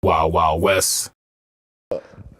Wild Wild West.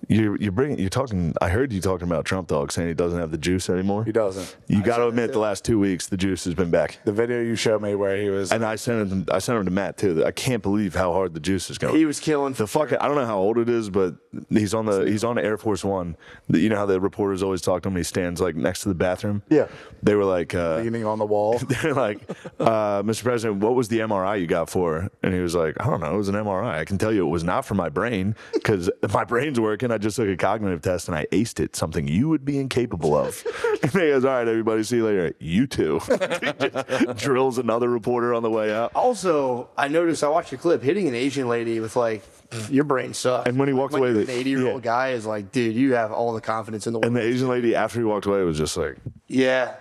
You're talking. I heard you talking about Trump Dawg saying he doesn't have the juice anymore. He doesn't. You got to admit, the last 2 weeks, the juice has been back. The video you showed me where he was, And I sent him to Matt too. I can't believe how hard the juice is going. He was killing the fucking. I don't know how old it is, but he's on Air Force One. You know how the reporters always talk to him. He stands like next to the bathroom. Yeah. They were like leaning on the wall. They're like, Mr. President, what was the MRI you got for? And he was like, I don't know. It was an MRI. I can tell you it was not for my brain because my brain's working. I just took a cognitive test and I aced it, something you would be incapable of. And he goes, all right, everybody, see you later. You too. He just drills another reporter on the way out. Also, I noticed, I watched the clip, hitting an Asian lady with like, your brain sucks. And when he walked away, an 80-year-old guy is like, dude, you have all the confidence in the world. And the Asian lady, after he walked away, was just like, yeah.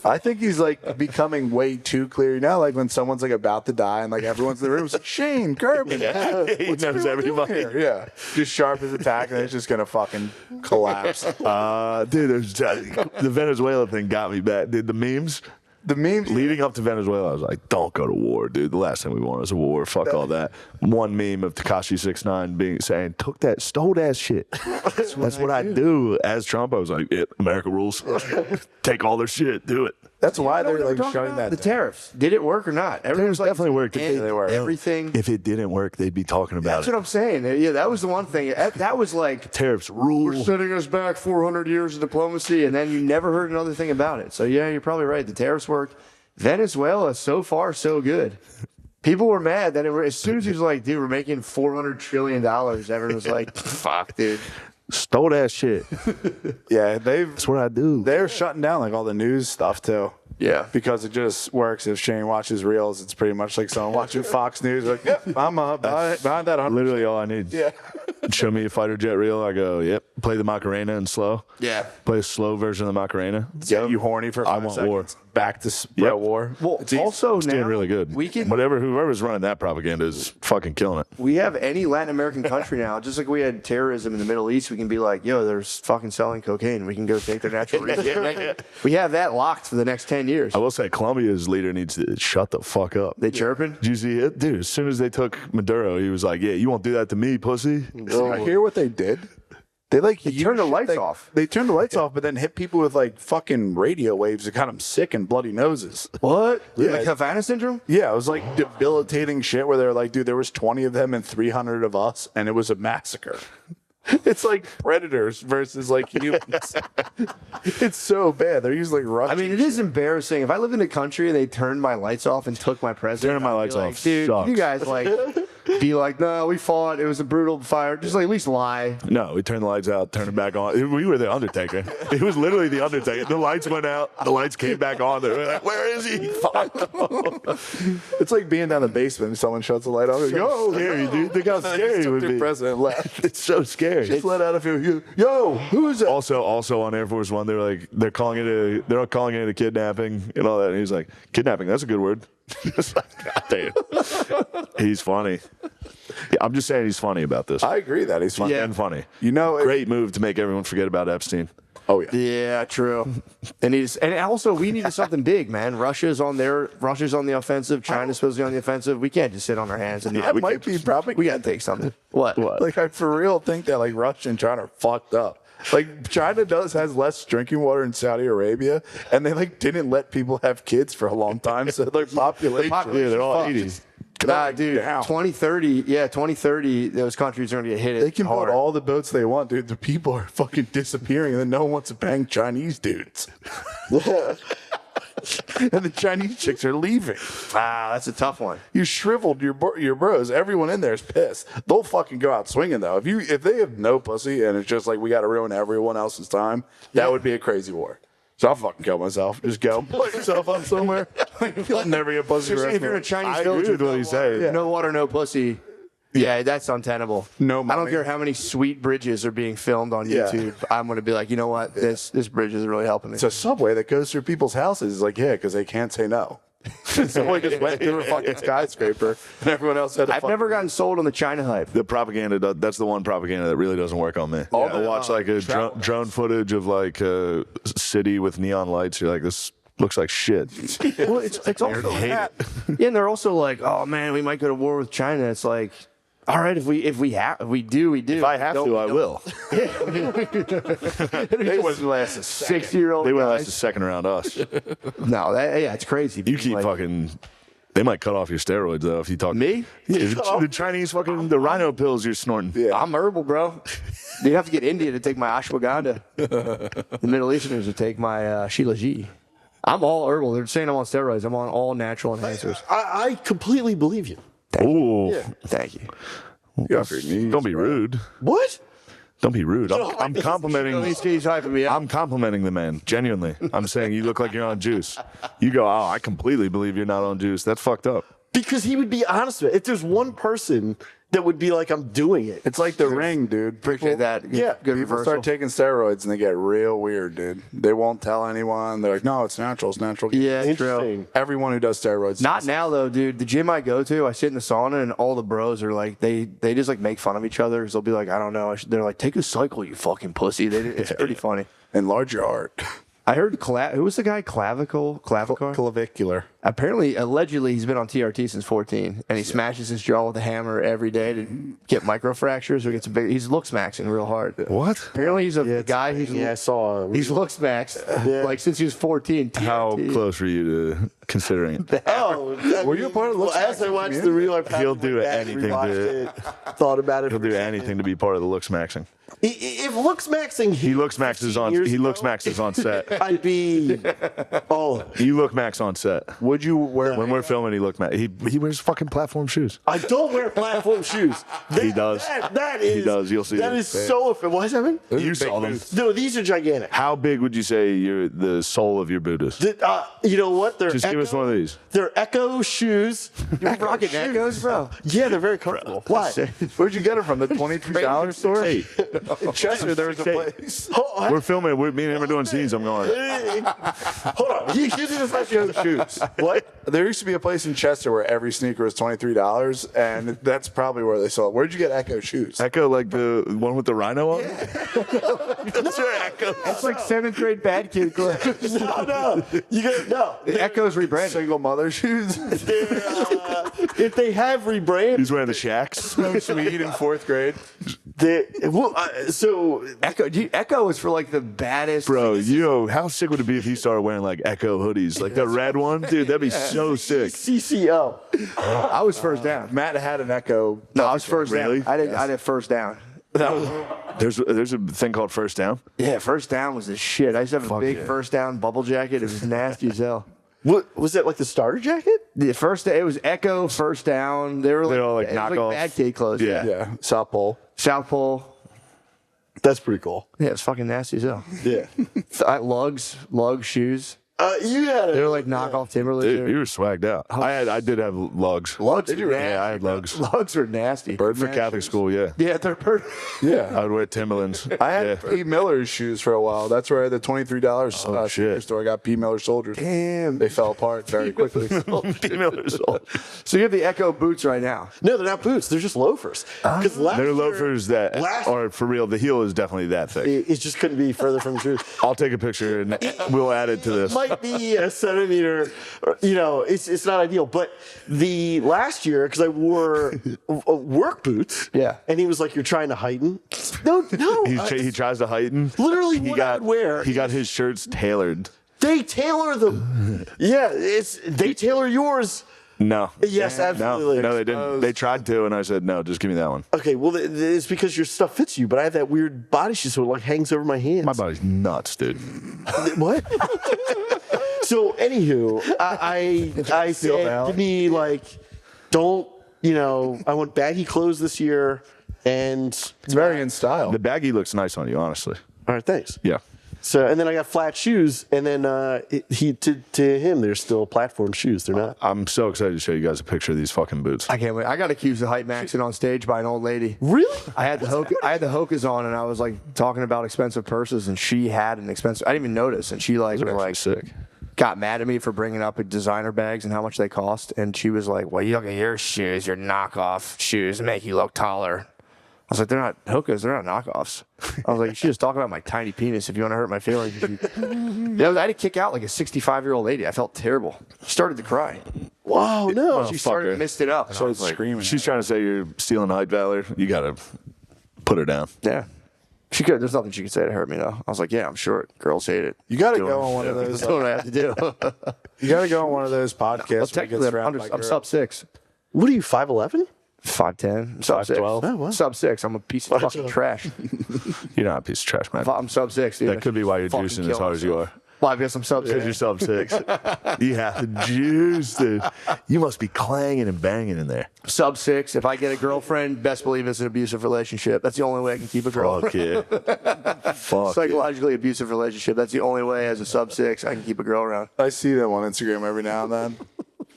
I think he's like becoming way too clear now. Like when someone's like about to die and like everyone's in the room, it's like Shane Kirby. he knows everybody. Yeah, just sharp as attack, and it's just gonna fucking collapse. Dude, the Venezuela thing got me bad. Dude, the memes leading up to Venezuela, I was like, don't go to war, dude. The last thing we want is a war. Fuck all that. One meme of Tekashi 6ix9ine saying, stole that shit. That's what I do. As Trump, I was like, America rules. Take all their shit. Do it. That's why they're like showing that. The tariffs. Did it work or not? Tariffs definitely worked. They work. Everything. If it didn't work, they'd be talking about That's what I'm saying. Yeah, that was the one thing. That was like, tariffs rule. we're setting us back 400 years of diplomacy, and then you never heard another thing about it. So, yeah, you're probably right. The tariffs worked. Venezuela, so far, so good. People were mad that as soon as he was like, dude, we're making $400 trillion, everyone was like, fuck, dude. Stole that shit. Yeah, That's what I do. they're shutting down like all the news stuff too. Yeah. Because it just works. If Shane watches reels, it's pretty much like someone watching Fox News. Like, yep, I'm behind that. 100%. Literally all I need. Yeah. Show me a fighter jet reel. I go, yep. Play the Macarena in slow. Yeah. Play a slow version of the Macarena. Yeah, you horny for 5 I want seconds. war. Back to war. Well, It's also doing now, really good. Whoever's running that propaganda is fucking killing it. we have any Latin American country now, just like we had terrorism in the Middle East, we can be like, yo, there's fucking selling cocaine. We can go take their natural resources. We have that locked for the next 10 years. I will say Colombia's leader needs to shut the fuck up. They chirping? Did you see it? Dude, as soon as they took Maduro, he was like, yeah, you won't do that to me, pussy. I hear what they did. They turned the lights off. They turned the lights off, but then hit people with like fucking radio waves that got them sick and bloody noses. What? Yeah. Like Havana syndrome? Yeah, it was like debilitating shit where they're like, dude, there was 20 of them and 300 of us, and it was a massacre. It's like predators versus like humans. It's so bad. They're usually Russian. I mean, it is embarrassing. If I lived in a country and they turned my lights off and took my president, Turning my I'd lights be like, off dude, sucks. you guys like be like, no, we fought. It was a brutal fire. Just like at least lie. No, we turned the lights out, turned it back on. We were the Undertaker. It was literally the Undertaker. The lights went out, the lights came back on. They were like, where is he? Fuck. It's like being down the basement and someone shuts the light off. Like, yo, Scary, dude. Think how scary it would be. President left. It's so scary. Just let out a few. Yo, who is that? Also on Air Force One, they're calling it a kidnapping and all that. And he's like, kidnapping, that's a good word. It's like, God damn. He's funny. Yeah, I'm just saying he's funny about this. I agree that he's funny. And funny. You know, Great move to make everyone forget about Epstein. Oh yeah. Yeah, true. And also we needed something big, man. Russia's on the offensive. China's supposed to be on the offensive. We can't just sit on our hands and That might be probably. we gotta take something. What? Like I for real think that like Russia and China are fucked up. Like China has less drinking water in Saudi Arabia, and they like didn't let people have kids for a long time, so their population. Yeah, they're all 80s. Nah, dude. Down. 2030, those countries are gonna get hit. They can hard. build all the boats they want, dude. The people are fucking disappearing, and then no one wants to bang Chinese dudes. And the Chinese chicks are leaving. Wow, that's a tough one. You shriveled your bros. Everyone in there is pissed. They'll fucking go out swinging though. If they have no pussy and it's just like we got to ruin everyone else's time, that would be a crazy war. So I'll fucking kill myself. Just go put yourself up somewhere. You'll never get pussy. If you're in a Chinese village with what he's saying. no water, no pussy. Yeah, that's untenable. No I don't money. care how many sweet bridges are being filmed on Yeah. YouTube. I'm gonna be like, you know what? This bridge is really helping me. It's a subway that goes through people's houses. It's like, yeah, because they can't say no. Someone just went through a fucking skyscraper, and everyone else had to I've never gotten sold on the China hype. The propaganda, that's the one propaganda that really doesn't work on me. I'll watch like a drone footage of like a city with neon lights. You're like, this Looks like shit. Well, it's also Hate yeah, and they're also like, oh man, we might go to war with China. It's like, all right, if we do, we do. If I have to, I will. They wouldn't last a 60-year-old. They wouldn't last a second around us. No, it's crazy. You keep fucking. They might cut off your steroids though if you talk. Me? Yeah, the Chinese fucking the rhino pills you're snorting. Yeah. I'm herbal, bro. You'd have to get India to take my ashwagandha. The Middle Easterners would take my Shilajit. I'm all herbal. They're saying I'm on steroids. I'm on all natural enhancers. I completely believe you. Ooh. Thank you. You off your knees, Don't be rude. What? Don't be rude. I'm complimenting. He's hyping me up. I'm complimenting the man. Genuinely. I'm saying you look like you're on juice. You go, oh, I completely believe you're not on juice. That's fucked up. Because he would be honest with it. If there's one person that would be like, I'm doing it. It's like the ring, dude. Appreciate that. Good, Yeah. good People reversal. start taking steroids and they get real weird, dude. They won't tell anyone. They're like, no, it's natural. It's natural. Yeah, it's true. Interesting. Everyone who does steroids. Not now though, dude. The gym I go to, I sit in the sauna, and all the bros are like, they just like make fun of each other. So they'll be like, I don't know. They're like, take a cycle, you fucking pussy. It's pretty funny. Enlarge your heart. I heard who was the guy? Clavicle. Clavicular. Apparently, allegedly, he's been on TRT since 14, and he smashes his jaw with a hammer every day to get microfractures or gets a big. He's looks maxing real hard. What? Apparently, he's a guy who's Yeah, I saw him. he's looks maxed like since he was 14. TRT. How close were you to considering it? Oh, Were you a part of the well, as I watched the reel, I He'll do anything to- thought about it. He'll do anything to be part of the looks maxing. If looks maxing, He looks maxes on. He looks maxes on set. I'd be all. You look max on set. Would you wear When we're filming, he look max. He wears fucking platform shoes. I don't wear platform shoes. He does. That is. He does. You'll see That it. is so. What is that mean? You saw them. No, these are gigantic. How big would you say the sole of your boot is? You know what? They're Just give us one of these. They're Echo shoes. You're rocking Echoes, bro. Yeah, they're very comfortable. Why? Where'd you get them from? The $23 store? Hey, In Chester, there was a place. we're filming. Me and him are doing scenes. I'm going. Hold on. He's using his Echo shoes. What? There used to be a place in Chester where every sneaker was $23, and that's probably where they sold it. Where'd you get Echo shoes? Echo, like the one with the rhino on? That's your Echo. It's like 7th grade bad kid clothes. No. You got no. Echoes rebranded. Single mother shoes? If they have rebranded, He's wearing the Shacks. Sweet in 4th grade. so Echo is for like the baddest. Bro, how sick would it be if he started wearing like Echo hoodies? Like the red one? Dude, that'd be so sick. CCO. I was first down. Matt had an Echo. No, I was first Really? down. I did first down. There's a thing called first down. Yeah, first down was the shit. I used to have a Fuck big yeah. first down bubble jacket. It was nasty as hell. What was that like the starter jacket? The first it was Echo first down. They were like, They're all, like, it was knockoff. bad kid clothes. Yeah. Yeah, South Pole. South Pole. That's pretty cool. Yeah, it's fucking nasty as hell. Yeah. Lugs shoes. You had They were like knockoff Timberlands. Dude, you were swagged out. I did have lugs. Lugs. Yeah, I had lugs. Lugs are nasty. For Catholic school, yeah. Yeah, they're Yeah. I would wear Timberlands. I had Yeah. P. Miller's shoes for a while. That's where I had the $23 sneaker shit. store. I got P. Miller soldiers. Damn. They fell apart very quickly. So you have the Echo boots right now. No, they're not boots. They're just loafers. Because They're loafers that are for real. The heel is definitely that thick. it just couldn't be further from the truth. I'll take a picture and we'll add it to this. Might be a centimeter. It's not ideal. But the last year, because I wore work boots. Yeah. And he was like, "You're trying to heighten." No. He tries to heighten. Literally, He what got I would wear. He got his shirts tailored. They tailor them. Yeah, they tailor yours. No. Yes, absolutely. No, they didn't. They tried to, and I said, no, just give me that one. Okay, well, it's because your stuff fits you, but I have that weird body shape, so it like hangs over my hands. My body's nuts, dude. What? So, anywho, I said to me, like, don't, I want baggy clothes this year, and It's very in style. The baggy looks nice on you, honestly. all right, thanks. Yeah. So, and then I got flat shoes, and then to him, they're still platform shoes. They're not. I'm so excited to show you guys a picture of these fucking boots. I can't wait. I got accused of hype maxing on stage by an old lady. Really? I had the Hokas on, and I was like talking about expensive purses, and she had an expensive. I didn't even notice, and she like Those are was actually like sick. got mad at me for bringing up designer bags and how much they cost, and she was like, "Well, you look at your shoes, your knockoff shoes make you look taller." was like, they're not hookahs, they're not knockoffs. I was like, you should just talk about my tiny penis if you want to hurt my feelings. I had to kick out like a 65-year-old lady. I felt terrible. She started to cry. Wow, no. She started missed it up. And I Started was like, screaming. She's trying to say you're stealing Hyde Valor. You gotta put her down. yeah. She could. There's nothing she could say to hurt me though. I was like, yeah, I'm short. Girls hate it. You got to Doing- go on one of those. That's what I have to do. You got to go on one of those podcasts. Well, where you technically, get surrounded by I'm girls. sub 6. What are you, 5'11"? 5'10", sub 6. 5'12". Oh, wow. Sub 6. I'm a piece of fucking trash. You're not a piece of trash, man. I'm sub 6, dude. That could be why you're Fucking juicing kill as hard as you myself. are. Well, I guess I'm sub 6. Because you're sub 6. You have to juice, dude. You must be clanging and banging in there. Sub 6. If I get a girlfriend, best believe it's an abusive relationship. That's the only way I can keep a girl. Fuck yeah. Fuck yeah. Psychologically abusive relationship. That's the only way as a sub 6 I can keep a girl around. I see them on Instagram every now and then.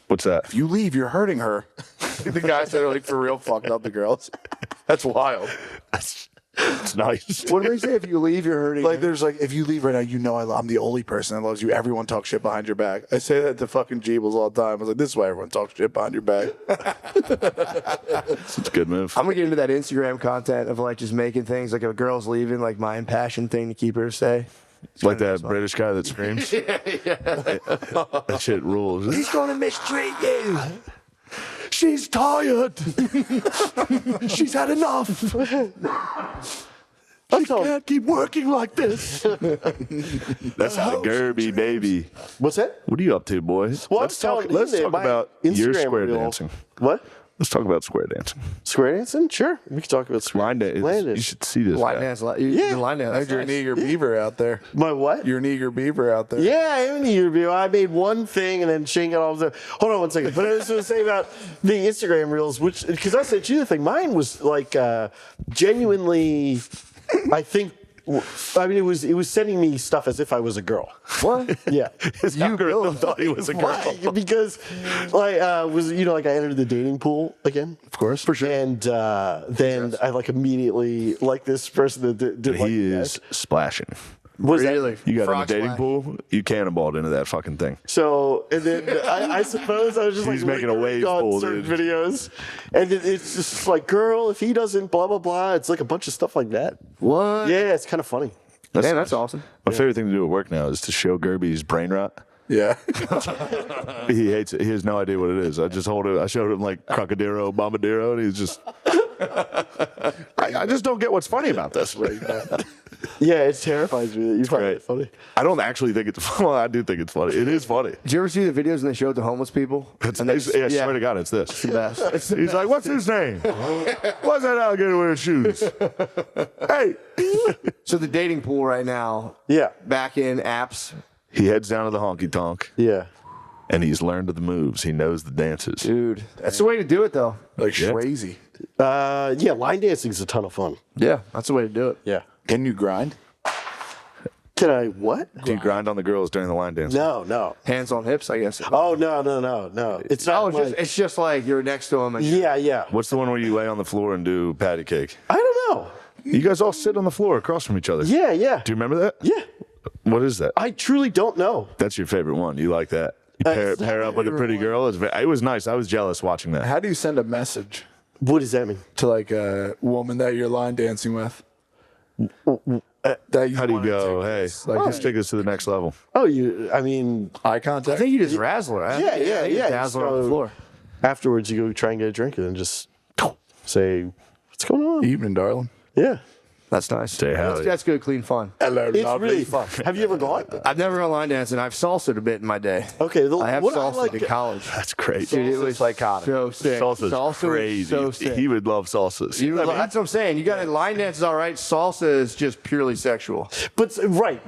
What's that? If you leave, you're hurting her. The guys that are like for real fucking up the girls. That's wild. It's nice. What do they say? If you leave, you're hurting. Like there's like, if you leave right now, you know I'm the only person that loves you. Everyone talks shit behind your back. I say that to fucking Jeebles all the time. I was like, this is why everyone talks shit behind your back. It's a good move. I'm gonna get into that Instagram content of like just making things like if a girl's leaving, like my impassioned thing to keep her to stay. Like that British guy that screams. That shit rules. He's gonna mistreat you. She's tired. She's had enough. She can't keep working like this. That's not Gerby, baby. What's that? What are you up to, boys? Well, let's talk about your square dancing. What? Let's talk about square dancing. Square dancing? Sure. We can talk about square Line dance. Line You dance. should see this Line guy. dance. Yeah. Line dance. You're an eager beaver out there. My what? You're an eager beaver out there. Yeah, I am an interview. I made one thing and then Shane got all the. Hold on one second. But I was going to say about the Instagram reels, which, because I sent you the thing, mine was like genuinely, I think, I mean, it was sending me stuff as if I was a girl. What? Yeah. His algorithm thought he was a girl. Why? Because, like, like I entered the dating pool again. Of course. For sure. And then I like immediately like this person that did like He that. is splashing. Was Really? that? You got in Frog a dating splash. pool, you cannonballed into that fucking thing. So, and then I suppose I was just He's like making a wave on pool, certain dude. videos, and it's just like, girl, if he doesn't, blah blah blah. It's like a bunch of stuff like that. What? Yeah, it's kind of funny. Damn, that's awesome. My favorite thing to do at work now is to show Gerby's brain rot. Yeah. He hates it. He has no idea what it is. I just hold it. I showed him like Crocodero, Bombadero, and he's just. I just don't get what's funny about this. Yeah, it terrifies me that you find great. it funny. I don't actually think it's well, I do think it's funny. It is funny. Did you ever see the videos when they showed the homeless people? It's, And they I swear to God, it's this. the best. He's like, what's his name? What's that alligator wearing shoes? Hey. So the dating pool right now, Yeah, back in apps. He heads down to the honky tonk yeah. and he's learned the moves. He knows the dances. Dude, that's the way to do it though. Like Yeah. crazy. Yeah, line dancing is a ton of fun. Yeah, that's the way to do it. Yeah. Can you grind? Can I what? Do you grind on the girls during the line dance? No. Hands on hips, I guess. Oh no. It's not. Oh, like, it's just like you're next to him. And yeah. What's the one where you lay on the floor and do patty cake? I don't know. You guys all sit on the floor across from each other. Yeah. Do you remember that? Yeah. What is that? I truly don't know. That's your favorite one. You like that? You pair up with a pretty girl. It was nice. I was jealous watching that. How do you send a message What does that mean? to like a woman that you're line dancing with? That How do you wanna go? take Hey, this? let's take this to the next level. Oh, I mean, Eye I contact? think you just razzle her. Yeah. Dazzle her on the So floor. afterwards, you go try and get a drink and then just say, "What's going on?" Evening, darling. Yeah. That's nice. Say howdy. That's good, clean fun. Hello, It's really fun. Have you ever gone? I've never gone line dancing. I've salsa'd a bit in my day. Okay. I have what salsa'd like in college. That's great. Dude, it was psychotic. so sick. Salsa's Salsa crazy. was so sick. He would love salsas. That's what I'm saying. You got line dance is all right. Salsa is just purely sexual. But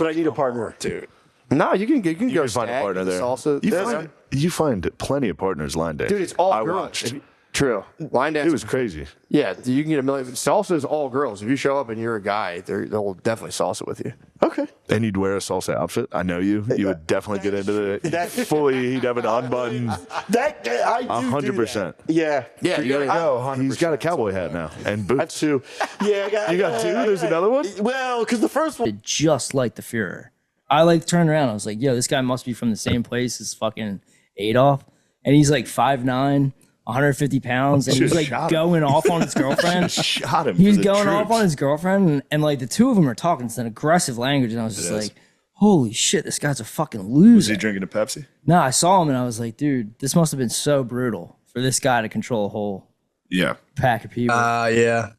I need a partner, dude. No, you can go You can find a stag partner with there. Salsa. You find plenty of partners line dance. Dude, it's all I girls. watched. True. Line dance. It was crazy. Yeah, you can get a million. Salsa is all girls. If you show up and you're a guy, they'll definitely salsa with you. Okay. And you'd wear a salsa outfit. I know you. You would definitely get into it. Fully, he'd have an unbuttoned. That I do 100%. Yeah. Yeah, you gotta go. He's got a cowboy hat now and boots. That's two. Yeah, You got two? There's another one? Well, because the first one. Just like the Führer. I like turned around. I was like, yo, this guy must be from the same place as fucking Adolf. And he's like 5'9", 150 pounds, and he was like shot him. going off on his girlfriend. Shot him. He was for the going off troops. on his girlfriend, and like the two of them are talking some aggressive language, and I was just like, holy shit, this guy's a fucking loser. Was he drinking a Pepsi? No, I saw him and I was like, dude, this must have been so brutal for this guy to control a whole Yeah. pack of people. Yeah.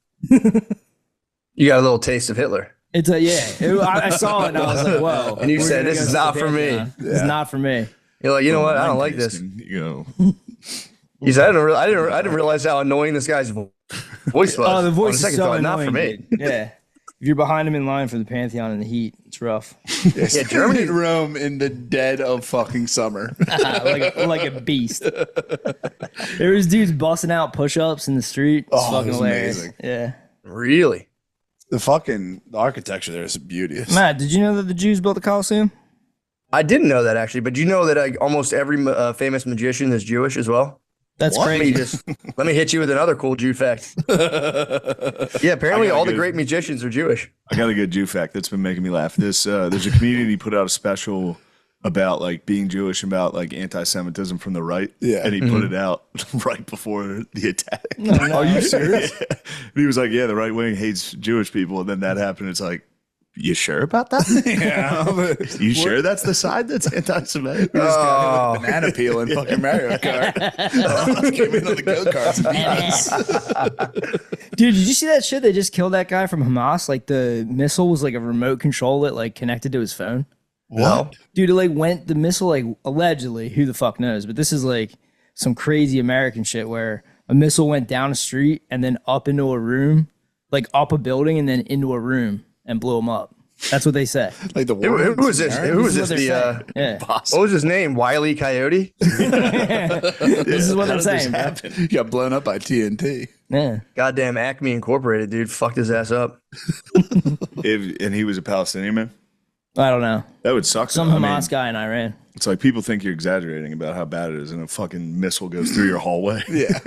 You got a little taste of Hitler. It's I saw it and I was like, whoa. And you we're said, gonna "This go is to not the for me." Pantheon. This is not for me. You're like, you know what? I don't like this. You know. He said, I didn't realize how annoying this guy's voice was. Oh, the voice On is second so thought, annoying. not for me. Dude. Yeah. If you're behind him in line for the Pantheon in the heat, it's rough. Yeah, Germany. in Rome in the dead of fucking summer. like a beast. There was dudes busting out push-ups in the street. It's Oh, it fucking was hilarious. amazing. Yeah. Really? The architecture there is beauteous. Matt, did you know that the Jews built the Colosseum? I didn't know that actually, but you know that almost every famous magician is Jewish as well. That's Let me crazy. let me hit you with another cool Jew fact. Yeah, apparently all the great magicians are Jewish. I got a good Jew fact that's been making me laugh. There's a comedian put out a special about like being Jewish, about like anti-Semitism from the right. Yeah. And he put it out right before the attack. Are you serious? Yeah. He was like, yeah, the right wing hates Jewish people. And then that happened. It's like, you sure about that? Yeah. You sure that's the side that's anti-Semitic? Banana peel and fucking Mario Kart. Came in on the go-karts and beat us. Dude, did you see that shit? They just killed that guy from Hamas. Like the missile was like a remote control that like connected to his phone. What? Dude, it like went the missile like allegedly, who the fuck knows? But this is like some crazy American shit where a missile went down a street and then up into a room, like up a building and then into a room and blew him up. That's what they say. Like the Who was this? Who was this? The Yeah. what was his name? Wile E. Coyote? This is what they're saying, bro. He got blown up by TNT. Yeah. Goddamn Acme Incorporated, dude, fucked his ass up. And he was a Palestinian man? I don't know. That would suck. Some though. I Hamas mean, guy in Iran. it's like people think you're exaggerating about how bad it is, and a fucking missile goes through your hallway. Yeah.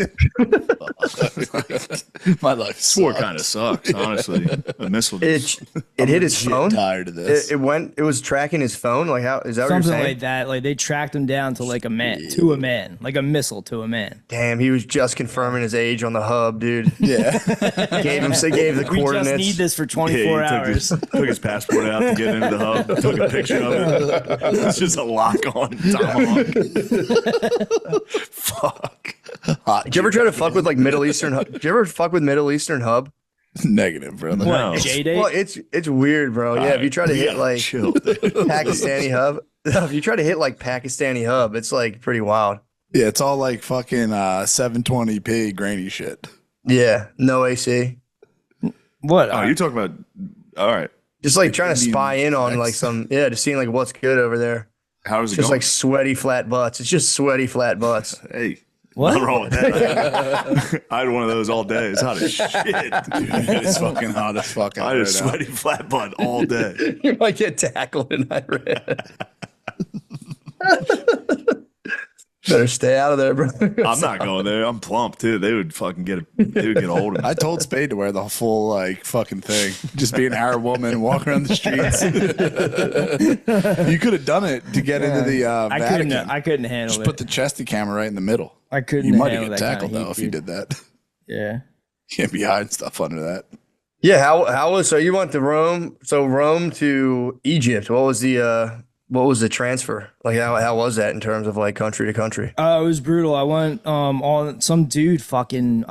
My life War kind of sucks, honestly. A missile just, It hit his phone. tired of this. It was tracking his phone. Like how is that what you're Something saying? like that. Like they tracked him down to like a man, like a missile to a man. Damn, he was just confirming his age on the hub, dude. Yeah. Gave the We coordinates. just need this for yeah, 24 he hours. took his passport out to get into the hub, took a picture of it. It's just a lock on tomahawk. Fuck. Did you ever try to fuck with like Middle Eastern? Did you ever fuck with Middle Eastern hub? Negative, brother. No. What, J-Date? Well, it's weird, bro. Yeah, if you try to You hit gotta like chill. Pakistani hub, if you try to hit like Pakistani hub, it's like pretty wild. Yeah, it's all like fucking 720p grainy shit. Yeah, no AC. What? Oh, you're talking about, all right. Just like trying to spy in on like just seeing like what's good over there. How is it Just going? like sweaty flat butts. It's just sweaty flat butts. Hey, What? nothing wrong with that. I had one of those all day. It's hot as shit. It's fucking hot as fuck out I had right a sweaty flat butt all day. You might get tackled in Iran. Better stay out of there, bro. I'm not going there. I'm plump too. They would fucking get a hold of me. I told Spade to wear the full like fucking thing. Just be an Arab woman, walk around the streets. You could have done it to get into the Vatican. I couldn't handle Just it. put the chesty camera right in the middle. I couldn't You might handle have that get tackled kind of though if heat, you dude. did that. Yeah. Can't be hiding stuff under that. Yeah, how was so you went to Rome? So Rome to Egypt. What was the transfer? Like how was that in terms of like country to country? It was brutal. I went on some dude fucking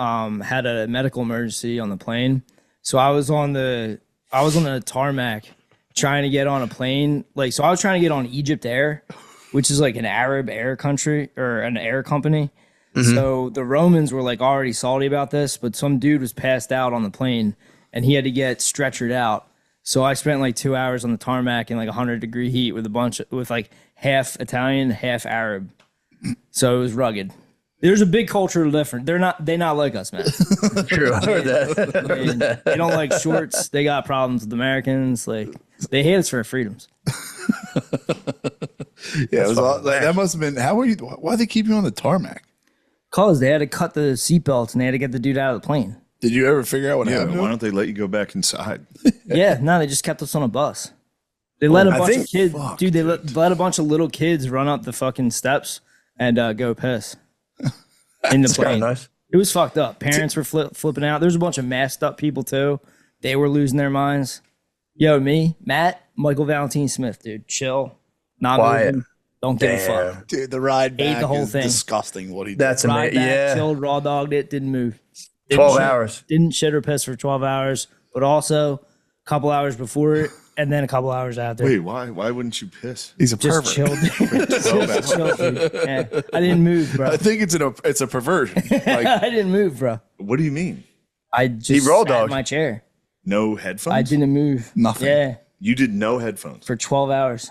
had a medical emergency on the plane. So I was on the tarmac trying to get on a plane. Like so I was trying to get on Egypt Air, which is like an Arab air country or an air company. So the Romans were like already salty about this, but some dude was passed out on the plane and he had to get stretchered out. So I spent like 2 hours on the tarmac in like 100-degree heat with like half Italian, half Arab. So it was rugged. There's a big cultural difference. They not like us, man. True, I heard that. I mean, they don't like shorts. They got problems with Americans. Like they hate us for our freedoms. Yeah, it was all, like, that must have been. How were you? Why they keep you on the tarmac? Cause they had to cut the seatbelts and they had to get the dude out of the plane. Did you ever figure out what Yeah, happened? but why don't they let you go back inside? Yeah, no, they just kept us on a bus. They let a bunch think- of kids, fuck, dude. They let a bunch of little kids run up the fucking steps and go piss. in the It's kind plane. of nice. It was fucked up. Parents were flipping out. There's a bunch of masked up people too. They were losing their minds. Yo, me, Matt, Michael Valentine Smith, dude, chill, not Quiet. moving, don't give a fuck. Dude, the ride back Ate the whole is thing. disgusting. What he did. That's Ride amazing. back, Yeah. chilled, raw dogged it, didn't move. 12 hours. Didn't shit or piss for 12 hours, but also a couple hours before it, and then a couple hours after. Wait, why wouldn't you piss? He's a Just pervert. chilled. Just chilled, dude. Yeah. I didn't move, bro. I think it's a perversion. Like, I didn't move, bro. What do you mean? I just raw sat in dogged. my chair. No headphones? I didn't move. Nothing. Yeah, You did no headphones. for 12 hours.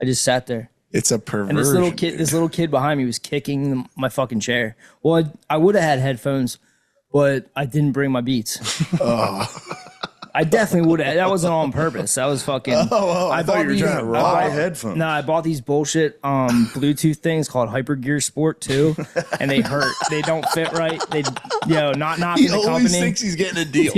I just sat there. it's a perversion. And this little kid behind me was kicking my fucking chair. Well, I would have had headphones, but I didn't bring my Beats. I definitely would have. That wasn't on purpose. That was fucking. I thought you were trying to rob Buy headphones. No, I bought these bullshit Bluetooth things called Hypergear Sport 2, and they hurt. They don't fit right. Not knocking He the always company. thinks he's getting a deal.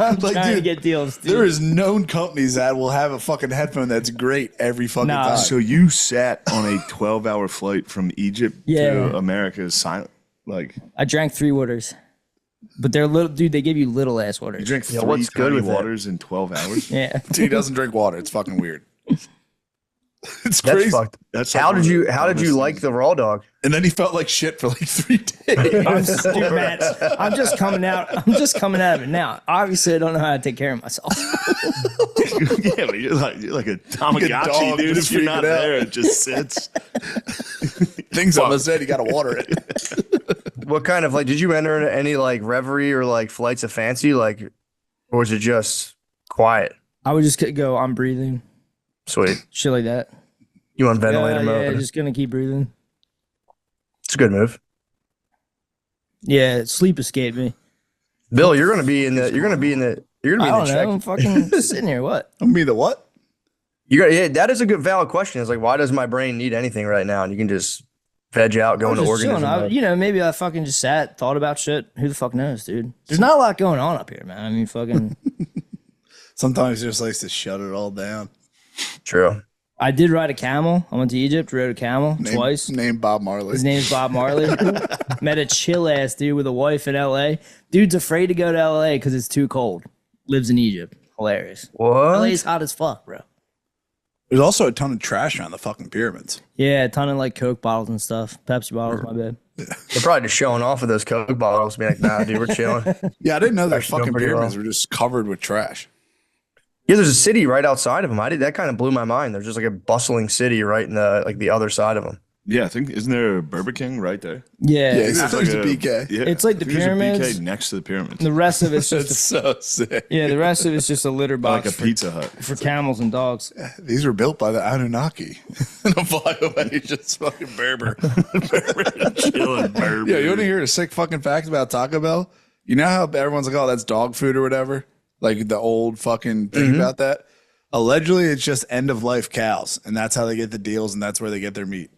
I'm Like, trying to dude, get deals. Dude. There is known companies that will have a fucking headphone that's great every fucking Nah. time. So you sat on a 12-hour flight from Egypt Yeah. to America silent? Like, I drank 3 waters, but they're little. Dude, they give you little ass waters. you drank 3 what's good tiny with it? waters in 12 hours? Yeah. Dude, he doesn't drink water. It's fucking weird. It's That's crazy. fucked. That's How like did one you of the How did you dumbest like things. the raw dog? And then he felt like shit for like 3 days. Dude, Matt, I'm just coming out. I'm just coming out of it now. Obviously, I don't know how to take care of myself. Yeah, but you're like a Tamagotchi, dog dude. just If you're not freaking out. there, it just sits. Things almost said you got to water it. What kind of did you enter into any reverie or flights of fancy or was it just quiet? I would just go. I'm breathing. Sweet. Shit like that. You on ventilator Yeah, mode? just gonna keep breathing. It's a good move. Yeah, sleep escaped me. Bill, you're gonna be in the. You're gonna be in the. You're I gonna be in don't the know. check. I'm fucking sitting here. What? I'm be the what? Yeah, that is a good valid question. It's why does my brain need anything right now? And you can just veg out, go I was into just chilling. organism. mode. Maybe I fucking just sat, thought about shit. Who the fuck knows, dude? There's not a lot going on up here, man. I mean, fucking. Sometimes he just likes to shut it all down. True. I did ride a camel. I went to Egypt, rode a camel twice. Name Bob Marley. His name's Bob Marley. Met a chill ass dude with a wife in LA. Dude's afraid to go to LA because it's too cold. Lives in Egypt. Hilarious. What? LA's hot as fuck, bro. There's also a ton of trash around the fucking pyramids. Yeah, a ton of Coke bottles and stuff. Pepsi bottles, my bad. They're probably just showing off of those Coke bottles, being like, "Nah, dude, we're chilling." Yeah, I didn't know that Actually fucking going pretty pyramids well. were just covered with trash. Yeah, there's a city right outside of them. That kind of blew my mind. There's just a bustling city right in the other side of them. Yeah, I think isn't there a Burger King right there? Yeah. Yeah, There's there's a BK. Yeah, It's like I the think there's a pyramids. BK next to the pyramids, The rest of it's That's just so sick. the rest of it's just a litter like box a Pizza Hut. for camels and dogs. These were built by the Anunnaki. And a fly away, just fucking Berber. Chilling, Burger. Yeah, you want to hear a sick fucking fact about Taco Bell? You know how everyone's like, oh, that's dog food or whatever? Like the old fucking thing about that? Allegedly, it's just end of life cows. And that's how they get the deals and that's where they get their meat.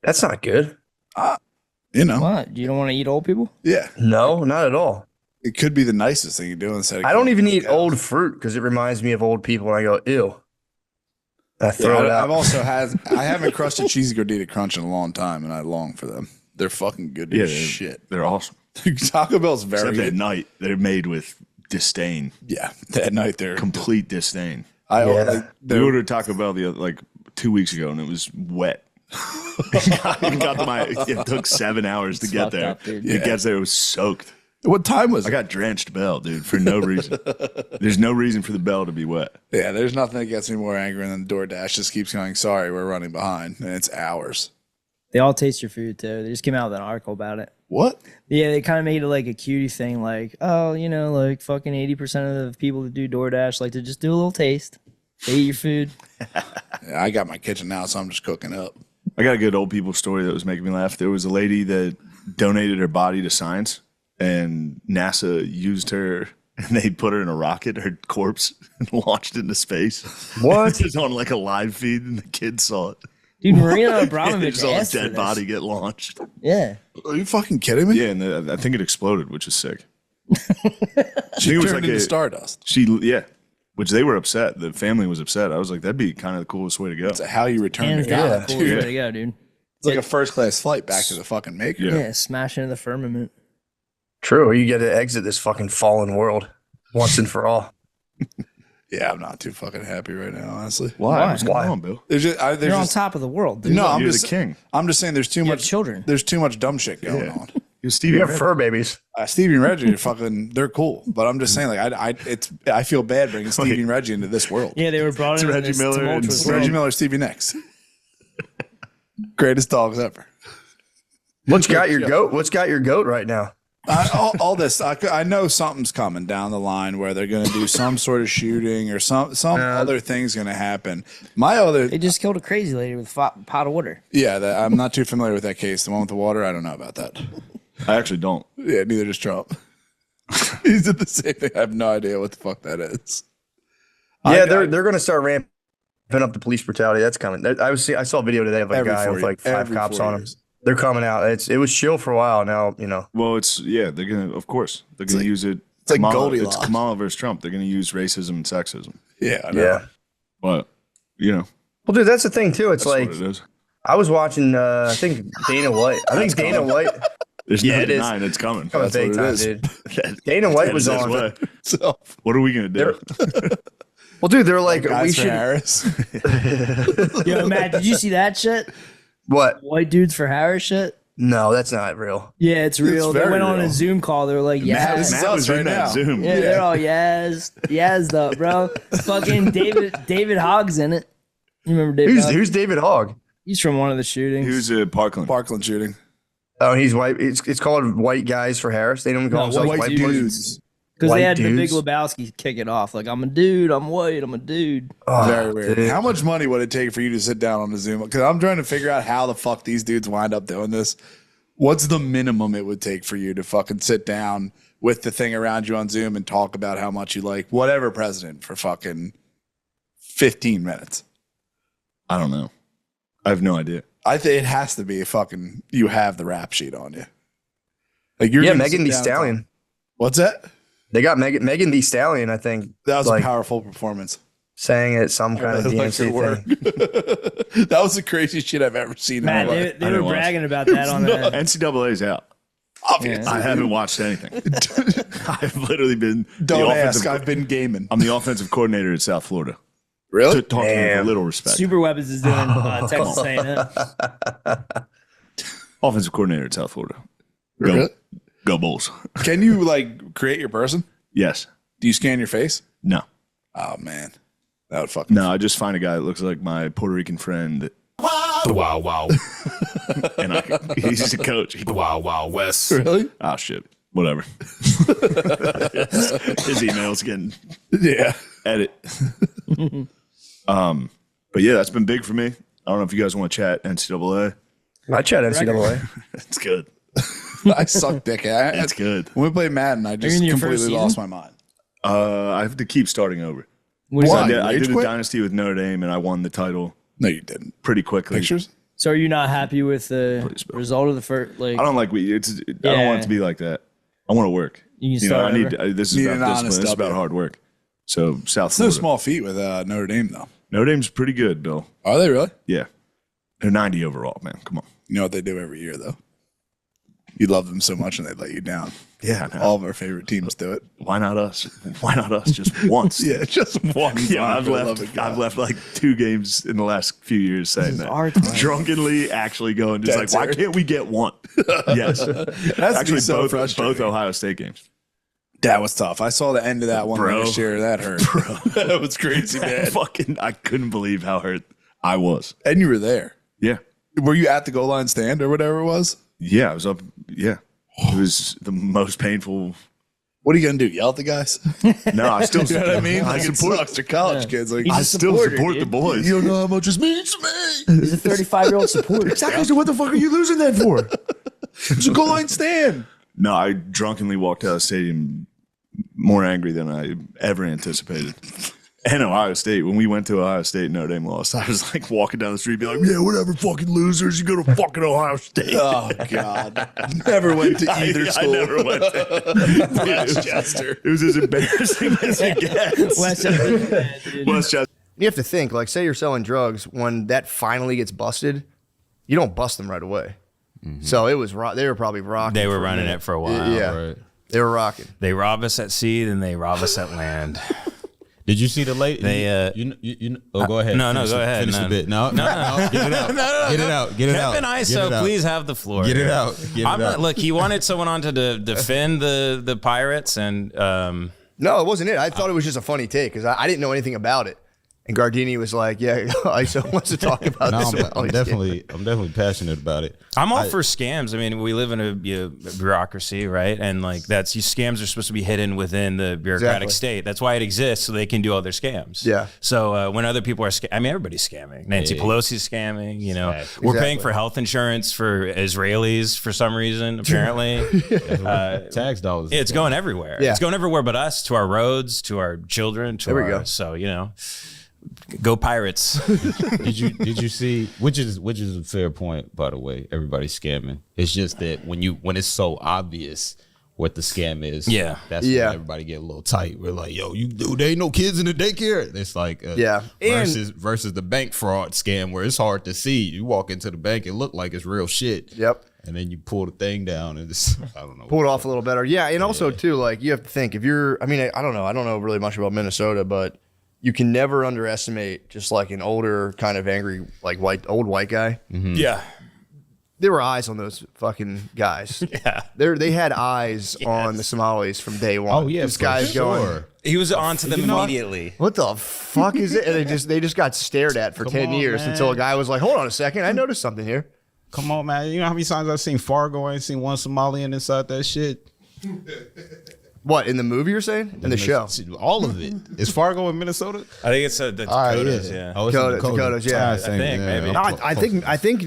That's not good. You know? What? You don't want to eat old people? Yeah. No, not at all. It could be the nicest thing you do instead of I don't even eat cows. old fruit because it reminds me of old people, and I go, ew. I Yeah, throw it I've out. also I haven't crusted cheesy gordita crunch in a long time, and I long for them. They're fucking good Yeah, as shit. They're awesome. Taco Bell's very Except at good. night, they're made with disdain, Yeah, at night they're. complete disdain. I Yeah. like, We they're- ordered Taco Bell 2 weeks ago, and it was wet. It took 7 hours to get fucked there. up, dude. It gets there, it was soaked. What time was I it? got drenched bell, dude, for no reason. There's no reason for the bell to be wet. Yeah, there's nothing that gets me more angry than DoorDash just keeps going, sorry, we're running behind. And it's hours. They all taste your food too. They just came out with an article about it. What? Yeah, they kind of made it like a cutie thing, like, oh, fucking 80% of the people that do DoorDash like to just do a little taste. They eat your food. Yeah, I got my kitchen now, so I'm just cooking up. I got a good old people story that was making me laugh. There was a lady that donated her body to science, and NASA used her, and they put her in a rocket, her corpse, and launched into space. What? It was on a live feed, and the kids saw it. Dude, Marina They Abramovich saw a asked for dead this. body get launched. Yeah. Are you fucking kidding me? Yeah, and I think it exploded, which is sick. She it was turned like into a- stardust. Which they were upset. The family was upset. I was like, that'd be kind of the coolest way to go. It's how you return Hands to God. down, coolest Yeah. way to go, dude. It's like a first class flight back to the fucking maker. Yeah, smash into the firmament. True. You get to exit this fucking fallen world once and for all. Yeah, I'm not too fucking happy right now, honestly. Why? What's Why? going on, Bill? There's just, You're on top of the world, dude. No, I'm You're just the king. I'm just saying there's too You have much children. There's too much dumb shit going on. You're Stevie. You have fur babies. Stevie and Reggie are fucking. They're cool, but I'm just saying, like, I feel bad bringing Stevie and Reggie into this world. Yeah, they were brought in Reggie this Miller and tumultuous Reggie world. Miller, Stevie Nicks, greatest dogs ever. What's got your goat? What's got your goat right now? All this, I know something's coming down the line where they're going to do some sort of shooting or some other thing's going to happen. They just killed a crazy lady with a pot of water. Yeah, I'm not too familiar with that case. The one with the water, I don't know about that. I actually don't. Yeah, neither does Trump. He did the same thing. I have no idea what the fuck that is. Yeah, they're going to start ramping up the police brutality. That's coming. I saw a video today of a guy with like 5 cops on him. They're coming out. It was chill for a while. Now, you know. Well, they're gonna, of course, they're gonna use it. It's like Kamala, Goldilocks. It's Kamala versus Trump. They're gonna use racism and sexism. Yeah, I know. Yeah. But Well, dude, that's the thing too. It's that's like what it is. I was watching. I think Dana White. There's Yeah, no it is. denying it's coming. Coming That's what big it time, is. dude. Dana White was That's on. way. So, What are we gonna do? Well, dude, they're like, we guys for should. Harris. Yo, Matt, did you see that shit? What? White dudes for Harris shit? No, that's not real. Yeah, it's real. They very went on real. a Zoom call. They were like, Matt, yes. this is Matt us was right in that now. Zoom. Yeah, they're all yes up, bro. Fucking David Hogg's in it. You remember David? Hogg? Who's David Hogg? He's from one of the shootings. He was at Parkland. Parkland shooting. Oh, he's white. It's called White Guys for Harris. They don't call No, themselves white white dudes. dudes. Because they white had the Big dudes. Lebowski kick it off. Like, I'm a dude. I'm white. I'm a dude. Oh, Very weird. dude. How much money would it take for you to sit down on a Zoom? Because I'm trying to figure out how the fuck these dudes wind up doing this. What's the minimum it would take for you to fucking sit down with the thing around you on Zoom and talk about how much you like whatever president for fucking 15 minutes? I don't know. I have no idea. I think it has to be fucking you have the rap sheet on you. Like you're Yeah, gonna Megan sit Thee down and Stallion. talk. What's that? They got Megan Thee Stallion, I think. That was like, a powerful performance. saying it some kind of I like DMC her word. thing. That was the craziest shit I've ever seen. Matt, in my they, life. they I were didn't watch bragging about that on the. NCAA's out. Obviously, I haven't watched anything. I've literally been Don't the ask. offensive- I've been gaming. I'm the offensive coordinator at South Florida. Really? To talk to me with a Damn. little respect. Super Weapons is doing Texas A&M. Offensive coordinator at South Florida. Go, Really? go Bulls. Can you like create your person? Yes. Do you scan your face? No. Oh man, that would fucking No, I just find a guy that looks like my Puerto Rican friend. Wow, wow. And he's a coach. He, Wow, wow, West. really. oh, shit. Whatever. His email's getting Yeah. edit. But yeah, that's been big for me. I don't know if you guys want to chat NCAA. I chat NCAA. It's good. I suck dick. It's good. When we played Madden, I just in your first completely lost season? my mind. I have to keep starting over. What is Why? that? I Rage did a quit? dynasty with Notre Dame, and I won the title No, you didn't. pretty quickly. Pictures? So are you not happy with the Please, Bill. result of the first? Like, I don't like I don't want it to be like that. I want to work. You can know, start I need over. this is Need about an discipline. honest This is about W. hard work. So South It's no Florida. small feat with Notre Dame, though. Notre Dame's pretty good, Bill. Are they really? Yeah, they're 90 overall, man. Come on. You know what they do every year, though? You love them so much and they let you down. Yeah, no. All of our favorite teams do it. Why not us? Why not us? Just once. Yeah, just one. Yeah, time, I've for the love of left. God. I've left like 2 games in the last few years saying that. our time. Drunkenly, actually going just Dead like, why serious. can't we get one? Yes, That's actually so both frustrating. Ohio State games. That was tough. I saw the end of that one Bro. last year. That hurt. That was crazy bad. I couldn't believe how hurt I was. And you were there. Yeah, Were you at the goal line stand or whatever it was? yeah, I was up. Yeah, it was the most painful. What are you gonna do? Yell at the guys? No, I still. You know what I mean? I Like it support. sucks. They're college kids. Like He's I a still supporter, support the dude. boys. you don't know how much this means to me. He's a 35-year-old supporter. Exactly. So what the fuck are you losing that for? It's a goal line stand. No, I drunkenly walked out of the stadium more angry than I ever anticipated. And Ohio State, when we went to Ohio State and Notre Dame lost, I was like walking down the street, be like, yeah, whatever, fucking losers, you go to fucking Ohio State. Oh God! Never went to either I school. never went there. Westchester. It was as embarrassing as it gets. Westchester. Westchester. You have to think, like, say you're selling drugs, when that finally gets busted, you don't bust them right away. So it was they were probably rocking. They were for a running minute. it for a while. Yeah, Right. they were rocking. They rob us at sea, then they rob us at land. Did you see the late? They, go ahead. No, Finish go the- ahead. Finish No. the bit. No, get it out. Get it out. Get it out. Kevin Get ISO, it out. please have the floor. Get it here. out. Get it I'm not, out. look, he wanted someone on to defend the pirates, and No, it wasn't it. I thought it was just a funny take because I didn't know anything about it. And Gardini was like, "Yeah, ISO wants to talk about No, this." I'm definitely passionate about it. I'm all for scams. I mean, we live in a bureaucracy, right? And like scams are supposed to be hidden within the bureaucratic Exactly. state. That's why it exists, so they can do all their scams. Yeah. So when other people are, I mean, everybody's scamming. Nancy Pelosi's scamming. You know, we're paying Exactly. for health insurance for Israelis for some reason. Apparently, Tax dollars. it's going everywhere. Yeah. It's going everywhere but us, to our roads, to our children, to There we our. go. So you know, go Pirates. Did you see? Which is a fair point, by the way. Everybody's scamming. It's just that when it's so obvious what the scam is, Yeah. that's Yeah. when everybody get a little tight. We're like, yo, there ain't no kids in the daycare. It's like, Yeah. versus the bank fraud scam where it's hard to see. You walk into the bank, it look like it's real shit. Yep. And then you pull the thing down, and it's I don't know. Pull it off a little better. Yeah, and also too, like you have to think if you're. I mean, I don't know really much about Minnesota, but you can never underestimate just like an older kind of angry like old white guy. Yeah. There were eyes on those fucking guys. Yeah. They had eyes on the Somalis from day one. Oh yeah, this for guy's sure. going. He was on to them You know- immediately. What the fuck is it? And they just got stared at for 10 on, years man. until a guy was like, "Hold on a second, I noticed something here." Come on, man. You know how many times I've seen Fargo? I ain't seen one Somalian inside that shit. What in the movie you're saying? In the show? All of it. Is Fargo in Minnesota? I think it's the Dakotas. Yeah. Oh, it's in Dakotas, yeah. I think, maybe. No, I think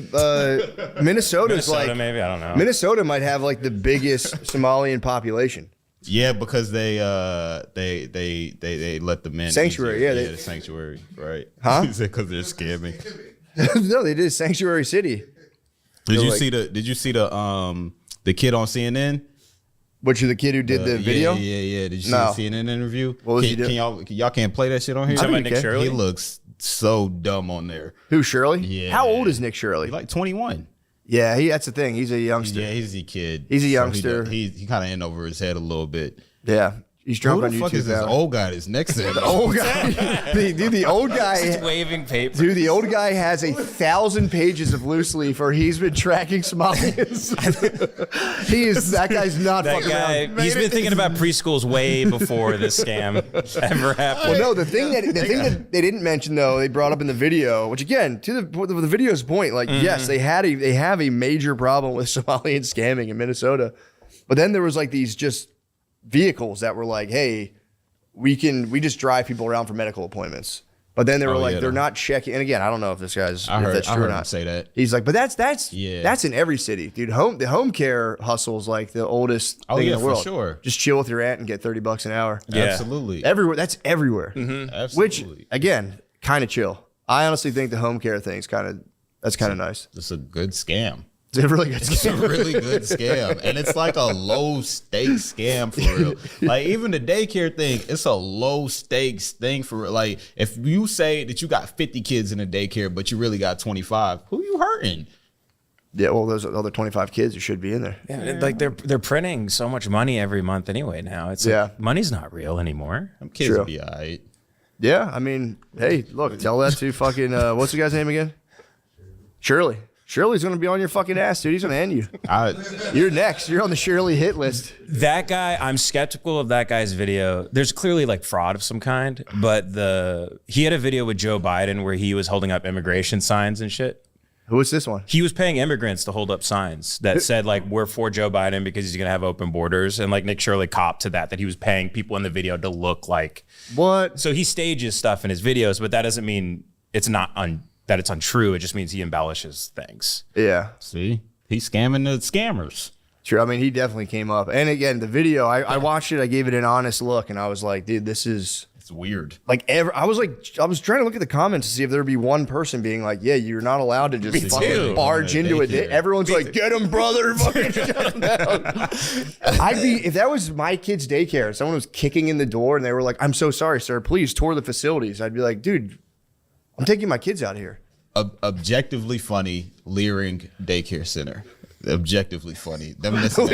Minnesota's Minnesota, like maybe, I don't know. Minnesota might have like the biggest Somalian population. Yeah, because they let the men Sanctuary, easier. yeah, the sanctuary, right? Huh? Because they're scamming. No, they did Sanctuary City. Did you like- see the kid on CNN? Which is the kid who did the video? Yeah. Did you see No. the CNN interview? What was can, he doing? Can y'all can't play that shit on here? Talking about think Nick you can. Shirley? He looks so dumb on there. Who, Shirley? Yeah. How old is Nick Shirley? He's like 21. Yeah, that's the thing. He's a youngster. Yeah, he's a kid. He's a So youngster. he kind of in over his head a little bit. Yeah. He's drunk Who on the fuck YouTube is this now. old guy that's next to him? Old guy. the old guy. Waving paper. Dude, the old guy has 1,000 pages of loose leaf where he's been tracking Somalians. That guy's not That fucking guy, around. he's been thinking about preschools way before this scam ever happened. Well, no, the thing that they didn't mention though, they brought up in the video, which again, to the video's point, like yes, they have a major problem with Somalian scamming in Minnesota, but then there was like these just vehicles that were like, hey, we just drive people around for medical appointments. But then they were like, yeah, they're the- not checking. And again, I don't know if this guy's I if heard, that's I true or heard him not. say that. He's like, but that's Yeah. in every city, dude. The home care hustle's like the oldest Oh, thing yeah, in the for world. sure. Just chill with your aunt and get $30 an hour. Yeah. Absolutely. Everywhere. That's everywhere. Absolutely. Which again, kind of chill. I honestly think the home care thing's kind of nice. it's a good scam. It's a really good It's a scam. really good scam. And it's like a low stakes scam for real. Like even the daycare thing, it's a low stakes thing for real. Like if you say that you got 50 kids in a daycare, but you really got 25, who you hurting? Yeah, well, those other 25 kids who should be in there. Yeah, like they're printing so much money every month anyway now. It's Yeah. like, money's not real anymore. Them kids True. will be all right. Yeah, I mean, hey, look, tell that to fucking what's the guy's name again? Shirley. Shirley's gonna be on your fucking ass, dude. He's gonna end you. You're next. You're on the Shirley hit list. That guy, I'm skeptical of that guy's video. There's clearly like fraud of some kind, but he had a video with Joe Biden where he was holding up immigration signs and shit. Who is this one? He was paying immigrants to hold up signs that said like, we're for Joe Biden because he's gonna have open borders. And like Nick Shirley copped to that he was paying people in the video to look like. What? So he stages stuff in his videos, but that doesn't mean it's not that it's untrue. It just means he embellishes things. Yeah, See? He's scamming the scammers. true. I mean, he definitely came up. And again, the video, I watched it. I gave it an honest look, and I was like, dude, this is It's weird. like I was trying to look at the comments to see if there would be one person being like, yeah, you're not allowed to just fucking too. barge into it. Daycare. Everyone's like, get him, brother. Fucking shut him down. If that was my kid's daycare, and someone was kicking in the door and they were like, I'm so sorry, sir, please tour the facilities. I'd be like, dude, I'm taking my kids out of here. objectively funny, leering daycare center. Objectively funny. Them missing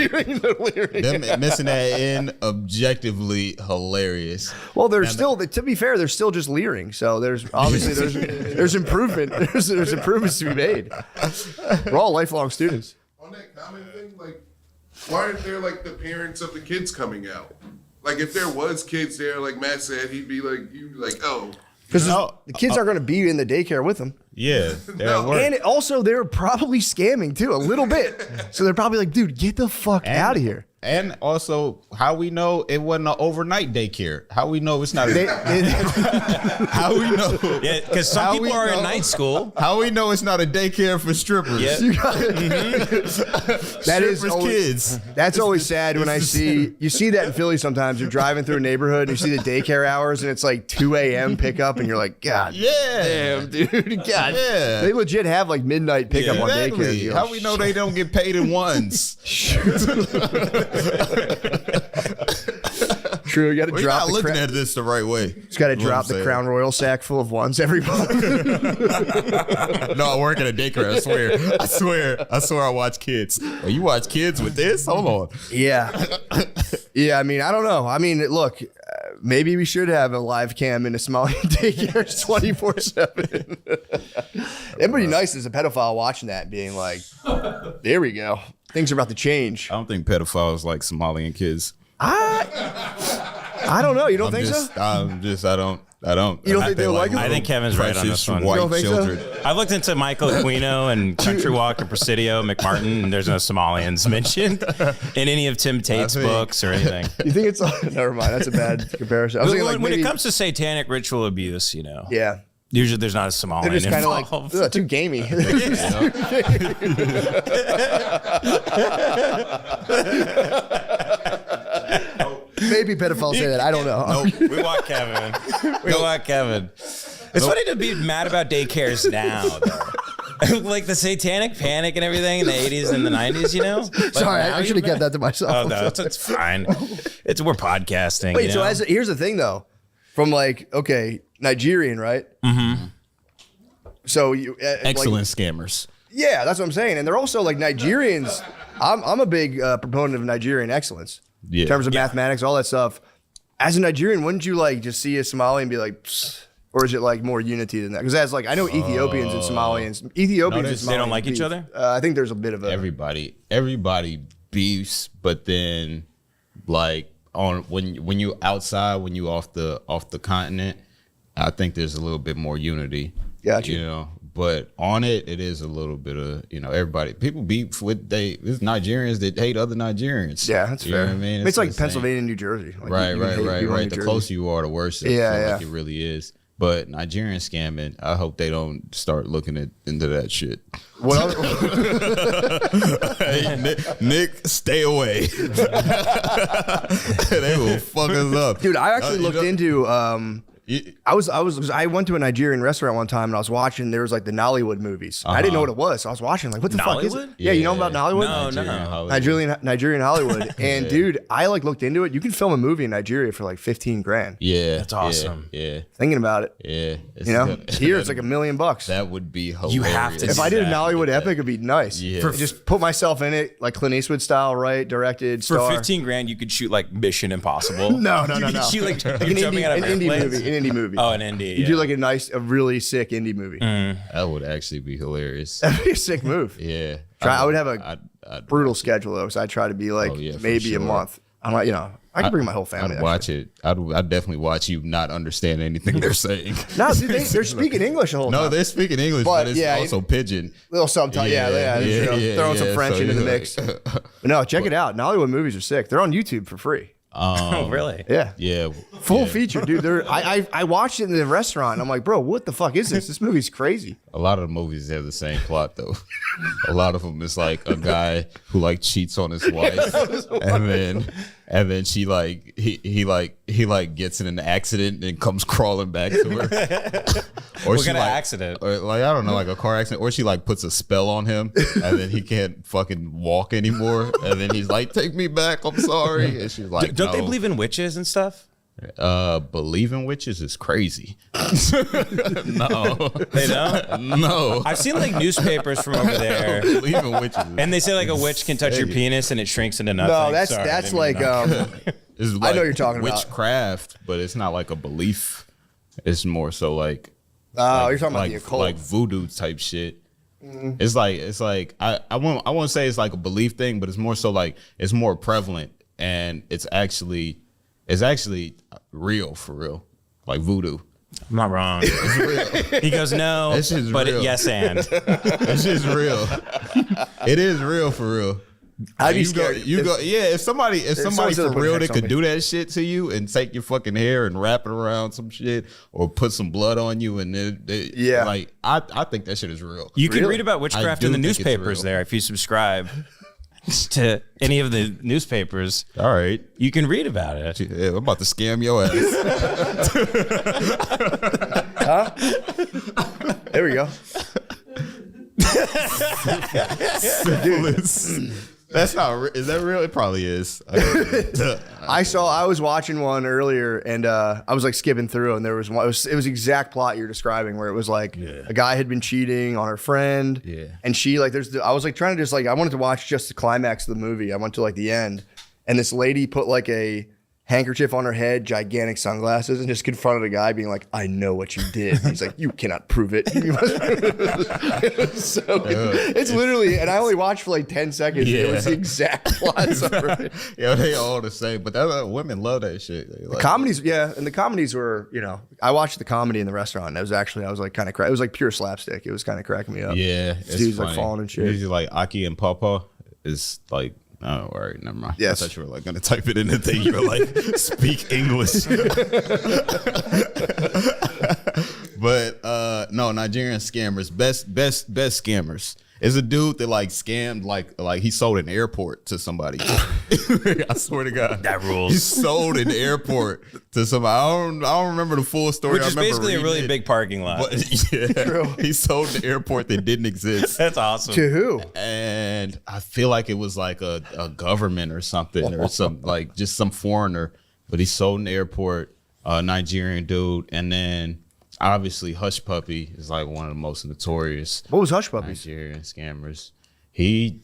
that in, objectively hilarious. Well, they're still, to be fair, they're still just leering. So there's obviously there's improvement. There's improvements to be made. We're all lifelong students. On that comment thing, like, why aren't there like the parents of the kids coming out? Like, if there was kids there, like Matt said, he'd be like, oh. Because the kids aren't going to be in the daycare with them. Yeah. And also, they're probably scamming too, a little bit. So they're probably like, dude, get the fuck out of here. And also, how we know it wasn't an overnight daycare? How we know it's not? How we know? Yeah, because some people are in night school. How we know it's not a daycare for strippers? Yeah. That is Strippers' always, kids. That's always sad when you see that in Philly sometimes. You're driving through a neighborhood and you see the daycare hours and it's like 2 a.m. pickup and you're like, God damn, dude. God. Yeah. They legit have like midnight pickup on daycare. Deals. How we know they don't get paid in ones? True, you got to We're drop. not looking at this the right way. Just got to drop the Crown Royal sack full of ones every month. No, I work at a daycare. I swear I watch kids. Oh, you watch kids with this? Hold on. Yeah. Yeah, I mean, I don't know. I mean, look, maybe we should have a live cam in a small daycare 24/7. It'd be nice as a pedophile watching that and being like, there we go. Things are about to change. I don't think pedophiles like Somalian kids. I don't know. You don't think so? I don't. You don't think they like it? I think Kevin's right on this one. White You don't think so? children. I've looked into Michael Aquino and Country Walk and Presidio, McMartin, and there's no Somalians mentioned in any of Tim Tate's books or anything. You think it's never mind. That's a bad comparison. I was thinking like When maybe, it comes to satanic ritual abuse, yeah. Usually there's not a Somalian They're just kind of like involved. too gamey. Maybe pedophiles say that. I don't know. Nope. We want Kevin. We want Kevin. It's funny to be mad about daycares now, though. Like the satanic panic and everything in the 80s and the 90s, Like Sorry, now I should have you're kept that to myself. Oh, no, it's fine. We're podcasting. Wait, so here's the thing, though. From like, okay, Nigerian, right? Mm-hmm. So you Excellent scammers. Yeah, that's what I'm saying. And they're also like Nigerians. I'm a big proponent of Nigerian excellence in terms of mathematics, all that stuff. As a Nigerian, wouldn't you like just see a Somali and be like, psst? Or is it like more unity than that? Because as like I know Ethiopians and Somalians, and Somalians, they don't like each other. I think there's a bit of a Everybody beefs, but then like on when you outside, when you off the continent, I think there's a little bit more unity. Gotcha. But on it is a little bit of people beef with there's Nigerians that hate other Nigerians. Yeah, that's fair. Know what I mean, it's like Pennsylvania and New Jersey. Like right. The closer you are, the worse it feels like it really is. But Nigerian scamming, I hope they don't start looking into that shit. What Hey, Nick, stay away. They will fuck us up, dude. I actually looked into. I went to a Nigerian restaurant one time and I was watching. There was like the Nollywood movies. I didn't know what it was. So I was watching like, what the fuck is it? Nollywood? Yeah, you know about Nollywood? No. Nigerian Hollywood. And dude, I like looked into it. You can film a movie in Nigeria for like $15,000. Yeah, That's awesome. Yeah, Thinking about it, yeah. here it's like $1 million. That would be hilarious. You have to If I did a that. Nollywood epic, it'd be nice. Yeah. Just put myself in it, like Clint Eastwood style, right? Directed, For star. $15,000, you could shoot like Mission Impossible. No. You could shoot like Like you're jumping out of an indie airplanes. movie. An indie movie. Oh, an indie. You do like a really sick indie movie. That would actually be hilarious. That'd be a sick move. Yeah, I would have a I'd brutal schedule though, so I try to be like maybe sure. a month. I'm like, I can bring my whole family. I'd watch it. I'd definitely watch you not understand anything they're saying. No, dude, they're speaking English the whole time. No, they're speaking English, but it's also pidgin. Little subtitle, throwing some French into the mix. But no, check it out. Nollywood movies are sick. They're on YouTube for free. Oh, really? Yeah. Yeah. Full feature, dude. I watched it in the restaurant. And I'm like, bro, what the fuck is this? This movie's crazy. A lot of the movies have the same plot though. A lot of them is like a guy who like cheats on his wife, and then she like he gets in an accident and comes crawling back to her. Or What kind of accident? Or like I don't know, like a car accident, or she like puts a spell on him, and then he can't fucking walk anymore, and then he's like, "Take me back, I'm sorry," and she's like, Don't they believe in witches and stuff? Believe in witches is crazy. No. They don't? No. I've seen like newspapers from over there. Believe in witches. And they say like a witch can touch your penis and it shrinks into nothing. No, that's Sorry, I that's didn't mean like to- It's I know what you're talking about. witchcraft, but it's not like a belief. It's more so like you're talking about like, the occult. like voodoo type shit. It's like I won't say it's like a belief thing, but it's more so like it's more prevalent and it's actually real for real, like voodoo. I'm not wrong. He goes, no, This is but real. yes and. It's just real. It is real for real. I'd be you scared. go. Yeah, if somebody someone said for to put real Hex that on could me. do that shit to you and take your fucking hair and wrap it around some shit or put some blood on you and Yeah. like I think that shit is real. You can Really? read about I witchcraft do in the think it's newspapers real. there if you subscribe to any of the newspapers. All right. You can read about it. Yeah, I'm about to scam your ass. There we go. That's not. Is that real? It probably is. I was watching one earlier and I was like skipping through and there was one, it was the exact plot you're describing where it was like a guy had been cheating on her friend. Yeah. And she like I was like trying to just like I wanted to watch just the climax of the movie. I went to like the end and this lady put like a handkerchief on her head, gigantic sunglasses, and just confronted a guy being like, I know what you did. And he's like, you cannot prove it. You must prove it. It was so good. It's literally, and I only watched for like 10 seconds. Yeah. It was the exact plot summary. Yeah, they all the same, but that women love that shit. They like, Comedies, yeah, and the comedies were, I watched the comedy in the restaurant. And it was actually, I was like kind of, it was like pure slapstick. It was kind of cracking me up. yeah, it's Dudes like funny. falling and shit. Usually like Aki and Papa is like. Oh, all right, never mind. Yes. I thought you were like gonna type it in the thing. You were like, speak English. But no, Nigerian scammers, best scammers. Is a dude that like scammed like he sold an airport to somebody. I swear to God, That rules. He sold an airport to somebody. I don't remember the full story. Which I is remember basically a reading really it. big parking lot. But yeah, he sold the airport that didn't exist. That's awesome. To who? And I feel like it was like a government or something or some like just some foreigner, but he sold an airport, Nigerian dude, and then obviously Hush Puppy is like one of the most notorious What was Hush Puppies? Nigerian scammers. He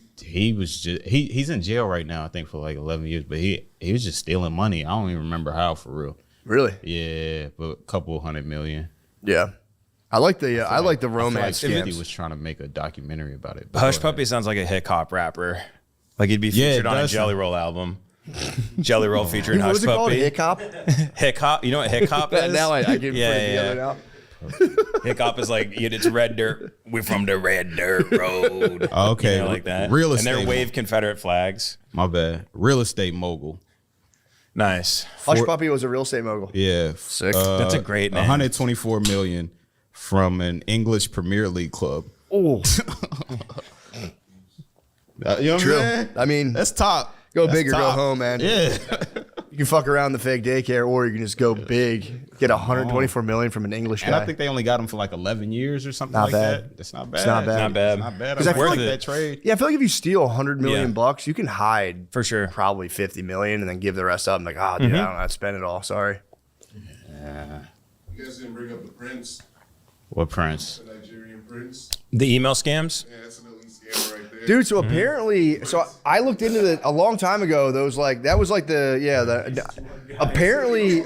was just he's in jail right now, I think for like 11 years, but he was just stealing money. I don't even remember how for real. Really? Yeah, but a couple $100 million. Yeah. I like the Like romance 50 scams. was trying to make a documentary about it. Hush Puppy sounds like a hip hop rapper. Like he'd be Yeah, featured it on a does Jelly Roll album. Jelly Roll featuring What Hush was it called? Puppy. Hick Hop? Hick hop. You know what hick hop is? Now I can put it Yeah, together yeah. now. Hick hop is like it's red dirt. We're from the red dirt road. Okay, You know, like that. real And they're estate. wave Confederate flags. My bad. Real estate mogul. Nice. Hush Puppy was a real estate mogul. Yeah. Sick. That's a great name. 124 million from an English Premier League club. Oh, You know what I'm true. saying? I mean, That's top. go That's big or go top. home, man. Yeah. You can fuck around the fake daycare, or you can just go big. Get 124 million from an English And guy. I think they only got him for like 11 years or something Not like bad. that. That's not bad. It's not bad. Not bad. It's not bad. 'Cause I I feel like like- that trade. Yeah, I feel like if you steal 100 million Yeah. bucks, you can hide For sure. probably 50 million and then give the rest up. I'm like, dude, I don't know how to spend it all. Sorry. You guys didn't bring up the prince, What Prince? the Nigerian prince. The email scams. Yeah, that's an elite scammer right there. Dude, so apparently, so I looked into it a long time ago. Those like that was like apparently,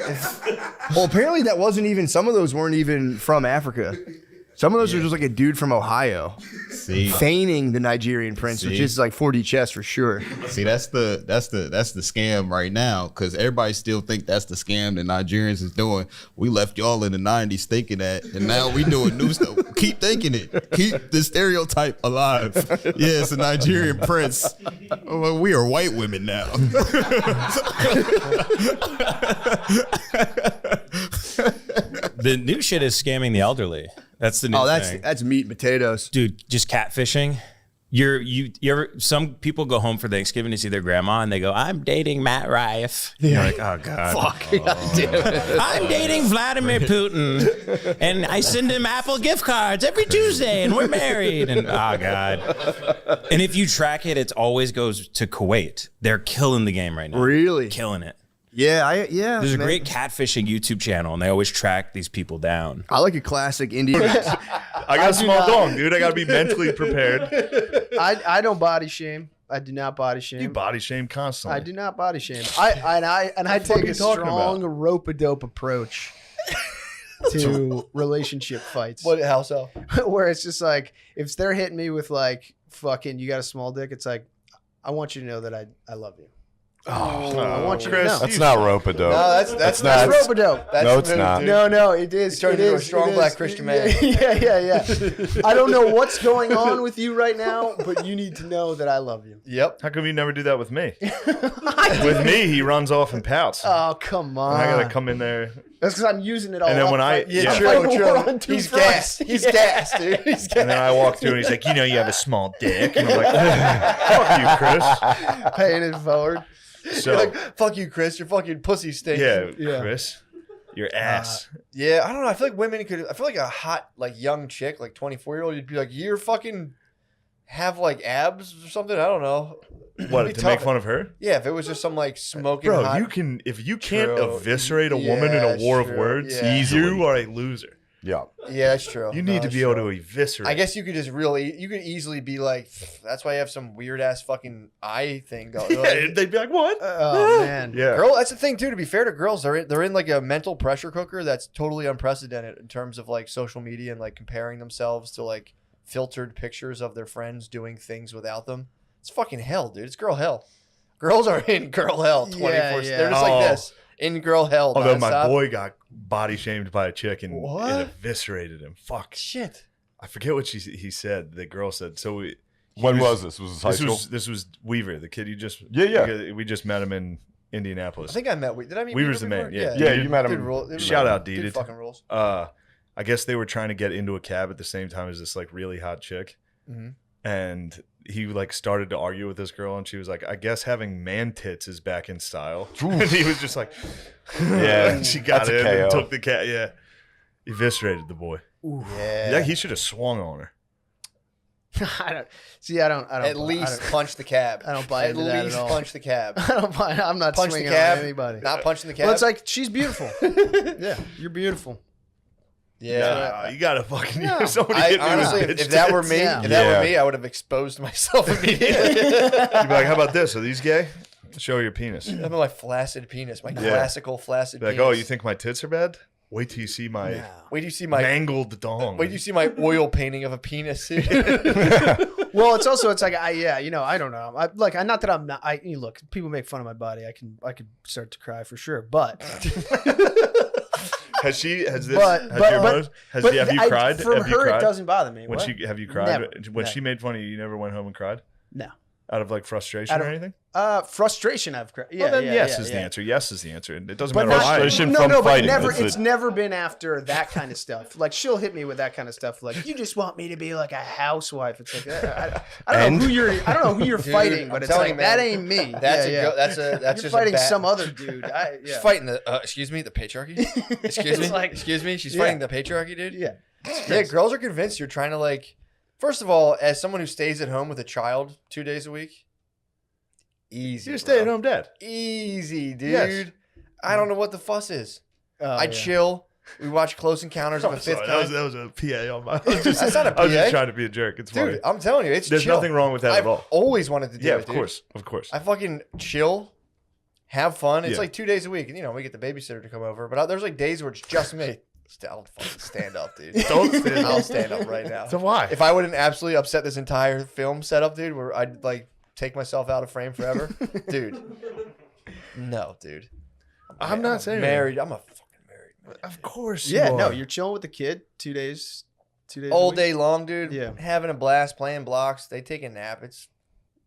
well, apparently that wasn't even. Some of those weren't even from Africa. Some of those were just like a dude from Ohio See, feigning the Nigerian prince, which See? is like 4D chess for sure. see, that's the scam right now because everybody still think that's the scam that Nigerians is doing. We left y'all in the 90s thinking that, and now we doing new stuff. Keep thinking it. Keep the stereotype alive. Yeah, it's a Nigerian prince. Well, we are white women now. The new shit is scamming the elderly. That's the new Oh, thing. that's meat and potatoes. Dude, just catfishing. You ever? Some people go home for Thanksgiving to see their grandma, and they go, "I'm dating Matt Rife." You're like, "Oh God, Fuck. Damn it. I'm dating Vladimir Putin, and I send him Apple gift cards every Tuesday, and we're married." And oh God. And if you track it, it always goes to Kuwait. They're killing the game right now. Really? Killing it. Yeah, There's a man. great catfishing YouTube channel, and they always track these people down. I like a classic Indian. I got a small dong, dude. I got to be mentally prepared. I don't body shame. I do not body shame. You body shame constantly. I do not body shame. I take a strong rope-a-dope approach to relationship fights. What? How so? Where it's just like, if they're hitting me with like, fucking, you got a small dick, it's like, I want you to know that I love you. I want you to know. That's not rope-a-dope. No, that's not rope-a-dope. No, it's not. No, it is. Turned into a strong black Christian man. Yeah. I don't know what's going on with you right now, but you need to know that I love you. Yep. How come you never do that with me? With me, he runs off and pouts. Oh, come on. I gotta come in there. That's because I'm using it all. And then up when I- front. yeah, I'm true, fighting true. war on two He's fronts. gassed. He's gassed, dude. He's gassed. And then I walk through and he's like, you know, you have a small dick. And I'm like, fuck you, Chris. Paying it forward. So, You're like, fuck you, Chris. Your fucking pussy stinks. yeah, Chris, your ass. Yeah, I don't know. I feel like women could. I feel like a hot, like young chick, like 24-year-old, you'd be like, you're fucking have like abs or something. I don't know. What, It'd be to make tough. fun of her? Yeah, if it was just some like smoking. Bro, hot, you can, if you can't True. eviscerate a woman in a war of true. words, Yeah. you are a loser. Yeah. Yeah, that's true. You need to be able to eviscerate. I guess you could just you could easily be like, that's why you have some weird ass fucking eye thing going. Yeah, they'd be like, what? Oh, man. Yeah. Girl, that's the thing too. To be fair to girls, they're in like a mental pressure cooker that's totally unprecedented in terms of like social media and like comparing themselves to like filtered pictures of their friends doing things without them. It's fucking hell, dude. It's girl hell. Girls are in girl hell 24. Yeah. They're just like this in girl hell. Although my nonstop. boy got body shamed by a chick and What? it eviscerated him. Fuck. Shit. I forget what he said. The girl said. So When was this? Was this high school? This was Weaver, the kid you just. Yeah. We just met him in I Indianapolis. think I met. Did I meet? Weaver's the Weaver man. before? Yeah. Yeah, you met him. Dude, rule, Shout out, dude. dude. Fucking rules. I guess they were trying to get into a cab at the same time as this like really hot chick, and he like started to argue with this girl, and she was like, "I guess having man tits is back in style," and he was just like, "Yeah." And she got That's a in and KO. took the cab. Yeah, eviscerated the boy. Yeah, he should have swung on her. I don't. See, I don't. At least punch the cab. I don't buy At into that at least all. punch the cab. I don't buy. I'm not Punch the swinging cab. on anybody. Not punching the cab. Well, it's like, she's beautiful. Yeah, you're beautiful. yeah. You gotta fucking No. hear somebody I hit me honestly, with if bitch that were tits. me, Yeah. if that Yeah. were me, I would have exposed myself immediately. You'd be like, "How about this? Are these gay? Show your penis." I'm my flaccid penis, my classical flaccid Be like, penis. "Oh, you think my tits are bad? Wait till you see my Wait do you see my mangled dong." Wait do you see my oil painting of a penis? Well, it's like, I don't know. Not that I'm not. Look, people make fun of my body. I could start to cry for sure. But Has she? Has this? But- has but- your but- rose- has but have you I- cried? from have you her, it cried? doesn't bother me. When What? she have you cried? Never. When No. she made fun of you, you never went home and cried No. out of like frustration Out or of- anything. Frustration. I've cried. Yeah, Well, then yeah, yes yeah, is yeah. the answer. Yes is the answer, and it doesn't But matter not, why. Frustration no, from but fighting. never. That's It's it. never been after that kind of stuff. Like, she'll hit me with that kind of stuff. Like, you just want me to be like a housewife. It's like, I don't know who you're Dude, fighting, but I'm it's telling like, you, man, that ain't me. That's yeah, that's you're just fighting a bad, some other dude. She's fighting the excuse me, the patriarchy. Excuse me, like- excuse me. She's Yeah. fighting the patriarchy, dude. Yeah. Yeah, girls are convinced you're trying to like. First of all, as someone who stays at home with a child 2 days a week, easy. You're a bro. stay-at-home dad. Easy, dude. Yes. I don't know what the fuss is. Oh, I yeah. chill. We watch Close Encounters of a Fifth Sorry, Kind. that was a PA on my. That's not a I was just PA. trying to be a jerk. It's Dude, funny. I'm telling you, it's There's chill. nothing wrong with that I've at all. always wanted to do Yeah, it, of dude. course. I fucking chill, have fun. It's Yeah. like 2 days a week, and we get the babysitter to come over. But there's like days where it's just me. I'll fucking stand up, dude. Don't stand up. I'll stand up right now. So why? If I wouldn't absolutely upset this entire film setup, dude, where I'd like take myself out of frame forever, dude. No, dude. I'm not saying married. I'm a fucking married man. Of course. Yeah, you no, are. you're chilling with the kid 2 days. 2 days. All a week. day long, dude. Yeah. Having a blast, playing blocks. They take a nap.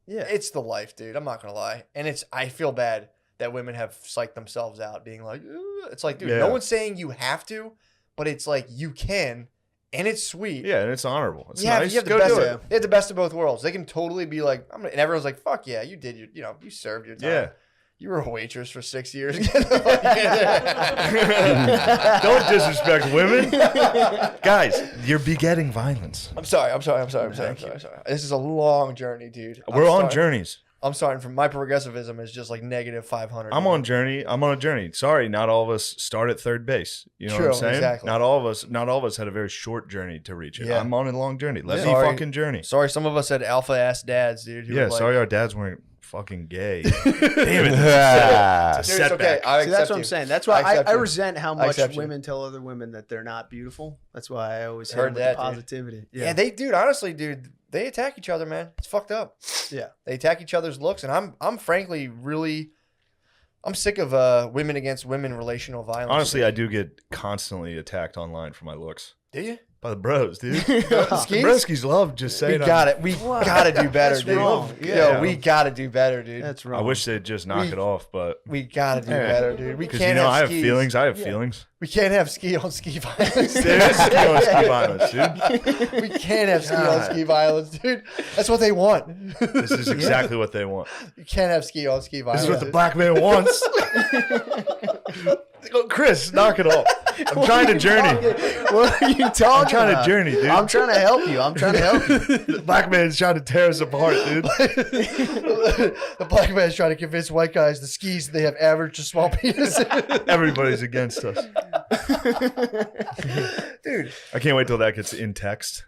Yeah. It's the life, dude. I'm not gonna lie. And I feel bad that women have psyched themselves out being like, "Ugh." It's like, dude, Yeah. no one's saying you have to, but it's like you can, and it's sweet. Yeah, and it's honorable. It's Yeah, nice. you have the Go best. do it. They have the best of both worlds. They can totally be like, and everyone's like, "Fuck yeah, you did your, you served your time. Yeah. You were a waitress for 6 years." Don't disrespect women, guys. You're begetting violence. I'm sorry. This is a long journey, dude. We're I'm on sorry. journeys. I'm starting from my progressivism is just like negative 500. I'm on a journey. Sorry, not all of us start at third base. You know what I'm saying? Exactly. Not all of us had a very short journey to reach it. Yeah. I'm on a long journey. Let me Sorry. fucking journey. Sorry, some of us had alpha ass dads, dude. Who Yeah, were like, sorry our dads weren't fucking gay. Damn it. Dude, It's a it's okay. setback. I See, that's accept what I'm you. saying. That's why accept I you. resent how I much accept you. women tell other women that they're not beautiful. That's why I always Heard heard that, the dude. positivity. Yeah, they, dude. Honestly, dude, they attack each other, man. It's fucked up. Yeah. They attack each other's looks, and I'm frankly really, I'm sick of women against women relational violence. Honestly, I do get constantly attacked online for my looks. Do you? By the bros, dude. Skis? The broskies love just saying We got it. We gotta do better, That's dude. wrong. Yo, we gotta do better, dude. That's I wrong. wish they'd just knock it off, but We gotta do better, dude. We because can't you know have I have skis. feelings. I have Yeah. feelings. We can't have ski on ski violence. There is ski on ski violence, dude. We can't have ski on ski violence, dude. That's what they want. This is exactly what they want. You can't have ski on ski violence. This is what the black man wants. Chris, knock it off. I'm trying to journey. What are you talking I'm trying about? to journey, dude. I'm trying to help you. I'm trying to help you. The black man's trying to tear us apart, dude. The black man's trying to convince white guys the skis they have average to small penis. Everybody's against us. Dude, I can't wait till that gets in text.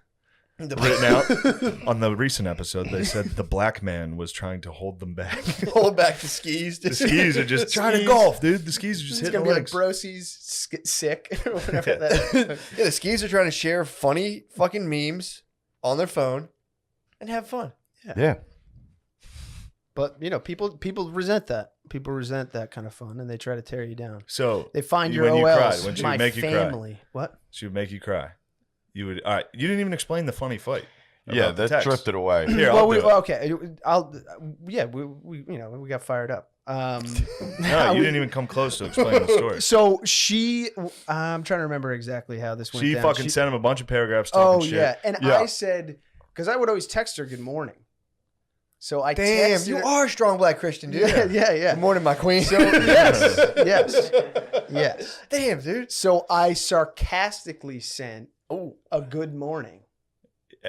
Written out. On the recent episode, they said the black man was trying to hold them back. hold back the skis. The skis are just trying to golf, dude. The skis are just It's hitting gonna the be links. like Brosie's sick or whatever that. Yeah, the skis are trying to share funny fucking memes on their phone and have fun. Yeah. But you know, people resent that. People resent that kind of fun, and they try to tear you down. So They find you- your when you cried, OLs. when she My would make you cry. family. What? She would make you cry. You would. All right. You didn't even explain the funny fight. Yeah, about the that text. drifted away. Here, Well, I'll do it. okay. I'll. Yeah, we you know we got fired up. No, you didn't even come close to explaining the story. So she, I'm trying to remember exactly how this went She down. fucking sent him a bunch of paragraphs Oh talking shit. yeah, and Yeah. I said because I would always text her good morning. So I Damn, texted you her, are a strong black Christian, dude. yeah. Good morning, my queen. So yes. Damn, dude. So I sarcastically sent a good morning.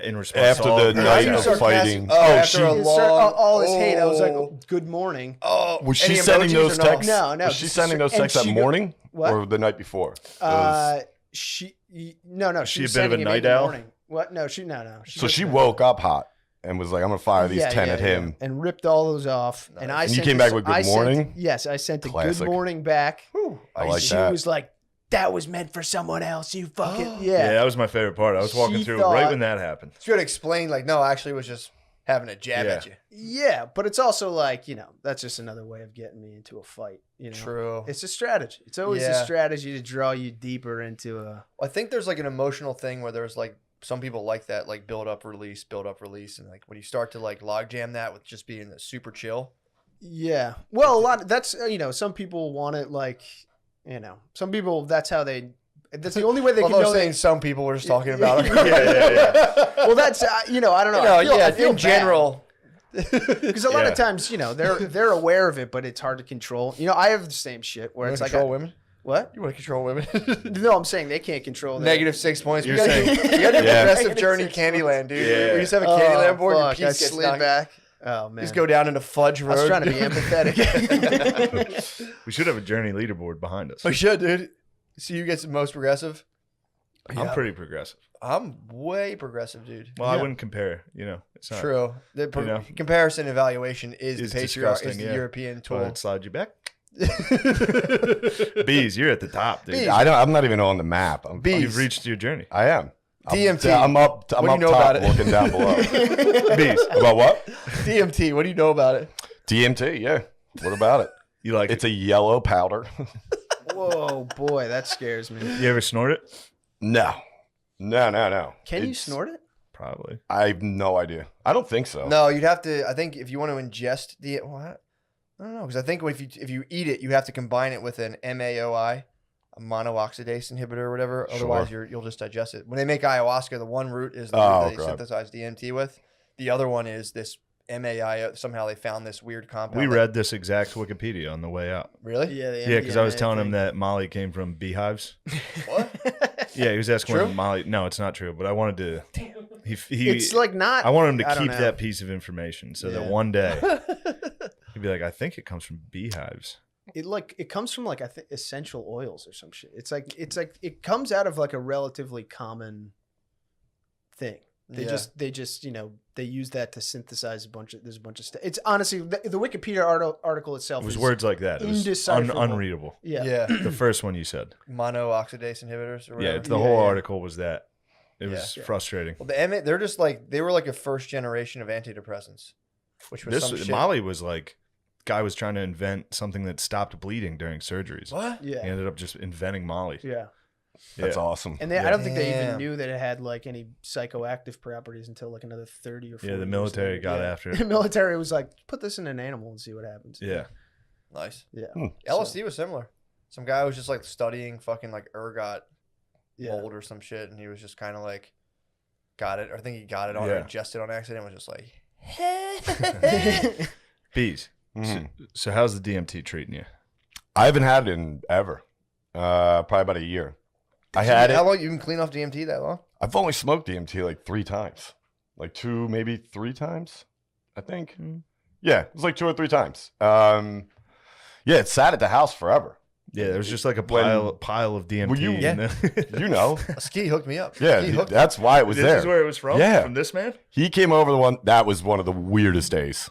In response After to all the of her night attacks. of fighting. Oh, after she a long, All his hate. I was like, good morning. Oh, was she any sending emojis those or no? texts? No, no. Was she sending those And texts that she go- morning What? or the night before? She no. she was a bit of a sending him in night the owl? morning. What? No, she no. So she wasn't. woke up hot and was like, "I'm gonna fire these 10 at him." and ripped all those off. And I And you sent came a- back with good I sent- morning? Yes, I sent a Classic. good morning back. I like She that. was like, "That was meant for someone else." You fucking Yeah, that was my favorite part. I was walking She through thought- right when that happened. She would explain, like, no, actually, it was just having a jab Yeah. at you. Yeah, but it's also like, you know, that's just another way of getting me into a fight. You know, True. It's a strategy. It's always Yeah. a strategy to draw you deeper into a. I think there's like an emotional thing where there's like some people like that, like build up, release, and like when you start to like logjam that with just being super chill. Yeah. Well, a lot. That's you know, some people want it like, you know, some people that's how they. That's the only way they can Although know. saying some people we're just talking about. Yeah. Well, that's you know, I don't know. No, I feel, yeah, I feel in general. because a lot Yeah. of times, you know, they're aware of it, but it's hard to control. You know, I have the same shit where You it's want like to control women? what? You want to control women? No, I'm saying they can't control that. Negative 6 points. You're We gotta, saying- we gotta do Yeah. progressive journey Candyland, dude. Yeah. We just have a Candyland board. Your Fuck, piece I gets slid knocked- back. Oh man, Just go down into Fudge Road. I was trying to be empathetic. We should have a journey leaderboard behind us. We should, dude. So you get the most progressive. I'm pretty progressive. I'm way progressive, dude. Well, I wouldn't compare. You know, it's not. True. The you know. comparison evaluation is Is the patriarch, disgusting, is the yeah. European Go tool. ahead, slide you back. Bees, you're at the top, dude. Bees. I'm not even on the map. Bees. You've reached your journey. I am. DMT. I'm up. I'm What do you up know top, about it? looking down below. Bees. About what? DMT. What do you know about it? DMT. Yeah. What about it? You like It's a yellow powder. Whoa, boy, that scares me. You ever snort it? No. Can you It's- snort it? Probably. I have no idea. I don't think so. No, you'd have to. I think if you want to ingest the what? I don't know because I think if you eat it, you have to combine it with an MAOI, a monooxidase inhibitor or whatever. Otherwise, you'll just digest it. When they make ayahuasca, the one root is the root that they God. synthesize DMT with. The other one is this MAI. Somehow they found this weird compound. We that- read this exact Wikipedia on the way out. Really? Yeah, Yeah, because I was telling him that Molly came from beehives. What? Yeah, he was asking True? when Molly. No, it's not true. But I wanted to. it's like not. I want him to I don't keep know. that piece of information so that Yeah. one day he'd be like, I think it comes from beehives. It comes from like I think essential oils or some shit. It's like it comes out of like a relatively common thing. They just they use that to synthesize there's a bunch of stuff. It's honestly the Wikipedia article itself It was is words like that. It was indecipherable. unreadable. Yeah. The first one you said. Monooxidase inhibitors or whatever. Yeah, the whole article was that. It was frustrating. Well, they're just like they were like a first generation of antidepressants, which was some shit. Molly was like, guy was trying to invent something that stopped bleeding during surgeries. What? Yeah. He ended up just inventing Molly. Yeah. That's awesome. And I don't think they even Damn. knew that it had like any psychoactive properties until like another 30 or 40 Yeah, the years military later. got Yeah. after it. The military was like, put this in an animal and see what happens. Yeah. Nice. Yeah. LSD was similar. Some guy was just like studying fucking like ergot Yeah. mold or some shit, and he was just kind of like got it. Or I think he got it on or ingested on accident. And was just like, Bees. So how's the DMT treating you? I haven't had it in ever. Probably about a year. I had it. How long you can clean off DMT that long? I've only smoked DMT like 3 times. Like 2, maybe 3 times, I think. Yeah, it was like 2 or 3 times. Yeah, it sat at the house forever. Yeah, there was just like a pile of DMT. Well, you know. Ski hooked me up. Yeah, Ski hooked that's why it was This there. is where it was from? Yeah. From this man? He came over that was one of the weirdest days.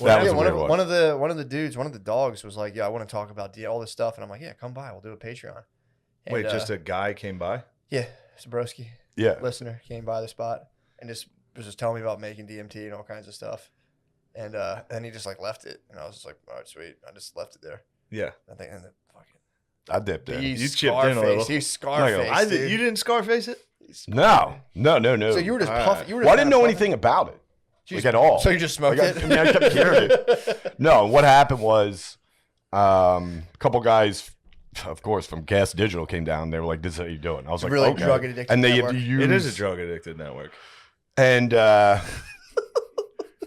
That was a weird one. one of the dudes, one of the dogs was like, "Yeah, I want to talk about all this stuff," and I'm like, "Yeah, come by, we'll do a Patreon." And, Wait, just a guy came by? Yeah, Zabrowski. Yeah. Listener came by the spot and was just telling me about making DMT and all kinds of stuff. And then he just like left it, and I was just like, "All right, sweet." I just left it there. Yeah. I think and then fucking. I dipped in. You chipped in a little. He's Scarface. You didn't Scarface it? No. So you were just puffing. Well, I didn't know anything about it. Like at all. So you just smoked it? I mean, I kept hearing it. No, what happened was a couple guys, of course, from Gas Digital came down. They were like, "This is how you do it." And I was like, really okay. drug addicted And they network. use, It is a drug addicted network. And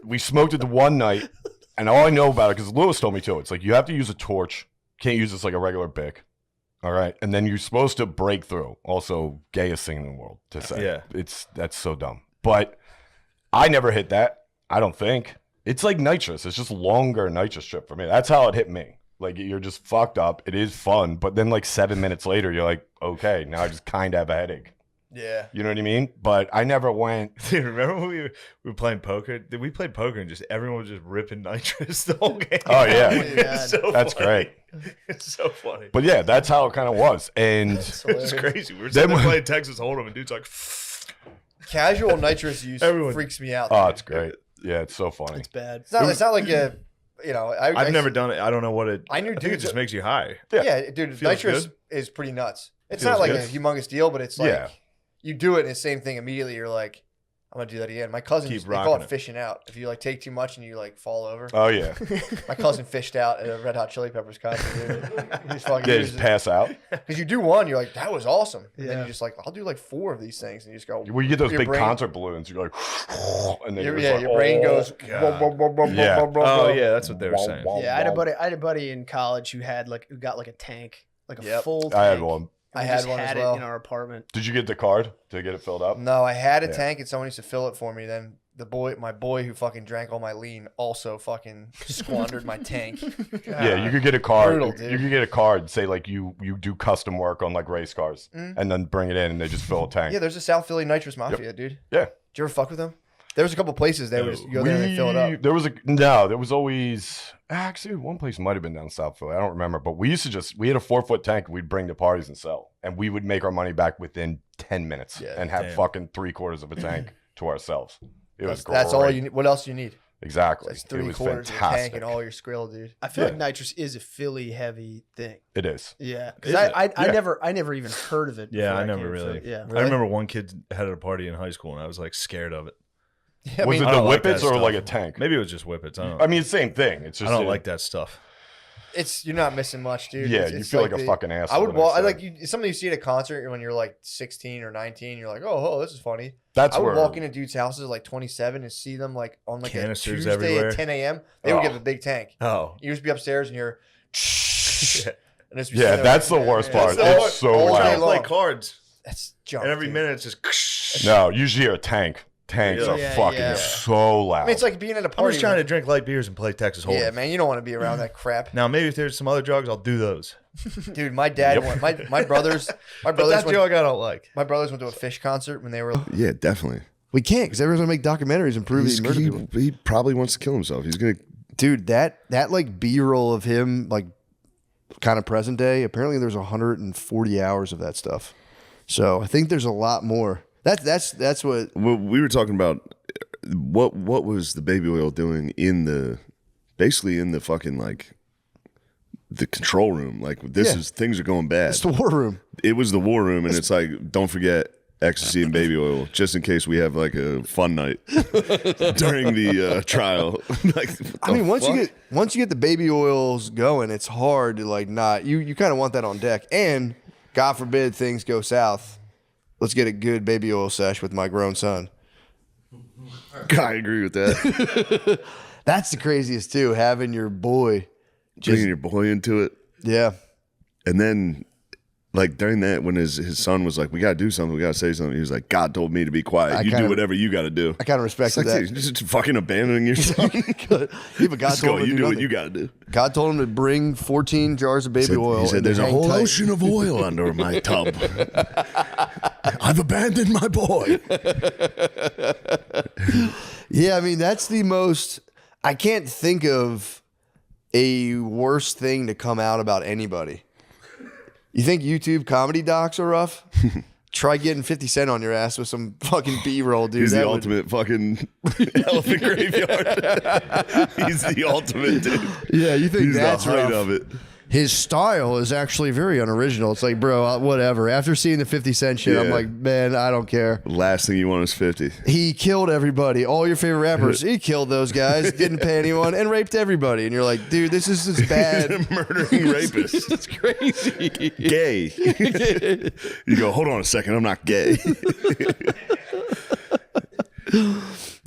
we smoked it the one night, and all I know about it, because Lewis told me too, it's like you have to use a torch. Can't use this like a regular Bic. All right. And then you're supposed to break through. Also, gayest thing in the world to say. Yeah. That's so dumb. But I never hit that. I don't think. It's like nitrous. It's just longer nitrous trip for me. That's how it hit me. Like, you're just fucked up. It is fun. But then, like, 7 minutes later, you're like, okay, now I just kind of have a headache. Yeah. You know what I mean? But I never went. Dude, remember when we were playing poker? We played poker and just everyone was just ripping nitrous the whole game. Oh, yeah. It's so That's funny. great. It's so funny. But yeah, that's how it kind of was. And It's crazy. We were sitting there playing Texas Hold'em and dude's like, Casual nitrous use freaks me out. Oh, it's great. Yeah, it's so funny. It's bad. It's not like a, you know. I've never done it. I don't know what it. I knew think it dudes just makes you high. Yeah, dude, Feels nitrous good. is pretty nuts. It's Feels not like good. a humongous deal, but it's like Yeah. you do it and the same thing immediately. You're like, I'm gonna do that again. My cousins, Keep they call rocking it it. fishing out. If you like take too much and you like fall over. Oh, yeah. My cousin fished out at a Red Hot Chili Peppers concert. Dude. He's fucking Yeah, just pass out. because you do one, you're like, that was awesome. And then Yeah. you just like, I'll do like 4 of these things, and you just go. Well, you get those your big brain- concert balloons. You're like, and then Your, you're yeah, just your like, brain oh, goes. God. Yeah. Oh yeah, that's what they were saying. Yeah, I had a buddy in college who got like a tank, like a Yep. full tank. I had one. And I we had just one as had well. it in our apartment. Did you get the card to get it filled up? No, I had a Yeah. tank and someone used to fill it for me. Then my boy who fucking drank all my lean also fucking squandered my tank. Yeah, you could get a card. Brutal, dude. You could get a card. Say like you do custom work on like race cars, and then bring it in, and they just fill a tank. Yeah, there's a South Philly nitrous mafia, dude. Yeah. Did you ever fuck with them? There was a couple places they would just go there and they fill it up. There was always actually one place might have been down South Philly. I don't remember, but we used to we had a 4-foot tank we'd bring to parties and sell, and we would make our money back within 10 minutes and have fucking 3/4 of a tank to ourselves. It was great. That's all you need. What else do you need? Exactly. That's It was 3/4 of a tank fantastic. and all your skrill, dude. I feel like nitrous is a Philly heavy thing. It is. Yeah, because Is it? I never even heard of it. Yeah, before I never came to really. Philly. Yeah, I remember one kid had a party in high school, and I was like scared of it. Yeah, Was it I the don't like whippets that or stuff. like a tank? Maybe it was just whippets. I don't. I mean, it's the same thing. It's just I don't like that stuff. you're not missing much, dude. Yeah, It's you feel like a fucking asshole I would the next walk. I day. like you. It's something you see at a concert when you're like 16 or 19. You're like, oh, this is funny. That's I would where walk into dudes' houses at like 27 and see them like on like Canisters a Tuesday everywhere. at 10 a.m. They would Oh. get a big tank. Oh, You just be upstairs and you're. And it's Yeah, that's the worst part. That's It's so all day loud. long. play cards, That's junk. and every dude. minute it's just. No, usually a tank. Tanks are fucking so loud. I mean, it's like being at a I'm party. just trying to drink light beers and play Texas Hold'em. Yeah, man, you don't want to be around that crap. Now, maybe if there's some other drugs, I'll do those. Dude, my dad, my brothers, But that drug I don't like. My brothers went to a Fish concert when they were. Yeah, definitely. We can't because everyone's gonna make documentaries and prove he murdered people. He probably wants to kill himself. He's gonna. Dude, that like B-roll of him, like kind of present day. Apparently, there's 140 hours of that stuff. So I think there's a lot more. That's what. Well, we were talking about. What was the baby oil doing basically in the fucking like the control room? Like things are going bad. It's the war room. It was the war room, and it's like, don't forget ecstasy and baby oil, just in case we have like a fun night during the trial. Like, I mean, once you get the baby oils going, it's hard to like not. You kind of want that on deck, and God forbid things go south. Let's get a good baby oil sesh with my grown son. I agree with that. That's the craziest too. Having your boy, bringing your boy into it. Yeah, and then like during that, when his son was like, "We gotta do something. We gotta say something," he was like, "God told me to be quiet. You do whatever you gotta do." I kind of respected that. Just fucking abandoning your son. Yeah, but God told him you do what you gotta do. God told him to bring 14 jars of baby oil. He said, "There's a whole ocean of oil under my tub. I've abandoned my boy." Yeah, I mean, that's the most. I can't think of a worse thing to come out about anybody. You think YouTube comedy docs are rough? Try getting 50 Cent on your ass with some fucking B-roll, dude. He's the ultimate fucking elephant graveyard. He's the ultimate, dude. Yeah, you think He's that's the height rough. of it. His style is actually very unoriginal. It's like, bro, whatever. After seeing the 50 Cent shit, I'm like, man, I don't care. Last thing you want is 50. He killed everybody. All your favorite rappers, he killed those guys, didn't pay anyone, and raped everybody. And you're like, dude, this is just bad. He's a murdering rapist. It's crazy. Gay. You go, hold on a second, I'm not gay.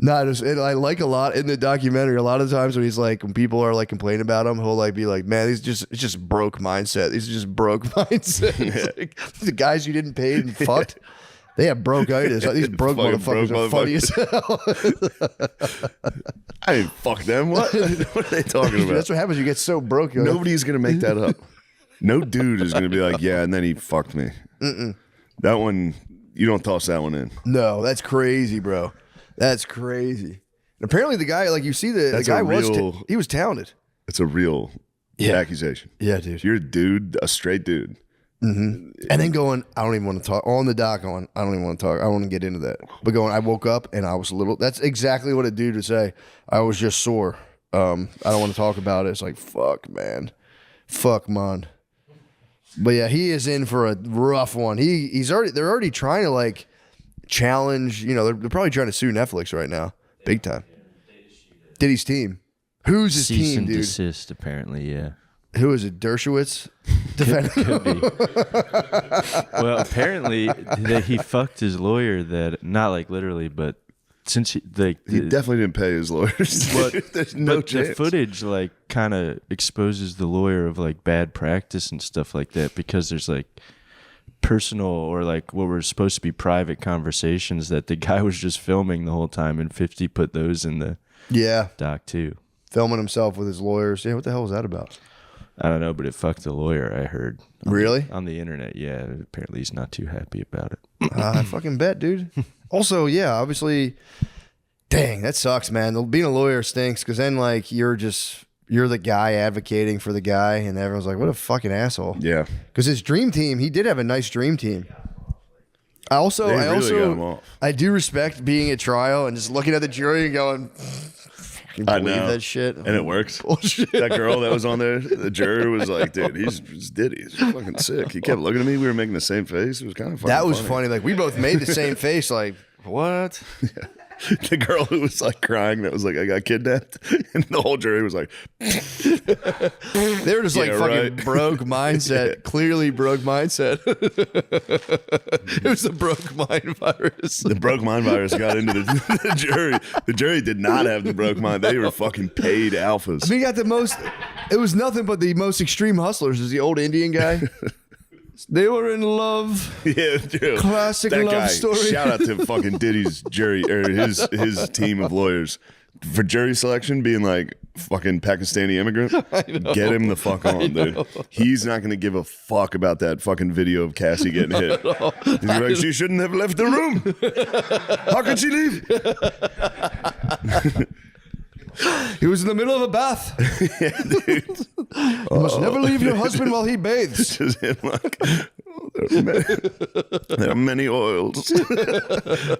No, I like a lot in the documentary. A lot of times when when people are like complaining about him, he'll like be like, "Man, it's just broke mindset. These are just broke mindset." It's like, the guys you didn't pay and fucked, they have broke-itis. These broke motherfuckers are funny as hell. I didn't fuck them. What are they talking about? That's what happens. You get so broke. Nobody's gonna make that up. No dude is gonna be like, "Yeah," and then he fucked me. That one, you don't toss that one in. No, that's crazy, bro. That's crazy. And apparently, the guy, like you see, the guy he was talented. It's a real accusation. Yeah, dude. You're a dude, a straight dude. Mm-hmm. And then going, I don't even want to talk on the doc. Going, I don't even want to talk. I don't want to get into that. But going, I woke up and I was a little. That's exactly what a dude would say. I was just sore. I don't want to talk about it. It's like, fuck, man, But yeah, he is in for a rough one. They're already trying to like challenge. You know, they're probably trying to sue Netflix right now, big time. Diddy's team. Who's his Cease team, and dude? desist, apparently, yeah. Who is it? Dershowitz? Could be. Well, apparently he fucked his lawyer. That not like literally, but since he definitely didn't pay his lawyers. But there's no chance. The footage like kind of exposes the lawyer of like bad practice and stuff like that, because there's like personal or like what were supposed to be private conversations that the guy was just filming the whole time, and 50 put those in the doc too. Filming himself with his lawyers. Yeah, what the hell was that about? I don't know, but it fucked the lawyer, I heard. Really? On the internet, yeah. Apparently he's not too happy about it. I fucking bet, dude. Also, yeah, obviously, dang, that sucks, man. Being a lawyer stinks, because then like you're the guy advocating for the guy, and everyone's like, what a fucking asshole. Yeah. Because his dream team, he did have a nice dream team. I do respect being at trial and just looking at the jury and going, I believe know that shit. And it works. That girl that was on there, the juror was like, dude, he's Diddy. He's fucking sick. He kept looking at me. We were making the same face. It was kind of funny. That was funny. Like, we both made the same face. Like, what? Yeah. The girl who was like crying, that was like, I got kidnapped. And the whole jury was like, they were just like fucking broke mindset. Yeah. Clearly broke mindset. It was the broke mind virus. The broke mind virus got into the jury. The jury did not have the broke mind. They were fucking paid alphas. I mean, it was nothing but the most extreme hustlers. Is the old Indian guy. They were in love. Yeah, dude. Classic That love guy, story. Shout out to fucking Diddy's jury or his team of lawyers for jury selection being like fucking Pakistani immigrant. Get him the fuck on, dude. He's not gonna give a fuck about that fucking video of Cassie getting hit. He's like, she shouldn't have left the room. How could she leave? He was in the middle of a bath. Yeah, dude. You must never leave your husband while he bathes. Just him like, there are many oils.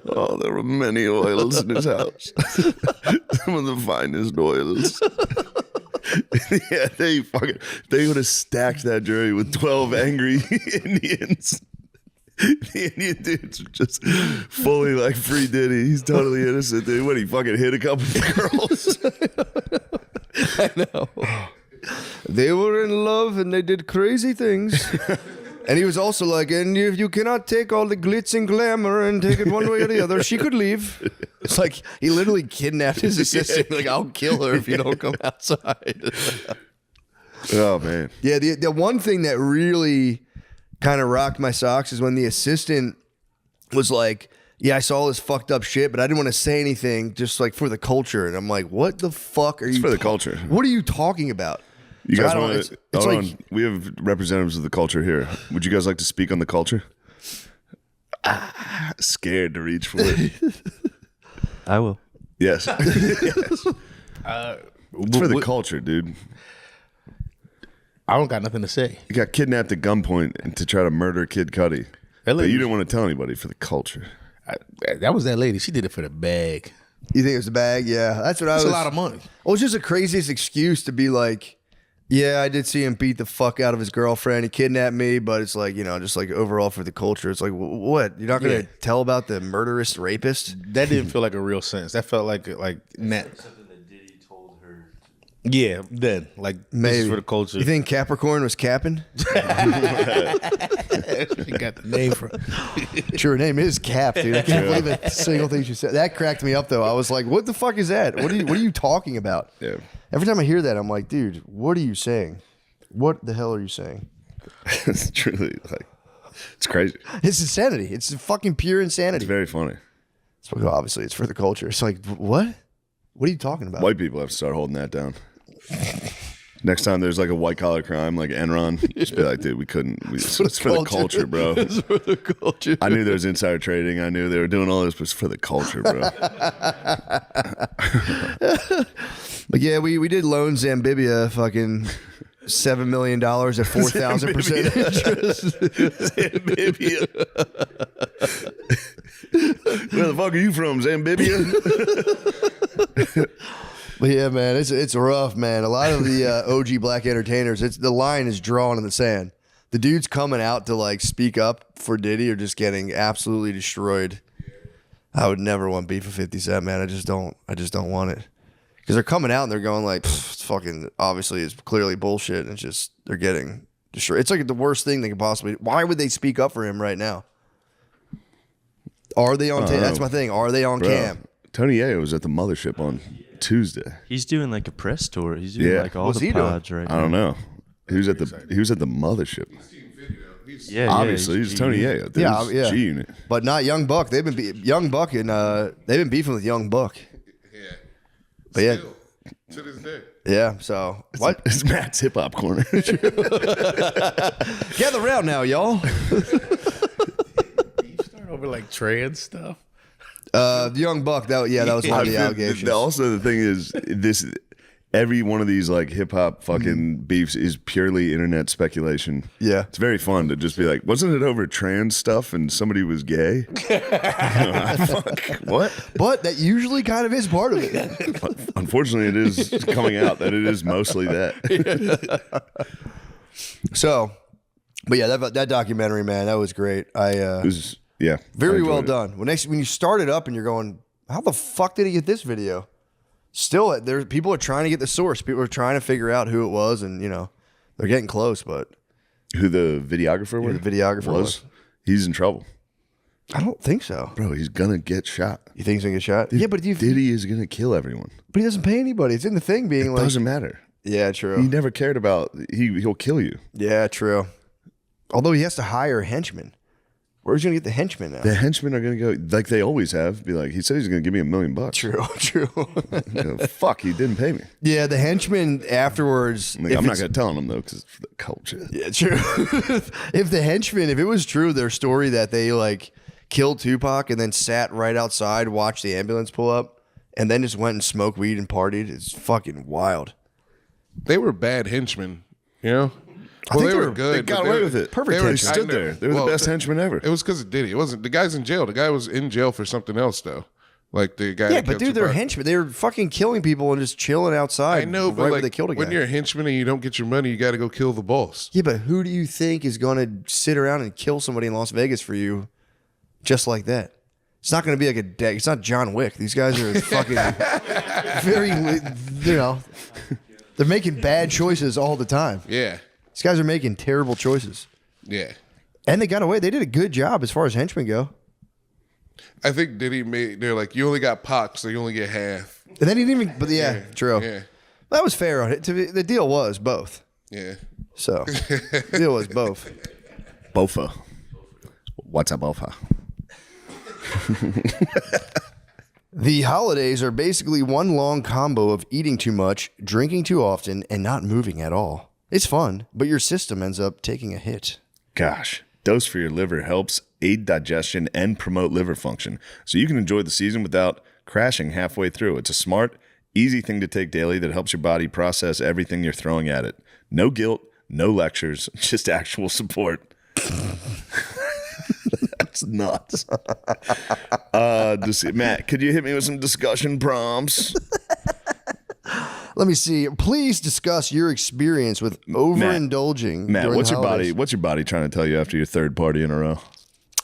Oh, there are many oils in his house. Some of the finest oils. Yeah, they would have stacked that jury with 12 angry Indians. The Indian dudes are just fully like free Diddy. He's totally innocent, dude. What, he fucking hit a couple of girls? I know. They were in love and they did crazy things. And he was also like, and if you cannot take all the glitz and glamour and take it one way or the other, she could leave. It's like he literally kidnapped his assistant. Like, I'll kill her if you don't come outside. Oh, man. Yeah, the one thing that really kind of rocked my socks is when the assistant was like, yeah, I saw all this fucked up shit, but I didn't want to say anything just like for the culture. And I'm like, what the fuck are you? It's for the culture. What are you talking about? You So guys I don't- want it's to? Hold like- on. We have representatives of the culture here. Would you guys like to speak on the culture? Scared to reach for it. I will. Yes. Yes. It's for the culture, dude. I don't got nothing to say. You got kidnapped at gunpoint to try to murder Kid Cudi. But you didn't want to tell anybody for the culture. That was that lady. She did it for the bag. You think it was the bag? Yeah, that's what I was. It's a lot of money. Well, it's just the craziest excuse to be like, yeah, I did see him beat the fuck out of his girlfriend. He kidnapped me, but it's like, you know, just like overall for the culture. It's like, what? You're not going to tell about the murderous rapist? That didn't feel like a real sentence. That felt like net. Yeah, then like Maybe this is for the culture. You think Capricorn was capping? She got the name for Sure, her name is Cap, dude. I can't believe a single thing she said. That cracked me up though. I was like, what the fuck is that? What are you talking about? Yeah. Every time I hear that, I'm like, dude, what are you saying? What the hell are you saying? It's truly like, it's crazy. It's insanity. It's fucking pure insanity. It's very funny. So obviously, it's for the culture. It's like, what? What are you talking about? White people have to start holding that down. Next time there's like a white collar crime like Enron, just be like, dude, we couldn't. It's for the culture, bro. It's for the culture. I knew there was insider trading. I knew they were doing all this, but it's for the culture, bro. But yeah, we did loan Zambibia fucking $7 million at 4,000% interest. Zambibia. Where the fuck are you from, Zambibia? But yeah, man, it's rough, man. A lot of the OG black entertainers, the line is drawn in the sand. The dudes coming out to like speak up for Diddy are just getting absolutely destroyed. I would never want beef with 50 Cent, man. I just don't want it. Because they're coming out and they're going like, it's fucking, obviously it's clearly bullshit. And it's just, they're getting destroyed. It's like the worst thing they could possibly do. Why would they speak up for him right now? Are they on That's my thing. Are they on cam? Tony Yayo was at the mothership on Tuesday. He's doing like a press tour. He's doing like all the pods right now. I don't know. He was at the mothership. Yeah, obviously he's Tony Yayo. Yeah. G-Unit. But not Young Buck. They've been Young Buck and they've been beefing with Young Buck. Yeah. But yeah. To this day. Yeah, so what? It's Matt's hip hop corner. Gather round now, y'all. Start over like trans stuff. The Young Buck, that was one of the allegations. Also, the thing is, every one of these like hip hop fucking beefs is purely internet speculation. Yeah, it's very fun to just be like, wasn't it over trans stuff and somebody was gay? What? But that usually kind of is part of it. Unfortunately, it is coming out that it is mostly that. So, but yeah, that documentary, man, that was great. It was, yeah, very well done. When you start it up and you're going, how the fuck did he get this video? Still, people are trying to get the source. People are trying to figure out who it was, and you know, they're getting close. But who the videographer was? The videographer was. He's in trouble. I don't think so, bro. He's gonna get shot. You think he's gonna get shot? Dude, yeah, but Diddy is gonna kill everyone. But he doesn't pay anybody. It's in the thing being like doesn't matter. Yeah, true. He never cared about he'll kill you. Yeah, true. Although he has to hire henchmen. Where's he going to get the henchmen now? The henchmen are going to go like they always have. Be like, he said he's going to give me $1 million. True. Fuck, he didn't pay me. Yeah, the henchmen afterwards. I'm not going to tell him though because it's for the culture. Yeah, true. If the henchmen, if it was true, their story that they like killed Tupac and then sat right outside, watched the ambulance pull up, and then just went and smoked weed and partied, it's fucking wild. They were bad henchmen, you know. Well, they were good. They got away with it. Perfect. They stood there. They were the best henchmen ever. It was because of Diddy. It wasn't the guy's in jail. The guy was in jail for something else though. Like the guy. Yeah, but dude, they're henchmen. They were fucking killing people and just chilling outside. I know, but right like, where they killed a guy. when you're a henchman and you don't get your money, you got to go kill the boss. Yeah, but who do you think is going to sit around and kill somebody in Las Vegas for you, just like that? It's not going to be like it's not John Wick. These guys are fucking very, you know, they're making bad choices all the time. Yeah. These guys are making terrible choices. Yeah. And they got away. They did a good job as far as henchmen go. I think Diddy they're like, you only got Pac, so you only get half. And then he didn't even, but yeah. True. Yeah. That was fair on it. The deal was both. Yeah. So, the deal was both. Bofa. What's up, Bofa? The holidays are basically one long combo of eating too much, drinking too often, and not moving at all. It's fun, but your system ends up taking a hit. Gosh, Dose for your liver helps aid digestion and promote liver function, so you can enjoy the season without crashing halfway through. It's a smart, easy thing to take daily that helps your body process everything you're throwing at it. No guilt, no lectures, just actual support. That's nuts. Matt, could you hit me with some discussion prompts? Let me see. Please discuss your experience with overindulging. Matt, during what's the your holidays. body? What's your body trying to tell you after your third party in a row?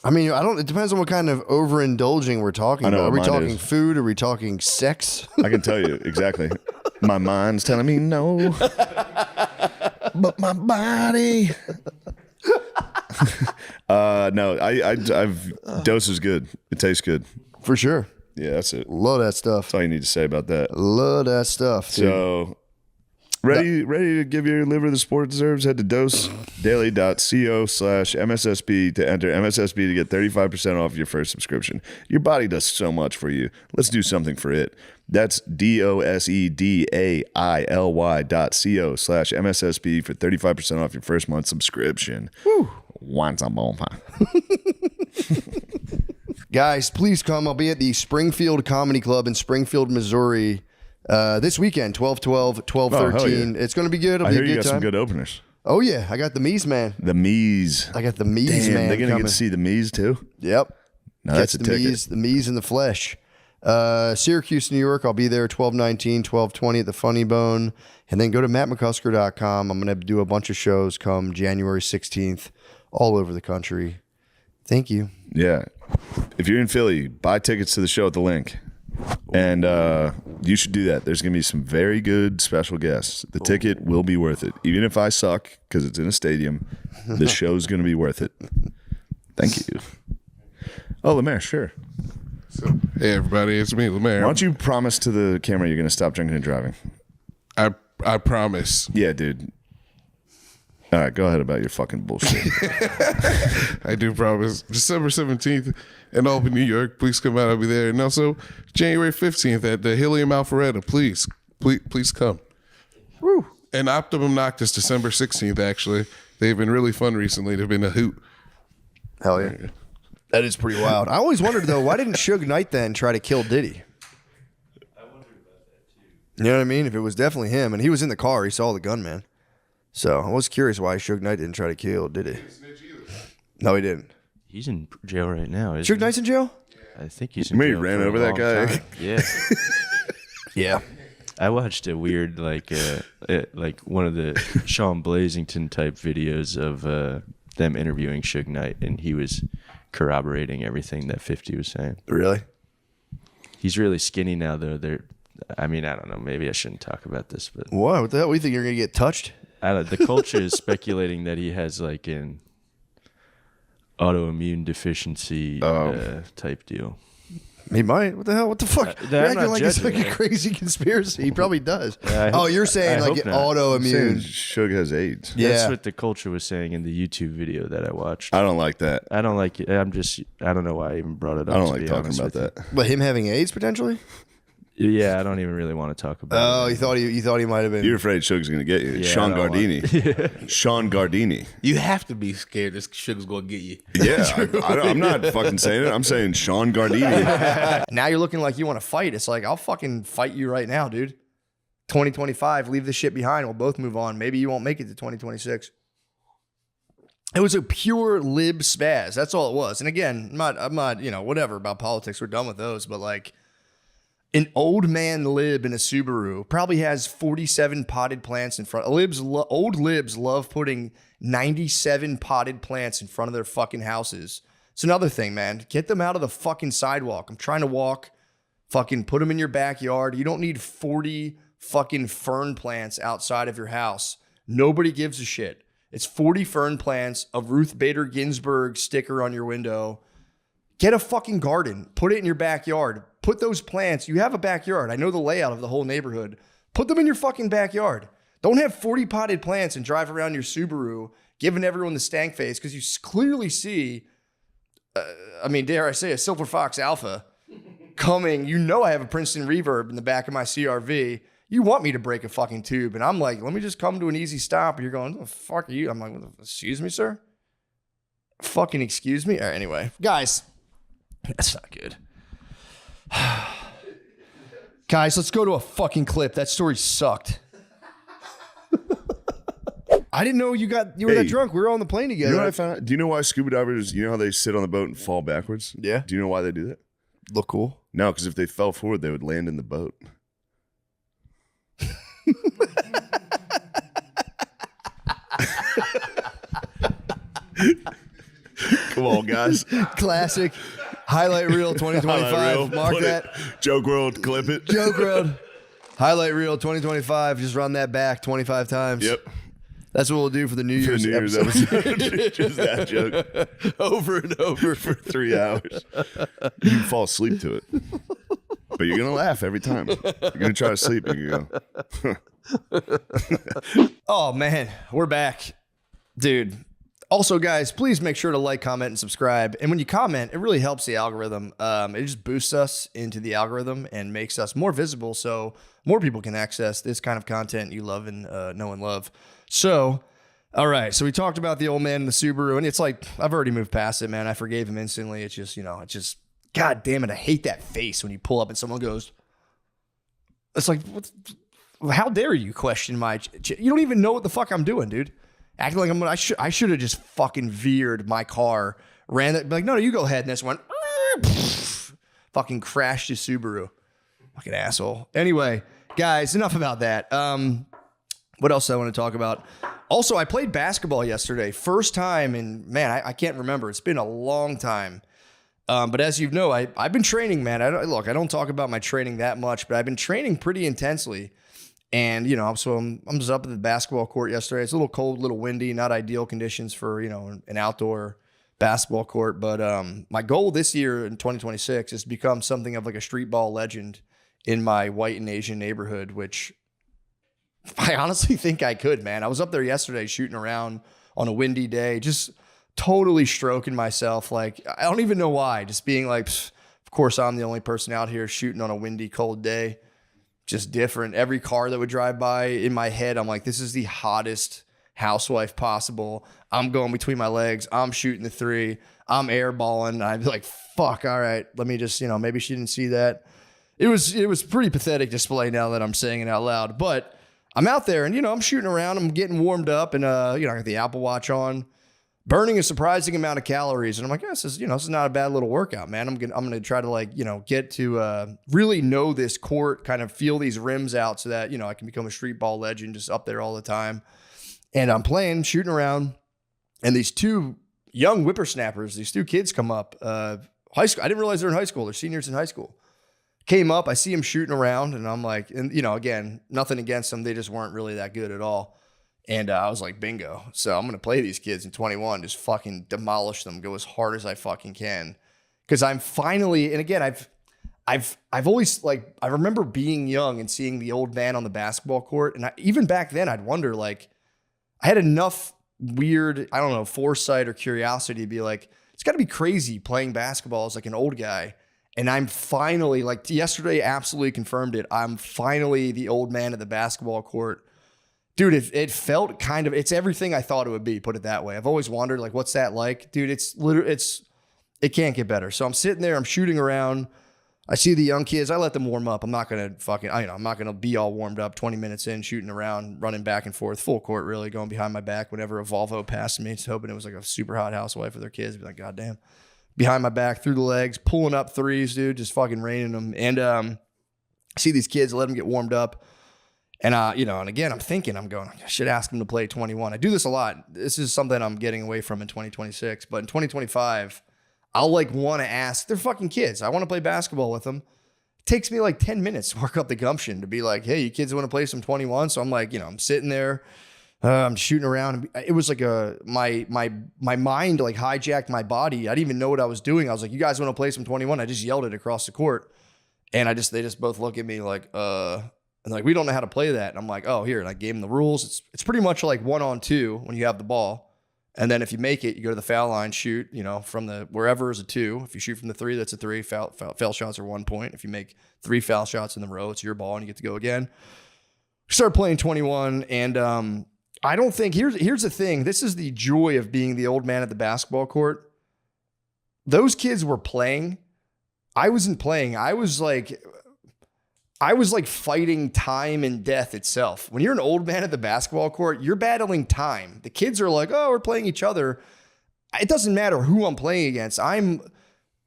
I mean, it depends on what kind of overindulging we're talking I know about. Are we what mine talking is. food? Are we talking sex? I can tell you exactly. My mind's telling me no, but my body. No, I've Dose is good. It tastes good for sure. Yeah, that's it. Love that stuff. That's all you need to say about that. Love that stuff. Dude. So, ready to give your liver the support it deserves? Head to dosedaily.co/MSSP to enter MSSP to get 35% off your first subscription. Your body does so much for you. Let's do something for it. That's dosedaily.co/MSSP for 35% off your first month subscription. Woo. Once a month. Guys, please come. I'll be at the Springfield Comedy Club in Springfield, Missouri this weekend, 12/12, 12/13. It's going to be good. It'll I be hear a you good got time. some good openers. Oh, yeah. I got the Mies Man. The Mies. I got the Mies Damn, Man. they're going to coming. get to see the Mies too? Yep. No, that's a the ticket. the Mies in the flesh. Syracuse, New York. I'll be there 12/19, 12/20 at the Funny Bone. And then go to mattmccusker.com. I'm going to do a bunch of shows come January 16th all over the country. Thank you. Yeah. If you're in Philly, buy tickets to the show at the link. And you should do that. There's going to be some very good special guests. The ticket will be worth it. Even if I suck because it's in a stadium, the show's going to be worth it. Thank you. Oh, Lemaire, sure. So, hey, everybody, it's me, Lemaire. Why don't you promise to the camera you're going to stop drinking and driving? I promise. Yeah, dude. All right, go ahead about your fucking bullshit. I do promise. December 17th in Albany, New York. Please come out. I'll be there. And also January 15th at the Helium Alpharetta. Please come. Woo. And Optimum Noctis, December 16th, actually. They've been really fun recently. They've been a hoot. Hell yeah. That is pretty wild. I always wondered, though, why didn't Suge Knight then try to kill Diddy? You know what I mean? If it was definitely him, and he was in the car, he saw the gunman. So I was curious why Suge Knight didn't try to kill, did he? No, he didn't. He's in jail right now. Isn't Suge Knight's in jail? I think he's in Maybe jail. ran for a over that long guy. time. Yeah. Yeah. I watched a weird, like one of the Sean Blazington type videos of them interviewing Suge Knight, and he was corroborating everything that 50 was saying. Really? He's really skinny now, though. I don't know. Maybe I shouldn't talk about this, but What the hell? We think you're going to get touched? the culture is speculating that he has like an autoimmune deficiency type deal. He might. What the hell? What the fuck? You're I'm acting not like it's judging, like a man. crazy conspiracy. He probably does. I hope- You're saying I like hope not. autoimmune. Suge has AIDS. Yeah. That's what the culture was saying in the YouTube video that I watched. I don't like that. I don't like it. I don't know why I even brought it up. I don't to like be talking honest about with that. But him having AIDS potentially? Yeah, I don't even really want to talk about Oh, it. you thought he might have been. You're afraid Suge's going to get you. Yeah, Sean I don't Gardini. Sean Gardini. You have to be scared this sugar's gonna get you. Yeah, I'm not fucking saying it. I'm saying Sean Gardini. Now you're looking like you want to fight. It's like, I'll fucking fight you right now, dude. 2025, leave this shit behind. We'll both move on. Maybe you won't make it to 2026. It was a pure lib spaz. That's all it was. And again, I'm not, whatever about politics. We're done with those. But like, an old man lib in a Subaru probably has 47 potted plants in front. Old libs love putting 97 potted plants in front of their fucking houses. It's another thing, man. Get them out of the fucking sidewalk. I'm trying to walk. Fucking put them in your backyard. You don't need 40 fucking fern plants outside of your house. Nobody gives a shit. It's 40 fern plants, a Ruth Bader Ginsburg sticker on your window. Get a fucking garden. Put it in your backyard. Put those plants. You have a backyard. I know the layout of the whole neighborhood. Put them in your fucking backyard. Don't have 40 potted plants and drive around your Subaru giving everyone the stank face because you clearly see, dare I say, a Silver Fox Alpha coming. You know I have a Princeton Reverb in the back of my CRV. You want me to break a fucking tube. And I'm like, let me just come to an easy stop. And you're going, the fuck are you? I'm like, excuse me, sir? Fucking excuse me? All right, anyway. Guys, that's not good. Guys, let's go to a fucking clip. That story sucked. I didn't know you were that drunk. We were on the plane together. You know what I found out? Do you know why scuba divers, you know how they sit on the boat and fall backwards? Yeah. Do you know why they do that? Look cool. No, because if they fell forward, they would land in the boat. Come on, guys. Classic. Highlight reel 2025. Highlight reel. Mark Put that. it. Joke World, clip it. Joke World. Highlight reel 2025. Just run that back 25 times. Yep. That's what we'll do for the New Year's episode. Just that joke. Over and over for 3 hours. You can fall asleep to it. But you're going to laugh every time. You're going to try to sleep and you go. Oh, man. We're back. Dude. Also, guys, please make sure to like, comment, and subscribe. And when you comment, it really helps the algorithm. It just boosts us into the algorithm and makes us more visible so more people can access this kind of content you love and know and love. So, all right. So we talked about the old man in the Subaru, and it's like, I've already moved past it, man. I forgave him instantly. It's just, God damn it. I hate that face when you pull up and someone goes, it's like, how dare you question my, you don't even know what the fuck I'm doing, dude. Acting like I should have just fucking veered my car, ran it, like, no, you go ahead. And this went, fucking crashed his Subaru. Fucking asshole. Anyway, guys, enough about that. What else do I want to talk about? Also, I played basketball yesterday. First time, and man, I can't remember. It's been a long time. But as you know, I've been training, man. I don't talk about my training that much, but I've been training pretty intensely. And, so I'm just up at the basketball court yesterday. It's a little cold, a little windy, not ideal conditions for, an outdoor basketball court. But my goal this year in 2026 is to become something of like a street ball legend in my white and Asian neighborhood, which I honestly think I could, man. I was up there yesterday shooting around on a windy day, just totally stroking myself. Like, I don't even know why, just being like, of course, I'm the only person out here shooting on a windy, cold day. Just different. Every car that would drive by in my head, I'm like, this is the hottest housewife possible. I'm going between my legs. I'm shooting the three. I'm airballing. I'd be like, fuck, all right. Let me just, maybe she didn't see that. It was pretty pathetic display now that I'm saying it out loud. But I'm out there and, I'm shooting around. I'm getting warmed up and, I got the Apple Watch on. Burning a surprising amount of calories. And I'm like, yes, this is not a bad little workout, man. I'm gonna try to get to really know this court, kind of feel these rims out so that, I can become a street ball legend just up there all the time. And I'm playing, shooting around, and these two young whippersnappers, these two kids come up, high school. I didn't realize they're in high school. They're seniors in high school. Came up, I see them shooting around, and I'm like, and again, nothing against them. They just weren't really that good at all. And I was like, bingo. So I'm going to play these kids in 21, just fucking demolish them, go as hard as I fucking can. Because I'm finally, and again, I've always like, I remember being young and seeing the old man on the basketball court. And even back then I'd wonder, like, I had enough weird, I don't know, foresight or curiosity to be like, it's got to be crazy playing basketball as like an old guy. And I'm finally, like, yesterday absolutely confirmed it. I'm finally the old man at the basketball court. Dude, it felt kind of, it's everything I thought it would be, put it that way. I've always wondered, like, what's that like? Dude, it can't get better. So I'm sitting there, I'm shooting around. I see the young kids. I let them warm up. I'm not going to I'm not going to be all warmed up 20 minutes in, shooting around, running back and forth, full court, really, going behind my back whenever a Volvo passed me. Just hoping it was like a super hot housewife with their kids. Be like, God damn. Behind my back, through the legs, pulling up threes, dude, just fucking raining them. And I see these kids, let them get warmed up. And, and again, I'm going, I should ask them to play 21. I do this a lot. This is something I'm getting away from in 2026. But in 2025, I'll like want to ask, they're fucking kids. I want to play basketball with them. It takes me like 10 minutes to work up the gumption to be like, hey, you kids want to play some 21? So I'm like, I'm sitting there. I'm shooting around. It was like my mind like hijacked my body. I didn't even know what I was doing. I was like, you guys want to play some 21? I just yelled it across the court. And they just both look at me like, and like, we don't know how to play that. And I'm like, oh, here. And I gave them the rules. It's pretty much like 1-on-2 when you have the ball. And then if you make it, you go to the foul line, shoot, from the wherever is a 2. If you shoot from the 3, that's a 3. Foul shots are 1 point. If you make 3 foul shots in the row, it's your ball and you get to go again. Start playing 21. And, I don't think, here's the thing. This is the joy of being the old man at the basketball court. Those kids were playing. I wasn't playing. I was like fighting time and death itself. When you're an old man at the basketball court, you're battling time. The kids are like, oh, we're playing each other. It doesn't matter who I'm playing against. I'm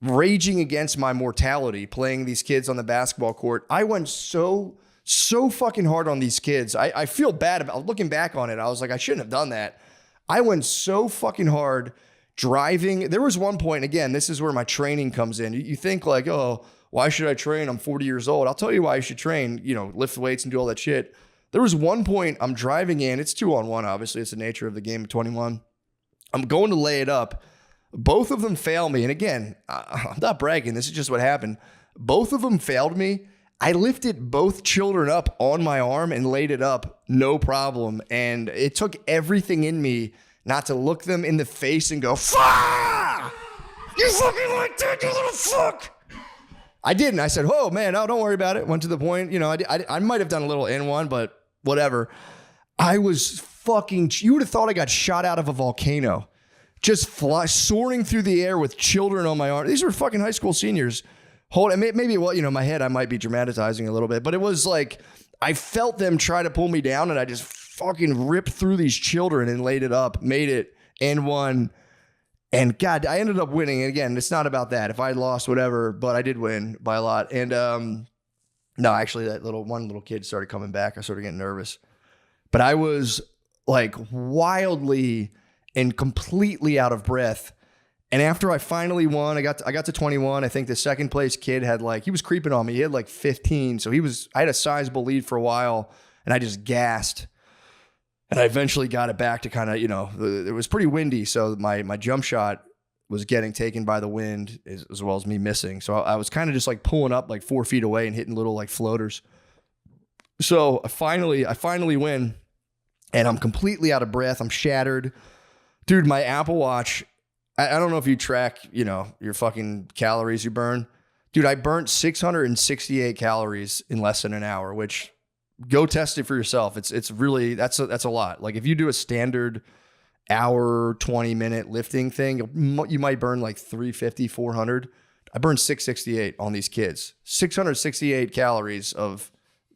raging against my mortality playing these kids on the basketball court. I went so fucking hard on these kids. I feel bad about looking back on it. I was like, I shouldn't have done that. I went so fucking hard driving. There was one point, again, this is where my training comes in. You think like, oh, why should I train? I'm 40 years old. I'll tell you why you should train, lift weights and do all that shit. There was one point I'm driving in. It's 2-on-1, obviously. It's the nature of the game of 21. I'm going to lay it up. Both of them fail me. And again, I'm not bragging. This is just what happened. Both of them failed me. I lifted both children up on my arm and laid it up, no problem. And it took everything in me not to look them in the face and go, fuck! You fucking like that, you little fuck! I didn't. I said, oh, man, no, don't worry about it. Went to the point. I might have done a little N1, but whatever. I was fucking, you would have thought I got shot out of a volcano. Just soaring through the air with children on my arm. These were fucking high school seniors. Maybe, my head, I might be dramatizing a little bit, but it was like, I felt them try to pull me down and I just fucking ripped through these children and laid it up, made it, and won. And God, I ended up winning. And again, it's not about that. If I lost, whatever, but I did win by a lot. And no, actually that one little kid started coming back. I started getting nervous, but I was like wildly and completely out of breath. And after I finally won, I got to 21. I think the second place kid had he was creeping on me. He had 15. So I had a sizable lead for a while and I just gassed. And I eventually got it back to kind of, it was pretty windy. So my jump shot was getting taken by the wind as well as me missing. So I was kind of just pulling up 4 feet away and hitting little floaters. So I finally win and I'm completely out of breath. I'm shattered. Dude, my Apple Watch, I don't know if you track, your fucking calories you burn. Dude, I burnt 668 calories in less than an hour, which go test it for yourself. It's really, that's a lot. If you do a standard hour, 20-minute lifting thing, you might burn 350, 400. I burned 668 on these kids. 668 calories of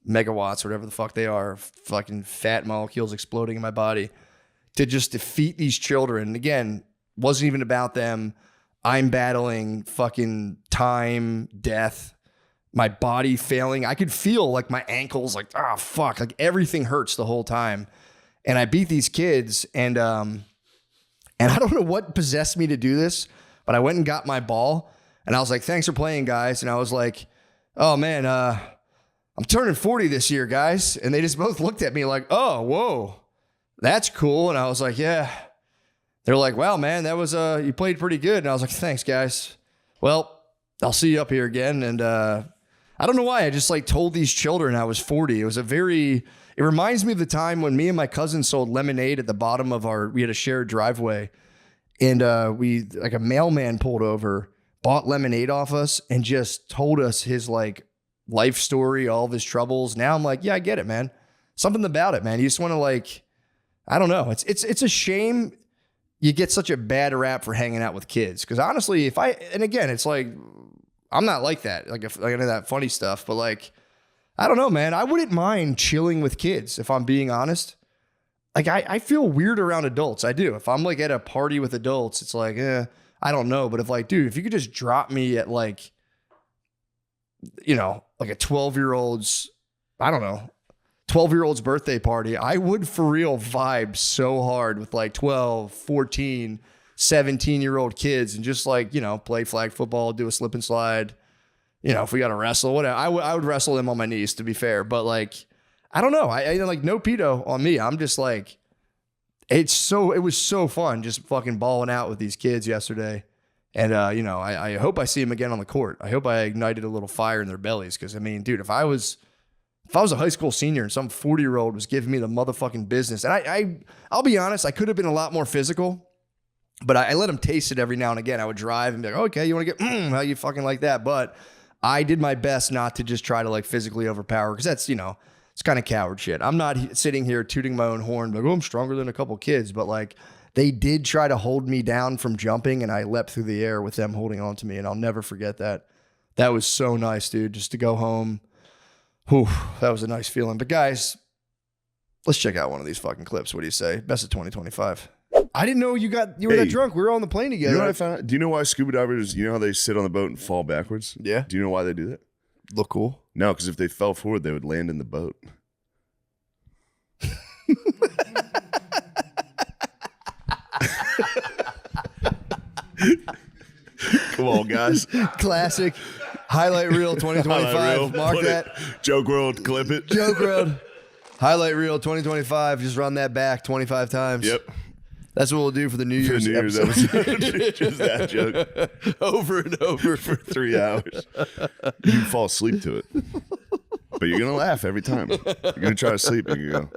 megawatts, whatever the fuck they are, fucking fat molecules exploding in my body to just defeat these children. And again, wasn't even about them. I'm battling fucking time, death, my body failing. I could feel my ankles, fuck, everything hurts the whole time. And I beat these kids and I don't know what possessed me to do this, but I went and got my ball and I was like, thanks for playing, guys. And I was like, oh man, I'm turning 40 this year, guys. And they just both looked at me like, oh, whoa, that's cool. And I was like, yeah. They're like, wow, man, that was, you played pretty good. And I was like, thanks, guys. Well, I'll see you up here again. And I don't know why. I just like told these children I was 40. It was it reminds me of the time when me and my cousin sold lemonade at the bottom of we had a shared driveway. And like a mailman pulled over, bought lemonade off us, and just told us his like life story, all of his troubles. Now I'm like, yeah, I get it, man. Something about it, man. You just want to like, I don't know. It's a shame you get such a bad rap for hanging out with kids. Because honestly, and again, it's like, I'm not like that. Like into that funny stuff, but like, I don't know, man. I wouldn't mind chilling with kids if I'm being honest. Like I feel weird around adults. I do. If I'm like at a party with adults, it's like, I don't know. But if like, dude, if you could just drop me at like, you know, like a 12-year-old's, I don't know, 12-year-old's birthday party, I would for real vibe so hard with like 12, 14, 17-year-old kids and just like, you know, play flag football, do a slip and slide. You know, if we got to wrestle, whatever, I would wrestle them on my knees, to be fair. But like, I don't know. I like no pedo on me. I'm just like, it was so fun just fucking balling out with these kids yesterday. And, you know, I hope I see them again on the court. I hope I ignited a little fire in their bellies. Cause I mean, dude, if I was a high school senior and some 40-year-old was giving me the motherfucking business, and I'll be honest, I could have been a lot more physical, but I let them taste it every now and again. I would drive and be like, okay, you want to get, how you fucking like that? But I did my best not to just try to like physically overpower. Cause that's, you know, it's kind of coward shit. I'm not sitting here tooting my own horn, like, oh, I'm stronger than a couple kids. But like, they did try to hold me down from jumping, and I leapt through the air with them holding on to me. And I'll never forget that. That was so nice, dude, just to go home. Whew, that was a nice feeling. But guys, let's check out one of these fucking clips. What do you say? Best of 2025. I didn't know you were that drunk. We were on the plane together. You know what I found out? Do you know why scuba divers, you know how they sit on the boat and fall backwards? Yeah. Do you know why they do that? Look cool. No, because if they fell forward, they would land in the boat. Come on, guys. Classic. Highlight reel 2025. Highlight reel. Mark Put that. Joke World, clip it. Joke World. Highlight reel 2025. Just run that back 25 times. Yep. That's what we'll do for the New Year's episode. Just that joke. Over and over for 3 hours. You can fall asleep to it. But you're going to laugh every time. You're going to try to sleep and you go.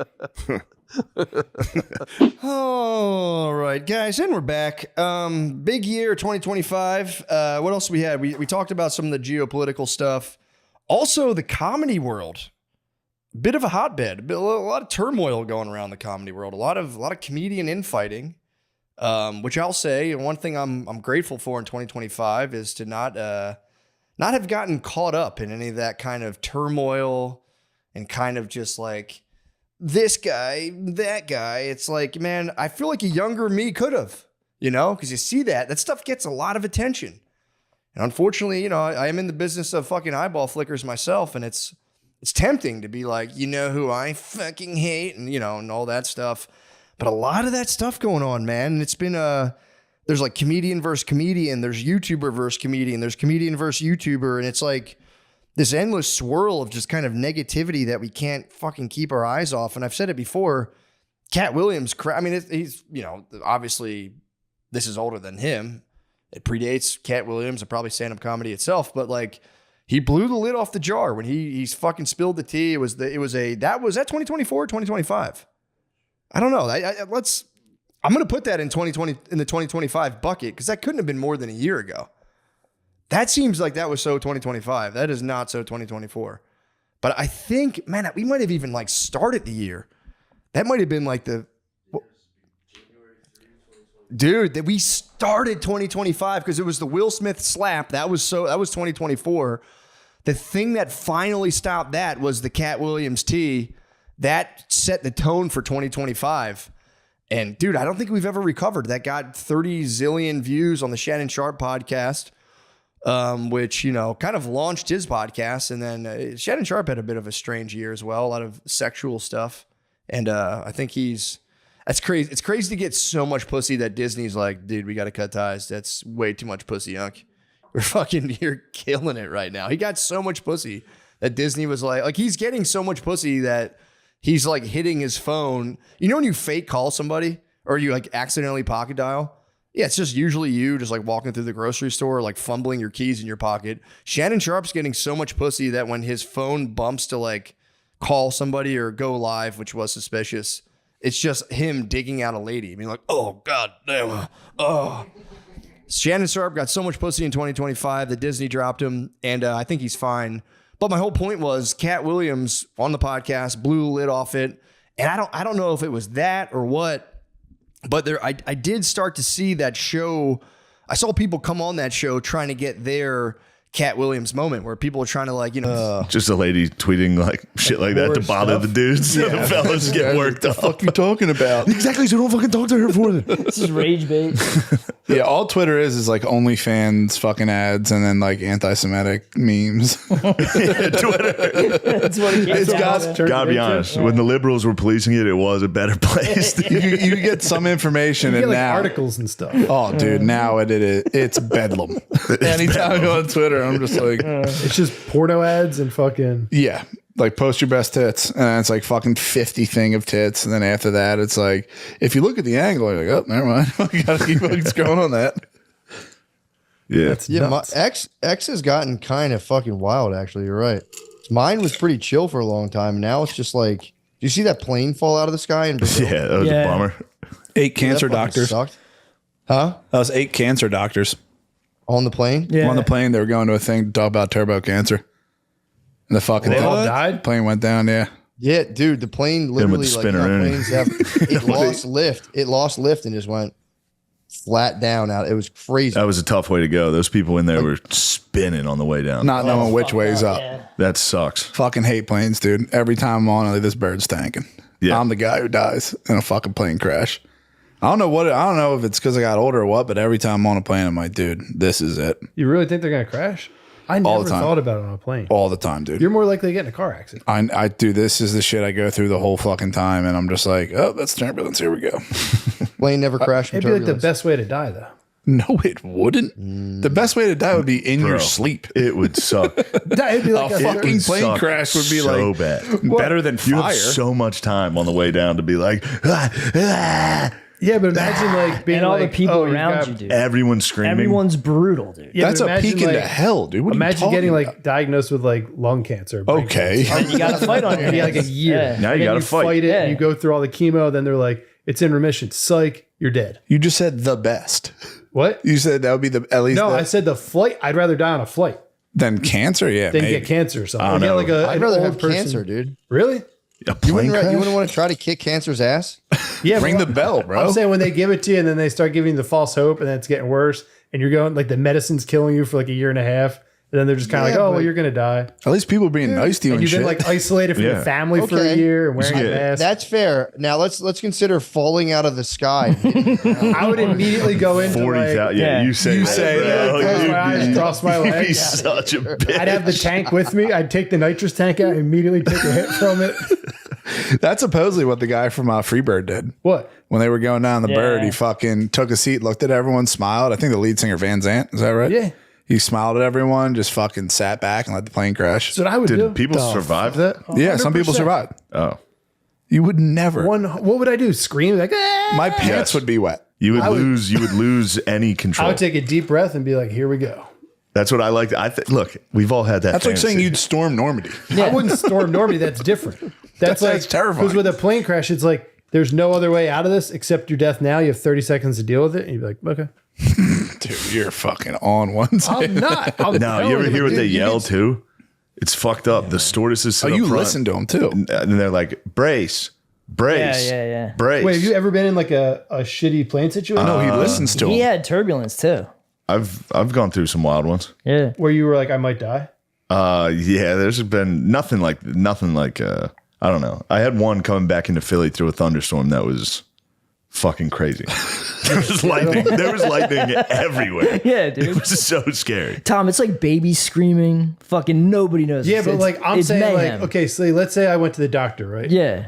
All right, guys, and we're back. Big year 2025. What else we had? We talked about some of the geopolitical stuff. Also, the comedy world. Bit of a hotbed. A lot of turmoil going around the comedy world. A lot of comedian infighting. Which I'll say, one thing I'm grateful for in 2025 is to not have gotten caught up in any of that kind of turmoil and kind of just like this guy, that guy. It's like, man, I feel like a younger me could have, you know, because you see that stuff gets a lot of attention. And unfortunately, you know, I am in the business of fucking eyeball flickers myself, and it's tempting to be like, you know who I fucking hate, and you know, and all that stuff. But a lot of that stuff going on, man. And it's been there's like comedian versus comedian, there's YouTuber versus comedian, there's comedian versus YouTuber, and it's like this endless swirl of just kind of negativity that we can't fucking keep our eyes off. And I've said it before, Cat Williams, I mean, he's, you know, obviously this is older than him. It predates Cat Williams and probably stand-up comedy itself, but like he blew the lid off the jar when he's fucking spilled the tea. Was that 2024, 2025? I don't know. I'm going to put that in 2020 in the 2025 bucket because that couldn't have been more than a year ago. That seems like that was so 2025. That is not so 2024. But I think, man, we might have even like started the year. That might have been like dude, that we started 2025 because it was the Will Smith slap. That was 2024. The thing that finally stopped that was the Cat Williams tea. That set the tone for 2025. And dude, I don't think we've ever recovered. That got 30 zillion views on the Shannon Sharp podcast, which, you know, kind of launched his podcast. And then Shannon Sharp had a bit of a strange year as well. A lot of sexual stuff. And I think that's crazy. It's crazy to get so much pussy that Disney's like, dude, we got to cut ties. That's way too much pussy, Unk. You're killing it right now. He got so much pussy that Disney was like he's getting so much pussy that he's like hitting his phone. You know when you fake call somebody or you like accidentally pocket dial Yeah, it's just usually you just like walking through the grocery store, like fumbling your keys in your pocket. Shannon Sharp's getting so much pussy that when his phone bumps to like call somebody or go live, which was suspicious, it's just him digging out a lady. I mean, like, oh, God damn. Oh. Shannon Sharp got so much pussy in 2025 that Disney dropped him, and I think he's fine. But my whole point was Cat Williams on the podcast blew the lid off it. And I don't know if it was that or what. But I did start to see that show. I saw people come on that show trying to get their Cat Williams moment where people are trying to like, just a lady tweeting like shit like that to bother the dudes. So the fellas get worked up. What the fuck you talking about? Exactly. So don't fucking talk to her for them. This is rage bait. Yeah, all Twitter is like OnlyFans fucking ads and then like anti-Semitic memes. Twitter. That's what it It's Gotta be honest. When the liberals were policing it, it was a better place. you get some information You get and like now articles and stuff. Oh, dude, now it's bedlam. Anytime I go on Twitter, I'm just like, It's just porno ads and fucking. yeah, like post your best tits, and then it's like fucking 50 thing of tits, and then after that, it's like if you look at the angle, you're like, oh, never mind, you gotta keep fucking scrolling on that. Yeah, That's yeah, nuts. my X has gotten kind of fucking wild, actually. You're right. Mine was pretty chill for a long time. Now it's just like, do you see that plane fall out of the sky in Brazil? Yeah, that was a bummer. 8 cancer That fucking doctors. sucked. Huh? That was 8 cancer doctors On the plane? Yeah. on the plane. They were going to a thing to talk about turbo cancer. And the fucking They all died? plane went down. Yeah. Yeah, dude, the plane with the literally like spinner how in it. planes have, it lost lift. It lost lift and just went flat down out. It was crazy. That was a tough way to go. Those people in there were spinning on the way down. Not knowing which way's up. That sucks. Fucking hate planes, dude. Every time I'm on, I'm like, this bird's tanking. Yeah. I'm the guy who dies in a fucking plane crash. I don't know if it's because I got older or what, but every time I'm on a plane, I'm like, dude, this is it. You really think they're gonna crash? I All never the time. thought about it on a plane. All the time, dude. You're more likely to get in a car accident. I do. This is the shit I go through the whole fucking time, and I'm just like, oh, that's turbulence. Here we go. Plane never crashed from It'd be like the turbulence. best way to die, though. No, it wouldn't. The best way to die would be in your sleep. It would suck. It'd be like A fucking plane Suck crash would be so like bad. better than You fire. have so much time on the way down to be like, Yeah, but imagine like being And all like, the people oh, around you, dude. everyone's screaming. Everyone's brutal, dude. Yeah, That's but a peek imagine, into like- hell, dude. What are you Imagine talking getting about? like diagnosed with like lung cancer. brain Okay. cancer. And you got to fight on your It'd be like a hands. year. Yeah. Now you And then gotta fight. it. Yeah. And you go through all the chemo. Then they're like, it's in remission. Psych, you're dead. You just said the best. What? You said that would be the at least No, the, I said the flight. I'd rather die on a flight than cancer. Yeah, than maybe. get cancer or something. I don't Or get know. like a, I'd an rather old have person. cancer, dude. Really? A You plane wouldn't, crash? you wouldn't want to try to kick cancer's ass? Yeah. Ring but the bell, bro. I'm saying when they give it to you and then they start giving you the false hope and then it's getting worse and you're going like the medicine's killing you for like a year and a half. And then they're just kind of Yeah, like, oh, well, but- you're going to die. At least people being nice to you And and you've shit. been like isolated from Yeah. your family for a Okay. year and wearing a Yeah. mask. That's fair. Now let's consider falling out of the sky. I would immediately go into 40,000. like, Yeah, Yeah. you say that, say bro. that. Close You'd my eyes, be- cross my you'd be legs. such a bitch. I'd have the tank with me. I'd take the nitrous tank out, immediately take a hit from it. That's supposedly what the guy from Freebird did. What? When they were going down the bird, Yeah. he fucking took a seat, looked at everyone, smiled. I think the lead singer Van Zant, is that right? Yeah. He smiled at everyone, just fucking sat back and let the plane crash. That's what I would do. Did people survive that? Yeah, some people 100%. survived. Oh. You would never. What would I do? Scream like, ah! My pants Yes. would be wet. You would lose any I control. would take a deep breath and be like, here we go. That's what I like. Look, we've all had that. That's like saying fantasy. you'd storm Normandy. I wouldn't storm Normandy. That's different. That's terrifying. Because with a plane crash, it's like, there's no other way out of this except your death now. You have 30 seconds to deal with it. And you'd be like, okay. Dude, you're fucking on one side. I'm not. I'm No, you ever telling hear what dude, they you yell need- too? It's fucked up. The stewardesses sit Oh, up you front, listen to them too. and they're like, brace, brace, Yeah. brace. Wait, have you ever been in like a shitty plane situation? No, he listens to He them. had turbulence too. I've gone through some wild ones. Yeah. Where you were like, I might die? Yeah, there's been nothing like I don't know. I had one coming back into Philly through a thunderstorm that was fucking crazy. There was lightning everywhere. Yeah, It dude. was so scary. Tom, it's like babies screaming. Fucking nobody knows. Yeah, It's- but like I'm it's saying, mayhem. like, okay, so let's say I went to the doctor, right? Yeah.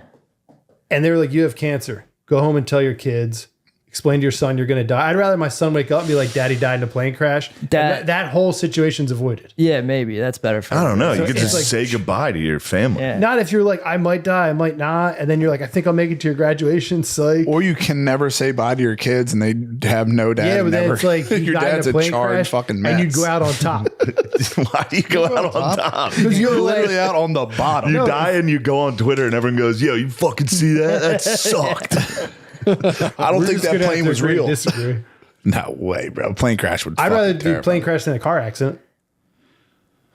And they were like, you have cancer. Go home and tell your kids. explain to your son you're going to die. I'd rather my son wake up and be like, Daddy died in a plane crash. That whole situation's avoided. Yeah, maybe that's better for I don't know. So You could it's just say goodbye to your family. Yeah. Not if you're like, I might die, I might not. And then you're like, I think I'll make it to your graduation. Psych. Or you can never say bye to your kids and they have no dad. Yeah, but then never, it's like you your died dad's in a plane charred crash fucking mess. and you go out on top. Why do you go out on top? Because you're literally out on the bottom. You die and you go on Twitter and everyone goes, yo, you fucking see that? That sucked. I don't think that plane was real. Disagree. No way, bro. Plane crash would. I'd rather do plane crash than a car accident.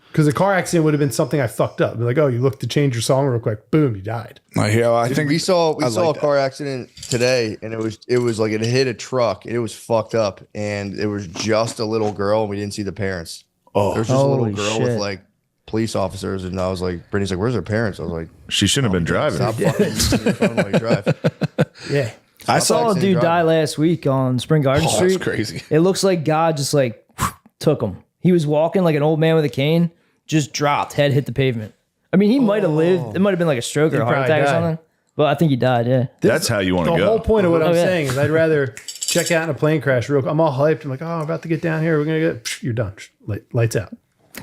Because a car accident would have been something I fucked up. Be like, oh, you looked to change your song real quick. Boom, you died. I think we saw I like a car accident today, and it was like it hit a truck. It was fucked up, and it was just a little girl, and we didn't see the parents. Oh, there was just a little Holy girl shit. with like police officers, and I was like, Brittany's like, where's her parents? I was like, She shouldn't have been driving. stop fucking using your phone while you drive. Yeah. I saw a dude die last week on Spring Garden Oh, Street. that's crazy. It looks like God just like took him. He was walking like an old man with a cane, just dropped, head hit the pavement. I mean, he might have lived. It might have been like a stroke or a heart probably attack or died. something. But I think he died. Yeah. That's how you want to The go. whole point of what I'm Oh, yeah. saying is I'd rather check out in a plane crash real quick. I'm all hyped. I'm like, oh, I'm about to get down here. We're going to get, you're done. Lights out.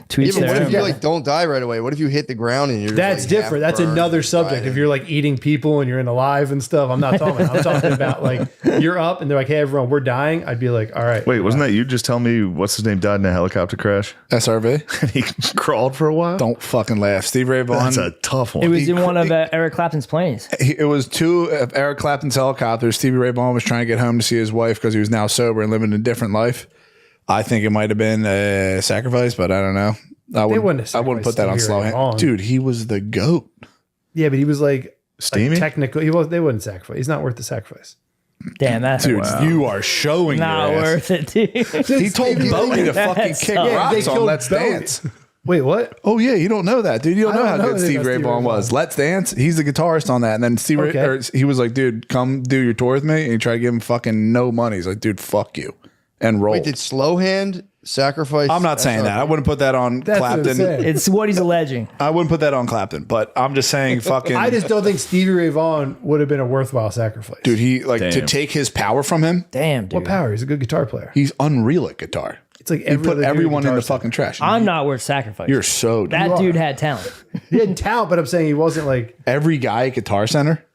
Tweets Even what there. if you like don't die right away? What if you hit the ground and you're just, That's like, different. half That's burned another and subject. dying? If you're like eating people and you're in alive and stuff, I'm not talking. I'm talking about like you're up and they're like, hey, everyone, we're dying. I'd be like, all right. Wait, wasn't that you just telling me what's his name died in a helicopter crash? SRV. And he crawled for a while? Don't fucking laugh. Steve Ray Vaughan. That's a tough one. It was in one of Eric Clapton's planes. It was two of Eric Clapton's helicopters. Stevie Ray Vaughan was trying to get home to see his wife because he was now sober and living a different life. I think it might have been a sacrifice, but I don't know. I wouldn't put that on Stevie slow Ray hand. Vaughan. Dude, he was the GOAT. Yeah, but he was like Steamy? technical. They wouldn't sacrifice. He's not worth the sacrifice. Damn, that's Dude, you are showing not your ass. worth it, dude. He told Bodie to fucking kick rocks on Let's Dance. Wait, what? Oh yeah, you don't know that, dude. You don't I know don't how know good that Steve about Ray Stevie Vaughan Ray was. Vaughan. Let's Dance. He's the guitarist on that, and then he was like, "Dude, come do your tour with me." And he tried to give him fucking no money. He's like, "Dude, fuck you," and roll. Wait, did Slow Hand sacrifice? I'm not saying that. I wouldn't put that on That's what I'm Clapton. saying. It's what he's alleging. I wouldn't put that on Clapton, but I'm just saying, fucking. I just don't think Stevie Ray Vaughan would have been a worthwhile sacrifice. Dude, he like to Damn. take his power from him. Damn, dude. What power? He's a good guitar player. He's unreal at guitar. It's like He put other dude everyone in guitar the set. fucking trash. I'm not worth sacrificing. You're so. That dude had talent. He had talent, but I'm saying he wasn't like Every guy at Guitar Center.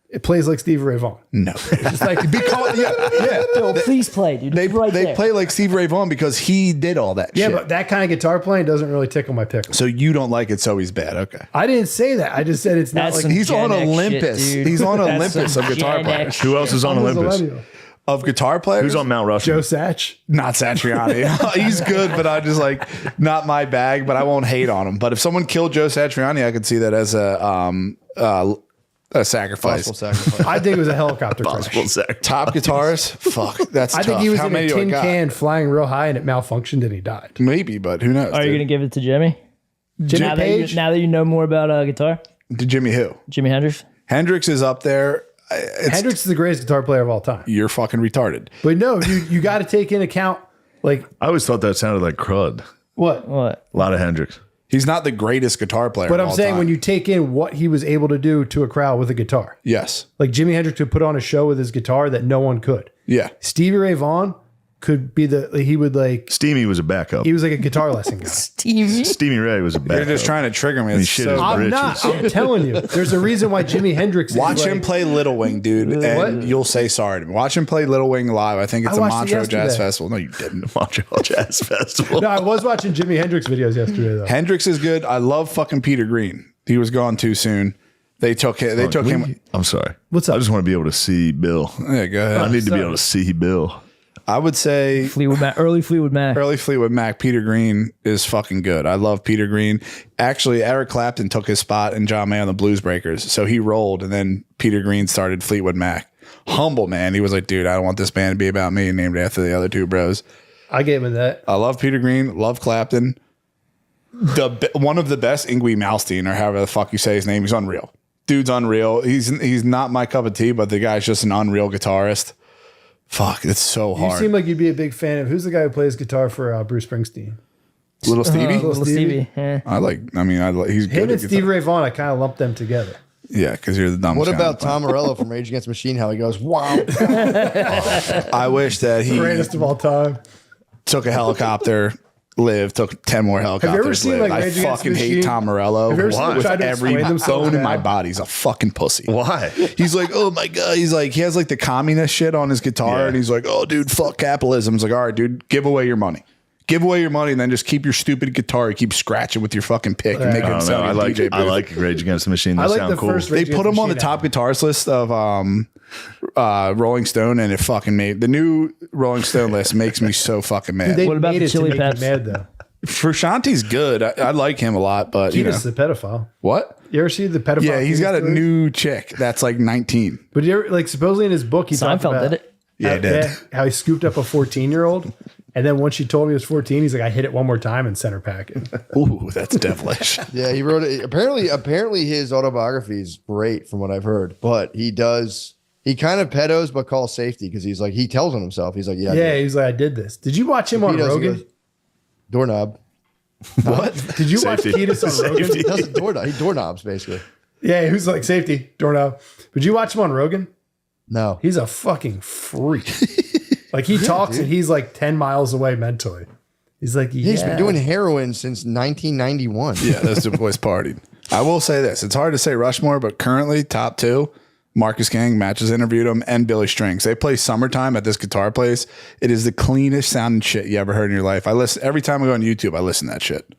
it plays like Stevie Ray Vaughan. No. Just like Because yeah. Yo, please play, dude. They right they there. play like Steve Ray Vaughan because he did all that yeah, shit. but that kind of guitar playing doesn't really tickle my pickle. So you don't like it, so he's bad. Okay. I didn't say that. I just said it's not That's like some He's on Gen X Olympus. shit, dude. He's on That's Olympus some of guitar Gen players. X Who else is on I was a Olympus? millennial. Of guitar players? Who's on Mount Rushmore? Joe Satch. Not Satriani. He's good, but I just like not my bag. But I won't hate on him. But if someone killed Joe Satriani, I could see that as a sacrifice. Possible sacrifice. I think it was a helicopter crash. Possible sacrifice. Top guitarist? Fuck, that's I tough. think he was How in many a do I tin got? can flying real high and it malfunctioned and he died. Maybe, but who knows? Are you dude? gonna give it to Jimmy? Jimmy Now Page. that you know more about guitar, To Jimmy who? Jimi Hendrix. Hendrix is up there. Hendrix is the greatest guitar player of all time. You're fucking retarded. But no, you got to take into account like I always thought that sounded like crud. what. What? A lot of Hendrix. He's not the greatest guitar player. But of I'm all saying time. when you take in what he was able to do to a crowd with a guitar, yes, like Jimi Hendrix could put on a show with his guitar that no one could. yeah, Stevie Ray Vaughan could be he would like Steamy was a backup. he was like a guitar lesson guy. Stevie. Steamy Ray was a backup. you're just trying to trigger me. He It's shit so- his I'm britches. not. I'm telling you. There's a reason why Jimi Hendrix. Watch is him like, play Little Wing, dude, and What? you'll say sorry to me. Watch him play Little Wing live. I think it's I a watched it Montreux Jazz yesterday. Festival. No, you didn't. Montreal Jazz Festival. No, I was watching Jimi Hendrix videos yesterday though. Hendrix is good. I love fucking Peter Green. He was gone too soon. They took him. They took him. I'm sorry. What's up? I just want to be able to see Bill. Yeah, go ahead. I need to be sorry. able to see Bill. I would say Early Fleetwood Mac. early Fleetwood Mac. Peter Green is fucking good. I love Peter Green. Actually, Eric Clapton took his spot in John May on the Blues Breakers, so he rolled, and then Peter Green started Fleetwood Mac. Humble man. He was like, dude, I don't want this band to be about me. Named after the other two bros. I gave him that. I love Peter Green. Love Clapton. One of the best, Yngwie Malmsteen, or however the fuck you say his name. He's unreal. Dude's unreal. He's not my cup of tea, but the guy's just an unreal guitarist. Fuck, it's so You hard. seem like you'd be a big fan of who's the guy who plays guitar for Bruce Springsteen? Little Stevie. Little Stevie. Yeah. I like. I mean, he's Him good. and Stevie Ray Vaughan, I kind of lumped them together. Yeah, because you're the dumbest. What guy on about the planet. Tom Morello from Rage Against the Machine? How he goes, wow. I wish that he Greatest of all time. took a helicopter, lived, took 10 more helicopters. Have you ever seen, lived. like, I Rage Against the fucking hate Machine? Tom Morello. Have you ever seen him With try to every explain themselves bone in now? my body. He's a fucking pussy. Why? He's like, oh my God. He's like, he has like the communist shit on his guitar. Yeah. And he's like, oh, dude, fuck capitalism. It's like, all right, dude, give away your money. Give away your money and then just keep your stupid guitar. You keep scratching with your fucking pick and make I it don't know. sound I like like DJ booth. I like Rage Against the Machine. They I like sound the cool. first They Rage put Against him the on the Machine top album. guitarist list of Rolling Stone, and it fucking made the new Rolling Stone list makes me so fucking mad. Dude, they What about made the it to Chili make me Peps? mad though. Frusciante's good. I like him a lot, but you know Keita's the pedophile. what? You ever see the pedophile? Yeah, he's Keita got a stories? new chick that's like 19. But you ever, like, supposedly in his book, he talked Seinfeld about did it. Yeah, he did. how he scooped up a 14-year-old, and then once she told me he was 14, he's like, I hit it one more time and sent her packing. Ooh, that's devilish. Yeah, he wrote it. Apparently his autobiography is great from what I've heard, but he kind of pedos but calls safety because he's like, he tells on himself. He's like, yeah, Yeah, he's like, I did this. Did you watch him on He Rogan? doorknob. What? Did you watch Ketis on Rogan? He does doorknob. He doorknobs basically. Yeah, he was like, safety, doorknob. But you watch him on Rogan? No. He's a fucking freak. Like, he talks and he's like 10 miles away mentally. He's like, yeah. He's been doing heroin since 1991. Yeah, those two boys partied. I will say this. It's hard to say Rushmore, but currently top two, Marcus Gang, Matches interviewed him, and Billy Strings. They play Summertime at this guitar place. It is the cleanest sounding shit you ever heard in your life. I listen every time I go on YouTube, I listen to that shit.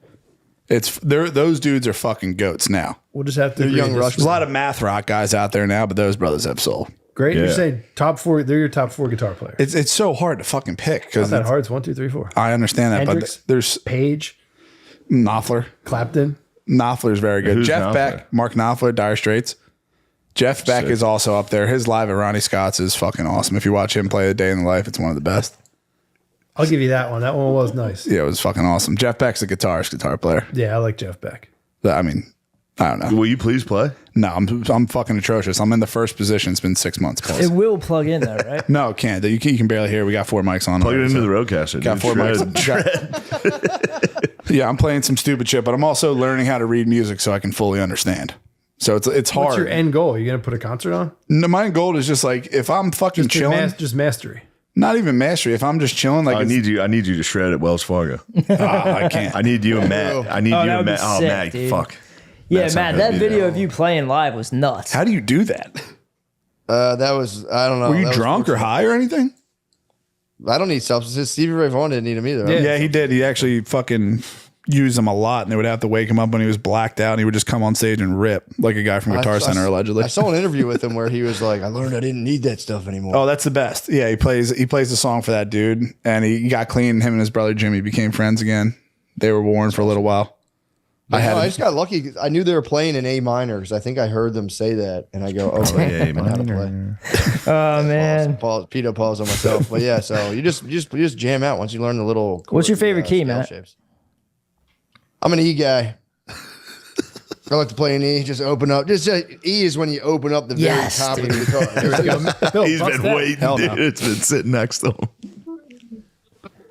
Those dudes are fucking goats now. We'll just have to. They're young There's a lot of math rock guys out there now, but those brothers have soul. Great. Yeah. You're saying top four. They're your top four guitar players. It's so hard to fucking pick Not because that hard. It's 1, 2, 3, 4. I understand that, Hendrix, but there's Page, Knopfler. Clapton. Knopfler's very good. Who's Jeff Knopfler? Beck, Mark Knopfler, Dire Straits. Jeff Beck is also up there. His live at Ronnie Scott's is fucking awesome. If you watch him play A Day in the Life, it's one of the best. I'll give you that one. That one was nice. Yeah, it was fucking awesome. Jeff Beck's a guitar player. Yeah, I like Jeff Beck. I mean, I don't know. Will you please play? No, I'm fucking atrocious. I'm in the first position. It's been 6 months. Plus. It will plug in though, right? No, it can't. You can barely hear. We got 4 mics on. Plug it into so- the Rodecaster. Got dude. 4 mics. Yeah, I'm playing some stupid shit, but I'm also learning how to read music so I can fully understand. So it's hard. What's your end goal? Are you gonna put a concert on? No, my goal is just like if I'm fucking chilling, Just mastery. not even mastery. If I'm just chilling, like I need you to shred at Wells Fargo. I can't. I need you and Matt. I need Oh, you that and would be Matt. Oh, sick, Matt, dude. fuck. Yeah, Matt's Matt, not gonna that be video there. of you playing live was nuts. How do you do that? That was, I don't know. Were you That was drunk or fortunate. high or anything? I don't need substances. Stevie Ray Vaughan didn't need them either. Yeah, he did. He actually fucking used them a lot, and they would have to wake him up when he was blacked out, and he would just come on stage and rip like a guy from Guitar Center, allegedly. I saw an interview with him where he was like, I learned I didn't need that stuff anymore. Oh, that's the best. Yeah, he plays the song for that dude, and he got clean. Him and his brother Jimmy became friends again. They were warring for a little while. I just got lucky. 'Cause I knew they were playing in A minor because I think I heard them say that, and I go, "Oh, yeah, I know how to play." Oh man. Pedo pause on myself, but yeah. So you just jam out once you learn the little. What's your favorite key, scale Matt? shapes. I'm an E guy. I like to play an E. Just open up. Just E is when you open up the very Yes, top of dude. the guitar. There we go. Bill, He's bust been that. waiting, Hell no. dude. It's been sitting next to him.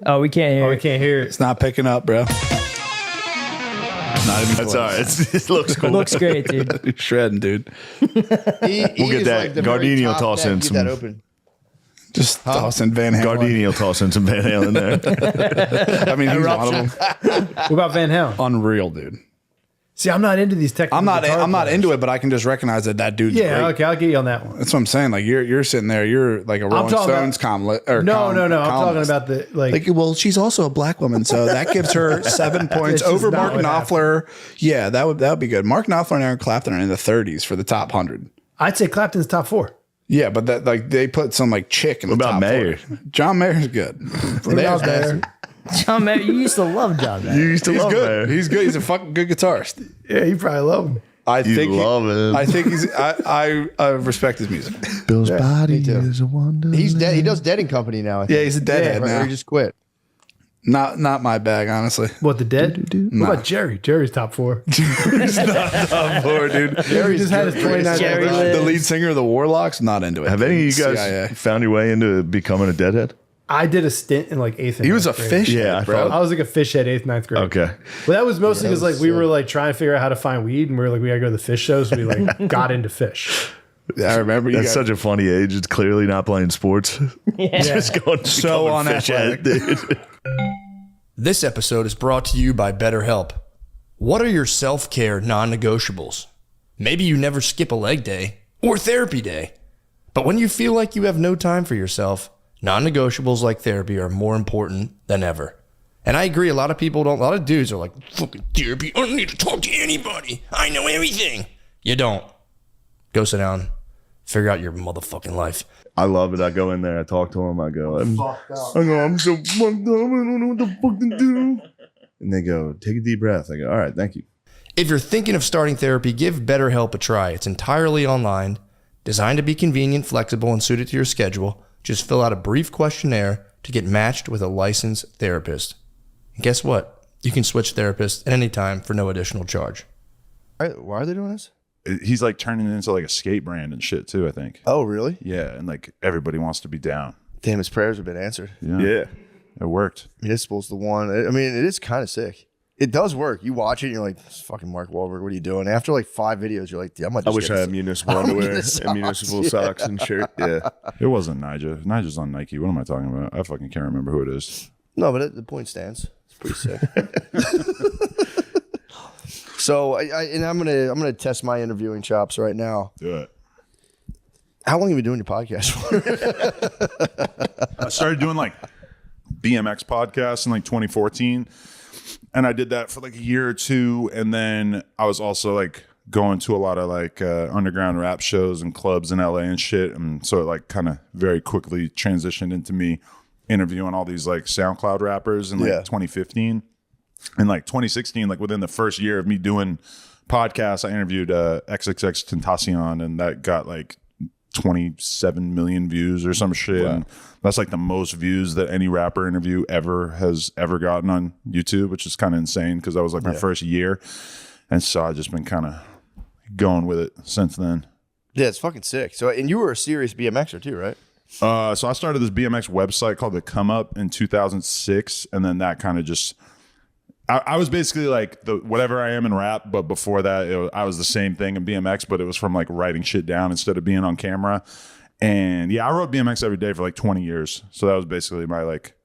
Oh, we can't hear. Oh, we it. can't hear it. It's not picking up, bro. Not even That's all right. It looks cool. Looks great, dude. You're shredding, dude. E We'll get is that. like the very Gardini will top toss that in keep some- that open. Just tossing Van Halen. Gardini will toss in some Van Halen there. I mean, he's one of them. What about Van Halen? Unreal, dude. See, I'm not into these technical. I'm not players. into it, but I can just recognize that dude's Yeah, great. okay, I'll get you on that one. That's what I'm saying. Like you're sitting there, you're like a Rolling talking Stones No. I'm talking about the like. well, she's also a black woman, so that gives her 7 points This is over not Mark what Knopfler. Yeah, that would be good. Mark Knopfler and Eric Clapton are in the 30s for the top 100. I'd say Clapton's top 4. Yeah, but that like they put some like chick in the What about top Mayer? 4. John Mayer's good. Mayer's there. John Mayer, you used to love John Mayer. You used to He's love good. Mayer. He's good. He's a fucking good guitarist. Yeah, you probably love him. I You think love him. I think he's. I respect his music. Bill's body me too. is a wonder. He's dead. He does Dead and Company now. I think. Yeah, he's a deadhead Or now. he just quit. Not my bag, honestly. What, the Dead? What about Jerry? Jerry's top 4. He's not top 4, dude. Jerry just had his 29. Jerry The lives. lead singer of the Warlocks, not into it. Have any of you guys CIA. found your way into becoming a deadhead? I did a stint in like 8th and He was a 9th grade. fish Yeah, head, bro. I was like a fish head 8th, 9th grade. Okay. But that was mostly because like we were like trying to figure out how to find weed, and we were like, we gotta go to the fish shows. So we like got into fish. I remember you That's guys. such a funny age. It's clearly not playing sports. Just going So becoming fish head, dude. This episode is brought to you by BetterHelp. What are your self-care non-negotiables? Maybe you never skip a leg day or therapy day. But when you feel like you have no time for yourself, non-negotiables like therapy are more important than ever. And I agree, a lot of dudes are like, fucking therapy, I don't need to talk to anybody. I know everything. You don't. Go sit down. Figure out your motherfucking life. I love it. I go in there. I talk to them. I go, I'm so fucked up. I don't know what the fuck to do. And they go, take a deep breath. I go, all right, thank you. If you're thinking of starting therapy, give BetterHelp a try. It's entirely online, designed to be convenient, flexible, and suited to your schedule. Just fill out a brief questionnaire to get matched with a licensed therapist. And guess what? You can switch therapists at any time for no additional charge. Why are they doing this? He's like turning it into like a skate brand and shit too, I think. Oh, really? Yeah, and like everybody wants to be down. Damn, his prayers have been answered. Yeah. It worked. Municipal's the one. I mean, it is kind of sick. It does work. You watch it and you're like, this fucking Mark Wahlberg, what are you doing? After like 5 videos, you're like, I wish I had municipal underwear and municipal socks and shirt. Yeah. It wasn't Nigel. Nigel's on Nike. What am I talking about? I fucking can't remember who it is. No, but the point stands. It's pretty sick. So I'm gonna test my interviewing chops right now. Do it. How long have you been doing your podcast for? I started doing like BMX podcasts in like 2014, and I did that for like a year or two, and then I was also like going to a lot of like underground rap shows and clubs in LA and shit, and so it like kind of very quickly transitioned into me interviewing all these like SoundCloud rappers in like 2015. In like 2016, like within the first year of me doing podcasts, I interviewed XXX Tentacion, and that got like 27 million views or some shit. Wow. And that's like the most views that any rapper interview has ever gotten on YouTube, which is kind of insane because that was like my first year. And so I've just been kind of going with it since then. Yeah, it's fucking sick. So, and you were a serious BMXer too, right? So I started this BMX website called The Come Up in 2006, and then that kind of just... I was basically like whatever I am in rap, but before that, I was the same thing in BMX, but it was from like writing shit down instead of being on camera. And yeah, I rode BMX every day for like 20 years. So that was basically my like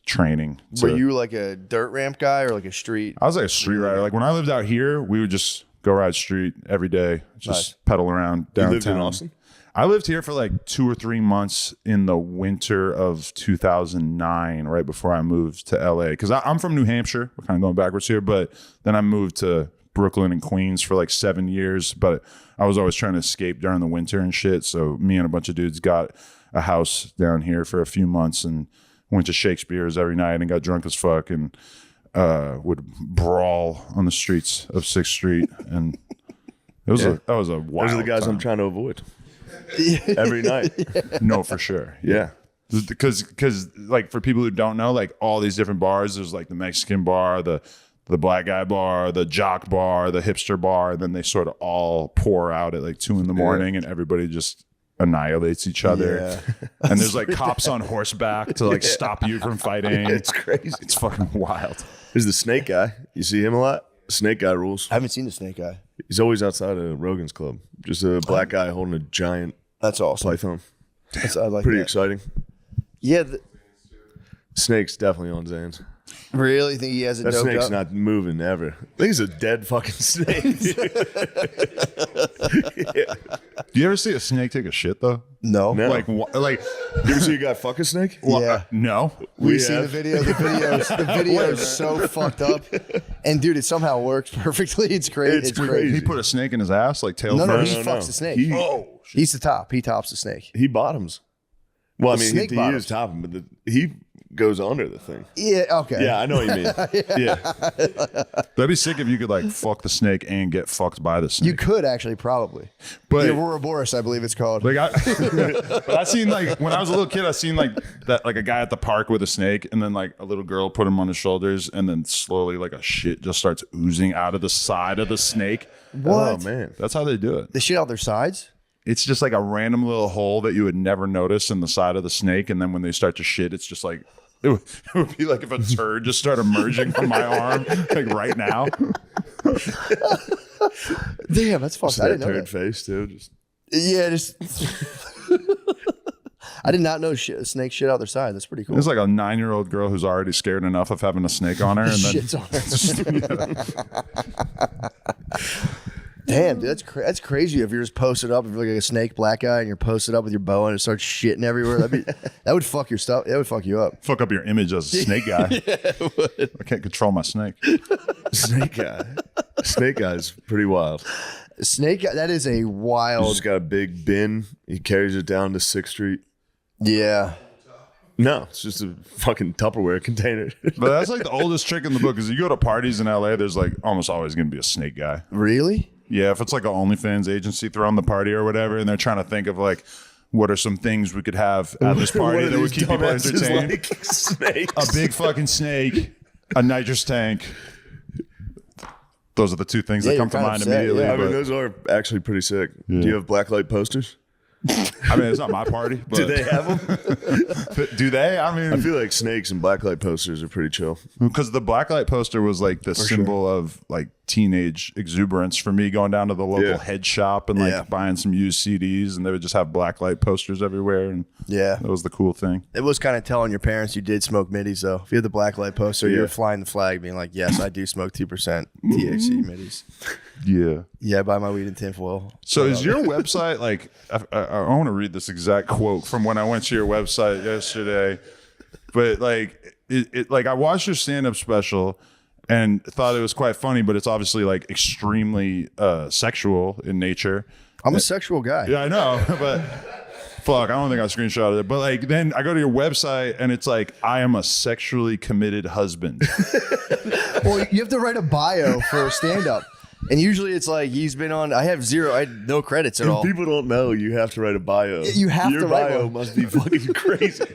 training. Were you like a dirt ramp guy or like a street? I was like a street rider. Like when I lived out here, we would just go ride street every day, just pedal around downtown. You lived in Austin? I lived here for like 2 or 3 months in the winter of 2009, right before I moved to LA. Because I'm from New Hampshire. We're kind of going backwards here. But then I moved to Brooklyn and Queens for like 7 years. But I was always trying to escape during the winter and shit. So me and a bunch of dudes got a house down here for a few months and went to Shakespeare's every night and got drunk as fuck and would brawl on the streets of 6th Street. And that was a wild Those are the guys time. I'm trying to avoid. Every night. No, for sure. Yeah. Because like for people who don't know, like all these different bars, there's like the Mexican bar, the black guy bar, the jock bar, the hipster bar, and then they sort of all pour out at like 2 a.m. and everybody just annihilates each other. Yeah. And there's like cops on horseback to like stop you from fighting. It's crazy. It's fucking wild. There's the snake guy. You see him a lot? Snake guy rules. I haven't seen the snake guy. He's always outside of Rogan's club. Just a black guy holding a giant That's awesome. python. I like Pretty that. exciting. Yeah. Snake's definitely on Zans. Really think he has it That doped snake's up? not moving ever. I think he's a dead fucking snake. Yeah. Do you ever see a snake take a shit though? No. No. Like You ever see a guy fuck a snake? Yeah. No. We've seen the video. The video's so fucked up. And dude, it somehow works perfectly. It's crazy. It's crazy. He put a snake in his ass, like tail No, first? he fucks the snake. He- He's the top. He tops the snake. He bottoms. Well, I The mean, snake he bottoms. is topping, but he goes under the thing. Yeah, okay. Yeah, I know what you mean. Yeah. That'd be sick if you could like fuck the snake and get fucked by the snake. You could actually probably. But- the Ouroboros, I believe it's called. Like but I seen like when I was a little kid, I seen like that like a guy at the park with a snake, and then like a little girl put him on his shoulders, and then slowly like a shit just starts oozing out of the side of the snake. What? Oh man. That's how they do it. The shit out their sides? it's just like a random little hole that you would never notice in the side of the snake, and then when they start to shit, it's just like it would be like if a turd just started emerging from my arm, like right now. Damn, that's fucked. I didn't know turd that. face too. Just I did not know snakes shit out their side. That's pretty cool. It's like a 9-year-old girl who's already scared enough of having a snake on her, and then Shit's on her. Damn, dude, that's crazy. If you're just posted up, if you're like a snake black guy and you're posted up with your bow and it starts shitting everywhere, that would fuck your stuff. That would fuck you up. Fuck up your image as a snake guy. Yeah, it would. I can't control my snake. Snake guy. Snake guy's pretty wild. Snake guy, that is a wild. He's just got a big bin. He carries it down to 6th Street. Yeah. No, it's just a fucking Tupperware container. But that's like the oldest trick in the book. Is you go to parties in LA, there's like almost always going to be a snake guy. Really? Yeah, if it's like an OnlyFans agency throwing the party or whatever, and they're trying to think of like, what are some things we could have at this party that would keep people entertained? Like snakes. A big fucking snake, a nitrous tank. Those are the two things that come to mind immediately. Yeah, I mean, those are actually pretty sick. Yeah. Do you have blacklight posters? I mean, it's not my party. But Do they have them? Do they? I mean, I feel like snakes and blacklight posters are pretty chill. Because the blacklight poster was like the symbol of like teenage exuberance for me, going down to the local head shop and like buying some used CDs, and they would just have blacklight posters everywhere, and that was the cool thing. It was kind of telling your parents you did smoke middies, though. If you had the blacklight poster, you were flying the flag, being like, "Yes, I do smoke 2% THC middies." Yeah, I buy my weed in tinfoil. So is your website like? I want to read this exact quote from when I went to your website yesterday, but like it like I watched your stand-up special and thought it was quite funny, but it's obviously like extremely sexual in nature. I'm a sexual guy. Yeah, I know, but fuck, I don't think I screenshotted it. But like then I go to your website and it's like, I am a sexually committed husband. Well, you have to write a bio for stand-up. And usually it's like he's been on. I had no credits at all. People don't know you have to write a bio. You have Your to write bio one. must be fucking crazy.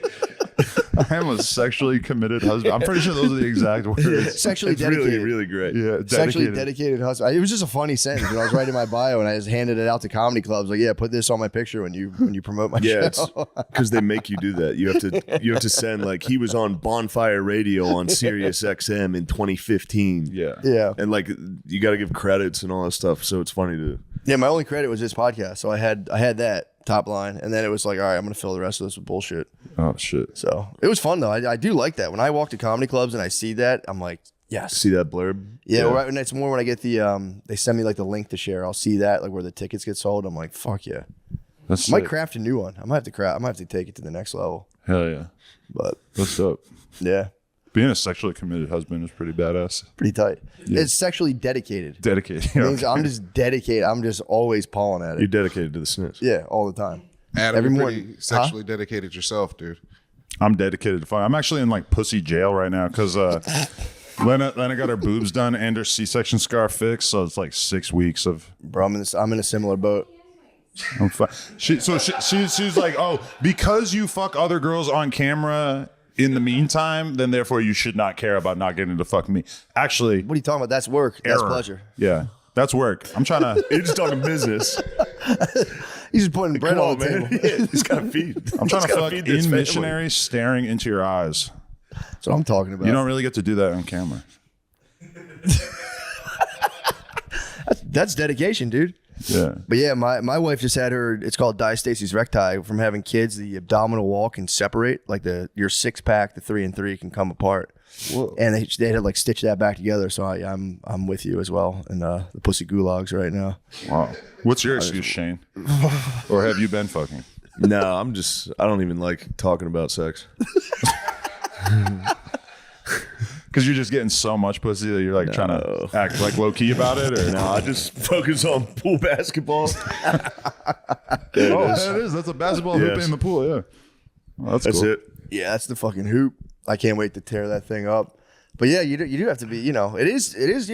I am a sexually committed husband. I'm pretty sure those are the exact words. Sexually It's dedicated. really, really great. Yeah, Sexually dedicated husband. It was just a funny sentence when I was writing my bio and I just handed it out to comedy clubs. Like, yeah, put this on my picture when you promote my Yeah, show. because they make you do that. You have to send like he was on Bonfire Radio on Sirius XM in 2015. Yeah. And like you got to give credits and all that stuff. So it's funny to. Yeah, my only credit was this podcast, so I had that top line, and then it was like, all right, I'm gonna fill the rest of this with bullshit. Oh shit! So it was fun though. I do like that. When I walk to comedy clubs and I see that, I'm like, yes. See that blurb? Yeah, right. And it's more when I get the they send me like the link to share. I'll see that like where the tickets get sold. I'm like, fuck yeah. That's I might sick. craft a new one. I might have to take it to the next level. Hell yeah. But What's up? yeah, Being a sexually committed husband is pretty badass. pretty tight. Yeah. It's sexually dedicated. Dedicated. It means I'm just dedicated. I'm just always pawing at You're it. dedicated to the snips. Yeah, all the time. Adam, Every you're morning. pretty sexually dedicated yourself, dude. I'm dedicated to fun. I'm actually in like pussy jail right now because Lena got her boobs done and her C-section scar fixed, so it's like 6 weeks of. Bro, I'm in a similar boat. I'm fine. She's like, oh, because you fuck other girls on camera in the meantime, then therefore you should not care about not getting to fuck me. Actually, What are you talking about? That's work. That's error. pleasure. Yeah, that's work. I'm trying to. You're just talking business. He's just putting bread Come on on, the man. table. He's got to feed. I'm trying to He's gotta fuck feed this in family. missionary staring into your eyes. That's what I'm talking about. You don't really get to do that on camera. That's dedication, dude. Yeah. But yeah, my wife just had her. It's called diastasis recti. From having kids, the abdominal wall can separate. Like your 6-pack, the 3 and 3 can come apart. Whoa. And they had to like stitch that back together. So I'm with you as well in the pussy gulags right now. Wow. What's your excuse, Shane? Or have you been fucking? No, I don't even like talking about sex. Because you're just getting so much pussy that you're like trying to act like low key about it, or no? I just focus on pool basketball. There it is. That's a basketball hoop in the pool. Yeah, well, that's cool. it. Yeah, that's the fucking hoop. I can't wait to tear that thing up. But yeah, you do have to be. It is.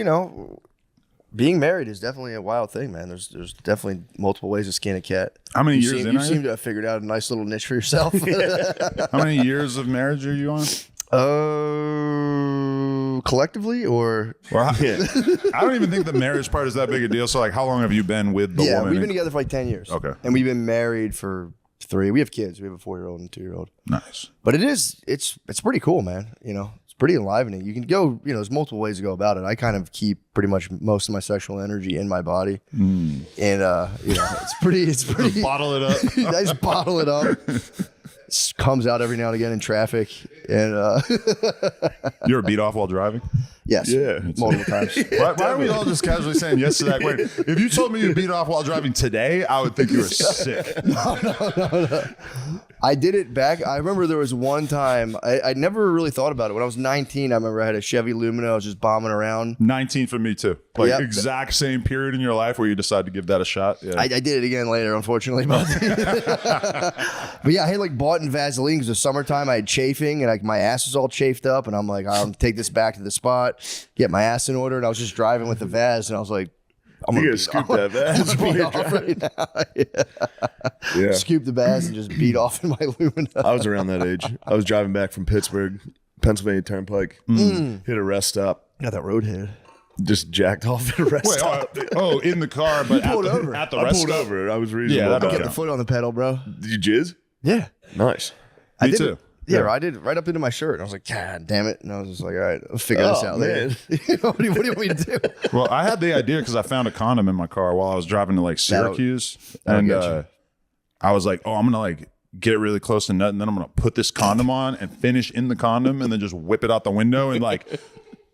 Being married is definitely a wild thing, man. There's definitely multiple ways to skin a cat. How many years in You are you? seem to have figured out a nice little niche for yourself. How many years of marriage are you on? Close collectively, or I don't even think the marriage part is that big a deal. So, like, how long have you been with the yeah, woman? we've been together for like 10 years. Okay. And we've been married for 3. We have kids. We have a 4-year-old and a 2-year-old. Nice. But it's pretty cool, man. You know, it's pretty enlivening. You can go, you know, there's multiple ways to go about it. I kind of keep pretty much most of my sexual energy in my body. And, you know, it's pretty. Just bottle it up. I just bottle it up. It comes out every now and again in traffic. And you ever beat off while driving? Yes. Yeah. Multiple times. Why are we all just casually saying yes to that? Wait, if you told me you beat off while driving today, I would think you were sick. No. I did it back. I remember there was one time, I never really thought about it. When I was 19, I remember I had a Chevy Lumina. I was just bombing around. 19 for me too. Like Yep. exact same period in your life where you decided to give that a shot. Yeah. I did it again later, unfortunately. But yeah, I had like bought in Vaseline because it was summertime. I had chafing and like my ass was all chafed up. And I'm like, I'll take this back to the spot, get my ass in order. And I was just driving with the Vaz and I was like, I'm going to scoop that Vaz while you're right now. Yeah. Scoop the Vaz and just beat off in my Lumina. I was around that age. I was driving back from Pittsburgh, Pennsylvania Turnpike, hit a rest stop. Got that roadhead. Just jacked off at a rest stop. In the car, but You pulled over. at the I rest pulled stop. over. I was reasonable. Yeah, about Get it. the foot on the pedal, bro. Did you jizz? Yeah. Nice. I Me did too. it. Yeah, I did it right up into my shirt. And I was like, God damn it. And I was just like, all right, I'll figure this out later. What do you want me to do? Well, I had the idea because I found a condom in my car while I was driving to like Syracuse, that'll and get you. I was like, "Oh, I'm gonna like get really close to nut, and then I'm gonna put this condom on and finish in the condom, and then just whip it out the window and like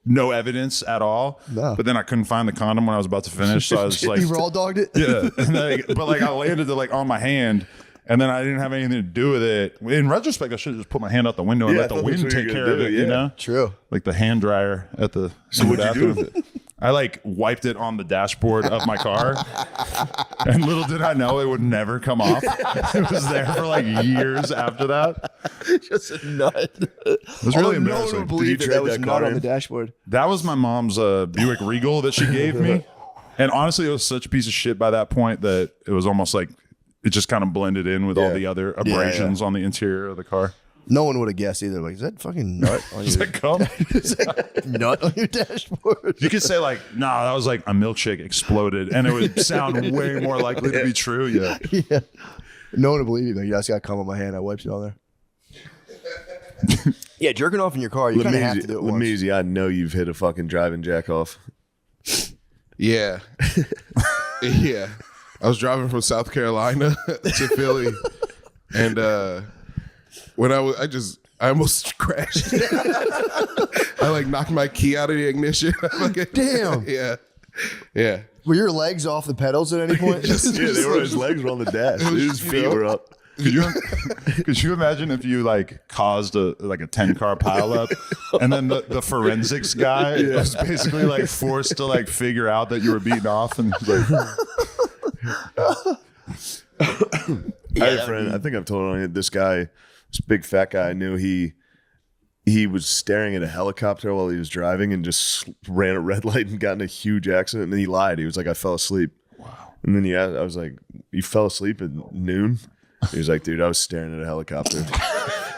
no evidence at all." No. But then I couldn't find the condom when I was about to finish, so I was like, You raw dogged it? "Yeah," and then, but like I landed it like on my hand. And then I didn't have anything to do with it. In retrospect, I should have just put my hand out the window and Yeah, let I the thought that's wind what take you were care gonna of it, do, you yeah. know? True. Like the hand dryer at the So what'd you do bathroom. with it? I like wiped it on the dashboard of my car. And little did I know it would never come off. It was there for like years after that. Just a nut. It was really No one embarrassing. would believe Did you that trade was that not car on the in? dashboard. That was my mom's Buick Regal that she gave me. And honestly, it was such a piece of shit by that point that it was almost like it just kind of blended in with all the other abrasions on the interior of the car. No one would have guessed either. Like, is that fucking nut on Is your that cum? is that nut on your dashboard? You could say like, nah, that was like a milkshake exploded, and it would sound way more likely to be true. Yeah. Yeah. No one would believe you. Like, yeah, I just got cum on my hand. I wiped it on there. Yeah, jerking off in your car, you kind of have to do it once. Lameezy, I know you've hit a fucking driving jack off. Yeah. Yeah. I was driving from South Carolina to Philly, and when I almost crashed. I like knocked my key out of the ignition. Damn. Yeah. Yeah. Were your legs off the pedals at any point? Yeah, his legs were on the dash. His feet were up. Could you imagine if you like caused a 10-car pileup, and then the forensics guy was basically like forced to like figure out that you were beaten off and like. I had a friend, I think I've told on it, this guy, this big fat guy I knew, he was staring at a helicopter while he was driving and just ran a red light and got in a huge accident, and then he lied. He was like, I fell asleep. Wow. And then I was like, you fell asleep at noon? He was like, dude, I was staring at a helicopter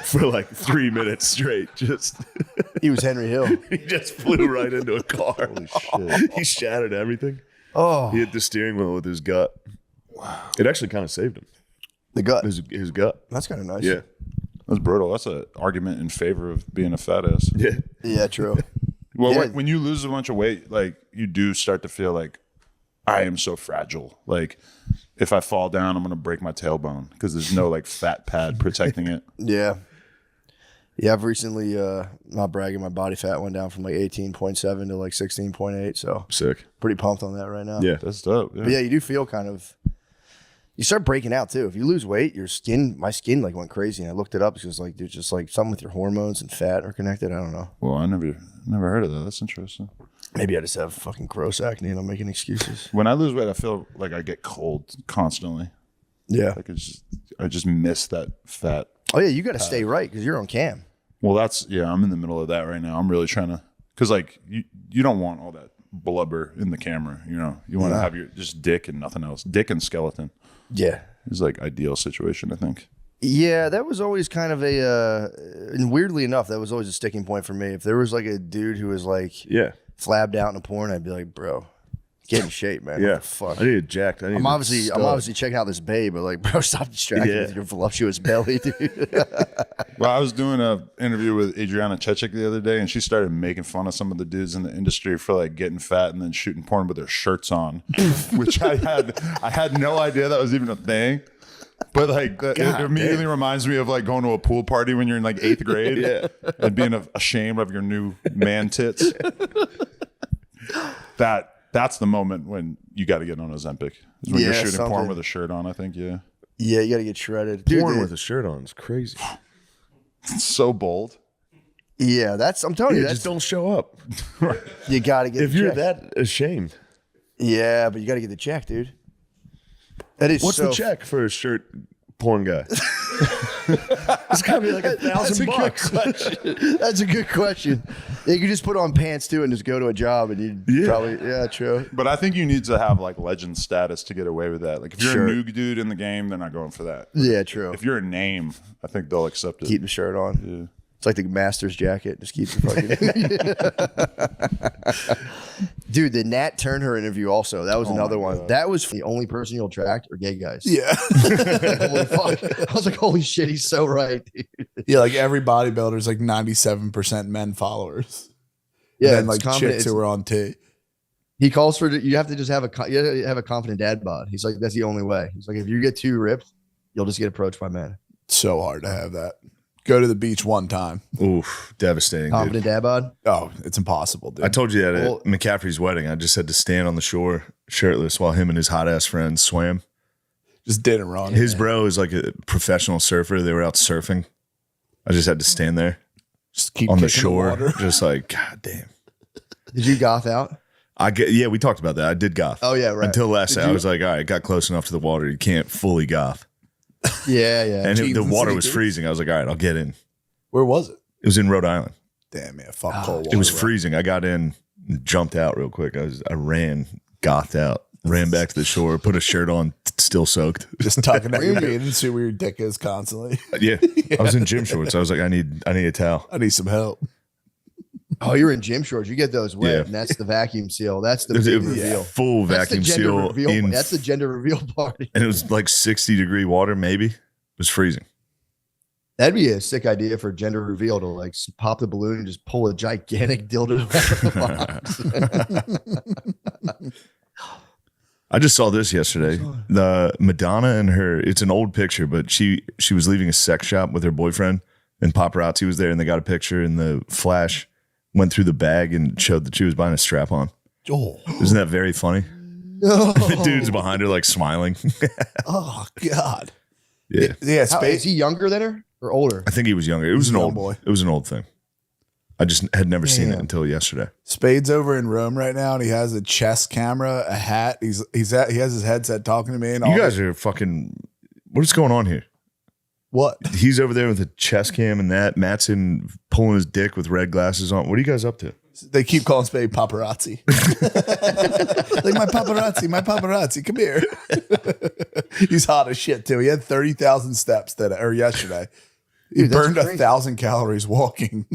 for like 3 minutes straight. Just He was Henry Hill. he just flew right into a car. Holy shit. He shattered everything. Oh. He hit the steering wheel with his gut. Wow. It actually kind of saved him. The gut. His gut. That's kind of nice. Yeah. That's brutal. That's an argument in favor of being a fat ass. Yeah. Yeah, true. Well, Yeah. when you lose a bunch of weight, like you do start to feel like I am so fragile. Like if I fall down, I'm gonna break my tailbone because there's no like fat pad protecting it. Yeah. Yeah, I've recently, not bragging, my body fat went down from like 18.7 to like 16.8. So Sick. pretty pumped on that right now. Yeah. That's dope. But yeah, you do feel kind of, you start breaking out too. If you lose weight, my skin like went crazy. And I looked it up. It's just like, there's just like something with your hormones and fat are connected. I don't know. Well, I never heard of that. That's interesting. Maybe I just have fucking gross acne and I'm making excuses. When I lose weight, I feel like I get cold constantly. Yeah. Like I just miss that fat. Oh yeah, you got to stay right because you're on cam. Well, I'm in the middle of that right now. I'm really trying to, because like you don't want all that blubber in the camera. You know, you want to have your just dick and nothing else. Dick and skeleton. Yeah. Is like ideal situation, I think. Yeah, that was always kind of a, and weirdly enough, that was always a sticking point for me. If there was like a dude who was like, flabbed out in a porn, I'd be like, bro, get in shape, man. Yeah, What the fuck? I need jacked. I'm obviously checking out this babe, but like, bro, stop distracting me with your voluptuous belly, dude. Well, I was doing an interview with Adriana Chechik the other day, and she started making fun of some of the dudes in the industry for like getting fat and then shooting porn with their shirts on, which I had no idea that was even a thing. But like, it immediately reminds me of like going to a pool party when you're in like 8th grade and being ashamed of your new man tits. That's the moment when you got to get on Ozempic. Is when you're shooting porn with a shirt on. I think, Yeah, you got to get shredded. Porn with a shirt on is crazy. It's so bold. Yeah, I'm telling you, just don't show up. You got to get. If you're that ashamed. Yeah, but you got to get the check, dude. That is. What's the check for a shirt porn guy? It's gotta be like $1,000. That's a good question. You could just put on pants too and just go to a job and you'd probably true. But I think you need to have like legend status to get away with that. Like if you're a new dude in the game, they're not going for that. Yeah, true. If you're a name, I think they'll accept it. Keep the shirt on. Yeah. It's like the master's jacket. Just keep the fucking. Dude, the Nat Turner interview also. That was another one. God. That was the only person you'll attract are gay guys. Yeah. Holy fuck. I was like, holy shit, he's so right, dude. Yeah, like every bodybuilder is like 97% men followers. Yeah, and then like chicks who are on T. He calls for you have to just have a confident dad bod. He's like, that's the only way. He's like, if you get too ripped, you'll just get approached by men. So hard to have that. Go to the beach one time. Oof, devastating. Confident dad bod? Oh, it's impossible, dude. I told you that at McCaffrey's wedding. I just had to stand on the shore shirtless while him and his hot ass friends swam. Just did it wrong. His bro is like a professional surfer. They were out surfing. I just had to stand there, just keep on the kicking shore, water. just like, God damn. Did you goth out? Yeah, we talked about that. I did goth. Oh yeah, right. Until last day, I was like, all right, got close enough to the water. You can't fully goth. Yeah. And the water was freezing. I was like, all right, I'll get in. Where was it? It was in Rhode Island. Damn, yeah, fuck cold water. It was freezing. I got in, jumped out real quick. I ran, gothed out, ran back to the shore, put a shirt on, still soaked. Just tucking at your beard and see where your dick is constantly. Yeah. I was in gym shorts. I was like, I need a towel. I need some help. Oh, you're in gym shorts. You get those wet, and that's the vacuum seal. That's the big reveal. Full vacuum seal. That's the gender reveal party. And it was like 60-degree water, maybe. It was freezing. That'd be a sick idea for gender reveal to like pop the balloon and just pull a gigantic dildo out of the box. I just saw this yesterday. The Madonna and her, it's an old picture, but she was leaving a sex shop with her boyfriend and paparazzi was there and they got a picture and the flash went through the bag and showed that she was buying a strap on. Oh. Isn't that very funny? No. The dude's behind her like smiling. Oh God. Yeah. Yeah. Is he younger than her or older? I think he was younger. It was an old boy. It was an old thing. I just had never seen it until yesterday. Spade's over in Rome right now, and he has a chest camera, a hat. He has his headset talking to me. And You guys are fucking. What is going on here? What? He's over there with a chest cam and that. Matt's in pulling his dick with red glasses on. What are you guys up to? They keep calling Spade paparazzi. Like my paparazzi, come here. He's hot as shit too. He had 30,000 steps yesterday. He Dude, burned 1,000 calories walking.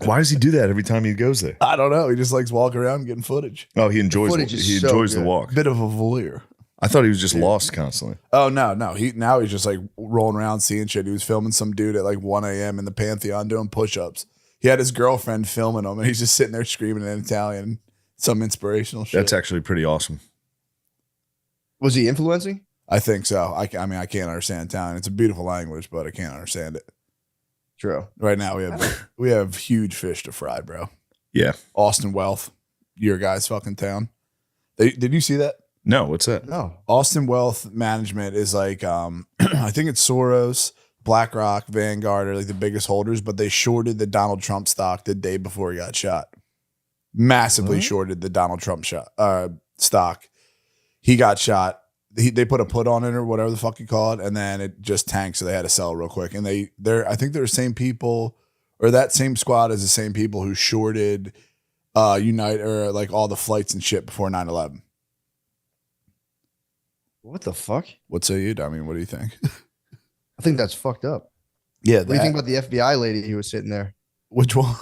Why does he do that every time he goes there? I don't know. He just likes walking around and getting footage. Oh, he enjoys the walk. Bit of a voyeur. I thought he was just lost constantly. Oh no. He's just like rolling around seeing shit. He was filming some dude at like 1 a.m. in the Pantheon doing push-ups. He had his girlfriend filming him, and he's just sitting there screaming in Italian, some inspirational shit. That's actually pretty awesome. Was he influencing? I think so. I mean, I can't understand Italian. It's a beautiful language, but I can't understand it. True. Right now, we have huge fish to fry, bro. Yeah. Austin Wealth, your guy's fucking town. Did you see that? No, what's that? No. Austin Wealth Management is like, I think it's Soros, BlackRock, Vanguard are like the biggest holders, but they shorted the Donald Trump stock the day before he got shot. Massively shorted the Donald Trump stock. He got shot. They put a put on it or whatever the fuck you call it, and then it just tanked, so they had to sell real quick. And I think they're the same people, or that same squad is the same people who shorted Unite or like all the flights and shit before 9/11. What the fuck? What say you? I mean, what do you think? I think that's fucked up. Yeah. What do you think about the FBI lady who was sitting there? Which one?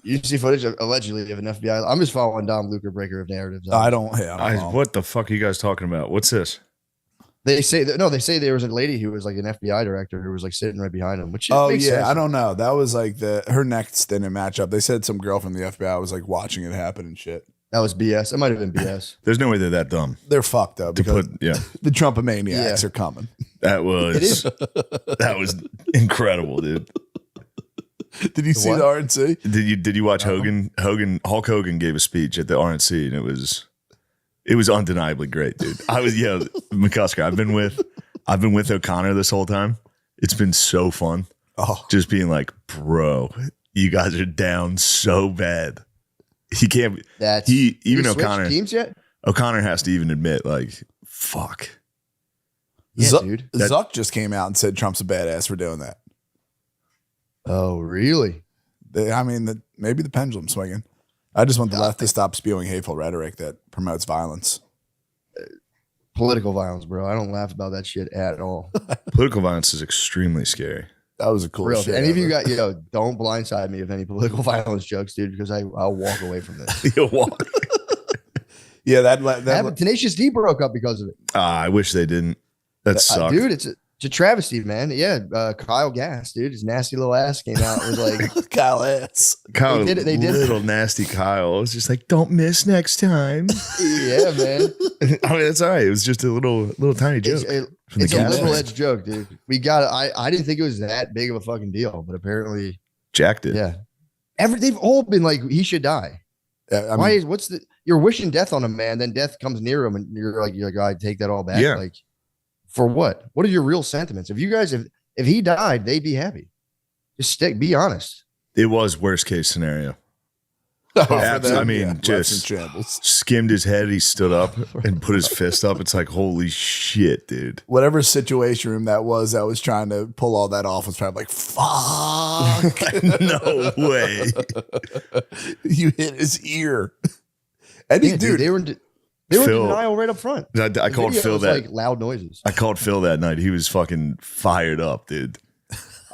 You see footage of, allegedly of an FBI. I'm just following Dom Luker, breaker of narratives. I don't know. What the fuck are you guys talking about? What's this? They say there was a lady who was like an FBI director who was like sitting right behind him. Which Oh makes yeah, sense. I don't know. That was like her next didn't match up. They said some girl from the FBI was like watching it happen and shit. That was BS. It might have been BS. There's no way they're that dumb. They're fucked up because the Trumpomaniacs are coming. That was incredible, dude. Did you see the RNC? Did you watch Hogan? Hulk Hogan gave a speech at the RNC, and it was undeniably great, dude. McCusker. I've been with O'Connor this whole time. It's been so fun. Oh, just being like, bro, you guys are down so bad. He can't. Even O'Connor. Teams yet? O'Connor has to even admit, like, fuck. Yeah, dude. Zuck just came out and said Trump's a badass for doing that. Oh, really? Maybe the pendulum swinging. I just want the left to stop spewing hateful rhetoric that promotes violence. Political violence, bro. I don't laugh about that shit at all. Political violence is extremely scary. That was a cool Real, shit. any of you got, don't blindside me with any political violence jokes, dude, because I'll walk away from this. You'll walk. Yeah, that Tenacious D broke up because of it. I wish they didn't. That sucks. Dude, it's a travesty, man. Yeah, Kyle Gass, dude, his nasty little ass came out and was like, Kyle ass. Kyle, they did it. Little nasty Kyle. It was just like, don't miss next time. Yeah, man. I mean, it's all right. It was just a little tiny joke. It's a liberal edge joke, dude. We got it. I didn't think it was that big of a fucking deal, but apparently Jack did. Yeah. They've all been like, he should die. Yeah, you're wishing death on a man, then death comes near him, and you're like, I take that all back. Yeah. Like, for what? What are your real sentiments? If you guys, if he died, they'd be happy. Just be honest. It was worst case scenario. Just skimmed his head. He stood up and put his fist up. It's like, holy shit, dude. Whatever situation room that was trying to pull all that off was trying to like, fuck. No way. You hit his ear. And dude, they were in denial right up front. I called Phil that. Like loud noises. I called Phil that night. He was fucking fired up, dude.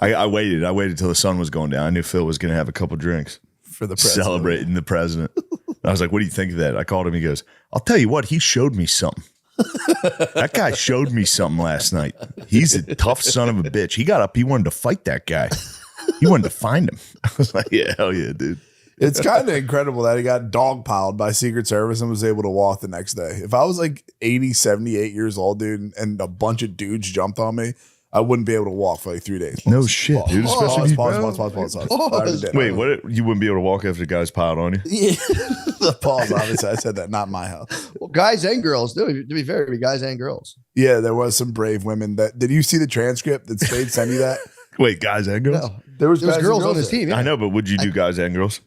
I waited till the sun was going down. I knew Phil was going to have a couple drinks for the president. Celebrating the president. I was like, what do you think of that? I called him. He goes, I'll tell you what, he showed me something. That guy showed me something last night. He's a tough son of a bitch. He got up. He wanted to fight that guy. He wanted to find him. I was like, yeah, hell yeah, dude. It's kind of incredible that he got dogpiled by Secret Service and was able to walk the next day. If I was like 80, 78 years old, dude, and a bunch of dudes jumped on me, I wouldn't be able to walk for like 3 days. No shit, dude. Especially if you pause. Wait, what? You wouldn't be able to walk after the guys piled on you? Yeah. The pause, obviously. I said that, not my house. Well, guys and girls, dude, to be fair, it'd be guys and girls. Yeah, there was some brave women that. Did you see the transcript that Spade sent you that? Wait, guys and girls? No, there was girls on his team. Yeah. I know, but would you do guys and girls?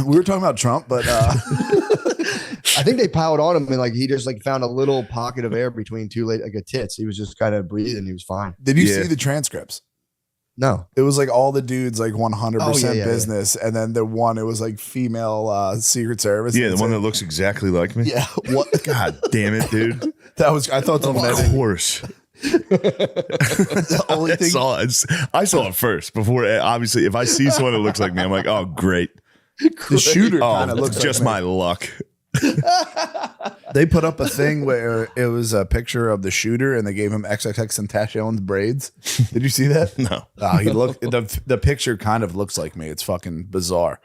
We were talking about Trump, but I think they piled on him and like he just like found a little pocket of air between two like a tits. He was just kind of breathing. He was fine. Did you see the transcripts? No. It was like all the dudes like 100% business, and then the one it was like female Secret Service. Yeah, the one that looks exactly like me. Yeah. What? God damn it, dude. That was I thought of course. The only thing I saw it first before. Obviously, if I see someone that looks like me, I'm like, oh great. The shooter kind of looks just like my luck. They put up a thing where it was a picture of the shooter and they gave him XXX Tentacion's braids. Did you see that? No. He looked the picture kind of looks like me. It's fucking bizarre.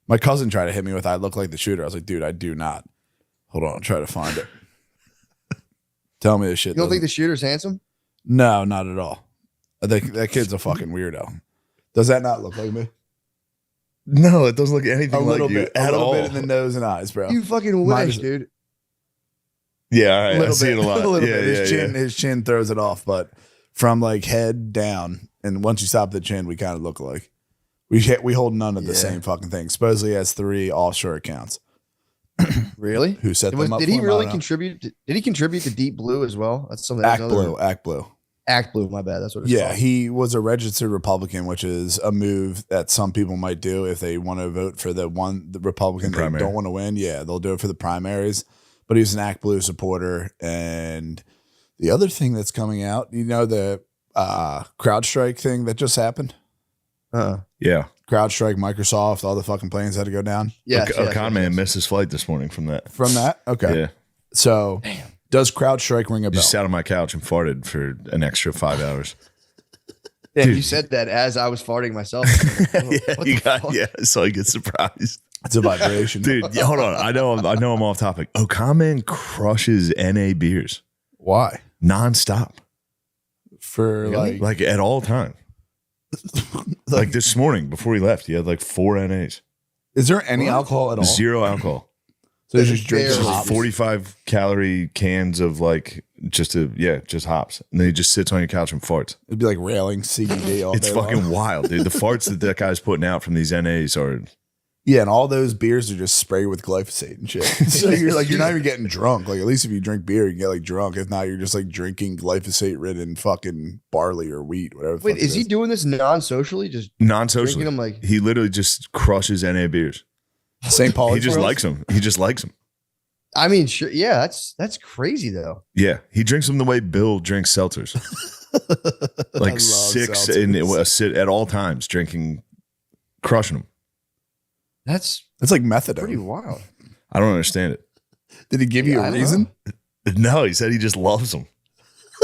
My cousin tried to hit me with I look like the shooter. I was like, dude, I do not. Hold on, I'll try to find it. Tell me this shit. You don't think the shooter's handsome? No, not at all. I think that kid's a fucking weirdo. Does that not look like me? No, it doesn't look anything a little like you bit, at a little all. bit in the nose and eyes, bro. You fucking wish, dude. Yeah, all right. I see it a lot. A little yeah, bit. yeah, His chin throws it off, but from like head down, and once you stop the chin, we kind of look like we hold none of the same fucking thing. Supposedly he has 3 offshore accounts. Really? Who set them up? Did he for him? really contribute? Did he contribute to Deep Blue as well? That's something. Act Blue. Act Blue. My bad. That's what it's Yeah, called. he was a registered Republican, which is a move that some people might do if they want to vote for the Republican they don't want to win. Yeah, they'll do it for the primaries. But he was an Act Blue supporter. And the other thing that's coming out, CrowdStrike thing that just happened? Yeah. CrowdStrike, Microsoft, all the fucking planes had to go down. Yeah. A con man missed his flight this morning from that. From that? Okay. Yeah. So does CrowdStrike ring a bell? Just sat on my couch and farted for an extra 5 hours. Yeah, you said that as I was farting myself. So I get surprised. It's a vibration. Dude, hold on. I know I'm off topic. Oh, con man crushes NA beers. Why? Nonstop. For like at all time. Like this morning before he left, he had like 4 NAs. Is there any alcohol at all? 0 alcohol. So they just drink Just 45 calorie cans of like just hops. And then he just sits on your couch and farts. It'd be like railing CBD all It's day fucking long. wild, dude. The farts that guy's putting out from these NAs are Yeah, and all those beers are just sprayed with glyphosate and shit. So you're not even getting drunk. Like at least if you drink beer, you can get like drunk. If not, you're just like drinking glyphosate ridden fucking barley or wheat, whatever. Wait, is he doing this non-socially? Just non-socially. drinking them like He literally just crushes NA beers. St. Paul. He just likes them. He just likes them. I mean, sure, yeah, that's crazy though. Yeah, he drinks them the way Bill drinks seltzers. Like 6 seltzers. in a sit at all times, crushing them. That's like methadone. pretty wild. I don't understand it. Did he give you I a don't reason? No, he said he just loves them.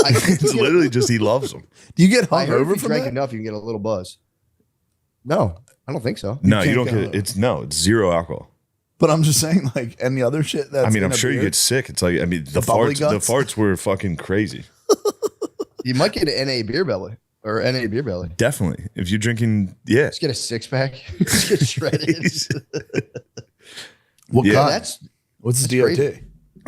It's literally just he loves them. Do you get I heard if hungover you from drank that? enough, you can get a little buzz. No, I don't think so. No, you can't don't get get it. It's 0 alcohol. But I'm just saying, like any other shit. That's I mean, in I'm a sure you beer? get sick. It's like the bubbly farts. The guts? farts were fucking crazy. You might get an NA beer belly or NA beer belly. Definitely, if you're drinking, yeah. Just get a 6-pack. Just get shredded. What Yeah. kind? What's the that's DOT? crazy.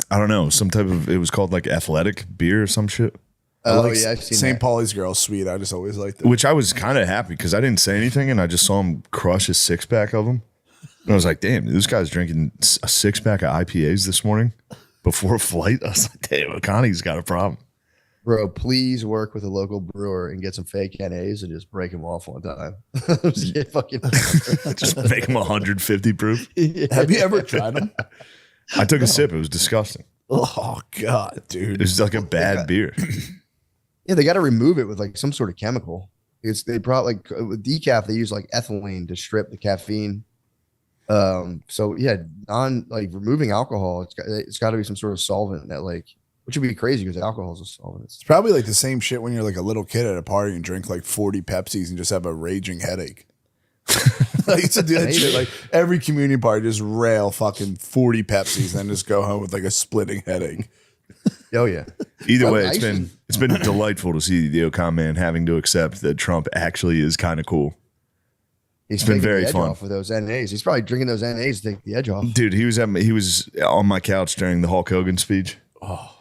I don't know. Some type of it was called like athletic beer or some shit. Oh like yeah, I've seen St. that. Pauli's girl sweet. I just always liked it. Which I was kind of happy because I didn't say anything and I just saw him crush a 6-pack of them. And I was like, damn, this guy's drinking a 6-pack of IPAs this morning before a flight. I was like, damn, Connie's got a problem. Bro, please work with a local brewer and get some fake NAs and just break them off one time. Just get fucking Just make them 150 proof. Have you ever tried them? I took a sip. It was disgusting. Oh god, dude. It was like a bad beer. Yeah, they got to remove it with like some sort of chemical. They probably like with decaf they use like ethylene to strip the caffeine. So yeah, removing alcohol, it's got to be some sort of solvent that like, which would be crazy because alcohol is a solvent. It's probably like the same shit when you're like a little kid at a party and drink like 40 Pepsis and just have a raging headache. I used to do that shit. Like every community party, just rail fucking 40 Pepsis and then just go home with like a splitting headache. Oh yeah. Either way, it's been delightful to see the Ocon man having to accept that Trump actually is kind of cool. He's been taking very the edge fun. off with those NAs. He's probably drinking those NAs to take the edge off. Dude, he was on my couch during the Hulk Hogan speech. Oh,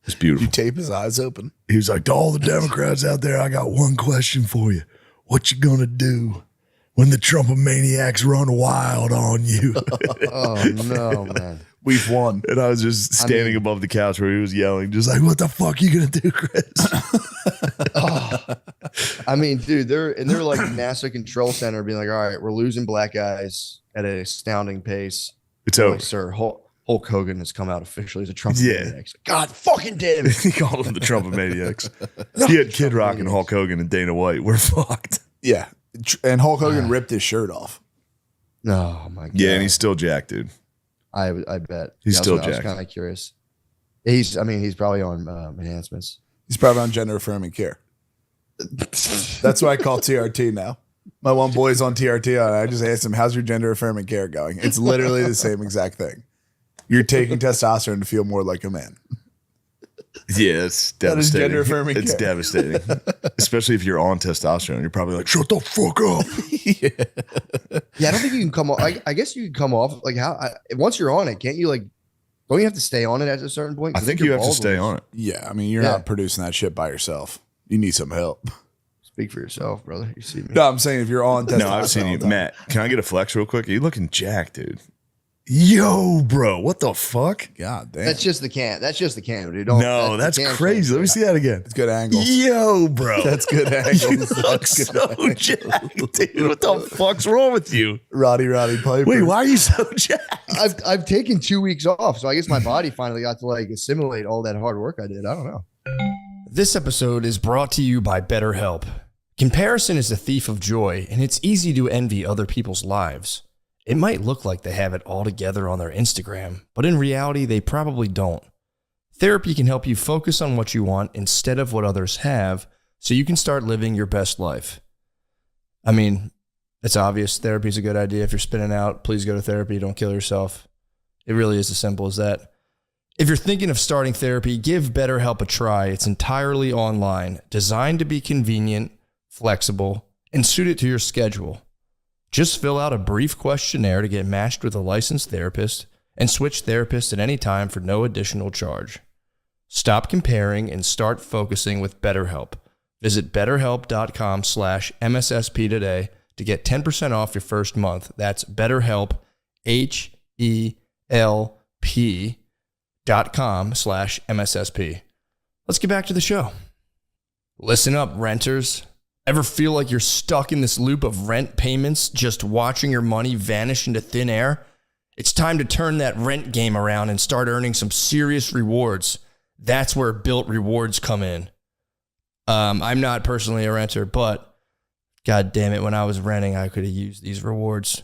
it's beautiful. you tape his eyes open. He was like, to all the Democrats out there, I got one question for you. What you gonna do when the Trumpomaniacs run wild on you? Oh no, man. We've won. And I was just standing above the couch where he was yelling, just like, what the fuck you gonna do, Chris? I mean, dude, they're like NASA control center being like, all right, we're losing black guys at an astounding pace. It's They're over. like, sir, Hulk Hogan has come out officially as a Trump. Yeah. God fucking damn it. He called them the Trumpomaniacs. He had Kid Rock and Hulk Hogan and Dana White. We're fucked. Yeah. And Hulk Hogan ripped his shirt off. Oh my god. Yeah, and he's still jacked, dude. I bet. He's Yeah, still I was jacked. kind of curious. He's probably on enhancements. He's probably on gender affirming care. That's what I call TRT now. My one boy's on TRT, and I just asked him, how's your gender affirming care going? It's literally the same exact thing. You're taking testosterone to feel more like a man. Yeah, it's That is devastating. gender affirming It's care. devastating. Especially if you're on testosterone. You're probably like, shut the fuck up. Yeah, I don't think you can come off. I guess you can come off like once you're on it, can't you like? Don't you have to stay on it at a certain point? I think you have to stay on it. Yeah, I mean, you're Yeah. not producing that shit by yourself. You need some help. Speak for yourself, brother. You see me? No, I'm saying if you're on testosterone. No, I've seen all you. the time. Matt, can I get a flex real quick? Are you looking jacked, dude? Yo, bro, what the fuck? God damn. That's just the can. That's just the can, dude. No, that's crazy. Let me see that again. It's good angles. Yo, bro. That's good angles. You look so jacked, dude. What the fuck's wrong with you? Roddy Piper. Wait, why are you so jacked? I've taken 2 weeks off, so I guess my body finally got to like assimilate all that hard work I did. I don't know. This episode is brought to you by BetterHelp. Comparison is a thief of joy, and it's easy to envy other people's lives. It might look like they have it all together on their Instagram, but in reality, they probably don't. Therapy can help you focus on what you want instead of what others have, so you can start living your best life. I mean, it's obvious. Therapy is a good idea. If you're spinning out, please go to therapy. Don't kill yourself. It really is as simple as that. If you're thinking of starting therapy, give BetterHelp a try. It's entirely online, designed to be convenient, flexible, and suited to your schedule. Just fill out a brief questionnaire to get matched with a licensed therapist and switch therapists at any time for no additional charge. Stop comparing and start focusing with BetterHelp. Visit betterhelp.com/MSSP today to get 10% off your first month. That's BetterHelp, HELP.com/MSSP. Let's get back to the show. Listen up, renters. Ever feel like you're stuck in this loop of rent payments, just watching your money vanish into thin air? It's time to turn that rent game around and start earning some serious rewards. That's where Built Rewards come in. I'm not personally a renter, but God damn it, when I was renting, I could have used these rewards.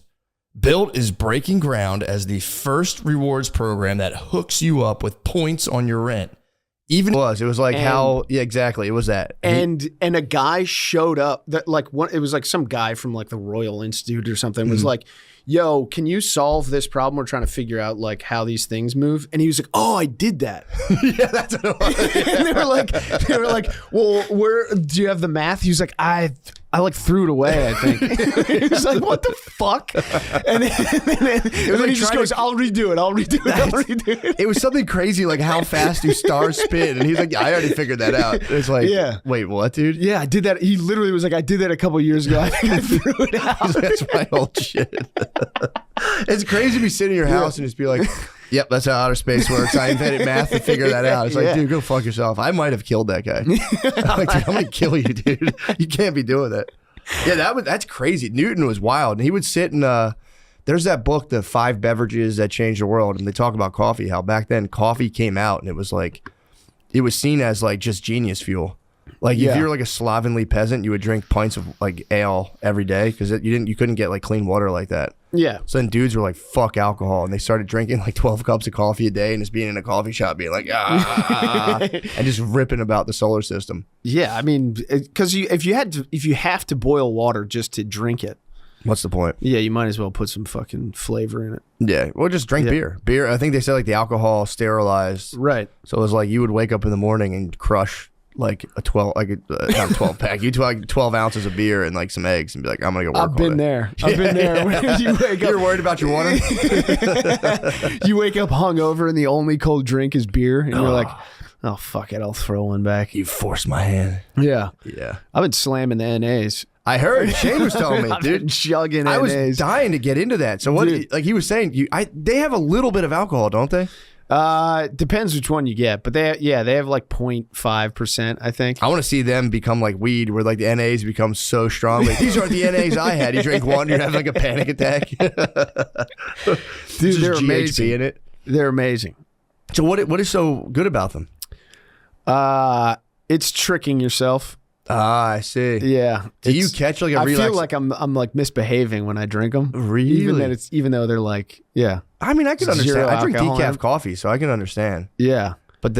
Built is breaking ground as the first rewards program that hooks you up with points on your rent. It was like exactly. It was that. And a guy showed up that it was like some guy from like the Royal Institute or something was like, yo, can you solve this problem? We're trying to figure out like how these things move. And he was like, oh, I did that. Yeah, that's what it was. And they were like, well, do you have the math? He was like, I like threw it away, I think. He was like, what the fuck? And then he just goes, I'll redo it. It was something crazy like how fast do stars spin? And he's like, I already figured that out. It's like, wait, what, dude? Yeah, I did that. He literally was like, I did that a couple of years ago. I think I threw it out. He's like, that's my old shit. It's crazy to be sitting in your house and just be like, yep, that's how outer space works. I invented math to figure that out. It's like, dude, go fuck yourself. I might have killed that guy. I'm like, dude, I'm going to kill you, dude. You can't be doing that. Yeah, that's crazy. Newton was wild. And he would sit and there's that book, The 5 Beverages That Changed the World. And they talk about coffee, how back then coffee came out and it was seen as like just genius fuel. Like if you're like a slovenly peasant, you would drink pints of like ale every day because you couldn't get like clean water like that. Yeah. So then dudes were like, fuck alcohol. And they started drinking like 12 cups of coffee a day and just being in a coffee shop being like, and just ripping about the solar system. Yeah. I mean, because if you have to boil water just to drink it, what's the point? Yeah, you might as well put some fucking flavor in it. Yeah. Well, just drink beer. Beer, I think they said like the alcohol sterilized. Right. So it was like you would wake up in the morning and crush like a 12, not a 12 pack. You took like 12 ounces of beer and like some eggs and be like, I'm gonna go work. I've been there. I've been there. You wake up, you're worried about your water. You wake up hungover and the only cold drink is beer, and you're like, oh fuck it, I'll throw one back. You forced my hand. Yeah. Yeah. I've been slamming the NAs. I heard Shane was telling me, dude, chugging I NAs. was dying to get into that. So what? Dude. Like he was saying, they have a little bit of alcohol, don't they? Depends which one you get, but they have like 0.5%, I think. I want to see them become like weed, where like the NAs become so strong. Like, these aren't the NAs I had. You drink one, you have like a panic attack. Dude, they're amazing. In it. They're amazing. So what is so good about them? It's tricking yourself. Ah, I see. Yeah. Do you catch like a I relax? feel like I'm like misbehaving when I drink them. Really? Even though they're like, yeah. I mean, I can understand. Zero I drink alcohol in decaf them. coffee, so I can understand. Yeah. But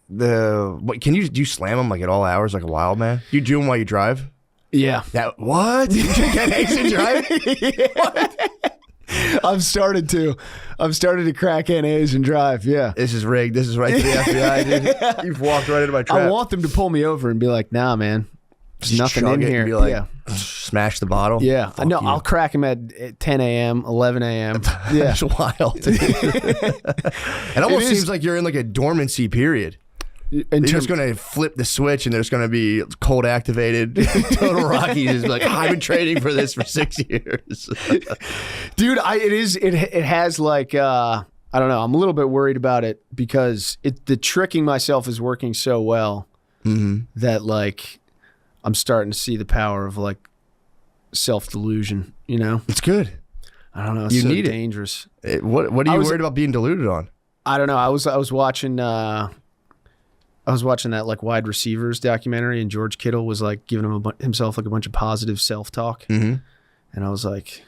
what do you slam them like at all hours like a wild man? You do them while you drive? Yeah. What? You drink NAs and drive? What? I've started to crack NAs and drive. Yeah. This is rigged. This is right to the FBI, dude. You've walked right into my trap. I want them to pull me over and be like, nah, man. There's Just nothing chug in it here. and be like, yeah. Smash the bottle. Yeah. Fuck No, you. I'll crack them at 10 a.m., 11 a.m. Yeah. That's wild. Dude. It almost seems like you're in like a dormancy period. They're just going to flip the switch and there's going to be cold activated. Total Rockies is like, I've been training for this for 6 years. Dude, it has like, I don't know. I'm a little bit worried about it because the tricking myself is working so well that like I'm starting to see the power of like self-delusion, you know? It's good. I don't know. It's You so need it. dangerous. What are you worried about being deluded on? I don't know. I was watching I was watching that like wide receivers documentary, and George Kittle was like giving himself like a bunch of positive self-talk. Mhm. And I was like,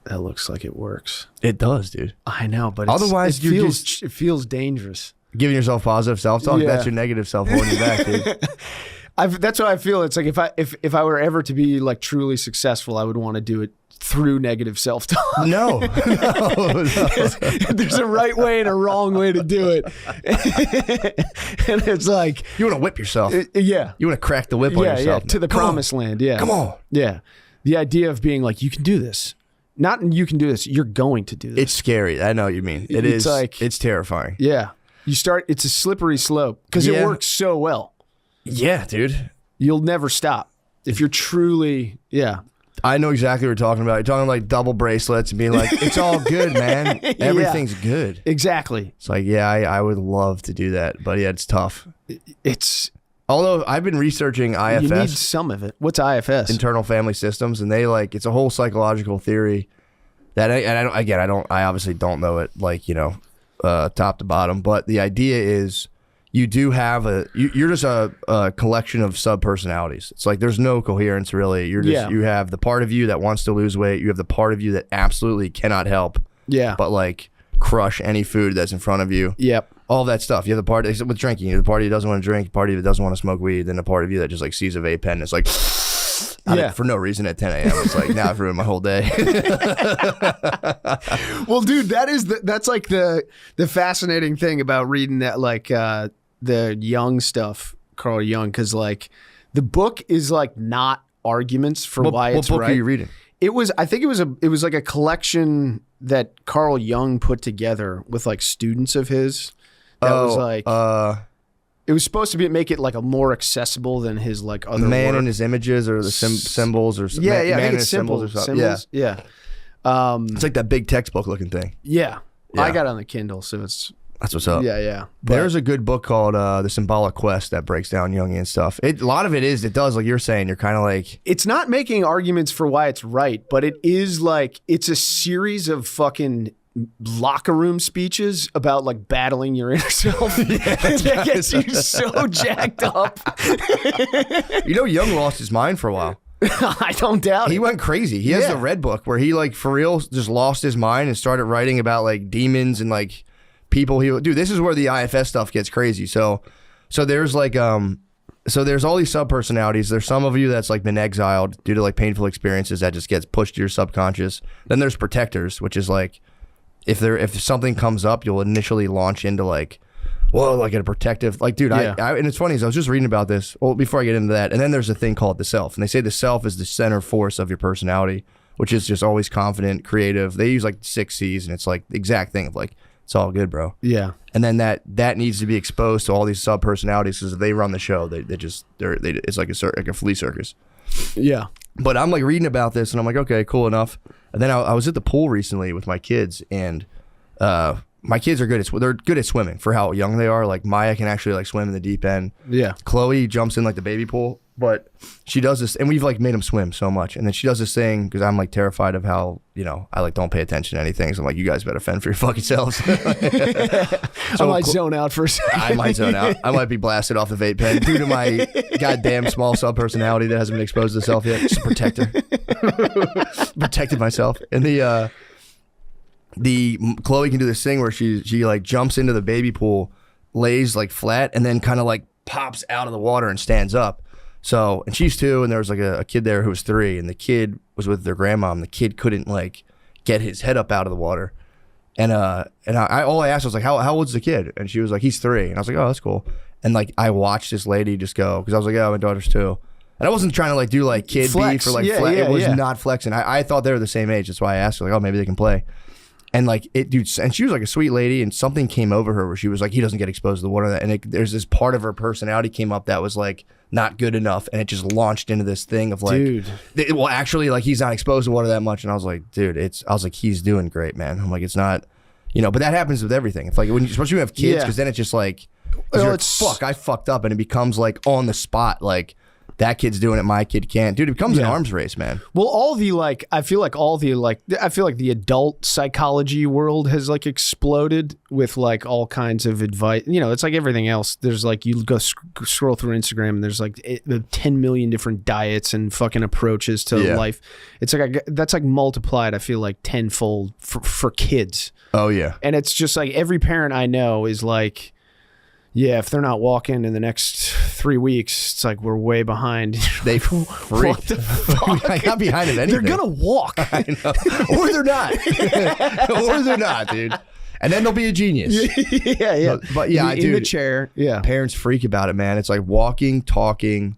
that looks like it works. It does, dude. I know, but Otherwise, it feels dangerous. Giving yourself positive self-talk, Yeah. that's your negative self holding you back, dude. That's what I feel. It's like if I were ever to be like truly successful, I would want to do it through negative self-talk. No. There's a right way and a wrong way to do it. And it's like, you want to whip yourself. Yeah. You want to crack the whip on yourself. to the Come promised land. Yeah. Come on. Yeah. The idea of being like, you can do this. Not you can do this. You're going to do this. It's scary. I know what you mean. It's like, it's terrifying. Yeah. It's a slippery slope because it works so well. Yeah, dude. You'll never stop. If you're truly, I know exactly what you're talking about. You're talking like double bracelets and being like, it's all good, man. Everything's good. Exactly. It's like, yeah, I would love to do that. But yeah, it's tough. Although I've been researching IFS. You need some of it. What's IFS? Internal family systems. And they it's a whole psychological theory that I obviously don't know it top to bottom. But the idea is you do have you're just a collection of sub-personalities. It's like there's no coherence really. You're just you have the part of you that wants to lose weight. You have the part of you that absolutely cannot help. Yeah. But like crush any food that's in front of you. Yep. All that stuff. You have the part with drinking. You have the party that doesn't want to drink, the party that doesn't want to smoke weed, then the part of you that just like sees a vape pen and it's like for no reason at 10 a.m. It's like, now I've ruined my whole day. Well, dude, that's like the fascinating thing about reading that the Jung stuff, Carl Jung, because like the book is like not arguments for why it's right. What book are you reading? It was like a collection that Carl Jung put together with like students of his. That was like it was supposed to make it like a more accessible than his like other Man work. and his images or the symbols or Yeah, man I think and it's his symbols or something. symbols. Yeah. It's like that big textbook looking thing. Yeah. I got it on the Kindle, so it's That's what's up. Yeah. There's a good book called The Symbolic Quest that breaks down Jungian stuff. A lot of it does, like you're saying, you're kind of like... It's not making arguments for why it's right, but it is like, it's a series of fucking locker room speeches about like battling your inner self. That gets you so jacked up. Jung lost his mind for a while. I don't doubt it. He went crazy. He has the Red Book where he like for real just lost his mind and started writing about like demons and like people dude, this is where the IFS stuff gets crazy. So there's like so there's all these sub-personalities. There's some of you that's like been exiled due to like painful experiences that just gets pushed to your subconscious. Then there's protectors, which is like if something comes up, you'll initially launch into like, well, like a protective, like, dude, I and it's funny, is I was just reading about this, well, before I get into that, and then there's a thing called the self, and they say the self is the center force of your personality, which is just always confident, creative. They use like 6 C's, and it's like the exact thing of like, it's all good, bro. Yeah. And then that needs to be exposed to all these sub-personalities, because if they run the show, it's like a flea circus. Yeah. But I'm like reading about this, and I'm like, okay, cool enough. And then I was at the pool recently with my kids, and my kids are they're good at swimming for how young they are. Like Maya can actually like swim in the deep end. Yeah. Chloe jumps in like the baby pool, but she does this, and we've like made them swim so much. And then she does this thing because I'm like terrified of how, I like don't pay attention to anything. So I'm like, you guys better fend for your fucking selves. I might zone out for a second. I might zone out. I might be blasted off the vape pen due to my goddamn small sub-personality that hasn't been exposed to self yet. Just a protector. Protected myself. And the Chloe can do this thing where she like jumps into the baby pool, lays like flat, and then kind of like pops out of the water and stands up. So, and she's 2, and there was like a kid there who was 3, and the kid was with their grandma, and the kid couldn't like get his head up out of the water. And all I asked was like, how old's the kid? And she was like, he's 3. And I was like, oh, that's cool. And like I watched this lady just go, because I was like, oh, my daughter's 2. And I wasn't trying to like do like kid Flex. beef or like it was not flexing. I thought they were the same age. That's why I asked her, like, oh, maybe they can play. And like dude, and she was like a sweet lady, and something came over her where she was like, he doesn't get exposed to the water. And there's this part of her personality came up that was like not good enough, and it just launched into this thing of like, dude, well, actually, like he's not exposed to water that much. And I was like, dude, I was like, he's doing great, man. I'm like, it's not, but that happens with everything. It's like especially when you have kids, because then it's just like, fuck, I fucked up, and it becomes like on the spot, like, that kid's doing it, my kid can't. Dude, it becomes an arms race, man. Well, all the I feel like the adult psychology world has like exploded with like all kinds of advice. You know, it's like everything else. There's like, you go scroll through Instagram and there's like 10 million different diets and fucking approaches to life. It's like, that's like multiplied, I feel like tenfold for kids. Oh yeah. And it's just like every parent I know is like, yeah, if they're not walking in the next 3 weeks, it's like we're way behind. They freak. What the fuck? I got behind it anything. They're gonna walk. I know. Or they're not. Or they're not, dude. And then they'll be a genius. Yeah. But yeah, in the chair. Yeah. Parents freak about it, man. It's like walking, talking,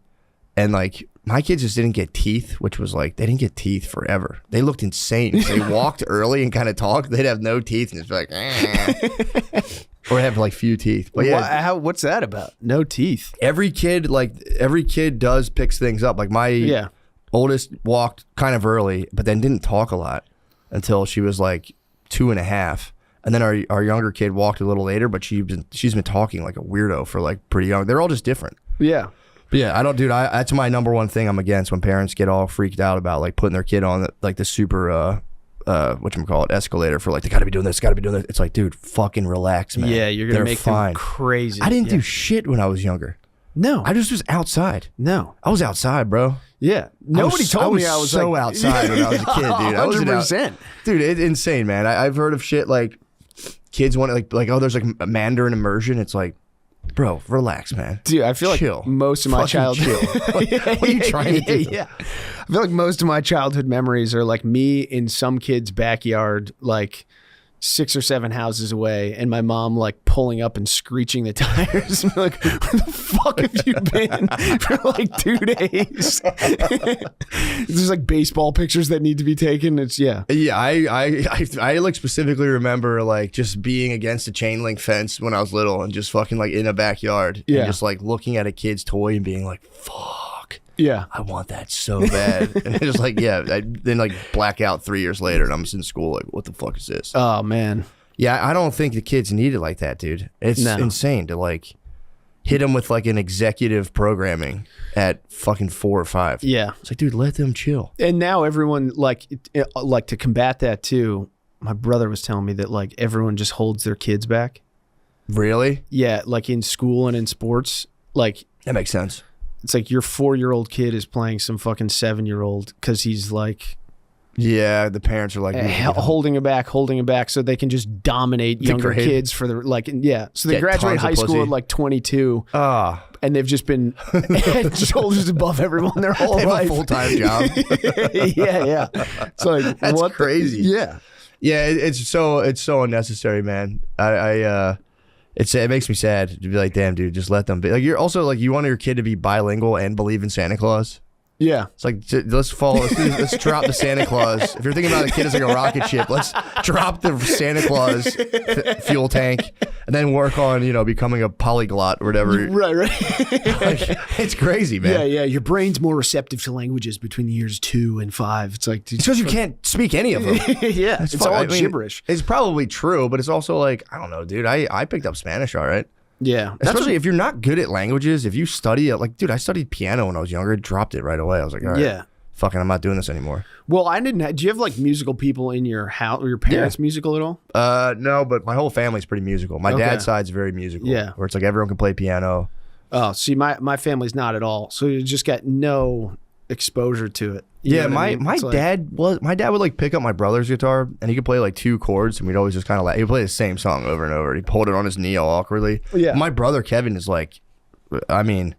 and like my kids just didn't get teeth, which was like they didn't get teeth forever. They looked insane. If they walked early and kind of talked, they'd have no teeth and just be like, or have like few teeth. But yeah, what's that about? No teeth. Every kid does picks things up. Like my oldest walked kind of early, but then didn't talk a lot until she was like 2.5. And then our younger kid walked a little later, but she's been talking like a weirdo for like pretty young. They're all just different. Yeah. But yeah, that's my number one thing I'm against, when parents get all freaked out about like putting their kid on the super whatchamacallit, escalator for like, they gotta be doing this, gotta be doing this. It's like, dude, fucking relax, man. Yeah, you're gonna They're make fine. them crazy. I didn't do shit when I was younger. No. I just was outside. No. I was outside, bro. Yeah. Nobody told me I was so like, outside when I was a kid, dude. 100%. Dude, it's insane, man. I've heard of shit like kids want like oh, there's like a Mandarin immersion. It's like, bro, relax, man. Dude, I feel chill. like most of my childhood. What are you trying to do? Yeah. I feel like most of my childhood memories are like me in some kid's backyard, like 6 or 7 houses away, and my mom like pulling up and screeching the tires. Like, where the fuck have you been for like 2 days? There's like baseball pictures that need to be taken. Yeah. I like specifically remember like just being against a chain link fence when I was little and just fucking like in a backyard. Yeah. And just like looking at a kid's toy and being like, fuck. Yeah. I want that so bad. And just like, I then like black out 3 years later and I'm just in school like, what the fuck is this? Oh man. Yeah, I don't think the kids need it like that, dude. It's insane to like hit them with like an executive programming at fucking 4 or 5. Yeah. It's like, dude, let them chill. And now everyone like to combat that too. My brother was telling me that like everyone just holds their kids back. Really? Yeah, like in school and in sports, like that makes sense. It's like your 4-year-old kid is playing some fucking 7-year-old because he's like, yeah, the parents are like holding him back so they can just dominate younger kids for the like, yeah. So they graduate high school at like 22. And they've just been head and shoulders above everyone their whole they have life. a full-time job. yeah. It's like, that's what crazy. Yeah. It's so unnecessary, man. It makes me sad to be like, damn, dude, just let them be. Like, you're also like, you want your kid to be bilingual and believe in Santa Claus. Yeah. It's like, let's drop the Santa Claus. If you're thinking about a kid as like a rocket ship, let's drop the Santa Claus fuel tank and then work on, becoming a polyglot or whatever. Right. Like, it's crazy, man. Yeah. Your brain's more receptive to languages between the years 2 and 5. It's like, it's because you can't speak any of them. Yeah. It's all gibberish. It's probably true, but it's also like, I don't know, dude. I picked up Spanish all right. Yeah. Especially if you're not good at languages, if you study it, like, dude, I studied piano when I was younger, dropped it right away. I was like, all right, yeah, fucking, I'm not doing this anymore. Well, I didn't. Do you have like musical people in your house or your parents musical at all? No, but my whole family's pretty musical. My dad's side's very musical. Yeah. Where it's like everyone can play piano. Oh, see, my family's not at all. So you just got no exposure to it. Yeah, my dad would like pick up my brother's guitar and he could play like 2 chords and we'd always just kind of he'd play the same song over and over. He'd hold it on his knee all awkwardly. Yeah. My brother Kevin is like, I mean,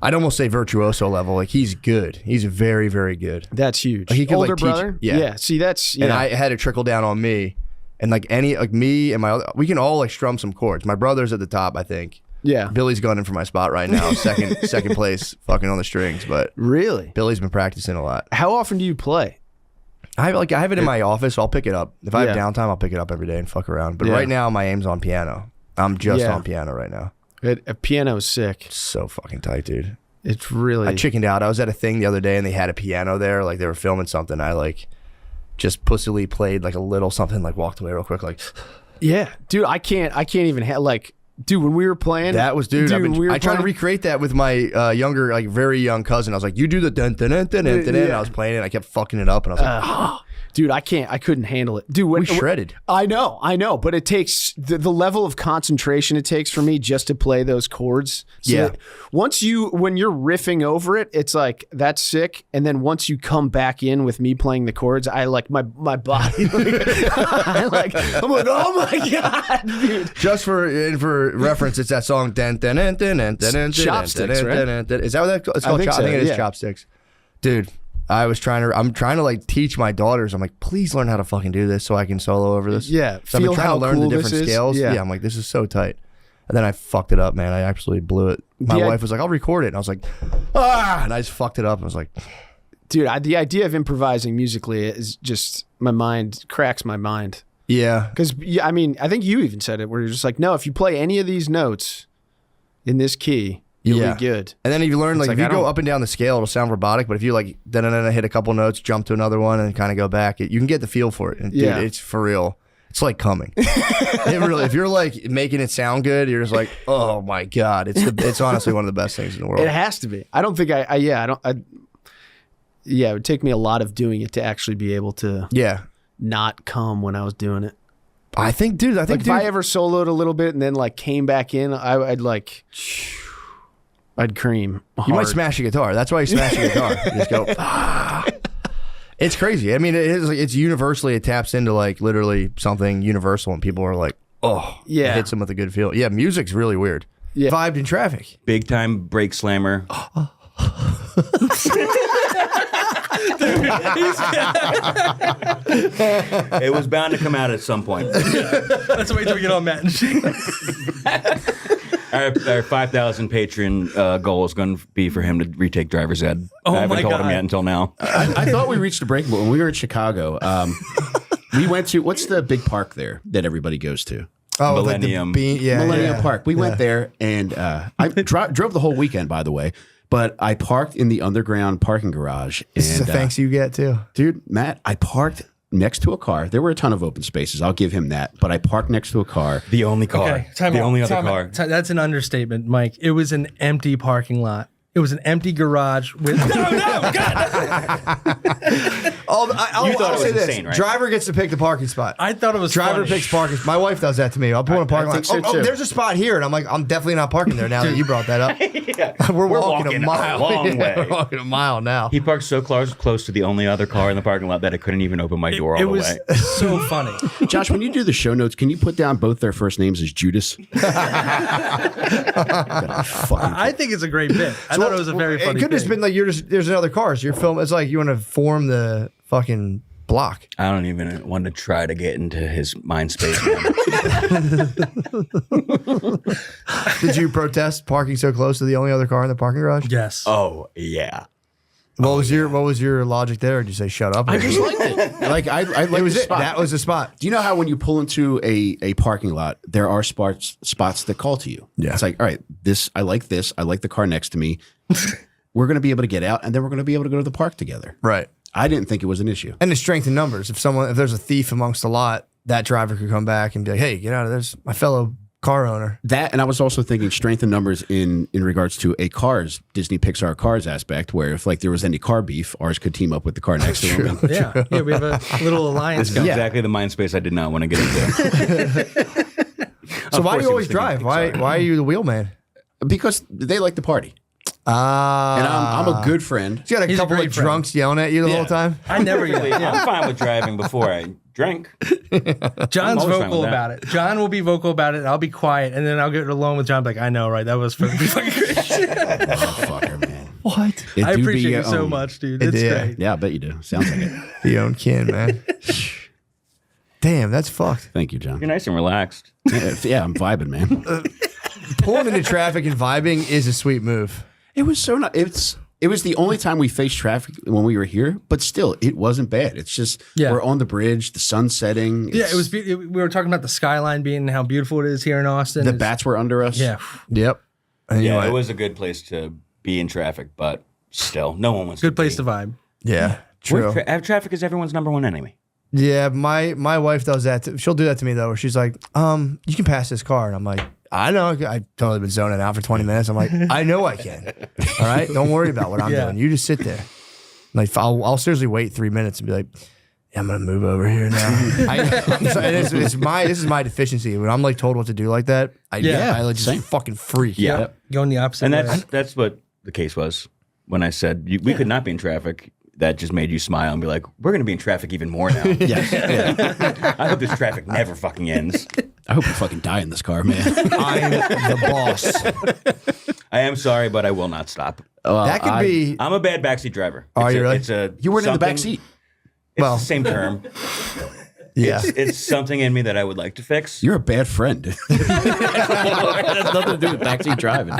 I'd almost say virtuoso level. Like, he's good. He's very, very good. That's huge. Like, he could Older like teach, brother? Yeah. See, that's And I had it trickle down on me, and like me and my other, we can all like strum some chords. My brother's at the top, I think. Yeah. Billy's gunning for my spot right now, second place, fucking on the strings. But really, Billy's been practicing a lot. How often do you play? I have it in my office. So I'll pick it up if I have downtime. I'll pick it up every day and fuck around. But right now, my aim's on piano. I'm just on piano right now. A piano is sick. So fucking tight, dude. It's really. I chickened out. I was at a thing the other day and they had a piano there. Like, they were filming something. I like just pussily played like a little something. Like, walked away real quick. Like, yeah, dude. I can't even like Dude, when we were playing, That was, dude. I tried to recreate that with my younger, like very young cousin. I was like, "You do the dun dun dun dun dun," and I was playing it. And I kept fucking it up, and I was like, dude, I couldn't handle it. Dude, we shredded. I know, but it takes the level of concentration it takes for me just to play those chords. So Yeah. that when you're riffing over it, it's like, that's sick. And then once you come back in with me playing the chords, I like my body. I'm like, oh my God, dude. Just for reference, it's that song. Dun, dun, dun, dun, dun, dun, dun, Chopsticks, dun, right? dun, dun, dun. Is that what that? It's called? think I so, think it is yeah. Chopsticks, dude. I'm trying to like teach my daughters. I'm like, please learn how to fucking do this so I can solo over this. Yeah, so I've been feel trying how to learn cool the this different is. scales. Yeah. I'm like, this is so tight. And then I fucked it up, man. I absolutely blew it. My wife was like, I'll record it. And I was like, and I just fucked it up. I was like, Dude, the idea of improvising musically is just, cracks my mind. yeah. Because, I mean, I think you even said it, where you're just like, no, if you play any of these notes in this key, you'll be good. And then if you learn, It's like, if I you go don't- up and down the scale, it'll sound robotic. But if you like, then hit a couple notes, jump to another one, and kind of go back, you can get the feel for it. And Yeah. dude, it's for real. It's like coming. It really, if you're like making it sound good, you're just like, oh my God. It's honestly one of the best things in the world. It has to be. I don't think it would take me a lot of doing it to actually be able to not come when I was doing it. I think, dude, If I ever soloed a little bit and then like came back in, I'd cream. you might hard. smash a guitar. That's why you smash a guitar. You just go, It's crazy. I mean, it's universally, it taps into like literally something universal, and people are like, oh, Yeah. it hits them with a good feel. Yeah, music's really weird. Yeah. Vibed in traffic. Big time brake slammer. It was bound to come out at some point. Let's wait till we get on Matt and Shane. Our 5,000 Patreon goal is going to be for him to retake driver's ed. Oh I haven't my told him God. yet until now. I thought we reached a breaking point when we were in Chicago. We went to, what's the big park there that everybody goes to? Oh, Millennium. Millennium Park. We went there, and I drove the whole weekend, by the way. But I parked in the underground parking garage. This is and, the thanks you get too. Dude, Matt, I parked next to a car. There were a ton of open spaces. I'll give him that. But I parked next to a car. The only car. Okay, time out, time out. That's an understatement, Mike. It was an empty parking lot. It was an empty garage with I'll say this. Driver gets to pick the parking spot. I thought it was driver funny. picks parking. My wife does that to me. I'll pull in a parking lot. think so, too. There's a spot here, and I'm like, I'm definitely not parking there now that you brought that up. We're walking a mile. long way. We're walking a mile now. He parked so close to the only other car in the parking lot that I couldn't even open my door all It the was way. so funny. Josh, when you do the show notes, can you put down both their first names as Judas? I think it's a great bit. I thought it was a very funny It could have thing. been like there's another car. So you're filming. It's like you want to form the fucking block. I don't even want to try to get into his mind space. Did you protest parking so close to the only other car in the parking garage? Yes. Oh yeah. What was your logic there? Did you say shut up? I just liked it. Like I liked It was the it. spot. That was the spot. Do you know how when you pull into a parking lot, there are spots that call to you? Yeah. It's like, all right, I like this. I like the car next to me. We're going to be able to get out, and then we're going to be able to go to the park together. Right. I didn't think it was an issue. And the strength in numbers. If there's a thief amongst the lot, that driver could come back and be like, hey, get out of there. There's my fellow car owner. That, and I was also thinking strength in numbers in regards to a Disney Pixar Cars aspect, where if like there was any car beef, ours could team up with the car next to them. Yeah, we have a little alliance. This is exactly the mind space I did not want to get into. So why do you always drive? Why are you the wheelman? Because they like to party. And I'm a good friend. You got a couple of drunks yelling at you the whole time? I never yell. I'm fine with driving before I drink. John's always fine vocal with that. about it. John will be vocal about it, and I'll be quiet, and then I'll get alone with John. Like, I know, right? That was fucking great shit. Fucker, man. What? It I do be appreciate your you so own. much, dude. It's great. Yeah, I bet you do. Sounds like it. The own kin, man. Damn, that's fucked. Thank you, John. You're nice and relaxed. Yeah, I'm vibing, man. Pulling into traffic and vibing is a sweet move. It was so nice. It was the only time we faced traffic when we were here, but still, it wasn't bad. It's just we're on the bridge, the sun's setting. Yeah, it was. We were talking about the skyline being how beautiful it is here in Austin. The bats were under us. Yeah. Yep. Yeah, it was a good place to be in traffic, but still, no one wants Good place to vibe. Yeah, true. Traffic is everyone's number one enemy. Yeah, my wife does that. She'll do that to me though, where she's like, "You can pass this car," and I'm like, I know I've totally been zoning out for 20 minutes. I'm like, I know I can. All right, don't worry about what I'm doing. You just sit there. Like I'll seriously wait 3 minutes and be like, yeah, I'm gonna move over here now. This is my deficiency. When I'm like told what to do like that, I like just fucking freak. Yeah. Going the opposite And way. that's what the case was when I said we could not be in traffic. That just made you smile and be like, we're going to be in traffic even more now. I hope this traffic never fucking ends. I hope you fucking die in this car, man. I'm the boss. I am sorry, but I will not stop. That could be. I'm a bad backseat driver. Are you really? You weren't in the back seat. It's the same term. Yeah. It's something in me that I would like to fix. You're a bad friend. It has nothing to do with backseat driving.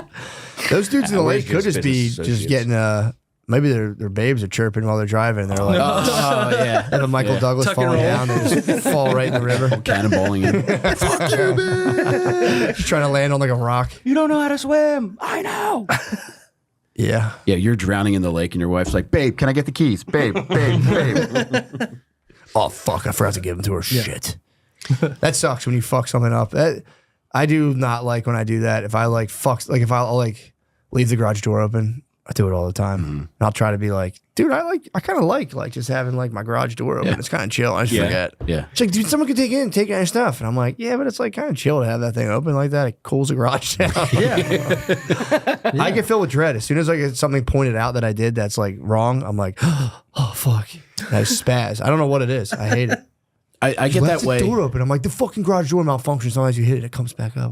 Those dudes in the lake could just be business just getting maybe their babes are chirping while they're driving. They're like, yeah. And a Michael Douglas Tuck and falling roll. down, they just fall right in the river. Cannonballing in. Fuck you, man. Just trying to land on like a rock. You don't know how to swim. I know. Yeah. Yeah, you're drowning in the lake, and your wife's like, "Babe, can I get the keys? Babe, babe." Oh fuck! I forgot to give them to her. Shit. That sucks when you fuck something up. I do not like when I do that. If I like if I'll like leave the garage door open, I do it all the time. And I'll try to be like, dude, I kind of like just having like my garage door open. It's kind of chill. I just forget. Yeah. It's like, dude, someone could take your stuff, and I'm like, yeah, but it's like kind of chill to have that thing open like that. It cools the garage down. I get filled with dread as soon as I get something pointed out that I did that's like wrong. I'm like, oh fuck, I spaz. I don't know what it is. I hate it. I get that way. The door open. I'm like, the fucking garage door malfunctions. Sometimes you hit it, it comes back up.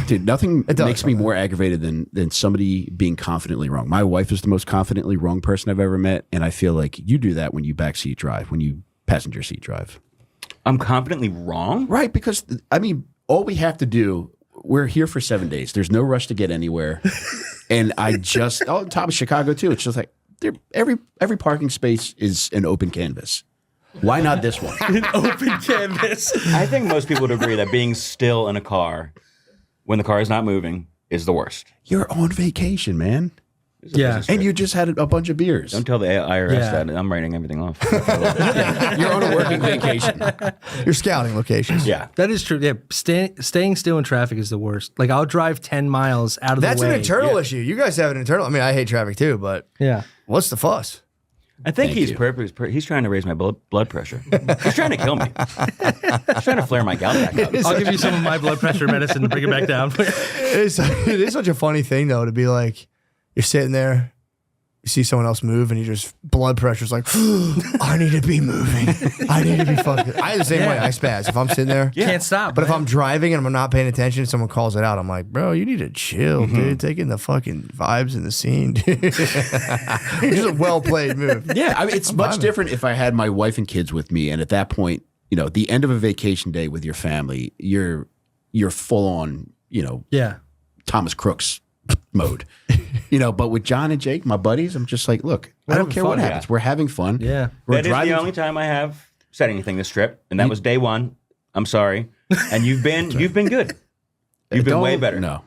Dude, nothing It does makes me more aggravated than somebody being confidently wrong. My wife is the most confidently wrong person I've ever met, and I feel like you do that when you backseat drive, when you passenger seat drive. I'm confidently wrong? Right, because, I mean, all we have to do, we're here for 7 days. There's no rush to get anywhere. And on top of Chicago, too, it's just like, every parking space is an open canvas. Why not this one? An open canvas. I think most people would agree that being still in a car when the car is not moving is the worst. You're on vacation, man. Yeah. And you just had a bunch of beers. Don't tell the IRS that. I'm writing everything off. You're on a working vacation. You're scouting locations. Yeah. That is true. Yeah, staying still in traffic is the worst. Like I'll drive 10 miles out of That's the way. an internal issue. You guys have an internal. I mean, I hate traffic too, but what's the fuss? I think he's he's trying to raise my blood pressure. He's trying to kill me. He's trying to flare my gout back up. I'll give you some of my blood pressure medicine to bring it back down. It is such a funny thing though to be like, you're sitting there, you see someone else move, and you just blood pressure's like, I need to be moving. I need to be fucking. I the same way. I spaz if I'm sitting there. Can't stop. But if I'm driving and I'm not paying attention, and someone calls it out, I'm like, bro, you need to chill, dude. Take in the fucking vibes in the scene, dude. It's a well played move. Yeah, I mean, it's much different if I had my wife and kids with me, and at that point, you know, the end of a vacation day with your family, you're full on, you know, Thomas Crooks mode, you know. But with John and Jake, my buddies, I'm just like, look, I don't care what happens. We're having fun. Yeah, we're That is the only time I have said anything this trip, and that was day one. I'm sorry, and you've been good. You've been way better. No,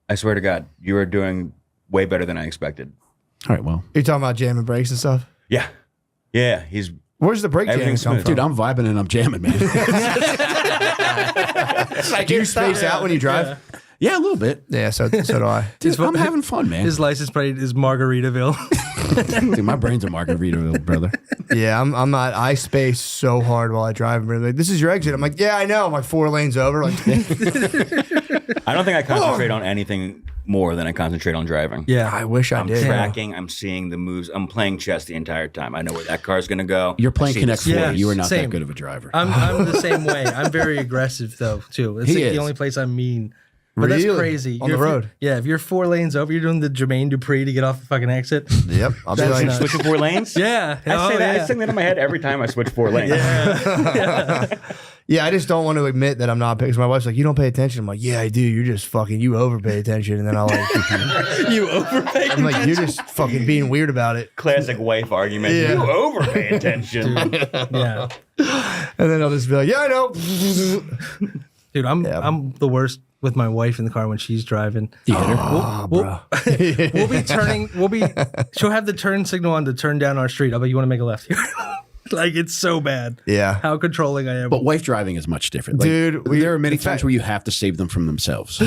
I swear to God, you are doing way better than I expected. All right, well, You're talking about jamming brakes and stuff. Yeah, he's. Where's the brake jamming come from? dude, I'm vibing and I'm jamming, man. Do you space out when you drive? Yeah, a little bit. Yeah, so do I. Dude, I'm having fun, man. His license plate is Margaritaville. Dude, my brain's a Margaritaville, brother. Yeah, I'm not. I space so hard while I drive. And they're like, this is your exit. I'm like, yeah, I know. I'm like 4 lanes over. Like, I don't think I concentrate on anything more than I concentrate on driving. Yeah, I wish I I'm did. tracking. I'm seeing the moves. I'm playing chess the entire time. I know where that car's going to go. You're playing I see Connect the 4. Yeah, You are not same. that good of a driver. I'm the same way. I'm very aggressive though too. It's He like is. the only place I'm mean. But that's Really? crazy. On the road? If you're 4 lanes over, you're doing the Jermaine Dupri to get off the fucking exit. Yep. I'll be That's like, nuts. Switching 4 lanes? Yeah. I say that. yeah. I sing that in my head every time I switch 4 lanes. yeah, I just don't want to admit that I'm not paying. Because my wife's like, you don't pay attention. I'm like, yeah, I do. You're just fucking, you overpay attention. And then I'll like, You overpay. I'm like, you're just fucking being weird about it. Classic wife argument. Yeah. You overpay attention. Yeah. And then I'll just be like, yeah, I know. Dude, I'm the worst with my wife in the car when she's driving. You hit her? We'll be turning. She'll have the turn signal on to turn down our street. I'll be, you want to make a left here? Like it's so bad. Yeah. How controlling I am. But wife driving is much different. Like, Dude, there are many times where you have to save them from themselves.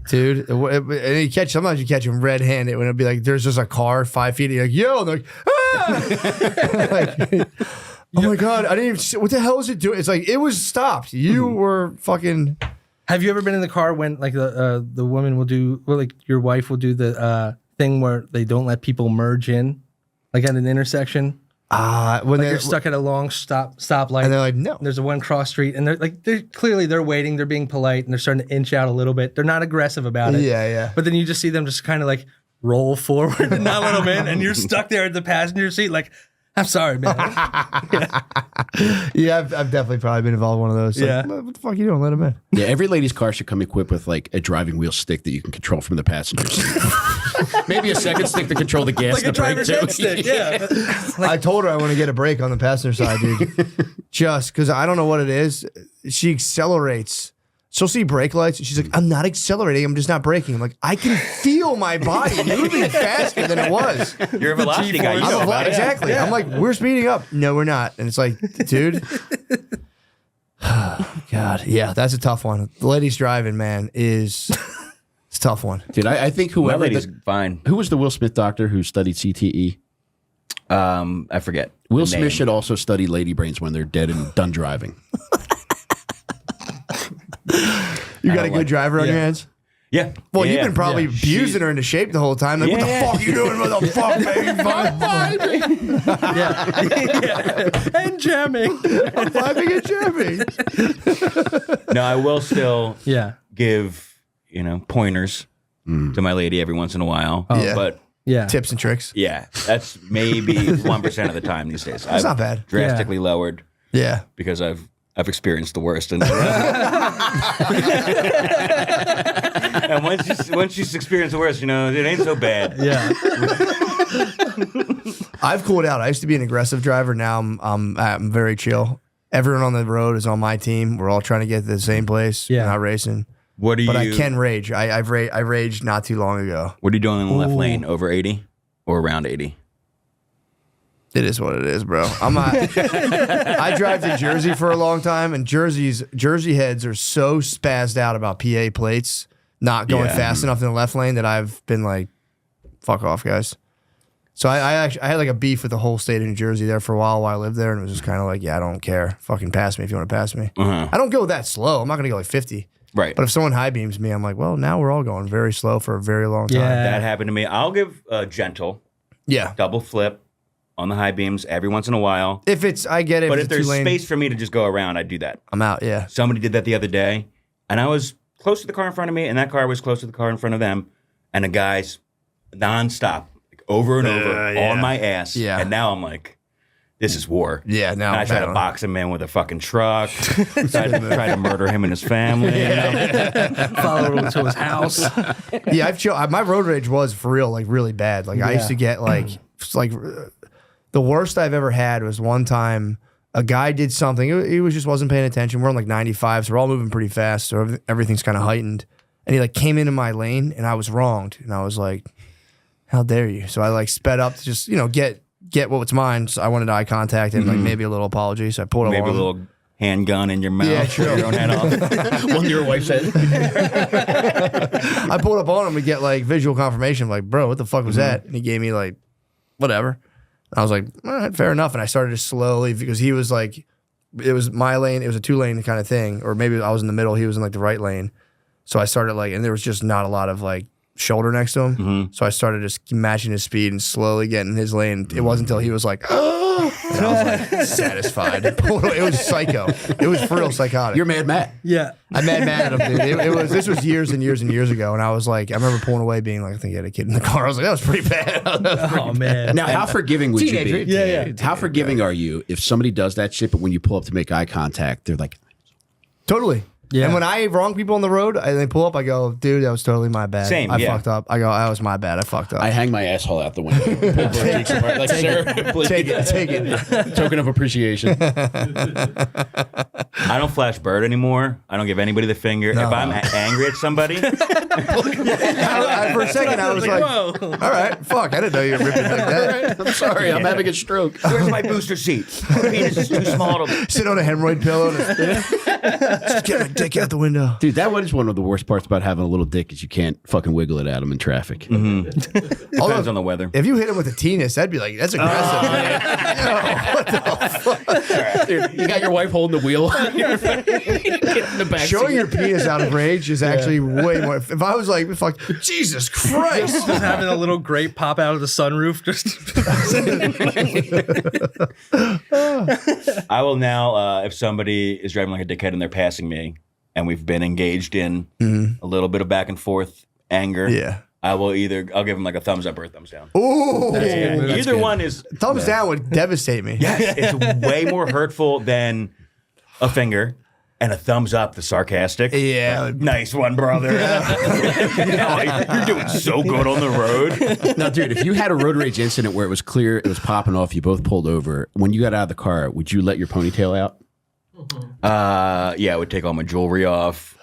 Dude, and sometimes you catch them red-handed when it'll be like, there's just a car 5 feet, and you're like, yo, and they're like, ah! Like, oh my God, I didn't even see, what the hell is it doing? It's like, it was stopped. You were fucking. Have you ever been in the car when like the woman will do, or like your wife will do the thing where they don't let people merge in, like at an intersection? When like they're you're stuck at a long stoplight, and they're like, no. There's a one cross street, and they're clearly they're waiting, they're being polite, and they're starting to inch out a little bit. They're not aggressive about it. Yeah, yeah. But then you just see them just kind of like roll forward and not let them in, and you're stuck there at the passenger seat, like, I'm sorry, man. Yeah, I've definitely probably been involved in one of those. Like, Yeah. what the fuck are you doing? Let him in. Yeah, every lady's car should come equipped with like a driving wheel stick that you can control from the passenger seat. Maybe a second stick to control the gas Like a and the brake driver's too. head stick, yeah. I told her I want to get a break on the passenger side, dude. Just because I don't know what it is. She accelerates. She'll see brake lights, and she's like, I'm not accelerating. I'm just not braking. I'm like, I can feel my body moving faster than it was. You're a velocity guy. You know about it. Exactly. Yeah. I'm like, we're speeding up. No, we're not. And it's like, dude. God. Yeah, that's a tough one. The ladies driving, man, it's a tough one. Dude, I think My whoever. lady's fine. Who was the Will Smith doctor who studied CTE? I forget. Will the Smith name. should also study lady brains when they're dead and done driving. You got a good driver on your hands? Yeah. Well, Yeah, you've been probably yeah. abusing her into shape the whole time. Like, what the fuck you doing? What the fuck, baby? Yeah. And jamming. I'm vibing and jamming. No, I will still Yeah. give, pointers to my lady every once in a while. Yeah. But Yeah. Tips and tricks. yeah, that's maybe 1% of the time these days. That's not bad. Drastically lowered Yeah. because I've experienced the worst. And once she's experienced the worst, it ain't so bad. Yeah. I've cooled out. I used to be an aggressive driver. Now I'm very chill. Everyone on the road is on my team. We're all trying to get to the same place. Yeah. We're not racing. What do you? But I can rage. I raged not too long ago. What are you doing in the left lane? Over 80 or around 80? It is what it is, bro. I drive to Jersey for a long time, and Jersey heads are so spazzed out about PA plates not going fast enough in the left lane that I've been like, fuck off, guys. So I actually had like a beef with the whole state of New Jersey there for a while I lived there, and it was just kind of like, yeah, I don't care. Fucking pass me if you want to pass me. Uh-huh. I don't go that slow. I'm not gonna go like 50. Right. But if someone high beams me, I'm like, well, now we're all going very slow for a very long time. Yeah. That happened to me. I'll give gentle. Yeah. Double flip on the high beams every once in a while. If it's, I get it. But if if it's there's two-lane, space for me to just go around, I do that. I'm out. Yeah. Somebody did that the other day, and I was close to the car in front of me, and that car was close to the car in front of them, and a guy's nonstop, like, over and over on my ass. Yeah. And now I'm like, this is war. Yeah. Now And I try to box him in with a fucking truck. try to murder him and his family. Follow him to his house. Yeah, I've chilled. My road rage was for real, like really bad. Like I used to get like the worst I've ever had was one time a guy did something. He just wasn't paying attention. We're on like 95, so we're all moving pretty fast, so everything's kind of heightened. And he like came into my lane, and I was wronged, and I was like, "How dare you?" So I like sped up to just get what's mine. So I wanted eye contact and like maybe a little apology. So I pulled Maybe along. a little handgun in your mouth. Yeah, true. Your own head off. One to your wife's head. I pulled up on him to get like visual confirmation. Like, bro, what the fuck was that? And he gave me like, whatever. I was like, all right, fair enough. And I started to slowly, because he was like, it was my lane. It was a 2-lane kind of thing. Or maybe I was in the middle. He was in like the right lane. So I started like, and there was just not a lot of like shoulder next to him. So I started just matching his speed and slowly getting his lane. It wasn't until he was like, oh, and I was like satisfied. It was psycho. It was for real psychotic. You're Mad Matt. Yeah. I mad at him, dude. This was years and years and years ago, and I was like, I remember pulling away, being like, I think he had a kid in the car. I was like, that was pretty bad. Oh man. Now, how forgiving would you Teenager. be? Yeah. How forgiving are you if somebody does that shit, but when you pull up to make eye contact, they're like, Totally. Yeah. And when I wrong people on the road and they pull up, I go, dude, that was totally my bad. Same, I yeah. fucked up. I go, that was my bad. I fucked up. I hang my asshole out the window. Pull both cheeks apart. Like, sir, please. Take it. Token of appreciation. I don't flash bird anymore. I don't give anybody the finger. No. If I'm angry at somebody, For a second, I was like, whoa. all right, fuck, I didn't know you were ripping like that. I'm sorry, I'm having a stroke. where's my booster seat? My penis is too small to. Sit on a hemorrhoid pillow. Just get my dick out the window. Dude, that one is one of the worst parts about having a little dick is you can't fucking wiggle it at him in traffic. Depends on the weather. If you hit him with a penis, that'd be like, that's aggressive. Man. Yo, what the fuck? Dude, you got your wife holding the wheel. In the back Showing seat. your penis out of rage is actually way more. If I was like, fuck, Jesus Christ. Just having a little grape pop out of the sunroof. I will now, if somebody is driving like a dickhead and they're passing me, and we've been engaged in a little bit of back and forth anger. Yeah. I'll give them like a thumbs up or a thumbs down. Ooh. Either one is Thumbs down would devastate me. yes, it's way more hurtful than a finger. And a thumbs up, the sarcastic. Yeah. Nice one, brother. You're doing so good on the road. Now, dude, if you had a road rage incident where it was clear it was popping off, you both pulled over. When you got out of the car, would you let your ponytail out? Yeah, I would take all my jewelry off.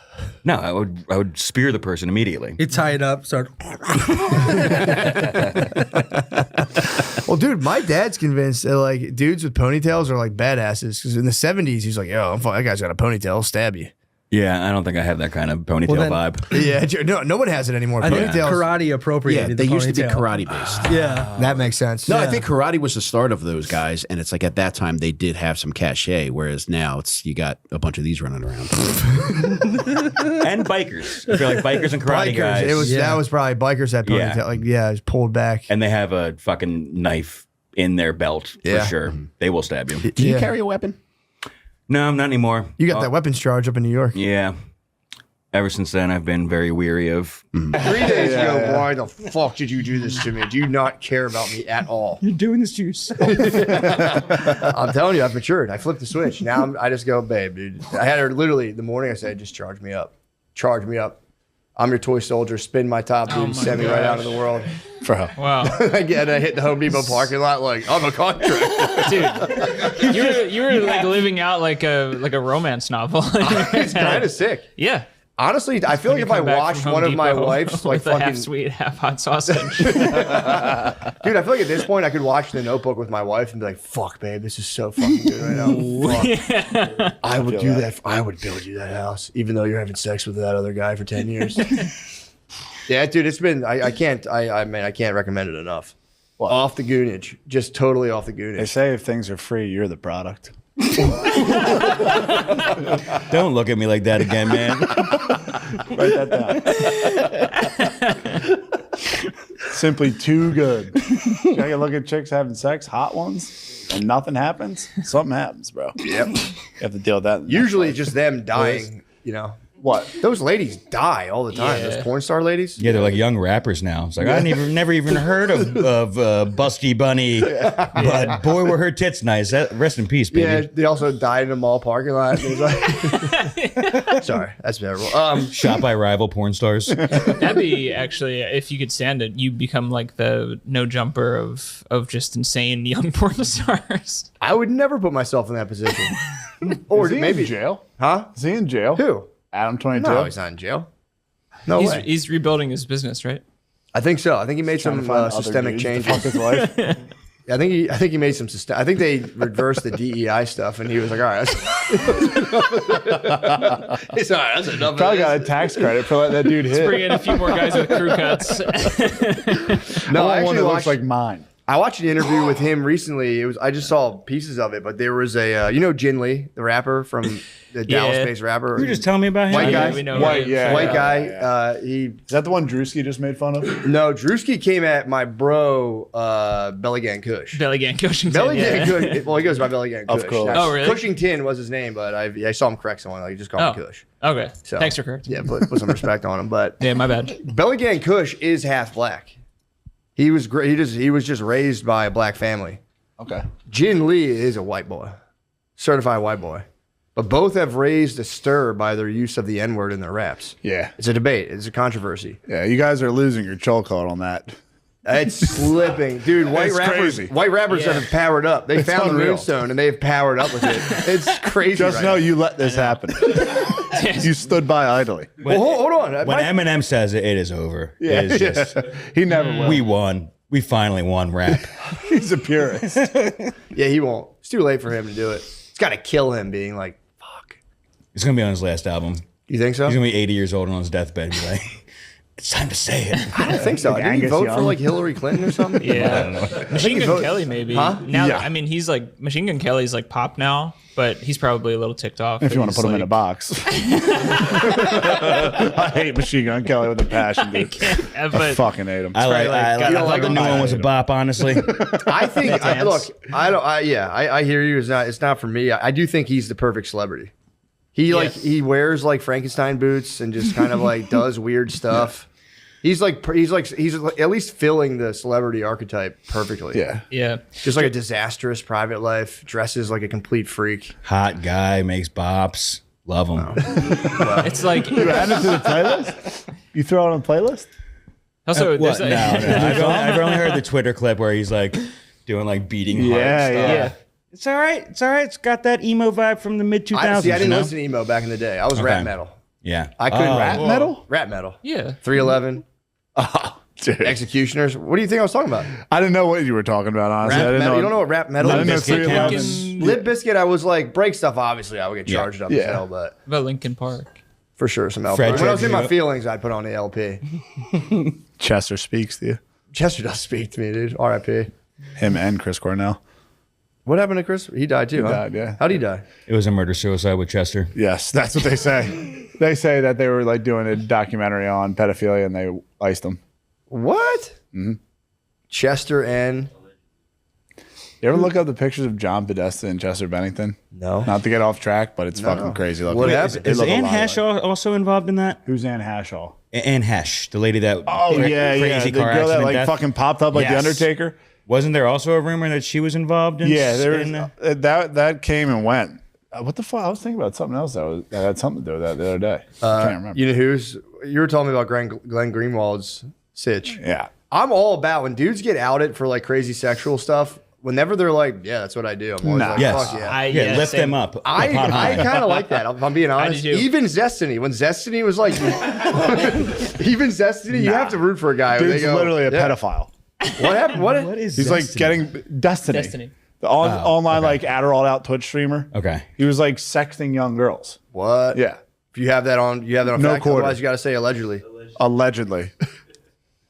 No, I would spear the person immediately. You tie it up, start. Well, dude, my dad's convinced that like dudes with ponytails are like badasses because in the 70s he's like, yo, that guy's got a ponytail, I'll stab you. Yeah, I don't think I have that kind of ponytail vibe. Yeah, no one has it anymore. I think Ponytails. karate appropriated. Yeah, they the used to be ponytail. karate based. Yeah. That makes sense. No, I think karate was the start of those guys, and it's like at that time they did have some cachet, whereas now it's you got a bunch of these running around. And bikers. I feel like bikers and karate guys. That was probably bikers that ponytail. Yeah. Like, yeah, it was pulled back. And they have a fucking knife in their belt Yeah. for sure. They will stab you. Do you carry a weapon? No, not anymore. You got that weapons charge up in New York. Yeah. Ever since then, I've been very weary of. 3 days ago, why the fuck did you do this to me? Do you not care about me at all? You're doing this to yourself. I'm telling you, I've matured. I flipped the switch. Now I just go, babe, dude. I had her literally the morning I said, just charge me up. Charge me up. I'm your toy soldier. Spin my top, dude. and send me right out of the world. Bro. Wow. I hit the Home Depot parking lot like, I'm a contractor. Dude, you were like living out like a romance novel. It's kind of sick. Yeah. Honestly, I feel like if I watched one of my wife's like with a fucking half sweet, half hot sausage. Dude, I feel like at this point I could watch The Notebook with my wife and be like, "Fuck, babe, this is so fucking good right now." Fuck. I would do that. I would build you that house, even though you're having sex with that other guy for 10 years. Yeah, dude, it's been. I can't recommend it enough. Off the goonage, just totally off the goonage. They say if things are free, you're the product. Don't look at me like that again, man. Write that down. Simply too good. You gotta look at chicks having sex, hot ones, and nothing happens. Something happens, bro. Yep. You have to deal with that. Usually, just them dying. You know what? Those ladies die all the time. Yeah. Those porn star ladies. Yeah, they're like young rappers now. It's like I never even heard of Busty Bunny, but boy, were her tits nice. Rest in peace, baby. Yeah, they also died in a mall parking lot. It was like, sorry, that's terrible. Shot by rival porn stars. That'd be actually, if you could stand it, you become like the no jumper of just insane young porn stars. I would never put myself in that position. Or Is he maybe in jail? Huh? Is he in jail? Who? Adam 22. No, he's not in jail. No he's, way. He's rebuilding his business, right? I think so. I think he made Trying to some find other systemic dudes to changes. fuck his wife. Yeah, I think he made some system. I think they reversed the DEI stuff, and he was like, "All right, it's all right. That's enough." Probably got a tax credit for letting that dude Let's hit. bring in a few more guys with crew cuts. No, I I one actually that watched looks like mine. I watched an interview with him recently. It was I just saw pieces of it, but there was a Jin Lee, the rapper from the Dallas-based rapper. You just tell me about him. White guy, we know white him. guy. He Is that the one Drewski just made fun of? no, Drewski came at my bro, Belly Gang Kush. Belly Gang Cushington. Belly Gang yeah. Kush. Well, he goes by Belly Gang Of Kush. course. Now, Oh, really? Cushington was his name, but I saw him correct someone. Like, he just called me Kush. Okay. So, Thanks for correcting. Yeah, put some respect on him. But Yeah, my bad. Belly Gang Kush is half black. He was great. He was just raised by a black family. Okay. Jin Lee is a white boy, certified white boy. But both have raised a stir by their use of the N-word in their raps. Yeah. It's a debate. It's a controversy. Yeah, you guys are losing your chokehold on that. It's slipping. Dude, white rappers have powered up. They found the moonstone and they've powered up with it. It's crazy. Just know you let this happen. You stood by idly. Well, hold on. When Eminem says it, it is over. Yeah, It is just, he never will. We won. We finally won rap. He's a purist. Yeah, he won't. It's too late for him to do it. It's got to kill him being like, It's going to be on his last album. You think so? He's going to be 80 years old and on his deathbed and be like, it's time to say it. I don't think so. Didn't he vote for like Hillary Clinton or something? Yeah. Machine Gun Kelly, maybe. Huh? Now, Yeah. I mean, he's like, Machine Gun Kelly's like pop now, but he's probably a little ticked off. If you want to put him in a box. I hate Machine Gun Kelly with a passion, dude. I fucking hate him. I like the new one was a bop, honestly. I think, I hear you. It's not for me. I do think he's the perfect celebrity. He wears like Frankenstein boots and just kind of like does weird stuff. He's at least filling the celebrity archetype perfectly. Yeah. Yeah. Just like a disastrous private life, dresses like a complete freak. Hot guy, makes bops. Love him. It's like you add it to the playlist. You throw it on the playlist. Also, What? there's a- No. I've only heard the Twitter clip where he's like doing like beating heart stuff. Yeah. It's all right. It's all right. It's got that emo vibe from the mid 2000s. I didn't you know? listen to emo back in the day. I was Okay. rap metal. Yeah. I couldn't Rap metal? Rap metal. Yeah. 311. Oh, dude. Executioners. What do you think I was talking about? I didn't know what you were talking about, honestly. Rap I didn't metal. know. You don't know what rap metal I didn't know is? 311. Limp Bizkit, I was like, break stuff, obviously, I would get Yeah. charged up Yeah. as hell, but about Linkin Park. for sure some LP. Fred When I was in my Dredd. feelings, I'd put on the LP. Chester speaks to you. Chester does speak to me, dude. R.I.P. Him and Chris Cornell. What happened to Chris? He died too, He huh? died, yeah. How'd he die? It was a murder-suicide with Chester. Yes, that's what they say. They say that they were like doing a documentary on pedophilia and they iced him. What? Mm-hmm. Chester and... You ever look up the pictures of John Podesta and Chester Bennington? No. Not to get off track, but it's No. fucking crazy looking. What happened? They Is look a Anne lot Hesh alike. also involved in that? Who's Anne Hashall? Anne Hesh, the lady that Crazy the car girl that accident like death. fucking popped up like the Yes. Undertaker. Wasn't there also a rumor that she was involved in? Yeah, there in, was, that came and went. What the fuck? I was thinking about something else that had something to do with that the other day. I can't remember. You know who's... You were telling me about Glenn Greenwald's sitch. Yeah. I'm all about when dudes get outed for like crazy sexual stuff. Whenever they're like, yeah, that's what I do. I'm always like, Yes. fuck yeah. Yeah, lift them up. I kind of like that. If I'm being honest. do too. Even Zestiny, when Zestiny was like, even Zestiny, you have to root for a guy. when Dude's they go, literally a yeah. pedophile. What happened? What is He's like getting Destiny. Destiny. The online like Adderall out Twitch streamer. Okay. He was like sexting young girls. What? Yeah. If you have that on, you have that on No fact. quarter. Otherwise, you got to say allegedly. Allegedly.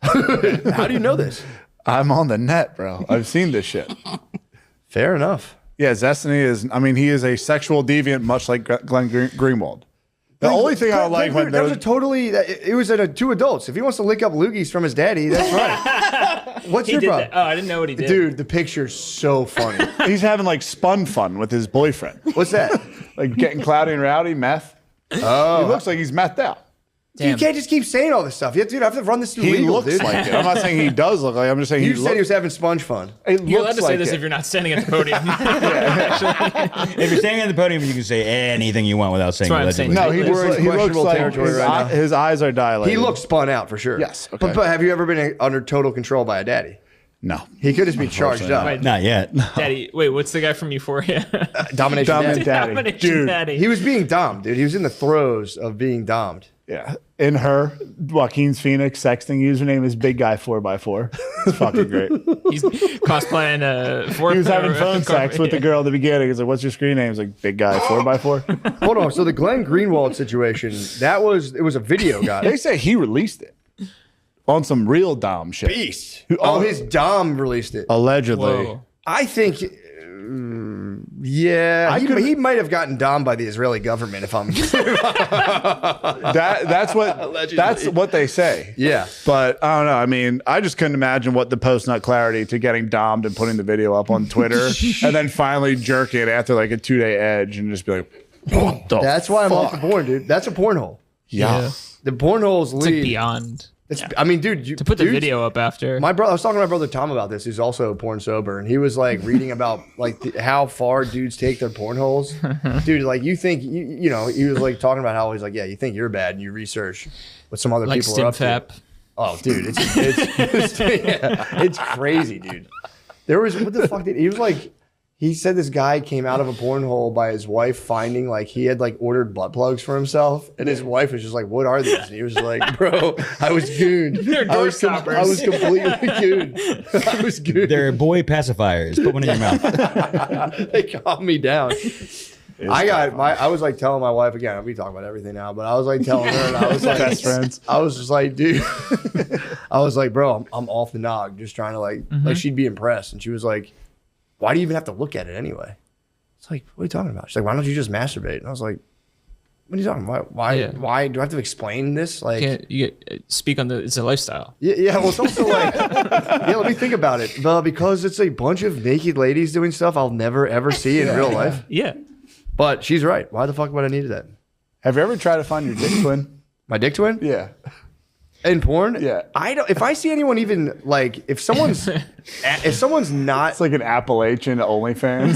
How do you know this? I'm on the net, bro. I've seen this shit. Fair enough. Yeah, Zestiny is. I mean, he is a sexual deviant, much like Glenn Greenwald. The only thing I like when that was a totally. It was two adults. If he wants to lick up loogies from his daddy, that's right. What's He your did problem? that. Oh, I didn't know what he did. Dude, the picture's so funny. he's having like spun fun with his boyfriend, What's that? like getting cloudy and rowdy, meth. Oh, He looks like he's methed out. you can't just keep saying all this stuff. Dude, I have to run this through He legal, looks dude. like it. I'm not saying he does look like. I'm just saying You he said he was having sponge fun. You're allowed to say this if you're not standing at the podium. If you're standing at the podium, you can say anything you want without saying That's what I'm saying. allegedly. No, We're in he looks questionable like territory right now. his eyes are dilated. He looks spun out for sure. Yes, okay. But have you ever been under total control by a daddy? No, He could just be charged up. Wait, Not yet. Daddy, wait, what's the guy from Euphoria? Domination Dominant daddy. daddy. Domination Dude. Daddy. He was being domed, dude. He was in the throes of being domed. Yeah, in her Joaquin's Phoenix sexting username is Big Guy 4x4. It's fucking great. He's cosplaying He was having phone sex with the girl at the beginning. He's like, "What's your screen name?" He's like, "Big Guy 4x4." Hold on. So the Glenn Greenwald situation, it was a video, They guy. say he released it on some real Dom shit. Beast. Oh, his dom released it. Allegedly. Whoa. I think, yeah, could- he might have gotten domed by the Israeli government. If I'm, That's what they say. yeah. But I don't know. I mean, I just couldn't imagine what the post nut clarity to getting domed and putting the video up on Twitter and then finally jerk it after like a 2-day edge and just be like, what the That's why I'm off the fuck? porn, dude. That's a porn hole. Yeah. The porn holes It's like lead. beyond. I mean, dude, to put the video up after. I was talking to my brother Tom about this, who's also porn sober, and he was like reading about like how far dudes take their porn holes. Dude, like you think you know, he was like talking about how he's like, yeah, you think you're bad, and you research what some other like people are up to. Oh, dude, it's crazy, dude. There was what the fuck did he was like. He said this guy came out of a porn hole by his wife finding like he had like ordered butt plugs for himself, and his wife was just like, "What are these?" And he was like, "Bro, I was gooned. I was completely gooned. I was gooned. They're boy pacifiers. Put one in your mouth." They calmed me down. I was like telling my wife again. We talk about everything now, but I was like telling her, and I was like, best friends. I was just like, dude, I was like, bro, I'm off the nog, just trying to like she'd be impressed, and she was like, why do you even have to look at it anyway? It's like, what are you talking about? She's like, why don't you just masturbate? And I was like, what are you talking about? Why do I have to explain this? Like, Speak on it's a lifestyle. Yeah, well, it's also like, let me think about it. Because it's a bunch of naked ladies doing stuff I'll never ever see in real life. Yeah. But she's right. Why the fuck would I need that? Have you ever tried to find your dick twin? My dick twin? Yeah. In porn? Yeah. I don't. If I see anyone even like, if someone's not, it's like an Appalachian OnlyFans.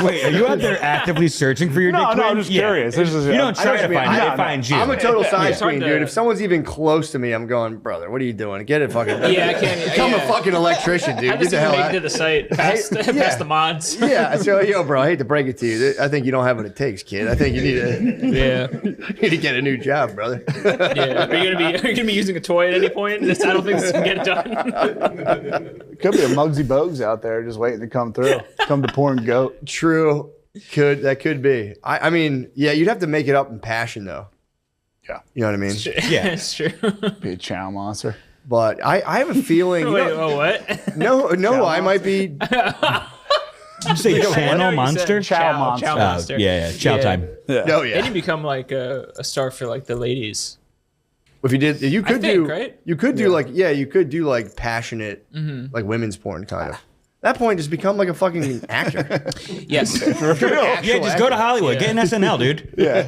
Wait, are you out there actively searching for your dick twin? No, I'm just curious. You don't try to find it; they find you. I'm a total side screen, dude. If someone's even close to me, I'm going, brother, what are you doing? Get it fucking. Yeah, I can't. Become a fucking electrician, dude. Get the hell out. To the site past the mods. Yeah. So, yo, bro, I hate to break it to you. I think you don't have what it takes, kid. I think you need to. You need to get a new job, brother. Yeah. Are you gonna be using a toy at any point? I don't think this can get it done. Could be a Muggsy Bogues out there just waiting to come through. Come to porn goat. True. That could be. I mean, yeah, you'd have to make it up in passion though. Yeah. You know what I mean? Yeah, it's true. Be a chow monster. But I have a feeling. Wait, what? No, I might be. You say channel monster? Chow monster. Yeah, chow time. Yeah. Oh yeah. Then you become like a star for like the ladies. If you did, you could do, right? You could do you could do like passionate, like women's porn kind of. At that point, just become like a fucking actor. Yes. Yeah, just go to Hollywood. Yeah. Get an SNL, dude. Yeah.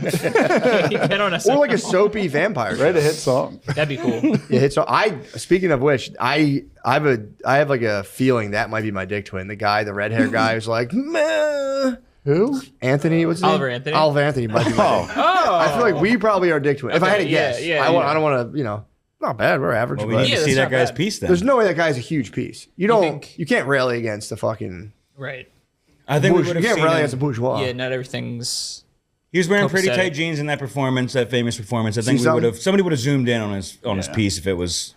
Get on SNL. Or like a soapy vampire. Ready to hit song. That'd be cool. Yeah, hit song. Speaking of which, I have like a feeling that might be my dick twin. The guy, the red hair guy, who's like, meh. Who? Anthony? What's his name? Anthony. Oliver Anthony might be my dick. I feel like we probably are dick twin. If I had to guess, I don't want to, not bad. We're average. Well, we need to see that guy's piece then. There's no way that guy's a huge piece. You can't rally against the fucking. Right. I think we would have You can't seen rally him. against a bourgeois. Yeah, not everything's. He was wearing pretty copacetic. tight jeans in that performance, that famous performance. I think somebody would have zoomed in on his piece if it was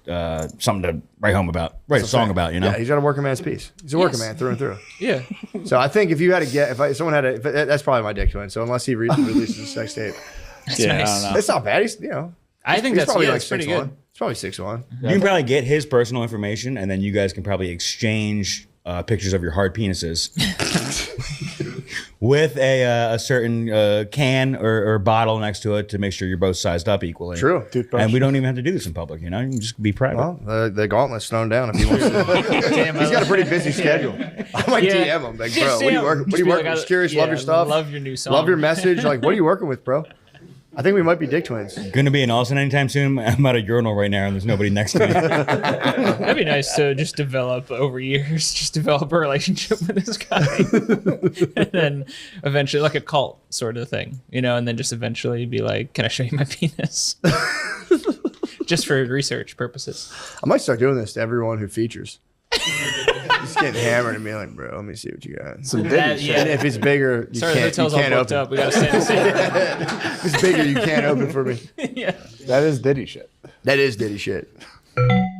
something to write a song about. Yeah, he's got a working man's piece. He's a working man through and through. Yeah. So I think if you had to get, someone had that's probably my dick twin. So unless he releases a sex tape, That's nice. I don't know. it's not bad. He's I think he's that's probably that's pretty 6'1". good. It's probably 6'1". You can probably get his personal information, and then you guys can probably exchange pictures of your hard penises with a certain can or bottle next to it to make sure you're both sized up equally. True. And we don't even have to do this in public. You can just be private. Well, the gauntlet's thrown down if he wants to. Damn, He's got a pretty busy schedule. I might DM him, like, bro, what are you working? What are you working? Just curious, love your stuff. Love your new song. Love your message. Like, what are you working with, bro? I think we might be dick twins. Gonna be in Austin anytime soon. I'm at a urinal right now, and there's nobody next to me. That'd be nice to just develop over years, just develop a relationship with this guy. And then eventually, like a cult sort of thing, and then just eventually be like, can I show you my penis? Just for research purposes. I might start doing this to everyone who features. Just getting hammered and being like, bro, let me see what you got. Some ditty shit. And if it's bigger, you Sorry, the can't hotel's all booked open. up. We gotta stay in the same room. If it's bigger, you can't open for me. Yeah. That is ditty shit. That is ditty shit.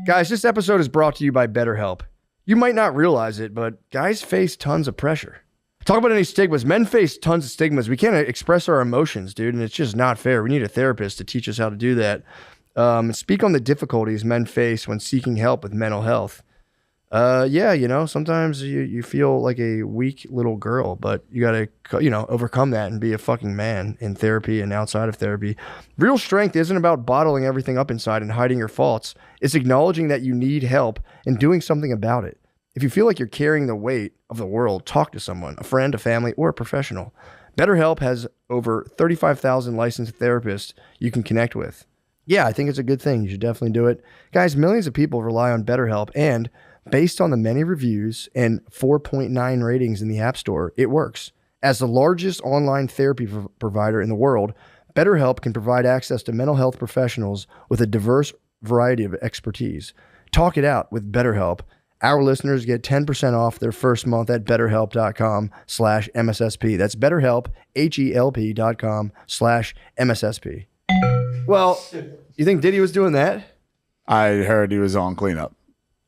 Guys, this episode is brought to you by BetterHelp. You might not realize it, but guys face tons of pressure. Talk about any stigmas. Men face tons of stigmas. We can't express our emotions, dude, and it's just not fair. We need a therapist to teach us how to do that. Speak on the difficulties men face when seeking help with mental health. Sometimes you feel like a weak little girl, but you got to, overcome that and be a fucking man in therapy and outside of therapy. Real strength isn't about bottling everything up inside and hiding your faults. It's acknowledging that you need help and doing something about it. If you feel like you're carrying the weight of the world, talk to someone, a friend, a family, or a professional. BetterHelp has over 35,000 licensed therapists you can connect with. Yeah, I think it's a good thing. You should definitely do it. Guys, millions of people rely on BetterHelp, and based on the many reviews and 4.9 ratings in the App Store, it works. As the largest online therapy provider in the world, BetterHelp can provide access to mental health professionals with a diverse variety of expertise. Talk it out with BetterHelp. Our listeners get 10% off their first month at betterhelp.com/MSSP. That's BetterHelp, HELP.com/MSSP. Well, you think Diddy was doing that? I heard he was on cleanup.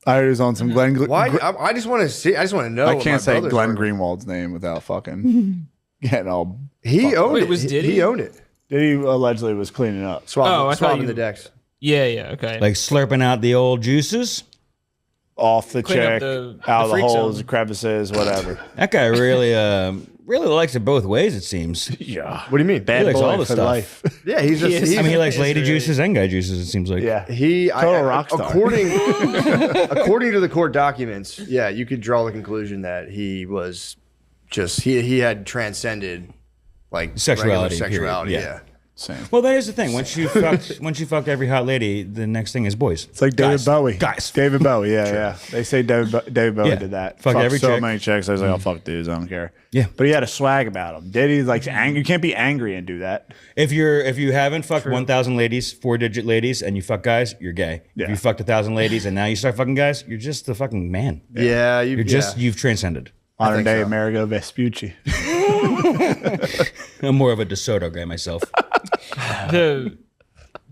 I heard he was on some Glenn. Why? I just want to see. I just want to know. I what can't my say brothers Glenn are. Greenwald's name without fucking getting all. He owned it. Was Diddy? He owned it. Diddy allegedly was cleaning up, I thought swabbing you- the decks. Yeah, okay. Like slurping out the old juices. off the Clean up chick, the out of the freak holes, zone. crevices, whatever. That guy really, really likes it both ways. It seems. Yeah. What do you mean? He likes all the for stuff. life. Yeah, he's just. I mean, he likes lady juices and guy juices. It seems like. Yeah. Total rock star. According to the court documents, yeah, you could draw the conclusion that he was just he had transcended like Sexuality, regular sexuality. period. Yeah. Yeah. Same. Well, that is the thing. Once you fucked every hot lady, the next thing is boys. It's like David Guys. Bowie. Guys. David Bowie. Yeah, yeah. They say David Bowie Yeah. did that. Fuck Fucked every so chick. many chicks. I was like, oh fuck dudes, I don't care. Yeah. But he had a swag about him. Diddy's like angry. You can't be angry and do that. If you haven't fucked 1,000 ladies, 4-digit ladies, and you fuck guys, you're gay. Yeah. If you fucked 1,000 ladies and now you start fucking guys, you're just the fucking man. Yeah, you've transcended. Modern day Amerigo Vespucci. I'm more of a DeSoto guy myself.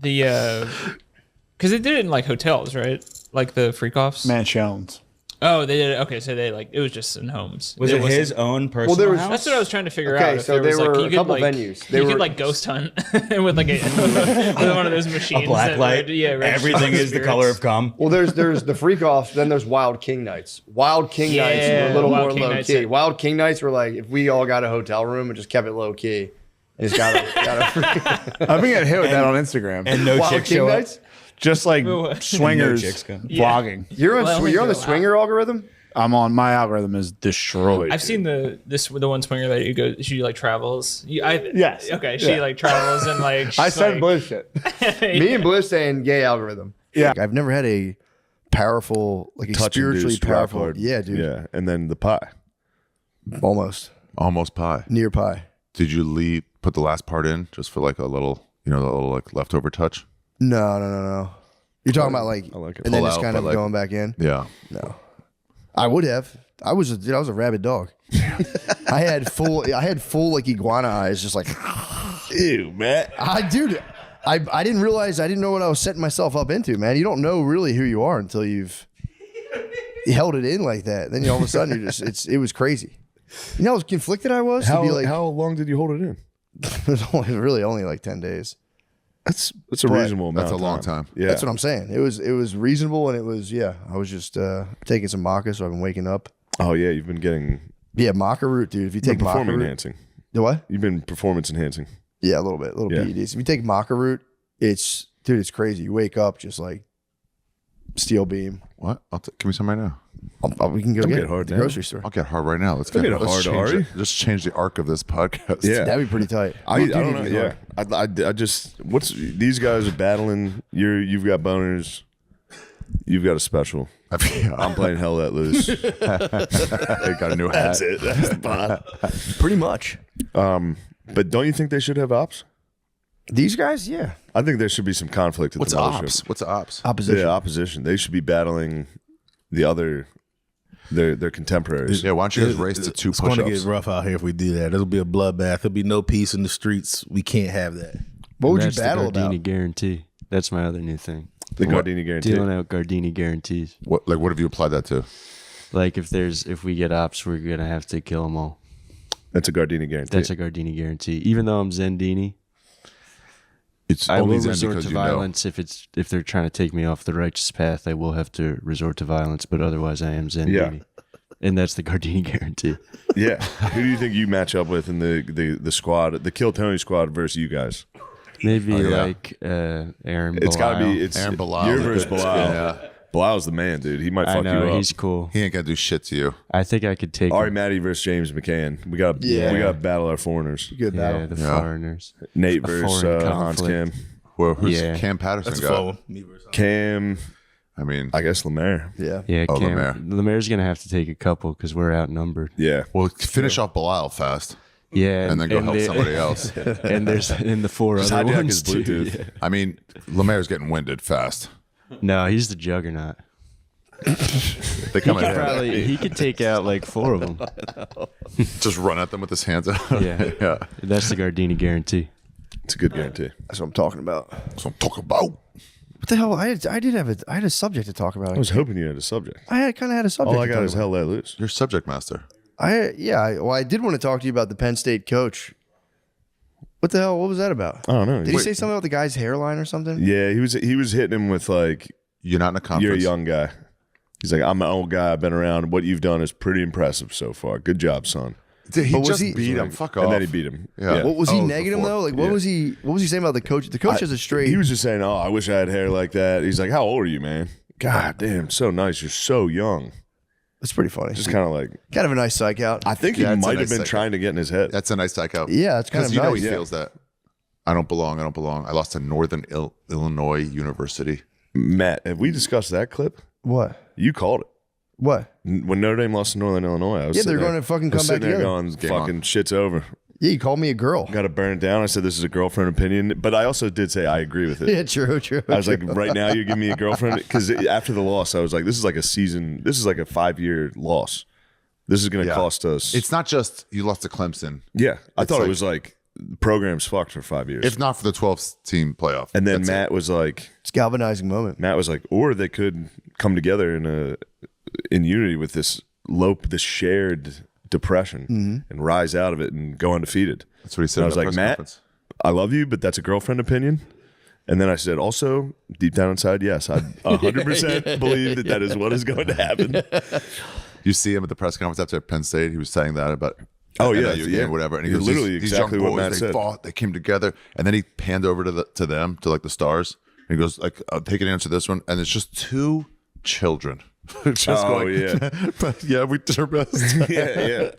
Because they did it in like hotels, right? Like the freak offs. Mansions. Oh, they did it. Okay, so it was just in homes. Was it wasn't- his own personal house? That's what I was trying to figure Okay, out. If so there was there like, were you a could, couple like, venues. You could like ghost hunt with like with one of those machines. A black that light. register Everything is the spirits. color of cum. Well, there's the freak offs, then there's Wild King Nights. Wild King Nights were a little Wild more King low Nights key. are- Wild King Nights were like if we all got a hotel room and just kept it low key. And just got a I've been getting hit with that on Instagram. And no Wild chicks King show up. Nights? Just like No swingers chicks come. vlogging. You're on Well, you're on the go out. swinger algorithm? I'm on my algorithm is destroyed. I've seen the one swinger that you go. She like travels. Yes. Okay. She Yeah. like travels and like. I she's, said like, bullshit. Me and Bliss saying gay algorithm. Yeah. I've never had a powerful, like a spiritually Touch-induced rock powerful. hard. Yeah, dude. Yeah, and then the pie, Almost almost pie. near pie. Did you put the last part in just for like a little, the little like leftover touch? No. You're talking about like, I like it. and then Pull just out, kind but of like- going back in. Yeah. No, I would have. I was a rabid dog. I had full like iguana eyes, just like, Ew, man. I didn't realize, I didn't know what I was setting myself up into, man. You don't know really who you are until you've held it in like that. Then all of a sudden it was crazy. You know how conflicted I was to be like, How long did you hold it in? it was only like 10 days. That's a But- reasonable amount. That's a of long time. Yeah, That's what I'm saying. It was reasonable, and it was, I was just taking some maca, so I've been waking up. Oh yeah, you've been getting Maca root, dude. If you take maca performing root, enhancing. the what? You've been performance enhancing. Yeah, a little bit, little Yeah. PEDs. If you take maca root, it's crazy. You wake up just like steel beam. What? Give me some right now. We can go Don't get get it hard at the now. grocery store. I'll get hard right now. Let's Don't get get let's hard, change Ari. it. Just change the arc of this podcast. Yeah, that'd be pretty tight. I don't know. Yeah, I just these guys are battling. You've got boners. You've got a special. I'm playing Hell Let Loose. I got a new hat. That's it. That's the pot. Pretty much. But don't you think they should have ops? These guys, yeah. I think there should be some conflict. What's the mothership. ops? What's ops? Opposition. Yeah, opposition. They should be battling the other their contemporaries. Yeah, why don't you guys race to 2 It's going to push-ups? get rough out here if we do that. There'll be a bloodbath. There'll be no peace in the streets. We can't have that. What would That's you battle the Gardini about? guarantee. That's my other new thing. The Gardini guarantee. Dealing out Gardini guarantees. What have you applied that to? Like if we get ops, we're gonna have to kill them all. That's a Gardini guarantee. That's a Gardini guarantee. Even though I'm Zendini, It's I only will Zen resort because to you know. violence if they're trying to take me off the righteous path. I will have to resort to violence, but otherwise I am Zendini. And that's the Gardini guarantee. Yeah. Who do you think you match up with in the squad, the Kill Tony squad versus you guys? Maybe yeah. like Aaron. It's got to Bilal. be it's Aaron Bilal. Your versus Bilal. Yeah. Bilal's the man, dude. He might I fuck know you up. he's cool. He ain't got to do shit to you. I think I could take Ari him. Matty versus James McCann. We got to battle our foreigners. Good battle. Yeah, the Yeah. foreigners. Nate A versus foreign Hans conflict. Kim. Well, who's Yeah. Cam Patterson That's got? Cam. I mean, I guess Lemaire. Yeah. Yeah, Oh, Lemaire's gonna have to take a couple because we're outnumbered. Yeah. Well, finish off Belial fast. Yeah, and then go help somebody else. And there's the four Just other hijack ones his too. Bluetooth. Yeah. I mean, Lemaire's getting winded fast. No, he's the juggernaut. They come he in. he could take out like 4 of them. Just run at them with his hands out. Yeah, that's the Gardini guarantee. It's a good guarantee. That's what I'm talking about. That's what I'm talking about. What the hell? I had a subject to talk about. I was hoping you had a subject. I kind of had a subject. All I to got talk is about. hell let loose. You're subject master. I did want to talk to you about the Penn State coach. What the hell? What was that about? I don't know. Did he say something about the guy's hairline or something? Yeah, he was hitting him with like, you're not in a conference. You're a young guy. He's like, I'm an old guy. I've been around. What you've done is pretty impressive so far. Good job, son. He But was just he- beat him. Fuck off. And then he beat him. Yeah. What was he Oh, negging him before. though? Like what Yeah. was he saying about the coach? The coach has a straight. He was just saying, "Oh, I wish I had hair like that." He's like, "How old are you, man?" God damn, so nice. You're so young. It's pretty funny. Just kind of like, kind of a nice psych out. I think he might have been trying to get in his head. That's a nice psych out. Yeah, it's kind of you know nice. he Yeah. feels that. I don't belong. I lost to Northern Illinois University. Matt, have we discussed that clip? What? You called it. What? When Notre Dame lost to Northern Illinois, I was Yeah, sitting they're there- going to fucking I was come back sitting there together. going, Game fucking shit's over. Yeah, you called me a girl. Got to burn it down. I said this is a girlfriend opinion, but I also did say I agree with it. Yeah, true. I was like, true. right now you're giving me a girlfriend because after the loss, I was like, this is like a season. This is like a 5-year loss. This is going to cost us. It's not just you lost to Clemson. Yeah, I It's thought like- it was like the program's fucked for 5 years. If not for the 12-team playoff. And then That's Matt was like, it's a galvanizing moment. Matt was like, or they could come together in unity with this shared depression and rise out of it and go undefeated. That's what he said. And I was at the like, press Matt, conference. I love you, but that's a girlfriend opinion. And then I said, also, deep down inside, yes, I 100% believe that is what is going to happen. You see him at the press conference after Penn State. He was saying that about Oh, yeah, NIU yeah. game, whatever. And he You're goes, literally these exactly young what boys, Matt they said. fought, they came together, and then he panned over to them, to like the stars. And he goes, like, I'll take an answer to this one, and it's just 2 children. Just yeah, we did our best. yeah.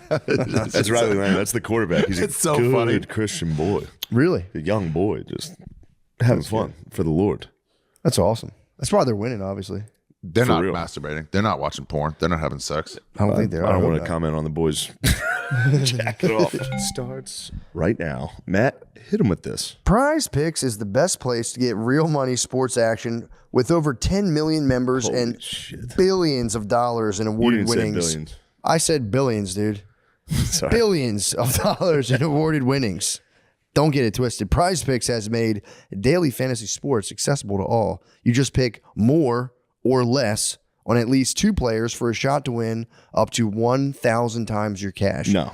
That's Riley Leonard. That's the quarterback. He's a It's so good funny. Christian boy. Really? A young boy, just having fun for the Lord. That's awesome. That's why they're winning, obviously. They're For not real. masturbating. They're not watching porn. They're not having sex. I don't think they're. I don't hope want not. to comment on the boys. Jack it off. Starts right now. Matt, hit him with this. Prize Picks is the best place to get real money sports action with over 10 million members and billions of dollars in awarded didn't say winnings. billions. I said billions, dude. Sorry. Billions of dollars in awarded winnings. Don't get it twisted. Prize Picks has made daily fantasy sports accessible to all. You just pick more or less on at least 2 players for a shot to win up to 1,000 times your cash. No.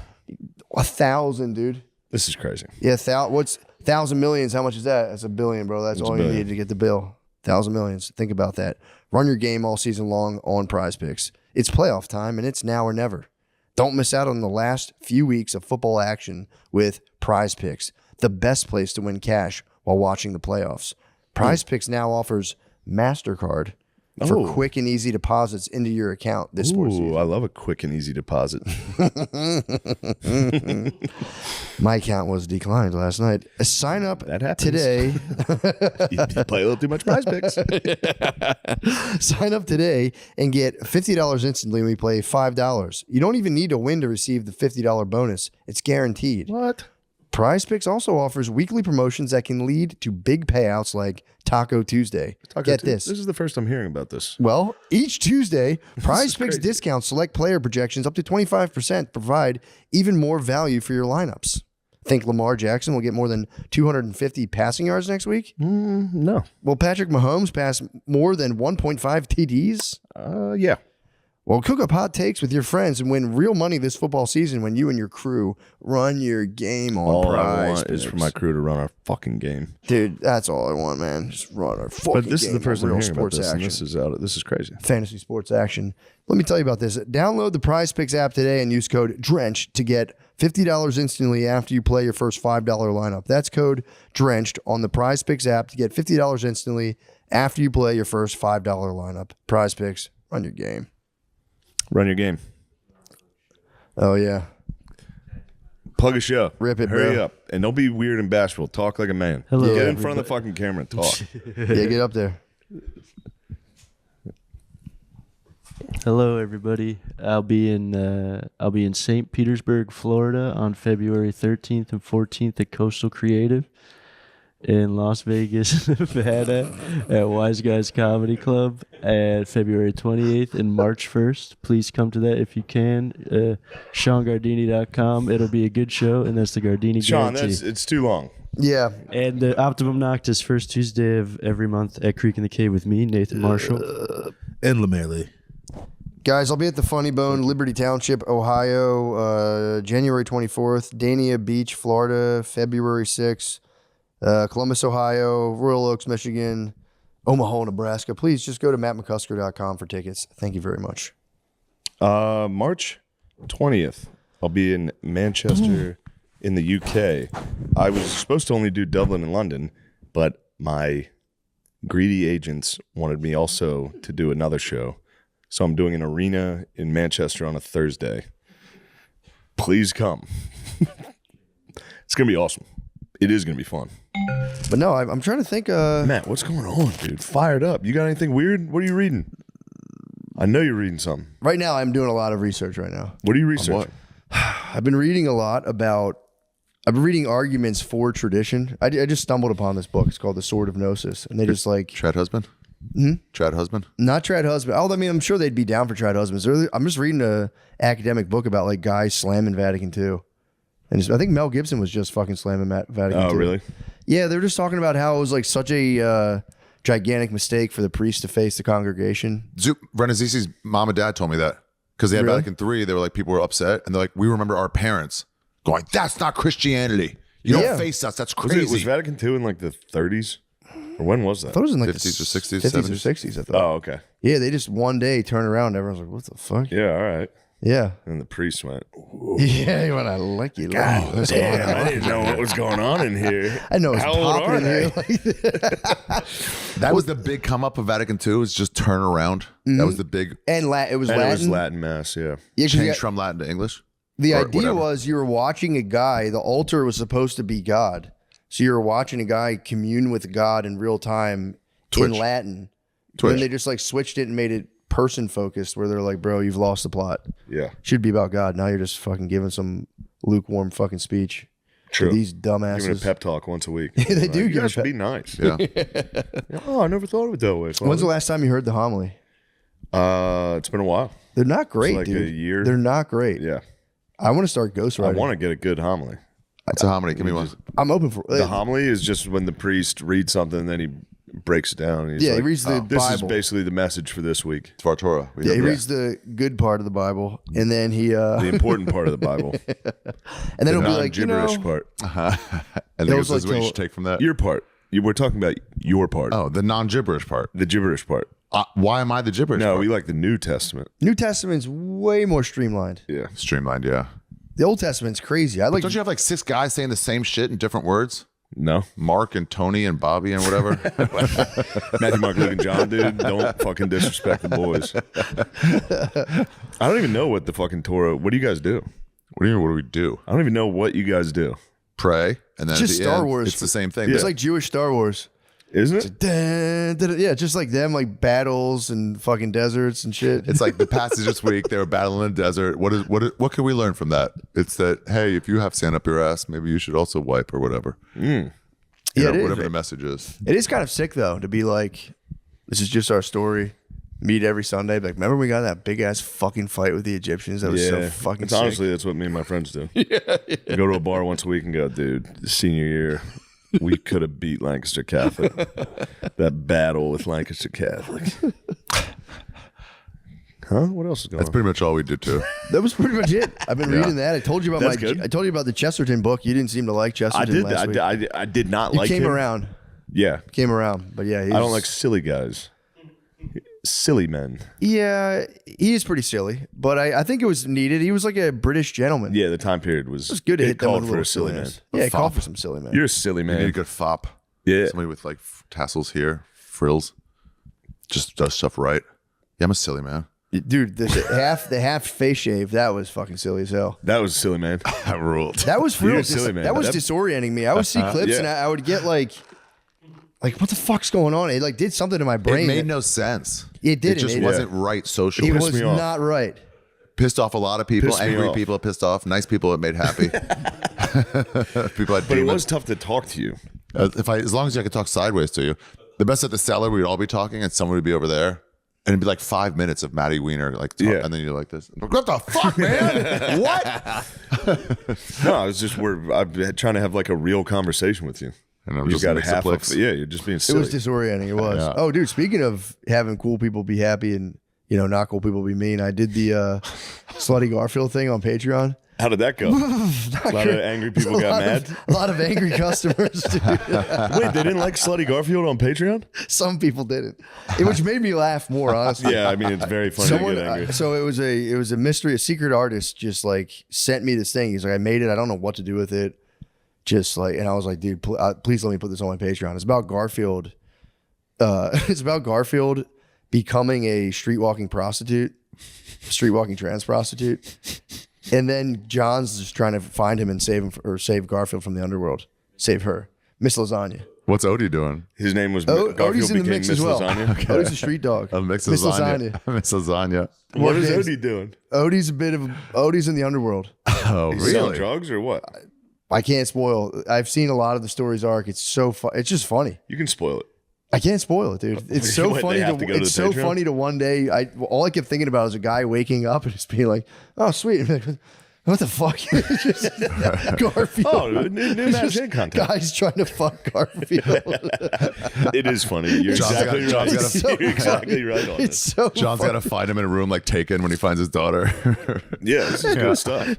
1,000, dude. This is crazy. Yeah, what's 1,000 millions? How much is that? That's $1 billion, bro. That's It's all $1 you billion. need to get the bill. 1,000 millions. Think about that. Run your game all season long on Prize Picks. It's playoff time, and it's now or never. Don't miss out on the last few weeks of football action with Prize Picks, the best place to win cash while watching the playoffs. Prize Picks now offers MasterCard for Oh. quick and easy deposits into your account this sports season. Ooh, I love a quick and easy deposit. My account was declined last night. Sign up That happens. today. You play a little too much Prize Picks. Sign up today and get $50 instantly when we play $5. You don't even need to win to receive the $50 bonus. It's guaranteed. What? Prize Picks also offers weekly promotions that can lead to big payouts like Taco Tuesday. Get this. This is the first I'm hearing about this. Well, each Tuesday, Prize is Picks crazy. discounts select player projections up to 25%, provide even more value for your lineups. Think Lamar Jackson will get more than 250 passing yards next week? No. Will Patrick Mahomes pass more than 1.5 TDs? Yeah. Well, cook up hot takes with your friends and win real money this football season when you and your crew run your game on All I Prize want is for Picks. my crew to run our fucking game. Dude, that's all I want, man. Just run our fucking But this is game the first on I'm real hearing about sports this, and action. this is crazy. Fantasy sports action. Let me tell you about this. Download the Prize Picks app today and use code DRENCHED to get $50 instantly after you play your first $5 lineup. That's code DRENCHED on the Prize Picks app to get $50 instantly after you play your first $5 lineup. Prize Picks, run your game. Run your game. Oh, yeah. Plug a show. Rip it, Hurry bro. up. And don't be weird and bashful. Talk like a man. Hello, Get in front of the fucking camera and talk. Yeah, get up there. Hello, everybody. I'll be in St. Petersburg, Florida, on February 13th and 14th at Coastal Creative. In Las Vegas, Nevada, at Wise Guys Comedy Club, at February 28th and March 1st. Please come to that if you can. SeanGardini.com. It'll be a good show, and that's the Gardini Sean, guarantee. it's too long. Yeah. And the Optimum Noctis first Tuesday of every month at Creek in the Cave with me, Nathan Marshall. And LeMaire. Guys, I'll be at the Funny Bone, Liberty Township, Ohio, January 24th. Dania Beach, Florida, February 6th. Columbus, Ohio, Royal Oaks, Michigan, Omaha, Nebraska. Please just go to mattmccusker.com for tickets. Thank you very much. March 20th, I'll be in Manchester in the UK. I was supposed to only do Dublin and London, but my greedy agents wanted me also to do another show. So I'm doing an arena in Manchester on a Thursday. Please come. It's going to be awesome. It is going to be fun. But no, I'm trying to think. Matt, what's going on, dude? Fired up. You got anything weird? What are you reading? I know you're reading something. Right now, I'm doing a lot of research right now. What are you researching? I've been reading a lot about, I've been reading arguments for tradition. I just stumbled upon this book. It's called The Sword of Gnosis. And they just like. Trad Husband? Trad Husband? Not Trad Husband. Oh, I mean, I'm sure they'd be down for Trad Husbands. I'm just reading a academic book about like guys slamming Vatican II. And I think Mel Gibson was just fucking slamming Vatican II. Oh, really? Yeah, they were just talking about how it was like such a gigantic mistake for the priest to face the congregation. Renazisi's mom and dad told me that because they had Really? Vatican III. They were like, people were upset, and they're like, we remember our parents going, "That's not Christianity. You don't face us. That's crazy." Was Vatican II in like the 30s? Or when was that? I thought it was in like 50s or 60s, 50s 70s. or 60s, I thought. Oh, okay. Yeah, they just one day turn around. Everyone's like, what the fuck? Yeah, all right. Yeah. And the priest went, "Ooh." Yeah, he went, I like you. God What's damn, going on? I didn't know what was going on in here. I know it's How old popping are in they? here. That was the big come up of Vatican II. Is just turn around. That was the big. And it was And Latin. it was Latin Mass, yeah. Yeah, 'cause change you got- from Latin to English. The Or idea whatever. was you were watching a guy, the altar was supposed to be God. So you were watching a guy commune with God in real time in Twitch. Latin. Twitch. Then they just like switched it and made it person focused where they're like, bro, you've lost the plot. Yeah. Should be about God. Now you're just fucking giving some lukewarm fucking speech. True. To these dumbasses. Giving a pep talk once a week. Yeah, they do You give a guys should pep- be nice. Yeah. Oh, I never thought of it that way. When's the last time you heard the homily? It's been a while. They're not great, like dude. a year. They're not great. Yeah. I want to start I ghostwriting. want to get a good homily. What's a homily? Give me one. I'm open for The homily is just when the priest reads something and then he breaks it down. And he's Yeah, he like, reads the This is Bible." basically the message for this week. It's our Torah. We Yeah, have he that. reads the good part of the Bible, and then he The important part of the Bible. and then The it'll be like, you know, non-gibberish part. And It then was this is like what you till- should take from that. Your part. We're talking about your part. Oh, the non-gibberish part. The gibberish part. Why am I the gibberish No, part? we like the New Testament. New Testament's way more streamlined. Yeah. Streamlined, yeah. The Old Testament's crazy. I like. Don't you have like 6 guys saying the same shit in different words? No. Mark and Tony and Bobby and whatever. Matthew, Mark, Luke, and John, dude. Don't fucking disrespect the boys. I don't even know what the fucking Torah. What do you guys do? What do you mean? What do we do? I don't even know what you guys do. Pray, and then It's just at the Star end, Wars. it's the same thing. It's like Jewish Star Wars. Isn't It's it? like, dun, dun, dun. Yeah, just like them, like battles and fucking deserts and shit. It's like the passage this week. They were battling in the desert. What can we learn from that? It's that, hey, if you have sand up your ass, maybe you should also wipe or whatever. You Yeah, know, it is. whatever the message is. It is kind of sick though to be like, this is just our story. Meet every Sunday. Like, remember we got that big ass fucking fight with the Egyptians? That was so fucking It's sick. honestly, that's what me and my friends do. We go to a bar once a week and go, dude, senior year, we could have beat Lancaster Catholic. That battle with Lancaster Catholic. Huh? What else is going That's on? pretty much all we did too. That was pretty much it. I've been Yeah. reading that. I told you about That's good. I told you about the Chesterton book. You didn't seem to like Chesterton last week. I did not You like came him. around. Yeah. Came around. But yeah, I don't like silly guys. Silly men. Yeah, he is pretty silly, but I think it was needed. He was like a British gentleman. Yeah, the time period was. It was good to it hit them called with a for little a silly man. silliness. Yeah, it called for some silly man. You're a silly You man. need a good fop. Yeah. Somebody with like tassels here, frills. Just does stuff right. Yeah, I'm a silly man. Dude, the half face shave, that was fucking silly as hell. That was silly, man. I ruled. That was real. You're silly, man. That was disorienting me. I would see clips and I would get like, what the fuck's going on? It like did something to my brain. It made no sense. It didn't. It just wasn't right socially. It was not right. Pissed off a lot of people. Angry people pissed off. Nice people it made happy. People had but it was tough to talk to you. As long as I could talk sideways to you. The best at the cellar, we'd all be talking and someone would be over there. And it'd be like 5 minutes of Matty Wiener, like, and then you're like this. What the fuck, man? What? No, it's just I'm trying to have like a real conversation with you. And I'm you just got half of, you're just being silly. It was disorienting. It was. Yeah. Oh, dude, speaking of having cool people be happy and, not cool people be mean, I did the Slutty Garfield thing on Patreon. How did that go? A lot of angry people got mad. A lot of angry customers, dude. Wait, they didn't like Slutty Garfield on Patreon? Some people didn't, which made me laugh more, honestly. Yeah, I mean, it's very funny to get angry. So it was a mystery. A secret artist just like sent me this thing. He's like, I made it. I don't know what to do with it. Just like, and I was like, dude, please let me put this on my Patreon. It's about Garfield. It's about Garfield becoming a streetwalking trans prostitute. And then John's just trying to find him and save him, or save Garfield from the underworld. Save her. Miss Lasagna. What's Odie doing? His name was Garfield Garfield in the became mix Miss as well. Lasagna. Okay. Odie's a street dog. Miss Miss Lasagna. Miss Lasagna. What is Odie doing? Odie's in the underworld. Oh, He's really? selling drugs or what? I can't spoil. I've seen a lot of the story's arc. It's so fun. It's just funny. You can spoil it. I can't spoil it, dude. It's so funny. It's so funny to one day. All I kept thinking about was a guy waking up and just being like, "Oh, sweet." What the fuck? Just Garfield. Oh, new Match In content. Guys trying to fuck Garfield. It is funny. You're exactly right. You're exactly right on It's this. so John's got to find him in a room like Taken when he finds his daughter. Yeah, this is good stuff.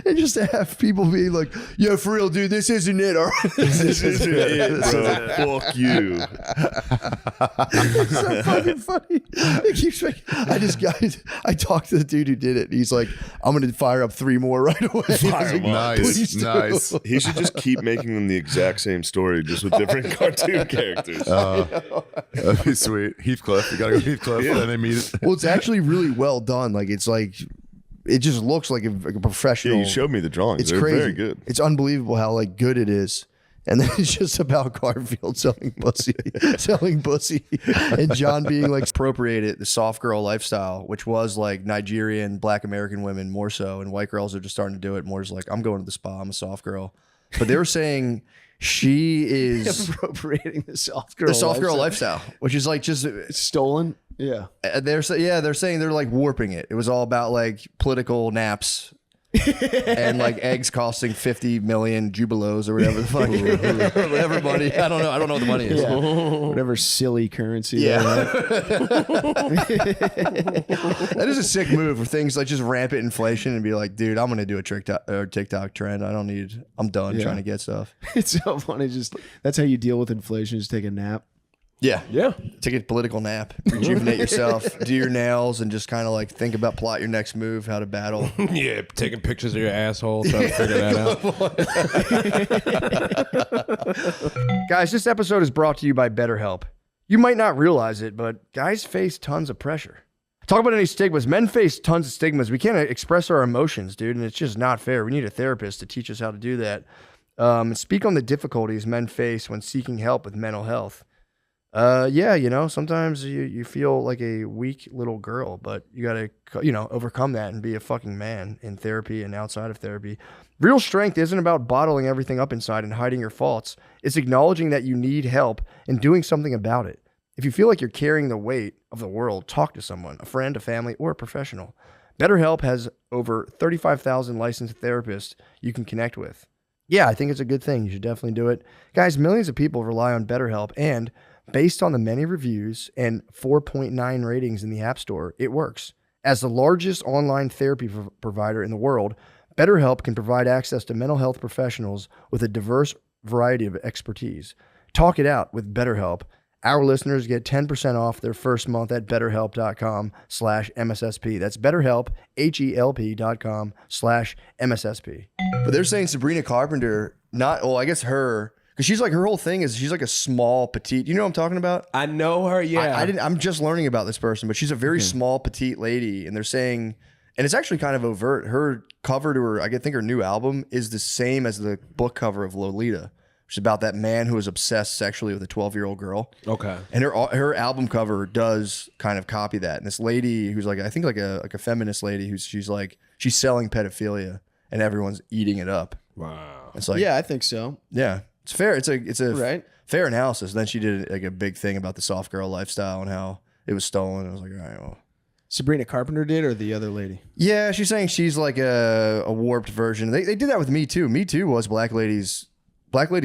And just to have people be like, "Yeah, for real, dude, this isn't it." All right, This isn't it, bro. Fuck you. It's so fucking funny. It keeps making, I talked to the dude who did it. And he's like, "I'm gonna fire up 3 more right away." Nice, nice. He should just keep making them the exact same story, just with different cartoon characters. That'd be sweet. Heathcliff. You gotta go Heathcliff, and then they meet it. Well, it's actually really well done. Like it just looks like a professional. Yeah, you showed me the drawings. They're crazy. very good. It's unbelievable how good it is. And then it's just about Garfield selling pussy, and John being like appropriated the soft girl lifestyle, which was like Nigerian Black American women more so, and white girls are just starting to do it more. As like, I'm going to the spa, I'm a soft girl, but they were saying she is appropriating the soft girl lifestyle, which is like just stolen. Yeah, they're saying they're like warping it. It was all about like political naps. And like eggs costing 50 million jubilos or whatever the fuck, whatever money. I don't know what the money is. Yeah. Whatever silly currency. Yeah, that is a sick move for things like just rampant inflation and be like, dude, I'm gonna do a TikTok trend. I'm done trying to get stuff. It's so funny. Just that's how you deal with inflation. Just take a nap. Yeah. Take a political nap, rejuvenate yourself, do your nails, and just kind of like think about plot your next move, how to battle. Yeah, taking pictures of your asshole, trying to figure that out. Guys, this episode is brought to you by BetterHelp. You might not realize it, but guys face tons of pressure. Talk about any stigmas. Men face tons of stigmas. We can't express our emotions, dude, and it's just not fair. We need a therapist to teach us how to do that. Speak on the difficulties men face when seeking help with mental health. Sometimes you feel like a weak little girl, but you got to, overcome that and be a fucking man in therapy and outside of therapy. Real strength isn't about bottling everything up inside and hiding your faults. It's acknowledging that you need help and doing something about it. If you feel like you're carrying the weight of the world, talk to someone, a friend, a family, or a professional. BetterHelp has over 35,000 licensed therapists you can connect with. Yeah, I think it's a good thing. You should definitely do it. Guys, millions of people rely on BetterHelp, and based on the many reviews and 4.9 ratings in the App Store, it works. As the largest online therapy provider in the world, BetterHelp can provide access to mental health professionals with a diverse variety of expertise. Talk it out with BetterHelp. Our listeners get 10% off their first month at BetterHelp.com/MSSP. That's BetterHelp, HELP.com/MSSP. But they're saying Sabrina Carpenter, I guess her Because she's like, her whole thing is she's like a small, petite. You know what I'm talking about? I know her, yeah. I didn't. I'm just learning about this person, but she's a very small, petite lady, and they're saying, and it's actually kind of overt. Her cover to her, I think her new album is the same as the book cover of Lolita, which is about that man who was obsessed sexually with a 12-year-old girl. Okay. And her album cover does kind of copy that. And this lady who's like, I think like a feminist lady she's selling pedophilia, and everyone's eating it up. Wow. It's like, yeah, I think so. Yeah. It's fair. It's a right. fair analysis. And then she did like a big thing about the soft girl lifestyle and how it was stolen. I was like, all right, well. Sabrina Carpenter did, or the other lady? Yeah, she's saying she's like a warped version. They did that with Me Too. Me Too was black ladies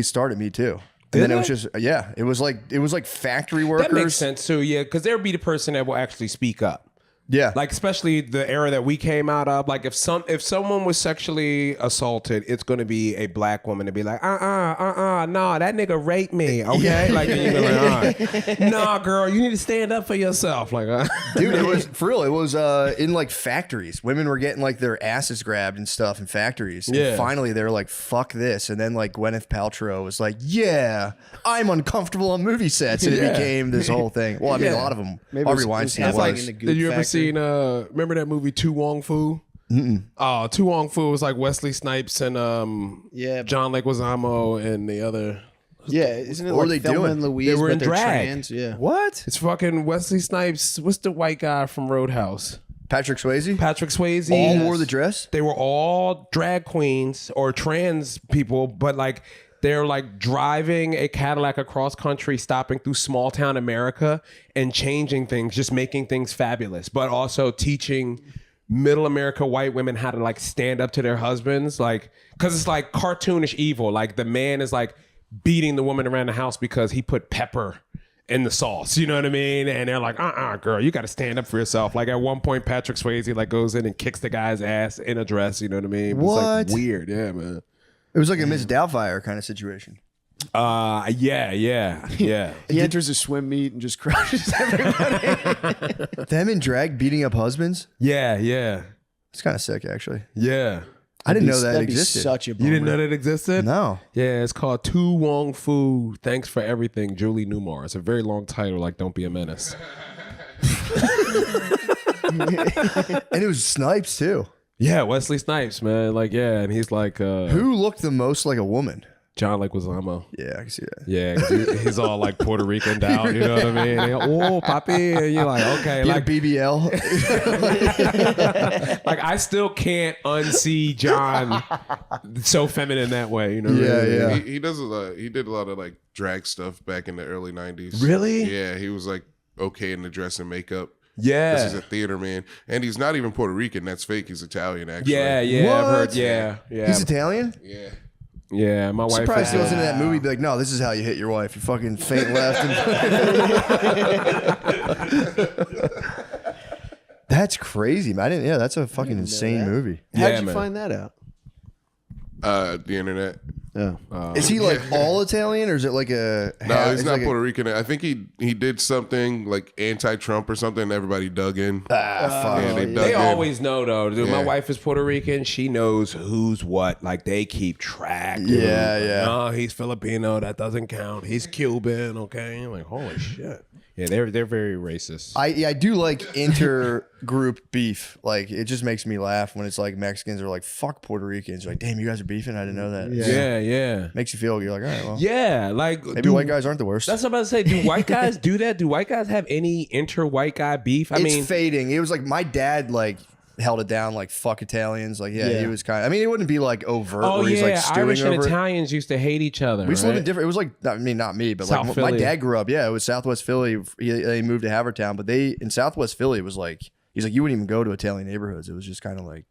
started Me Too. And then it was just it was like factory workers. That makes sense too, yeah, because there would be the person that will actually speak up. Yeah. Like especially the era that we came out of. Like if someone was sexually assaulted, it's gonna be a black woman to be like, nah, that nigga raped me. Okay? Like and you be like, nah, girl, you need to stand up for yourself. Like dude, it was for real. It was in like factories. Women were getting like their asses grabbed and stuff in factories. Yeah. And finally they're like, fuck this. And then like Gwyneth Paltrow was like, yeah, I'm uncomfortable on movie sets. And it became this whole thing. Well, I mean, a lot of them. Harvey Weinstein was. Did you ever seen remember that movie Tu Wong Fu? Oh, Tu Wong Fu was like Wesley Snipes and John Leguizamo and the other. Yeah, isn't it what like were they Thelma doing? and Louise? They were but in they're drag. trans? Yeah. What? It's fucking Wesley Snipes. What's the white guy from Roadhouse? Patrick Swayze? Patrick Swayze. All wore the dress? They were all drag queens or trans people, but like they're like driving a Cadillac across country, stopping through small town America and changing things, just making things fabulous, but also teaching middle America white women how to like stand up to their husbands. Like, cause it's like cartoonish evil. Like the man is like beating the woman around the house because he put pepper in the sauce. You know what I mean? And they're like, girl, you got to stand up for yourself. Like at one point, Patrick Swayze like goes in and kicks the guy's ass in a dress. You know what I mean? What? It's like weird. Yeah, man. It was like a Miss Doubtfire kind of situation. Yeah. He enters a swim meet and just crushes everybody. Them in drag beating up husbands? Yeah. It's kind of sick, actually. Yeah. I didn't know that That'd existed. Be such a bummer. You didn't know that existed? No. Yeah, it's called Tu Wong Fu. Thanks for everything, Julie Newmar. It's a very long title, like Don't Be a Menace. And it was Snipes too. Yeah, Wesley Snipes, man. Like, yeah, and he's like, who looked the most like a woman? John Leguizamo. Yeah, I can see that. Yeah, 'cause he's all like Puerto Rican down, you know what I mean? And oh, papi, and you're like, okay, Get like a BBL. like I still can't unsee John so feminine that way, you know? Yeah. He does a lot. He did a lot of like drag stuff back in the early 90s. Really? Yeah, he was like okay in the dress and makeup. Yeah. This is a theater man. And he's not even Puerto Rican. That's fake. He's Italian, actually. Yeah, What? I've heard, yeah. He's Italian? Yeah. Yeah, my wife. Surprised he goes into that movie be like, no, this is how you hit your wife. You fucking faint left. That's crazy, man. That's a fucking insane movie. How'd you find that out? The internet. Yeah. Is he like all Italian or is it like a... No, he's is not like Puerto Rican. I think he did something like anti-Trump or something. And everybody dug in. Fuck. Yeah, they dug They in. always know though, dude. My Yeah. wife is Puerto Rican. She knows who's what. Like they keep track. dude. Yeah. No, he's Filipino. That doesn't count. He's Cuban. Okay. I'm like, holy shit. Yeah, they're very racist. I do like inter-group beef. Like, it just makes me laugh when it's like Mexicans are like, fuck Puerto Ricans. You're like, damn, you guys are beefing? I didn't know that. Yeah. Makes you feel, you're like, all right, well. Yeah, like Maybe white guys aren't the worst. That's what I'm about to say. Do white guys do that? Do white guys have any inter-white guy beef? I It's mean, fading. It was like my dad like held it down like fuck Italians. Like, yeah. He was kind of, I mean, it wouldn't be like overt where he's like stewing Irish and over it. Italians used to hate each other. We used to live in right? different. It was like, I mean, not me, but South like my Philly. dad grew up. Yeah, it was Southwest Philly. They moved to Havertown, but in Southwest Philly, it was like, he's like, you wouldn't even go to Italian neighborhoods. It was just kind of like,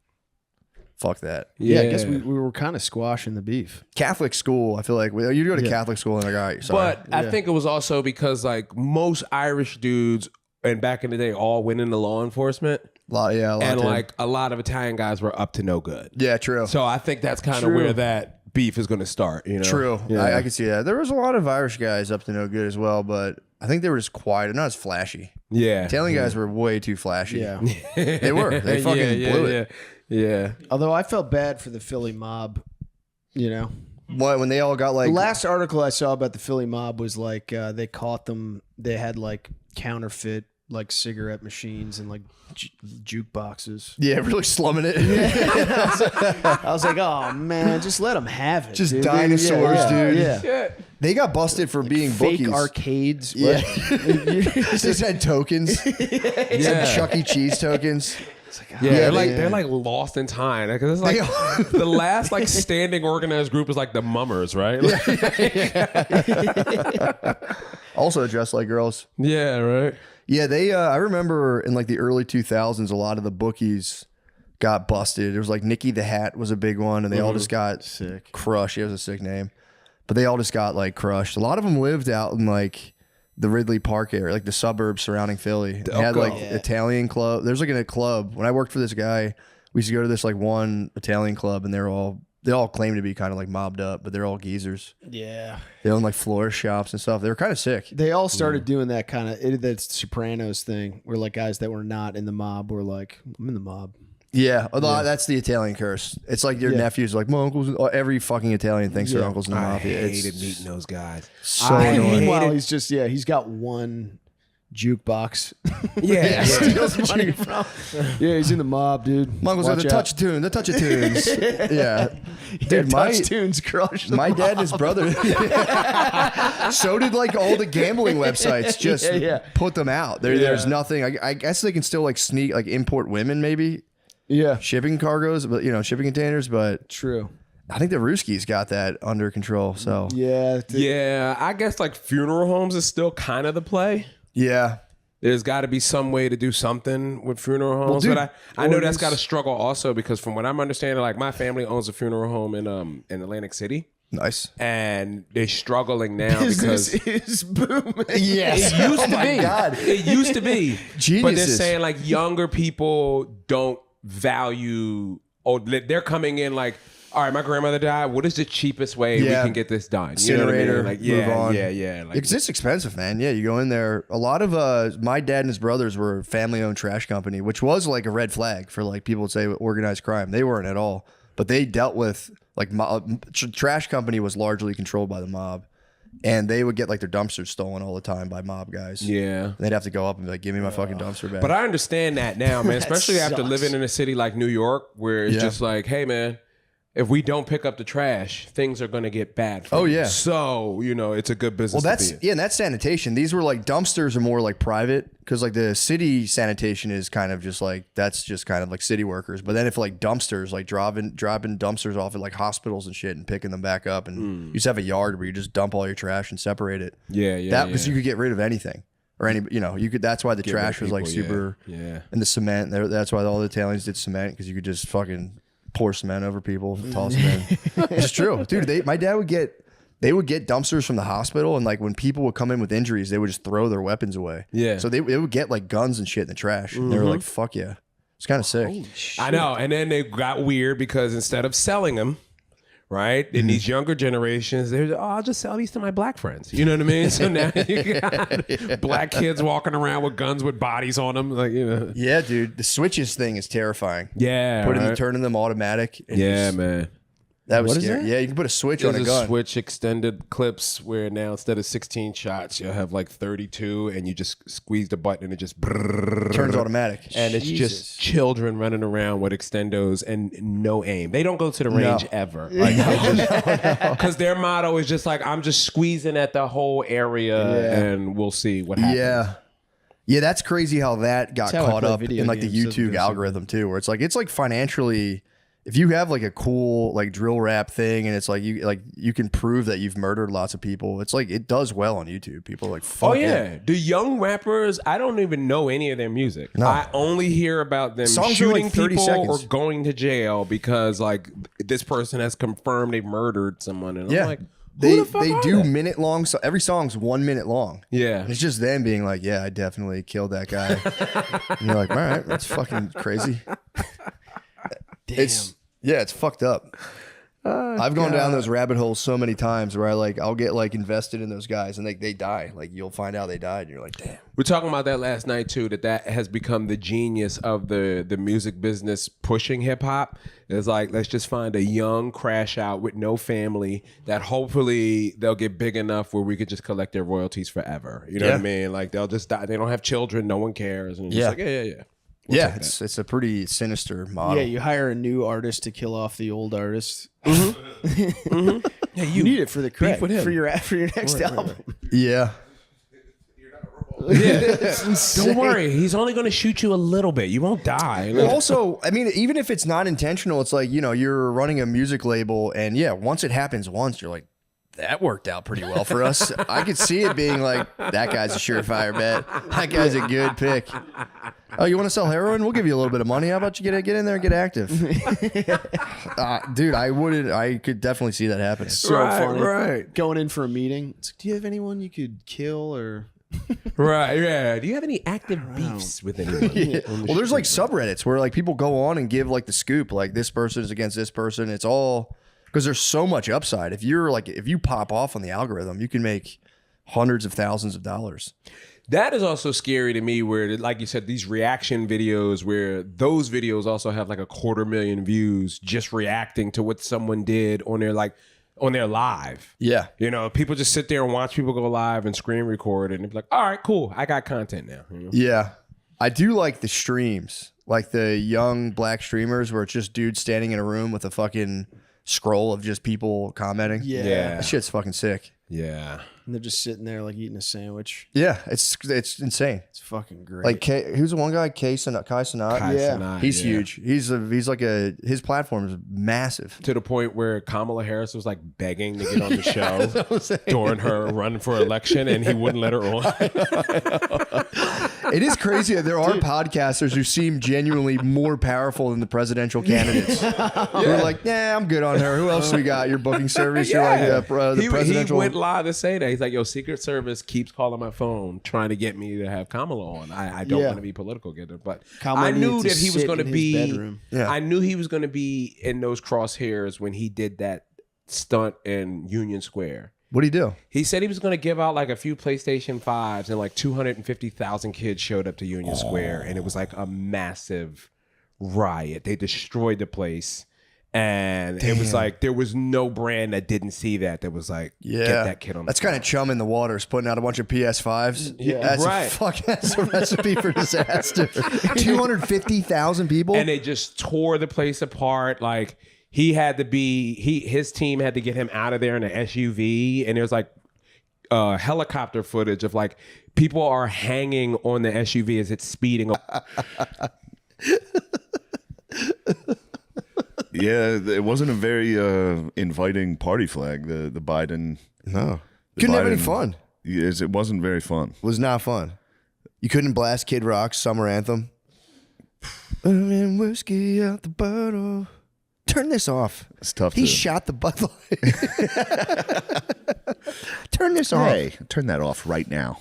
fuck that. Yeah, I guess we were kind of squashing the beef. Catholic school, I feel like you go to Catholic school and like, all right, sorry. But I think it was also because like most Irish dudes and back in the day all went into law enforcement. A lot and too. like a lot of Italian guys were up to no good. Yeah, true. So I think that's kind of True. where that beef is going to start. You know, True. Yeah. I can see that. There was a lot of Irish guys up to no good as well, but I think they were just quieter, not as flashy. Yeah. Italian guys were way too flashy. Yeah. They were. They fucking blew it. Yeah. Although I felt bad for the Philly mob, you know, when they all got like the last article I saw about the Philly mob was like they caught them. They had like counterfeit like cigarette machines and like jukeboxes. Yeah, really slumming it. I was like, oh man, just let them have it. Just dude. dinosaurs, dude. Yeah. They got busted for being fake bookies. arcades. Yeah. Just had tokens. Some Chuck E. Cheese tokens. Yeah, they're like lost in time. Like, it's like the last like standing organized group is like the Mummers, right? Also dressed like girls. Yeah, right. Yeah, they. I remember in like the early 2000s, a lot of the bookies got busted. There was like Nicky the Hat was a big one, and they all just got sick. Crushed. It was a sick name, but they all just got like crushed. A lot of them lived out in like the Ridley Park area, like the suburbs surrounding Philly. They had like Italian club. There's like in a club when I worked for this guy. We used to go to this like one Italian club, and they all claim to be kind of like mobbed up, but they're all geezers. Yeah. They own like florist shops and stuff. They were kind of sick. They all started doing that kind of that Sopranos thing, where like guys that were not in the mob were like, I'm in the mob. Yeah, that's the Italian curse. It's like your nephews, like my uncles. Every fucking Italian thinks their uncles in the mafia. I hated meeting those guys. So annoying. Meanwhile, he's just he's got one jukebox. Yeah, steals money from. Yeah, he's in the mob, dude. My uncle's got the touch of tunes. The touch of tunes. Yeah, dude, touch tunes crushed. My dad and his brother. So did like all the gambling websites. Just put them out. There's nothing. I guess they can still like sneak, like import women, maybe. Yeah, shipping cargoes, but shipping containers. But true. I think the Ruskies got that under control. So yeah. I guess like funeral homes is still kind of the play. Yeah. There's got to be some way to do something with funeral homes, dude, but I know that's got to struggle also because from what I'm understanding, like my family owns a funeral home in Atlantic City. Nice. And they're struggling now because is booming. Yes. It used to be. God. It used to be. Geniuses. But they're saying like younger people don't value. Oh, they're coming in like, all right, my grandmother died. What is the cheapest way we can get this done? You know what I mean? Like, move on. Yeah. Like, it's expensive, man. Yeah, you go in there. A lot of my dad and his brothers were a family-owned trash company, which was like a red flag for like people would say organized crime. They weren't at all, but they dealt with like trash company was largely controlled by the mob, and they would get like their dumpsters stolen all the time by mob guys. Yeah, and they'd have to go up and be like, "Give me my fucking dumpster back." But I understand that now, man. Especially after living in a city like New York, where it's just like, hey, man. If we don't pick up the trash, things are going to get bad. For you. So, it's a good business to be in. And that's sanitation. These were like dumpsters are more like private because like the city sanitation is kind of just like, that's just kind of like city workers. But then if like dumpsters, like dropping dumpsters off at like hospitals and shit and picking them back up and you just have a yard where you just dump all your trash and separate it. Yeah. Because you could get rid of anything. Or you could. That's why the trash was like super. Yeah. And the cement. That's why all the Italians did cement because you could just fucking pour cement over people, toss them in. It's true, dude. My dad would get dumpsters from the hospital, and like when people would come in with injuries, they would just throw their weapons away. Yeah. So they would get like guns and shit in the trash. And they were like, "Fuck yeah." It's kind of sick. I know. And then they got weird because instead of selling them, right, in these younger generations, they're I'll just sell these to my black friends. You know what I mean? So now you got black kids walking around with guns with bodies on them, like Yeah, dude. The switches thing is terrifying. Yeah, turning them automatic. And man. That was What is scary. that? Yeah, you can put a switch There's on a gun. Switch extended clips where now instead of 16 shots, you'll have like 32, and you just squeeze the button and it just turns automatic. And it's just children running around with extendos and no aim. They don't go to the range ever. Because their motto is just like, I'm just squeezing at the whole area and we'll see what happens. Yeah, that's crazy how that got That's how I caught play up video in like the games, so YouTube it's algorithm too, where it's like financially, if you have like a cool like drill rap thing and it's like you can prove that you've murdered lots of people, it's like it does well on YouTube. People are like, fuck The young rappers, I don't even know any of their music. No. I only hear about them Songs are shooting like 30 people seconds. or going to jail because like this person has confirmed they murdered someone, and I'm like, who the fuck they are do they? minute long. So every song's 1 minute long. Yeah, and it's just them being like, yeah, I definitely killed that guy. And you're like, all right, that's fucking crazy. Damn. It's fucked up. I've gone down those rabbit holes so many times where I'll get like invested in those guys and they die. Like you'll find out they died and you're like, damn. We're talking about that last night too, that has become the genius of the music business pushing hip hop. It's like, let's just find a young crash out with no family that hopefully they'll get big enough where we could just collect their royalties forever. You know what I mean? Like they'll just die. They don't have children. No one cares. And it's just like, yeah. We'll it's a pretty sinister model. Yeah, you hire a new artist to kill off the old artist. Yeah, you need it for the beef with him. for your next album. Yeah. Don't worry, he's only going to shoot you a little bit. You won't die. Well, also, I mean, even if it's not intentional, it's like, you're running a music label and once it happens once, you're like, that worked out pretty well for us. I could see it being like, that guy's a surefire bet. That guy's a good pick. Oh, you want to sell heroin? We'll give you a little bit of money. How about you get in there and get active? Dude, I could definitely see that happen. So funny. Right. Going in for a meeting. It's like, do you have anyone you could kill or... Right, yeah. Do you have any active beefs with anyone? Well, there's like subreddits where like people go on and give like the scoop, like this person is against this person. It's all... Because there's so much upside. If you pop off on the algorithm, you can make hundreds of thousands of dollars. That is also scary to me where, like you said, these reaction videos where those videos also have like 250,000 views just reacting to what someone did on their live. Yeah. People just sit there and watch people go live and screen record and be like, all right, cool. I got content now. Yeah. I do like the streams, like the young black streamers where it's just dudes standing in a room with a fucking scroll of just people commenting. Yeah. That shit's fucking sick. Yeah. And they're just sitting there like eating a sandwich. Yeah, it's insane. It's fucking great. Like who's the one guy? Kai Cenat. Yeah, he's huge. He's like his platform is massive to the point where Kamala Harris was like begging to get on the show during her run for election, and he wouldn't let her on. It is crazy that there are podcasters who seem genuinely more powerful than the presidential candidates. We're like, I'm good on her. Who else we got? Your booking service. You're like the presidential. He went live to say that. He's like, yo, Secret Service keeps calling my phone trying to get me to have Kamala on. I don't want to be political, but Kamala I knew that he was going to be. Bedroom. Yeah. I knew he was going to be in those crosshairs when he did that stunt in Union Square. What'd he do? He said he was going to give out like a few PlayStation 5s, and like 250,000 kids showed up to Union Square, and it was like a massive riot. They destroyed the place. And it was like, there was no brand that didn't see that was like, get that kid on the That's kind of chum in the waters, putting out a bunch of PS5s. Yeah, That's a recipe for disaster. 250,000 people? And they just tore the place apart. Like, his team had to get him out of there in an SUV. And there's like helicopter footage of like, people are hanging on the SUV as it's speeding up. Yeah, it wasn't a very inviting party flag. The Biden. No, couldn't have any fun. Yes, it wasn't very fun. Was not fun. You couldn't blast Kid Rock's summer anthem. And whiskey out the bottle. Turn this off. It's tough. He shot the Bud Light. Turn this off. Hey, turn that off right now.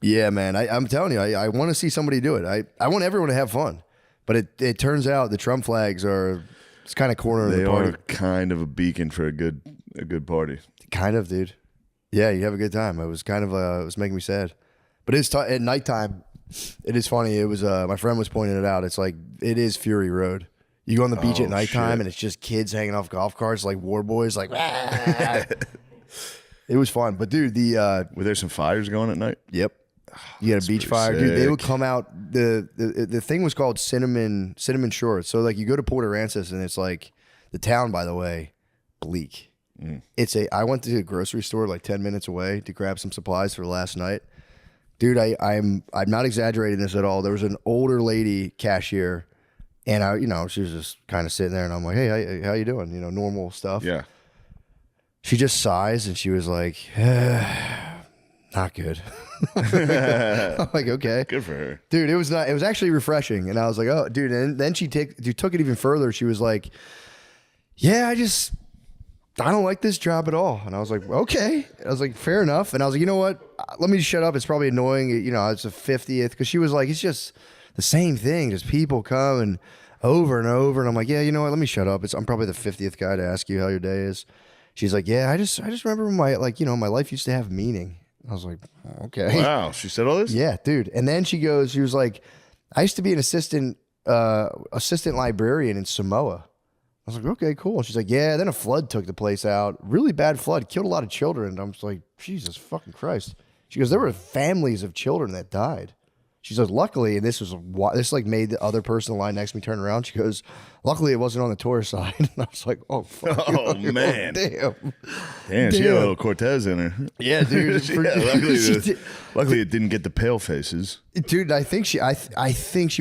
Yeah, man. I'm telling you, I want to see somebody do it. I want everyone to have fun, but it turns out the Trump flags are. It's kind of corner of the party. They are kind of a beacon for a good party. Kind of, dude. Yeah, you have a good time. It was kind of it was making me sad, but it's at nighttime. It is funny. It was my friend was pointing it out. It's like it is Fury Road. You go on the beach at nighttime and it's just kids hanging off golf carts like war boys. Like it was fun, but dude, were there some fires going at night? Yep. You had a beach fire, dude. They would come out. The thing was called Cinnamon Shores. So like you go to Port Aransas and it's like the town, by the way, bleak. I went to a grocery store like 10 minutes away to grab some supplies for last night. Dude, I'm not exaggerating this at all. There was an older lady cashier, and she was just kind of sitting there, and I'm like, hey, how you doing? Normal stuff. Yeah. She just sighs and she was like, not good. I'm like, okay, good for her, dude. It was not. It was actually refreshing, and I was like, oh, dude. And then she took it even further. She was like, yeah, I don't like this job at all. And I was like, okay. I was like, fair enough. And I was like, you know what? Let me just shut up. It's probably annoying. It's the 50th because she was like, it's just the same thing. Just people come, and over and over. And I'm like, yeah, you know what? Let me shut up. I'm probably the 50th guy to ask you how your day is. She's like, yeah, I just remember my my life used to have meaning. I was like, okay. Wow, she said all this? Yeah, dude. And then she was like, I used to be an assistant librarian in Samoa. I was like, okay, cool. She's like, yeah, then a flood took the place out. Really bad flood, killed a lot of children. I'm just like, Jesus fucking Christ. She goes, there were families of children that died. She says, luckily, and this like made the other person in the line next to me turn around. She goes, luckily it wasn't on the tourist side. And I was like, oh, fuck. Oh, man. Damn, she had a little Cortez in her. Yeah, dude. Luckily it didn't get the pale faces. Dude, I think she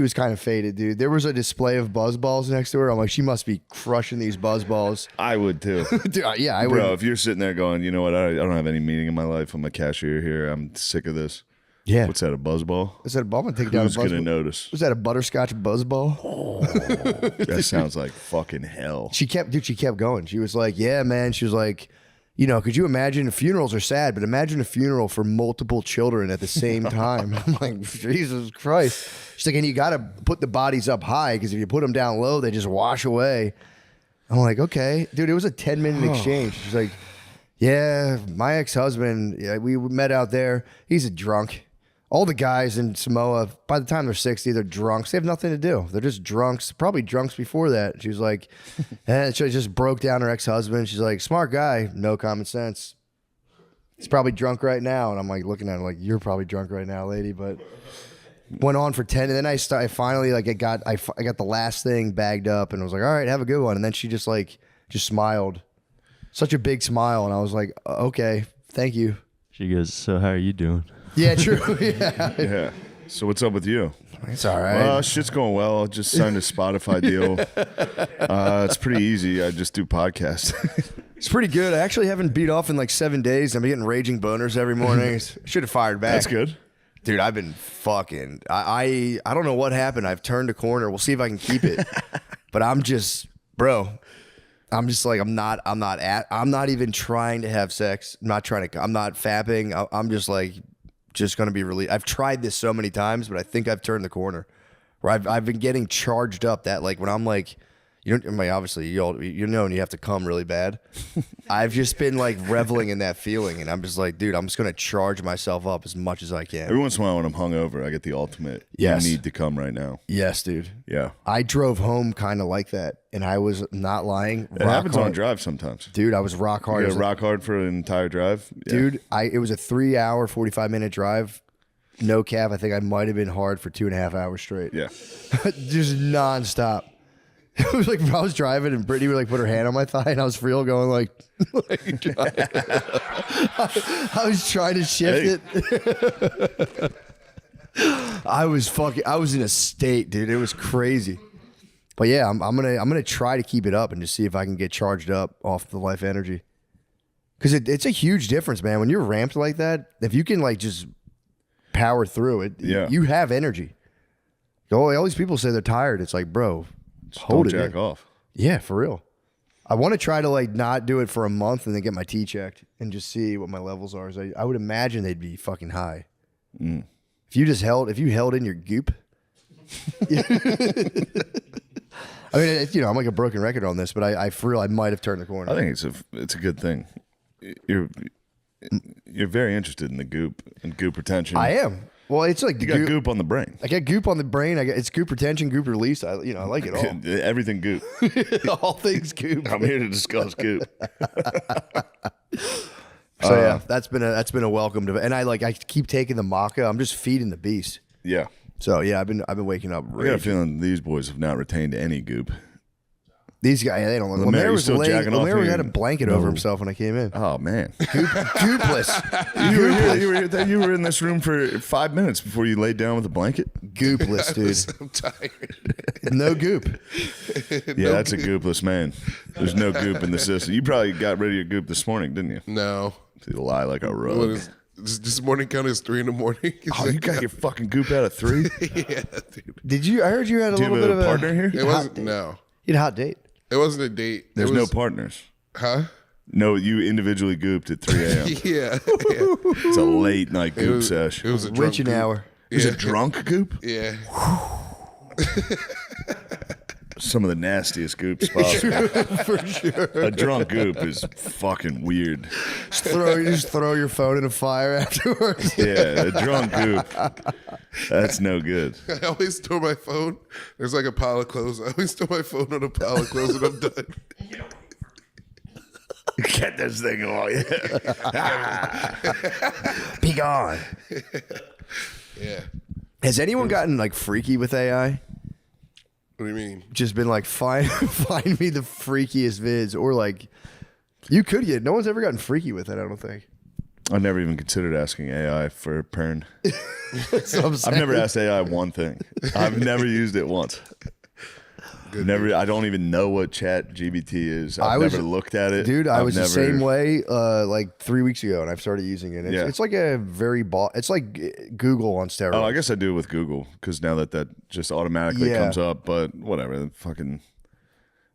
was kind of faded, dude. There was a display of buzz balls next to her. I'm like, she must be crushing these buzz balls. I would too. Dude, yeah, I would. Bro, if you're sitting there going, you know what, I don't have any meaning in my life. I'm a cashier here. I'm sick of this. Yeah. What's that, a buzz ball? Is that a ball? I'm gonna take it down. Who's going to notice? Was that a butterscotch buzz ball? Oh, that sounds like fucking hell. She kept going. She was like, yeah, man. She was like, could you imagine, funerals are sad, but imagine a funeral for multiple children at the same time. I'm like, Jesus Christ. She's like, and you got to put the bodies up high because if you put them down low, they just wash away. I'm like, okay. Dude, it was a 10-minute exchange. She's like, yeah, my ex-husband, we met out there. He's a drunk. All the guys in Samoa, by the time they're 60, they're drunks. They have nothing to do. They're just drunks, probably drunks before that. She was like, and she just broke down her ex-husband. She's like, smart guy, no common sense. He's probably drunk right now. And I'm like looking at her like, you're probably drunk right now, lady. But went on for 10. And then I finally, like, I got the last thing bagged up and I was like, all right, have a good one. And then she just smiled. Such a big smile. And I was like, okay, thank you. She goes, so how are you doing? Yeah, true. Yeah. So what's up with you? It's all right. Well, shit's going well. I just signed a Spotify deal. It's pretty easy. I just do podcasts. It's pretty good. I actually haven't beat off in like 7 days. I'm getting raging boners every morning. Should have fired back. That's good. Dude, I've been fucking. I don't know what happened. I've turned a corner. We'll see if I can keep it. But I'm just, bro. I'm just like, I'm not even trying to have sex. I'm not fapping. I'm just like, just going to be really, I've tried this so many times, but I think I've turned the corner where I've been getting charged up that like when I'm like, obviously you know when you have to come really bad. I've just been like reveling in that feeling and I'm just like, dude, I'm just going to charge myself up as much as I can. Every once in a while when I'm hungover, I get the ultimate. Yes. You need to come right now. Yes, dude. Yeah. I drove home kind of like that and I was not lying. It happens on a drive sometimes. Dude, I was rock hard. You get rock hard for an entire drive? Yeah. Dude, it was a 3-hour, 45-minute drive. No cap. I think I might have been hard for 2.5 hours straight. Yeah. Just nonstop. It was like I was driving and Brittany would like put her hand on my thigh and I was for real going like I was trying to shift it. I was in a state, dude. It was crazy. But yeah, I'm gonna try to keep it up and just see if I can get charged up off the life energy. Cause it's a huge difference, man. When you're ramped like that, if you can like just power through it, you have energy. All these people say they're tired. It's like, bro, hold it. Don't jack off. Yeah, for real. I want to try to like not do it for a month and then get my T checked and just see what my levels are. I would imagine they'd be fucking high. Mm. If you held in your goop. I mean, I'm like a broken record on this, but I for real, I might have turned the corner. I think it's a good thing. You're very interested in the goop and goop retention. I am. Well, it's like you got goop on the brain. I got goop on the brain. It's goop retention, goop release. I like it all. Everything goop. All things goop. I'm here to discuss goop. So yeah, that's been a welcome to, and I keep taking the maca. I'm just feeding the beast. Yeah. So yeah, I've been waking up. I got a feeling these boys have not retained any goop. These guys, they don't look. Lemaire was laying. Lemaire had a blanket over himself when I came in. Oh man, goopless. You were in this room for 5 minutes before you laid down with a blanket. Goopless, dude. I'm tired. No goop. Yeah, that's a goopless man. There's no goop in the system. You probably got rid of your goop this morning, didn't you? No. You lie like a rug. This morning count is 3 a.m. Oh, you got your fucking goop out of 3? Yeah, dude. Did you? I heard you had a little bit of a partner here. It wasn't. No. You had a hot date. It wasn't a date. There's no partners. Huh? No, you individually gooped at 3 a.m. Yeah. It's a late night goop sesh. It was a drunk witching goop. hour. It was a drunk goop? Yeah. some of the nastiest goops possible. For sure. A drunk goop is fucking weird. Just throw your phone in a fire afterwards. Yeah, a drunk goop. That's no good. I always store my phone. There's like a pile of clothes. I always store my phone on a pile of clothes and I'm done. Get this thing on. Be gone. Yeah. Has anyone gotten like freaky with AI? What do you mean? Just been like, find me the freakiest vids, or like, you could get. No one's ever gotten freaky with it. I don't think. I never even considered asking AI for a pern. That's what I'm I've saying. never asked AI one thing. I've never used it once. Never. I don't even know what Chat GBT is. I've never looked at it, dude. I was the never- same way like 3 weeks ago, and I've started using it. It's like a very it's like Google on steroids. Oh, I guess I do it with Google because now that just automatically Yeah. comes up. But whatever, fucking.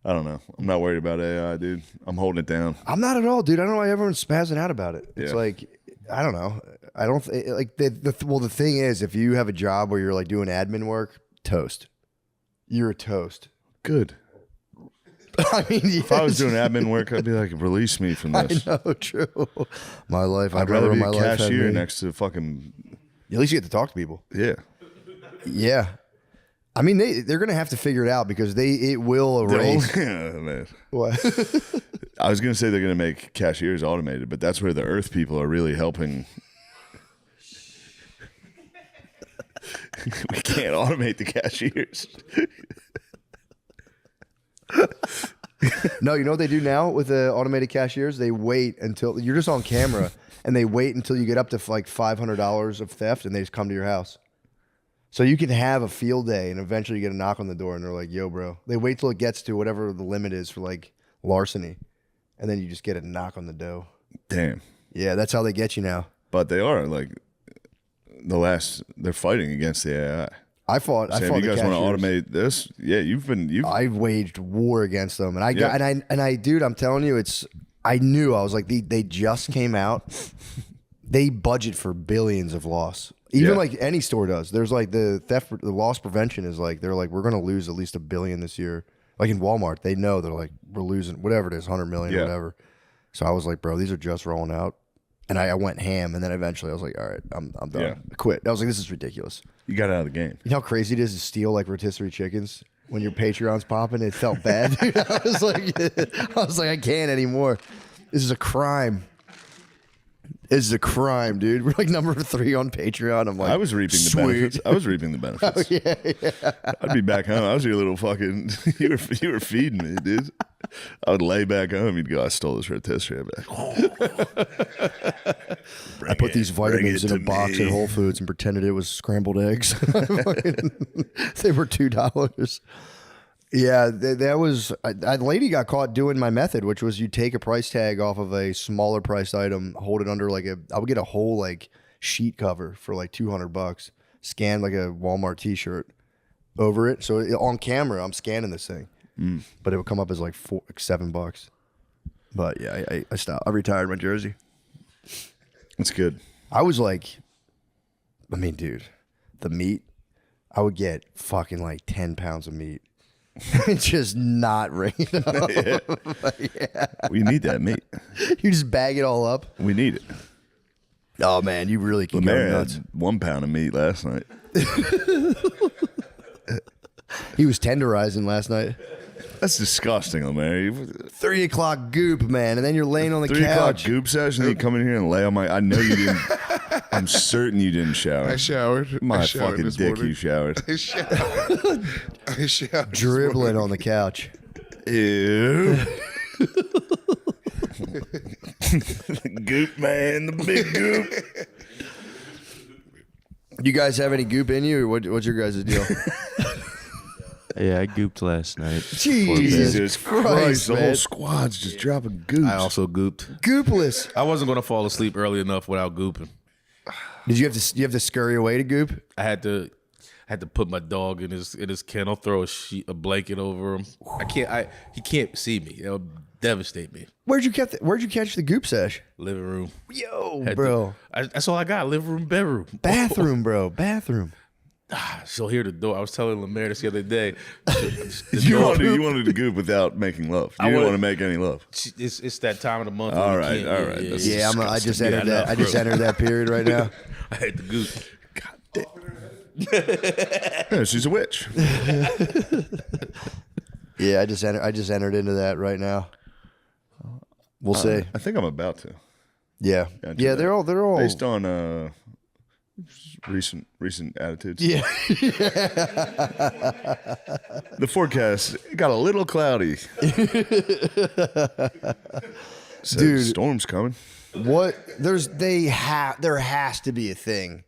I don't know. I'm not worried about AI, dude. I'm holding it down. I'm not at all, dude. I don't know why everyone's spazzing out about it. It's Yeah. like, I don't know. I don't like the thing is, if you have a job where you're like doing admin work, toast. You're a toast. Good. I mean, If I was doing admin work, I'd be like, release me from this. I know, true. My life. I'd rather be my a life had cashier me. next to fucking. At least you get to talk to people. Yeah. Yeah. I mean, they're gonna have to figure it out because it will erase. Man. What? I was gonna say they're gonna make cashiers automated, but that's where the Earth people are really helping. We can't automate the cashiers. No, you know what they do now with the automated cashiers? They wait until you're just on camera, and they wait until you get up to like $500 of theft, and they just come to your house. So you can have a field day, and eventually you get a knock on the door, and they're like, "Yo, bro." They wait till it gets to whatever the limit is for like larceny, and then you just get a knock on the door. Damn. Yeah, that's how they get you now. But they are like they're fighting against the AI. I fought. Saying, if you guys want to automate this, yeah, you've I've waged war against them, and dude, I'm telling you, I knew. I was like, they just came out. They budget for billions of loss. Even like any store does. There's like the loss prevention is like, they're like, we're going to lose at least $1 billion this year. Like in Walmart, they know they're like, we're losing whatever it is, 100 million or whatever. So I was like, bro, these are just rolling out. And I went ham, and then eventually I was like, all right, I'm done. Yeah. I quit. I was like, this is ridiculous. You got out of the game. You know how crazy it is to steal like rotisserie chickens when your Patreon's popping? It felt bad. Dude. I was like, I can't anymore. This is a crime. This is a crime, dude. We're like number 3 on Patreon. I'm like, I was reaping the sweet. benefits. I was reaping the benefits. Oh, yeah. I'd be back home. I was your little fucking. You were feeding me, dude. I would lay back home. You'd go, I stole this rotisserie. I'd be like, I put these vitamins in a box at Whole Foods and pretended it was scrambled eggs. They were $2. Yeah, that was a lady got caught doing my method, which was you take a price tag off of a smaller priced item, hold it under I would get a whole like sheet cover for like $200, scan like a Walmart t-shirt over it. So on camera, I'm scanning this thing, but it would come up as like $7. But yeah, I stopped. I retired my jersey. That's good. I was like, I mean, dude, the meat, I would get fucking like 10 pounds of meat. It's just not ringing up. Yeah. Yeah. We need that meat. You just bag it all up. We need it. Oh man, you really can Lemaire go nuts. had 1 pound of meat last night. He was tenderizing last night. That's disgusting, Lemaire. 3 o'clock goop, man, and then you're laying on the 3 o'clock couch. goop session. You come in here and lay on my. I know you didn't. I'm certain you didn't shower. I showered. My I showered fucking this dick, morning. you showered. I showered. I showered. this Dribbling morning. on the couch. Ew. Goop man, the big goop. You guys have any goop in you, or what's your guys' deal? Yeah, I gooped last night. Jesus Christ, the man. whole squad's just dropping goops. I also gooped. Goopless. I wasn't gonna fall asleep early enough without gooping. Did you have to scurry away to goop? I had to put my dog in his kennel, throw a blanket over him. He can't see me. It'll devastate me. Where'd you catch the goop sesh? Living room. Yo, Had bro. that's all I got. Living room, bedroom. Bathroom, bro. Bathroom. She'll hear the door. I was telling Lemaire this the other day. You wanted to goop without making love. You didn't want to make any love. It's that time of the month. All right. Yeah, I just entered that. I just entered that period right now. I hate the goop. God damn. Yeah, she's a witch. Yeah, I just entered into that right now. We'll see. I think I'm about to. Yeah. Yeah, they're all based on recent attitudes. Yeah. The forecast got a little cloudy. Dude, storm's coming. What there has to be a thing.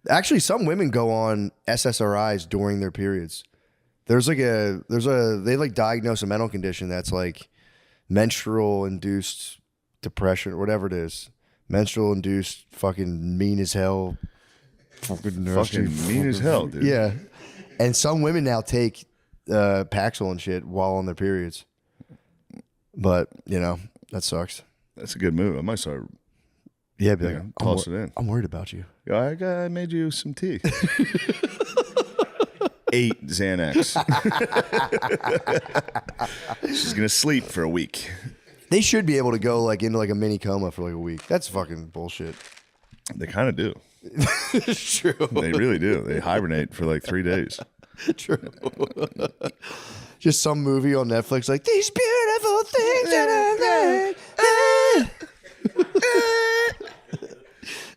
Actually, some women go on SSRIs during their periods. They like diagnose a mental condition that's like menstrual induced depression or whatever it is. Menstrual induced fucking mean as hell. Fucking mean as hell, dude. Yeah. And some women now take Paxil and shit while on their periods. But, that sucks. That's a good move. I might start. Yeah, be like, toss it in. I'm worried about you. I made you some tea. 8 Xanax. She's gonna sleep for a week. They should be able to go like into like a mini coma for like a week. That's fucking bullshit. They kind of do. It's true. They really do. They hibernate for like 3 days. True. Just some movie on Netflix like these beautiful things that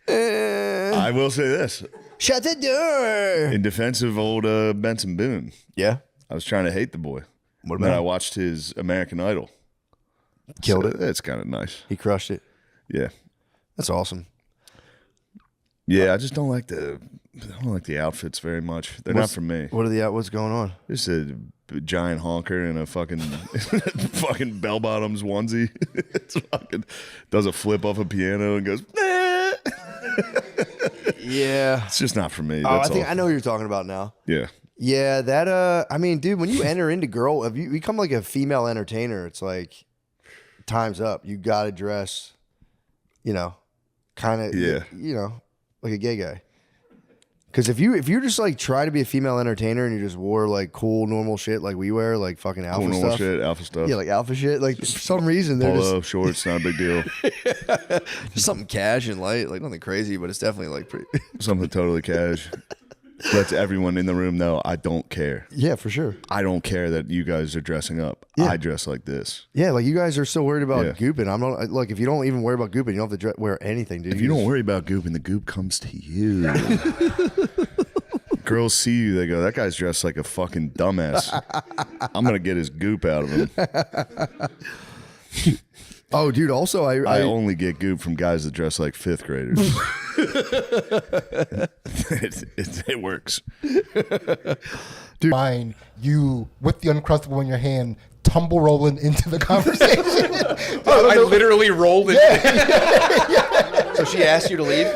I will say this. Shut the door. In defense of old Benson Boone. Yeah. I was trying to hate the boy. What Then about I watched his American Idol. Killed it. It's kind of nice. He crushed it. Yeah. That's awesome. Yeah, I just don't like the outfits very much. They're not for me. What's going on? Just a giant honker in a fucking fucking bell bottoms onesie. It's fucking does a flip off a piano and goes. Yeah. It's just not for me. I think I know what you're talking about now. Yeah. Yeah, that I mean, dude, when you enter into if you become like a female entertainer, it's like time's up. You gotta dress, kind of like a gay guy. Because if you just like try to be a female entertainer and you just wore like cool normal shit like we wear, like fucking alpha normal stuff, shit, alpha stuff. Yeah, like alpha shit. Like for some reason they're Polo shorts, not a big deal. just something cash and light, like nothing crazy, but it's definitely like pretty Something totally cash. Lets everyone in the room know I don't care. Yeah, for sure. I don't care that you guys are dressing up. Yeah. I dress like this. Yeah, like you guys are so worried about gooping. I'm not like if you don't even worry about gooping, you don't have to wear anything, dude. If you don't worry about gooping, the goop comes to you. Girls see you, they go, that guy's dressed like a fucking dumbass. I'm gonna get his goop out of him. Oh, dude, also I only get goop from guys that dress like 5th graders. It works. Dude, fine, you with the Uncrustable in your hand, tumble rolling into the conversation. I literally rolled it. Yeah. So she asked you to leave?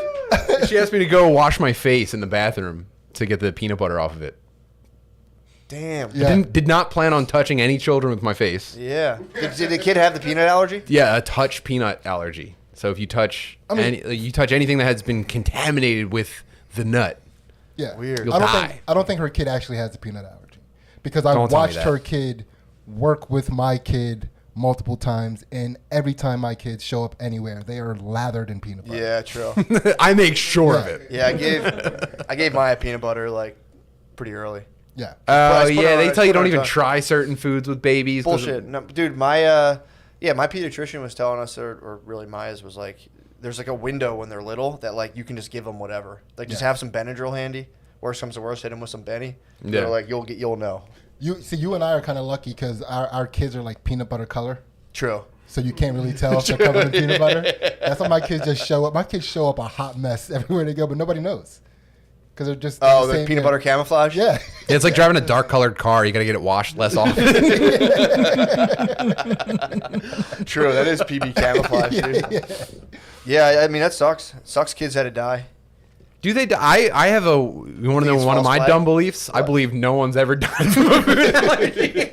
She asked me to go wash my face in the bathroom to get the peanut butter off of it. Damn. Yeah. Did not plan on touching any children with my face. Yeah. Did the kid have the peanut allergy? Yeah, a touch peanut allergy. So if you touch anything that has been contaminated with the nut, Yeah. Weird. You'll die. I don't think her kid actually has the peanut allergy because I watched her kid work with my kid multiple times, and every time my kids show up anywhere, they are lathered in peanut butter. Yeah, true. I make sure of it. Yeah, I gave Maya peanut butter like pretty early. Yeah. Oh yeah, they tell you don't even try certain foods with babies. Bullshit. No, dude, my pediatrician was telling us, or really Maya's was like, there's like a window when they're little that like you can just give them whatever. Like just have some Benadryl handy. Worst comes to worst, hit them with some Benny. Yeah. They're like you'll know. You and I are kind of lucky because our kids are like peanut butter color. True. So you can't really tell if they're covered in peanut butter. That's why my kids just show up. My kids show up a hot mess everywhere they go, but nobody knows. Because they're just they're peanut butter camouflage. Yeah. It's like driving a dark colored car. You got to get it washed less often. True, that is PB camouflage, dude. Yeah, I mean that sucks. Sucks kids had to die. Do they? I have one of my dumb beliefs. What? I believe no one's ever died from a food allergy.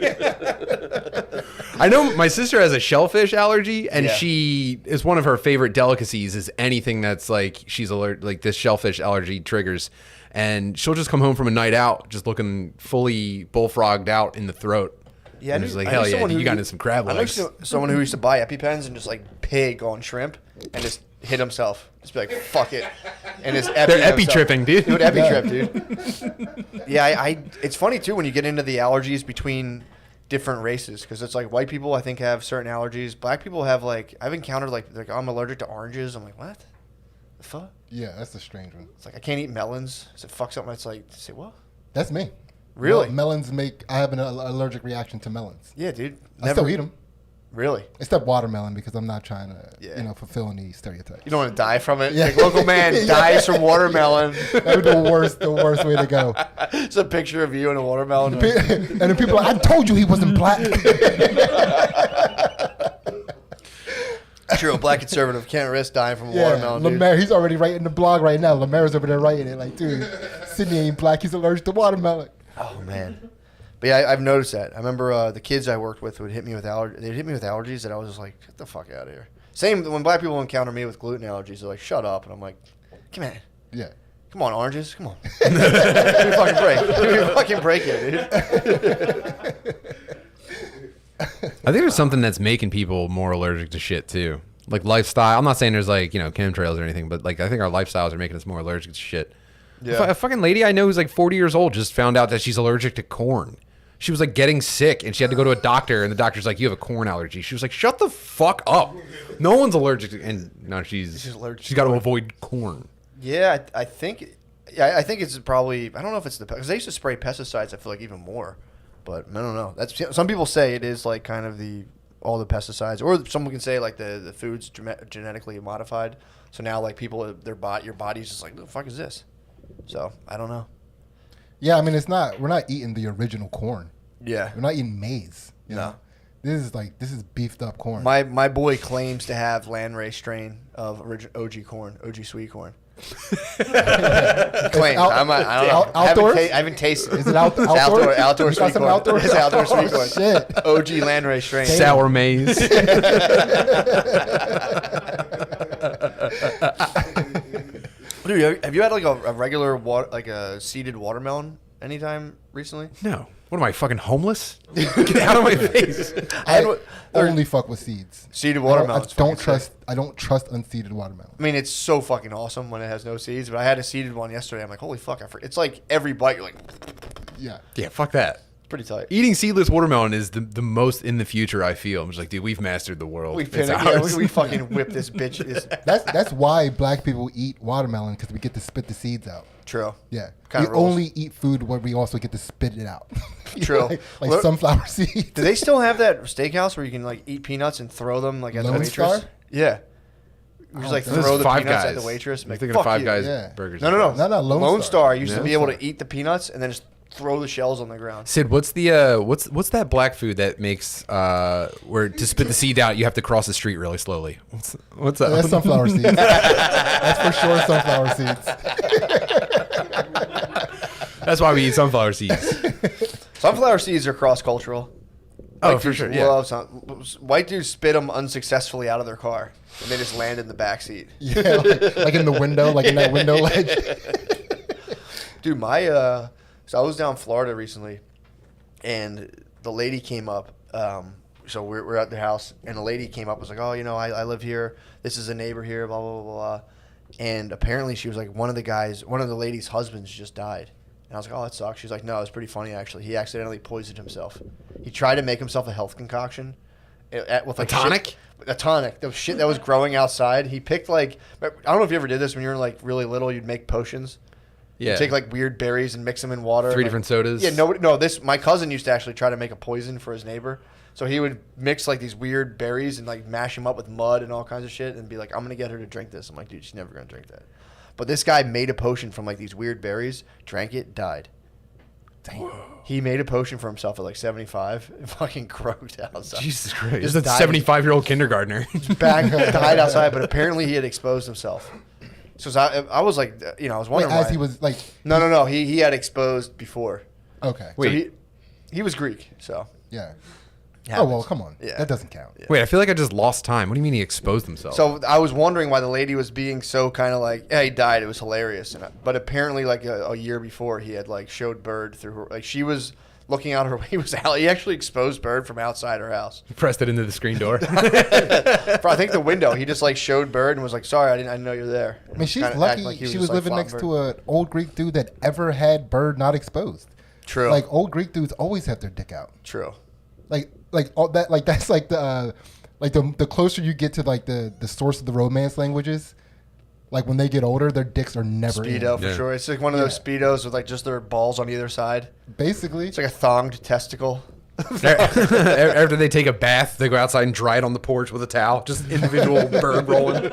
I know my sister has a shellfish allergy, and Yeah. she is one of her favorite delicacies is anything that's like she's alert, like this shellfish allergy triggers, and she'll just come home from a night out just looking fully bullfrogged out in the throat. Yeah, and it's like hell yeah, you got into some crab legs. I know someone who used to buy EpiPens and just like pig on shrimp and just hit himself. Just be like, fuck it. And it's They're epi-tripping, dude. He would epi-trip, dude. Yeah, it's funny too when you get into the allergies between different races because it's like white people I think have certain allergies. Black people have like I've encountered like I'm allergic to oranges. I'm like, what? The fuck? Yeah, that's a strange one. It's like I can't eat melons. So fuck something. It's like say what? That's me. Really? Melons I have an allergic reaction to melons. Yeah, dude. I still eat them. Really? Except watermelon because I'm not trying to, fulfill any stereotypes. You don't want to die from it? Yeah. Like local man dies from watermelon. That would be the worst way to go. It's a picture of you and a watermelon. And then people are like, I told you he wasn't black. True, a black conservative can't risk dying from a watermelon, dude. Lemaire, he's already writing the blog right now. Lemaire's over there writing it like, dude, Sydney ain't black. He's allergic to watermelon. Oh, man. But yeah, I've noticed that. I remember the kids I worked with would hit me with they'd hit me with allergies that I was just like, get the fuck out of here. Same when black people encounter me with gluten allergies, they're like, shut up. And I'm like, come on. Yeah. Come on, oranges. Come on. Give me a fucking break. Give me a fucking break here, dude. I think there's something that's making people more allergic to shit too. Like lifestyle. I'm not saying there's like, chemtrails or anything, but like I think our lifestyles are making us more allergic to shit. Yeah. A fucking lady I know who's like 40 years old just found out that she's allergic to corn. She was like getting sick and she had to go to a doctor and the doctor's like, you have a corn allergy. She was like, shut the fuck up. No one's allergic to, and no, she's got to avoid corn. Yeah, I think it's probably, I don't know if it's because they used to spray pesticides, I feel like even more, but I don't know. That's some people say it is like kind of all the pesticides, or someone can say like the food's genetically modified. So now like people, your body's just like, the fuck is this? So I don't know. Yeah, I mean, we're not eating the original corn. Yeah. We're not eating maize. You know? This is beefed up corn. My boy claims to have landrace strain of OG corn, OG sweet corn. Claims. I don't know. Outdoors? I haven't tasted it. Is it outdoors? Outdoor You got sweet some corn. outdoors? It's outdoor sweet corn. Shit. OG landrace strain. Sour maize. Dude, have you had like a regular like a seeded watermelon anytime recently? No. What am I, fucking homeless? Get out of my face. I only fuck with seeds. Seeded watermelon. I don't trust unseeded watermelon. I mean, it's so fucking awesome when it has no seeds. But I had a seeded one yesterday. I'm like, holy fuck! It's like every bite, you're like, yeah, fuck that. It's pretty tight. Eating seedless watermelon is the most in the future. I feel. I'm just like, dude, we've mastered the world. We fucking whip this bitch. That's why black people eat watermelon because we get to spit the seeds out. True. Yeah. Kinda we rules. only eat food where we also get to spit it out. True. like sunflower seeds. Do they still have that steakhouse where you can like eat peanuts and throw them like at the Lone waitress? Star? Yeah. You just like throw the peanuts at the waitress. I'm Like, thinking of fuck Five you. Guys burgers. No. Lone Star. I used to Yeah. be able to eat the peanuts and then just throw the shells on the ground. Sid, what's the what's that black food that makes where to spit the seed out you have to cross the street really slowly? What's that? That's sunflower seeds. That's for sure sunflower seeds. That's why we eat sunflower seeds. Sunflower seeds are cross-cultural. Oh, White for dudes sure, yeah. love white dudes spit them unsuccessfully out of their car, and they just land in the back seat. Yeah, like in the window, like in that window ledge. Dude, so I was down in Florida recently, and the lady came up. So we're at the house, and the lady came up and was like, oh, I live here. This is a neighbor here, blah, blah, blah, blah. And apparently she was like, one of the lady's husbands just died. And I was like, oh, that sucks. She's like, no, it's pretty funny, actually. He accidentally poisoned himself. He tried to make himself a health concoction. With like a tonic? A tonic. The shit that was growing outside. He picked like, I don't know if you ever did this when you were like really little, you'd make potions. Yeah. You'd take like weird berries and mix them in water. Three like, different sodas. Yeah, my cousin used to actually try to make a poison for his neighbor. So he would mix like these weird berries and like mash them up with mud and all kinds of shit and be like, I'm going to get her to drink this. I'm like, dude, she's never going to drink that. But this guy made a potion from like these weird berries, drank it, died. Dang. He made a potion for himself at like 75 and fucking croaked outside. Jesus Christ. Just This is a 75-year-old kindergartner. Died outside, but apparently he had exposed himself. So I was like, I was wondering Wait, why. he was like... No. He had exposed before. Okay. So he was Greek, so... Yeah. Oh well, come on. That doesn't count. Wait, I feel like I just lost time. What do you mean he exposed himself? So I was wondering why the lady was being so kind of like, yeah, he died. It was hilarious. But apparently, like a year before, he had like showed Bird through her. Like she was looking out her. He actually exposed Bird from outside her house. He pressed it into the screen door. I think the window. He just like showed Bird and was like, "Sorry, I didn't know you're there." I mean, she's Kinda lucky like she was living next to an old Greek dude that ever had Bird not exposed. True. Like old Greek dudes always have their dick out. True. Like all that. Like that's like the closer you get to like the source of the romance languages. Like when they get older, their dicks are never Speedo in. for sure. It's like one of those Speedos with like just their balls on either side. Basically, it's like a thonged testicle. After they take a bath, they go outside and dry it on the porch with a towel. Just individual bird rolling.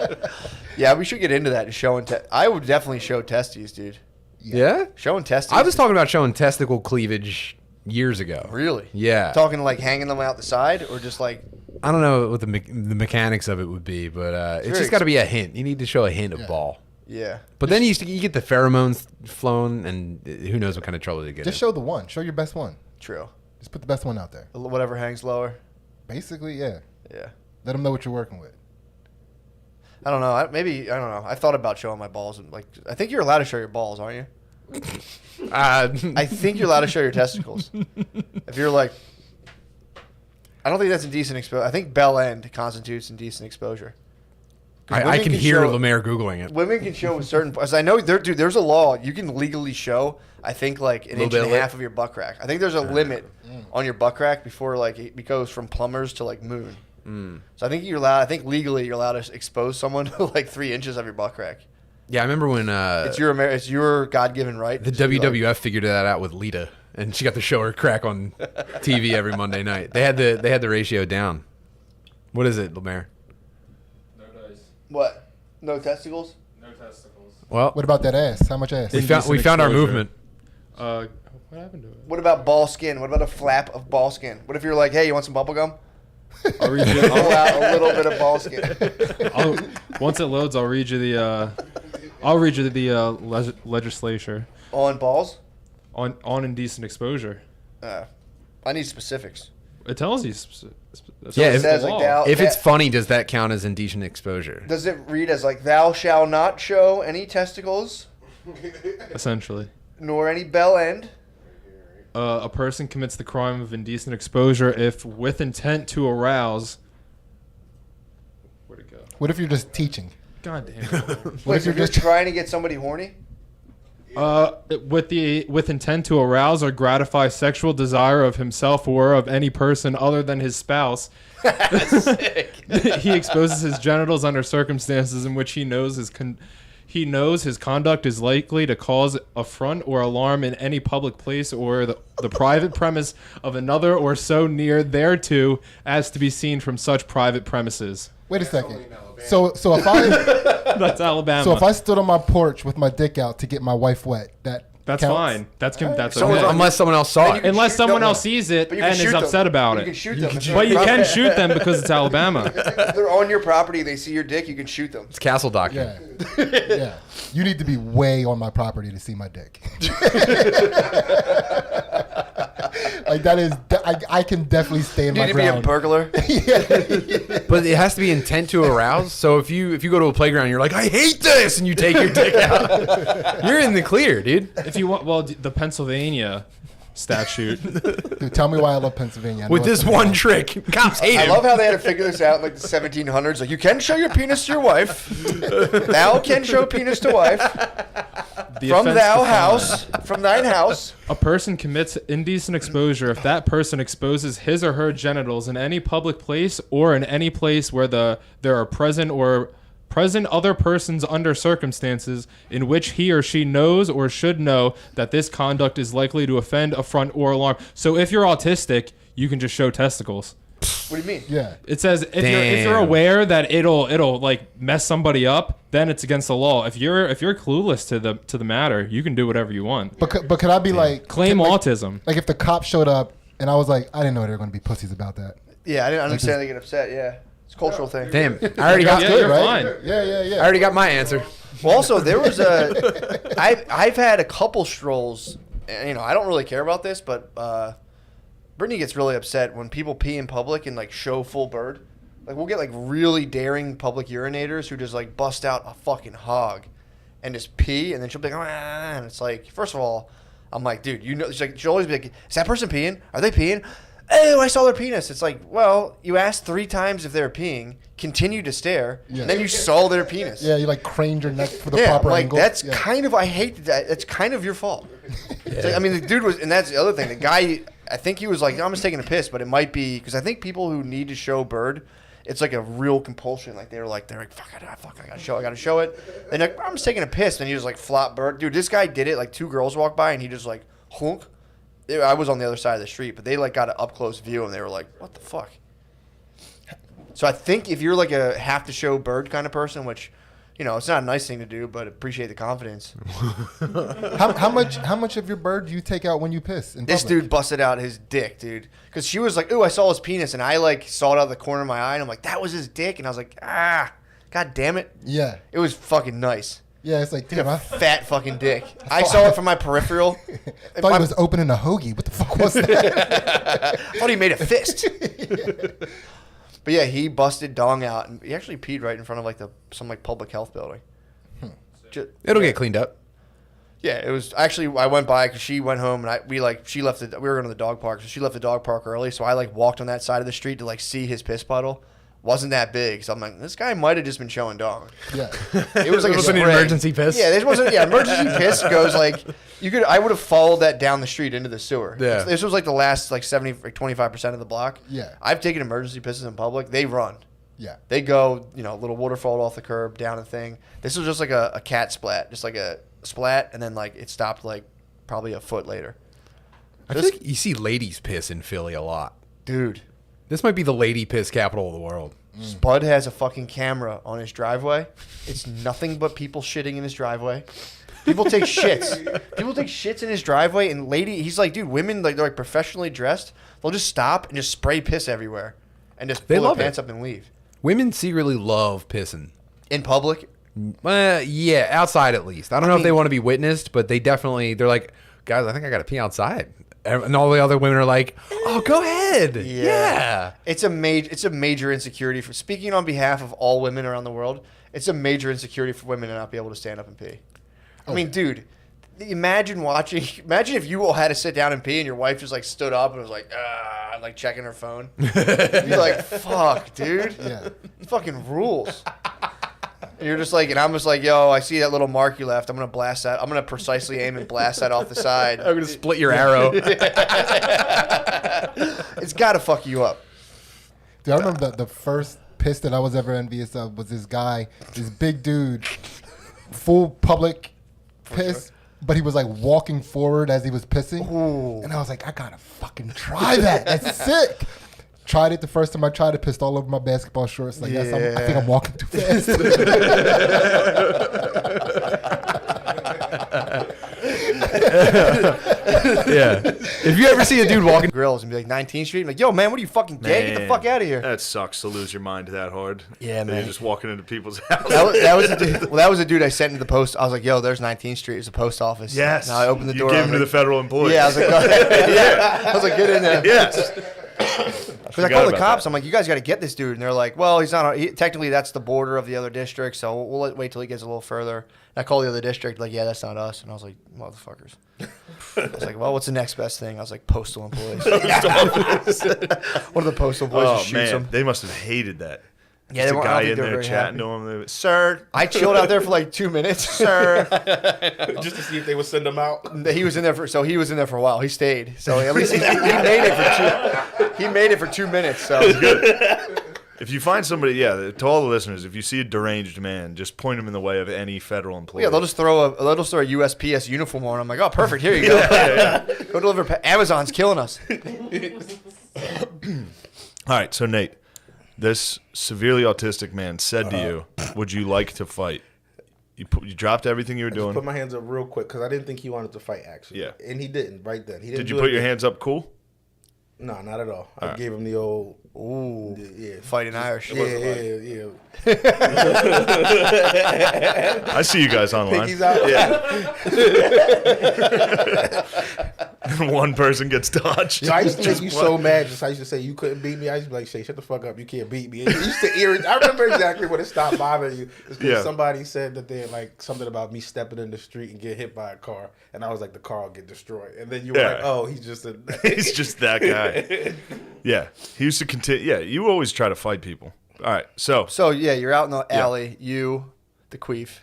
Yeah, we should get into that and showing. I would definitely show testes, dude. Yeah? Showing testes. I was talking about showing testicle cleavage years ago. Really? Yeah. Talking like hanging them out the side or just like. I don't know what the mechanics of it would be, but it's just got to be a hint. You need to show a hint of ball. Yeah. But then you get the pheromones flowing, and who knows what kind of trouble you get. Just show the one. Show your best one. True. Just put the best one out there. Whatever hangs lower. Basically, yeah. Yeah. Let them know what you're working with. I don't know. I don't know. I thought about showing my balls. And like, I think you're allowed to show your balls, aren't you? I think you're allowed to show your testicles. If you're like, I don't think that's indecent exposure. I think bell end constitutes indecent exposure. I can hear Lemaire Googling it. Women can show certain. As I know, there's a law. You can legally show, I think, like an inch and a half of your butt crack. I think there's a limit on your butt crack before like it goes from plumbers to like moon. So I think you're allowed. I think legally you're allowed to expose someone to like 3 inches of your butt crack. Yeah, I remember when it's your God-given right. The WWF figured that out with Lita, and she got to show her crack on TV every Monday night. They had the ratio down. What is it, Lemaire? What? No testicles? No testicles. Well, what about that ass? How much ass? We found our movement. What happened to it? What about ball skin? What about a flap of ball skin? What if you're like, hey, you want some bubble gum? I'll read you. Pull out a little bit of ball skin. Once it loads, I'll read you the legislature On balls? on indecent exposure. I need specifics. It tells you. Yeah, if it's that, funny, does that count as indecent exposure? Does it read as like, thou shall not show any testicles, Essentially. nor any bell end? A person commits the crime of indecent exposure if, with intent to arouse. Where'd it go? What if you're just teaching? God damn it. Wait, if you're just trying to get somebody horny? With intent to arouse or gratify sexual desire of himself or of any person other than his spouse. He exposes his genitals under circumstances in which he knows his conduct is likely to cause affront or alarm in any public place or the private premise of another or so near thereto as to be seen from such private premises. Wait a second. So if I That's Alabama. So if I stood on my porch with my dick out to get my wife wet, that's counts? fine. That's okay. Unless someone else saw it. Unless someone else sees it and is upset about it. You can shoot them. But you can shoot them because it's Alabama. If they're on your property, they see your dick, you can shoot them. It's castle doctrine. Yeah. You need to be way on my property to see my dick. Like that is, I can definitely stay in my ground. You need to be a burglar. But it has to be intent to arouse. So if you go to a playground, you're like, I hate this, and you take your dick out, you're in the clear, dude. If you want, well, the Pennsylvania statute. Dude, tell me why I love Pennsylvania. With this one trick, cops hate I him. love how they had to figure this out in like the 1700s. Like, you can show your penis to your wife. Thou can show penis to wife. From thine house. A person commits indecent exposure if that person exposes his or her genitals in any public place or in any place where there are present other persons under circumstances in which he or she knows or should know that this conduct is likely to offend, affront, or alarm. So if you're autistic, you can just show testicles. What do you mean? Yeah. It says if you're aware that it'll like mess somebody up, then it's against the law. If you're clueless to the matter, you can do whatever you want. But could I be like claim autism? Like if the cops showed up and I was like, I didn't know they were going to be pussies about that. Yeah, I didn't understand they get upset. Yeah, it's a cultural thing. Damn, I already got good, right? Fine. Yeah. I already got my answer. Well, also there was I've had a couple strolls. And, I don't really care about this, but Brittany gets really upset when people pee in public and like show full bird. Like we'll get like really daring public urinators who just like bust out a fucking hog and just pee, and then she'll be like, ah, and it's like, first of all, I'm like, dude, you know, she'll always be like, is that person peeing? Are they peeing? Oh, I saw their penis. It's like, well, you asked 3 times if they were peeing, continued to stare, and then you saw their penis. Yeah, you like craned your neck for the proper like, angle. That's kind of, I hate that. It's kind of your fault. It's like, I mean, the dude was, and that's the other thing. The guy, I think he was like, I'm just taking a piss, but it might be, because I think people who need to show bird, it's like a real compulsion. Like they're like, fuck, I gotta show it. Then like, I'm just taking a piss, and he was like, flop bird. Dude, this guy did it. Like 2 girls walked by, and he just like, honk. I was on the other side of the street, but they like got an up close view, and they were like, what the fuck? So I think if you're like a have to show bird kind of person, which, you know, it's not a nice thing to do, but appreciate the confidence. How much of your bird do you take out when you piss in This public? dude busted out his dick, dude. Because she was like, ooh, I saw his penis. And I like saw it out of the corner of my eye. And I'm like, that was his dick. And I was like, god damn it. Yeah. It was fucking nice. Yeah, it's like, damn, a fat fucking dick. I saw it from my peripheral. I thought he was opening a hoagie. What the fuck was that? I thought he made a fist. But yeah, he busted dong out, and he actually peed right in front of like some public health building. It'll get cleaned up. Yeah, it was actually, I went by because she went home, and we were going to the dog park, so she left the dog park early, so I like walked on that side of the street to like see his piss puddle. Wasn't that big, so I'm like, this guy might have just been showing dong. Yeah, it was like it wasn't an emergency piss. Yeah, this wasn't. Yeah, emergency piss goes like I would have followed that down the street into the sewer. Yeah, this was like the last like 25% of the block. Yeah, I've taken emergency pisses in public. They run. Yeah, they go. You know, little waterfall off the curb, down a thing. This was just like a cat splat, just like a splat, and then like it stopped like probably a foot later. I think you see ladies piss in Philly a lot, dude. This might be the lady piss capital of the world. Spud has a fucking camera on his driveway. It's nothing but people shitting in his driveway. People take shits. People take shits in his driveway, and he's like, dude, women like they're like professionally dressed. They'll just stop and just spray piss everywhere, and just pull their pants up and leave. Women secretly love pissing in public. Yeah, outside at least. I don't know if they want to be witnessed, but they're like, guys, I think I got to pee outside. And all the other women are like, "Oh, go ahead." Yeah. It's a major insecurity for speaking on behalf of all women around the world. It's a major insecurity for women to not be able to stand up and pee. I mean, dude, imagine if you all had to sit down and pee and your wife just like stood up and was like, like checking her phone. You'd be like, fuck, dude. Yeah. It fucking rules. And you're just like, and I'm just like, yo, I see that little mark you left. I'm going to blast that. I'm going to precisely aim and blast that off the side. I'm going to split your arrow. It's got to fuck you up. Dude, I remember the first piss that I was ever envious of was this guy, this big dude, full public piss, but he was like walking forward as he was pissing. Ooh. And I was like, I got to fucking try that. That's sick. Tried it the first time I tried it, pissed all over my basketball shorts. Like, I think I'm walking too fast. Yeah. If you ever see a dude walking grills and be like 19th Street, I'm like, yo, man, what are you fucking gay? Get the fuck out of here. That sucks to lose your mind that hard. Yeah, man. You're just walking into people's houses. That was a dude. Well, that was a dude I sent into the post. I was like, yo, there's 19th Street. It's a post office. Yes. Now I opened the door. You gave him to the federal employees. Yeah, I was like, go ahead. Yeah. I was like, get in there. Yes. Because I called the cops. I'm like, you guys got to get this dude. And they're like, well, he's not. Technically, that's the border of the other district. So we'll wait till he gets a little further. And I called the other district. Like, yeah, that's not us. And I was like, motherfuckers. I was like, well, what's the next best thing? I was like, postal employees. One of the postal employees just shoots him. They must have hated that. Yeah, there's a guy in there chatting to him. Sir, I chilled out there for like 2 minutes, sir, just to see if they would send him out. He was in there for a while. He stayed, so at least he made it for 2 minutes. So if you find somebody, to all the listeners, if you see a deranged man, just point him in the way of any federal employee. Yeah, they'll just throw a USPS uniform on. I'm like, oh, perfect. Here you go. Go deliver. Amazon's killing us. All right, so Nate. This severely autistic man said to you, would you like to fight? You dropped everything you were doing. I put my hands up real quick because I didn't think he wanted to fight, actually. Yeah. And he didn't right then. Did you put your hands up cool? No, not at all. I gave him the old, fighting Irish. Yeah. I see you guys online. Pinkies out. Yeah. and one person gets dodged. I used to make you so mad. Just I used to say you couldn't beat me. I used to be like, "Shay, shut the fuck up. You can't beat me." It used to irritate. I remember exactly when it stopped bothering you. It's because somebody said that they had like something about me stepping in the street and get hit by a car, and I was like, the car will get destroyed. And then you were like, "Oh, he's just he's just that guy." Yeah, he used to continue. Yeah, you always try to fight people. All right, so yeah, you're out in the alley. You, the queef.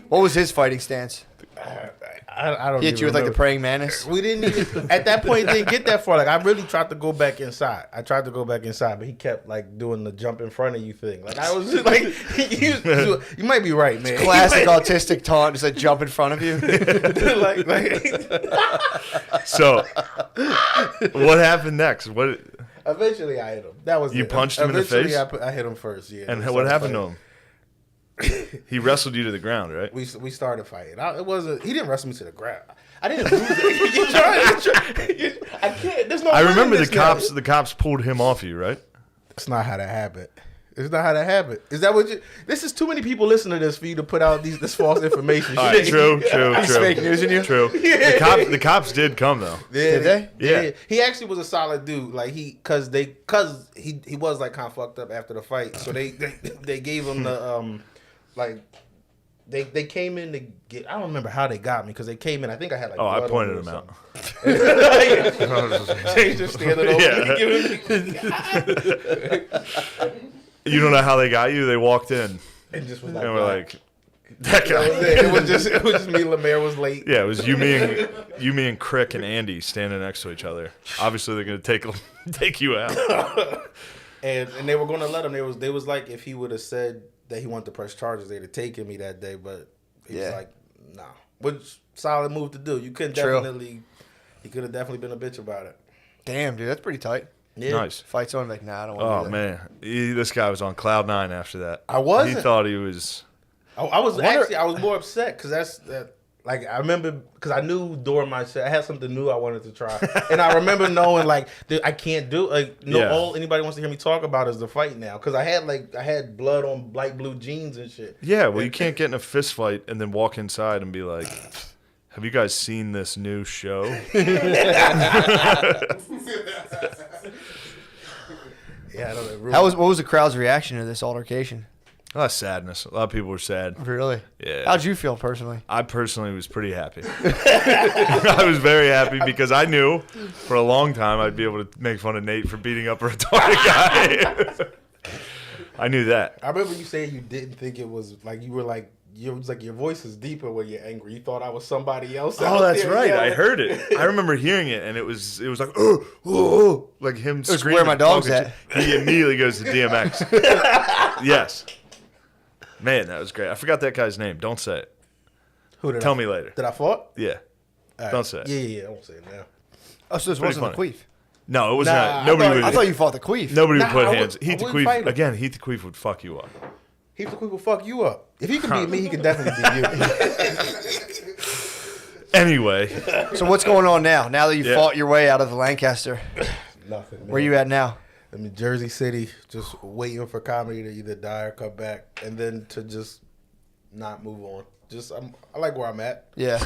What was his fighting stance? I don't. He hit you with like the praying mantis. We didn't even at that point. Didn't get that far. Like I really tried to go back inside. But he kept like doing the jump in front of you thing. Like I was just like, you might be right, man. Classic autistic taunt, just like jump in front of you. So, what happened next? What? Eventually, I hit him. That was you punched him in the face. I hit him first. Yeah. And what happened to him? He wrestled you to the ground, right? We started fighting. He didn't wrestle me to the ground. I didn't lose it. I can't. There's no. I remember the cops. The cops pulled him off you, right? That's not how that happened. It's not how that happened. Is that what you? This is too many people listening to this for you to put out this false information. All right, true. He's fake newsing you. True. Yeah. The cops did come though. Did they? Yeah. He actually was a solid dude. Like he was like kind of fucked up after the fight. So they gave him the like. They came in to get. I don't remember how they got me because they came in. I think I had like. I pointed him out. They just standing over. You don't know how they got you? They walked in and just was like, that guy. It was just me. Lemaire was late. Yeah, it was you, me, and Crick and Andy standing next to each other. Obviously, they're gonna take you out. and they were gonna let him. They was like, if he would have said that he wanted to press charges, they'd have taken me that day. But he was like, nah. Which solid move to do. You couldn't definitely. He could have definitely been a bitch about it. Damn, dude, that's pretty tight. Yeah. Nice. Fights on like, nah, I don't want to do that. Man, this guy was on cloud 9 after that. I wasn't. He thought he was. I was more upset because like I remember because I knew during my set I had something new I wanted to try, and I remember knowing like I can't do all anybody wants to hear me talk about is the fight now because I had blood on light blue jeans and shit. Yeah, well, you can't get in a fist fight and then walk inside and be like, "Have you guys seen this new show?" Yeah, I don't know. What was the crowd's reaction to this altercation? A lot of sadness. A lot of people were sad. Really? Yeah. How'd you feel personally? I personally was pretty happy. I was very happy because I knew for a long time I'd be able to make fun of Nate for beating up a retarded guy. I knew that. I remember you saying you didn't think it was like you were like it was like your voice is deeper when you're angry. You thought I was somebody else. Oh, that's right. I heard it. I remember hearing it, and it was like oh, like him screaming. Where my dog's at? He immediately goes to DMX. Yes. Man, that was great. I forgot that guy's name. Don't say it. Tell me later. Did I fought? Yeah. Right. Don't say it. Yeah. I won't say it now. Oh, so this wasn't the queef? No, it was not. Nobody I thought you fought the queef. Nobody would put hands. Heath the Queef. Again, Heath the Queef would fuck you up. Heath the Queef will fuck you up. If he can beat me, he can definitely beat you. Anyway. So what's going on now? Now that you fought your way out of the Lancaster. Nothing. Man. Where you at now? I'm in Jersey City, just waiting for comedy to either die or come back, and then to just not move on. I like where I'm at. Yeah.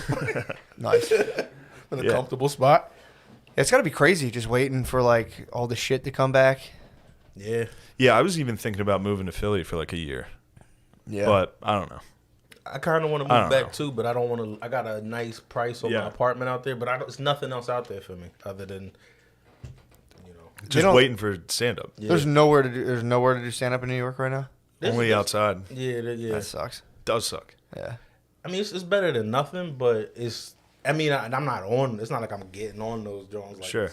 Nice. In a comfortable spot. It's got to be crazy just waiting for like all the shit to come back. Yeah. Yeah, I was even thinking about moving to Philly for like a year. Yeah. But I don't know. I kind of want to move back too, but I don't want to. I got a nice price on my apartment out there, but it's nothing else out there for me other than just waiting for stand up. Yeah. There's nowhere to do stand up in New York right now. Only outside. Yeah. That sucks. Does suck. Yeah. I mean, it's better than nothing, but it's. I mean, I'm not on. It's not like I'm getting on those drones. Like sure.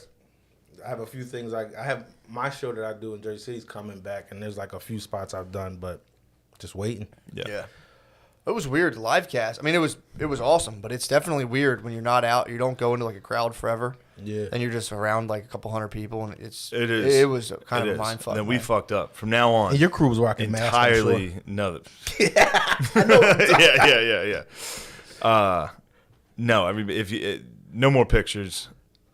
I have a few things. I have my show that I do in Jersey City's coming back, and there's like a few spots I've done, but just waiting. Yeah. It was weird, live cast. I mean, it was awesome, but it's definitely weird when you're not out. You don't go into like a crowd forever. Yeah. And you're just around like a couple hundred people, and it was kind of a mind fuck. And then we fucked up. From now on, and your crew was rocking entirely no. Yeah. No, I mean, if you no more pictures,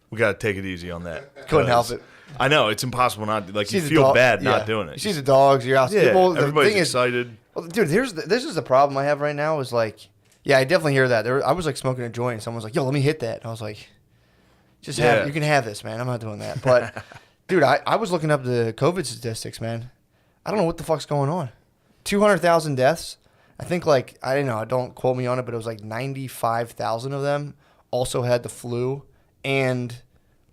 we got to take it easy on that. Couldn't help it. I know it's impossible not like you feel bad not doing it. You see the dogs, you're out. Yeah, well, everybody's excited. Well, dude, this is the problem I have right now is like Yeah, I definitely hear that. I was like smoking a joint, and someone was like, "Yo, let me hit that." And I was like, "Just have you can have this, man. I'm not doing that." But dude, I was looking up the COVID statistics, man. I don't know what the fuck's going on. 200,000 deaths. I think like I don't know. Don't quote me on it, but it was like 95,000 of them also had the flu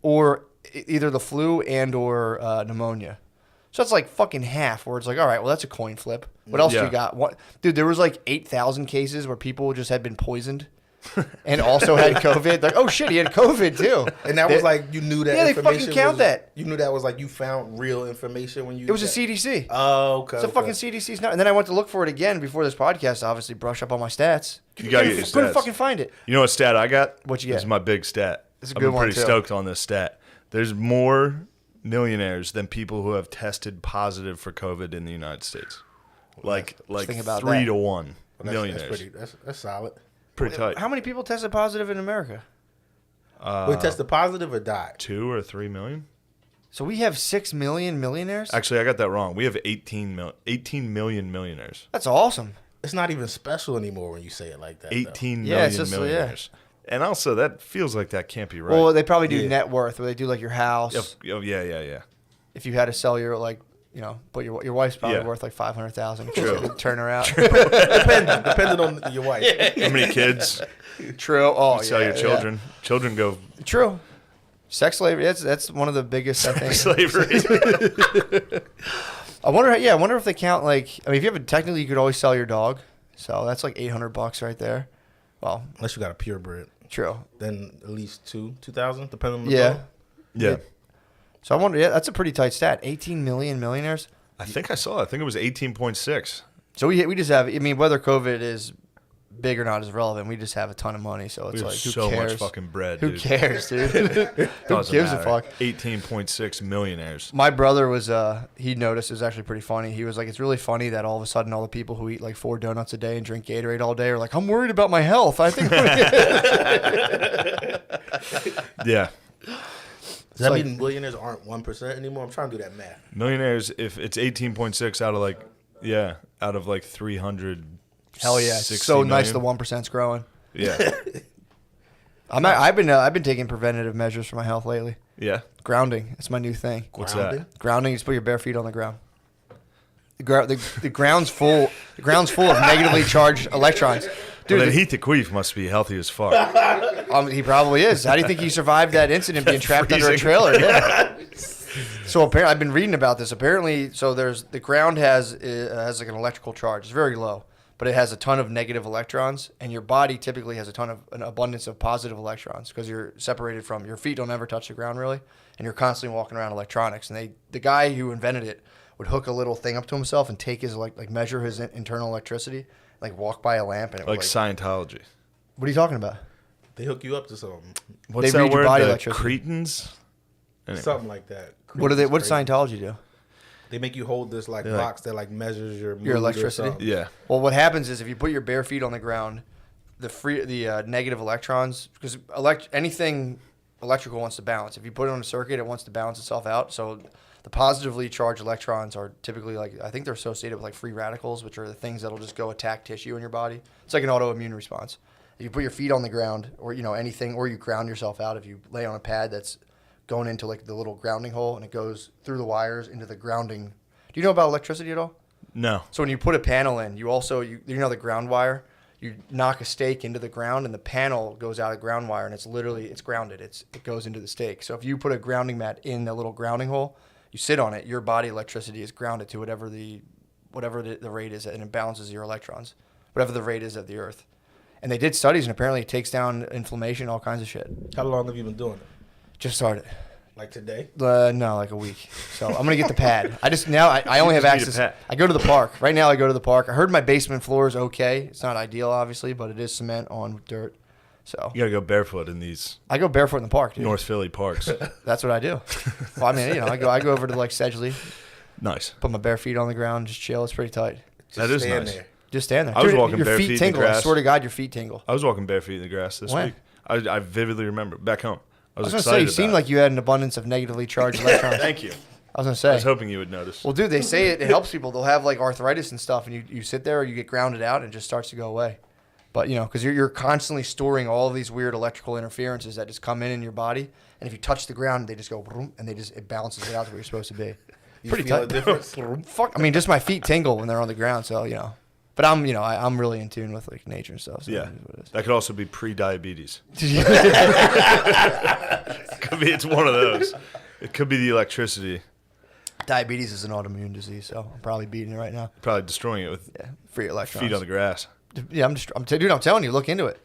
or either the flu and or pneumonia. So that's like fucking half. Where it's like, all right, well that's a coin flip. What else you got? What, dude? There was like 8,000 cases where people just had been poisoned. And also had COVID. Like, oh shit, he had COVID too. And that was like you knew that. Yeah, they information fucking count that. You knew that was like you found real information when you. It was a CDC. Oh, okay. It's a fucking CDC's now. And then I went to look for it again before this podcast. Obviously, brush up on my stats. You gotta get your Couldn't stats. fucking find it. You know what stat I got? What you got? This is my big stat. It's a I've good been one, pretty too. stoked on this stat. There's more millionaires than people who have tested positive for COVID in the United States. Like think about 3 that. to 1 That's millionaires. That's solid. Pretty tight. How many people tested positive in America? Wait, tested positive or died? 2 or 3 million. So we have 6 million millionaires? Actually, I got that wrong. We have 18 million millionaires. That's awesome. It's not even special anymore when you say it like that. 18 Yeah, it's million just- millionaires. And also, that feels like that can't be right. Well, they probably do net worth, where they do like your house. Oh, yeah. If you had to sell your but your wife's probably Yeah. worth like 500,000. True. Turn her out. Depending on your wife. How many kids? True. Oh, You sell your children. Children go. True. Sex slavery. That's one of the biggest. I think. Slavery. I wonder. Yeah, I wonder if they count like. I mean, if you have technically, you could always sell your dog. So that's like $800 right there. Well, unless you got a purebred. True. Then at least 2,000, depending on the Yeah. dog. Yeah. So I wonder. Yeah, that's a pretty tight stat. 18 million millionaires. I think I saw it. I think it was 18.6. So we just have. I mean, whether COVID is big or not is irrelevant. We just have a ton of money. So it's We have like, who so cares? much fucking bread, Who dude. cares, dude? Who Doesn't gives a matter. fuck? 18.6 millionaires. My brother was, he noticed it was actually pretty funny. He was like, it's really funny that all of a sudden all the people who eat like 4 donuts a day and drink Gatorade all day are like, I'm worried about my health. I think. Yeah. Does that mean millionaires aren't 1% anymore? I'm trying to do that math. Millionaires, if it's 18.6 out of like 300. Hell yeah. It's so nice the 1%'s growing. Yeah. I've been taking preventative measures for my health lately. Yeah. Grounding. That's my new thing. What's that? Grounding is put your bare feet on the ground. The ground's full. The ground's full of negatively charged electrons. Dude, Well, then Heath the Queef must be healthy as fuck. He probably is. How do you think he survived that incident being trapped under a trailer? Yeah. So apparently, I've been reading about this. Apparently, so the ground has like an electrical charge. It's very low, but it has a ton of negative electrons, and your body typically has an abundance of positive electrons because you're separated from your feet. Don't ever touch the ground really, and you're constantly walking around electronics. And the guy who invented it would hook a little thing up to himself and take his like measure his internal electricity, like walk by a lamp, and it would, Like Scientology. What are you talking about? They hook you up to something. What's They that read your word? body The electricity. Cretans? Anyway. Something like that. What do Crazy. Scientology do? They make you hold this like They're like- box that like measures your mood Your or electricity. something. Yeah. Well, what happens is if you put your bare feet on the ground, the negative electrons, because anything electrical wants to balance. If you put it on a circuit, it wants to balance itself out. So the positively charged electrons are typically I think they're associated with like free radicals, which are the things that'll just go attack tissue in your body. It's like an autoimmune response. If you put your feet on the ground or anything, or you ground yourself out, if you lay on a pad that's going into like the little grounding hole and it goes through the wires into the grounding. Do you know about electricity at all? No. So when you put a panel in, you also the ground wire, you knock a stake into the ground and the panel goes out of ground wire and it's grounded. It goes into the stake. So if you put a grounding mat in a little grounding hole, you sit on it, your body electricity is grounded to whatever the rate is, and it balances your electrons, whatever the rate is of the earth. And they did studies, and apparently it takes down inflammation, all kinds of shit. How long have you been doing it? Just started. Like today? No, like a week. So I'm gonna get the pad. I only have just need a access. pad. I go to the park right now. I go to the park. I heard my basement floor is okay. It's not ideal, obviously, but it is cement on dirt. So You gotta go barefoot in these I go barefoot in the park, dude. North Philly parks. That's what I do. Well, I mean, I go over to like Sedgley, Nice. put my bare feet on the ground, just chill. It's pretty tight. That is stand nice. there. Just stand there. I was Dude, walking your bare feet feet in the tingle. I grass. swear to God, your feet tingle. I was walking bare feet in the grass this When? week. I vividly remember back home. I I was was gonna say excited you seemed about like you had an abundance of negatively charged electrons. Thank you. I was gonna I say. was hoping you would notice. Well, dude, they say it helps people. They'll have like arthritis and stuff, and you sit there, or you get grounded out, and it just starts to go away. But because you're constantly storing all of these weird electrical interferences that just come in your body, and if you touch the ground, they just go boom, and it balances it out to where you're supposed to be. Pretty feel tight. a difference? Fuck. I mean, just my feet tingle when they're on the ground. So but I'm really in tune with like nature and stuff. So Yeah, that could also be pre-diabetes. It's one of those. It could be the electricity. Diabetes is an autoimmune disease, so I'm probably beating it right now. Probably destroying it with free electrons. Feet on the grass. Yeah, I'm telling you, look into it.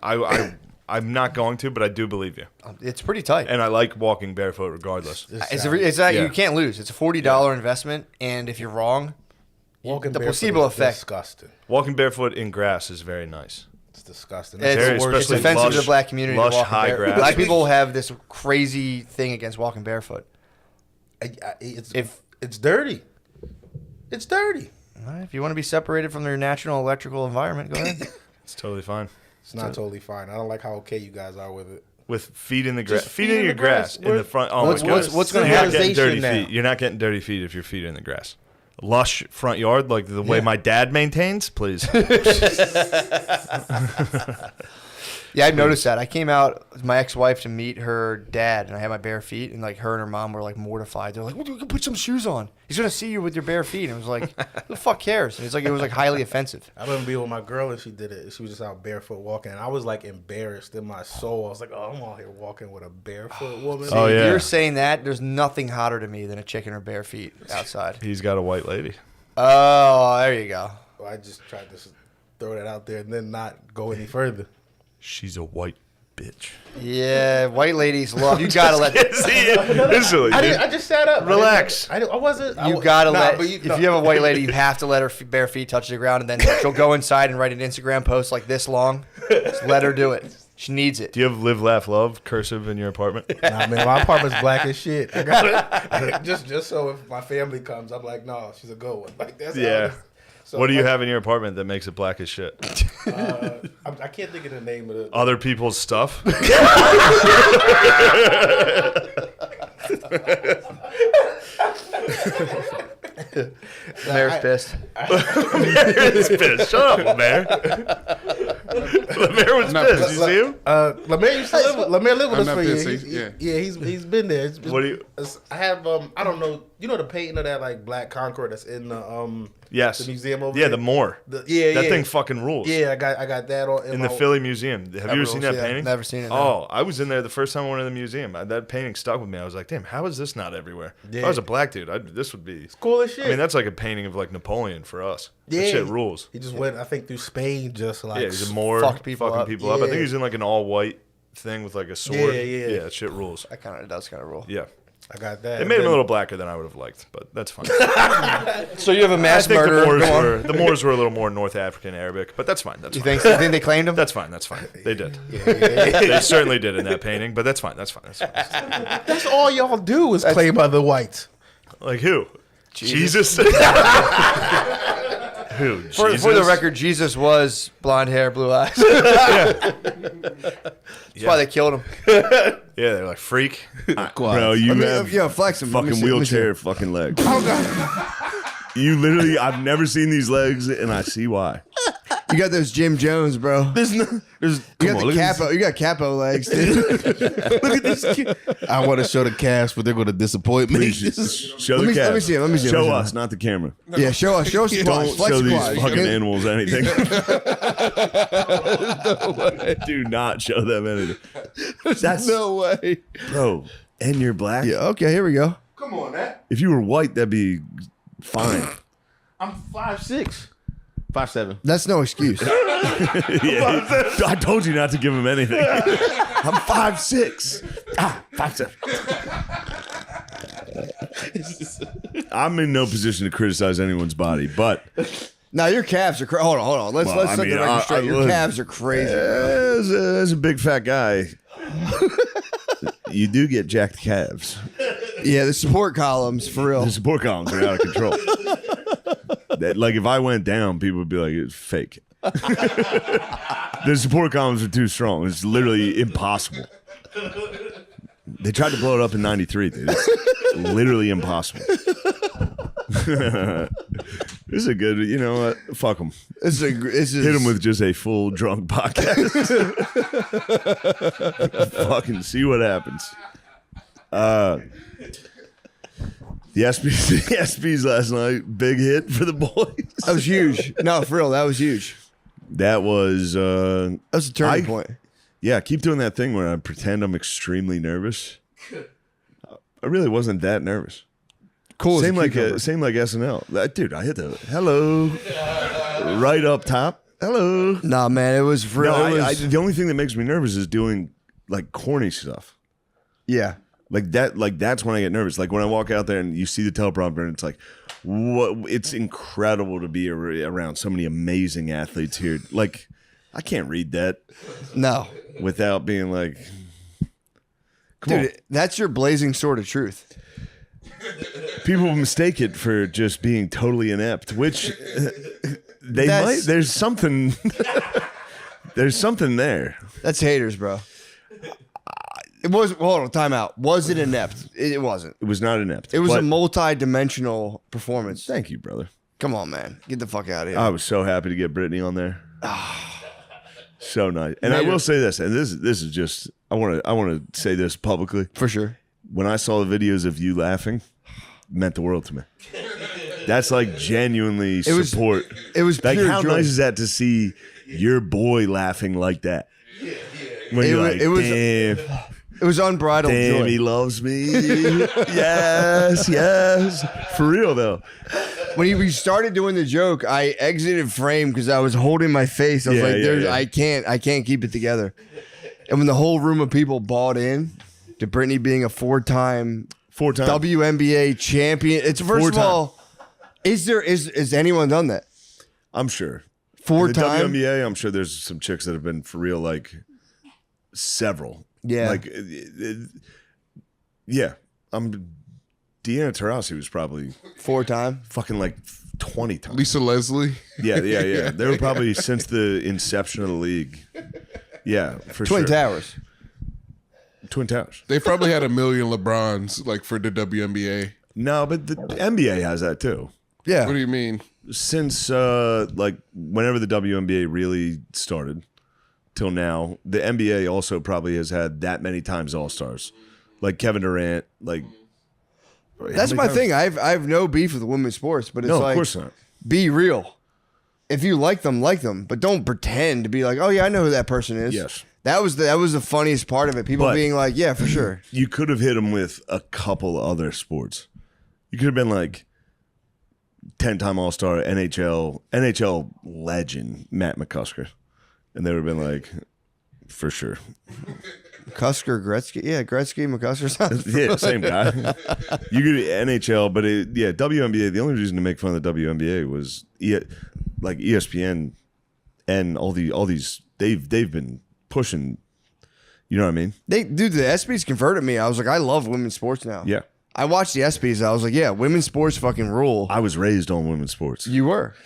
I'm not going to, but I do believe you. It's pretty tight. And I like walking barefoot regardless. You can't lose. It's a $40 investment, and if you're wrong, Walking the barefoot placebo is effect. disgusting. Walking barefoot in grass is very nice. It's disgusting. It's offensive to the black community. Lush, to walk high grass. Black people have this crazy thing against walking barefoot. It's dirty. It's dirty. All right, if you want to be separated from your natural electrical environment, go ahead. It's totally fine. It's not totally fine. I don't like how okay you guys are with it. With feet in the grass. Just Feet in your grass. In the front. Oh, what's going to happen? You're not getting dirty feet. You're not getting dirty feet if your feet are in the grass. Lush front yard, like the way my dad maintains, please. Yeah, I noticed that. I came out with my ex-wife to meet her dad, and I had my bare feet, and like her and her mom were like mortified. They're like, "Well, you can put some shoes on. He's gonna see you with your bare feet." And it was like, "Who the fuck cares?" And it was like highly offensive. I remember being with my girl and she did it. She was just out barefoot walking, and I was like embarrassed in my soul. I was like, "Oh, I'm out here walking with a barefoot woman." See, if you're saying that, there's nothing hotter to me than a chick in her bare feet outside. He's got a white lady. Oh, there you go. Well, I just tried to throw that out there and then not go any further. She's a white bitch. Yeah, white ladies love. You gotta let. I just sat up. Relax. I wasn't. You gotta let. If you have a white lady, you have to let her bare feet touch the ground, and then she'll go inside and write an Instagram post like this long. Just let her do it. She needs it. Do you have live, laugh, love cursive in your apartment? Nah, man, my apartment's black as shit. I got it. just so if my family comes, I'm like, no, she's a good one. Like that's how it is. So what do you have in your apartment that makes it black as shit? I can't think of the name of the Other people's stuff? Mayor's pissed. Mayor's pissed. Shut up, Mayor. Lemaire was pissed. Did you see him? Lemaire used to live with us not for pissed. years. He's been there. What do you? I have I don't know. You know the painting of that like black Concorde that's in the Yes. the museum over yeah, there? the Moore. That thing fucking rules. Yeah, I got that on in the Philly Museum. Have you ever seen that painting? Never seen it. No. Oh, I was in there the first time I went to the museum. That painting stuck with me. I was like, damn, how is this not everywhere? If I was a black dude, this would be cool as shit. I mean, that's like a painting of like Napoleon for us. Yeah, that shit rules. He just went, I think, through Spain, just like he's a Moore fucked people fucking up. people up. I think he's in like an all white thing with like a sword. Yeah. That shit rules. That kind of does kind of rule. Yeah. I got that. It made him a little blacker than I would have liked, but that's fine. So you have a mass murderer. The Moors were a little more North African Arabic, but that's fine. That's You fine. think they claimed him? That's fine. That's fine. They did. They certainly did in that painting, but that's fine. That's fine. That's fine. That's all y'all do is claim other whites. Like who? Jesus. Who? For the record, Jesus was blonde hair, blue eyes. That's why they killed him. Yeah, they're like freak. Bro, you have flex him. fucking wheelchair fucking legs. Oh god. You literally, I've never seen these legs, and I see why. You got those Jim Jones, bro. You got capo legs, dude. Look at this kid. I want to show the cast, but they're going to disappoint me. Show the cast. Let me see it. Let me see it. Show us, not the camera. Yeah, show us. Show us. Don't Flex show these quads. fucking animals anything. Do not show them anything. That's no way, bro. And you're black. Yeah. Okay. Here we go. Come on, man. If you were white, that'd be fine. I'm 5'6". 5'7". That's no excuse. I told you not to give him anything. I'm 5'6". 5'7". I'm in no position to criticize anyone's body, but now your calves are crazy. Hold on. Let's set the record straight. Your calves are crazy. As a big fat guy, you do get jacked calves. Yeah, the support columns, for real. The support columns are out of control. Like if I went down, people would be like, it's fake. The support columns are too strong. It's literally impossible. They tried to blow it up in '93, dude. It's literally impossible. This is a good, you know what? Fuck them. This is Hit them with just a full drunk podcast. Fucking see what happens. The ESPYs last night, big hit for the boys. That was huge. No, for real, that was huge. That was a turning point. Yeah, keep doing that thing where I pretend I'm extremely nervous. I really wasn't that nervous. Cool. Same like SNL. Dude, I hit the hello right up top. Hello. Nah, man, it was for real. The only thing that makes me nervous is doing like corny stuff. Yeah. Like that's when I get nervous. Like when I walk out there and you see the teleprompter and it's like, what? It's incredible to be around so many amazing athletes here. Like, I can't read that. No. Without being like, dude, that's your blazing sword of truth. People mistake it for just being totally inept, which they might. There's something. There's something there. That's haters, bro. It was. Hold on, time out. Was it inept? It wasn't. It was not inept. It was a multi-dimensional performance. Thank you, brother. Come on, man. Get the fuck out of here. I was so happy to get Brittany on there. So nice. And I will say this, and this is just I want to say this publicly. For sure. When I saw the videos of you laughing, it meant the world to me. That's like genuinely support. It was like, pure how joy. nice is that to see your boy laughing like that? When you're like, damn. It was unbridled Damn, joy. he loves me. Yes. For real, though. When we started doing the joke, I exited frame because I was holding my face. I was I can't keep it together. And when the whole room of people bought in to Brittany being a four-time WNBA champion, it's first of all, is anyone done that? I'm sure. Four-time? The WNBA, I'm sure there's some chicks that have been for real, like several. Yeah. Like, yeah. Deanna Taurasi was probably four-time, fucking like 20 times. Lisa Leslie. Yeah. They were probably since the inception of the league. Yeah, for Twin sure. Towers. Twin Towers. They probably had 1 million LeBrons like for the WNBA. No, but the NBA has that too. Yeah. What do you mean? Since like whenever the WNBA really started till now, the NBA also probably has had that many times All-Stars. Like Kevin Durant, like that's my thing. I have no beef with women's sports, but it's No, of like, course not. Be real. If you like them, but don't pretend to be like, oh yeah, I know who that person is. Yes. That was the funniest part of it. People But being like, yeah, for sure. You could have hit him with a couple other sports. You could have been like 10-time All-Star, NHL legend Matt McCusker. And they would have been like, for sure. McCusker, Gretzky? Yeah, Gretzky, McCusker. Yeah, same guy. You could NHL, but WNBA, the only reason to make fun of the WNBA was like ESPN and all these they've been pushing, you know what I mean? The ESPYs converted me. I was like, I love women's sports now. Yeah. I watched the ESPYs. I was like, yeah, women's sports fucking rule. I was raised on women's sports. You were.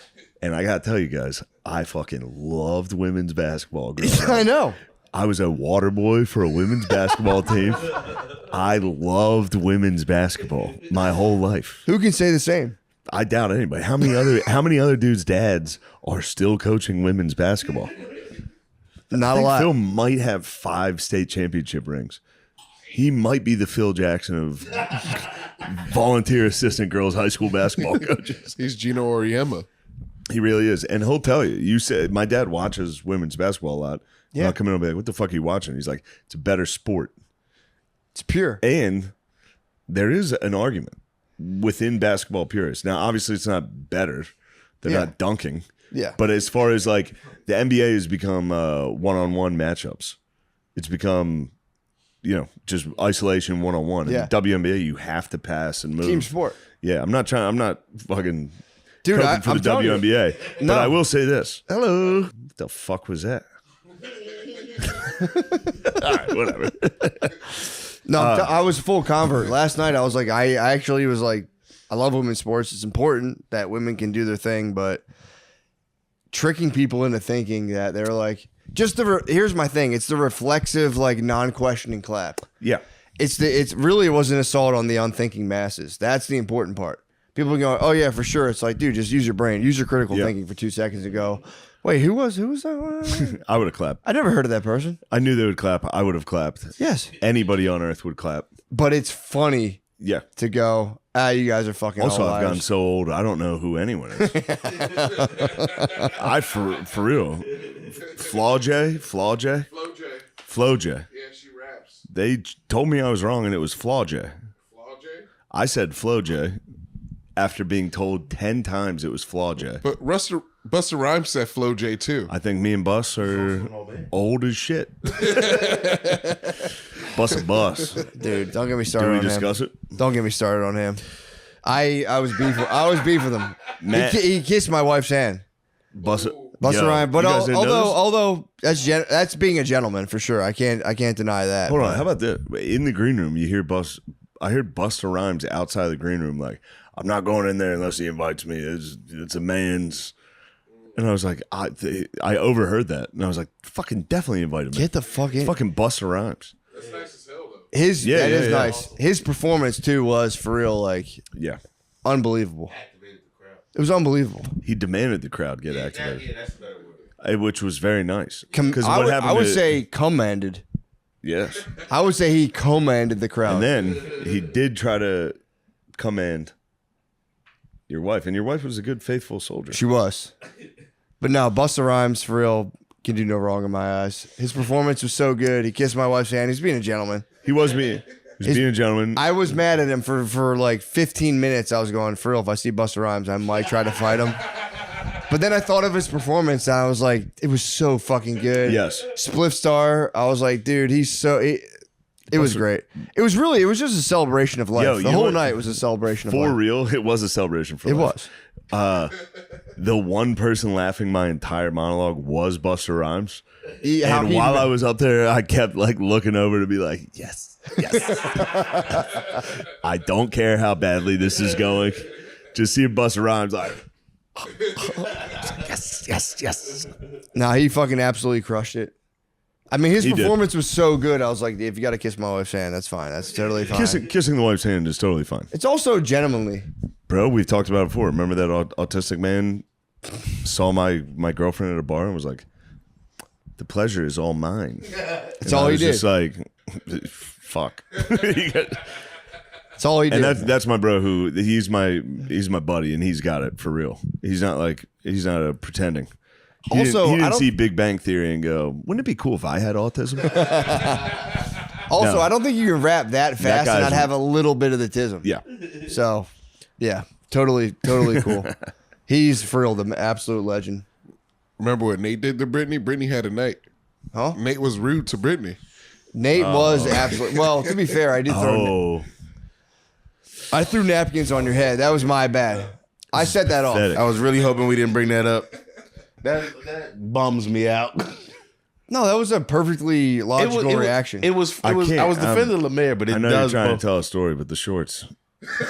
And I got to tell you guys, I fucking loved women's basketball. I know. I was a water boy for a women's basketball team. I loved women's basketball my whole life. Who can say the same? I doubt anybody. How many other dudes' dads are still coaching women's basketball? Not a lot. Phil might have 5 state championship rings. He might be the Phil Jackson of volunteer assistant girls high school basketball coaches. He's Gino Auriemma. He really is. And he'll tell you. You said my dad watches women's basketball a lot. Yeah. I'll come in and be like, what the fuck are you watching? He's like, it's a better sport. It's pure. And there is an argument within basketball purists. Now, obviously, it's not better. They're not dunking. Yeah. But as far as like the NBA has become one-on-one matchups, it's become, just isolation one-on-one. Yeah. In the WNBA, you have to pass and move. Team sport. Yeah, I'm not fucking Dude, coping for I'm the WNBA. No. But I will say this. Hello. What the fuck was that? All right, whatever. No, I was full convert. Last night I was like, I actually was like, I love women's sports. It's important that women can do their thing, but tricking people into thinking that they're like, here's my thing. It's the reflexive, like non-questioning clap. Yeah. It really was an assault on the unthinking masses. That's the important part. People going, oh yeah, for sure. It's like, dude, just use your brain, use your critical thinking for 2 seconds and go, wait, who was that? I would have clapped. I never heard of that person. I knew they would clap. I would have clapped. Yes. Anybody on earth would clap. But it's funny. Yeah. To go, you guys are fucking. Also, all I've gotten so old, I don't know who anyone is. For real. Flaw J. Yeah, she raps. They told me I was wrong, and it was Flaw J. I said Flo J. After being told 10 times it was Flaw J. But Busta Rhymes said Flo J too. I think me and Bus are old as shit. Bus. Dude, don't get me started on him. Do we discuss it? Don't get me started on him. I was beef with him. He kissed my wife's hand. Busta Rhymes, but although that's being a gentleman for sure. I can't deny that. Hold on, how about this? In the green room, you hear I heard Busta Rhymes outside the green room like, I'm not going in there unless he invites me. It's a man's. And I was like, I overheard that, and I was like, fucking definitely invite him. Get the fuck in. Fucking Busta Rhymes. That's nice as hell though. That is nice. His performance too was for real, like unbelievable. It was unbelievable. He demanded the crowd get activated. Yeah, that's a better word. Which was very nice. I would say commanded. Yes. I would say he commanded the crowd. And then he did try to command your wife, and your wife was a good, faithful soldier. She was. But no, Busta Rhymes, for real, can do no wrong in my eyes. His performance was so good. He kissed my wife's hand. He's being a gentleman. He was being a gentleman. I was mad at him for like 15 minutes. I was going, for real, if I see Busta Rhymes, I might try to fight him. But then I thought of his performance, and I was like, it was so fucking good. Yes. Spliff Star, I was like, dude, it was great. It was just a celebration of life. The whole night was a celebration of life. For real, it was a celebration for life. It was. The one person laughing my entire monologue was Busta Rhymes. And while I was up there, I kept like looking over to be like, yes. I don't care how badly this is going. Just see Busta Rhymes like, yes. Nah, he fucking absolutely crushed it. I mean, his performance was so good. I was like, if you got to kiss my wife's hand, that's fine. That's totally fine. Kissing the wife's hand is totally fine. It's also gentlemanly. Bro, we've talked about it before. Remember that autistic man saw my girlfriend at a bar and was like, the pleasure is all mine. That's all he did. Just like, fuck. That's all he did. And that's my bro who he's my buddy, and he's got it for real. He's not pretending. He didn't see Big Bang Theory and go, wouldn't it be cool if I had autism? Also, I don't think you can rap that fast and not have a little bit of the tism. Yeah. So, yeah, totally cool. He's for real the absolute legend. Remember what Nate did to Brittany? Brittany had a night. Huh? Nate was rude to Brittany. Nate was absolutely. Well, to be fair, I did throw. I threw napkins on your head. That was my bad. I set that off. I was really hoping we didn't bring that up. That bums me out. No, that was a perfectly logical reaction. I was defending Lemaire, but I know you're trying to tell a story, but the shorts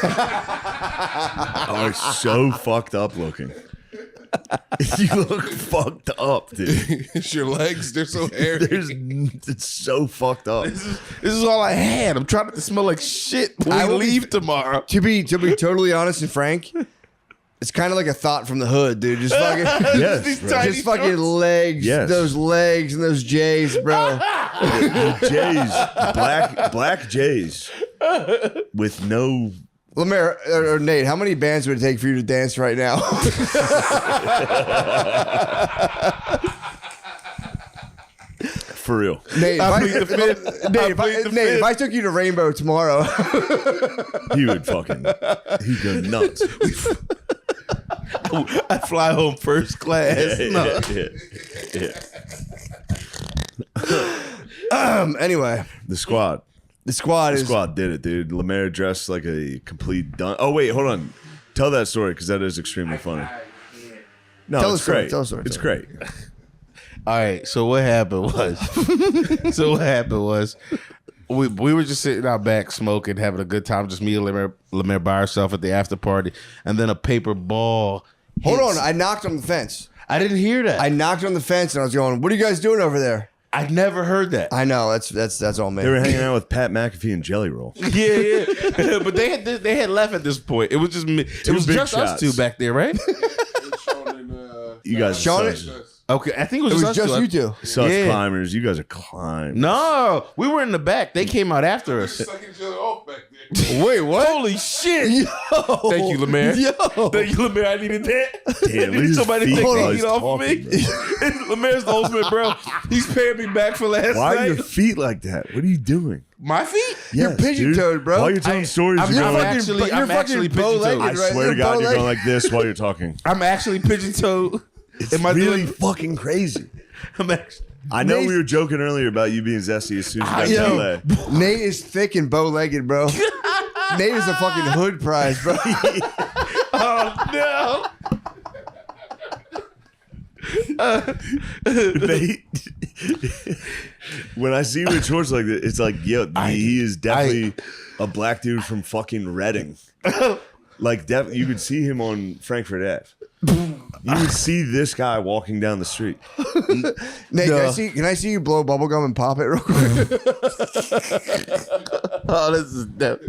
are so fucked up looking. You look fucked up, dude. It's your legs, they're so hairy. It's so fucked up. This is all I had. I'm trying not to smell like shit when we leave tomorrow. To be totally honest and frank, it's kind of like a thought from the hood, dude. Just fucking, just fucking legs, those legs and those J's, bro. J's, black J's, with no. Lemaire or Nate, how many bands would it take for you to dance right now? For real, Nate. If I took you to Rainbow tomorrow, he'd go nuts. I fly home first class. Anyway, the squad did it, dude. Lemaire dressed like a complete dun. Oh wait, hold on. Tell that story because that is extremely funny. No, it's great. Tell the story. It's great. All right. So what happened was, we were just sitting out back smoking, having a good time. Just me and Lemaire by herself at the after party, and then a paper ball. Hold on, I knocked on the fence. I didn't hear that. I knocked on the fence and I was going, "What are you guys doing over there?" I never heard that. I know that's all me. They were hanging out with Pat McAfee and Jelly Roll. Yeah. But they had left at this point. It was just me. It was big just shots. us two back there, right? You guys, Sean, are such, Okay, I think it was just you two. such Yeah. climbers. You guys are climbers. No, we were in the back. They came out after us. Wait, what? Holy shit! Yo. Thank you, Lemaire. Yo. Thank you, Lemaire. I needed that. Damn, I needed his somebody to feet take while the he's heat off of me. Lemaire's the ultimate, bro. He's paying me back for last Why are night. your feet like that? What are you doing? My feet? You're Yes, pigeon-toed, dude. bro. While you're telling stories, I'm you're going actually- like, I'm actually bow-legged, pigeon-toed. I swear to God, you're going like this while you're talking. I'm actually pigeon-toed. It's really fucking crazy. I'm actually. I know Nate- we were joking earlier about you being zesty as soon as you got to LA. Nate is thick and bow-legged, bro. Nate is a fucking hood prize, bro. Oh no! When I see you in shorts like that, it's like, yo, he is definitely a black dude from fucking Reading. Like, you could see him on Frankfurt Ave. You would see this guy walking down the street. Nate, can I see you blow bubblegum and pop it real quick? Oh, this is dope.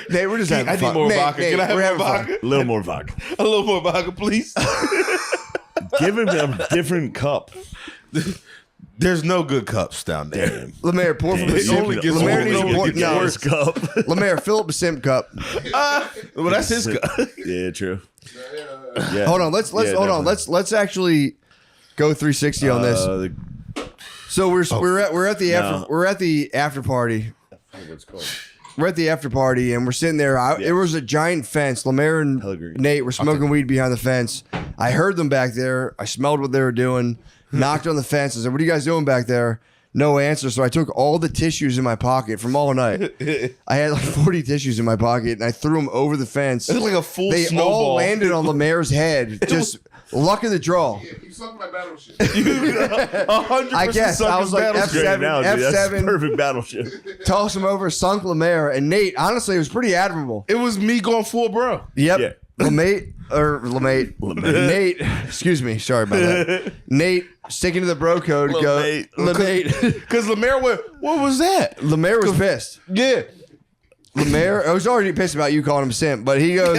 Nate, we're just having I fun. need more Nate, vodka. Nate, Can I have we're more having fun. vodka? A little more vodka. A little more vodka, please. Give him a different cup. There's no good cups down there. Lemaire, pour from the It only simp. gets Lemaire worse. needs It to pour. only gets No, worse. Lemaire, fill up a simp cup. Well, that's his cup. Yeah, true. Yeah. Hold on, let's Yeah, hold on. definitely. Let's actually go 360 on this. So we're at the after party. We're at the after party and we're sitting there. It was a giant fence. Lemaire and Nate were smoking weed behind the fence. I heard them back there. I smelled what they were doing. Knocked on the fence. I said, "What are you guys doing back there?" No answer. So I took all the tissues in my pocket from all night. I had like 40 tissues in my pocket and I threw them over the fence. It was like a full They snowball. all landed on Lemaire's head. Just luck of the draw. You sucked my battleship. 100% I guess I was like F7, That's F7. perfect battleship. Toss him over, sunk Lemaire, and Nate. Honestly, it was pretty admirable. It was me going full bro. Yep. Yeah. Lemate. Nate. Excuse me. Sorry about that. Nate sticking to the bro code. Lemate. Because Lemaire went, what was that? Lemaire was pissed. Yeah. Lemaire, I was already pissed about you calling him simp, but he goes.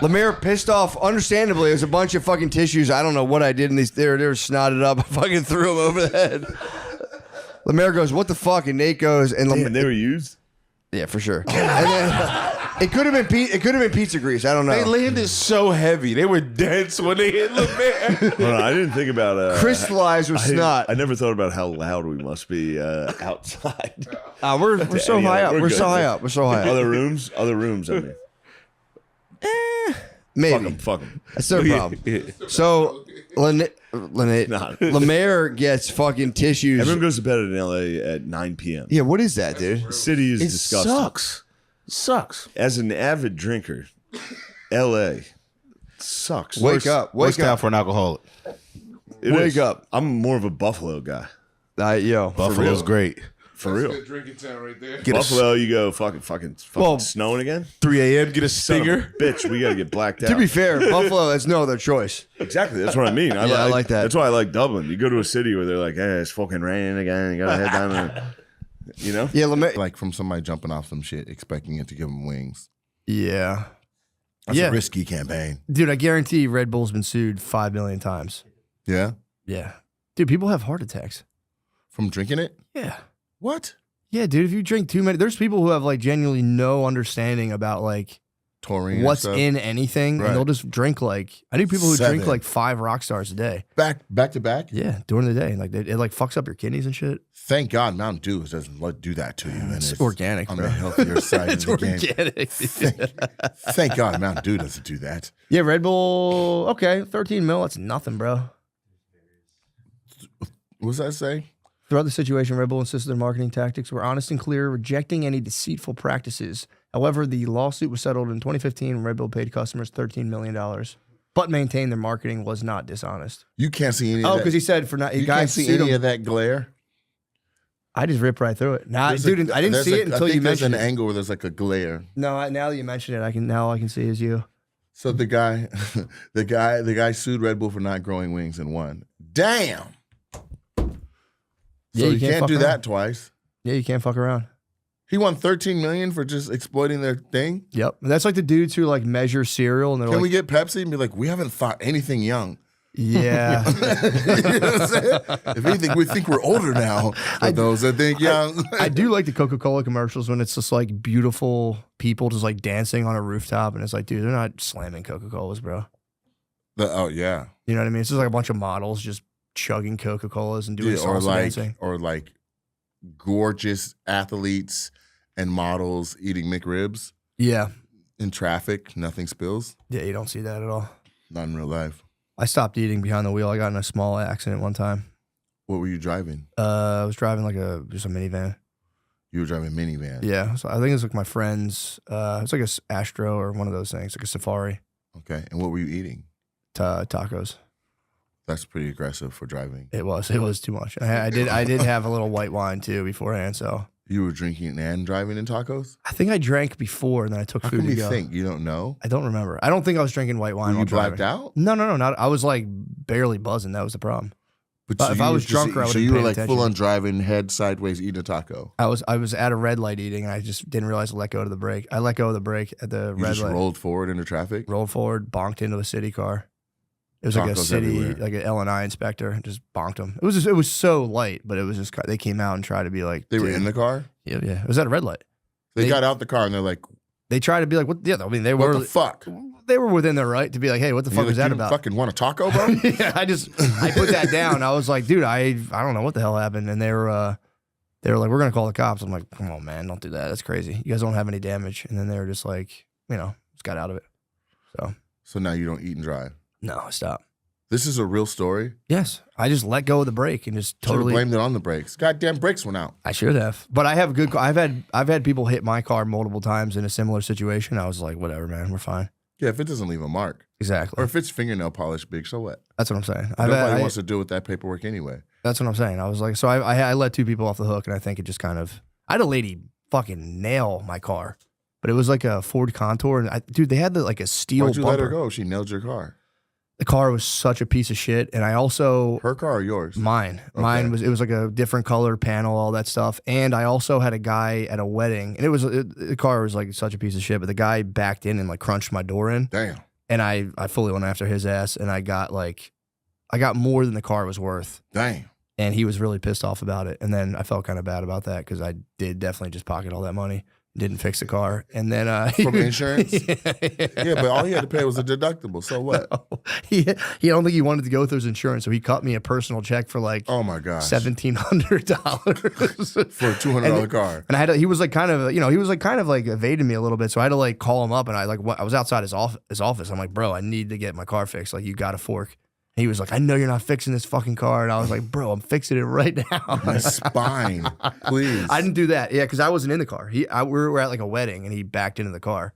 Lemaire pissed off, understandably. There's a bunch of fucking tissues. I don't know what I did in these. They were snotted up. I fucking threw them over the head. Lemaire goes, "What the fuck?" And Nate goes, and Damn, they were used. Yeah, for sure. And then it could have been pizza grease. I don't know. They landed so heavy. They were dense when they hit Lemaire. Hold on, I didn't think about crystallized with snot. I never thought about how loud we must be outside. We're so high up. We're so high up. We're so high up. Other rooms. I mean, Maybe. Fuck them. That's no problem. So Lemaire gets fucking tissues. Everyone goes to bed in LA at 9 p.m. Yeah, what is that, dude? The city is disgusting. Sucks. As an avid drinker, LA sucks. Wake up. Worst town for an alcoholic. Wake up. I'm more of a Buffalo guy. Buffalo's great. For real. Good drinking town right there. Buffalo, you go fucking snowing again? 3 a.m. Get a Son of a stinger. bitch, we gotta get blacked out. To be fair, Buffalo has no other choice. Exactly, that's what I mean. I like that. That's why I like Dublin. You go to a city where they're like, "Hey, it's fucking raining again. You gotta head down." You know? Yeah, like from somebody jumping off some shit, expecting it to give them wings. Yeah. That's a risky campaign. Dude, I guarantee Red Bull's been sued 5 million times. Yeah? Yeah. Dude, people have heart attacks. From drinking it? Yeah. What? Yeah, dude, if you drink too many, there's people who have like genuinely no understanding about like taurine, what's in anything, Right. and they'll just drink like I knew people who 7. drink like 5 rock stars a day. Back to back? Yeah, during the day, and like it like fucks up your kidneys and shit. Thank God Mountain Dew doesn't do that to you. And It's organic, on bro. the healthier side It's of the organic. game. Thank God Mountain Dew doesn't do that. Yeah, Red Bull. Okay, 13 mil. That's nothing, bro. What does that say? Throughout the situation, Red Bull insisted their marketing tactics were honest and clear, rejecting any deceitful practices. However, the lawsuit was settled in 2015 and Red Bull paid customers $13 million, but maintained their marketing was not dishonest. You can't see any of Oh, that. because he said for not, You guys can't see sued any him. of that glare. I just ripped right through it. Nah, There's dude, I didn't there's see it until I think you there's mentioned an it. angle where there's like a glare. No, now that you mention it, I can see is you. So the guy, the guy sued Red Bull for not growing wings and won. Damn. Yeah, So you you can't can't fuck do around. that twice. Yeah, you can't fuck around. He won $13 million for just exploiting their thing. Yep. That's like the dudes who like measure cereal and they're Can like, we get Pepsi and be like, we haven't thought anything young? yeah. You know what I'm saying? If anything, we think we're older now. For those that think young. I do like the Coca-Cola commercials when it's just like beautiful people just like dancing on a rooftop and it's like, dude, they're not slamming Coca-Colas, bro. Oh yeah. You know what I mean? It's just like a bunch of models just chugging Coca-Colas and doing salsa dancing. Or like gorgeous athletes and models eating McRibs. Yeah. In traffic, nothing spills. Yeah, you don't see that at all. Not in real life. I stopped eating behind the wheel. I got in a small accident one time. What were you driving? I was driving like just a minivan. You were driving a minivan. Yeah, so I think it was like my friend's. It's like a Astro or one of those things, like a Safari. Okay, and what were you eating? Tacos. That's pretty aggressive for driving. It was too much. I did have a little white wine too beforehand. So you were drinking and driving in tacos? I think I drank before and then I took How food come to you go. think? You don't know? I don't remember. I don't think I was drinking white wine. Were you while blacked driving. out? No, not. I was like barely buzzing. That was the problem. But if I was drunker, I would. So you were like full on driving, head sideways, eating a taco. I was at a red light eating, and I just didn't realize to let go of the brake. I let go of the brake at the You red just light. rolled forward into traffic? Rolled forward, bonked into a city car. It was like a Tacos city, everywhere. like an L&I inspector, and just bonked him. It was so light, but it was just they came out and tried to be like They were dude. in the car? Yeah. It was at a red light. They got out the car and they're like, They tried to be like, what? Yeah, I mean, they what were the fuck? They were within their right to be like, hey, what the And fuck you're is like, that you about? fucking want a taco, bro? Yeah, I put that down. I was like, dude, I don't know what the hell happened, and they were like, we're gonna call the cops. I'm like, come on, man, don't do that. That's crazy. You guys don't have any damage. And then they were just like, just got out of it. So now you don't eat and drive? No, stop. This is a real story? Yes, I just let go of the brake and just Should've totally blamed it on the brakes. Goddamn brakes went out. I should have, but I have good. I've had people hit my car multiple times in a similar situation. I was like, whatever, man, we're fine. Yeah, if it doesn't leave a mark. Exactly. Or if it's fingernail polish big, so what? That's what I'm saying. Nobody wants to deal with that paperwork anyway. That's what I'm saying. I was like, so I let two people off the hook, and I think it just kind of. I had a lady fucking nail my car, but it was like a Ford Contour, and dude, they had like a steel Why'd you bumper. let her go? She nailed your car. The car was such a piece of shit, and I also her car or yours? Mine. Okay. Mine was. It was like a different color panel, all that stuff, and I also had a guy at a wedding, and the car was like such a piece of shit, but the guy backed in and like crunched my door in. Damn. And I fully went after his ass, and I got more than the car was worth. Dang. And he was really pissed off about it, and then I felt kind of bad about that because I did definitely just pocket all that money. Didn't fix the car, and then from insurance. Yeah, but all he had to pay was a deductible. So what? He don't think he wanted to go with his insurance, so he cut me a personal check for like oh my gosh $1,700 for a $200 car. And I had to, he was like kind of evading me a little bit, so I had to like call him up, and I was outside his office. I'm like, bro, I need to get my car fixed. Like, you got a fork. He was like, I know you're not fixing this fucking car. And I was like, bro, I'm fixing it right now. My spine, please. I didn't do that. Yeah, because I wasn't in the car. We were at like a wedding, and he backed into the car.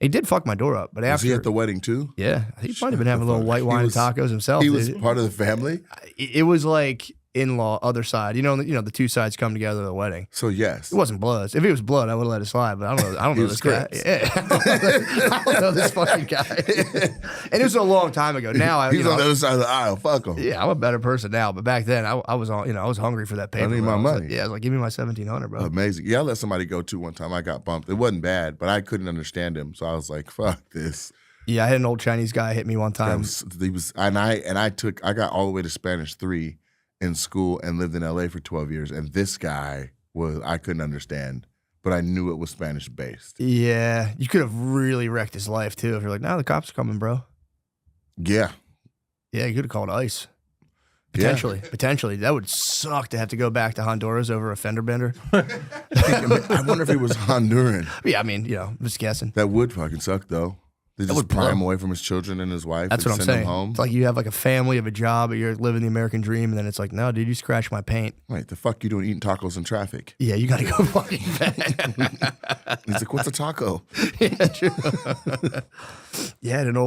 He did fuck my door up. But Was after he at the wedding too? Yeah, he might have been having a little white wine and tacos himself. He was dude. part of the family? It was like in-law, other side. You know, the two sides come together at the wedding. So yes. It wasn't blood. If it was blood, I would have let it slide, but I don't know this guy. Crips. Yeah. I don't know this fucking guy. And it was a long time ago. Now He's on the other side of the aisle. Fuck him. Yeah, I'm a better person now, but back then I was on. I was hungry for that paper. I need my money. I was like, give me my $1,700, bro. Amazing. Yeah, I let somebody go too one time. I got bumped. It wasn't bad, but I couldn't understand him. So I was like, fuck this. Yeah, I had an old Chinese guy hit me one time. I got all the way to Spanish 3 in school and lived in LA for 12 years. And this guy I couldn't understand, but I knew it was Spanish based. Yeah, you could have really wrecked his life too if you're like, nah, the cops are coming, bro. Yeah. Yeah, you could have called ICE. Potentially. That would suck to have to go back to Honduras over a fender bender. I wonder if he was Honduran. Yeah, I mean, just guessing. That would fucking suck though. They just pry him away from his children and his wife. That's and what I'm send him saying. home. It's like you have like a family, of a job, but you're living the American dream, and then it's like, no, dude, you scratched my paint. Right, the fuck you doing eating tacos in traffic? Yeah, you got to go fucking back. He's like, what's a taco? Yeah, true. Yeah, an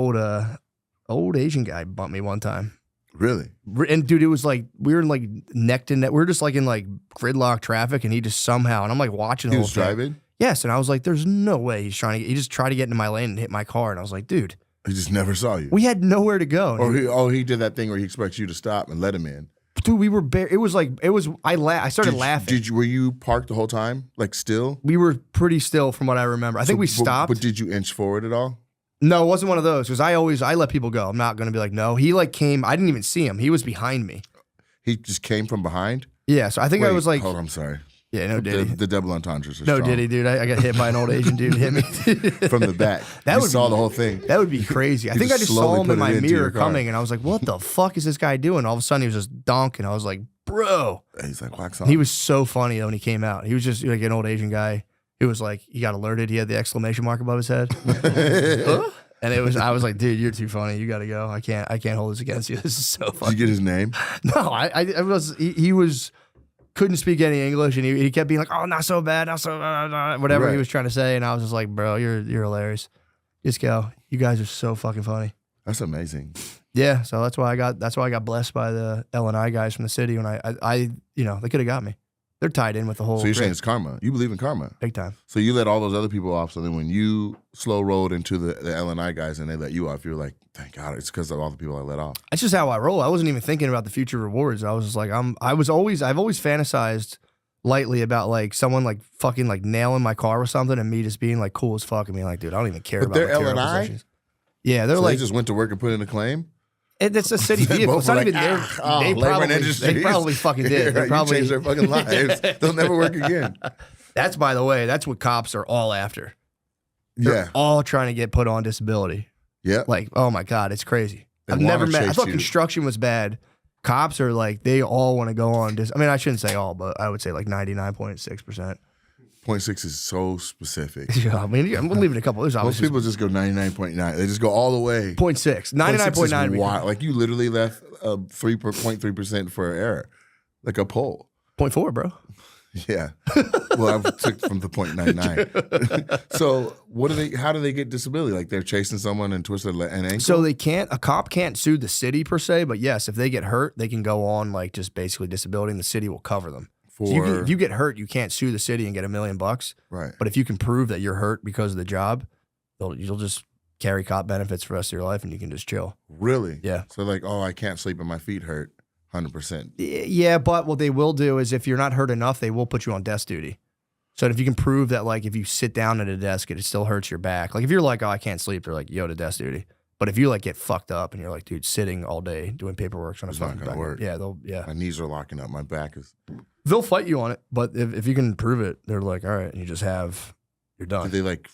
old Asian guy bumped me one time. Really? And dude, it was like we were in like neck to neck. We were just like in like gridlock traffic, and he just somehow, and I'm like watching. He the was whole thing. driving? Yes, and I was like, "There's no way he's trying to." He just tried to get into my lane and hit my car, and I was like, "Dude, He just never saw you. We had nowhere to go. Or he did that thing where he expects you to stop and let him in. Dude, we were it was I started laughing. Were you parked the whole time? Like still? We were pretty still from what I remember. I think we stopped. But did you inch forward at all? No, it wasn't one of those because I let people go. I'm not going to be like, no. He came. I didn't even see him. He was behind me. He just came from behind? Yeah, so I think I was like. Hold on, I'm sorry. Yeah, no Diddy. The double entendres are no strong. Diddy, dude. I got hit by an old Asian dude. Hit me from the back. You saw the whole thing. That would be crazy. I think I just saw him in my mirror coming, and I was like, "What the fuck is this guy doing?" All of a sudden, he was just donking. I was like, "Bro." He's like, "Wax on." He was so funny though when he came out. He was just like an old Asian guy who was like, he got alerted. He had the exclamation mark above his head. Huh? And I was like, dude, you're too funny. You got to go. I can't hold this against you. This is so funny. Did you get his name? No, he was couldn't speak any English, and he kept being like, oh, not so bad, not so whatever Right. he was trying to say, and I was just like, bro, you're hilarious. Just go. You guys are so fucking funny. That's amazing. Yeah, so that's why I got blessed by the L&I guys from the city when I they could have got me. They're tied in with the whole. So you're saying it's karma. You believe in karma. Big time. So you let all those other people off. So then when you slow rolled into the L&I guys and they let you off, you're like, thank God, it's because of all the people I let off. That's just how I roll. I wasn't even thinking about the future rewards. I was just like, I've always fantasized lightly about like someone like fucking like nailing my car or something and me just being like cool as fuck and being like, dude, I don't even care But about they're material L&I? possessions. Yeah, they're So like they just went to work and put in a claim? it's a city They vehicle. both It's not were even like, their. labor and They industries. probably fucking did. They You probably changed their fucking lives. They'll never work again. That's, by the way, that's what cops are all after. They're Yeah. all trying to get put on disability. Yeah. Like, oh my God, it's crazy. They I've never wanna met. I chase thought you. construction was bad. Cops are like, they all want to go on. I mean, I shouldn't say all, but I would say like 99.6%. 0.6 is so specific. Yeah, I mean, I'm leaving a couple. There's Most obviously people just go 99.9. They just go all the way. 0.6. 99.9. 99.9. Wild. Like you literally left 3.3% for error. Like a poll. 0.4, bro. Yeah. Well, I took from the 0.99. So how do they get disability? Like they're chasing someone and twisted an ankle? So a cop can't sue the city per se, but yes, if they get hurt, they can go on like just basically disability and the city will cover them. So if you get hurt, you can't sue the city and get $1 million. Right. But if you can prove that you're hurt because of the job, you'll just carry cop benefits for the rest of your life and you can just chill. Really? Yeah. So like, oh, I can't sleep and my feet hurt 100%. Yeah, but what they will do is if you're not hurt enough, they will put you on desk duty. So if you can prove that like if you sit down at a desk, it still hurts your back. Like if you're like, oh, I can't sleep, they're like, yo, to desk duty. But if you like get fucked up and you're like, dude, sitting all day doing paperwork, It's not gonna work. Yeah, My knees are locking up. My back is. they'll fight you on it. But if you can prove it, they're like, all right, and you're done. Did they like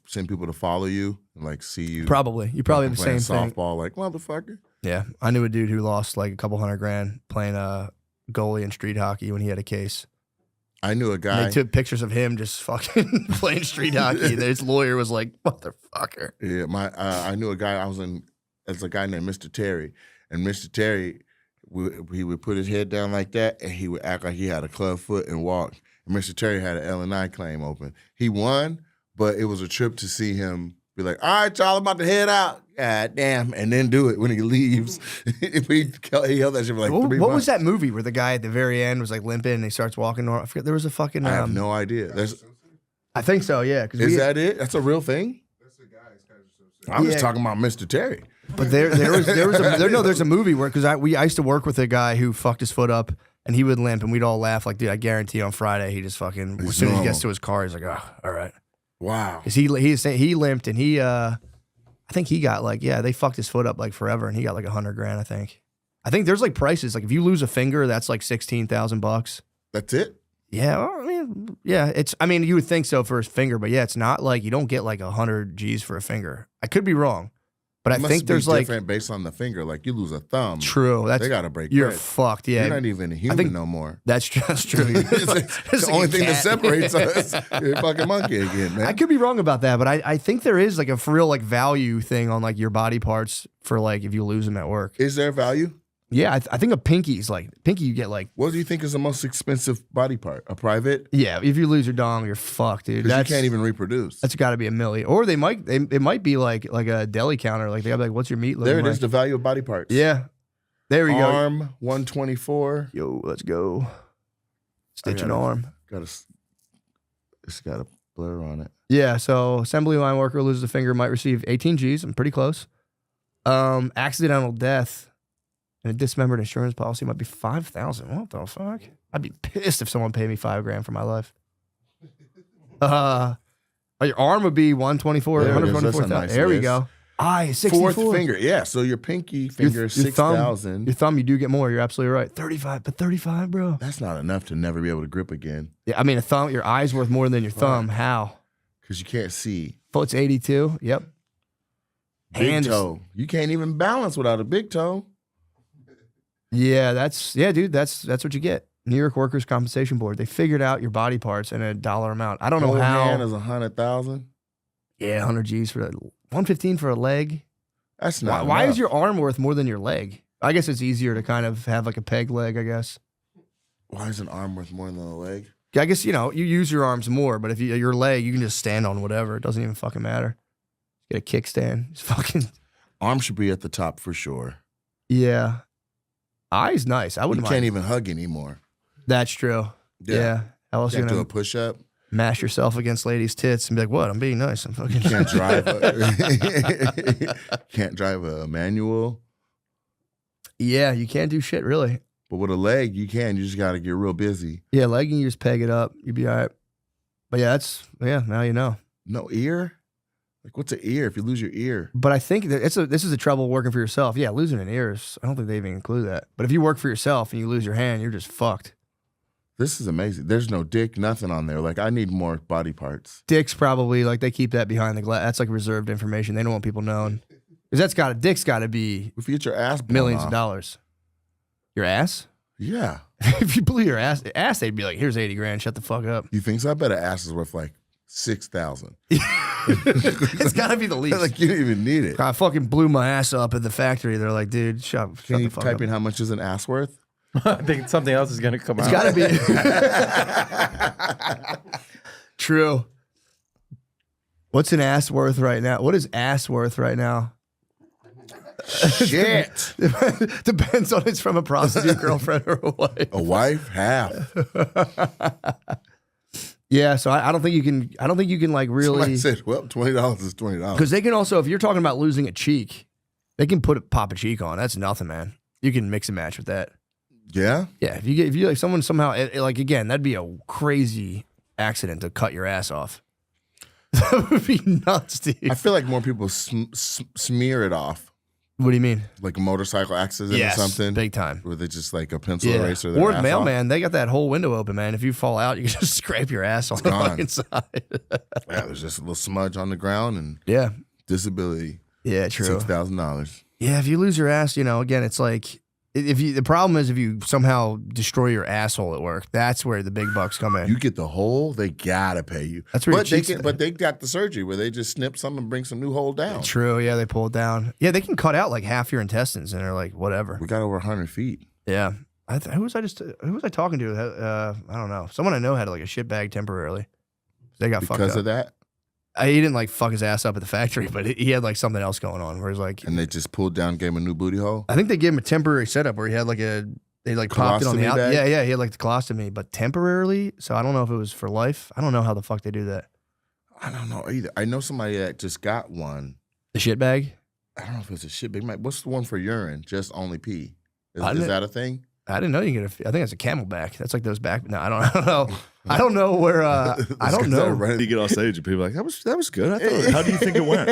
send people to follow you and like see you? Probably. You probably have the playing same thing. softball, like motherfucker. Yeah, I knew a dude who lost like a couple $100,000 playing goalie in street hockey when he had a case. I knew a And guy. they took pictures of him just fucking playing street hockey. His lawyer was like, motherfucker. Yeah, I knew a guy. I was in. There's a guy named Mr. Terry, and Mr. Terry, he would put his head down like that, and he would act like he had a club foot and walk. And Mr. Terry had an L&I claim open. He won, but it was a trip to see him be like, all right, y'all, I'm about to head out. God damn, and then do it when he leaves. he held that shit for like 3 months. What was that movie where the guy at the very end was like limping and he starts walking normal? I forget. There was a fucking. I have no idea. I think so. Yeah. Is that it? That's a real thing. I'm just talking about Mr. Terry. But there's a movie where because I used to work with a guy who fucked his foot up and he would limp and we'd all laugh like, dude, I guarantee on Friday he just fucking as soon as he gets to his car he's like, oh, all right. Wow. Because he limped and I think he got like they fucked his foot up like forever and he got like $100,000 I think. I think there's like prices like if you lose a finger that's like $16,000. That's it. Yeah, well, I mean, you would think so for his finger, but yeah, it's not like you don't get like 100 G's for a finger. I could be wrong, but I think there's like different based on the finger. Like you lose a thumb. True, they gotta break. You're bread. fucked. Yeah, you're not even a human no more. That's true. it's the only thing that separates us. You're a fucking monkey again, man. I could be wrong about that, but I think there is like a for real like value thing on like your body parts for like if you lose them at work. Is there value? Yeah, I think a pinky's like you get like. What do you think is the most expensive body part? A private? Yeah, if you lose your dong, you're fucked, dude. You can't even reproduce. That's got to be $1 million, or it might be like a deli counter. Like they got like, what's your meat? There it like? is, the value of body parts. Yeah, there we go. Arm 124. Yo, let's go. Stitch an arm. It's got a blur on it. Yeah, so assembly line worker loses a finger might receive 18 G's. I'm pretty close. Accidental death and a dismembered insurance policy might be 5,000. What the fuck? I'd be pissed if someone paid me $5,000 for my life. Your arm would be 124. There it is. 124,000. That's a nice There we list. go. Eye 64. Fourth finger. Yeah, so your pinky finger is 6,000. Your thumb, you do get more. You're absolutely right. 35, but 35, bro. That's not enough to never be able to grip again. Yeah, I mean, a thumb. Your eye's worth more than your thumb. How? Because you can't see. Foot's 82. Yep. Big Hand is- toe. You can't even balance without a big toe. Yeah, dude. That's what you get. New York Workers' Compensation Board. They figured out your body parts and a dollar amount. I don't know Whole how. hand is 100,000. Yeah, 100 G's for 115 for a leg. That's not. Why enough. is your arm worth more than your leg? I guess it's easier to kind of have like a peg leg. I guess. Why is an arm worth more than a leg? I guess you use your arms more, but if your leg, you can just stand on whatever. It doesn't even fucking matter. Get a kickstand. It's fucking. Arm should be at the top for sure. Yeah. Eye's nice. I wouldn't You can't mind. even hug anymore. That's true. Yeah. How else You you can't do gonna a push up. mash yourself against ladies' tits and be like, "What? I'm being nice. I'm fucking." You can't drive. Can't drive a manual. Yeah, you can't do shit really. But with a leg, you can. You just got to get real busy. Yeah, leg and you just peg it up. You'd be all right. But yeah, now you know. No ear. Like, what's an ear if you lose your ear? But I think that this is the trouble working for yourself. Yeah, losing an ear is, I don't think they even include that. But if you work for yourself and you lose your hand, you're just fucked. This is amazing. There's no dick, nothing on there. Like, I need more body parts. Dick's probably like they keep that behind the glass. That's like reserved information. They don't want people knowing. Because dick's got to be if you get your ass blown millions off. of dollars. Your ass? Yeah. If you blew your ass, they'd be like, "Here's 80 grand. Shut the fuck up." You think so? I bet an ass is worth like 6,000. It's got to be the least. Like, you don't even need it. I fucking blew my ass up at the factory. They're like, "Dude, shut Can the you fuck type up." in how much is an ass worth? I think something else is going to come It's out. got to be. True. What's an ass worth right now? What is ass worth right now? Shit. Depends on it's from a prostitute girlfriend or a wife. A wife? Half. Yeah, so I don't think you can. I don't think you can like really. Somebody said, well, $20 is $20. Because they can also, if you're talking about losing a cheek, they can pop a cheek on. That's nothing, man. You can mix and match with that. Yeah? Yeah, if you like someone somehow like again, that'd be a crazy accident to cut your ass off. That would be nuts, dude. I feel like more people smear it off. What do you mean? Like a motorcycle accident Yes, or something? big time. Where they just like a pencil eraser their Or ass the off. mailman, they got that whole window open, man. If you fall out, you can just scrape your ass on the gone. fucking side. Yeah, there's just a little smudge on the ground and Yeah. disability. Yeah, true. $6,000. Yeah, if you lose your ass, again, it's like the problem is if you somehow destroy your asshole at work, that's where the big bucks come in. You get the hole, they gotta pay you. That's where but your they cheeks can, but they got the surgery where they just snip some and bring some new hole down. True, yeah, they pull it down. Yeah, they can cut out like half your intestines, and they're like, whatever. We got over 100 feet. Yeah, who was I talking to? I don't know. Someone I know had like a shit bag temporarily. They got fucked up Because of that? He didn't like fuck his ass up at the factory, but he had like something else going on where he's like, And they just pulled down, gave him a new booty hole? I think they gave him a temporary setup where he had like they like popped it on the Colostomy out. bag? Yeah, he had like the colostomy, but temporarily. So I don't know if it was for life. I don't know how the fuck they do that. I don't know either. I know somebody that just got one. The shit bag? I don't know if it's a shit bag. What's the one for urine? Just only pee. Is I didn't- that a thing? I didn't know you can get I think it's a camelback. That's like those back. No, I don't know. I don't know where. I don't know. You get off stage and people are like, that was good. I thought, how do you think it went?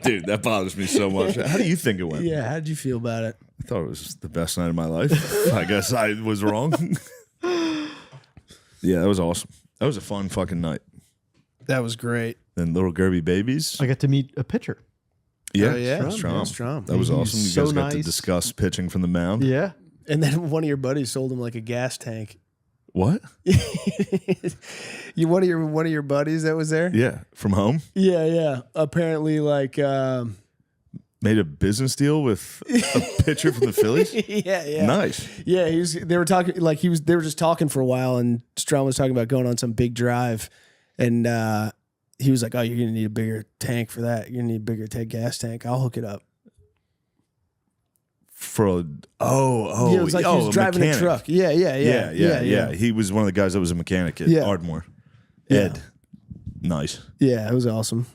Dude, that bothers me so much. How do you think it went? Yeah, how did you feel about it? I thought it was the best night of my life. I guess I was wrong. Yeah, that was awesome. That was a fun fucking night. That was great. Then little Gerby babies. I got to meet a pitcher. Yeah, Oh, yeah? Strom. Strom. That was He's awesome. You so guys got to nice. discuss pitching from the mound. Yeah. And then one of your buddies sold him like a gas tank. What? One of your buddies that was there? Yeah, from home. Yeah. Apparently, like, Made a business deal with a pitcher from the Phillies. yeah. Nice. Yeah, they were just talking for a while, and Strom was talking about going on some big drive, and he was like, "Oh, you're gonna need a bigger tank for that. You're gonna need a bigger gas tank. I'll hook it up." Yeah, it was like he was a driving mechanic. a truck. Yeah. He was one of the guys that was a mechanic at Yeah. Ardmore. Ed. Nice. Yeah, it was awesome.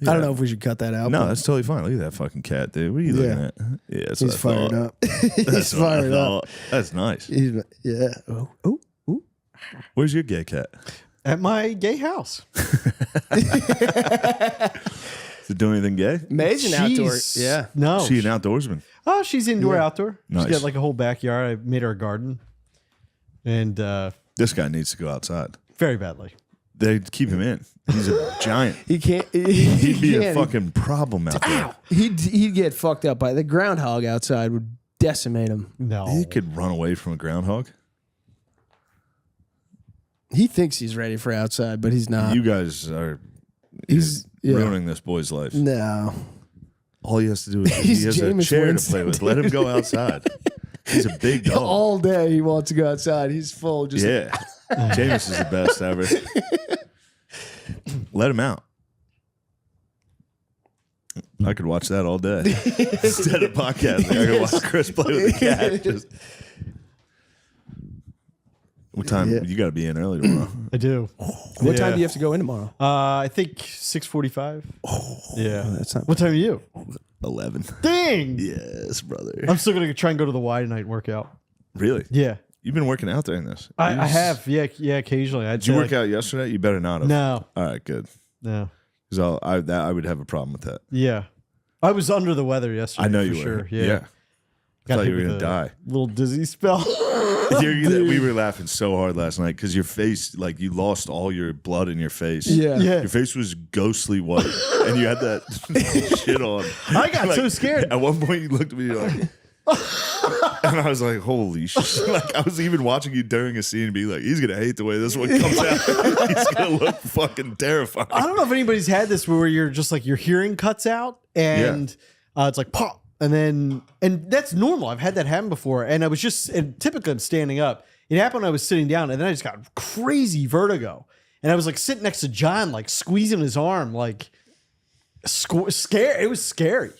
Yeah. I don't know if we should cut that out. No, but that's totally fine. Look at that fucking cat, dude. What are you looking at? Yeah, that's he's what I fired thought. up. He's fired up. That's nice. Yeah. Oh. Where's your gay cat? At my gay house. Does it do anything gay? May's an outdoor. Yeah. No. Is she an outdoorsman? Oh, she's indoor, outdoor. Nice. She's got like a whole backyard. I made her a garden. And This guy needs to go outside. very badly. They keep him in. He's a giant. He can't. He'd be a fucking problem out there. He'd get fucked up by the groundhog outside would decimate him. No. He could run away from a groundhog. He thinks he's ready for outside, but he's not. You guys are He's ruining this boy's life. No. All he has to do is He's he has Jameis a chair Winston, to play with. Let him go outside. He's a big dog. All day he wants to go outside. He's full. Just Yeah. Jameis is the best ever. Let him out. I could watch that all day. Instead of podcasting, I could watch Chris play with the cat. Just... What time? You got to be in early tomorrow. I do. What time do you have to go in tomorrow? I think 6:45. Yeah. That's not. What time are you? 11. Dang. Yes, brother. I'm still going to try and go to the Y tonight and work out. Really? Yeah. You've been working out during this. I have. Yeah, occasionally. Did you work out yesterday? You better not have. No. All right, good. No. Because I would have a problem with that. Yeah. I was under the weather yesterday. I know for you sure. were. Yeah. I thought you were going to die. Little dizzy spell. We were laughing so hard last night because your face, like you lost all your blood in your face. Yeah. Your face was ghostly white and you had that shit on. I got so scared. At one point you looked at me like, and I was like, holy shit. Like I was even watching you during a scene and be like, he's going to hate the way this one comes out. He's going to look fucking terrifying. I don't know if anybody's had this where you're just like your hearing cuts out and it's like pop. And that's normal. I've had that happen before. And I was and typically I'm standing up. It happened when I was sitting down and then I just got crazy vertigo. And I was like sitting next to John, like squeezing his arm, like scared. It was scary.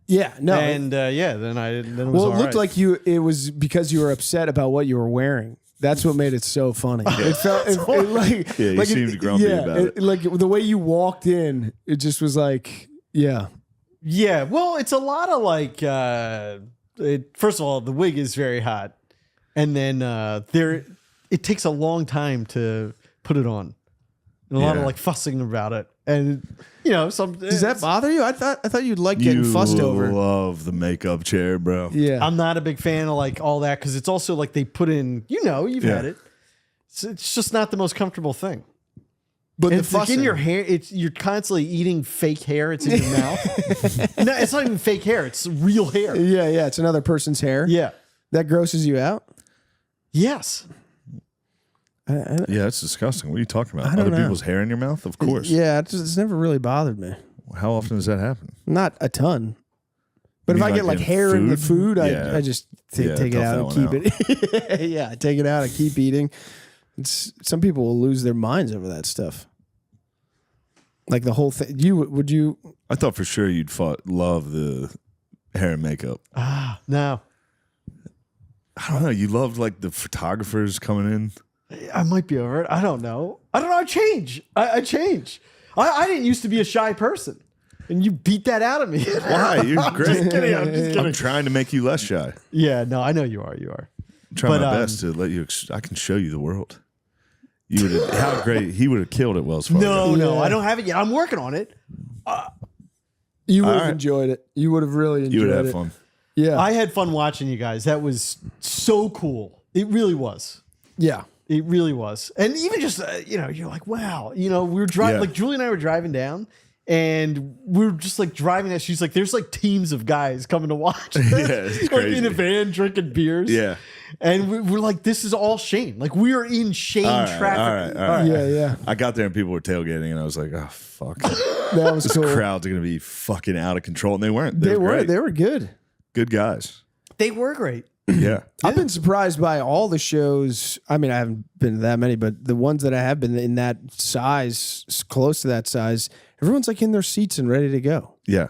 Yeah. No. And then it was Well, all it looked right. like it was because you were upset about what you were wearing. That's what made it so funny. It felt like you seemed grumpy about it. Like the way you walked in, it just was like, yeah. Yeah, well, it's a lot of like. First of all, the wig is very hot, and then it takes a long time to put it on, and a lot of like fussing about it, and some. Does that bother you? I thought you'd like getting fussed over. You love the makeup chair, bro. Yeah, I'm not a big fan of like all that because it's also like they put in. You've had it. It's just not the most comfortable thing. But it's like in your hair. You're constantly eating fake hair. It's in your mouth. No, it's not even fake hair. It's real hair. Yeah. It's another person's hair. Yeah. That grosses you out? Yes. Yeah, it's disgusting. What are you talking about? I don't Other know. people's hair in your mouth? Of course. Yeah, it's never really bothered me. How often does that happen? Not a ton. But You if I mean get like like in hair in the food? food, Yeah. I just take Yeah, it tough out and that keep one it. Yeah, I take it out. I keep eating. Some people will lose their minds over that stuff. Like the whole thing. Would you? I thought for sure you'd love the hair and makeup. No. I don't know. You loved like the photographers coming in. I might be over it. I don't know. I change. I change. I didn't used to be a shy person, and you beat that out of me. Why? You're I'm great. just kidding. I'm just kidding. I'm trying to make you less shy. Yeah, no, I know you are. You are. I'm trying my best to let you. I can show you the world. You would how great he would have killed at Wells Fargo. No, I don't have it yet. I'm working on it. You would All have right. enjoyed it. You would have really enjoyed it. You would have fun. Yeah. I had fun watching you guys. That was so cool. It really was. Yeah. It really was. And even just, you're like, wow. We were driving, Yeah. like Julie and I were driving down and we were just like driving that. She's like, there's like teams of guys coming to watch. Yeah, it's like crazy. in a van drinking beers. Yeah. And we're like, this is all Shane. Like we are in Shane traffic. All right. Yeah. I got there and people were tailgating, and I was like, oh fuck, That was this cool. crowd's gonna be fucking out of control, and they weren't. They were. great. They were good. Good guys. They were great. Yeah. I've been surprised by all the shows. I mean, I haven't been to that many, but the ones that I have been in that size, close to that size, everyone's like in their seats and ready to go. Yeah.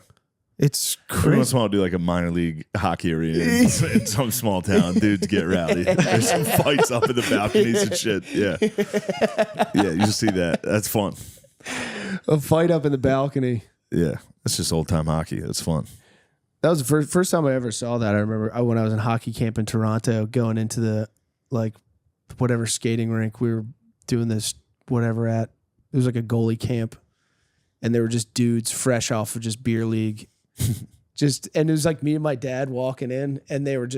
It's Every crazy. once in a while, I'll do like a minor league hockey arena in some small town. Dudes get rowdy. There's some fights up in the balconies and shit. Yeah. Yeah, you just see that. That's fun. A fight up in the balcony. Yeah. That's just old time hockey. That's fun. That was the first time I ever saw that. I remember when I was in hockey camp in Toronto, going into the like whatever skating rink we were doing this whatever at. It was like a goalie camp, and there were just dudes fresh off of just beer league. And it was like me and my dad walking in, and they were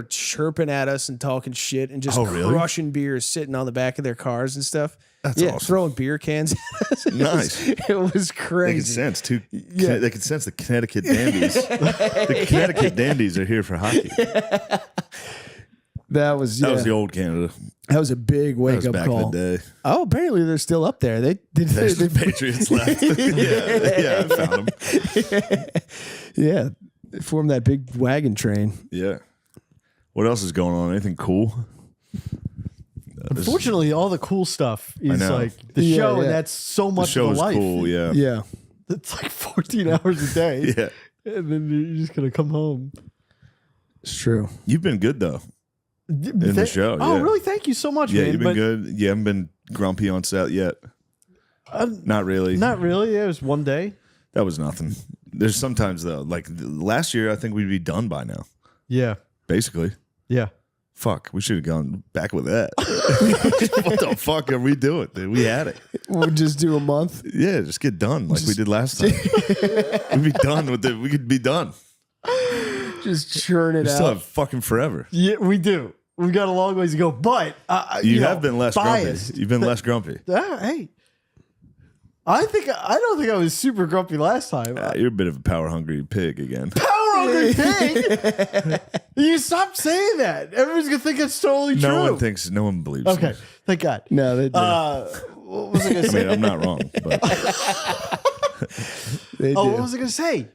chirping at us and talking shit and just crushing beers, sitting on the back of their cars and stuff. That's awesome. Throwing beer cans at us. Nice. It was crazy. They can sense too. Yeah. They can sense the Connecticut dandies. The Connecticut dandies are here for hockey. That was the old Canada. That was a big wake up back call. in the day. Oh, apparently they're still up there. The Patriots left. yeah, I found them. Yeah, they formed that big wagon train. Yeah. What else is going on? Anything cool? Unfortunately, all the cool stuff is like the show, and that's so much the of the show's life. cool, yeah. Yeah. It's like 14 hours a day. Yeah. And then you're just going to come home. It's true. You've been good, though, in the show. Oh, yeah. really? Thank you so much, Yeah, man. you've been good. You haven't been grumpy on set yet. Not really. Not really. Yeah, it was one day. That was nothing. There's sometimes, though, like last year, I think we'd be done by now. Yeah. Basically. Yeah. Fuck, we should have gone back with that. What the fuck are we doing, dude? We had it. We'll just do a month. Yeah, just get done like we did last time. We'd be done with it. We could be done. Just churn it We out. still have fucking forever. Yeah, we do. We've got a long ways to go. But You have been less biased. grumpy. You've been less grumpy. Hey, I don't think I was super grumpy last time. You're a bit of a power hungry pig again. Power hungry pig. You stop saying that. Everyone's gonna think it's totally true. No one believes. Okay, me. thank God. No, they do. What was I gonna say? I mean, I'm not wrong, but what was I gonna say?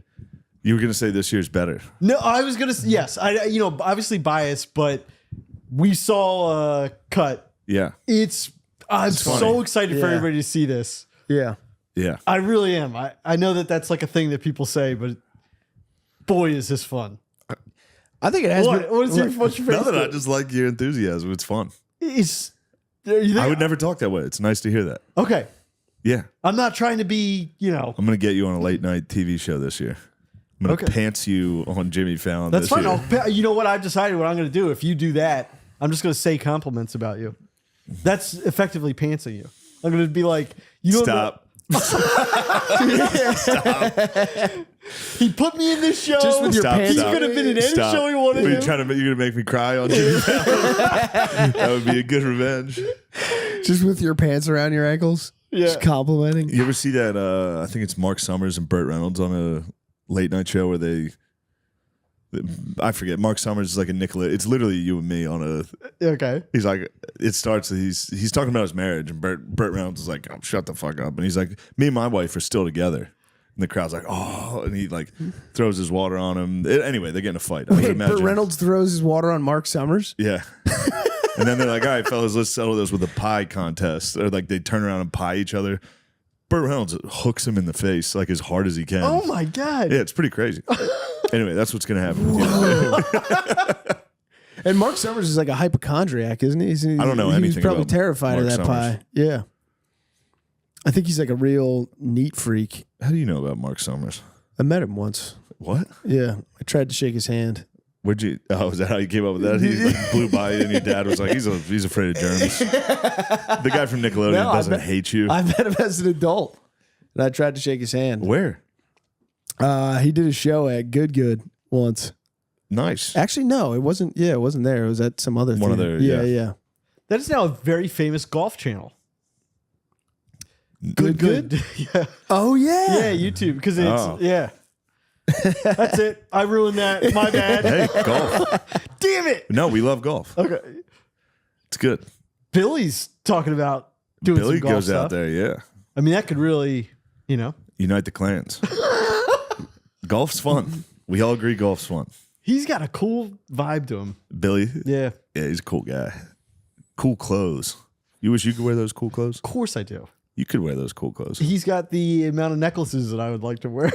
you were gonna say this year's better. No, I was gonna. Yes, I. Obviously biased, but we saw Cut. Yeah. I'm It's funny. so excited for everybody to see this. Yeah. Yeah. I really am. I know that that's like a thing that people say, but boy, is this fun. I think it has been. What's your face? Now that I just like your enthusiasm, it's fun. I would never talk that way. It's nice to hear that. Okay. Yeah. I'm not trying to be, I'm gonna get you on a late night TV show this year. I'm gonna pants you on Jimmy Fallon. That's this fine. year. You know what? I've decided what I'm going to do. If you do that, I'm just going to say compliments about you. That's effectively pantsing you. I'm going to be like, you know. Stop. He put me in this show. Just with your pants. He could have been in any show he wanted. You're gonna make me cry on Jimmy Fallon. That would be a good revenge. Just with your pants around your ankles. Yeah. Just complimenting. You ever see that? I think it's Mark Summers and Burt Reynolds on a late night show where I forget. Mark Summers is like a Nicola. It's literally you and me on a. Okay. He's like, it starts. He's talking about his marriage, and Burt Reynolds is like, oh, shut the fuck up. And he's like, me and my wife are still together. And the crowd's like, oh, and he like throws his water on him. Anyway, they get in a fight. I would Wait, imagine. Burt Reynolds throws his water on Mark Summers? Yeah. And then they're like, all right, fellas, let's settle this with a pie contest. Or like they turn around and pie each other. Burt Reynolds hooks him in the face like as hard as he can. Oh my God. Yeah, it's pretty crazy. Anyway, that's what's going to happen. And Mark Summers is like a hypochondriac, isn't he? I don't know He's anything probably about terrified of Mark that Summers. pie. Yeah. I think he's like a real neat freak. How do you know about Mark Summers? I met him once. What? Yeah. I tried to shake his hand. Where'd you? Oh, is that how you came up with that? He like blew by you, and your dad was like, "He's afraid of germs." The guy from Nickelodeon doesn't hate you. I met him as an adult, and I tried to shake his hand. Where? He did a show at Good once. Nice. Actually, no, it wasn't. Yeah, it wasn't there. It was at some other. One theater. other. Yeah. Yeah. That is now a very famous golf channel. Good. Yeah. Oh yeah. Yeah, YouTube. Because it's, Oh. yeah. That's it. I ruined that. My bad. Hey, golf. Damn it. No, we love golf. Okay. It's good. Billy's talking about doing Billy some golf goes stuff. out there. Yeah. I mean, that could really, Unite the clans. Golf's fun. We all agree golf's fun. he's got a cool vibe to him. Billy. Yeah. Yeah, he's a cool guy. Cool clothes. You wish you could wear those cool clothes? Of course I do. You could wear those cool clothes. He's got the amount of necklaces that I would like to wear.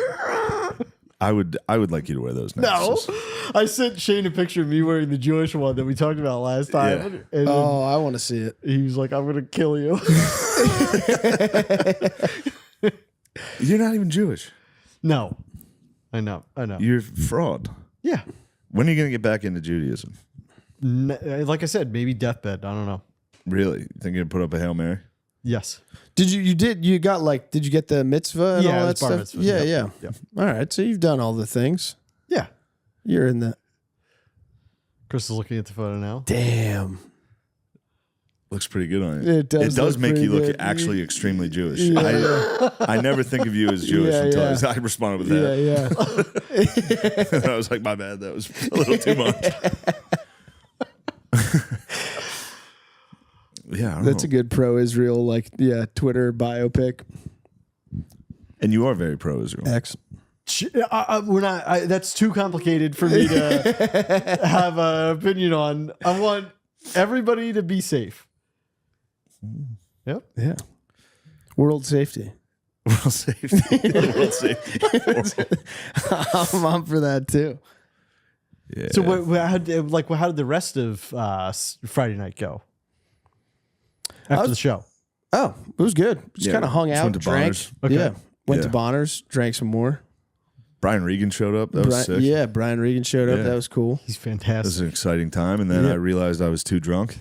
I would like you to wear those No, necklaces. I sent Shane a picture of me wearing the Jewish one that we talked about last time. Yeah. And Oh, I want to see it. he was like, "I'm gonna kill you." You're not even Jewish. No, I know. You're a fraud. Yeah. When are you going to get back into Judaism? Like I said, maybe deathbed. I don't know. Really? You think you're going to put up a Hail Mary? Yes. Did you get the mitzvah and Yeah, all it that was bar stuff? mitzvah. Yeah, Yep. yeah. All right, so you've done all the things. Yeah. You're in the. Chris is looking at the photo now. Damn. Looks pretty good on you. It does look make you pretty look good. actually extremely Jewish. Yeah. I never think of you as Jewish Yeah, until yeah. I responded with that. Yeah, I was like, my bad. That was a little too much. Yeah, I don't That's know. a good pro-Israel, Twitter biopic. And you are very pro-Israel. X. We're not. That's too complicated for me to have an opinion on. I want everybody to be safe. Yep. Yeah. World safety. World safety. World safety. I'm for that too. Yeah. So, how did the rest of Friday night go? After the show. Oh, it was good. Just kind of hung just out, went to drank. Bonners. Okay. Yeah. Went Yeah. to Bonners, drank some more. Brian Regan showed up. That was sick. Yeah, Brian Regan showed up. Yeah. That was cool. He's It was fantastic. an exciting time, and then Yeah. I realized I was too drunk.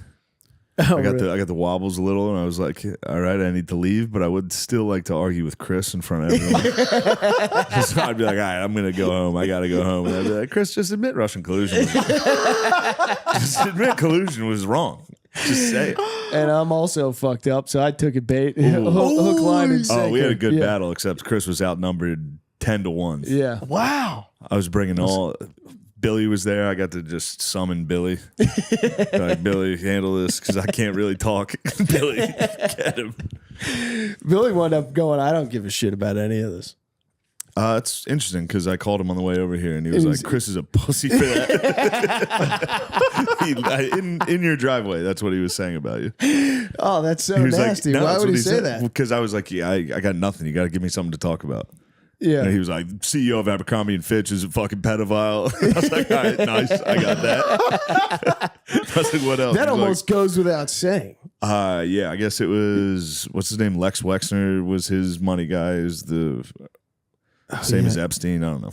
Oh, I got really? the wobbles a little, and I was like, "All right, I need to leave," but I would still like to argue with Chris in front of everyone. So I'd be like, "All right, I'm gonna go home. I gotta go home," and I'd be like, "Chris, just admit Russian collusion. Just admit collusion was wrong. Just say it." And I'm also fucked up, so I took a bait. Hook, line, and sinker. Oh, we had a good Yeah. battle, except Chris was outnumbered 10-1. Yeah. Wow. I was bringing all. Billy was there. I got to just summon Billy. Like, Billy, handle this because I can't really talk. Billy, get him. Billy wound up going, I don't give a shit about any of this. It's interesting because I called him on the way over here, and he was like, "Chris is a pussy for that." in your driveway, that's what he was saying about you. Oh, that's so He was like, nasty. "No, Why that's would what he say said." that? Because I was like, "Yeah, I got nothing. You got to give me something to talk about." Yeah. And he was like, "CEO of Abercrombie and Fitch is a fucking pedophile." I was like, "All right, nice. I got that." I was like, "What else?" That He was almost goes without saying. like, yeah, I guess it was, what's his name? Lex Wexner was his money guy. Is the same as Epstein. I don't know.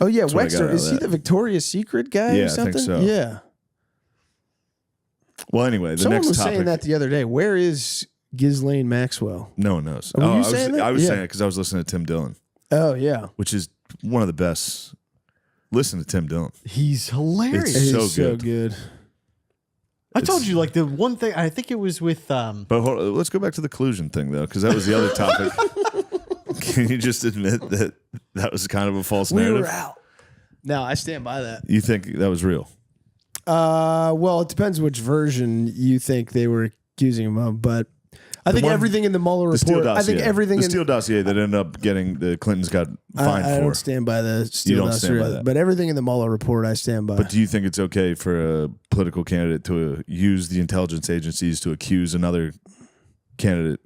Oh, yeah. That's what I got Wexner. out of Is he that. the Victoria's Secret guy Yeah, or I think something? so. Yeah. Well, anyway, the Someone next was topic. saying that the other day. Where is Ghislaine Maxwell? No one knows. Were you I was, saying that? I was Yeah. saying it because I was listening to Tim Dillon, Oh, yeah. which is one of the best. Listen to Tim Dillon. He's hilarious. It's He's so good. I told you, like, the one thing, I think it was with But hold on, let's go back to the collusion thing, though, because that was the other topic. Can you just admit that that was kind of a false We narrative? were out. No, I stand by that. You think that was real? Well, it depends which version you think they were accusing him of, but I think one- everything in the Mueller The Steele report. dossier. I think everything the in Steele dossier that ended up getting the Clintons got fined I for. don't stand by the Steele don't stand by dossier, that. but everything in the Mueller report, I stand by. But do you think it's okay for a political candidate to use the intelligence agencies to accuse another candidate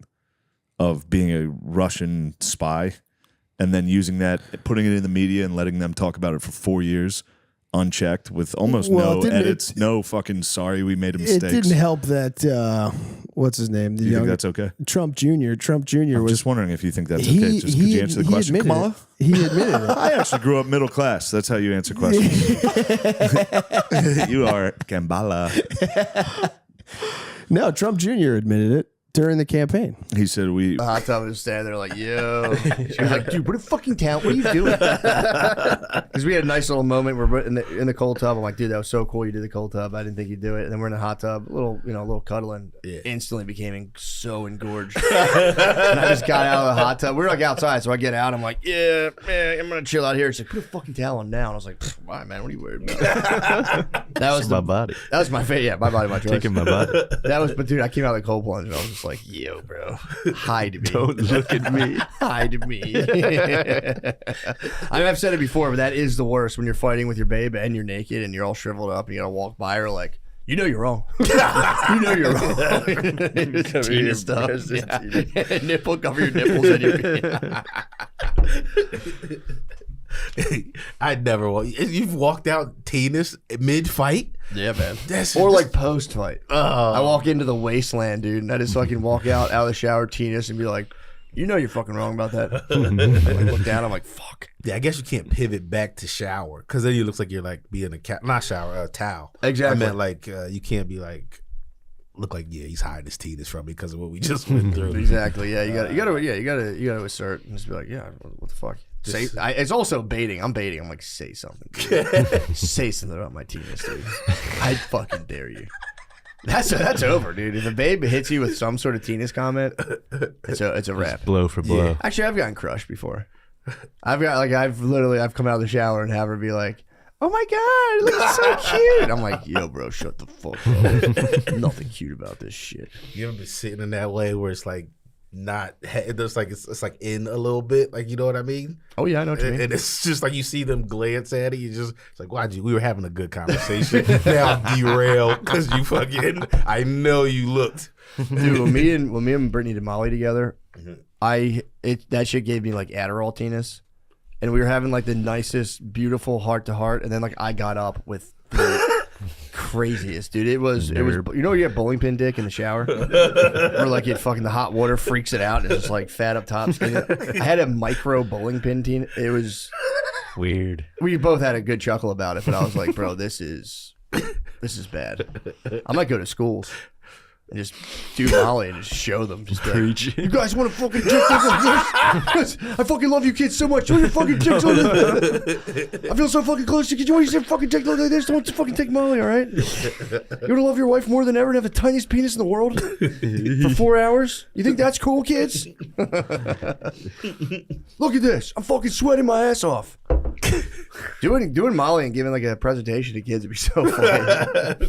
of being a Russian spy and then using that, putting it in the media and letting them talk about it for 4 years unchecked with almost Well, no didn't edits, no fucking sorry we made a it mistake? didn't help that what's his name? The Do you think young that's okay? Trump Jr. Trump Jr. I'm was just wondering if you think that's okay. Just could you answer the question, admitted Kamala? it. He admitted it. I actually grew up middle class. That's how you answer questions. You are Kamala. No, Trump Jr. admitted it during the campaign. He said we. The hot tub was standing there like, yo. She was like, dude, what a fucking count. What are you doing? Because we had a nice little moment. We're in the cold tub. I'm like, dude, that was so cool. You did the cold tub. I didn't think you'd do it. And then we're in the hot tub, a little cuddling. Instantly became so engorged. And I just got out of the hot tub. We were like outside, so I get out. I'm like, yeah, man, I'm gonna chill out here. She's like, put a fucking towel on now. And I was like, why, man? What are you worried about? That was my body. That was my favorite. Yeah, my body, my choice. Taking my body. That was, but dude, I came out of the cold plunge and I was just like, yo, bro, hide me. Don't look at me. Hide me. I mean, I've said it before, but that is the worst when you're fighting with your babe and you're naked and you're all shriveled up and you gotta walk by her like, you know you're wrong. You know you're wrong. Tina stuff. Yeah. Nipple, cover your nipples and your I never walk. You've walked out tennis mid fight. Yeah, man. That's or just- like post fight. I walk into the wasteland, dude, and I just fucking walk out of the shower, tennis, and be like, you know, you're fucking wrong about that. I look down, I'm like, fuck. Yeah, I guess you can't pivot back to shower because then it looks like you're like being a cat, not shower, a towel. Exactly. I meant like you can't be like look like he's hiding his tennis from me because of what we just went through. Exactly. Yeah, you gotta assert and just be like, yeah, what the fuck. It's also baiting. I'm baiting. I'm like, say something. Say something about my tennis, dude. I fucking dare you. That's over, dude. If a babe hits you with some sort of tennis comment, it's a wrap. Blow for blow. Yeah. Actually, I've gotten crushed before. I've come out of the shower and have her be like, "Oh my god, it looks so cute." I'm like, "Yo, bro, shut the fuck up. Nothing cute about this shit." You ever been sitting in that way where it's like not it's like it's like in a little bit, like, you know what I mean? Oh yeah, I know what you mean. And it's just like you see them glance at it. You just it's like, why'd you? We were having a good conversation. Now derail because you fucking. I know you looked, dude. When me and Brittany did Molly together, that shit gave me like Adderall tennis, and we were having like the nicest, beautiful heart to heart, and then like I got up with the craziest, dude. It was you know, you get bowling pin dick in the shower, or like it fucking the hot water freaks it out and it's just like fat up top. I had a micro bowling pin teen. It was weird. We both had a good chuckle about it, but I was like, bro, this is bad. I might go to schools and just do Molly and just show them. Just preach. You guys want to fucking dick like this? I fucking love you kids so much. You want your fucking dicks like this? I feel so fucking close to you. You want your fucking dick like this? Don't fucking take Molly, all right? You want to love your wife more than ever and have the tiniest penis in the world for 4 hours? You think that's cool, kids? Look at this. I'm fucking sweating my ass off. Doing Molly and giving like a presentation to kids would be so funny.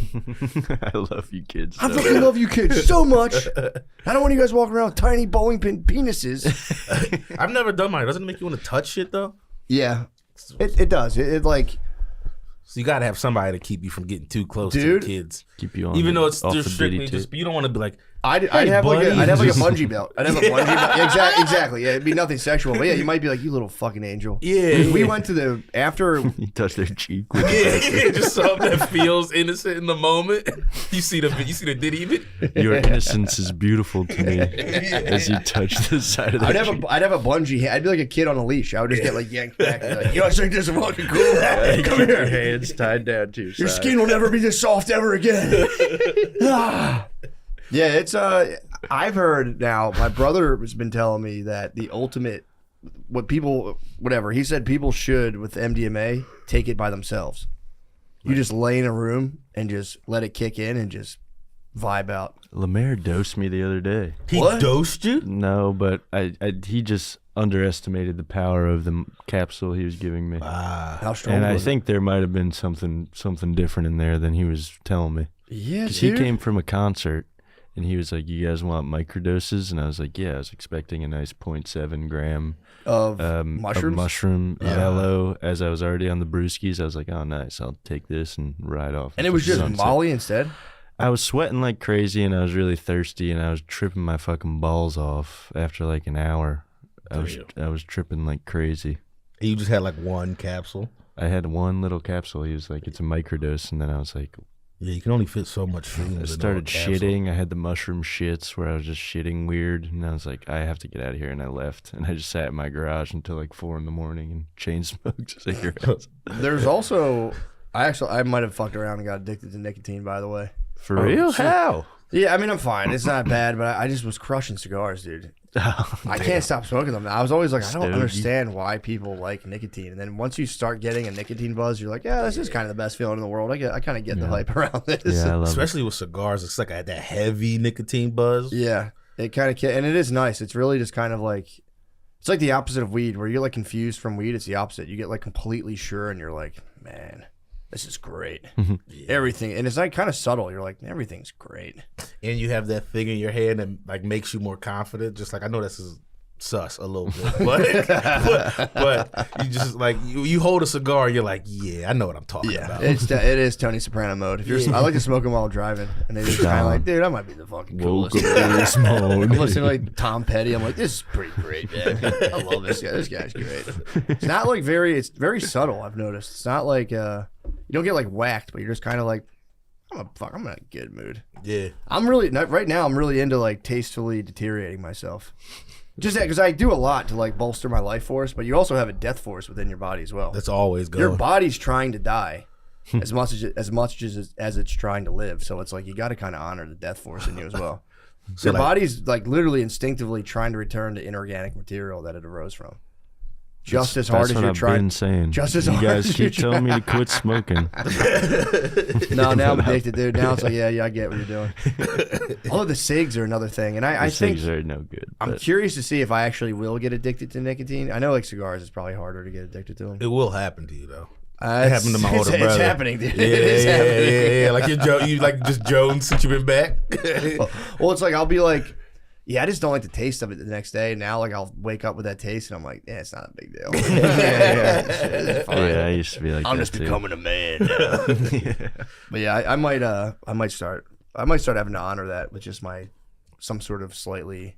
I love you kids. I fucking love you kids so much. I don't want you guys walking around with tiny bowling pin penises. I've never done mine. Doesn't it make you want to touch shit though? Yeah, it does. It like. So you gotta have somebody to keep you from getting too close Dude, to the kids. Keep you on. Even though it's off just the strictly bitty just, tip. you don't want to be like. I'd have like a bungee belt. I'd have a bungee belt. Exactly. Yeah, it'd be nothing sexual, but yeah, you might be like, you little fucking angel. Yeah. We went to the after. You touch their cheek. Yeah, just something that feels innocent in the moment. You see the ditty of it. Your innocence is beautiful to me as you touch the side of the cheek. I'd have a bungee. I'd be like a kid on a leash. I would just get like yanked back. And be like, you know, I think this is fucking cool. Come Your here. hands tied down to your Your side. skin will never be this soft ever again. Yeah, it's I've heard now. My brother has been telling me that the ultimate, he said people should with MDMA take it by themselves. You just lay in a room and just let it kick in and just vibe out. Lemaire dosed me the other day. He dosed you? No, but he just underestimated the power of the capsule he was giving me. How strong And I was it? think there might have been something different in there than he was telling me. Yeah, because he dude. came from a concert. And he was like, "You guys want microdoses?" And I was like, "Yeah." I was expecting a nice 0.7 gram of mushrooms? mushrooms? Mushroom mellow. As I was already on the brewskis, I was like, "Oh, nice! I'll take this and ride off." And it was just sunset. Molly instead? I was sweating like crazy, and I was really thirsty, and I was tripping my fucking balls off after like an hour. I was tripping like crazy. And you just had like one capsule? I had one little capsule. He was like, "It's a microdose," and then I was like, yeah, you can only fit so much food. I started shitting. I had the mushroom shits where I was just shitting weird, and I was like, I have to get out of here, and I left. And I just sat in my garage until like 4 a.m. and chain smoked cigarettes. There's also, I might have fucked around and got addicted to nicotine, by the way. For real? Shit. How? Yeah, I mean, I'm fine. It's not bad, but I just was crushing cigars, dude. I can't stop smoking them. I was always like, I don't Stogie. understand why people like nicotine. And then once you start getting a nicotine buzz, you're like, yeah, this is kind of the best feeling in the world. I kind of get the hype around this. Yeah, I love Especially with cigars, it's like that heavy nicotine buzz. Yeah, it kind of and it is nice. It's really just kind of like, it's like the opposite of weed, where you get like confused from weed. It's the opposite. You get like completely sure, and you're like, man, this is great. Everything, and it's like kind of subtle. You're like, everything's great. And you have that thing in your head that like makes you more confident. Just like, I know this is sus a little bit, but you just like you hold a cigar, you're like, yeah, I know what I'm talking about. It is Tony Soprano mode. If you're, I like to smoke them while driving, and they just kind of like, dude, I might be the fucking coolest. I'm listening to like Tom Petty. I'm like, this is pretty great, man. I love this guy. This guy's great. It's not like it's very subtle. I've noticed. It's not like you don't get like whacked, but you're just kind of like, I'm in a good mood. Yeah. Right now I'm really into like tastefully deteriorating myself. Just that, because I do a lot to like bolster my life force, but you also have a death force within your body as well. That's always good. Your body's trying to die as much as it's trying to live. So it's like you got to kind of honor the death force in you as well. So your body's like literally instinctively trying to return to inorganic material that it arose from. Just as hard as you're trying. Just as hard you guys as you're keep telling me to quit smoking. No, now I'm addicted, dude. Now it's like, yeah, I get what you're doing. Although the cigs are another thing, and I think cigs are no good. I'm curious to see if I actually will get addicted to nicotine. I know like cigars is probably harder to get addicted to them. It will happen to you though. It happened to my older brother. It's happening, dude. Yeah, it is happening. Yeah. Like you like just Jones since you've been back. Well, it's like I'll be like, yeah, I just don't like the taste of it the next day. Now, like, I'll wake up with that taste, and I'm like, yeah, it's not a big deal. Yeah, I used to be like I'm that just too. becoming a man now. But yeah, I might start having to honor that with just some sort of slightly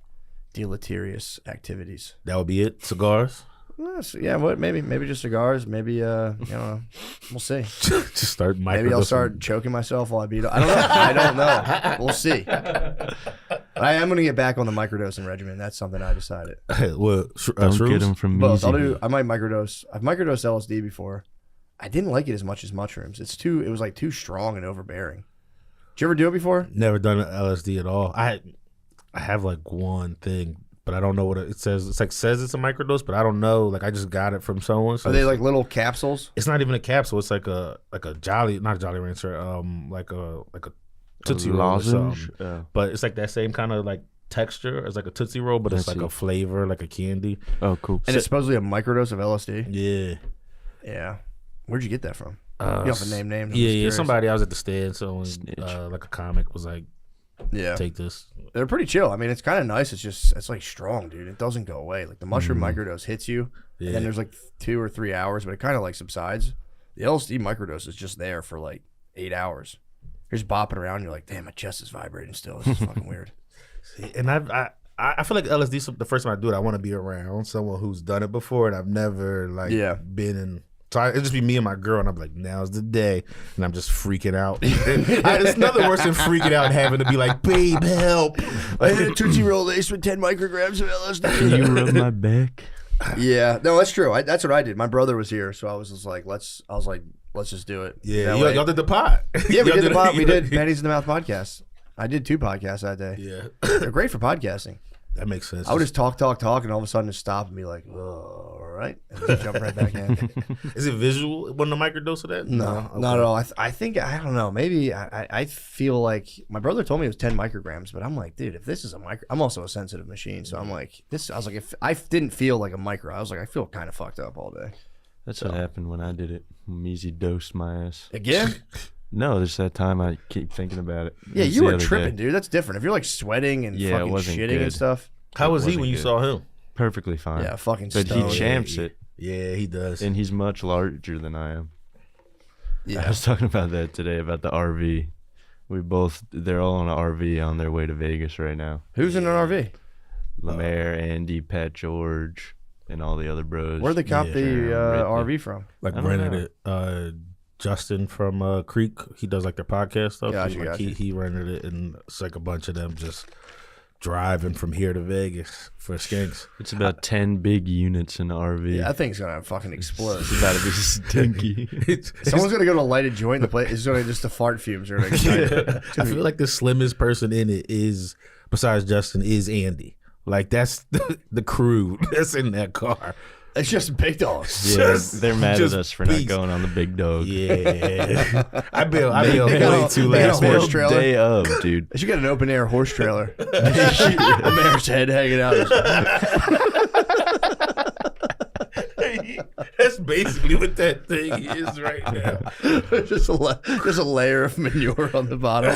deleterious activities. That would be it. Cigars. Yeah, what? Maybe just cigars. Maybe we'll see. Just start. Maybe I'll start choking myself while I beat up. I don't know. We'll see. But I am going to get back on the microdosing regimen. That's something I decided. Don't get them from me. I might microdose. I've microdosed LSD before. I didn't like it as much as mushrooms. It was like too strong and overbearing. Did you ever do it before? Never done LSD at all. I have like one thing, but I don't know what it says. It's like says it's a microdose, but I don't know. Like I just got it from someone. So are they like little capsules? It's not even a capsule. It's like a Jolly, not a Jolly Rancher. Like a Tootsie Roll or something. But it's like that same kind of like texture as like a Tootsie Roll, but it's like a flavor, like a candy. Oh, cool. And it's supposedly a microdose of LSD? Yeah. Yeah. Where'd you get that from? You don't have to name names. Yeah. Somebody I was at the stand, so like a comic was like, take this. They're pretty chill. I mean, it's kind of nice. It's like strong, dude. It doesn't go away. Like the mushroom microdose hits you, and then there's like 2 or 3 hours, but it kind of like subsides. The LSD microdose is just there for like 8 hours. You're just bopping around. And you're like, damn, my chest is vibrating still. This is fucking weird. And I feel like LSD. The first time I do it, I want to be around someone who's done it before, and I've never been in. So it'd just be me and my girl, and I'm like, now's the day, and I'm just freaking out. It's nothing worse than freaking out and having to be like, babe, help! I had a Tootsie Roll laced with 10 micrograms of LSD. Can you rub my back? Yeah, no, that's true. That's what I did. My brother was here, so I was just like, let's just do it. Yeah, y'all did the pod. Yeah, we did the pod. We did Panties in the Mouth podcast. I did 2 podcasts that day. Yeah, they're great for podcasting. That makes sense. I would just talk, and all of a sudden just stop and be like, oh, all right, and just jump right back in. Is it visual? Wasn't a microdose of that? No, not at all. I think, I don't know. Maybe I feel like my brother told me it was 10 micrograms, but I'm like, dude, if this is a micro, I'm also a sensitive machine, so I'm like, I was like, if I didn't feel like a micro, I was like, I feel kind of fucked up all day. That's what happened when I did it. Measy dosed my ass. Again? No, there's that time I keep thinking about it. Yeah, you were tripping, dude. That's different. If you're like sweating and fucking shitting and stuff. How was he when you saw him? Perfectly fine. Yeah, fucking But he champs it. Yeah, he does. And he's much larger than I am. Yeah. I was talking about that today, about the RV. They're all on an RV on their way to Vegas right now. Who's in an RV? Lemaire, Andy, Pat George, and all the other bros. Where'd they cop the RV from? Like rented it. Justin from Creek, he does like their podcast stuff. Gotcha. He rented it, and it's like a bunch of them just driving from here to Vegas for skinks. It's about 10 big units in the RV. Yeah, that thing's gonna fucking explode. It's about to be stinky. Someone's gonna go to light a joint in the place. It's gonna just the fart fumes are gonna yeah. I feel like the slimmest person in it is, besides Justin, is Andy. Like that's the crew that's in that car. It's just big dogs. Yeah, they're mad at us for not going on the big dog. Yeah, I built way too last horse trailer. Day of, dude. They should get an open air horse trailer. The mare's head hanging out. That's basically what that thing is right now. just a layer of manure on the bottom.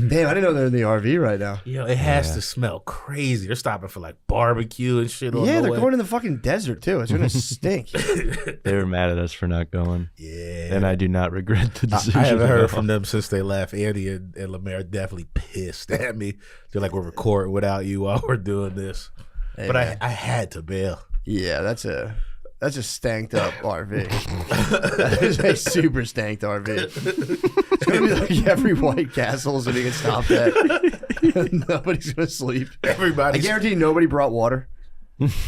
Damn, I didn't know they're in the RV right now. Yo, it has to smell crazy. They're stopping for like barbecue and shit. Yeah, they're going in the fucking desert too. It's gonna stink. They were mad at us for not going. Yeah, and I do not regret the decision. I haven't heard from them since they left. Andy and Lemaire are definitely pissed at me. They're like, we're recording without you while we're doing this. Hey, but man. I had to bail. Yeah, that's a stanked up RV. That is a super stanked RV. It's gonna be like every White Castle's gonna get stopped at. Nobody's gonna sleep. I guarantee nobody brought water.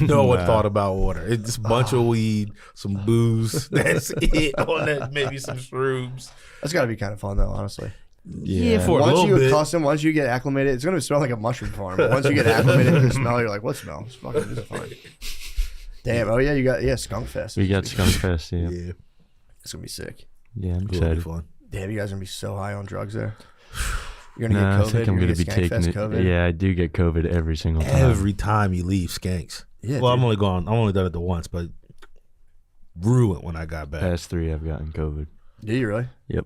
No one thought about water. It's just a bunch of weed, some booze. That's it. On that, maybe some shrooms. That's got to be kind of fun though, honestly. Yeah, for once a little you bit. accustom, once you get acclimated, it's gonna smell like a mushroom farm. But once you get acclimated to the smell, you're like, what smell? It's fucking this is fine. Damn. Oh yeah, you got Skunk Fest. We got Skunk Fest. Yeah. It's gonna be sick. Yeah, I'm excited. Fun. Damn, you guys are gonna be so high on drugs there. You're gonna Nah, get COVID. I think I'm You're gonna be get Skank taking Fest it. COVID. Yeah, I do get COVID every single time. Every time you leave Skanks. Yeah, well, dude. I'm only done it the once, but ruined when I got back. Past 3, I've gotten COVID. Do you really? Yep.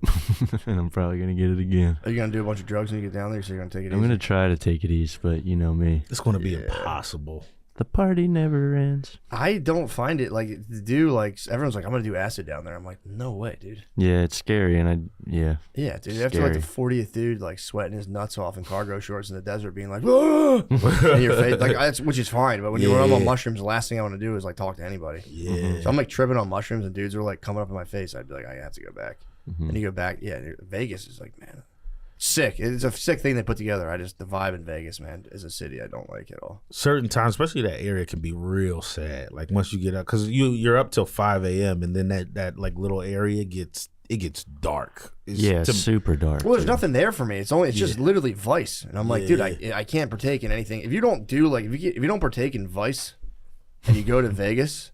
And I'm probably gonna get it again. Are you gonna do a bunch of drugs when you get down there? So you're gonna take it I'm easy? gonna try to take it easy, but you know me. It's gonna be impossible. The party never ends. I don't find it like to do like everyone's like I'm gonna do acid down there. I'm like no way, dude. Yeah, it's scary, and yeah, dude. After like the 40th dude like sweating his nuts off in cargo shorts in the desert, being like, "Ah!" in your face, like that's which is fine. But when you're on mushrooms, the last thing I want to do is like talk to anybody. Yeah. So I'm like tripping on mushrooms, and dudes are like coming up in my face. I'd be like, I have to go back. And you go back. Yeah, Vegas is like, man, sick. It's a sick thing they put together. The vibe in Vegas, man, is a city I don't like at all. Certain times, especially that area, can be real sad. Like once you get up, because you're up till 5 a.m. and then that like little area gets dark. It's super dark. Well, there's nothing there for me. It's just literally Vice, and I'm like, dude, I can't partake in anything. If you don't do like if you don't partake in Vice, and you go to Vegas.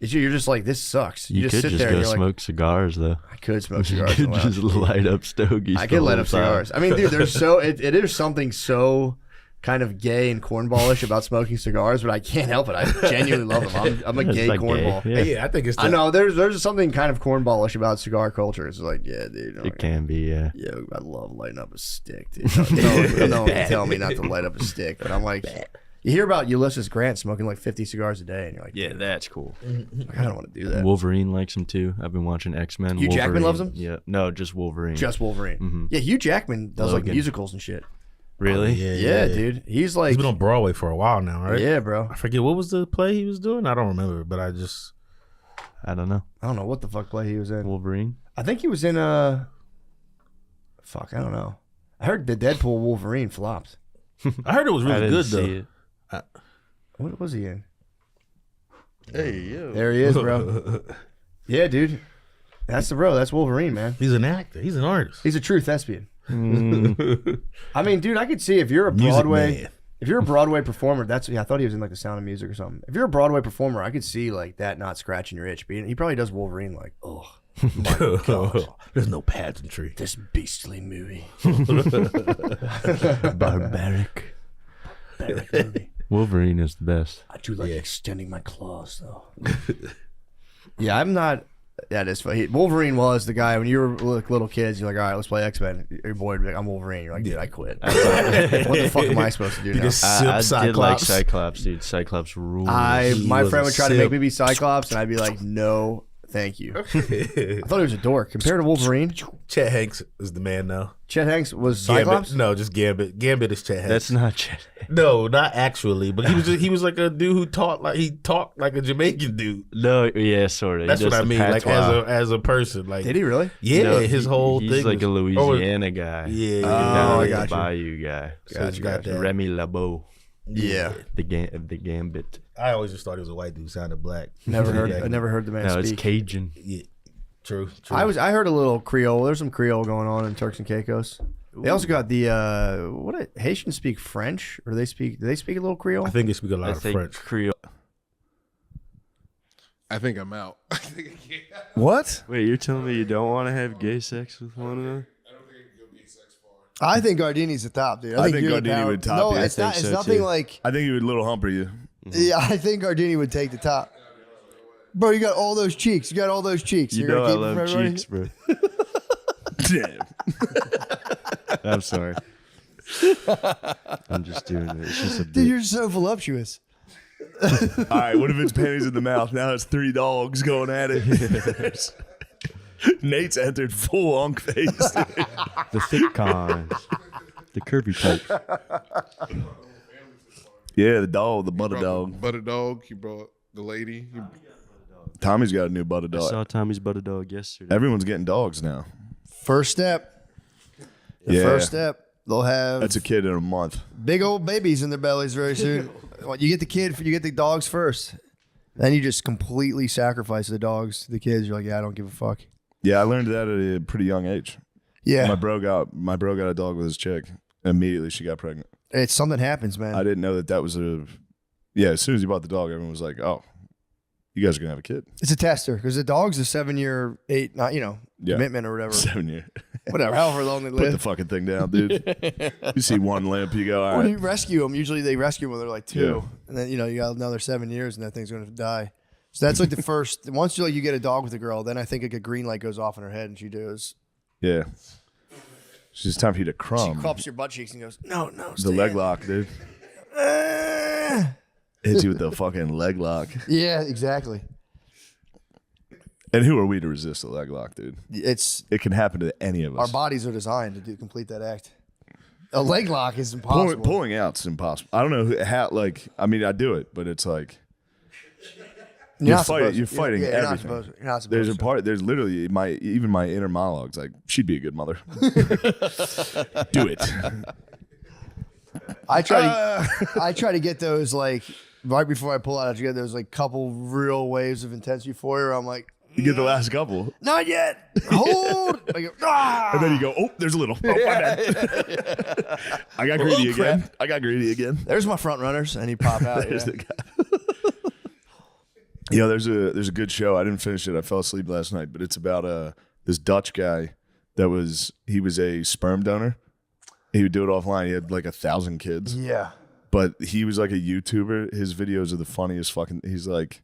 You're just like, this sucks. You just could sit just there go and you're smoke cigars, though. I could smoke cigars. You could just light up stogies. I could light up cigars. I mean, dude, there's it is something so kind of gay and cornballish about smoking cigars, but I can't help it. I genuinely love them. I'm a gay cornball. Gay. Yeah, I think it's. I know there's something kind of cornballish about cigar culture. It's like, yeah, dude. It can be, yeah. Yeah, I love lighting up a stick, dude. No one can tell me not to light up a stick, but I'm like. You hear about Ulysses Grant smoking like 50 cigars a day, and you're like, yeah, that's cool. I don't want to do that. Wolverine likes him too. I've been watching X-Men. Hugh Jackman loves him? Yeah, no, just Wolverine. Just Wolverine. Mm-hmm. Yeah, Hugh Jackman does Logan. like musicals and shit. Really? Yeah, dude. He's been on Broadway for a while now, right? Yeah, bro. I forget what was the play he was doing. I don't remember, but I don't know. I don't know what the fuck play he was in. Wolverine. I think he was in fuck, I don't know. I heard the Deadpool Wolverine flopped. I heard it was really good though. What was he in? Hey, yo. There he is, bro. Yeah, dude. That's the bro. That's Wolverine, man. He's an actor. He's an artist. He's a true thespian. I mean, dude, I could see if you're a Broadway, if you're a Broadway performer. I thought he was in like The Sound of Music or something. If you're a Broadway performer, I could see like that not scratching your itch. He probably does Wolverine like, oh my god, there's no pageantry. This beastly movie, barbaric movie. Wolverine is the best. I do like extending my claws, though. Yeah, I'm not. That is funny. Wolverine was the guy when you were like little kids. You're like, all right, let's play X-Men. Your boy would be like, I'm Wolverine. You're like, dude, I quit. What the fuck am I supposed to do now? I did like Cyclops, dude. Cyclops rules. My friend would try to make me be Cyclops, and I'd be like, no, thank you. I thought he was a dork. Compared to Wolverine, Chet Hanks is the man now. Chet Hanks was Cyclops? Gambit, no, just Gambit. Gambit is Chet Hanks. That's not Chet Hanks. No, not actually. But he was like a dude who talked like a Jamaican dude. No, yeah, sort of. That's what I mean. Like as a person. Like, did he really? Yeah, no, his whole thing. He's like a Louisiana guy. Yeah. Oh, I got you. Bayou guy. Gotcha. Remy LeBeau. Yeah. The Gambit. I always just thought he was a white dude who sounded black. I never heard the man speak. No, it's Cajun. Yeah. True. I heard a little Creole. There's some Creole going on in Turks and Caicos. They also got the Haitians speak French, or do they speak a little Creole? I think they speak a lot of French. Creole. I think I'm out. What? Wait, you're telling me you don't want to have gay sex with one another? I think Gardini's the top, dude. I think you're the Gardini power- would top No, you. it's not. It's so, nothing too. like. I think he would little humper you. Yeah, I think Gardini would take the top. Bro, you got all those cheeks. You got all those cheeks. You You're know I gonna keep love them for everybody? cheeks, bro. I'm sorry. I'm just doing it. It's just a Dude, bit. you're so voluptuous. All right, what if it's panties in the mouth? Now it's 3 dogs going at it. Nate's entered full unk face. The thick cons. The curvy types. Yeah, the dog, the butter dog. Butter dog. He brought the lady. Tommy's got a new butter I dog. saw Tommy's butter dog yesterday. Everyone's getting dogs now. First step. The first step. They'll have That's a kid in a month. big old babies in their bellies very soon. You get the kid, you get the dogs first. Then you just completely sacrifice the dogs to the kids. You're like, yeah, I don't give a fuck. Yeah, I learned that at a pretty young age. Yeah. My bro got a dog with his chick. Immediately she got pregnant. It's something happens, man. I didn't know that was a. Yeah, as soon as he bought the dog, everyone was like, "Oh, you guys are gonna have a kid." It's a tester because the dog's a 7-year, 8, not commitment or whatever. 7 year. Whatever, however long they Put live. the fucking thing down, dude. You see one limp, you go, all When right. you rescue them, usually they rescue them when they're like 2, Yeah. and then you got another 7 years, and that thing's gonna die. So that's like the first. Once you get a dog with a girl, then I think like a green light goes off in her head, and she does. Yeah. It's just time for you to She crumb. cups your butt cheeks and goes, no, The leg lock, dude. Hits you with the fucking leg lock. Yeah, exactly. And who are we to resist a leg lock, dude? It can happen to any of us. Our bodies are designed to complete that act. A leg lock is impossible. Pulling out's impossible. I don't know how. Like, I mean, I do it, but it's like you're fighting You're not everything. supposed to. You're not supposed There's a to. part. There's literally my inner monologues. Like, she'd be a good mother. Do it. I try to get those like right before I pull out. I get those like couple real waves of intense euphoria. Where I'm like, You get the last couple. not yet. Hold. I go, And then you go, oh, there's a little. Oh, my bad. I got greedy again. I got greedy again. There's my front runners, and he pop out. There's yeah. the guy. You know, there's a good show. I didn't finish it. I fell asleep last night, but it's about this Dutch guy he was a sperm donor. He would do it offline. He had like 1,000 kids. Yeah. But he was like a YouTuber. His videos are the funniest fucking. He's like,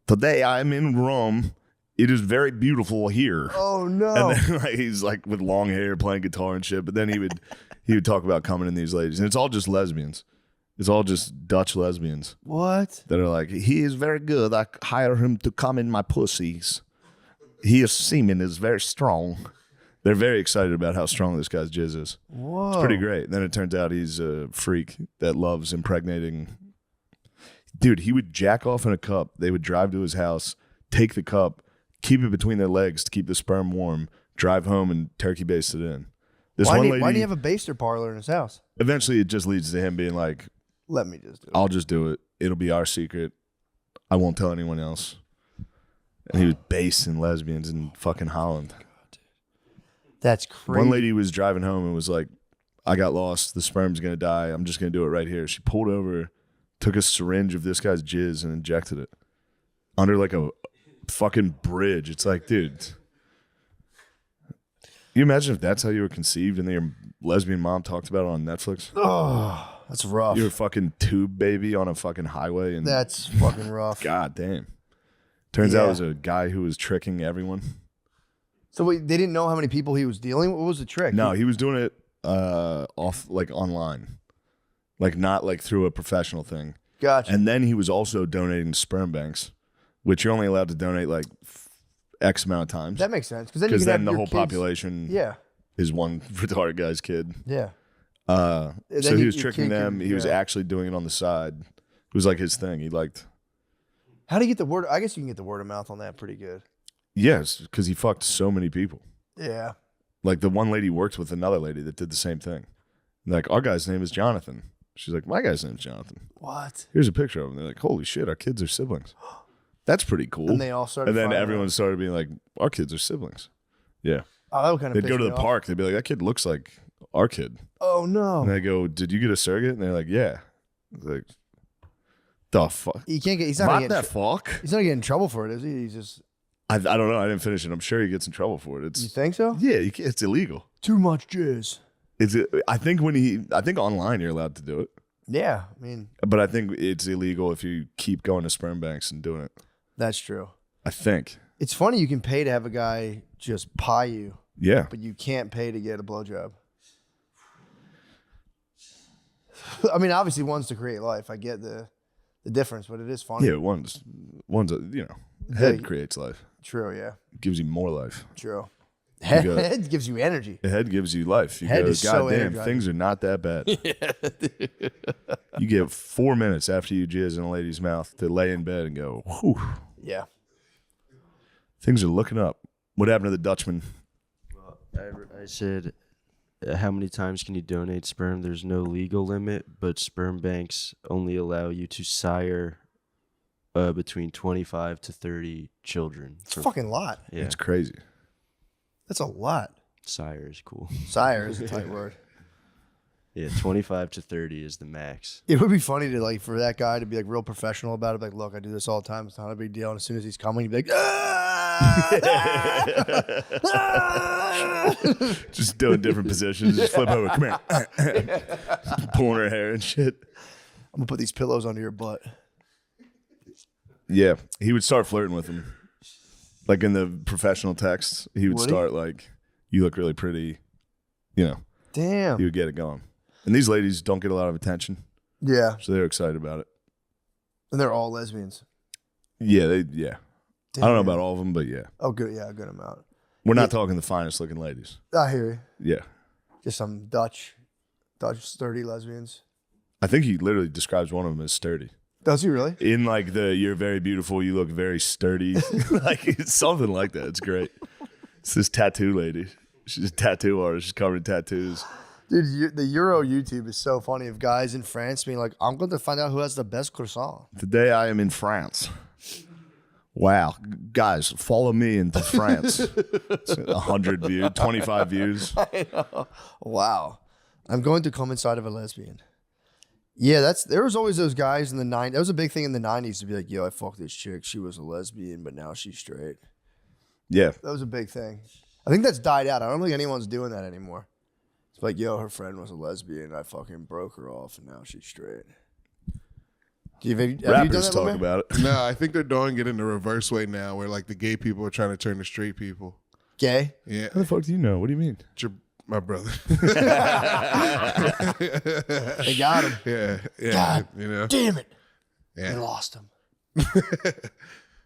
today I'm in Rome. It is very beautiful here. Oh no! And then like, he's like with long hair playing guitar and shit. But then he would talk about coming in these ladies, and it's all just lesbians. It's all just Dutch lesbians. What? That are like, he is very good. I hire him to come in my pussies. His semen is very strong. They're very excited about how strong this guy's jizz is. Whoa. It's pretty great. Then it turns out he's a freak that loves impregnating. Dude, he would jack off in a cup. They would drive to his house, take the cup, keep it between their legs to keep the sperm warm, drive home and turkey baste it in. Why do you have a baster parlor in his house? Eventually it just leads to him being like, Let me just do it. I'll just do it. It'll be our secret. I won't tell anyone else. And he was based in lesbians in fucking Holland. That's crazy. One lady was driving home and was like, I got lost. The sperm's going to die. I'm just going to do it right here. She pulled over, took a syringe of this guy's jizz and injected it under like a fucking bridge. It's like, dude, you imagine if that's how you were conceived and then your lesbian mom talked about it on Netflix? Oh, that's rough. You were a fucking tube baby on a fucking highway. And That's fucking rough. God damn. Turns out it was a guy who was tricking everyone. So wait, they didn't know how many people he was dealing with? What was the trick? No, he was doing it off like online, like not like through a professional thing. Gotcha. And then he was also donating to sperm banks, which you're only allowed to donate like X amount of times. That makes sense. Because then, the your whole kids- population Yeah. is one retarded guy's kid. Yeah. So Then he was your tricking kid them. can- He was yeah. actually doing it on the side. It was like his thing. He liked. How do you get the word? I guess you can get the word of mouth on that pretty good. Yes, because he fucked so many people. Yeah. Like the one lady worked with another lady that did the same thing. Like, our guy's name is Jonathan. She's like, my guy's name is Jonathan. What? Here's a picture of him. They're like, holy shit, our kids are siblings. That's pretty cool. And they all started And then finding everyone out. started being like, our kids are siblings. Yeah. Oh, that would kind of They'd go to the park. They'd be like, that kid looks like our kid. Oh no. And they go, did you get a surrogate? And they're like, yeah. It's like, the fuck? He can't get. He's not What gonna get. the fuck? He's not getting in trouble for it, is he? He's just. I don't know. I didn't finish it. I'm sure he gets in trouble for it. It's You think so? Yeah, it's illegal. Too much jizz. I think online you're allowed to do it. Yeah, I mean But I think it's illegal if you keep going to sperm banks and doing it. That's true. I think. It's funny you can pay to have a guy just pie you. Yeah. But you can't pay to get a blowjob. I mean, obviously, one's to create life. I get the difference, but it is funny. Yeah, one's head creates life. True, yeah. Gives you more life. True. Head gives you energy. The head gives you life. You Head go, is so goddamn, energizing." things are not that bad. You get 4 minutes after you jizz in a lady's mouth to lay in bed and go, whew. Yeah. Things are looking up. What happened to the Dutchman? I said, how many times can you donate sperm? There's no legal limit, but sperm banks only allow you to sire between 25 to 30 children. It's a fucking lot. Yeah. It's crazy. That's a lot. Sire is cool. Sire is a tight word. Yeah, 25 to 30 is the max. It would be funny to like for that guy to be like real professional about it. Like, look, I do this all the time. It's not a big deal. And as soon as he's coming, he'd be like, Just doing different positions. Just flip over. Come here. Pulling her hair and shit. I'm going to put these pillows under your butt. Yeah. He would start flirting with him. Like in the professional texts, he would start like, you look really pretty. You know. Damn. He would get it going. And these ladies don't get a lot of attention. Yeah. So they're excited about it. And they're all lesbians. Yeah, yeah. I don't know about all of them, but yeah. Oh, good. Yeah, a good amount. We're not talking the finest looking ladies. I hear you. Yeah. Just some Dutch sturdy lesbians. I think he literally describes one of them as sturdy. Does he really? In like you're very beautiful, you look very sturdy. Like it's something like that. It's great. It's this tattoo lady. She's a tattoo artist. She's covered in tattoos. Dude, the Euro YouTube is so funny of guys in France being like, I'm going to find out who has the best croissant. Today I am in France. Wow. Guys, follow me into France. It's 100 views, 25 views. I know. Wow. I'm going to come inside of a lesbian. Yeah, there was always those guys in the 90s. That was a big thing in the 90s to be like, yo, I fucked this chick. She was a lesbian, but now she's straight. Yeah. That was a big thing. I think that's died out. I don't think anyone's doing that anymore. It's like, yo, her friend was a lesbian. I fucking broke her off, and now she's straight. Have you done Rappers that, talk man? about it. No, I think they're doing it in the reverse way now, where like the gay people are trying to turn to straight people. Gay? Yeah. How the fuck do you know? What do you mean? My brother. They got him. Yeah. God you know. damn it. Yeah. They lost him.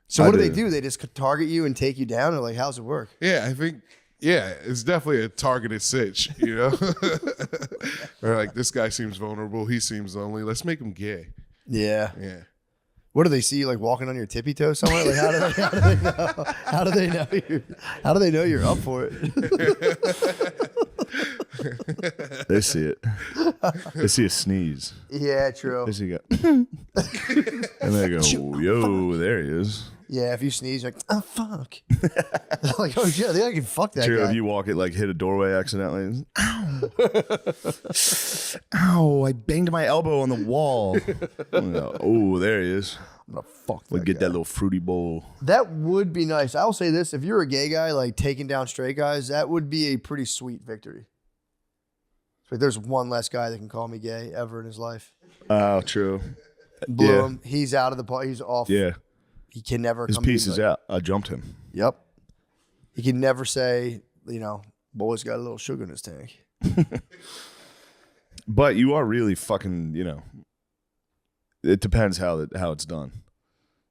So what do they do? They just target you and take you down, or like, how's it work? Yeah, I think. Yeah, it's definitely a targeted sitch, you know. Or like, this guy seems vulnerable. He seems lonely. Let's make him gay. Yeah. Yeah. What do they see you like walking on your tippy toe somewhere? Like how do they know? How do they know how do they know you're up for it? They see it. They see a sneeze. Yeah, true. They see and they go, yo, there he is. Yeah, if you sneeze, you're like, oh fuck. Like, oh shit, I think I can fuck that True, guy. if you walk it, like hit a doorway accidentally. Ow. Ow, I banged my elbow on the wall. Oh, there he is. I'm gonna fuck that We'll get guy. that little fruity bowl. That would be nice. I'll say this: if you're a gay guy, like taking down straight guys, that would be a pretty sweet victory. It's like there's one less guy that can call me gay ever in his life. Oh, true. Blew him. He's out of the party. He's off. Yeah. He can never His come to piece me is like- out. I jumped him. Yep. He can never say, boy's got a little sugar in his tank. But you are really fucking, it depends how it's done.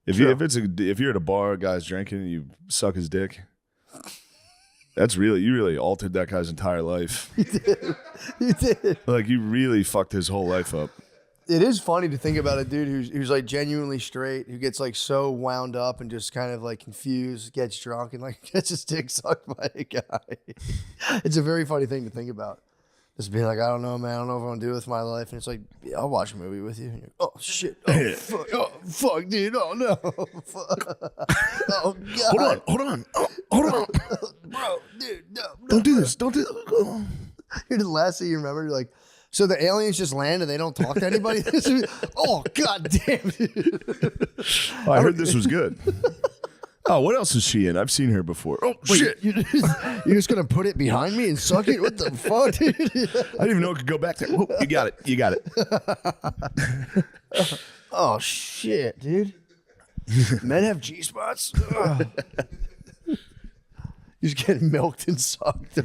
If you're at a bar, a guy's drinking, and you suck his dick. You really altered that guy's entire life. You did. Like you really fucked his whole life up. It is funny to think about a dude who's like genuinely straight, who gets like so wound up and just kind of like confused, gets drunk, and like gets his dick sucked by a guy. It's a very funny thing to think about. Just being like, I don't know, man. I don't know if I want to do it with my life. And it's like, yeah, I'll watch a movie with you. And you're, oh, shit. Oh, fuck, dude. Oh, no. Fuck. Oh, God. Hold on. Oh, hold on. Bro, dude, no. Don't do this. Don't do this. You're the last thing you remember. You're like, so the aliens just land and they don't talk to anybody? Oh, God damn it. Oh, I heard this was good. Oh, what else is she in? I've seen her before. Oh, Wait, shit. You're just going to put it behind me and suck it? What the fuck, dude? I didn't even know it could go back there. Oh, you got it. Oh, shit, dude. Men have G spots. He's getting milked and sucked.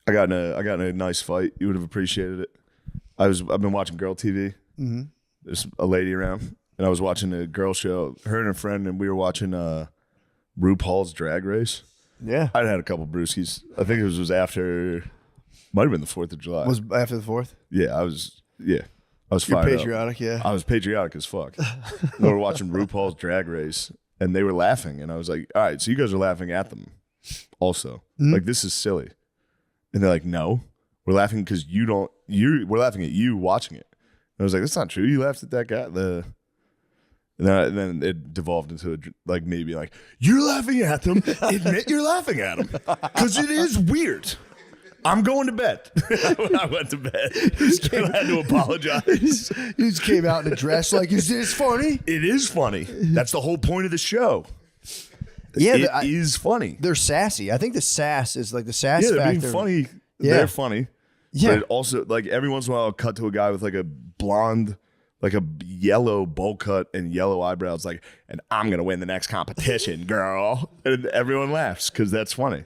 I got in a nice fight. You would have appreciated it. I've been watching girl TV. Mm-hmm. There's a lady around, and I was watching a girl show. Her and a friend, and we were watching RuPaul's Drag Race. Yeah, I'd had a couple brewskis. I think it was after, might have been the 4th of July. Was after the 4th? Yeah, I was. Yeah, I was You're fired patriotic, up. yeah. I was patriotic as fuck. We were watching RuPaul's Drag Race, and they were laughing, and I was like, "All right, so you guys are laughing at them, also. Like this is silly." And they're like, "No, we're laughing because you don't. We're laughing at you watching it." And I was like, "That's not true. You laughed at that guy." And then it devolved into like maybe like, "You're laughing at them. Admit you're laughing at them because it is weird." I'm going to bed. When I went to bed, I had to apologize. He just came out in a dress like, is this funny? It is funny. That's the whole point of the show. Yeah, it is funny. They're sassy. I think the sass is like the sass they're factor. being funny. Yeah. They're funny. Yeah. But also, like every once in a while, I'll cut to a guy with like a blonde, like a yellow bowl cut and yellow eyebrows, like, and I'm gonna win the next competition, girl. And everyone laughs because that's funny.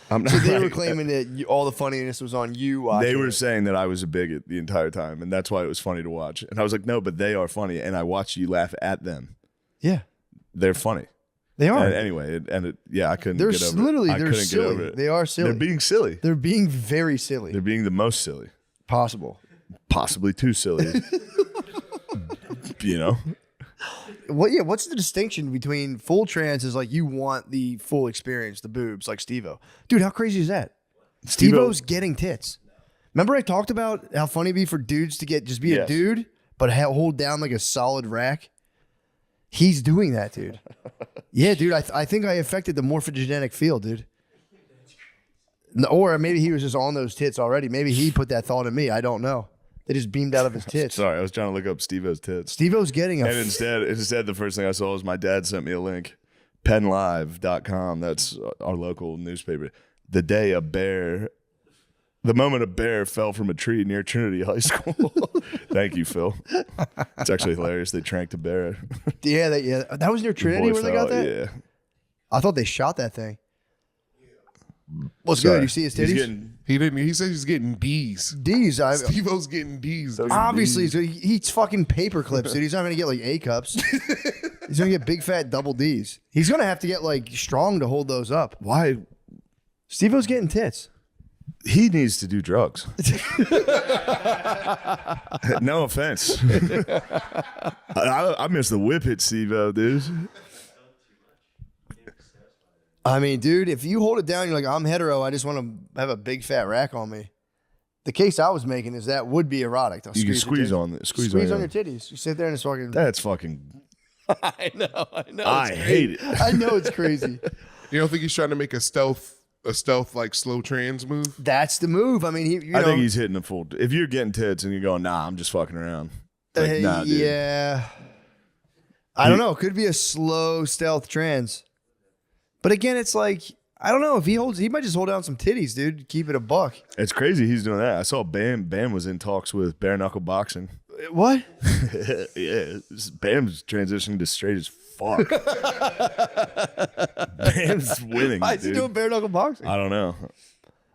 So they were claiming that all the funniness was on you watching They were it. saying that I was a bigot the entire time, and that's why it was funny to watch. And I was like, no, but they are funny, and I watch you laugh at them. Yeah, they're funny. They are. And anyway, I couldn't They're get over it. literally I they're couldn't silly. get over it. They are silly. They're being silly. They're being very silly. They're being the most silly possible. Possibly too silly. You know. What's the distinction between full trans is like you want the full experience, the boobs, like Steve-O. Dude, how crazy is that? Steve-O's getting tits. Remember I talked about how funny it'd be for dudes to just be a dude, but hold down like a solid rack? He's doing that, dude. Yeah, dude, I think I affected the morphogenetic field, dude. Or maybe he was just on those tits already. Maybe he put that thought in me. I don't know. They just beamed out of his tits. Sorry, I was trying to look up Steve-O's tits. Steve-O's getting a... And instead, the first thing I saw was my dad sent me a link. PennLive.com. That's our local newspaper. The moment a bear fell from a tree near Trinity High School. Thank you, Phil. It's actually hilarious. They tranked a bear. Yeah, that was near Trinity where they got that? Yeah. I thought they shot that thing. What's good? You see his titties? He didn't. He said he's getting D's. D's. Steve-O's getting D's. Obviously, so he eats fucking paper clips, dude. He's not going to get like A cups. He's going to get big fat double D's. He's going to have to get like strong to hold those up. Why? Steve-O's getting tits. He needs to do drugs. No offense. I miss the whip hit, Steve-O, dude. I mean, dude, if you hold it down, you're like, I'm hetero. I just want to have a big fat rack on me. The case I was making is that would be erotic. You can squeeze on it. Squeeze on your titties. You sit there and it's fucking. That's fucking. I know. I hate it. I know it's crazy. You don't think he's trying to make a stealth like slow trans move? That's the move. I mean, I think he's hitting the full. If you're getting tits and you're going, nah, I'm just fucking around. Like, nah, dude. Yeah. I don't know. It could be a slow stealth trans. But again, it's like, I don't know if he might just hold down some titties, dude. Keep it a buck. It's crazy he's doing that. I saw Bam was in talks with bare knuckle boxing. What? Yeah, Bam's transitioning to straight as fuck. Bam's winning. Why is he doing bare knuckle boxing? I don't know.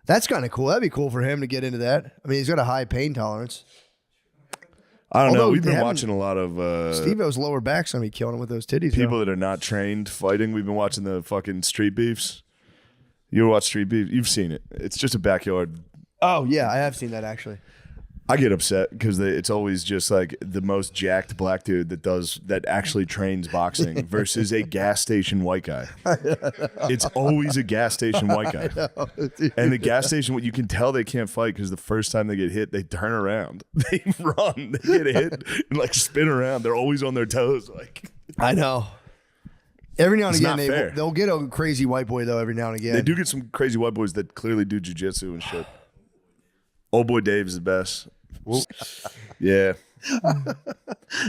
That's kind of cool. That'd be cool for him to get into that. I mean, he's got a high pain tolerance. I don't know. We've been watching a lot of Steve-O's lower back's gonna be killing him with those titties. People that are not trained fighting. We've been watching the fucking street beefs. You ever watch street beef? You've seen it. It's just a backyard. Oh yeah, I have seen that actually. I get upset because it's always just like the most jacked black dude that actually trains boxing versus a gas station white guy. It's always a gas station white guy. And the gas station, you can tell they can't fight because the first time they get hit, they turn around, they run, they get hit and like spin around. They're always on their toes. Like I know. Every now and It's not again, fair. they'll get a crazy white boy though. Every now and again, They do get some crazy white boys that clearly do jujitsu and shit. Old boy Dave is the best. Yeah.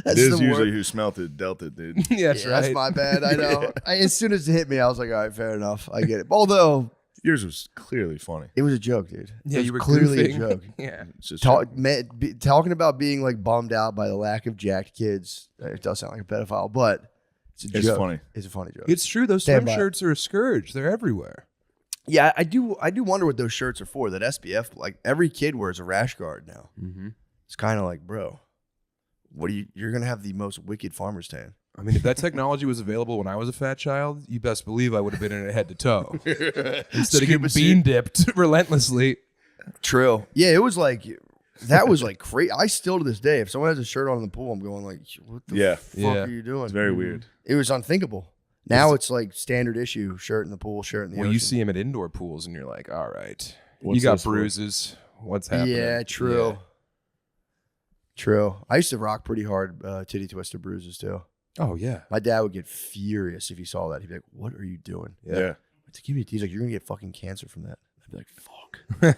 It is usually who smelt it, dealt it, dude. That's my bad. I know. As soon as it hit me, I was like, all right, fair enough. I get it. Although Yours was clearly funny. It was a joke, dude. Yeah, It was you were clearly goofing. a joke. Yeah. It's just Talking about being like bummed out by the lack of jacked kids. It does sound like a pedophile, but it's It's joke. funny. It's a funny joke. It's true. Those Stand swim by it. shirts are a scourge. They're everywhere. Yeah, I do wonder what those shirts are for. That SPF, like every kid wears a rash guard now. Mm-hmm. It's kind of like, bro, you're gonna have the most wicked farmer's tan. I mean, if that technology was available when I was a fat child, you best believe I would have been in it head to toe. Instead of getting bean dipped relentlessly. True. Yeah, it was like that was like crazy. I still to this day, if someone has a shirt on in the pool, I'm going like, what the fuck are you doing? It's very weird. It was unthinkable. Now it's like standard issue, shirt in the pool, shirt in the ocean. You see him at indoor pools and you're like, all right, What's you got this for? bruises. What's happening? Yeah, true. Yeah. True. I used to rock pretty hard titty twister bruises too. Oh, yeah. My dad would get furious if he saw that. He'd be like, what are you doing? Yeah. He's like, you're going to get fucking cancer from that. I'd be like, fuck.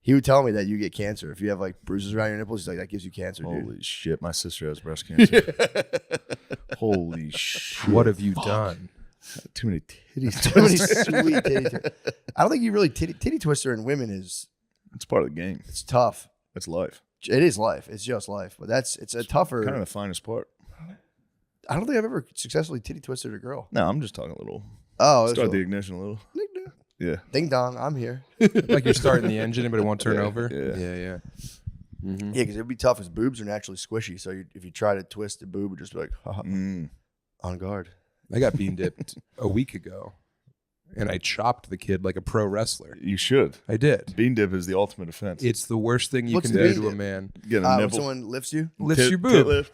He would tell me that you get cancer. If you have like bruises around your nipples, he's like, that gives you cancer, dude. Holy shit, my sister has breast cancer. Holy shit. What have you done? Too many titties. Too many sweet titty. I don't think you really titty twister in women is. It's part of the game. It's tough. It's life. It is life. It's just life. But it's a tougher. Kind of the finest part. I don't think I've ever successfully titty twisted a girl. No, I'm just talking a a little. Oh, Start the cool. ignition a little. Yeah. Ding dong, I'm here. Like you're starting the engine, but it won't turn over. Yeah. Mm-hmm. Yeah, because it'd be tough. His boobs are naturally squishy, so if you try to twist the boob, it'd just be like, on guard. I got bean dipped a week ago, and I chopped the kid like a pro wrestler. You should. I did. Bean dip is the ultimate offense. It's the worst thing you What's can the do bean to a dip? man. Get a When nipple. someone lifts you? Lifts your Tit boob. lift.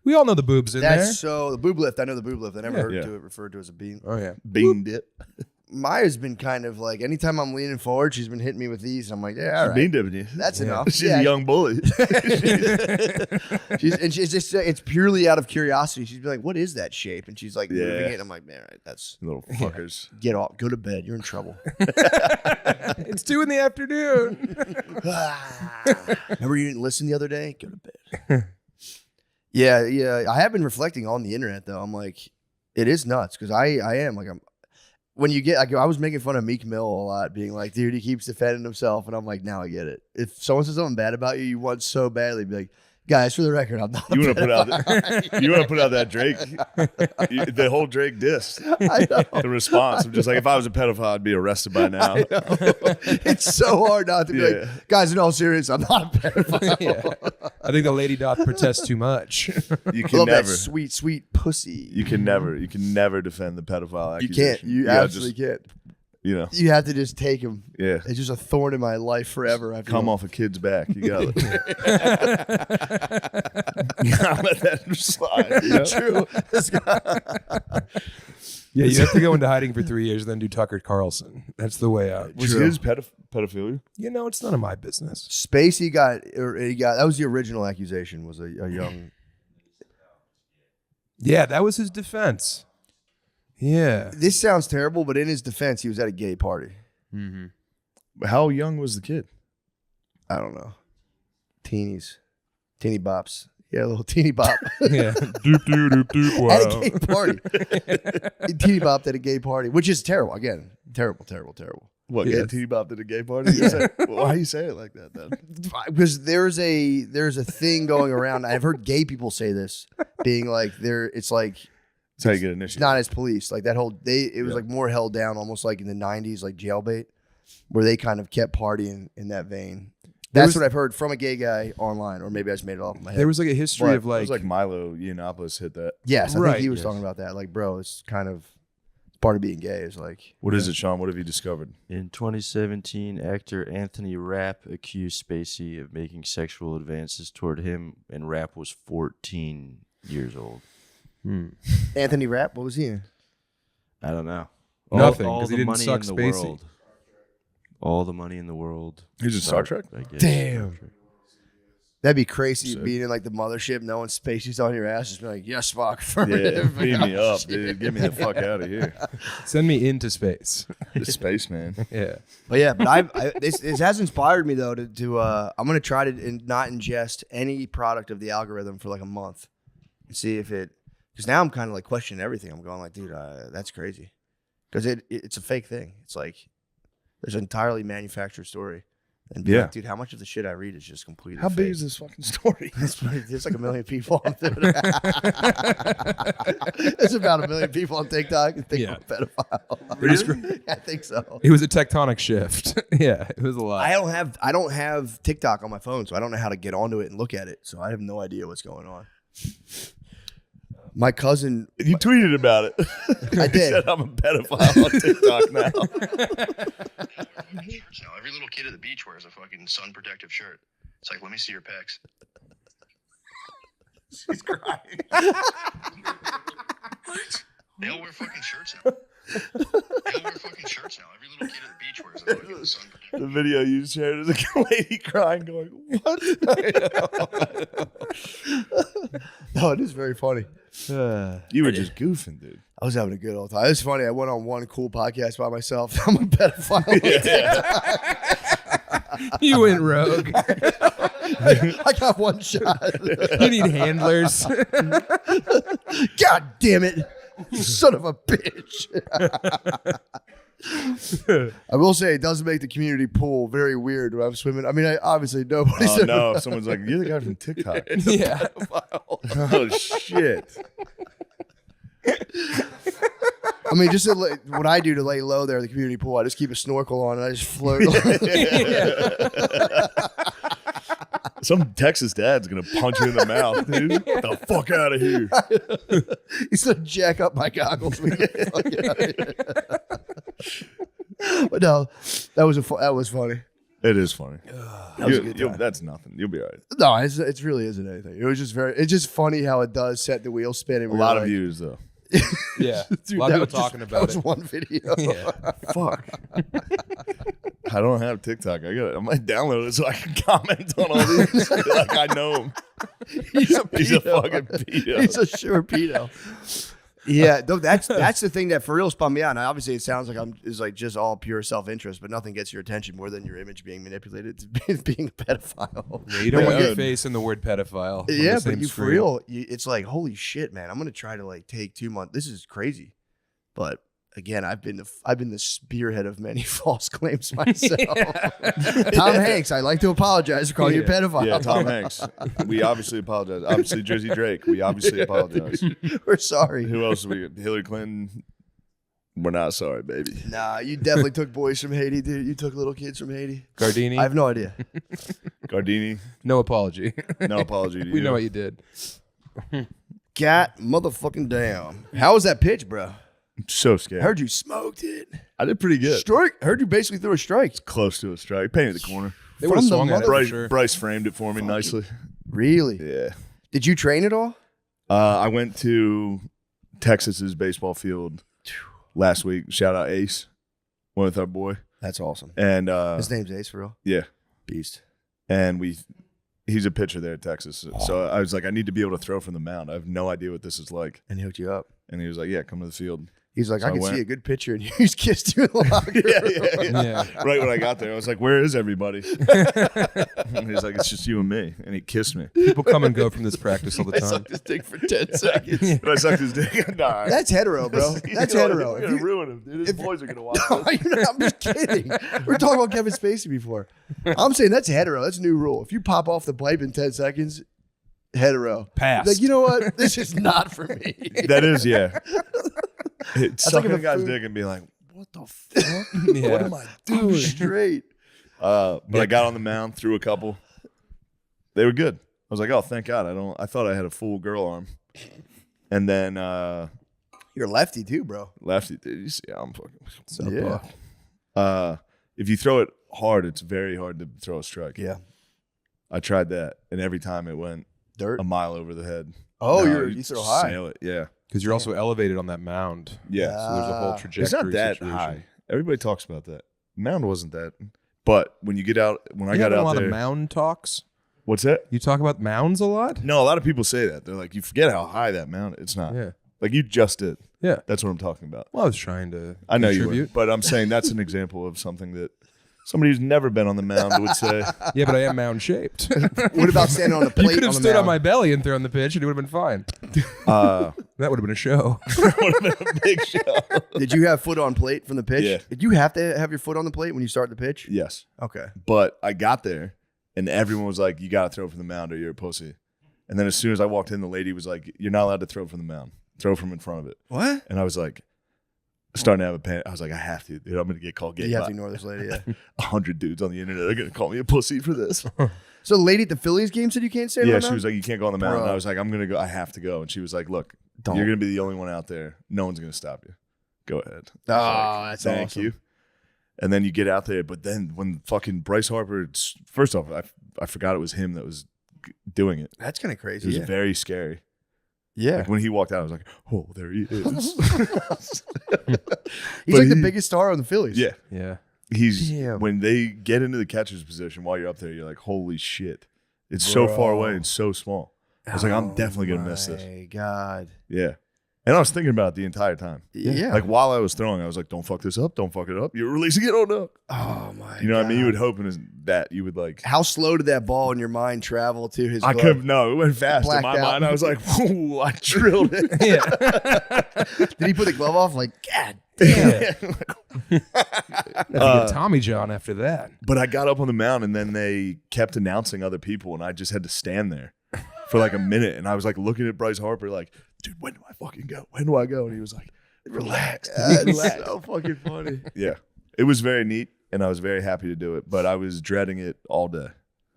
We all know the boobs in That's there. so the boob lift. I know the boob lift. I never heard Yeah. it referred to as a bean. Oh yeah, Bean dip. Maya's been kind of like anytime I'm leaning forward, she's been hitting me with these. And I'm like, yeah, all right. Bean dipping you. That's enough. She's a young bully. she's just it's purely out of curiosity. She's like, what is that shape? And she's like moving it. And I'm like, man, all right, that's Little fuckers. get off, go to bed. You're in trouble. it's 2 PM. Remember you didn't listen the other day? Go to bed. Yeah. I have been reflecting on the internet though. I'm like, it is nuts because I am like when you get like I was making fun of Meek Mill a lot, being like, dude, he keeps defending himself, and I'm like, now I get it. If someone says something bad about you, you want so badly be like, guys, for the record, I'm not. You want to put out that Drake, the whole Drake diss. I know. The response of just like if I was a pedophile, I'd be arrested by now. It's so hard not to be like, guys, in all seriousness, I'm not a pedophile. I think the lady doth protest too much. You I can love never, that sweet pussy. you can never defend the pedophile You accusation. can't. You gotta absolutely can't. You know, You have to just take him. yeah. It's just a thorn in my life forever. After Come you- off a kid's back. You gotta, you gotta let that slide. You know? True. This guy- Yeah, you have to go into hiding for 3 years, then do Tucker Carlson. That's the way out. Was his pedophilia? You know, it's none of my business. Spacey got that was the original accusation, was a young. Yeah, that was his defense. Yeah. This sounds terrible, but in his defense, he was at a gay party. How young was the kid? I don't know. Teeny bops. Yeah, a little teeny bop. Yeah. Doop doop doop doop. Wow. At a gay party. Teeny bopped at a gay party, which is terrible. Again, terrible. What? Yeah. Get T-bopped at a gay party? Why you say it like that then? Because there's a thing going around. I've heard gay people say this, being like it's like That's how you get it's initiated. not as police. Like that whole it was like more held down, almost like in the 90s, like jailbait, where they kind of kept partying in that vein. That's what I've heard from a gay guy online, or maybe I just made it off in my head. There was like a history of It like, was like Milo Yiannopoulos hit that. Yes, I Right, think he was yes. talking about that. Like, bro, it's kind of part of being gay is like. What is it, Sean? What have you discovered? In 2017, actor Anthony Rapp accused Spacey of making sexual advances toward him, and Rapp was 14 years old. Anthony Rapp, what was he in? I don't know. Nothing, All 'cause he the didn't money suck in the Spacey. world. All the money in the world. He's in Star Trek? I guess. Damn. Star Trek. That'd be crazy Sick. being in like the mothership, knowing Spacey's on your ass, just be like, yes, Spock. Yeah, beat me up, dude. Get me the fuck out of here. send me into space. The spaceman. Yeah. But yeah, but this has inspired me though to I'm gonna try to not ingest any product of the algorithm for like a month and see if it, because now I'm kind of like questioning everything. I'm going like, dude, that's crazy, because it's a fake thing. It's like There's an entirely manufactured story. And be like, dude, how much of the shit I read is just completely How fake? big is this fucking story? There's like 1 million people on There's about 1 million people on TikTok and think I'm a pedophile. Really? I think so. It was a tectonic shift. Yeah, it was a lot. I don't have TikTok on my phone, so I don't know how to get onto it and look at it. So I have no idea what's going on. My cousin, you tweeted about it. I did. He said I'm a pedophile on TikTok now. Now every little kid at the beach wears a fucking sun protective shirt. It's like, let me see your pecs. She's crying. What? They all wear fucking shirts now. They all wear fucking shirts now. Every little kid at the beach wears a fucking sun protective. The video you shared is a lady crying, going, "What?" No, it is very funny. You were just goofing, dude. I was having a good old time. It's funny. I went on one cool podcast by myself. I'm a pedophile. You went rogue. I got one shot. You need handlers. God damn it. Son of a bitch. I will say it does make the community pool very weird when I'm swimming. I mean, obviously nobody's. Oh no! If someone's like, "You're the guy from TikTok." Yeah. Oh shit. I mean, just what I do to lay low there in the community pool, I just keep a snorkel on and I just float. Some Texas dad's gonna punch you in the mouth, dude. Get the fuck out of here. He's gonna jack up my goggles. But no, that was funny. It is funny. That was a good time. That's nothing. You'll be all right. No, it really isn't anything. It was just it's just funny how it does set the wheel spinning. A lot of views though. Yeah, Dude, a lot of that people talking about that was it. one video. Yeah. Fuck. I don't have TikTok. I might download it so I can comment on all these. Like I know him. He's a fucking pedo. He's a sure pedo. Yeah, though that's the thing that for real spun me out. And obviously, it sounds like it's like just all pure self-interest, but nothing gets your attention more than your image being manipulated to being a pedophile. Yeah, you don't want your face in the word pedophile. Yeah, but for real, it's like holy shit, man. I'm gonna try to like take 2 months. This is crazy, but again, I've been the spearhead of many false claims myself. Tom Hanks, I'd like to apologize for calling you a pedophile. Yeah, Tom Hanks. We obviously apologize. Obviously, Drizzy Drake. We obviously apologize. We're sorry. Who else? Hillary Clinton. We're not sorry, baby. Nah, you definitely took boys from Haiti, dude. You took little kids from Haiti. Gardini. I have no idea. Gardini. No apology. No apology to you. We know what you did. God motherfucking damn. How was that pitch, bro? I'm so scared. I heard you smoked it. I did pretty good. Strike. I heard you basically threw a strike. It's close to a strike. Painted the corner. They would have swung at it for Bryce, sure. Bryce framed it for me nicely. Really? Yeah. Did you train at all? I went to Texas's baseball field last week. Shout out Ace. Went with our boy. That's awesome. And his name's Ace for real? Yeah. Beast. And he's a pitcher there at Texas. So I was like, I need to be able to throw from the mound. I have no idea what this is like. And he hooked you up. And he was like, yeah, come to the field. He's like, So I can went. see a good picture, and he's kissed you in the locker. Yeah. Right when I got there, I was like, where is everybody? And he's like, it's just you and me. And he kissed me. People come and go from this practice all the I time. sucked his dick for 10 seconds. But I sucked his dick. Nah. That's hetero, bro. That's hetero. You're going to ruin him, dude. His boys are going to watch No, this. I'm just kidding. We're talking about Kevin Spacey before. I'm saying that's hetero. That's a new rule. If you pop off the pipe in 10 seconds, hetero. Passed. Like, you know what? This is not for me. That is, yeah. That's Sucking like a guy's food- dick and being like, what the fuck? Yeah. What am I doing? Straight. But I got on the mound, threw a couple. They were good. I was like, oh, thank God. I thought I had a full girl arm. And then You're lefty too, bro. lefty, dude. You see how I'm fucking. Yeah. If you throw it hard, it's very hard to throw a strike. Yeah. I tried that, and every time it went Dirt. a mile over the head. Oh, No, you throw high. Sail it, yeah. Because you're also elevated on that mound. Yeah. So there's a whole trajectory. It's not that situation. high. Everybody talks about that. Mound wasn't that. But when you get out, when I You got having out a lot there. of mound talks. What's that? You talk about mounds a lot. No, a lot of people say that. They're like, you forget how high that mound is. It's not. Yeah. Like you just did. Yeah. That's what I'm talking about. Well, I was trying to. I know you contribute. were, but I'm saying that's an example of something that Somebody who's never been on the mound would say. Yeah, but I am mound shaped. What about standing on the plate? You could have on the stood on mound? my belly and thrown the pitch, and it would have been fine. That would have been a show. Would have been a big show. Did you have foot on plate from the pitch? Yeah. Did you have to have your foot on the plate when you start the pitch? Yes. Okay. But I got there, and everyone was like, "You got to throw from the mound, or you're a pussy." And then as soon as I walked in, the lady was like, "You're not allowed to throw from the mound. Throw from in front of it." What? And I was like, starting to have a panic. I was like, I have to. Dude, I'm going to get called gay. You have to ignore this lady, yeah. 100 dudes on the internet are going to call me a pussy for this. So the lady at the Phillies game said you can't stand on Yeah, the she mound? was like, you can't go on the mound. Bro. And I was like, I'm going to go. I have to go. And she was like, look, Don't. you're going to be the only one out there. No one's going to stop you. Go ahead. Oh, Like, that's Thank awesome. you. And then you get out there. But then when fucking Bryce Harper, first off, I forgot it was him that was doing it. That's kind of It crazy. was Yeah. very scary. Yeah. Like when he walked out, I was like, oh, there he is. He's like the biggest star on the Phillies. Yeah. Yeah. He's Damn. when they get into the catcher's position while you're up there, you're like, holy shit. It's so far away and so small. I was like, I'm definitely gonna miss this. My God. Yeah. And I was thinking about it the entire time. Yeah. Like while I was throwing, I was like, don't fuck this up. Don't fuck it up. You're releasing it. Oh no. Oh my. You know what I mean? You God. would hope that you would like. How slow did that ball in your mind travel to his? I glove? couldn't. No, it went fast in Blacked my out. mind. I was like, whoa, I drilled it. Did he put the glove off? Like, God Yeah. damn. Tommy John after that. But I got up on the mound and then they kept announcing other people and I just had to stand there for like a minute. And I was like looking at Bryce Harper like, dude, when do I fucking go? When do I go? And he was like, relax. That's relax. so fucking funny. Yeah. It was very neat and I was very happy to do it, but I was dreading it all day.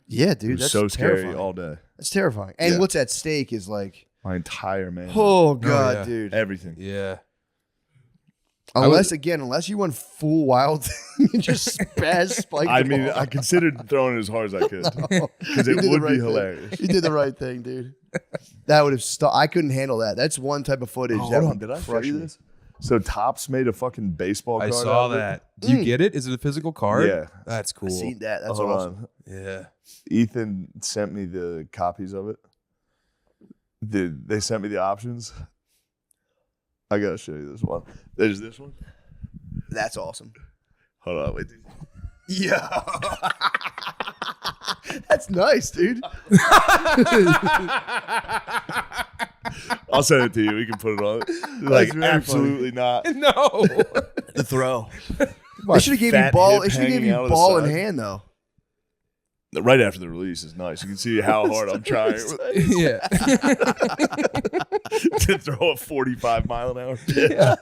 Yeah, It dude. was That's so terrifying. scary all day. That's terrifying. And Yeah. what's at stake is like, My entire man. oh God, yeah. dude. Everything. Yeah. Unless you went full wild and just spike. I the mean, ball. I considered throwing it as hard as I could because You it did the would right be thing. hilarious. You did the right thing, dude. That would have stopped. I couldn't handle that. That's one type of footage. Oh, that hold on, would did I show crush you me. this? So Topps made a fucking baseball I card. saw out of it. that. Do you get it? Is it a physical card? Yeah. That's cool. I seen that. That's Hold awesome. on. Yeah. Ethan sent me the copies of it. They sent me the options. I gotta show you this one. There's this one. That's awesome. Hold on, wait. Yeah. That's nice, dude. I'll send it to you. We can put it on. Like very absolutely not. No. The throw. My They should have gave you fat ball. hip They should have gave hanging you out of the ball in side. hand though. Right after the release is nice. You can see how hard I'm trying Yeah. to throw a 45-mile-an-hour pitch. Yeah.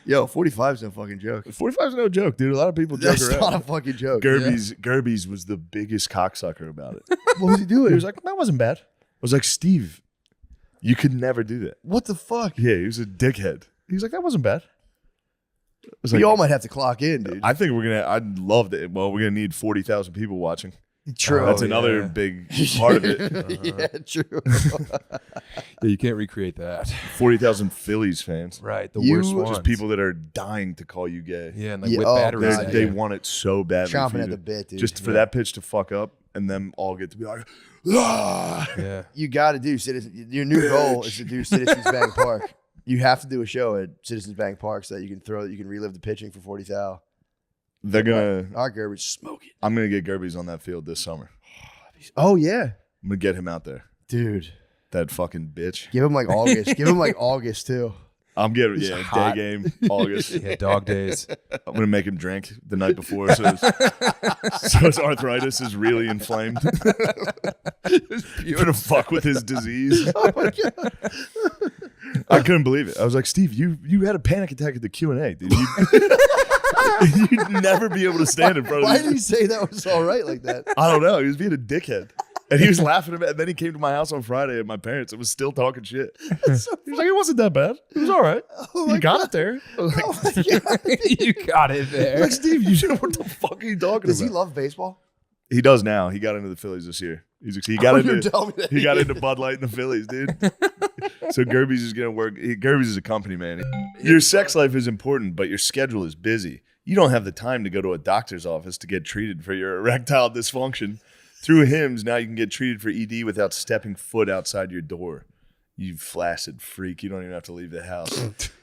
Yo, 45 is no fucking joke. 45 is no joke, dude. A lot of people joke That's around. not a fucking joke. Gerby's was the biggest cocksucker about it. What was he doing? He was like, that wasn't bad. I was like, Steve, you could never do that. What the fuck? Yeah, he was a dickhead. He was like, that wasn't bad. I was We like, all might have to clock in, dude. I think I'd love it. Well, we're going to need 40,000 people watching. True. That's Oh, another yeah. big part of it. Yeah, true. Yeah, you can't recreate that. 40,000 Phillies fans. Right. The You- worst ones. Just people that are dying to call you gay. Yeah, and like Yeah, with oh, batteries. God, in They it. want it so badly. Chomping for you at to- the bit, dude. Just for Yeah. that pitch to fuck up and them all get to be like, ah. Yeah. You got to do Citizen. Your new goal is to do Citizens Bank Park. You have to do a show at Citizens Bank Park so that you can relive the pitching for 40 thou. They're going to, Our garbage smoke it. I'm going to get Gerby's on that field this summer. Oh yeah, I'm going to get him out there. dude. That fucking bitch. Give him like August. Give him like August too. I'm getting, He's yeah, hot. day game, August. Yeah, dog days. I'm going to make him drink the night before so his arthritis is really inflamed. You're going to fuck with his disease. Oh my god. I couldn't believe it. I was like, Steve, you had a panic attack at the Q&A, dude. You'd never be able to stand in front of Why these. did he say that was all right like that? I don't know. He was being a dickhead. And he was laughing at me. And then he came to my house on Friday at my parents and was still talking shit. He was like, it wasn't that bad. It was all right. You got it there. I was like, You got it there. like, Steve, you know what the fuck are you talking Does about? he love baseball? He does now. He got into the Phillies this year. He got You into tell me that he got into Bud Light and the Phillies, dude. So Gerby's is gonna work. Gerby's is a company man. Your sex life is important, but your schedule is busy. You don't have the time to go to a doctor's office to get treated for your erectile dysfunction. Through Hims, now you can get treated for ED without stepping foot outside your door. You flaccid freak. You don't even have to leave the house.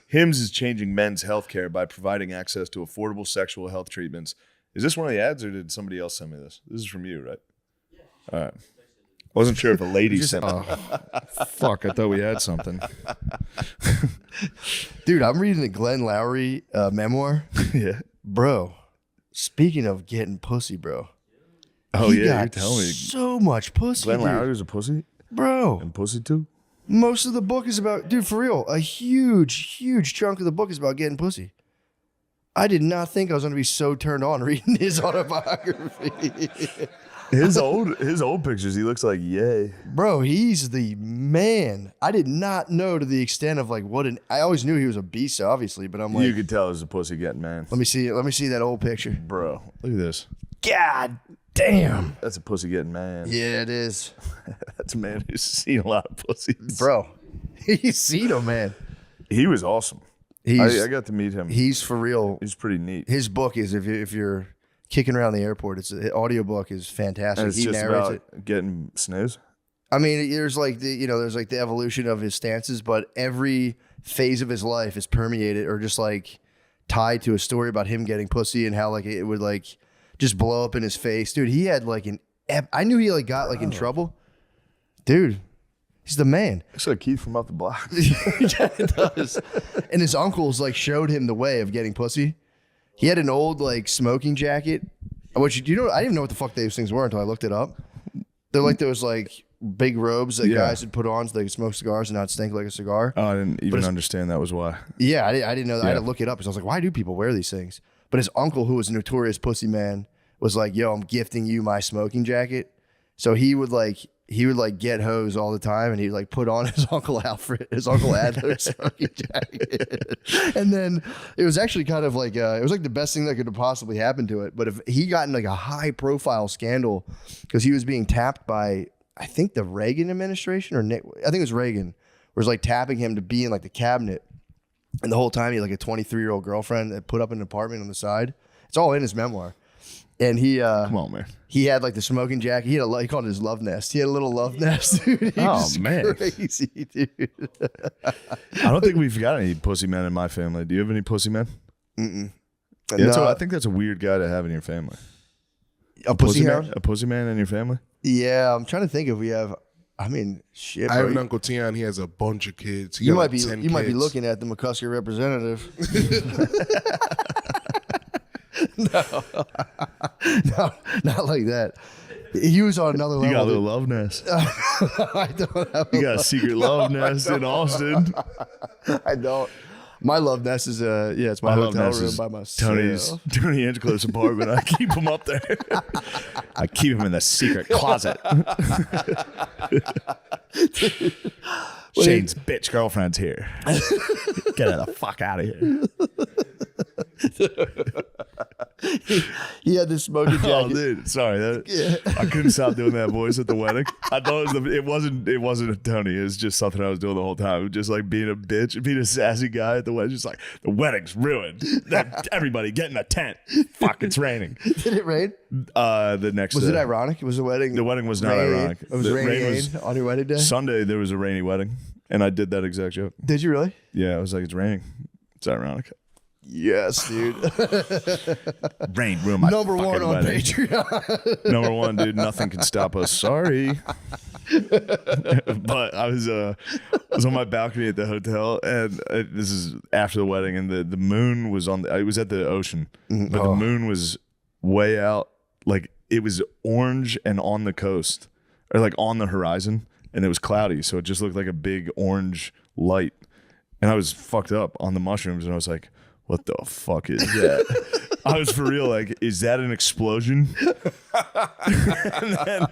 Hims is changing men's health care by providing access to affordable sexual health treatments, Is this one of the ads, or did somebody else send me this? This is from you, right? Yeah. All right. I wasn't sure if a lady sent me. Fuck, I thought we had something. Dude, I'm reading the Glenn Lowry memoir. Yeah. Bro, speaking of getting pussy, bro. Oh, he yeah, got you're telling me. so much pussy, Glenn dude. Lowry was a pussy? Bro. And pussy too? Most of the book is about, dude, for real, a huge chunk of the book is about getting pussy. I did not think I was going to be so turned on reading his autobiography. His old pictures, he looks like yay. Bro, he's the man. I did not know to the extent of like I always knew he was a beast, obviously, but I'm like, You could tell it was a pussy getting man. let me see that old picture. Bro, look at this. God damn. That's a pussy getting man. Yeah, it is. That's a man who's seen a lot of pussies. Bro, he's seen him, man. He was awesome. I got to meet him. He's for real. He's pretty neat. His book is if you're kicking around the airport, the audiobook is fantastic. And it's he just narrates about it. getting snooze. I mean, there's like the evolution of his stances, but every phase of his life is permeated or just like tied to a story about him getting pussy and how like it would like just blow up in his face. Dude, he had like I knew he like got like in trouble. Dude, he's the man. It's like Keith from Up the Block. Yeah, it does. And his uncles like showed him the way of getting pussy. He had an old like smoking jacket. Which I didn't even know what the fuck those things were until I looked it up. They're like those like big robes that guys would put on so they could smoke cigars and not stink like a cigar. Oh, I didn't even understand that was why. Yeah, I didn't know that. I had to look it up because I was like, why do people wear these things? But his uncle, who was a notorious pussy man, was like, yo, I'm gifting you my smoking jacket. So he would get hose all the time, and he'd like put on his Uncle Adler's smoking jacket. And then it was actually kind of like it was like the best thing that could have possibly happened to it. But if he got in like a high profile scandal because he was being tapped by I think the Reagan administration or I think it was Reagan was like tapping him to be in like the cabinet, and the whole time he had like a 23-year-old girlfriend that put up an apartment on the side. It's all in his memoir. And he come on, man. He had like the smoking jacket. He called it his love nest. He had a little love nest, dude. Man, crazy, dude. I don't think we've got any pussy men in my family. Do you have any pussy men? Mm-mm. Yeah, No. I think that's a weird guy to have in your family. A pussy man, hound? a pussy man in your family? Yeah, I'm trying to think if we have. I mean, shit. I have bro. an Uncle Tion. He has a bunch of kids. He You got might like be 10 you might be kids. looking at the McCusker representative. No, not like that. He was on another level. You got a little love nest. I don't have. You got a secret love nest in Austin. I don't. My love nest is it's my love hotel nest room is by myself. Tony Angelo's apartment. I keep him up there. I keep him in the secret closet. Shane's bitch girlfriend's here. Get her the fuck out of here. He had this smoking jacket. Oh, dude, sorry. I couldn't stop doing that voice at the wedding. I thought it wasn't a Tony. It was just something I was doing the whole time. Just like being a bitch, being a sassy guy at the wedding. Just like, the wedding's ruined. Everybody get in a tent. Fuck, it's raining. Did it rain? The next Was it ironic? Was the wedding? The wedding was not rain? ironic. It was The raining rain was- on your wedding day. Sunday there was a rainy wedding, and I did that exact joke. Did you really? Yeah, I was like, it's raining. It's ironic. Yes, dude. Rain ruined my Number one fucking on wedding. Patreon. Number one, dude. Nothing can stop us. Sorry. But I was on my balcony at the hotel, and this is after the wedding, and the moon was on. It was at the ocean, but the moon was way out. Like it was orange and on the coast, or like on the horizon, and it was cloudy, so it just looked like a big orange light. And I was fucked up on the mushrooms, and I was like, what the fuck is that? I was for real like, is that an explosion? And then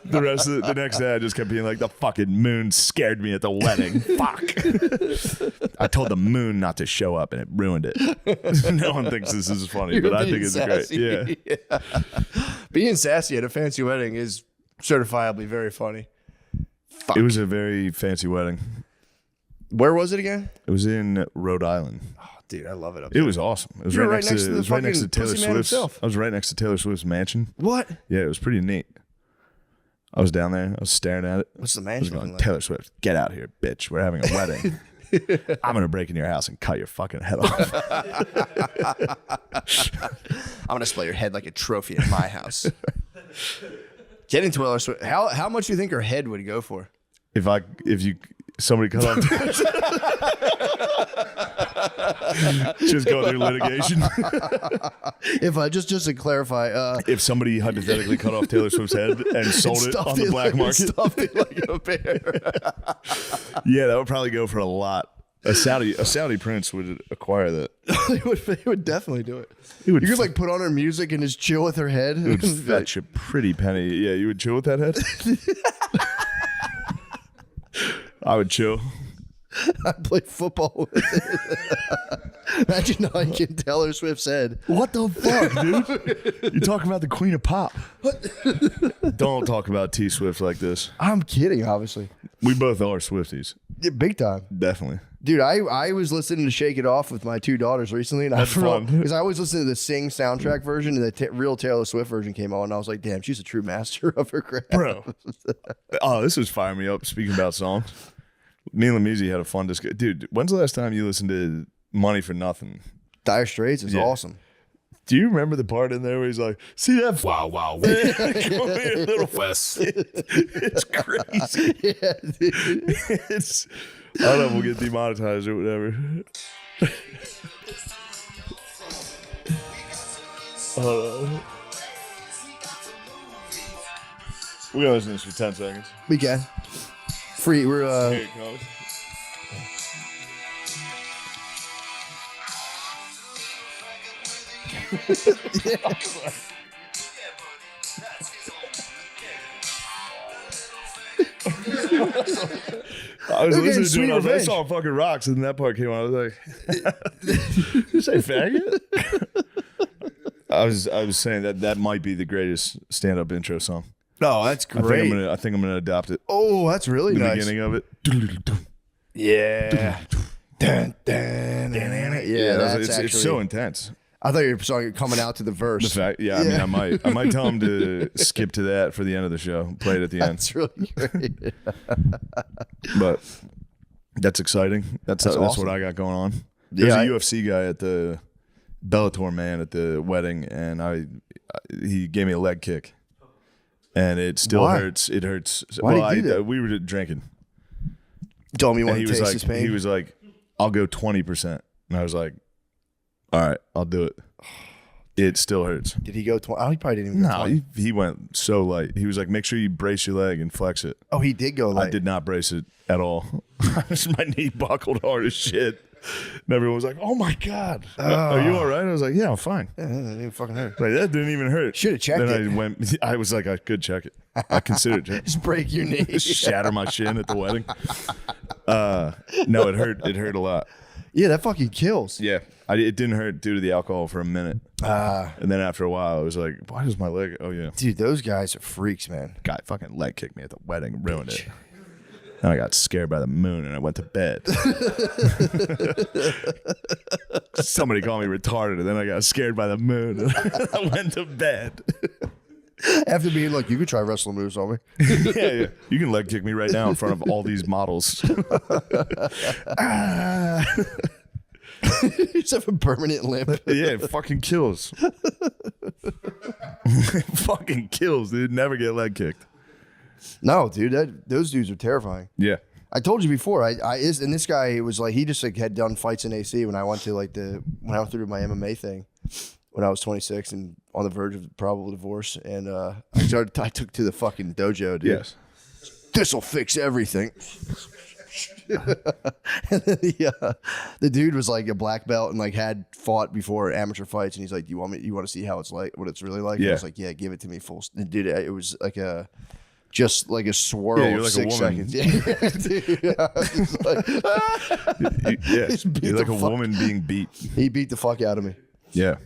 the rest of the next day I just kept being like, the fucking moon scared me at the wedding. Fuck. I told the moon not to show up and it ruined it. No one thinks this is funny, but I think it's great. Yeah. Being sassy at a fancy wedding is certifiably very funny. It was a very fancy wedding. Where was it again? It was in Rhode Island. Dude, I love it up It there. was awesome. It was You were right next to the it was right next to fucking Taylor pussy man Swift's. himself. I was right next to Taylor Swift's mansion. What? Yeah, it was pretty neat. I was down there. I was staring at it. What's the I was mansion going, looking like? Taylor Swift, get out here, bitch. We're having a wedding. I'm gonna break in your house and cut your fucking head off. I'm gonna display your head like a trophy in my house. Getting to Taylor Swift. How much do you think her head would go for? If somebody cut off. Just go through litigation. If just to clarify, if somebody hypothetically cut off Taylor Swift's head and sold it on the black market, stuffed it like a bear. Yeah, that would probably go for a lot. A Saudi prince would acquire that. They would definitely do it. You could like put on her music and just chill with her head. It would fetch a pretty penny. Yeah, you would chill with that head? I would chill. I'd play football with it. Imagine hiking Taylor Swift's head. What the fuck, dude? You're talking about the queen of pop. Don't talk about T Swift like this. I'm kidding, obviously. We both are Swifties. Yeah, big time. Definitely. Dude, I was listening to Shake It Off with my 2 daughters recently. And That's fun. Because I always listen to the Sing soundtrack version, and the real Taylor Swift version came on, and I was like, damn, she's a true master of her craft. Bro. Oh, this is firing me up, speaking about songs. Me and Lamizzi had a fun discussion. Dude, when's the last time you listened to Money for Nothing? Dire Straits is awesome. Do you remember the part in there where he's like, see that? Wow, wow, come here, little fuss. It's crazy. Yeah, dude. It's, I don't know if we'll get demonetized or whatever. Hold on. We're going to listen to this for 10 seconds. We can. Free. We're Here it comes. I was listening to it. I was like, that song fucking rocks, and then that part came on. I was like, "You say faggot?" I was saying that might be the greatest stand-up intro song. Oh, that's great. I think I'm gonna adopt it. Oh, that's really the nice. Beginning of it. Yeah. Yeah, it's so intense. I thought you were coming out to the verse. The fact, I mean, I might tell him to skip to that for the end of the show. Play it at the end. That's really great. But that's exciting. That's awesome. what I got going on. There's a UFC guy at the Bellator man at the wedding, and he gave me a leg kick, and it still hurts. It hurts. Why did he do that? We were drinking. Told me you want he to was taste like, his pain. He was like, "I'll go 20%," and I was like, "All right, I'll do it." It still hurts. Did he go 20? Oh, he probably didn't even go 20. No, he went so light. He was like, make sure you brace your leg and flex it. Oh, he did go light. I did not brace it at all. My knee buckled hard as shit. And everyone was like, oh my God. Are you all right? I was like, yeah, I'm fine. Yeah, that didn't even fucking hurt. Like, that didn't even hurt. Should have checked it. I was like, I could check it. I considered it. Just break your knee. Shatter my shin at the wedding. No, it hurt. It hurt a lot. Yeah, that fucking kills. Yeah. It didn't hurt due to the alcohol for a minute. And then after a while, I was like, why does my leg? Oh, yeah. Dude, those guys are freaks, man. Guy fucking leg kicked me at the wedding, ruined it. And I got scared by the moon and I went to bed. Somebody called me retarded and then I got scared by the moon and I went to bed. After being like, you could try wrestling moves on me. Yeah. You can leg kick me right now in front of all these models. You just have a permanent limp. Yeah, it fucking kills. It fucking kills, dude. Never get leg kicked. No, dude, those dudes are terrifying. Yeah. I told you before. and this guy was like, he just like had done fights in AC when I went to like when I went through my MMA thing when I was 26 and on the verge of probable divorce, and I took to the fucking dojo, dude. Yes. This'll fix everything. And then the dude was like a black belt and like had fought before amateur fights, and he's like, you want to see how it's like, what it's really like? Yeah. I was like, yeah, give it to me full. Dude, it was like just like a swirl Yeah, you're of like 6 a woman. seconds. Yeah, dude, I was like, You're like a woman being beat. He beat the fuck out of me. Yeah.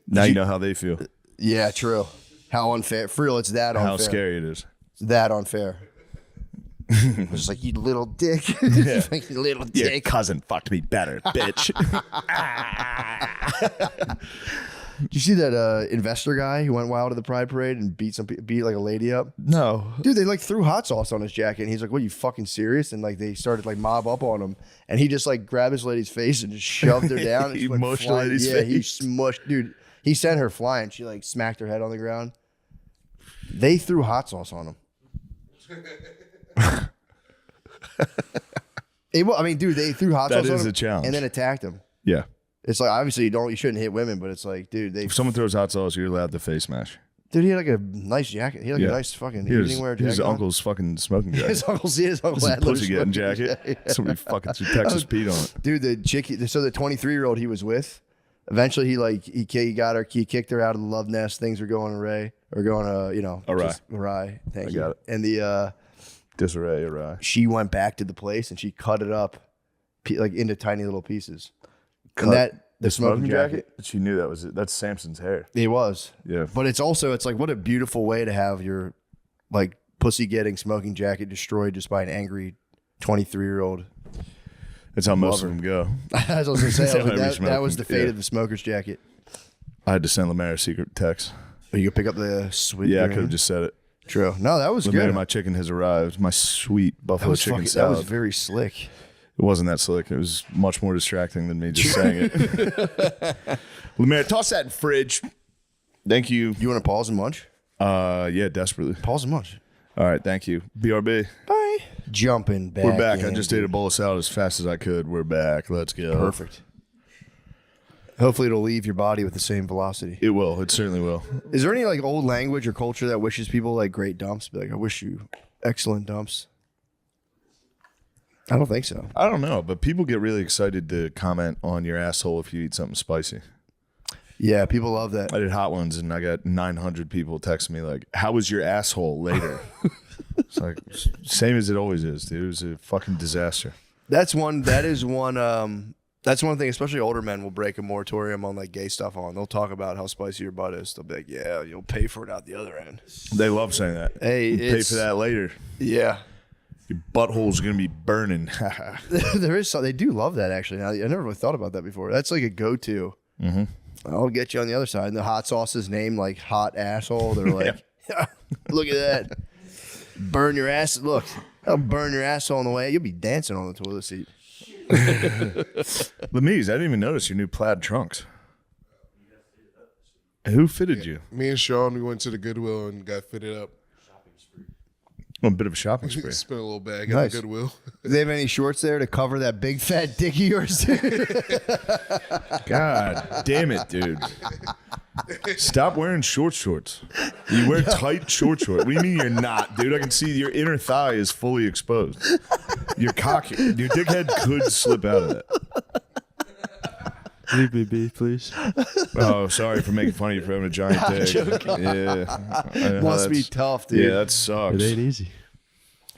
Now you know how they feel. Yeah, true. How unfair. For real, it's that unfair. How scary it is. It's that unfair. It was like, you little dick. Yeah. Like, you little Your dick. cousin fucked me better, bitch. Did you see that investor guy who went wild at the Pride Parade and beat like a lady up? No, dude, they like threw hot sauce on his jacket, and he's like, "What, you fucking serious?" And like they started like mob up on him, and he just like grabbed his lady's face and just shoved her down. And He she went mushed the flying. lady's Yeah, he face. smushed, dude. He sent her flying. She like smacked her head on the ground. They threw hot sauce on him. I mean, dude, they threw hot sauce on him. That is a challenge. And then attacked him. Yeah. It's like, obviously you shouldn't hit women, but it's like, dude, If someone throws hot sauce, you're allowed to face smash. dude, he had like a nice jacket. He had like a nice fucking evening wear jacket. His on. uncle's fucking smoking jacket. His uncle His pussy getting jacket. Somebody fucking threw Texas Pete on it. Dude, the chick, so the 23-year-old he was with, eventually he got her, he kicked her out of the love nest. Things were going awry. Awry. Thank I you. got it. And the disarray awry. She went back to the place and she cut it up like into tiny little pieces. Cut And that the smoking jacket? She knew that was it. That's Samson's hair. It was. Yeah. But it's like, what a beautiful way to have your like pussy getting smoking jacket destroyed just by an angry 23-year-old. That's how most of them go. As I was going to say, That's how every that was the smoking- fate yeah. of the smoker's jacket. I had to send Lemaire a secret text. Oh, you could pick up the sweet. Yeah, I could have just said it. True. No, that was Lemaire, good. my chicken has arrived. My sweet buffalo chicken That salad. was very slick. It wasn't that slick. It was much more distracting than me just saying it. Lemaire, toss that in fridge. Thank you. You want to pause and munch? Yeah, desperately. Pause and munch. All right, thank you. BRB. Bye. Jumping back. We're back. I in. just ate a bowl of salad as fast as I could. We're back. Let's go. Perfect. Hopefully it'll leave your body with the same velocity. It will. It certainly will. Is there any like old language or culture that wishes people like great dumps? Be like, I wish you excellent dumps. I don't think so. I don't know, but people get really excited to comment on your asshole if you eat something spicy. Yeah, people love that. I did hot ones, and I got 900 people texting me like, "How was your asshole later?" It's like same as it always is, dude. It was a fucking disaster. That's one thing, especially older men will break a moratorium on like gay stuff on. They'll talk about how spicy your butt is. They'll be like, yeah, you'll pay for it out the other end. They love saying that. Hey, You pay for that later. Yeah. Your butthole's gonna be burning. There is they do love that actually. I never really thought about that before. That's like a go-to. Mm-hmm. I'll get you on the other side. And the hot sauce is named like hot asshole. They're like, look at that. Burn your ass. Look, I'll burn your asshole on the way. You'll be dancing on the toilet seat. Lemise, I didn't even notice your new plaid trunks. Who fitted you? Me and Sean, we went to the Goodwill and got fitted up. A bit of a shopping spree. Spent a little bag at Nice. the Goodwill. Do they have any shorts there to cover that big fat dick of yours? God damn it, dude. Stop wearing shorts. You wear tight shorts. What do you mean you're not, dude? I can see your inner thigh is fully exposed. Your dickhead could slip out of that. Leave me be, please. Oh, sorry for making fun of you for having a giant dick. Yeah. I know Must be that's- tough, dude. Yeah, that sucks. It ain't easy.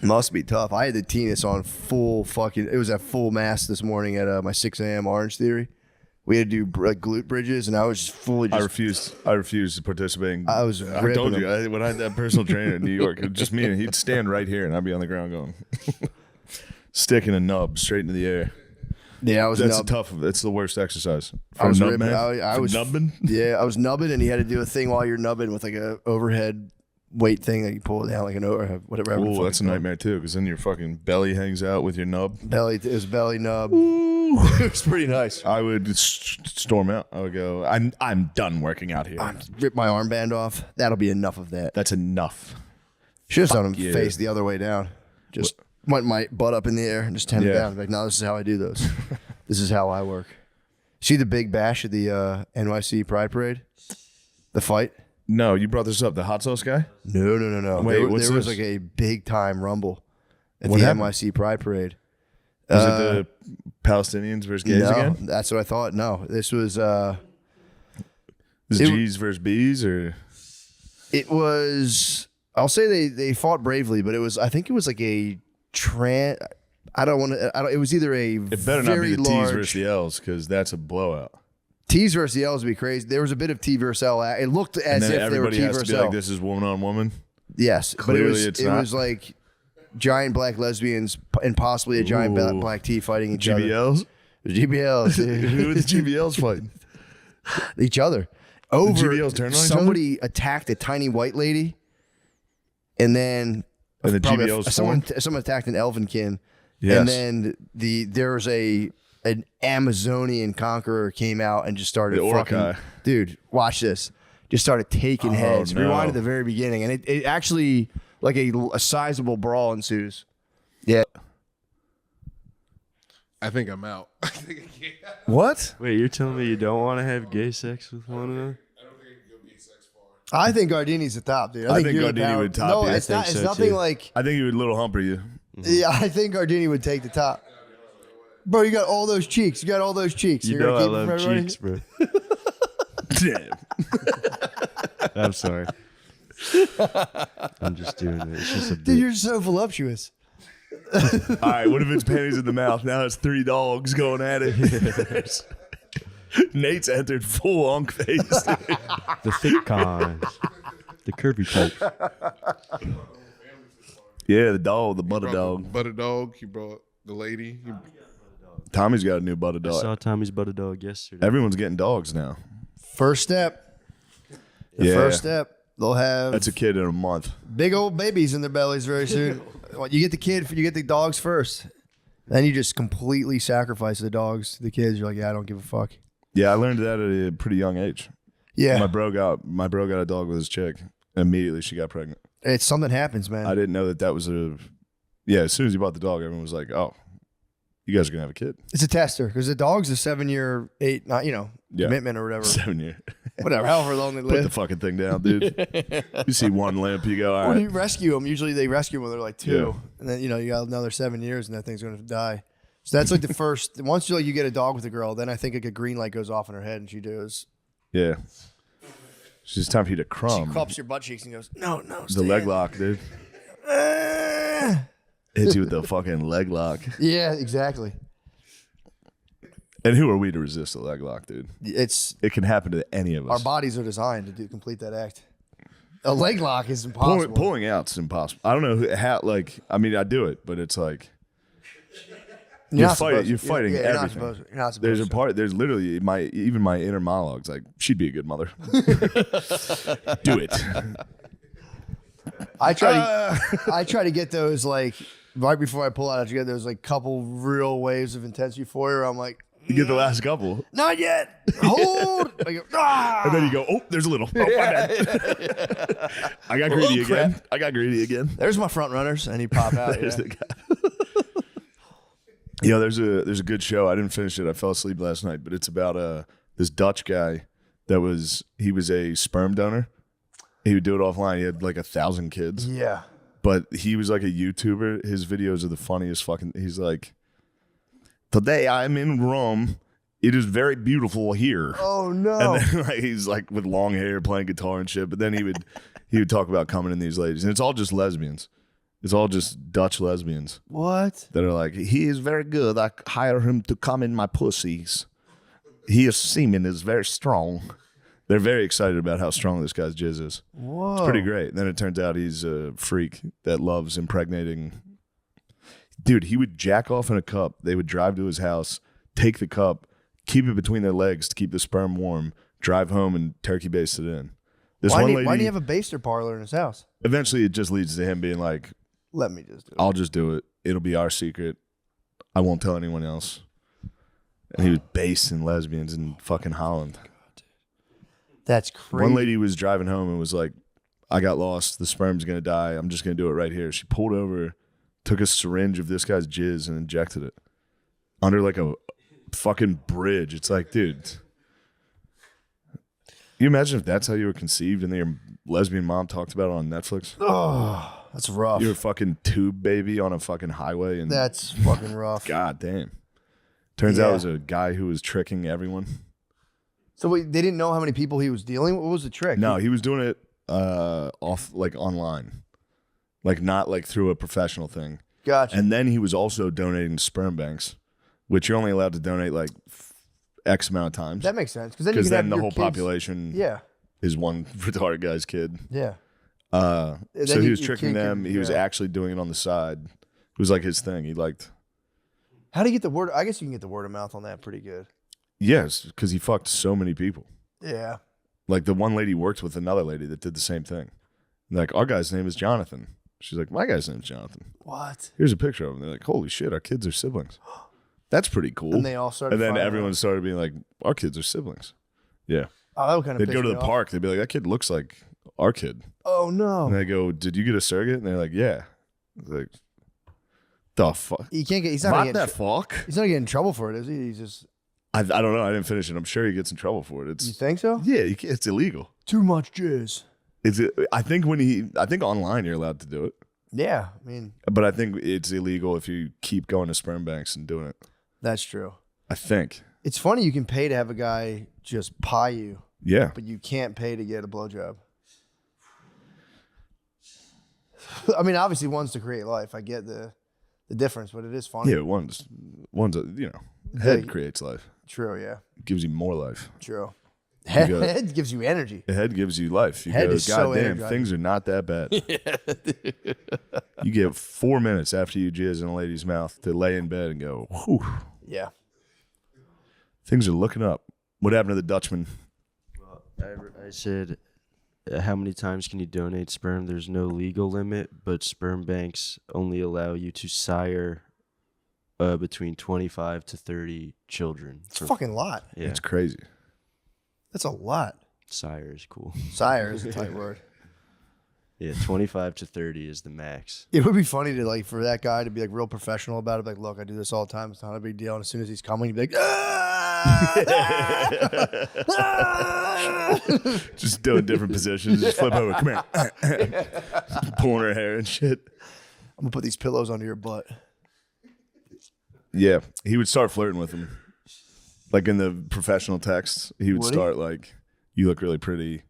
Must be tough. I had the tennis on it was at full mast this morning at my 6 a.m. Orange Theory. We had to do like glute bridges, and I was just fully I refused to participate. I was I ripping told you them. when I had that personal trainer in New York, it was just me, and he'd stand right here, and I'd be on the ground going, sticking a nub straight into the air. Yeah, I was That's nub- tough. That's the worst exercise. I was nub ripping. man? I For was nubbing. Yeah, I was nubbing, and he had to do a thing while you're nubbing with like a overhead weight thing that you pull it down like an over whatever. Oh, that's a nightmare too, because then your fucking belly hangs out with your nub. Belly. It was belly nub. It was pretty nice. I would storm out. I would go. I'm done working out here. Rip my armband off. That'll be enough of that. That's enough. Should have done him yeah. face the other way down. Just went my butt up in the air and just turned it Yeah. down. Like, no, this is how I do those. This is how I work. See the big bash at the NYC Pride Parade? The fight? No, you brought this up. The hot sauce guy? No. Wait, there what's was this? like a big time rumble at What the happened? NYC Pride Parade. Is it the Palestinians versus gays no, again? that's what I thought. No, this was. Is it- G's versus B's or? It was. I'll say they fought bravely, but it was. I think it was like a trans. I don't want to. It was either a. It better not be the T's versus the L's because that's a blowout. T's versus the L's would be crazy. There was a bit of T versus L. It looked And as then if they were everybody T has to versus be L. like, this is woman on woman. Yes, Clearly but it's it not. was like giant black lesbians and possibly a giant Ooh. black T fighting each other. GBLs? GBLs. Dude. Who are the GBLs fighting? Each other. over GBLs turned on each somebody attacked a tiny white lady, and then the probably GBLs someone attacked an Elvenkin, Yes. and then there was an Amazonian conqueror came out and just started The fucking Orcai. dude. Watch this. Just started taking heads. no. Rewind to the very beginning, and it actually like a sizable brawl ensues. Yeah. I think I'm out. What? Wait, you're telling me you don't want to have gay sex with one another? I think Gardini's the top, dude. I think you're the Gardini power- would top No, you. it's not. It's so, nothing too. like. I think he would little humper you. Yeah, I think Gardini would take the top. Bro, you got all those cheeks. You got all those cheeks. You You're know gonna I keep love them for everybody? cheeks, bro. I'm sorry. I'm just doing it. It's just a Dude, bit. you're so voluptuous. All right, what if it's panties in the mouth? Now it's 3 dogs going at it. Nate's entered full unk face. The thick cons. The curvy type. Yeah, the dog, the butter dog. Butter dog. He brought the lady. Tommy's got a new butter I saw dog. Tommy's butter dog yesterday. Everyone's getting dogs now. First step. The Yeah. first step. They'll have That's a kid in a month. big old babies in their bellies very soon. You get the kid, you get the dogs first. Then you just completely sacrifice the dogs to the kids. You're like, yeah, I don't give a fuck. Yeah, I learned that at a pretty young age. Yeah. My bro got a dog with his chick. Immediately she got pregnant. It's something happens, man. I didn't know that was as soon as he bought the dog, everyone was like, oh, you guys are going to have a kid. It's a tester because the dog's a 7-year, 8, not Yeah. commitment or whatever. 7 year. Whatever, however long they Put the live. fucking thing down, dude. You see one limp, you go, all When right. you rescue them, usually they rescue them when they're like 2, Yeah. and then you got another 7 years, and that thing's going to die. So that's like the first. Once you get a dog with a girl, then I think like a green light goes off in her head, and she does. Yeah. It's just time for you to She crumb. cups your butt cheeks and goes, no, The leg lock, dude. Hits you with the fucking leg lock. Yeah, exactly. And who are we to resist a leg lock, dude? It can happen to any of us. Our bodies are designed to complete that act. A leg lock is impossible. Pulling out's impossible. I don't know how. Like, I mean, I do it, but it's like You're you're not fighting. supposed You're to. fighting You're not everything. supposed to. You're not There's supposed a part. There's literally my inner monologues. Like, she'd be a good mother. Do it. I try to get those like right before I pull out. I get those like couple real waves of intense euphoria. Where I'm like, You get the last couple, not yet. Hold. I go, ah! and then you go, oh, there's a little. Oh, my bad. I got greedy again. I got greedy again. There's my front runners, and he pop out. There's yeah. the guy. There's a good show. I didn't finish it. I fell asleep last night, but it's about this Dutch guy he was a sperm donor. He would do it offline. He had like 1,000 kids. Yeah. But he was like a YouTuber. His videos are the funniest fucking. He's like, today I'm in Rome. It is very beautiful here. Oh no! And then like, he's like with long hair playing guitar and shit. But then he would talk about coming in these ladies, and it's all just lesbians. It's all just Dutch lesbians. What? That are like, he is very good. I hire him to come in my pussies. His semen is very strong. They're very excited about how strong this guy's jizz is. Whoa. It's pretty great. Then it turns out he's a freak that loves impregnating. Dude, he would jack off in a cup. They would drive to his house, take the cup, keep it between their legs to keep the sperm warm, drive home and turkey baste it in. This Why one do lady, you have a baster parlor in his house? eventually it just leads to him being like, Let me just do it. I'll just do it. It'll be our secret. I won't tell anyone else. And he was based in lesbians in fucking Holland. That's crazy. One lady was driving home and was like, I got lost. The sperm's going to die. I'm just going to do it right here. She pulled over, took a syringe of this guy's jizz and injected it under like a fucking bridge. It's like, dude, you imagine if that's how you were conceived and then your lesbian mom talked about it on Netflix? Oh, that's rough. You're a fucking tube baby on a fucking highway. And That's fucking rough. God damn. Turns out Yeah. it was a guy who was tricking everyone. So wait, they didn't know how many people he was dealing with? What was the trick? No, he was doing it off like online, like not like through a professional thing. Gotcha. And then he was also donating to sperm banks, which you're only allowed to donate like X amount of times. That makes sense. Because then, you can have the your whole kids- population Yeah. is one retarded guy's kid. Yeah. So then he was your tricking kid them. can- He was yeah. actually doing it on the side. It was like his thing. He liked. How do you get the word? I guess you can get the word of mouth on that pretty good. Yes, because he fucked so many people. Yeah. Like the one lady worked with another lady that did the same thing. Like, our guy's name is Jonathan. She's like, my guy's name is Jonathan. What? Here's a picture of him. They're like, holy shit, our kids are siblings. That's pretty cool. And they all started. And then fighting everyone out. started being like, our kids are siblings. Yeah. Oh, that would kind of. They'd go to the park. They'd be like, that kid looks like our kid. Oh no. And they go, did you get a surrogate? And they're like, yeah. Like, the fuck? He can't get. He's not What gonna the get, fuck? He's not getting in trouble for it, is he? He's just. I don't know. I didn't finish it. I'm sure he gets in trouble for it. You think so? Yeah, it's illegal. Too much jizz. I think online you're allowed to do it. Yeah, I mean. But I think it's illegal if you keep going to sperm banks and doing it. That's true. I think. It's funny you can pay to have a guy just pie you. Yeah. But you can't pay to get a blowjob. I mean, obviously one's to create life. I get the difference, but it is funny. Yeah, one's head creates life. True, yeah. It gives you more life. True. You Head gives you energy. The head gives you life. You Head go, is so God damn, energizing." things are not that bad. You get 4 minutes after you jizz in a lady's mouth to lay in bed and go, whew. Yeah. Things are looking up. What happened to the Dutchman? I said, how many times can you donate sperm? There's no legal limit, but sperm banks only allow you to sire between 25 to 30 children. It's a fucking lot. Yeah. It's crazy. That's a lot. Sire is cool. Sire is a tight word. Yeah, 25 to 30 is the max. It would be funny to like for that guy to be like real professional about it. Like, look, I do this all the time. It's not a big deal. And as soon as he's coming, he'd be like, Just doing different positions. Just flip over. Come here. Pulling her hair and shit. I'm gonna put these pillows under your butt. Yeah, he would start flirting with him. Like in the professional texts, he would start like, you look really pretty.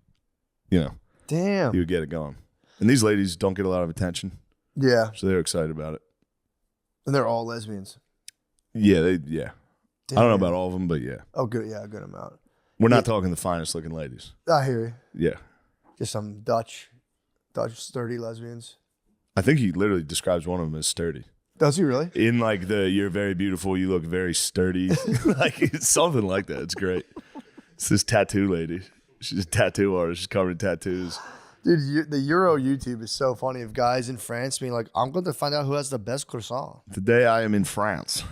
You know. Damn. He would get it going. And these ladies don't get a lot of attention. Yeah. So they're excited about it. And they're all lesbians. Yeah, yeah. Damn. I don't know about all of them, but yeah. Oh, good. Yeah, a good amount. We're not talking the finest looking ladies. I hear you. Yeah. Just some Dutch sturdy lesbians. I think he literally describes one of them as sturdy. Does he really? In like you're very beautiful, you look very sturdy. Like it's something like that. It's great. It's this tattoo lady. She's a tattoo artist. She's covered in tattoos. Dude, the Euro YouTube is so funny of guys in France being like, I'm going to find out who has the best croissant. Today I am in France.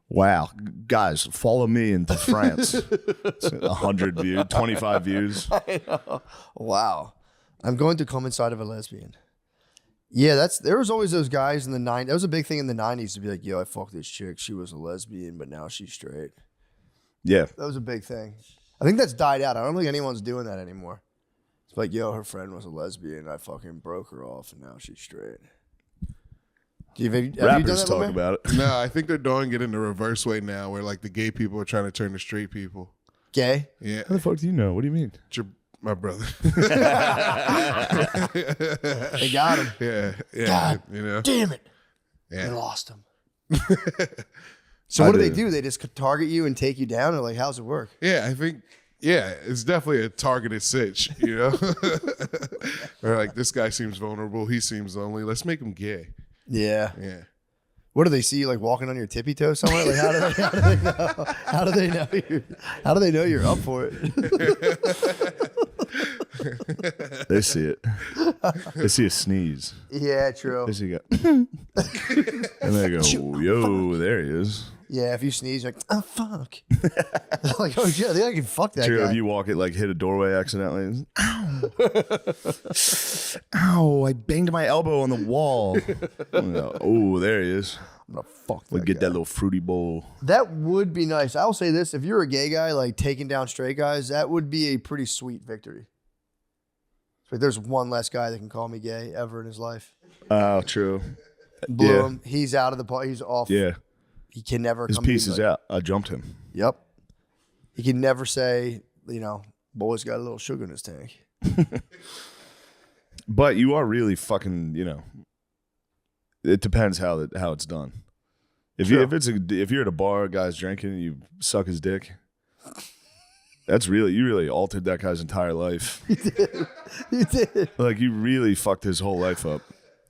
Wow. Guys, follow me into France. 100 views, 25 views. I know. Wow. I'm going to come inside of a lesbian. Yeah, there was always those guys in the 90s. That was a big thing in the 90s to be like, yo, I fucked this chick. She was a lesbian, but now she's straight. Yeah. That was a big thing. I think that's died out. I don't think anyone's doing that anymore. It's like, yo, her friend was a lesbian. I fucking broke her off, and now she's straight. Have you done Rappers that, talk about it. No, I think they're doing it in the reverse way now, where like the gay people are trying to turn to straight people. Gay? Yeah. How the fuck do you know? What do you mean? My brother. They got him. Yeah. God you know. damn it. Yeah. They lost him. So what do they do? They just target you and take you down, or like, how's it work? Yeah, I think. Yeah, it's definitely a targeted sitch, you know. Or like, this guy seems vulnerable. He seems lonely. Let's make him gay. Yeah. Yeah. What do they see you like walking on your tippy toe somewhere? Like how do they know? How do they know you're up for it? They see it. They see a sneeze. Yeah, true. They see and they go, yo, there he is. Yeah, if you sneeze, you're like, oh fuck. Like, oh shit, I think I can fuck that True, guy. if you walk it, like hit a doorway accidentally. Ow, I banged my elbow on the wall. Oh, there he is. I'm gonna fuck that We'll get guy. that little fruity bowl. That would be nice. I'll say this: if you're a gay guy, like taking down straight guys, that would be a pretty sweet victory. It's like there's one less guy that can call me gay ever in his life. Oh, true. Blew him. He's out of the party. He's off. Yeah. He can never His come to me piece is like- out. I jumped him. Yep. He can never say, boy's got a little sugar in his tank. But you are really fucking, it depends how it's done. If you're at a bar, a guy's drinking, and you suck his dick. You really altered that guy's entire life. You did. Like you really fucked his whole life up.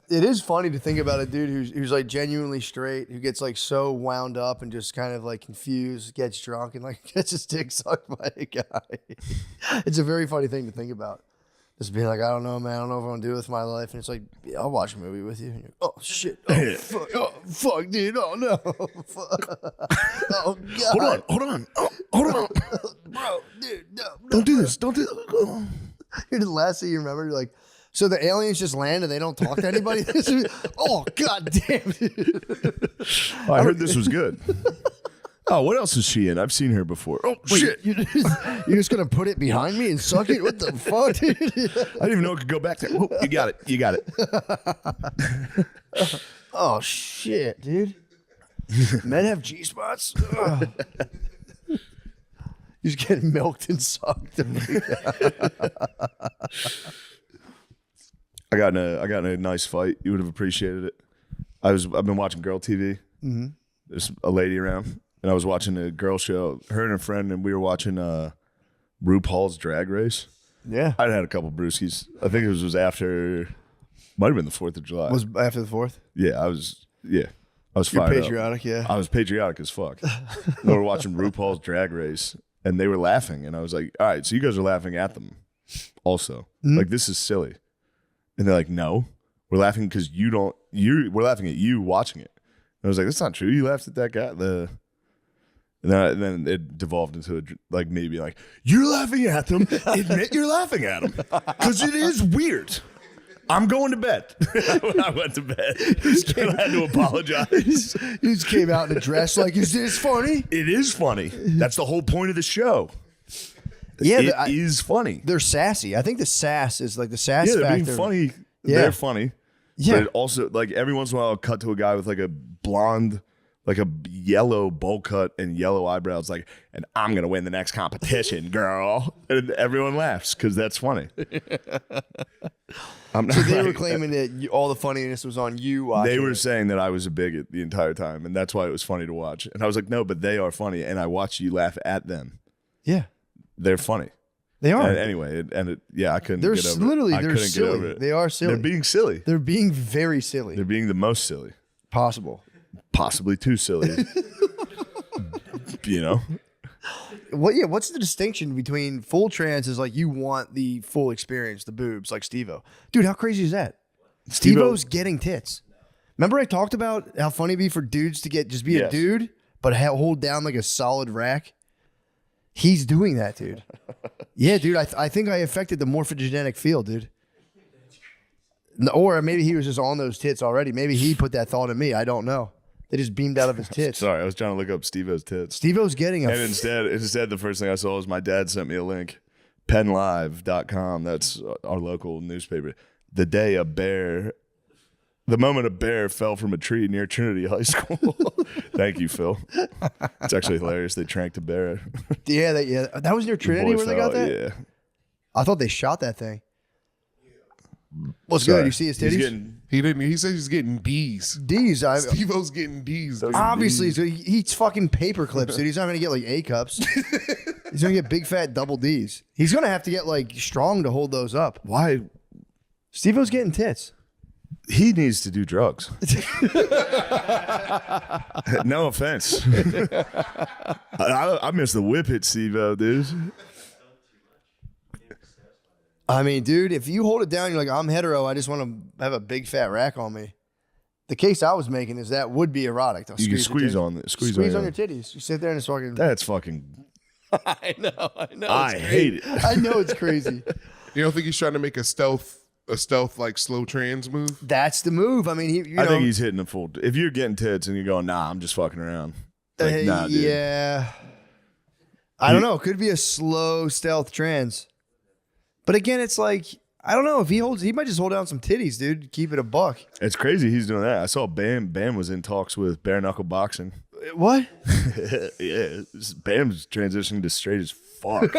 It is funny to think about a dude who's like genuinely straight, who gets like so wound up and just kind of like confused, gets drunk, and like gets his dick sucked by a guy. It's a very funny thing to think about. Just being like, I don't know, man. I don't know if I want to do it with my life. And it's like, yeah, I'll watch a movie with you. And you're, oh, shit. Oh, fuck, dude. Oh, no. Fuck. Oh, God. Hold on. Oh, hold on. Bro, dude, no. Don't do this. Don't do this. You're the last thing you remember. You're like, so the aliens just land and they don't talk to anybody? Oh, God damn it. I heard this was good. Oh, what else is she in? I've seen her before. Oh, wait, shit. You're just going to put it behind me and suck it? What the fuck, dude? I didn't even know it could go back there. Oh, you got it. You got it. Oh, shit, dude. Men have G-spots? You're just getting milked and sucked. I got in a nice fight. You would have appreciated it. I've been watching Girl TV. Mm-hmm. There's a lady around, and I was watching a girl show. Her and a friend, and we were watching RuPaul's Drag Race. Yeah, I'd had a couple brewskis. I think it was after, might have been the 4th of July. Was after the 4th? Yeah, I was. Yeah, I was You're fired patriotic, up. yeah. I was patriotic as fuck. We were watching RuPaul's Drag Race, and they were laughing, and I was like, "All right, so you guys are laughing at them, also. Like this is silly." And they're like, "No, we're laughing because you don't. We're laughing at you watching it." And I was like, "That's not true. You laughed at that guy." And then it devolved into like maybe like, "You're laughing at them. Admit you're laughing at them because it is weird." I'm going to bed. When I went to bed, I had to apologize. You just came out in a dress like, is this funny? It is funny. That's the whole point of the show. Yeah, it is funny. They're sassy. I think the sass is like the sass they're factor. being funny. Yeah. They're funny. Yeah. But it also, like every once in a while, I'll cut to a guy with like a blonde, like a yellow bowl cut and yellow eyebrows, like, and I'm gonna win the next competition, girl. And everyone laughs because that's funny. So they were claiming that all the funniness was on you watching They were it. saying that I was a bigot the entire time, and that's why it was funny to watch. And I was like, no, but they are funny, and I watch you laugh at them. Yeah, they're funny. They are. And anyway, I couldn't They're get over literally, it. I they're couldn't silly. get over it. They are silly. They're being silly. They're being very silly. They're being the most silly possible. Possibly too silly. You know? What's the distinction between full trans is like you want the full experience, the boobs, like Steve-O. Dude, how crazy is that? Steve-O's getting tits. Remember I talked about how funny it'd be for dudes to just be a dude, but hold down like a solid rack? He's doing that, dude. Yeah, dude, I think I affected the morphogenetic field, dude. Or maybe he was just on those tits already. Maybe he put that thought in me. I don't know. They just beamed out of his tits. Sorry, I was trying to look up Steve-O's tits. Steve-O's getting a... And instead, the first thing I saw was my dad sent me a link. PennLive.com. That's our local newspaper. The moment a bear fell from a tree near Trinity High School. Thank you, Phil. It's actually hilarious. They tranked a bear. Yeah, that was near Trinity where they got that? Yeah. I thought they shot that thing. What's good? You see his titties? He didn't. He said he's getting D's. D's. Steve-O's getting D's. Obviously, so he eats fucking paper clips, dude. He's not gonna get like A cups. He's gonna get big fat double D's. He's gonna have to get like strong to hold those up. Why? Steve-O's getting tits. He needs to do drugs. No offense. I miss the whip hit, Steve-O, dude. I mean, dude, if you hold it down, you're like, I'm hetero. I just want to have a big fat rack on me. The case I was making is that would be erotic. You can squeeze on it. Squeeze on your titties. You sit there and it's fucking. That's fucking. I know. I hate it. I know it's crazy. You don't think he's trying to make a stealth like slow trans move? That's the move. I mean, I think he's hitting the full. If you're getting tits and you're going, nah, I'm just fucking around. Like, nah, dude. Yeah. I don't know. It could be a slow stealth trans. But again, it's like, I don't know if he might just hold down some titties, dude. Keep it a buck. It's crazy he's doing that. I saw Bam was in talks with bare knuckle boxing. What? Yeah, Bam's transitioning to straight as fuck.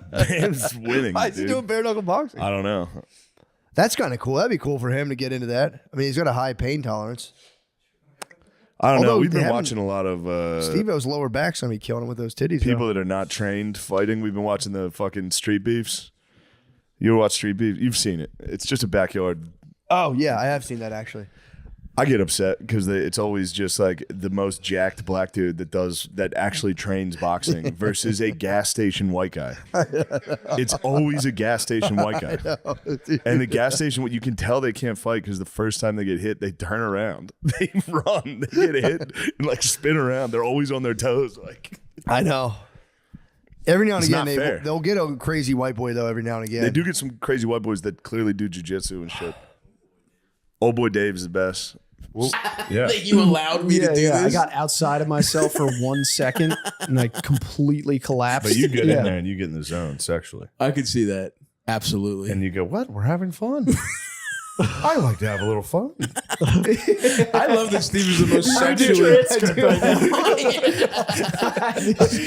Bam's winning. Why is he doing bare knuckle boxing? I don't know. That's kind of cool. That'd be cool for him to get into that. I mean, he's got a high pain tolerance. I don't know. We've been watching a lot of Steve-O's lower back's gonna be killing him with those titties. People that are not trained fighting. We've been watching the fucking street beefs. You ever watch street beef? You've seen it. It's just a backyard Oh yeah, I have seen that actually. I get upset because it's always just like the most jacked black dude that actually trains boxing versus a gas station white guy. It's always a gas station white guy. And the gas station, you can tell they can't fight because the first time they get hit, they turn around, they run, they get hit and like spin around. They're always on their toes. Like I know. Every now and It's again, not fair. they'll get a crazy white boy though. Every now and again, They do get some crazy white boys that clearly do jujitsu and shit. Old boy Dave is the best. Well, yeah. You allowed me to do this. I got outside of myself for 1 second and I completely collapsed. But you get in there and you get in the zone sexually. I could see that. Absolutely. And you go, what? We're having fun. I like to have a little fun. I love that Steve is the most sexually.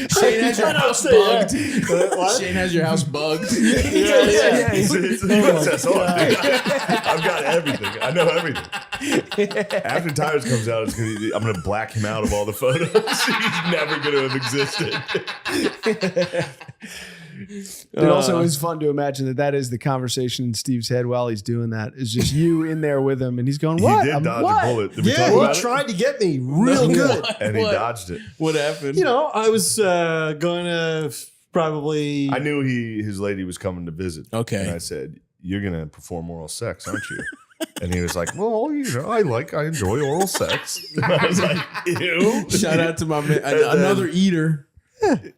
Shane has your house bugged. Shane has your house bugged. Yeah. That's all, dude. I've got everything. I know everything. After Tires comes out, I'm going to black him out of all the photos. He's never going to have existed. It also is fun to imagine that is the conversation in Steve's head while he's doing that. It's just you in there with him, and he's going, "What? He did dodge a bullet. Did we talk He about it? tried to get me real good, And he dodged it. What happened? You know, I was going to probably. I knew his lady was coming to visit. Okay. And I said, "You're going to perform oral sex, aren't you?" And he was like, "Well, you know, I enjoy oral sex." And I was like, "Ew." Shout out to my man, another eater.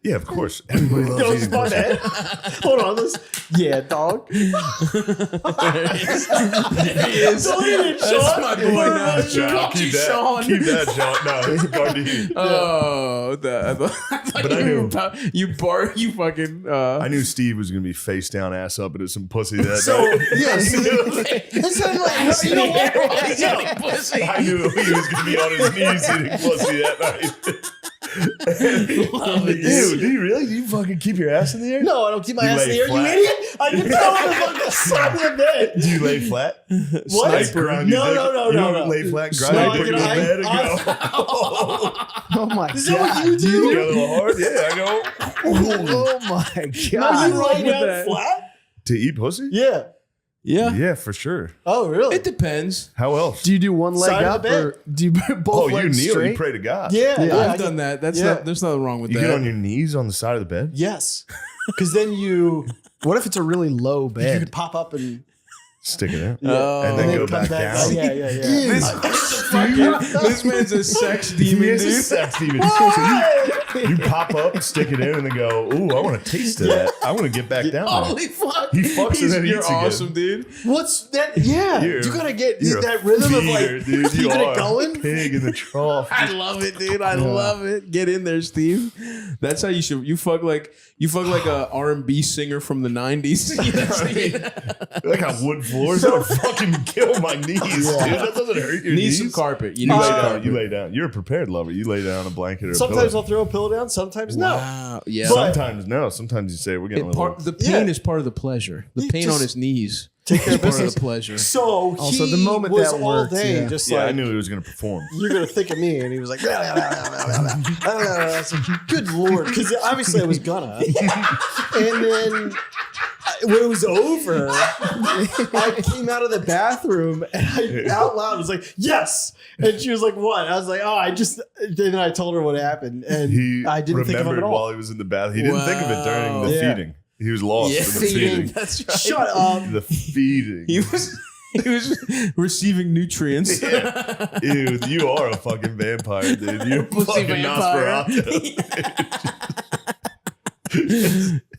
Yeah, of course. Everybody loves eating pussy. Hold on, dog. He is. That's my boy now. Keep that, Sean. No, it's Gardein. Oh, But I knew you fucking. I knew Steve was going to be face down, ass up into some pussy that So night. yes, you know what? I knew he was going to be on his knees eating pussy that night. Dude, do you really? Do you fucking keep your ass in the air? No, I don't keep my You ass in lay the air. flat? You idiot! I can tell on the fucking side of the bed. Do you lay flat? What? Like grind your dick? No. You don't lay flat, grind your dick in the bed and go. Oh my Is that what you do? You go a little hard? Yeah, I go. Oh my No, god! you lay down flat? To eat pussy? Yeah. Yeah, for sure. Oh, really? It depends. How else? Do you do one leg Side of up the bed. or do you both you legs kneel, straight? you pray to God. Yeah, I've done that. There's nothing wrong with You that. get on your knees on the side of the bed? Yes, because then you. What if it's a really low You bed? could pop up and. Stick it in. Oh. And then go come back down. Yeah. This man's a sex demon, He is a dude. sex demon. So you pop up, stick it in, and then go, ooh, I want a taste of that. I want to get back down there. Holy fuck! He fucks and then You're eats again. awesome, dude. What's that? Yeah, You're- you gotta get You're that a rhythm of feeder, like dude. You keeping are it going. a pig in the trough. I love it, dude. I love it. Get in there, Steve. That's how you should. You fuck like a R&B singer from the '90s. I got wood floors. That would fucking kill my knees, dude. That doesn't hurt your Need knees. some carpet. You You need lay some down. carpet. You lay down. You're a prepared lover. You lay down on a blanket or a Sometimes pillow. I'll throw a pillow down. Sometimes no. Wow. Yeah. But- Sometimes no. Sometimes you say we're getting a little. The pain is part of the pleasure. The You pain just on his knees Take care is of part of business. the pleasure. So Also, he the moment was that all worked, day yeah. just Yeah, like I knew he was going to perform. you're gonna think of me, and he was like, I was like, good lord, because obviously I was gonna. And then when it was over, I came out of the bathroom and I out loud was like, yes. And she was like, what? I was like, oh, then I told her what happened, and He I didn't think of it remembered at all. while he was in the bath. He didn't think of it during the Yeah. feeding. He was lost in the feeding. That's right. Shut up. The feeding. He was receiving nutrients. Ew, you are a fucking vampire, dude. You're a Pussy fucking vampire. Nosferatu.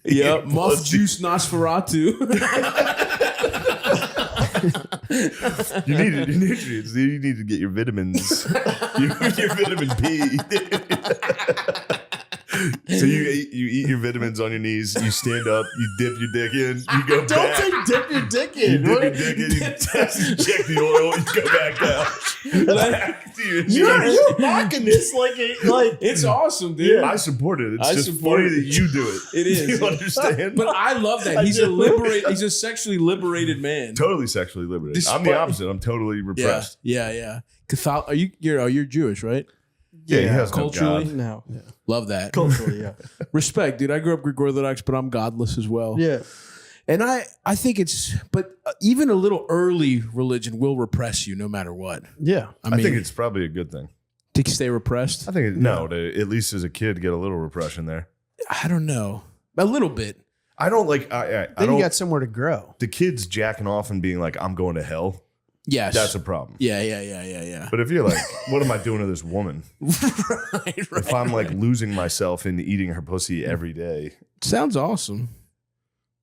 Yep, muff juice Nosferatu. You need your nutrients, dude. You need to get your vitamins. your vitamin P. So you eat your vitamins on your knees. You stand up. You dip your dick in. You go Don't back. say dip your dick You in. dip What- your dick in. You check the oil. You go back down. Back to your knees. You're mocking this like It's awesome, dude. I support it. It's I just support funny it. that you do it. It is. You understand? But I love that. He's he's a sexually liberated man. Totally sexually liberated. I'm the opposite. I'm totally repressed. Yeah. You're Jewish, right? Yeah, he has no culturally. God. No. Love that. Culturally, yeah. Respect, dude. I grew up Greek Orthodox, but I'm godless as well. Yeah. And I think but even a little early religion will repress you no matter what. Yeah. I think it's probably a good thing. To stay repressed? I think, to at least as a kid, get a little repression there. I don't know. A little bit. I don't like, Then you got somewhere to grow. the kids jacking off and being like, I'm going to hell. Yes. That's a problem. Yeah. But if you're like, what am I doing to this woman? If I'm like losing myself in eating her pussy every day. Sounds awesome.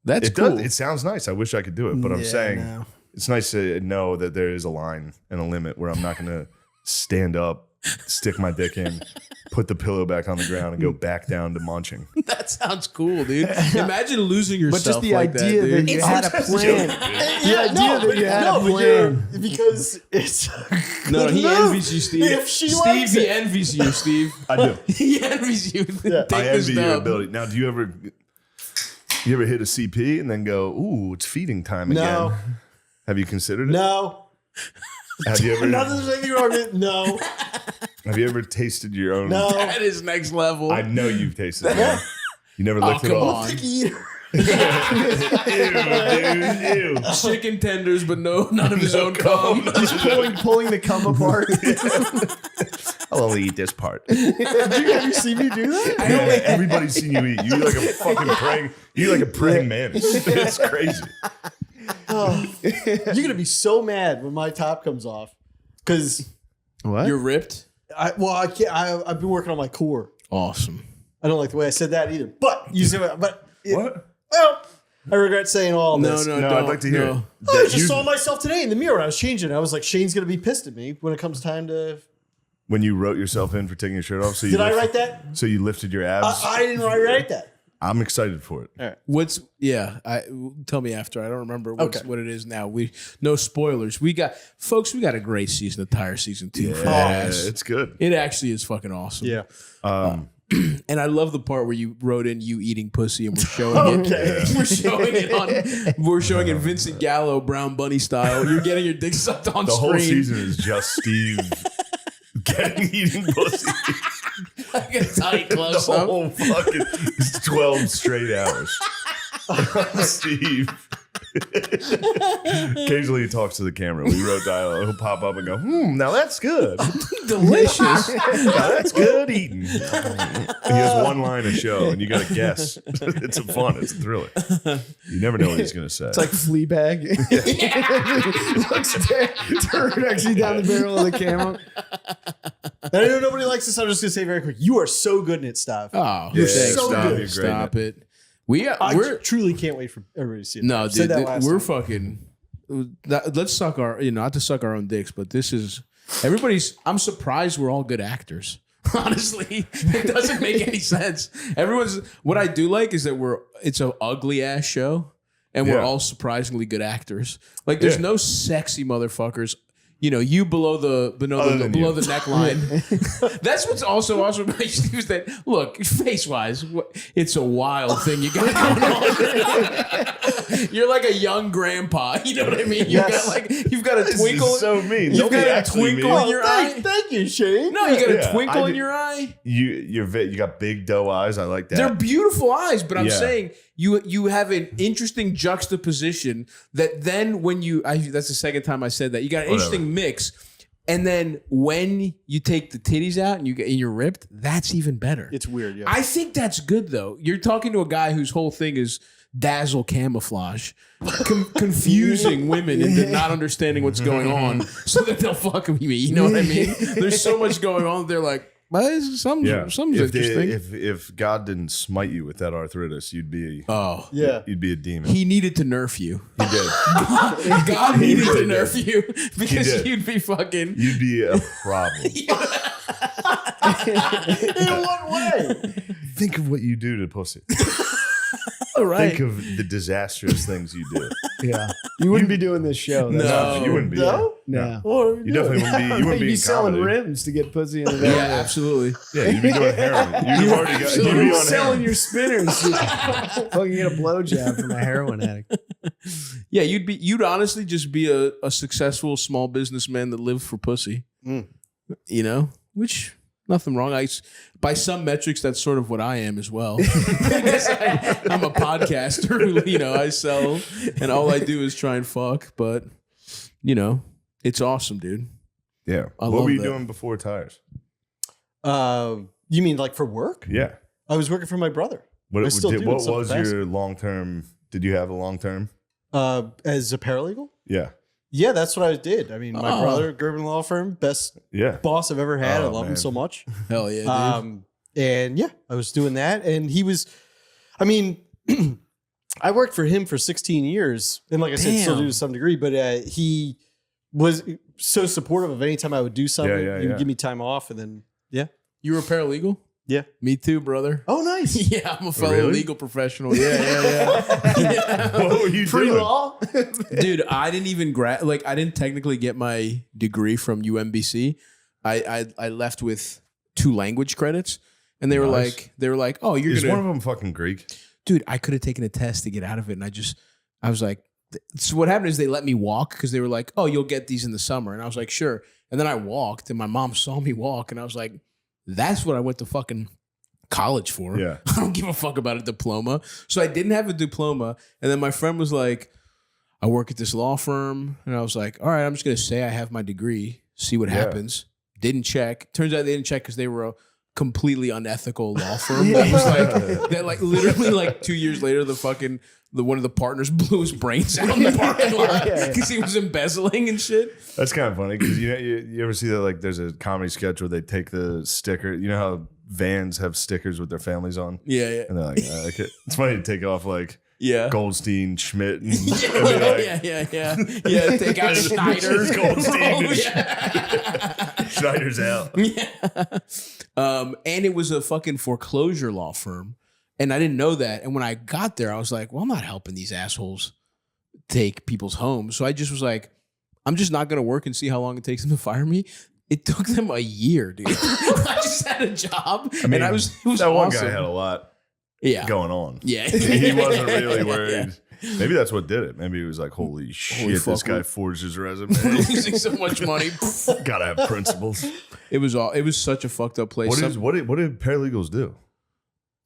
That's it cool. Does, it sounds nice. I wish I could do it, but I'm saying it's nice to know that there is a line and a limit where I'm not going to stand up, stick my dick in, put the pillow back on the ground, and go back down to munching. That sounds cool, dude. Imagine losing yourself. But just the like idea that you had a plan. The idea that you had a plan. Because it's no, he envies you, Steve. If she Steve, likes he it. envies you, Steve. I do. He envies you. I envy your ability. Now, do you ever hit a CP and then go, ooh, it's feeding time again? No. Have you considered it? No. Have you ever? Not that there's anything wrong with it. No. Have you ever tasted your own? No. That is next level. I know you've tasted it. You never licked it come off. on. Ew. Chicken tenders, but none of his own cum. Just pulling the cum apart. I'll only eat this part. Have you seen me do that? Everybody's seen you eat. You eat like a fucking praying mantis. It's crazy. Oh, you're gonna be so mad when my top comes off because What? You're ripped? I can't. I've been working on my core. Awesome. I don't like the way I said that either. But you see what? What? Well, I regret saying all this. No, I'd like to hear it. I just saw myself today in the mirror. I was changing. I was like, Shane's gonna be pissed at me when it comes time to. When you wrote yourself in for taking your shirt off. So you Did I write that? So you lifted your abs. I didn't write that. I'm excited for it. All right. Tell me after. I don't remember what it is now. No spoilers. We got a great season, the tire season 2. Yeah, it's good. It actually is fucking awesome. Yeah. And I love the part where you wrote in you eating pussy and we're showing it. We're showing it Vincent Gallo, Brown Bunny style. You're getting your dick sucked on the screen. whole season is just Steve eating pussy. Like a tight close The whole fucking 12 straight hours. Steve. Occasionally he talks to the camera. We wrote dialogue. He'll pop up and go, now that's good. Delicious. Now that's good eating. He has one line to show, and you got to guess. It's fun. It's a thriller. You never know what he's going to say. It's like Fleabag. Turn actually down the barrel of the camera. I know nobody likes this. I'm just going to say very quick. You are so good in it, Stav. Oh, you're thanks, so Stav. good. Stop it. I truly can't wait for everybody to see it. No, I said dude, that last we're time. fucking. Let's suck our, not to suck our own dicks, but this is everybody's. I'm surprised we're all good actors. Honestly, it doesn't make any sense. What I do like is that it's an ugly ass show, and we're all surprisingly good actors. Like, there's no sexy motherfuckers. You below the neckline. That's what's also awesome about you is that, look, face wise, it's a wild thing you got going on. You're like a young grandpa. You know what I mean? You've got a twinkle. This is so mean. You've got a twinkle in your eye. Thank you, Shane. No, you got a twinkle in your eye. You got big doe eyes. I like that. They're beautiful eyes, but I'm saying you have an interesting juxtaposition that then when that's the second time I said that, you got an interesting mix, and then when you take the titties out and you're ripped, that's even better. It's weird. Yeah. I think that's good though. You're talking to a guy whose whole thing is dazzle camouflage, confusing women into not understanding what's going on so that they'll fuck with me. You know what I mean? There's so much going on. They're like, well, something's interesting. If God didn't smite you with that arthritis, you'd be you'd be a demon. He needed to nerf you. He did. God needed to nerf you because you'd be fucking. You'd be a problem. In what way? Think of what you do to pussy. All right. Think of the disastrous things you do. Yeah. You wouldn't be doing this show. No, you wouldn't be. No? No. You definitely wouldn't be. You wouldn't be in selling comedy. rims to get pussy in the Yeah, absolutely. Yeah, you'd be doing heroin. You'd already got. You'd be on selling heroin. your spinners. Fucking get a blowjob from a heroin addict. Yeah, you'd honestly just be a successful small businessman that lived for pussy. Which Nothing wrong. By some metrics, that's sort of what I am as well. I'm a podcaster who, I sell, and all I do is try and fuck. But, it's awesome, dude. Yeah. What were you doing before tires? You mean like for work? Yeah. I was working for my brother. What I still do in was some capacity. your long term? Did you have a long term? As a paralegal? Yeah. Yeah, that's what I did. I mean, my brother, Gerben Law Firm, best boss I've ever had. I love him so much. Hell yeah, dude. And yeah, I was doing that. And he was, I mean, I worked for him for 16 years. And like I said, still do to some degree. But he was so supportive of any time I would do something. He would give me time off. And then, You were a paralegal? Yeah. Me too, brother. Oh, nice. Yeah, I'm a fellow legal professional. Yeah. What were you doing? Law? Dude, I didn't even I didn't technically get my degree from UMBC. I left with 2 language credits, and they were like, oh, you're Is gonna. one of them fucking Greek? Dude, I could have taken a test to get out of it, and I was like, so what happened is they let me walk because they were like, oh, you'll get these in the summer, and I was like, sure. And then I walked, and my mom saw me walk, and I was like, that's what I went to fucking college for. Yeah. I don't give a fuck about a diploma. So I didn't have a diploma. And then my friend was like, I work at this law firm. And I was like, all right, I'm just going to say I have my degree, see what happens. Didn't check. Turns out they didn't check because they were a completely unethical law firm. That was that literally 2 years later, one of the partners blew his brains out in the parking lot because he was embezzling and shit. That's kind of funny because you ever see that, like, there's a comedy sketch where they take the sticker. You know how vans have stickers with their families on? Yeah. And they're like, it's funny to take off like Goldstein, Schmidt, and Yeah. Take out Schneider. Goldstein. Schneider's out. Yeah. And it was a fucking foreclosure law firm. And I didn't know that. And when I got there, I was like, well, I'm not helping these assholes take people's homes. So I just was like, I'm just not going to work and see how long it takes them to fire me. It took them a year, dude. I just had a job. And it was that awesome. one guy had a lot going on. Yeah. He wasn't really worried. Maybe that's what did it. Maybe he was like, holy shit, this guy forged his resume. Losing so much money. Gotta have principles. It was such a fucked up place. What did paralegals do?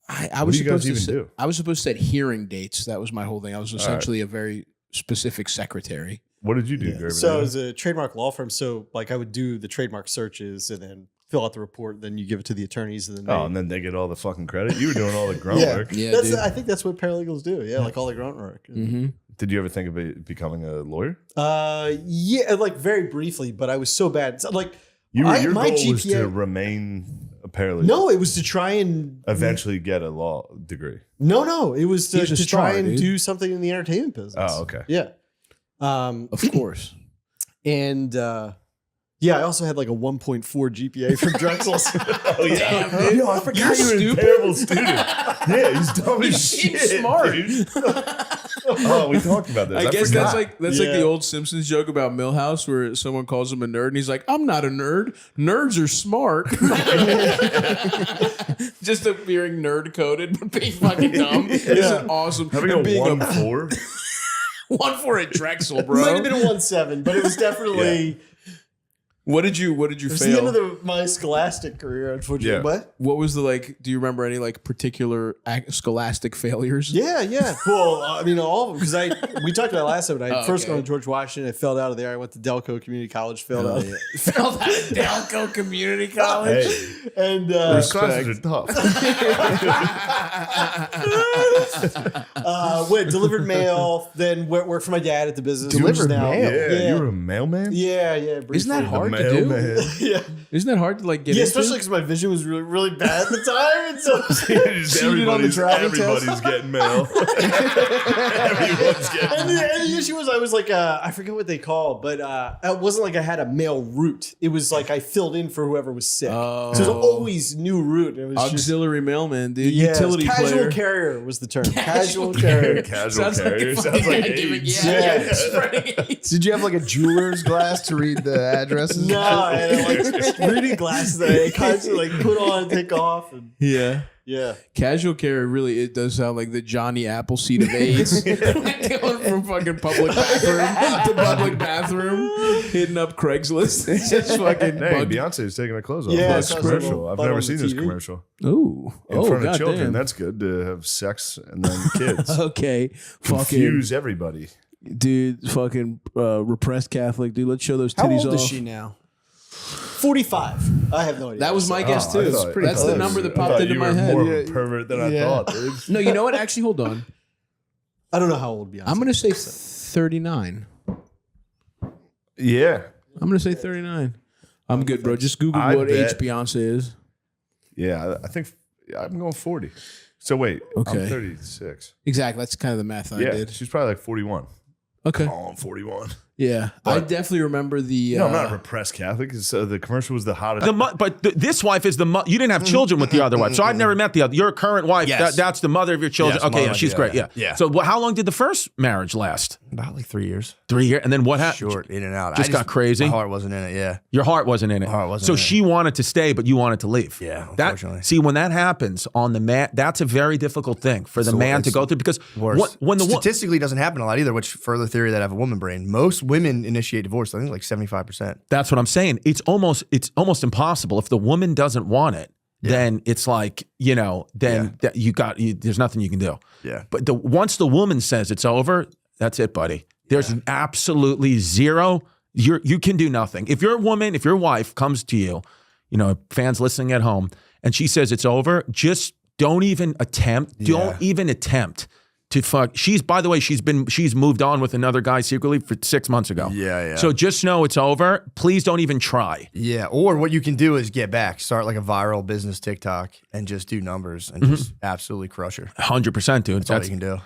I was supposed to set hearing dates. That was my whole thing. I was essentially a very specific secretary. What did you do, Gerben? So it was a trademark law firm. So like I would do the trademark searches and then fill out the report. Then you give it to the attorneys. And then and then they get all the fucking credit. You were doing all the grunt work. Yeah, I think that's what paralegals do. Yeah, like all the grunt work. Mm-hmm. Did you ever think of becoming a lawyer? Yeah, like very briefly, but I was so bad. So, like your my goal GPA was to remain a paralegal. No, it was to try and eventually get a law degree. No, it was to try and dude. do something in the entertainment business. Oh, okay. Yeah. Of course. And I also had like a 1.4 GPA from Drexel's. Oh yeah, damn, yo, I forgot you were a terrible student. Yeah, he's dumb as shit. Smart. Dude. Oh, we talked about this. I guess forgot. that's like the old Simpsons joke about Millhouse where someone calls him a nerd and he's like, I'm not a nerd. Nerds are smart. Just appearing nerd coded but being fucking dumb. It's awesome. Having a 1.4. 1.4 at Drexel, bro. Might have been a 1.7, but it was definitely. What did you It was fail? the end of my scholastic career, unfortunately. Yeah. What? Was do you remember any like particular scholastic failures? Yeah. Well, I mean, all of them, because we talked about it last time. I first gone to George Washington. I failed out of there. I went to Delco Community College. Failed out. Failed out of Delco Community College. Hey, And those classes are tough. went delivered mail. Then worked for my dad at the business. Delivered now. mail? Yeah. You were a mailman? Yeah. Briefly. Isn't that hard to do? Mailman. Yeah. Isn't that hard to like get Yeah, into? especially because my vision was really, really bad at the time. And so cheated on the driving test. Everybody's getting mail. Everyone's getting And the issue was I was like, I forget what they call, but it wasn't like I had a mail route. It was like I filled in for whoever was sick. So it was always new route. It was auxiliary mailman, dude. just, Utility casual player. carrier was the term. Casual carrier. Casual Sounds carrier. like Sounds like AIDS. AIDS. Yeah. Spreading AIDS. Did you have like a jeweler's glass to read the addresses? No, like reading glasses that I constantly like put on and take off. And, Yeah. yeah. Casual care really, it does sound like the Johnny Appleseed of AIDS. Going from fucking public bathroom to public bathroom, hitting up Craigslist. It's just fucking Hey, Beyonce's taking her clothes off. Yeah, That's I saw commercial. some I've butt never on seen the this TV. commercial. Ooh. In front of God children, damn. that's good to have sex and then kids. Okay. Confuse everybody. Dude, fucking repressed Catholic, dude. Let's show those How titties old off. is she now? 45. I have no idea. That was my guess Oh, I too. thought- That's the I number that thought popped into you my were head. More of a pervert than I thought, dude. No, you know what? Actually, hold on. I don't know how old Beyonce. I'm gonna say 39. Yeah. I'm gonna say 39. I'm good, bro. Just Google I what bet- age Beyonce is. Yeah, I think I'm going 40. So wait, Okay. I'm 36. Exactly. That's kind of the math I Yeah, did. she's probably like 41. Okay. Oh, I'm 41. Yeah, I definitely remember the. No, I'm not a repressed Catholic. The commercial was the hottest. This wife is the you didn't have children with the other wife, so I've never met the other. Your current wife, Yes. that's the mother of your children. Yes, Okay, yeah, mom, she's yeah, great. yeah. Yeah. Yeah. So how long did the first marriage last? About like 3 years. 3 years, and then what happened? Short, in and out. Just got crazy? My heart wasn't in it. Yeah. Your heart wasn't in it. heart wasn't so in it. she wanted to stay, but you wanted to leave. Yeah, That unfortunately. see when that happens on the man, that's a very difficult thing for the So man to it's go through because Worse. when the statistically doesn't happen a lot either, which further theory that I have a woman brain. Most women initiate divorce. I think like 75%. That's what I'm saying. It's almost impossible. If the woman doesn't want it, then it's like, then that there's nothing you can do. Yeah. But once the woman says it's over, that's it, buddy. There's absolutely zero. You can do nothing. If your wife comes to you, fans listening at home, and she says it's over, just don't even attempt. Don't even attempt to fuck. By the way, she's moved on with another guy secretly for 6 months ago. Yeah. So just know it's over. Please don't even try. Yeah. Or what you can do is get back, start like a viral business TikTok and just do numbers and just absolutely crush her. 100%, dude. That's all you can do.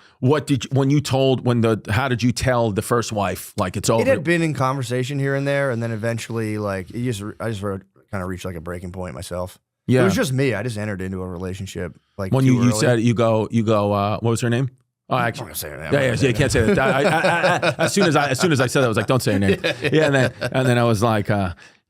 How did you tell the first wife like it's over? It had been in conversation here and there, and then eventually, like, I just kind of reached like a breaking point myself. Yeah. It was just me. I just entered into a relationship like when too you early. said you go. What was her name? Oh, actually, I'm not saying that. yeah, you can't say that. As soon as I said that, I was like, don't say her name. Yeah, and then I was like,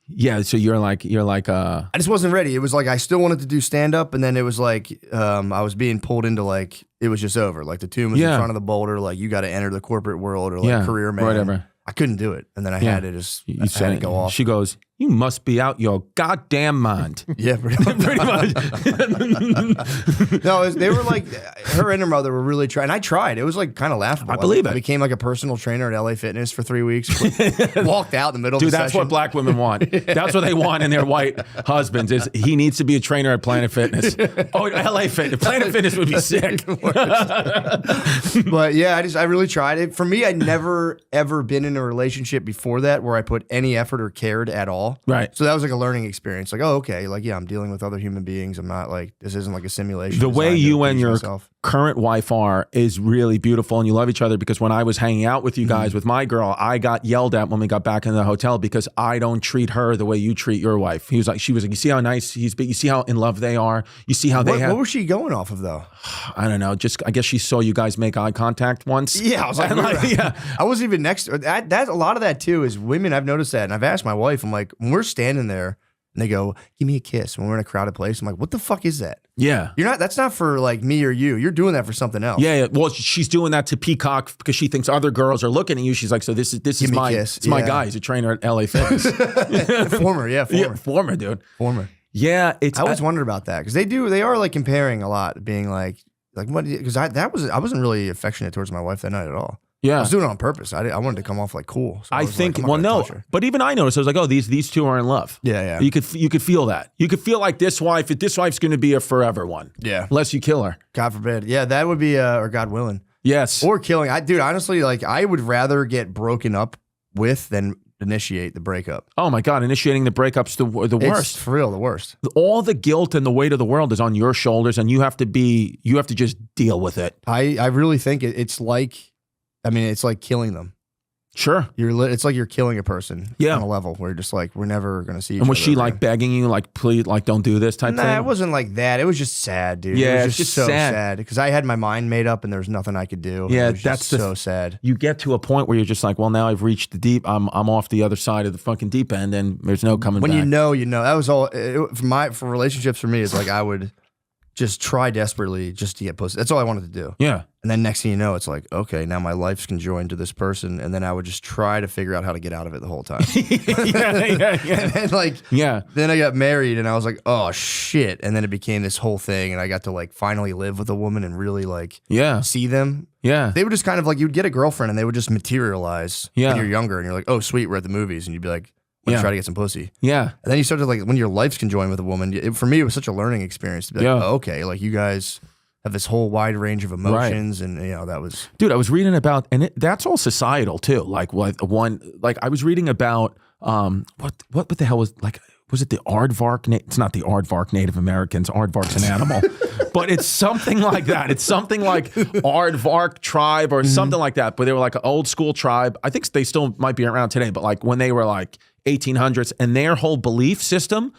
yeah. So you're like. I just wasn't ready. It was like I still wanted to do stand up, and then it was like I was being pulled into like it was just over. Like the tomb was in front of the boulder. Like you got to enter the corporate world or like career man. Whatever. I couldn't do it, and then I had to just You I had said to go off. She goes, "You must be out your goddamn mind." Yeah, pretty much. No, they were like her and her mother were really trying. I tried. It was like kind of laughable. I believe I it. became like a personal trainer at LA Fitness for 3 weeks. Walked out in the middle of Dude, the that's session. what black women want. That's what they want in their white husbands. Is he needs to be a trainer at Planet Fitness? Oh, LA Fitness. Planet Fitness would be sick. But yeah, I really tried it. For me, I'd never ever been in a relationship before that where I put any effort or cared at all. Right. So that was like a learning experience. Like, oh, okay. Like, yeah, I'm dealing with other human beings. I'm not like, this isn't like a simulation. The way designed to you and please your myself. current wife are is really beautiful, and you love each other. Because when I was hanging out with you Mm-hmm. guys with my girl, I got yelled at when we got back in the hotel because I don't treat her the way you treat your wife. She was like, you see how nice he's, but you see how in love they are. You see how they have. What was she going off of though? I don't know. Just I guess she saw you guys make eye contact once. Yeah, I was like, I was even next. That a lot of that too is women. I've noticed that, and I've asked my wife. I'm like, when we're standing there, and they go, "Give me a kiss." When we're in a crowded place, I'm like, "What the fuck is that?" Yeah. You're not. That's not for like me or you. You're doing that for something else. Yeah, well, she's doing that to Peacock because she thinks other girls are looking at you. She's like, so this is Give me a my kiss. it's my Yeah. guy. He's a trainer at LA Fitness. Former, dude. Former. Yeah, I always wondered about that because they are like comparing a lot, being like what? Because I wasn't really affectionate towards my wife that night at all. Yeah. I was doing it on purpose. I wanted to come off like cool. So I was think like, I'm not gonna touch her. but even I noticed. I was like, oh, these two are in love. Yeah. You could feel that. You could feel like this wife's going to be a forever one. Yeah. Unless you kill her. God forbid. Yeah, that would be or God willing. Yes. Or killing. Dude, honestly, like I would rather get broken up with than initiate the breakup. Oh my God, initiating the breakup's the worst. It's for real, the worst. All the guilt and the weight of the world is on your shoulders, and you have to just deal with it. I really think it's like killing them. Sure. It's like you're killing a person. Yeah. On a level where you're just like, we're never gonna see each And was other she again. like begging you, like, please, like, don't do this type Nah, thing? it wasn't like that. It was just sad, dude. Yeah, it was it's just so sad. sad because I had my mind made up and there was nothing I could do. Yeah, It was that's just so sad. You get to a point where you're just like, well, now I've reached the deep. I'm off the other side of the fucking deep end, and there's no coming When back. you know, that was all. For relationships for me, it's like I would just try desperately just to get pussy. That's all I wanted to do. Yeah. And then next thing you know, it's like, okay, now my life's conjoined to this person, and then I would just try to figure out how to get out of it the whole time. And then then I got married, and I was like, oh shit, and then it became this whole thing, and I got to like finally live with a woman and really like see them. Yeah. They would just kind of like, you'd get a girlfriend, and they would just materialize Yeah. when you're younger, and you're like, oh sweet, we're at the movies, and you'd be like, want to try to get some pussy. Yeah. And then you start to like, when your life's conjoined with a woman, for me, it was such a learning experience to be like, oh, okay, like you guys have this whole wide range of emotions, and that was. Dude, I was reading about, and that's all societal too. Like I was reading about what the hell was it the aardvark? It's not the aardvark Native Americans. Aardvark's an animal, but it's something like that. It's something like aardvark tribe or something like that. But they were like an old school tribe. I think they still might be around today, but like when they were like 1800s, and their whole belief system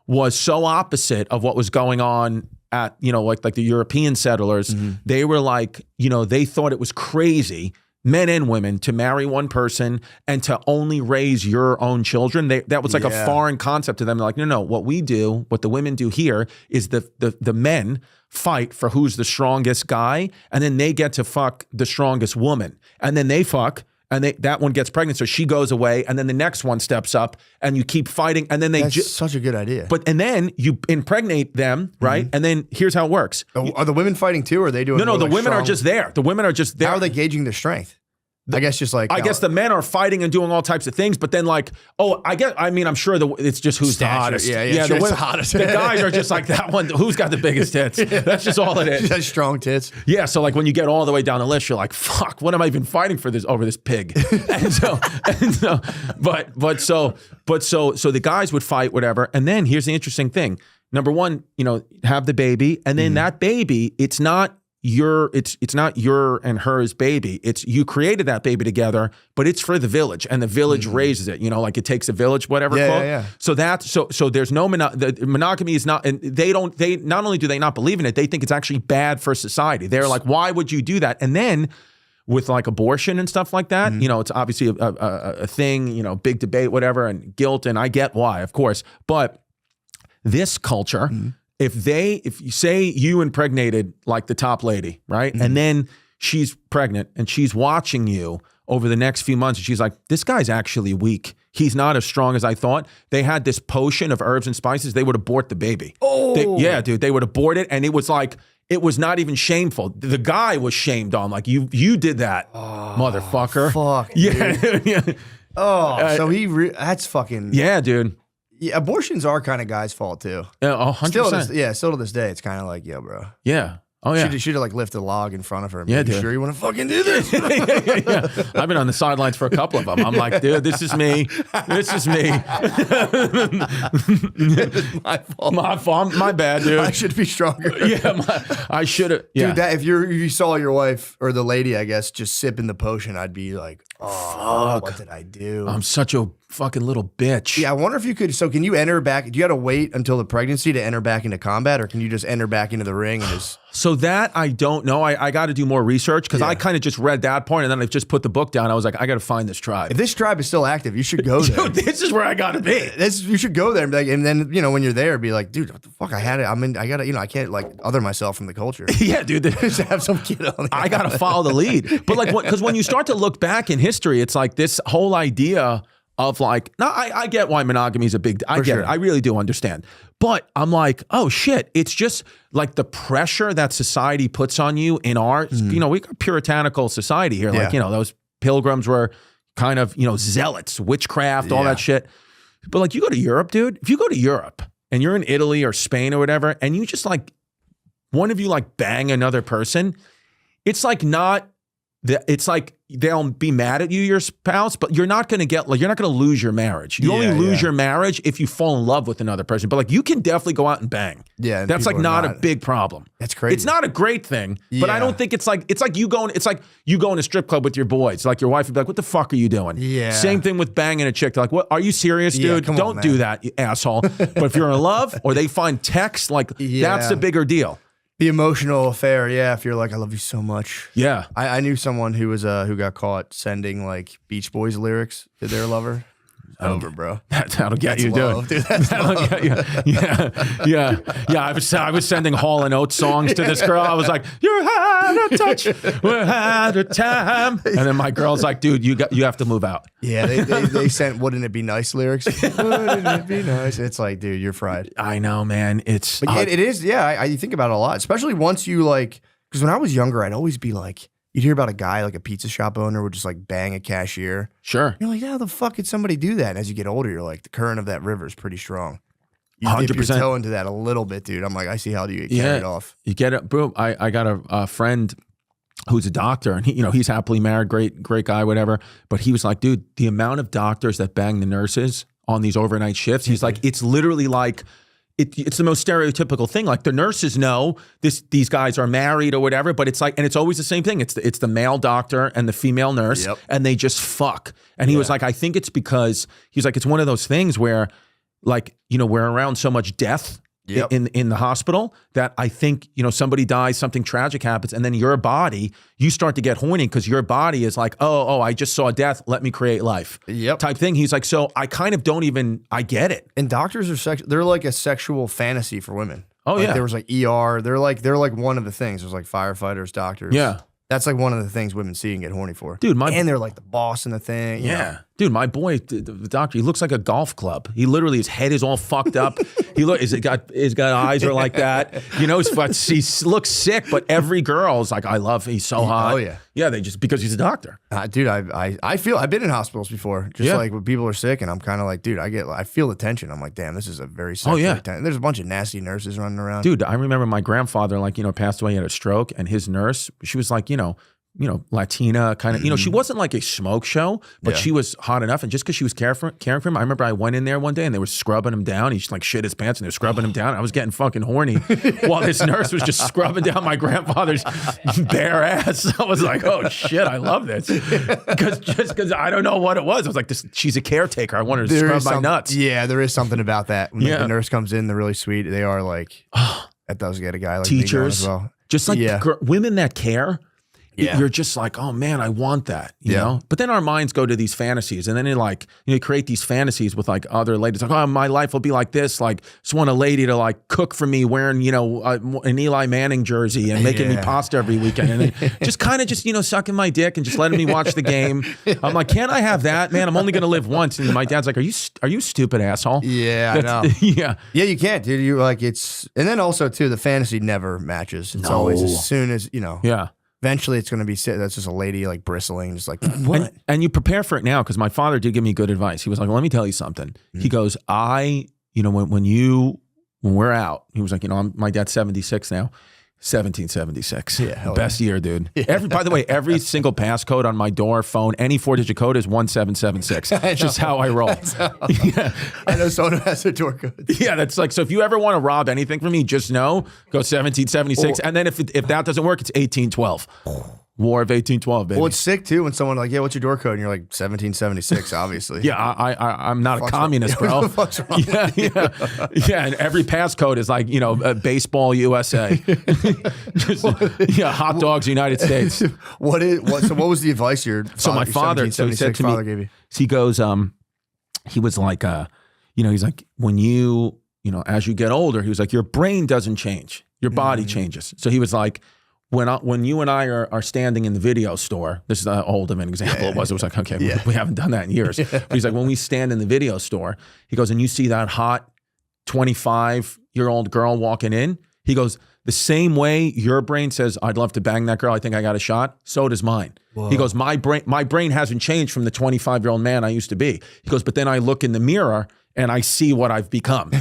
was so opposite of what was going on at, like the European settlers. They were like, they thought it was crazy, men and women, to marry one person and to only raise your own children. That was like a foreign concept to them. They're like, no, what the women do here is the men fight for who's the strongest guy, and then they get to fuck the strongest woman, and then they fuck, and that one gets pregnant, so she goes away, and then the next one steps up, and you keep fighting, and then That's such a good idea. And then you impregnate them, right? And then here's how it works. Are the women fighting too, or are they doing? No, the women are just there. The women are just there. How are they gauging their strength? I guess just like I guess the men are fighting and doing all types of things, but then like, I'm sure it's just who's the hottest. Yeah, the the hottest. The guys are just like that one. Who's got the biggest tits? That's just all it is. She has strong tits. Yeah, so like when you get all the way down the list, you're like, fuck, what am I even fighting for over this pig? So the guys would fight, whatever. And then here's the interesting thing. Number one, have the baby, and then that baby, it's not your and hers baby. It's you created that baby together, but it's for the village, and the village raises it. Like it takes a village, whatever. Yeah. So there's no monogamy is not, and they not only do they not believe in it, they think it's actually bad for society. They're like, why would you do that? And then with like abortion and stuff like that, it's obviously a thing. Big debate, whatever, and guilt, and I get why, of course, but this culture. If you say you impregnated like the top lady, right? And then she's pregnant and she's watching you over the next few months, and she's like, this guy's actually weak. He's not as strong as I thought. They had this potion of herbs and spices. They would abort the baby. Dude, they would abort it. And it was like, it was not even shameful. The guy was shamed on, like, you did that, motherfucker. Fuck. Yeah. So that's fucking. Yeah, dude. Yeah, abortions are kind of guys' fault too. Yeah, 100%. Still to this day, it's kind of like, yo, bro. Yeah. Oh yeah. Should have like lifted a log in front of her. And Yeah, you dude. sure you want to fucking do this? Yeah. I've been on the sidelines for a couple of them. I'm like, dude, this is me. This is me. My fault. My fault. My bad, dude. I should be stronger. I should have. Yeah. Dude, if you saw your wife or the lady, I guess, just sipping the potion, I'd be like, oh, Fuck. what did I do? I'm such a fucking little bitch. Yeah, I wonder if you could. So, can you enter back? Do you have to wait until the pregnancy to enter back into combat, or can you just enter back into the ring and just? So that I don't know. I got to do more research because I kind of just read that point and then I just put the book down. I was like, I got to find this tribe. If this tribe is still active, you should go there. Dude, this is where I got to be. You should go there and be like, and then when you're there, be like, dude, what the fuck? I had it. I gotta, I can't like other myself from the culture. Yeah, dude. Just have some kid on. I got to follow the lead. But like, because when you start to look back in history, it's like this whole idea of like, no, I get why monogamy is a big, I get it. I really do understand. But I'm like, oh shit, it's just like the pressure that society puts on you in our, we got puritanical society here. Like, those pilgrims were kind of, zealots, witchcraft, all that shit. But like you go to Europe, dude, if you go to Europe and you're in Italy or Spain or whatever, and you just like, one of you like bang another person, it's like not it's like they'll be mad at you, your spouse, but you're not going to lose your marriage. You only lose your marriage if you fall in love with another person. But like you can definitely go out and bang. Yeah, that's like not a big problem. That's crazy. It's not a great thing, but I don't think it's like you going to a strip club with your boys. Like your wife would be like, "What the fuck are you doing?" Yeah. Same thing with banging a chick. They're like, "What? Are you serious, dude? come on, Don't man." do that, you asshole." But if you're in love or they find text, like that's the bigger deal. The emotional affair, yeah. If you're like, I love you so much. Yeah. I knew someone who was who got caught sending like Beach Boys lyrics to their lover. Over, bro. That'll get That's you, love, dude. That's That'll love. get you. Yeah. I was sending Hall and Oates songs to this girl. I was like, "You had a touch, we had a time," and then my girl's like, "Dude, you have to move out." Yeah, they sent "Wouldn't it be nice" lyrics. Wouldn't it be nice? It's like, dude, you're fried. I know, man. It's but it is. Yeah, I think about it a lot, especially once you like. Because when I was younger, I'd always be like, you'd hear about a guy like a pizza shop owner would just like bang a cashier. Sure. You're like, how the fuck could somebody do that? And as you get older, you're like, the current of that river is pretty strong. You dip your 100%. toe into that a little bit, dude. I'm like, I see how do you get carried off. You get it, bro. I got a friend who's a doctor, and he's happily married, great guy, whatever. But he was like, dude, the amount of doctors that bang the nurses on these overnight shifts, he's like, it's literally like. It's the most stereotypical thing. Like the nurses know these guys are married or whatever, but it's like, and it's always the same thing. It's the male doctor and the female nurse, and they just fuck. And he was like, I think it's because he's like, it's one of those things where, like, we're around so much death in the hospital that I think somebody dies, something tragic happens, and then your body, you start to get horny because your body is like, oh, I just saw death, let me create life. Type thing. He's like, so I kind of don't even, I get it. And doctors are they're like a sexual fantasy for women. Oh, like, yeah. There was like ER. They're like one of the things. There's like firefighters, doctors. Yeah. That's like one of the things women see and get horny for. Dude, and they're like the boss in the thing. you know? Dude, my boy, the doctor, he looks like a golf club. He literally, his head is all fucked up. He's got eyes are like that. He looks sick, but every girl's like, he's so hot. Oh, yeah. Yeah, they just, because he's a doctor. Dude, I've been in hospitals before, just like when people are sick, and I'm kind of like, dude, I feel the tension. I'm like, damn, this is a very sexually tense. There's a bunch of nasty nurses running around. Dude, I remember my grandfather, passed away, he had a stroke, and his nurse, she was like, Latina kind of, she wasn't like a smoke show, but she was hot enough. And just because she was caring for him, I remember I went in there one day and they were scrubbing him down. He just like shit his pants and they were scrubbing him down. I was getting fucking horny while this nurse was just scrubbing down my grandfather's bare ass. I was like, oh shit, I love this. Because I don't know what it was. I was like, she's a caretaker. I wanted her to scrub my nuts. Yeah, there is something about that. When the nurse comes in, they're really sweet. They are like, that does get a guy like teachers, me going as well. Just like women that care. You're just like, oh man, I want that, you know? But then our minds go to these fantasies, and then you create these fantasies with like other ladies, like, oh, my life will be like this. Like, just want a lady to like cook for me wearing, an Eli Manning jersey and making me pasta every weekend. And then just kind of sucking my dick and just letting me watch the game. I'm like, can't I have that, man? I'm only going to live once. And my dad's like, are you stupid, asshole? Yeah, I know. Yeah, you can't, dude. You like, and then also too, the fantasy never matches. It's always as soon as, eventually, it's going to be that's just a lady like bristling, just like what? And you prepare for it now, because my father did give me good advice. He was like, well, let me tell you something. He goes, when we're out, he was like, my dad's 76 now. 1776. Yeah, best year, dude. By the way, every single passcode on my door, phone, any 4-digit code is 1776. It's just how I roll. I know someone who has their door codes. Yeah, that's like, so if you ever want to rob anything from me, just know, go 1776. And then if that doesn't work, it's 1812. War of 1812, baby. Well, it's sick too when someone like, yeah, what's your door code? And you're like 1776, obviously. Yeah, I'm not a communist, bro. What the fuck's wrong? Yeah, and every passcode is like, baseball USA. Hot dogs United States. So what was the advice my father, so he said to me, gave you? He goes, he was like, he's like, when as you get older, he was like, your brain doesn't change, your body changes. So he was like, when you and I are standing in the video store, this is how old of an example it was. It was like, okay, we haven't done that in years. But he's like, when we stand in the video store, he goes, and you see that hot 25-year-old girl walking in, he goes, the same way your brain says, I'd love to bang that girl, I think I got a shot, so does mine. Whoa. He goes, my brain hasn't changed from the 25-year-old man I used to be. He goes, but then I look in the mirror and I see what I've become.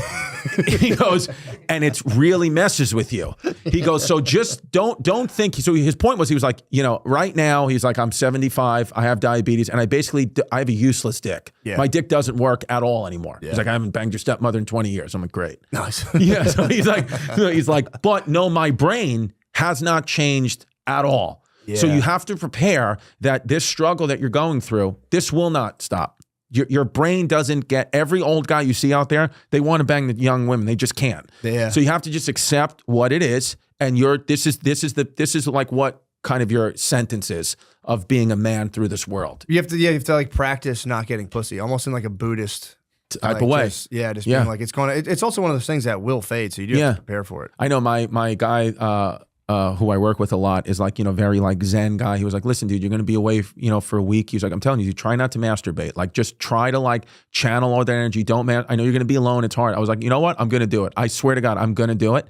He goes, and it really messes with you. He goes, so just don't think. So his point was, he was like, right now, he's like, I'm 75, I have diabetes, and I have a useless dick. Yeah. My dick doesn't work at all anymore. Yeah. He's like, I haven't banged your stepmother in 20 years. I'm like, great. Nice. Yeah. So he's like, but no, my brain has not changed at all. Yeah. So you have to prepare that this struggle that you're going through, this will not stop. Your brain doesn't get, every old guy you see out there, they want to bang the young women. They just can't. Yeah. So you have to just accept what it is. And this is like what kind of your sentence is of being a man through this world. You have to like practice not getting pussy, almost in like a Buddhist type of way. Being like, it's also one of those things that will fade. So you do have to prepare for it. I know my guy, who I work with a lot is like, very like Zen guy. He was like, listen, dude, you're going to be away, for a week. He's like, I'm telling you, try not to masturbate. Like, just try to like channel all that energy. I know you're going to be alone. It's hard. I was like, you know what? I'm going to do it. I swear to God, I'm going to do it.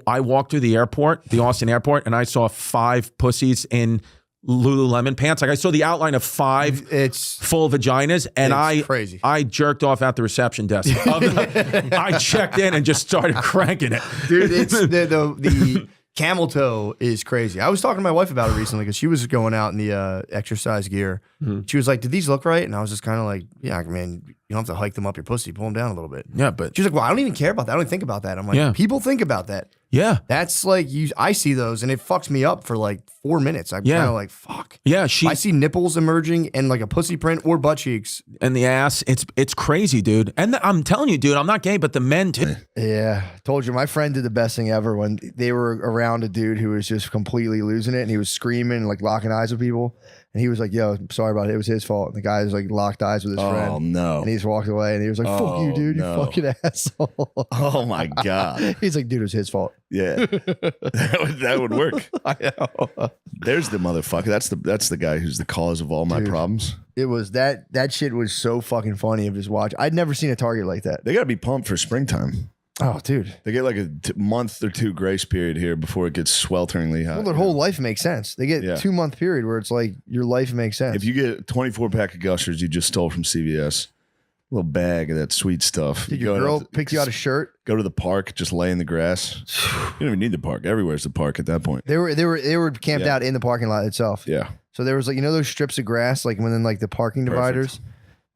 I walked through the Austin airport, and I saw 5 pussies in Lululemon pants. Like, I saw the outline of 5 full vaginas, and crazy. I jerked off at the reception desk. I checked in and just started cranking it. Dude, it's the camel toe is crazy. I was talking to my wife about it recently because she was going out in the exercise gear. Mm-hmm. She was like, did these look right? And I was just kind of like, yeah, man, you don't have to hike them up your pussy. Pull them down a little bit. Yeah, but she was like, well, I don't even care about that. I don't even think about that. I'm like, people think about that. Yeah. That's like, I see those and it fucks me up for like 4 minutes. I'm kind of like, fuck. Yeah, I see nipples emerging and like a pussy print or butt cheeks. And the ass, it's crazy, dude. And I'm telling you, dude, I'm not gay, but the men too. Yeah. Told you, my friend did the best thing ever when they were around a dude who was just completely losing it, and he was screaming and like locking eyes with people. And he was like, yo, I'm sorry about it. It was his fault. And the guy was like locked eyes with his friend. Oh, no. And he just walked away, and he was like, fuck you, dude. No. You fucking asshole. Oh, my God. He's like, dude, it was his fault. Yeah. that would work. I know. There's the motherfucker. That's the guy who's the cause of all my problems. It was that shit was so fucking funny of just watch. I'd never seen a Target like that. They got to be pumped for springtime. Oh, dude. They get like a month or 2 grace period here before it gets swelteringly hot. Well, their whole life makes sense. They get 2-month period where it's like your life makes sense. If you get a 24-pack of Gushers you just stole from CVS, a little bag of that sweet stuff. Did your girl pick you out a shirt? Go to the park, just lay in the grass. You don't even need the park. Everywhere's the park at that point. They were camped out in the parking lot itself. Yeah. So there was like, those strips of grass, like within like the parking dividers?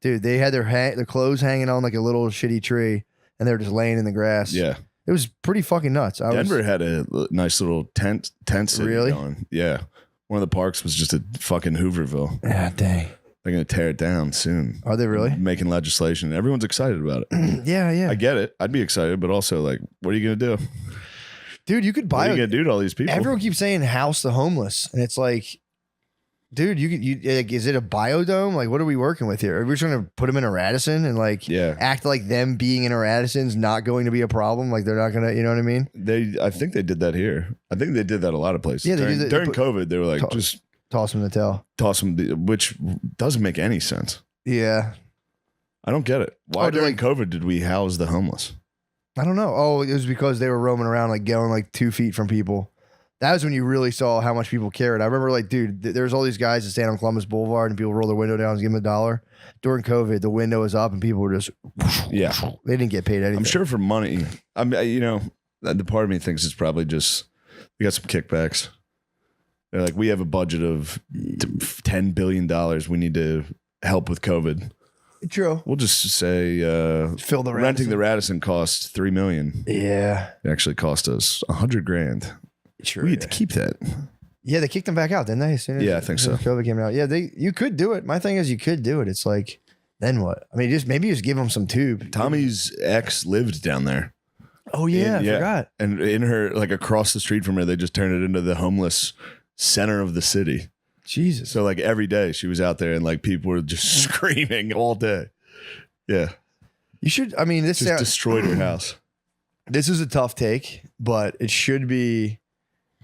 Dude, they had their clothes hanging on like a little shitty tree, and they were just laying in the grass. Yeah. It was pretty fucking nuts. Denver had a nice little tent city Really? going. Yeah. One of the parks was just a fucking Hooverville. Yeah, dang. They're going to tear it down soon. Are they really? Making legislation. Everyone's excited about it. Yeah. I get it. I'd be excited, but also like, what are you going to do? Dude, you could buy. What are you going to do to all these people? Everyone keeps saying house the homeless, and it's like, dude, like, is it a biodome? Like, what are we working with here? Are we trying to put them in a Radisson and like act like them being in a Radisson's not going to be a problem? Like they're not going to, you know what I mean? I think they did that here. I think they did that a lot of places. Yeah, during COVID, they were like, just toss them the tail. Toss them, which doesn't make any sense. Yeah. I don't get it. Why during COVID did we house the homeless? I don't know. Oh, it was because they were roaming around like going like 2 feet from people. That was when you really saw how much people cared. I remember like, dude, there's all these guys that stand on Columbus Boulevard and people roll their window down and give them $1. During COVID, the window was up and people were just, they didn't get paid anything. I'm sure for money. I mean, the part of me thinks it's probably just, we got some kickbacks. They're like, we have a budget of $10 billion. We need to help with COVID. True. We'll just say fill the renting the Radisson costs $3 million. Yeah. It actually cost us $100,000. Sure. We had to keep that. Yeah, they kicked them back out, didn't they? As soon as I think so. COVID came out. Yeah, you could do it. My thing is, you could do it. It's like, then what? I mean, maybe just give them some tube. Tommy's ex lived down there. Oh yeah, I forgot. And in her, like across the street from her, they just turned it into the homeless center of the city. Jesus. So like every day she was out there, and like people were just screaming all day. Yeah. You should. I mean, this just destroyed her house. This is a tough take, but it should be.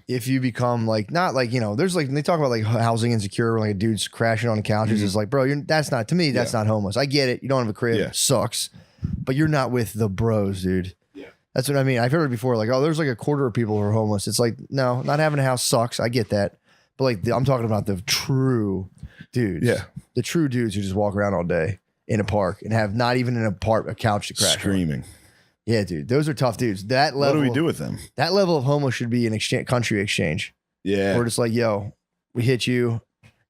If you become like, not like, there's like, they talk about like housing insecure, like a dude's crashing on the couches. Mm-hmm. It's like, bro, that's not, to me, that's not homeless. I get it. You don't have a crib. Yeah. Sucks. But you're not with the bros, dude. Yeah. That's what I mean. I've heard it before. Like, oh, there's like a quarter of people who are homeless. It's like, no, not having a house sucks. I get that. But like, I'm talking about the true dudes. Yeah. The true dudes who just walk around all day in a park and have not even a couch to crash on. Screaming. Yeah, dude, those are tough dudes. That level. What do we do with them? That level of homo should be an country exchange. Yeah. We're just like, yo, we hit you.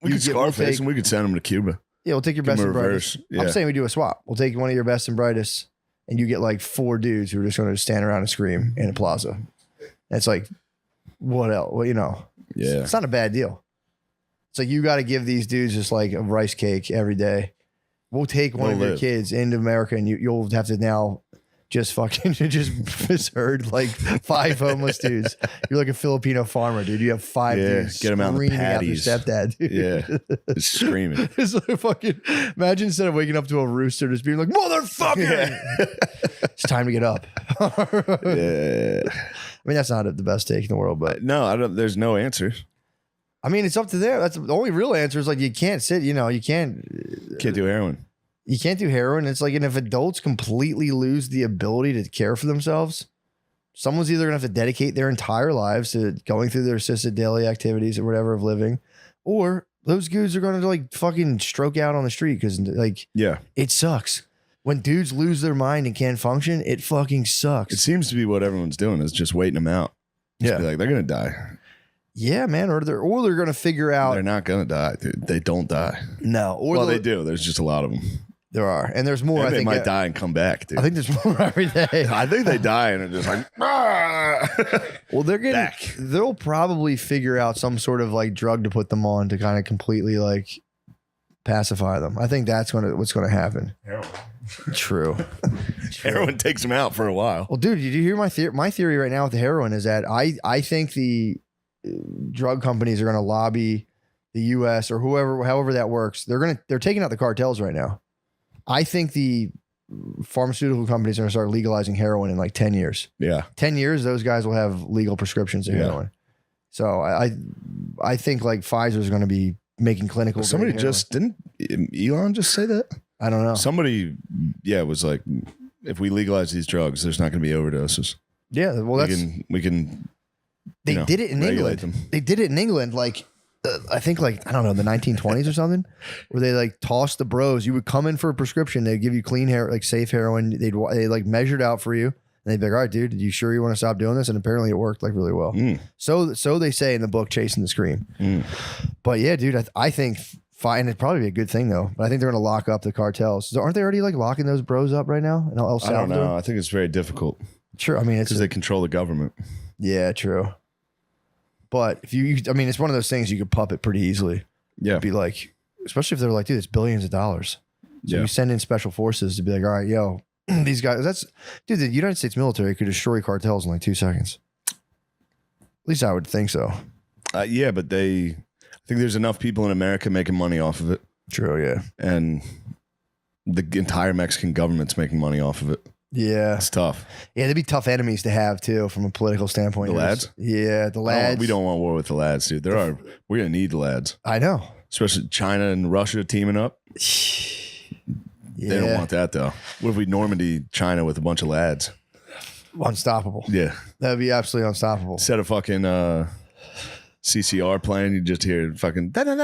We could Scarface and we could send them to Cuba. Yeah, we'll take your best and brightest. Yeah. I'm saying we do a swap. We'll take one of your best and brightest, and you get like 4 dudes who are just going to stand around and scream in a plaza. And it's like, what else? Well, yeah, it's not a bad deal. It's like you got to give these dudes just like a rice cake every day. We'll take one of your kids into America, and you'll have to now just fucking just heard like 5 homeless dudes. You're like a Filipino farmer, dude. You have 5 dudes. Get them out in the patties. Stepdad, dude. Yeah, just screaming. It's like fucking. Imagine instead of waking up to a rooster, just being like, "Motherfucker!" It's time to get up. Yeah. I mean, that's not the best take in the world, but no, I don't. There's no answer. I mean, it's up to them. That's the only real answer. Is like you can't sit. You can't do heroin. You can't do heroin. It's like, and if adults completely lose the ability to care for themselves, someone's either gonna have to dedicate their entire lives to going through their assisted daily activities or whatever of living, or those dudes are gonna like fucking stroke out on the street because like it sucks. When dudes lose their mind and can't function, it fucking sucks. It seems to be what everyone's doing is just waiting them out. Just be like, they're gonna die. Yeah, man, or they're gonna figure out they're not gonna die. Dude. They don't die. No, or they do. There's just a lot of them. There are, and there's more. And I they think might die and come back, dude. I think there's more every day. I think they die and are just like, well, they're getting. They'll probably figure out some sort of like drug to put them on to kind of completely like pacify them. I think that's what's gonna happen. True. Heroin takes them out for a while. Well, dude, did you hear my theory? My theory right now with the heroin is that I think the drug companies are going to lobby the U.S. or however that works. They're taking out the cartels right now. I think the pharmaceutical companies are going to start legalizing heroin in like 10 years. Yeah, 10 years, those guys will have legal prescriptions of heroin. So I think like Pfizer's going to be making clinical. Somebody just didn't Elon just say that? I don't know. Somebody, was like, if we legalize these drugs, there's not going to be overdoses. Yeah, well, we can. They did it in England. They did it in England, like I think, like I don't know, the 1920s or something, where they like tossed the bros. You would come in for a prescription, they'd give you clean hair, like safe heroin. They like measured out for you, and they'd be like, "All right, dude, are you sure you want to stop doing this?" And apparently, it worked like really well. So they say in the book, Chasing the Scream. But yeah, dude, I think. Fine, it'd probably be a good thing though. But I think they're going to lock up the cartels. So aren't they already like locking those bros up right now in El Salvador? I don't know. I think it's very difficult. True. I mean, it's because they control the government. Yeah, true. But if I mean, it's one of those things you could puppet pretty easily. Yeah. It'd be like, especially if they're like, dude, it's billions of dollars. So you send in special forces to be like, all right, yo, these guys. Dude, the United States military could destroy cartels in like 2 seconds. At least I would think so. Yeah, but I think there's enough people in America making money off of it. True, yeah. And the entire Mexican government's making money off of it. Yeah. It's tough. Yeah, they'd be tough enemies to have too from a political standpoint. The lads? Yeah, the lads. We don't want war with the lads, dude. We're going to need the lads. I know. Especially China and Russia teaming up. They don't want that though. What if we Normandy China with a bunch of lads? Unstoppable. Yeah. That'd be absolutely unstoppable. Instead of fucking CCR playing, you just hear fucking that'd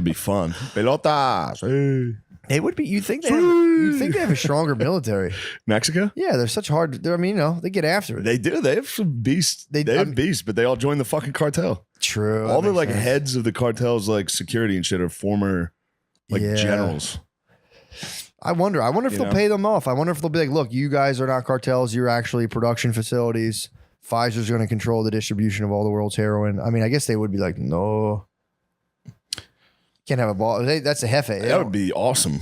be fun. Pelotas. It would be. You'd think they have a stronger military. Mexico? Yeah, they're such hard. I mean, they get after it. They do. They have some beasts. They have beasts, but they all join the fucking cartel. True. All the like heads of the cartels, like security and shit, are former generals. I wonder if they'll pay them off. I wonder if they'll be like, look, you guys are not cartels. You're actually production facilities. Pfizer's going to control the distribution of all the world's heroin. I mean, I guess they would be like, no. Can't have a ball. That's a jefe. That would be awesome.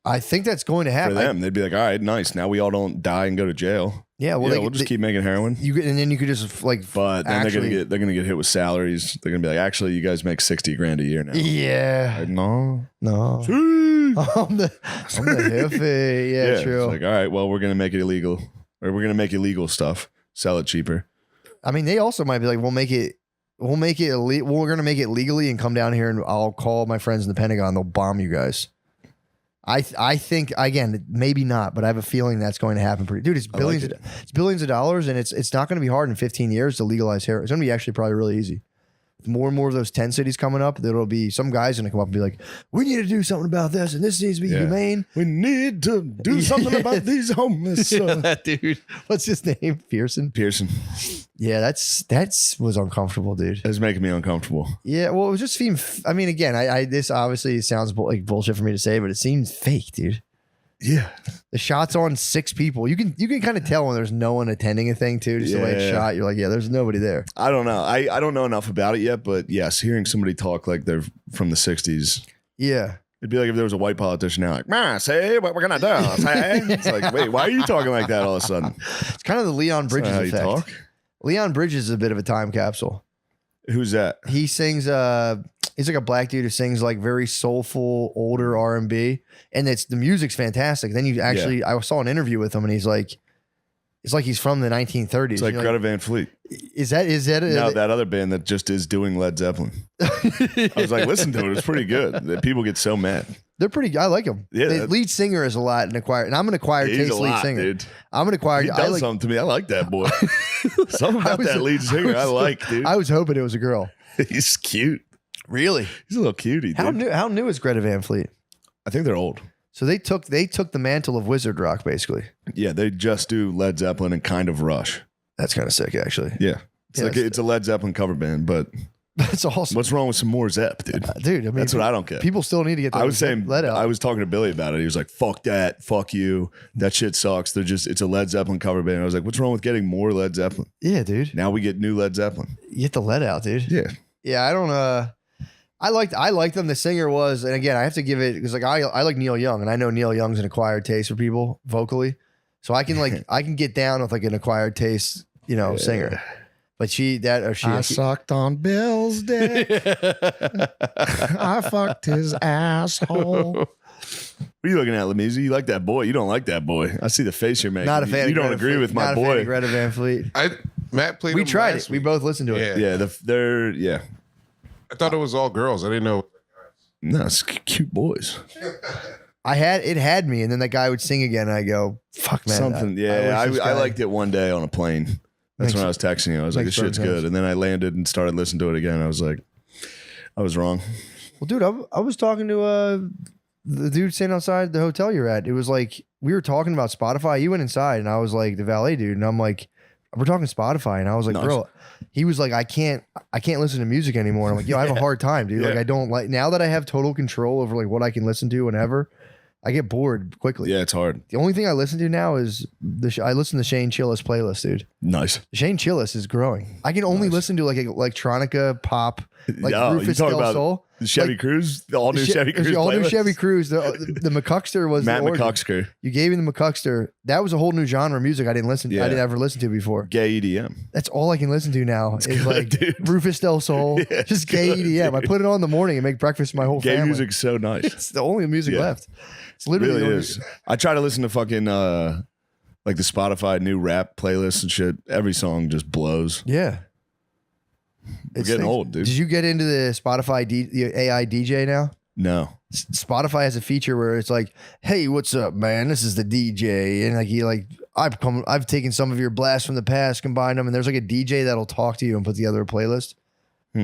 I think that's going to happen. For them, they'd be like, all right, nice. Now we all don't die and go to jail. Yeah, well, we'll just keep making heroin. And then you could just like. But then they're gonna get hit with salaries. They're gonna be like, actually, you guys make $60,000 a year now. Yeah. Like, no. I'm the jefe. Yeah, true. It's like, all right, well, we're gonna make it illegal, or we're gonna make illegal stuff, sell it cheaper. I mean, they also might be like, we'll make it illegal. We're gonna make it legally and come down here, and I'll call my friends in the Pentagon. They'll bomb you guys. I think, again, maybe not, but I have a feeling that's going to happen. Dude, it's billions. It's billions of dollars, and it's not going to be hard in 15 years to legalize heroin. It's going to be actually probably really easy. more and more of those 10 cities coming up, there'll be some guys going to come up and be like, we need to do something about this, and this needs to be humane. We need to do something about these homeless. Dude, what's his name? Pearson. Yeah, that's was uncomfortable, dude. It was making me uncomfortable. Yeah, well, it was just seemed. I mean, again, I this obviously sounds like bullshit for me to say, but it seems fake, dude. Yeah, the shot's on 6 people. You can kind of tell when there's no one attending a thing too. Just the way it's shot, you're like, yeah, there's nobody there. I don't know. I don't know enough about it yet, but yes, hearing somebody talk like they're from the 60s. Yeah. It'd be like if there was a white politician now, like, say what we're gonna do. Say. It's like, wait, why are you talking like that all of a sudden? It's kind of the Leon Bridges how you effect. talk? Leon Bridges is a bit of a time capsule. Who's that? He sings. He's like a black dude who sings like very soulful, older R&B, and the music's fantastic. Then you actually, I saw an interview with him, and he's like, it's like he's from the 1930s. It's like Greta Van Fleet. Is that no, that other band that just is doing Led Zeppelin. I was like, listen to it. It's pretty good. People get so mad. They're pretty. I like them. Yeah, the lead singer is a lot in acquired, and I'm an acquired taste lead singer. Dude. I'm an acquired. He does something to me. I like that boy. Something about that lead singer I like, dude. I was hoping it was a girl. He's cute. Really? He's a little cutie. Dude. How new is Greta Van Fleet? I think they're old. So they took the mantle of wizard rock, basically. Yeah, they just do Led Zeppelin and kind of Rush. That's kind of sick, actually. Yeah, it's a Led Zeppelin cover band, but that's awesome. What's wrong with some more Zepp, dude? Dude, I mean, that's what I don't get. People still need to get. I was saying, let out. I was talking to Billy about it. He was like, "Fuck that, fuck you. That shit sucks." It's a Led Zeppelin cover band. I was like, "What's wrong with getting more Led Zeppelin?" Yeah, dude. Now we get new Led Zeppelin. You get the let out, dude. Yeah. Yeah, I don't. I liked them. The singer was, and again, I have to give it because like I like Neil Young, and I know Neil Young's an acquired taste for people vocally, so I can get down with like an acquired taste, singer. But I sucked on Bill's dick. I fucked his asshole. What are you looking at, Lamisi? You like that boy? You don't like that boy. I see the face you're making. Not a fan. You don't agree with my boy. Not a fan of Greta Van Fleet. Matt played. We tried it. We both listened to it. Yeah, they're. I thought it was all girls. I didn't know. No, it's cute boys. It had me, and then that guy would sing again, and I go, "Fuck, man." Something. I liked it one day on a plane. That's when I was texting you. I was like, "This shit's good," and then I landed and started listening to it again. I was like, I was wrong. Well, dude, I was talking to the dude standing outside the hotel you're at. It was like we were talking about Spotify. You went inside, and I was like the valet dude, and I'm like, we're talking Spotify, and I was like, bro. He was like, I can't listen to music anymore. And I'm like, yo, I have a hard time, dude. Like, I don't like now that I have total control over like what I can listen to whenever. I get bored quickly. Yeah, it's hard. The only thing I listen to now is I listen to Shane Chillis playlist, dude. Nice. Shane Chillis is growing. I can only listen to like electronica, pop, like Rufus Del Sol. The Chevy Cruze, the all new Chevy Cruze, all new Chevy Cruze. The McCuckster was Matt the origin. McCuckster. You gave me the McCuckster. That was a whole new genre of music I didn't ever listen to before. Gay EDM. That's all I can listen to now is good, like dude. Rufus Del Sol, just gay EDM. Dude. I put it on in the morning and make breakfast for my whole Gay family. music's so nice. It's the only music left. It's literally really is. I try to listen to fucking like the Spotify new rap playlists and shit. Every song just blows. Yeah. We're getting old, dude. Did you get into the Spotify the AI DJ now? No. Spotify has a feature where it's like, "Hey, what's up, man? This is the DJ," and I've taken some of your blasts from the past, combined them, and there's like a DJ that'll talk to you and put together a playlist.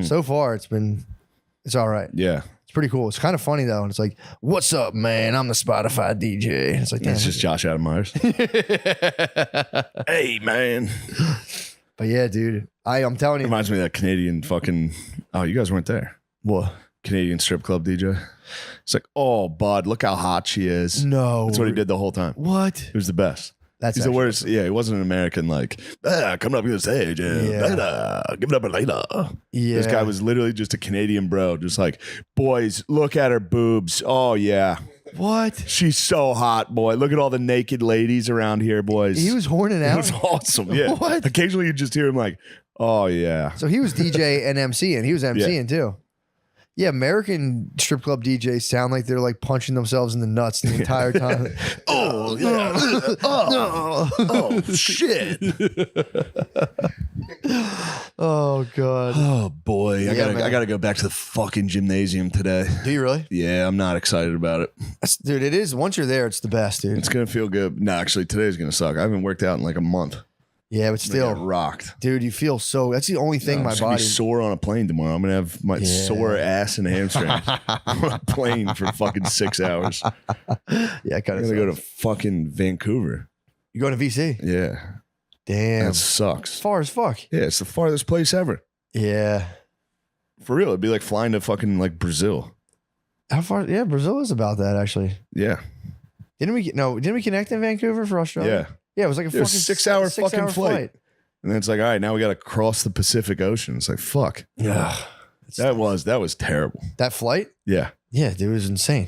So far, it's all right. Yeah. It's pretty cool. It's kind of funny though, and it's like, "What's up, man? I'm the Spotify DJ." And it's like, it's just Josh Adam Myers. Hey, man. But yeah, dude, I'm telling you, reminds me of that Canadian fucking. Oh, you guys weren't there. What? Canadian strip club DJ. It's like, oh, bud, look how hot she is. No, that's what he did the whole time. What? It was the best. He's the worst. Yeah, he wasn't an American like coming up to the stage and give it up later. Yeah, this guy was literally just a Canadian bro, just like, boys, look at her boobs. Oh yeah. What? She's so hot, boy. Look at all the naked ladies around here, boys. He was horning out. It was awesome. Yeah. What? Occasionally you just hear him like, oh yeah. So he was DJ and MC, and he was MCing too. Yeah, American strip club DJs sound like they're like punching themselves in the nuts the entire time. Oh yeah. oh shit. Oh god. Oh boy. I gotta go back to the fucking gymnasium today. Do you really? Yeah, I'm not excited about it. Dude, it is. Once you're there, it's the best, dude. It's gonna feel good. No, actually today's gonna suck. I haven't worked out in like a month. Yeah, but still rocked, dude. You feel so. That's the only thing my I'm gonna body be sore on a plane tomorrow. I'm gonna have my sore ass and hamstrings on a plane for fucking 6 hours. Yeah, kind I'm of. gonna go to fucking Vancouver. You going to VC? Yeah. Damn. That sucks. Far as fuck. Yeah, it's the farthest place ever. Yeah. For real, it'd be like flying to fucking like Brazil. How far? Yeah, Brazil is about that actually. Yeah. Didn't we connect in Vancouver for Australia? Yeah. Yeah, it was like a It was fucking 6 hour fucking 6 hour flight. And then it's like, all right, now we got to cross the Pacific Ocean. It's like, fuck. Yeah. That was terrible. That flight? Yeah. Yeah, dude, it was insane.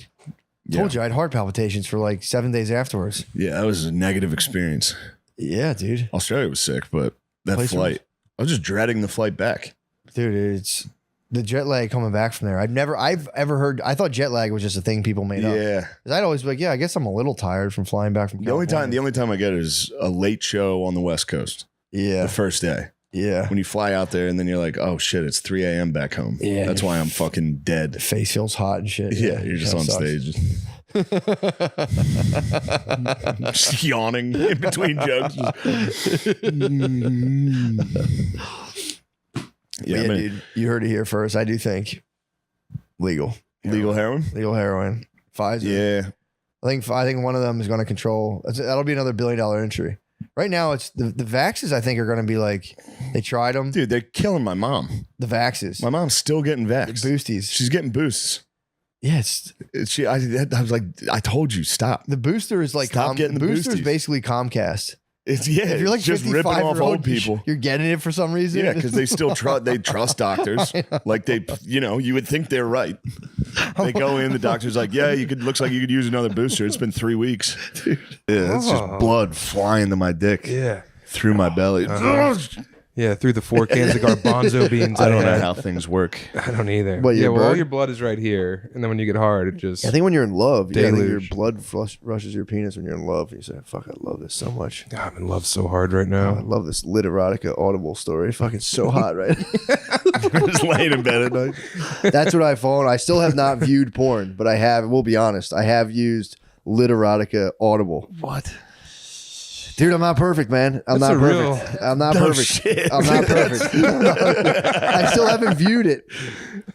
Told you I had heart palpitations for like 7 days afterwards. Yeah, that was a negative experience. Yeah, dude. Australia was sick, but that Place flight, I was just dreading the flight back. Dude, it's the jet lag coming back from there. I've ever heard. I thought jet lag was just a thing people made up. Yeah. 'Cause I'd always be like, yeah, I guess I'm a little tired from flying back from The only California. time I get is a late show on the West Coast. Yeah. The first day. Yeah. When you fly out there and then you're like, oh shit, it's 3 a.m. back home. Yeah. That's why I'm fucking dead. Face feels hot and shit. Yeah, you're just on stage. Just yawning in between jokes. Yeah, dude. You heard it here first. I do think legal heroin. Legal heroin. Pfizer. Yeah. I think one of them is going to control. That'll be another $1 billion industry. Right now, it's the vaxes. I think are going to be like they tried them. Dude, they're killing my mom. The vaxes. My mom's still getting vaxxed. Boosties. She's getting boosts. Yeah, I was like, I told you, stop. The booster is like Stop getting the booster is boosties. basically Comcast. If you're like just ripping off 55-year-old, old people. you're getting it for some reason. Yeah, because they still trust doctors. Like you would think they're right. They go in, the doctor's like, yeah, looks like you could use another booster. It's been 3 weeks. Dude. Yeah, that's just blood flying to my dick. Yeah. Through my belly. Yeah, through the 4 cans of garbanzo beans. I don't know how things work. I don't either. What, yeah, your well, all bird? your blood is right here, and then when you get hard, it just. I think when you're in love, I think your deluge. blood rushes your penis when you're in love. You say, "Fuck, I love this so much." God, I'm in love so hard right now. I love this lit erotica audible story. Fucking so hot, right? Just laying in bed at night. That's what I follow. I still have not viewed porn, but I have. We'll be honest. I have used lit erotica audible. What? Dude, I'm not perfect, man. I'm That's not a real- perfect. I'm not No perfect. shit. I'm not perfect. I still haven't viewed it.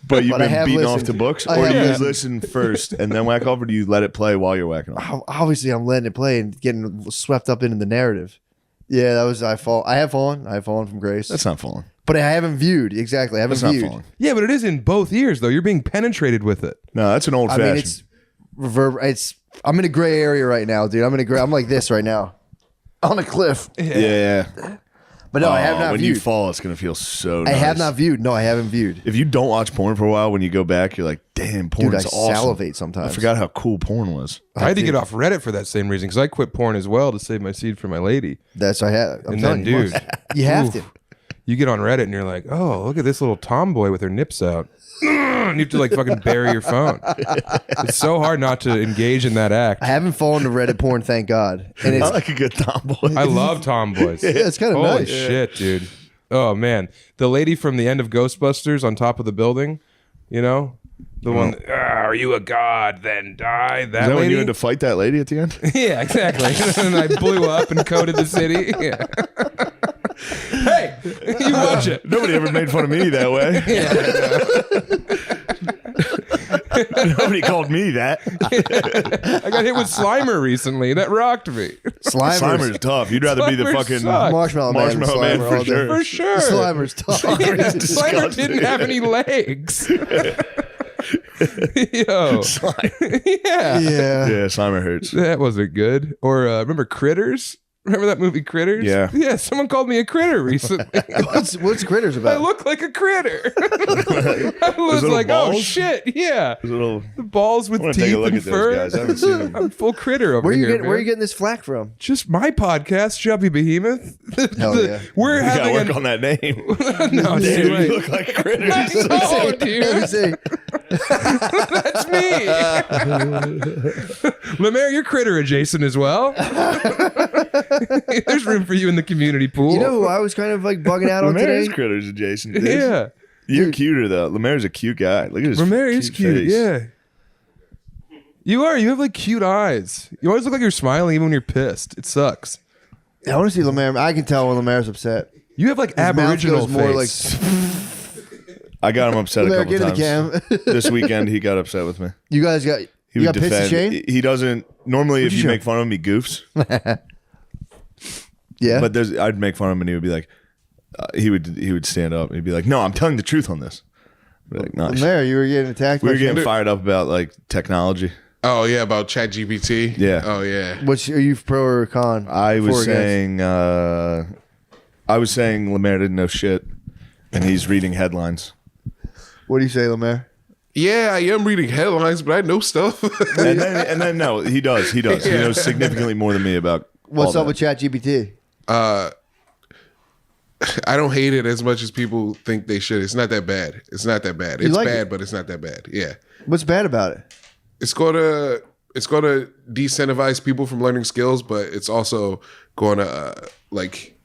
But you've I been have beating off listened. to books? I Or do you have. listen first and then whack off, or do you let it play while you're whacking off? Obviously, I'm letting it play and getting swept up into the narrative. Yeah, that was I have fallen from grace. That's not falling. But I haven't viewed exactly. I haven't That's not viewed. falling. Yeah, but it is in both ears, though. You're being penetrated with it. No, that's an old I fashioned. mean, it's reverb. I'm in a gray area right now, dude. I'm like this right now, on a cliff. Yeah. But no, I have not when viewed. you fall, it's gonna feel so I nice. have not viewed. No, I haven't viewed. If you don't watch porn for a while, when you go back, you're like, damn, porn Dude, is I awesome. salivate sometimes. I forgot how cool porn was. I had to get off Reddit for that same reason, because I quit porn as well to save my seed for my lady. That's I have. I'm And telling then, you, dude, you have to. You get on Reddit and you're like, oh, look at this little tomboy with her nips out. And you have to like fucking bury your phone. It's so hard not to engage in that act. I haven't fallen to Reddit porn, thank God. And it's I like a good tomboy. I love tomboys. Yeah, it's kinda Holy nice. shit, dude. Oh man, the lady from the end of Ghostbusters on top of the building, you know, the one. Are you a god? Then die. That Is that when lady. you had to fight that lady at the end? Yeah, exactly. And I blew up and coated the city. Yeah. Hey, you watch it. Nobody ever made fun of me that way. Nobody called me that. I got hit with Slimer recently. That rocked me. Slimer's tough. You'd rather be the Slimer fucking sucks. Marshmallow Man, Man Slimer all for day. sure. For sure. Slimer's tough. Yeah, It's Slimer disgusting. didn't have any legs. Yo. Yeah. Yeah, Slimer hurts. That wasn't good. Or remember Critters? Remember that movie Critters? Yeah. Yeah, someone called me a critter recently. What's Critters I about? look like a critter. I was little like, oh balls? shit, yeah. There's a little. The balls with I wanna teeth take a look and at those fur. guys. I haven't seen them. I'm full critter over Where are you here. getting? Where are you man. getting this flack from? Just my podcast, Chubby Behemoth. Hell yeah. We're You gotta having work an on that name. no, Damn, dude, you wait. look like critters. Oh, Let me dude, see. that's me. Lemaire, you're critter adjacent as well. There's room for you in the community pool. You know who I was kind of like bugging out on Lemaire today? is critters adjacent. dude. yeah. You're cuter though. Lemaire's a cute guy. Look at his Lemaire is cute. face. Yeah. You are. You have like cute eyes. You always look like you're smiling even when you're pissed. It sucks. I want to see Lemaire. I can tell when Lemaire's upset. You have like His mouth Aboriginal goes more face. I got him upset Lemaire, a couple get in times. the cam. This weekend, he got upset with me. You guys got He you would got pissed at defend. Shane? He doesn't normally. What'd If you you show? make fun of him, he goofs. Yeah, but I'd make fun of him, and he would be like, he would stand up, and he'd be like, "No, I'm telling the truth on this." I'd be like, nice. Lemaire, you were getting attacked. We by were getting Shane. fired up about like technology. Oh yeah, about ChatGPT. Yeah. Oh yeah. Which are you pro or con? I was For or against? saying Lemaire didn't know shit, and he's reading headlines. What do you say, Lemaire? Yeah, I am reading headlines, but I know stuff. and then no, he does. He does. He Yeah. knows significantly more than me about What's all up with ChatGPT? I don't hate it as much as people think they should. It's not that bad. It's not that bad. You It's like bad, it? but it's not that bad. Yeah. What's bad about it? It's gonna de-incentivize people from learning skills, but it's also going to like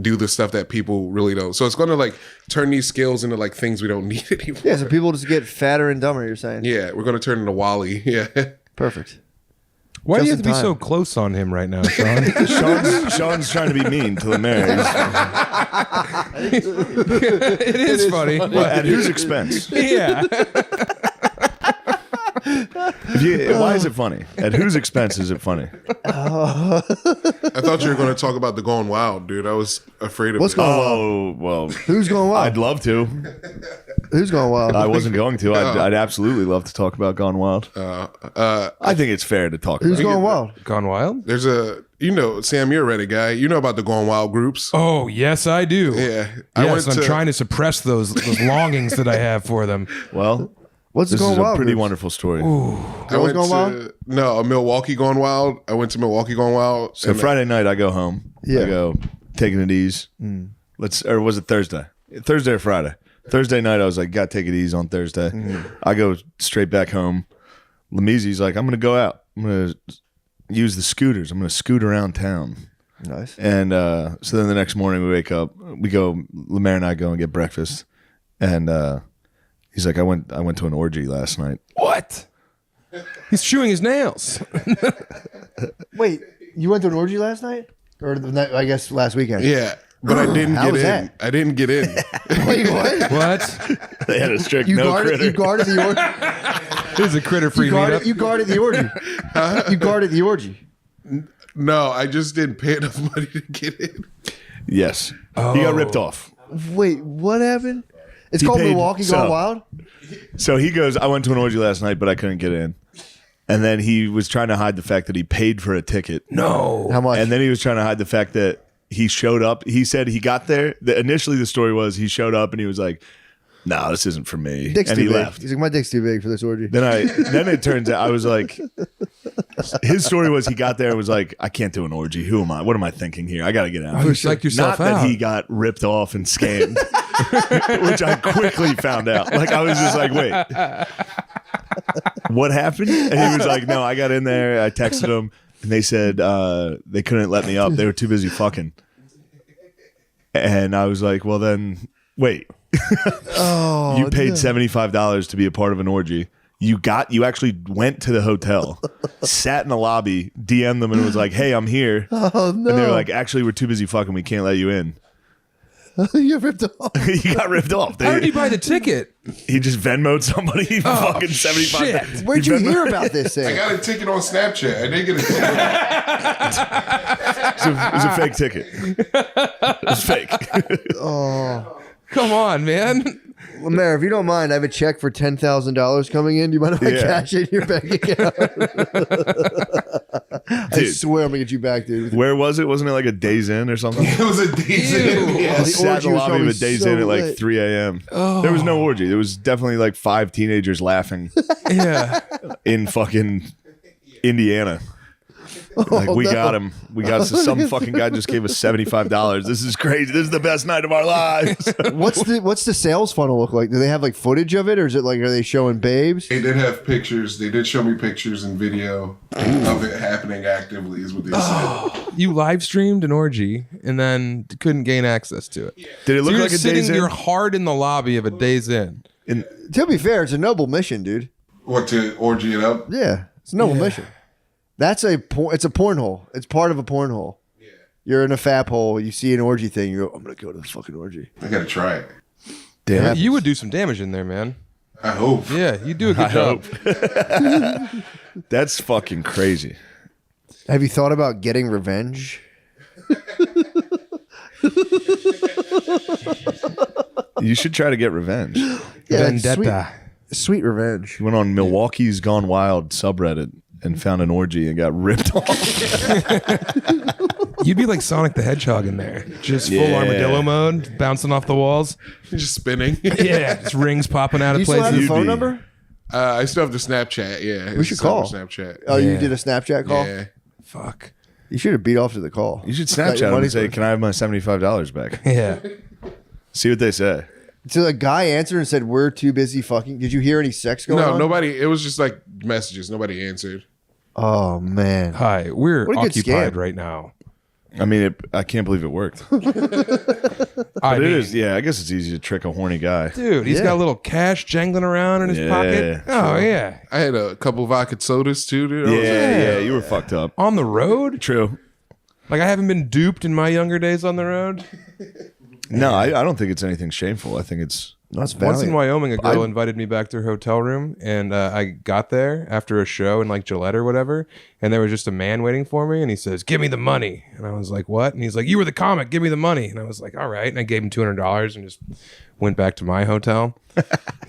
do the stuff that people really don't. So it's going to like turn these skills into like things we don't need anymore. Yeah, so people just get fatter and dumber. You're saying? Yeah, we're going to turn into Wall-E. Yeah. Perfect. Why do you Just have to be in so time. close on him right now, Sean? Sean's trying to be mean to Lemaire. It is funny. Well, at whose expense? Yeah. Why is it funny? At whose expense is it funny? I thought you were going to talk about the Going Wild, dude. I was afraid of What's it. going Oh, well. Who's going wild? I'd love to. Who's going wild? I wasn't going to. I'd absolutely love to talk about Gone Wild. I think it's fair to talk Who's about going wild? Gone Wild? There's Sam, you're a Reddit guy. You know about the Going Wild groups. Oh, yes, I do. Yeah. Yes, I'm trying to suppress those longings that I have for them. Well, What's this going is a wild? pretty groups? wonderful story. I went Going to Wild? No, Milwaukee Going Wild. I went to Milwaukee Going Wild. So Friday night, I go home. Yeah. I go taking it easy. Or was it Thursday? Thursday or Friday? Thursday night, I was like, got to take it easy on Thursday. I go straight back home. Lemizi's like, I'm going to go out. I'm going to use the scooters. I'm going to scoot around town. Nice. And so then the next morning we wake up, Lemaire and I go and get breakfast. And he's like, I went to an orgy last night. What? He's chewing his nails. Wait, you went to an orgy last night, or the night? I guess last weekend. Yeah, but I didn't How get was in. that? I didn't get in. Wait, what? What? They had a strict You no guarded. critter. You guarded the orgy. This is a critter-free meetup. You guarded the orgy. You guarded the orgy. No, I just didn't pay enough money to get in. Yes. He got ripped off. Wait, what happened? It's He called paid- Milwaukee so- Gone Wild. So he goes, I went to an orgy last night, but I couldn't get in. And then he was trying to hide the fact that he paid for a ticket. No. How much? And then he was trying to hide the fact that he showed up. He said he got there. Initially, the story was he showed up and he was like, "No, this isn't for me." Dick's and too he big. left. He's like, my dick's too big for this orgy. Then it turns out I was like, his story was he got there and was like, I can't do an orgy. Who am I? What am I thinking here? I got to get out. You psyched yourself Not out. that he got ripped off and scammed, which I quickly found out. Like I was just like, wait, what happened? And he was like, no, I got in there. I texted him and they said they couldn't let me up. They were too busy fucking. And I was like, well then, wait. Oh, You paid $75 to be a part of an orgy. You actually went to the hotel, sat in the lobby, DM'd them and was like, hey, I'm here. Oh no! And they were like, actually, we're too busy fucking. We can't let you in. You ripped off. He got ripped off. How did he buy the ticket? He just Venmo'd somebody Oh, fucking 75. shit. Where'd you hear about this I thing? got a ticket on Snapchat. I didn't get a ticket. It was a fake ticket. It was fake. Oh, Come on, man. Lemaire, if you don't mind, I have a check for $10,000 coming in. Do you mind if I Yeah. cash it in your bank account? I Dude. swear I'm gonna get you back, dude. Where was it? Wasn't it like a Days Inn or something? It was a decent. Oh, I the sat orgy in the was lobby probably of a Days so Inn at like lit. 3 a.m. There was no orgy. There was definitely like 5 teenagers laughing Yeah. in fucking Indiana. Like we no. got him. We got some fucking guy just gave us $75. This is crazy. This is the best night of our lives. What's the sales funnel look like? Do they have like footage of it, or is it like are they showing babes? They did have pictures. They did show me pictures and video of it happening actively, is what they said. You live streamed an orgy and then couldn't gain access to it. Did it look you're like a sitting, Days Inn? You're hard in the lobby of a Days Inn. To be fair, it's a noble mission, dude. What, to orgy it up? Yeah, it's a noble mission. That's it's a porn hole. It's part of a porn hole. You're in a fap hole. You see an orgy thing. You go, I'm gonna go to the fucking orgy. I gotta try it. Damn. You would do some damage in there, man. I hope. Yeah, you do a good job. That's fucking crazy. Have you thought about getting revenge? You should try to get revenge. Yeah, sweet revenge. He went on Milwaukee's Gone Wild subreddit and found an orgy and got ripped off. You'd be like Sonic the Hedgehog in there. Just full armadillo mode, bouncing off the walls. Just spinning. Yeah, just rings popping out of Do you places. still have the phone number? I still have the Snapchat. Yeah, We should call. Snapchat. Oh, you did a Snapchat call? Yeah. Fuck. You should have beat off to the call. You should Got your Snapchat him money's and say, worth. "Can I have my $75 back?" Yeah. See what they say. So the guy answered and said, "We're too busy fucking." Did you hear any sex going on? No, nobody. It was just like messages. Nobody answered. Oh man. Hi, we're What a good occupied scam. right now. I mean, I can't believe it worked. But it is, yeah. I guess it's easy to trick a horny guy. Dude, he's got a little cash jangling around in his pocket. Oh, yeah. I had a couple vodka sodas too, dude. I was Yeah, you were fucked up. On the road? True. Like, I haven't been duped in my younger days on the road. No, I don't think it's anything shameful. I think it's That's Once in Wyoming, a girl invited me back to her hotel room, and I got there after a show in like Gillette or whatever, and there was just a man waiting for me, and he says, "Give me the money," and I was like, "What?" And he's like, "You were the comic, give me the money," and I was like, "All right," and I gave him $200 and just went back to my hotel. It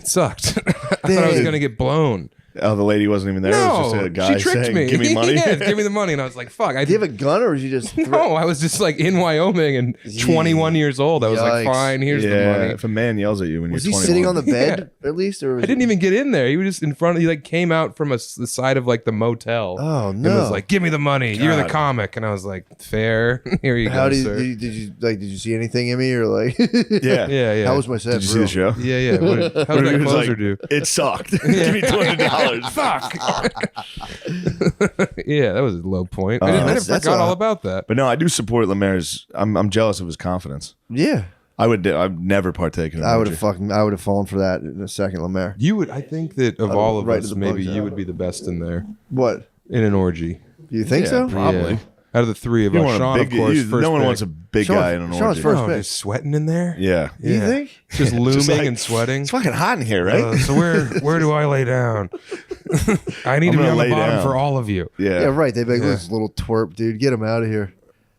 sucked. I thought I was gonna get blown. Oh, the lady wasn't even there. It was just a guy she tricked saying, me. "Give me money." Yeah, give me the money, and I was like, "Fuck!" Did you have a gun, or was you just? No, I was just like in Wyoming and 21 years old. I was like, Yikes. "Fine, here's the Yeah, money." if a man yells at you when Was you're he 21. sitting on the bed at least, or I was didn't even get in there. He was just in front of. He like came out from the side of like the motel. Oh And no! was like, "Give me the money. You're the God. comic." And I was like, "Fair. Here you How go, did sir." did you like? Did you see anything in me, or like? Yeah. Yeah. How was my set? Did you see the show? Yeah, yeah. What, how did He that was closer like, do? It sucked. Give me $200. Fuck. Yeah, that was a low point. I that's forgot all about that. But no, I do support Lemaire's. I'm jealous of his confidence. Yeah, I've never partaken. In I would have fallen for that in a second, Lemaire. You would. I think that of all of right to us, the maybe bugs you out. would be the best in there What? in an orgy. You think Yeah, so? probably. Yeah. Out of the three of You us, want a Sean, big, of course, first no one pick. wants a big Sean- guy in an Sean's orgy. first Oh, pick. just sweating in there. Yeah. You Yeah. think? Just looming Just like- and sweating. It's fucking hot in here, right? So where do I lay down? I need I'm to be gonna on the lay bottom down. for all of you. Yeah, right. They'd be like, "This little twerp, dude, get him out of here."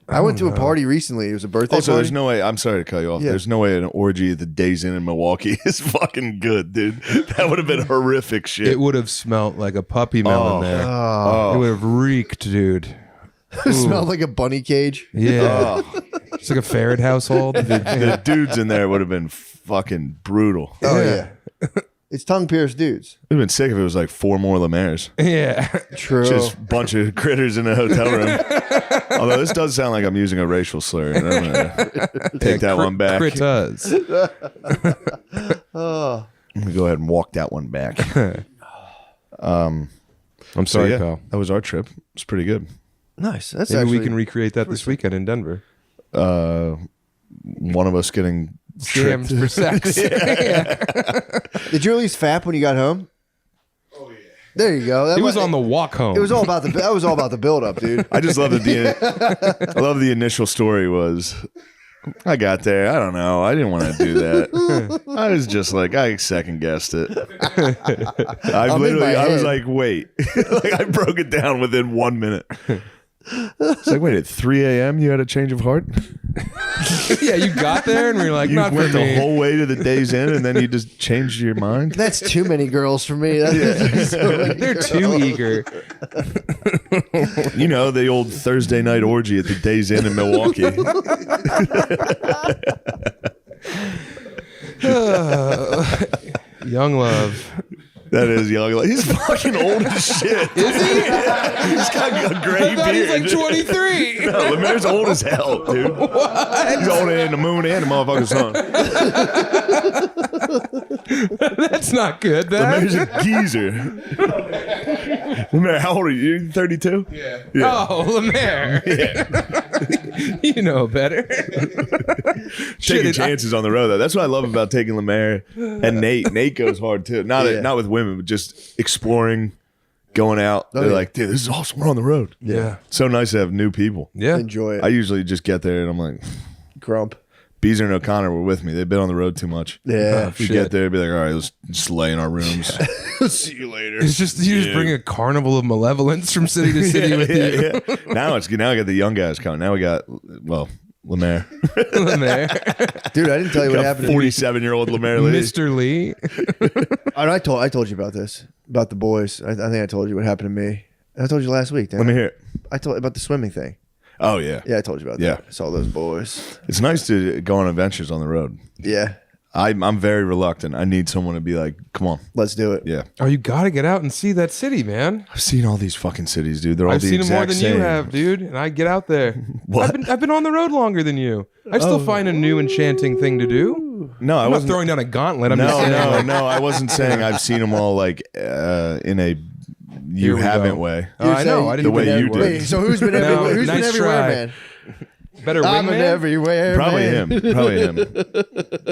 I went to a party recently. It was a birthday Also, party. there's no way. I'm sorry to cut you off. Yeah. There's no way an orgy at the Days Inn in Milwaukee is fucking good, dude. That would have been horrific shit. It would have smelled like a puppy melon there. Oh. It would have reeked, dude. It smelled like a bunny cage. Yeah. It's like a ferret household. The dudes in there would have been fucking brutal. Oh yeah. It's tongue pierced dudes. It'd have been sick if it was like 4 more Lemaires. Yeah. True. Just a bunch of critters in a hotel room. Although this does sound like I'm using a racial slur. And I'm gonna take that one back. Critters. Oh. I'm gonna go ahead and walk that one back. I'm So sorry, yeah, pal. that was our trip. It's pretty good. Nice. That's Maybe actually. we can recreate that this weekend in Denver. One of us getting Scams tricked. for sex. Did you at least fap when you got home? Oh yeah. There you go. That It was on the walk home. It was all about the. That was all about the build up, dude. I just love that I love the initial story was I got there. I don't know. I didn't want to do that. I was just like, I second guessed it. I was like, wait. Like I broke it down within 1 minute. It's like, wait, at 3 a.m. you had a change of heart? Yeah, you got there and we were like, You not for went the me. whole way to the Days Inn and then you just changed your mind? That's too many girls for me. They're too eager. You know, the old Thursday night orgy at the Days Inn in Milwaukee. Young love. That is young. He's fucking old as shit. Is he? He's got a gray I thought beard. he's like 23. No, Lemaire's old as hell, dude. What? He's older than the moon and the motherfucking sun. That's not good. Lemaire's a geezer. Lemaire, how old are you? You 32? Yeah. Oh, Lemaire. Yeah. You know better. Taking chances on the road, though. That's what I love about taking Lemaire and Nate. Nate goes hard, too. Not with women, but just exploring going out. They're like, dude, this is awesome. We're on the road. Yeah. So nice to have new people. Yeah. Enjoy it. I usually just get there and I'm like, grump. Beezer and O'Connor were with me. They've been on the road too much. Yeah. If we get there, be like, all right, let's just lay in our rooms. See you later. It's just you just bring a carnival of malevolence from city to city with you. Now I got the young guys coming. Now we got Lemaire. Dude, I didn't tell you what happened. 47-year-old Lemaire lady. Mr. Lee. I told you about this, about the boys. I think I told you what happened to me. I told you last week. Let me hear it. I told about the swimming thing. Oh yeah. Yeah, I told you about that. I saw those boys. It's nice to go on adventures on the road. Yeah. I'm very reluctant. I need someone to be like, come on. Let's do it. Yeah. Oh, you got to get out and see that city, man. I've seen all these fucking cities, dude. They're all I've the seen them more exact than same. you have, dude. And I get out there. What? I've been on the road longer than you. I still find a new enchanting thing to do. No, I I'm wasn't not throwing down a gauntlet. I'm just saying. No. I wasn't saying I've seen them all like in a you haven't way. Oh, I know. I didn't the way you Wait, did. so who's been everywhere? Who's been nice everywhere, try. man? Better I'm an wingman? everywhere. Probably man. him. Probably him.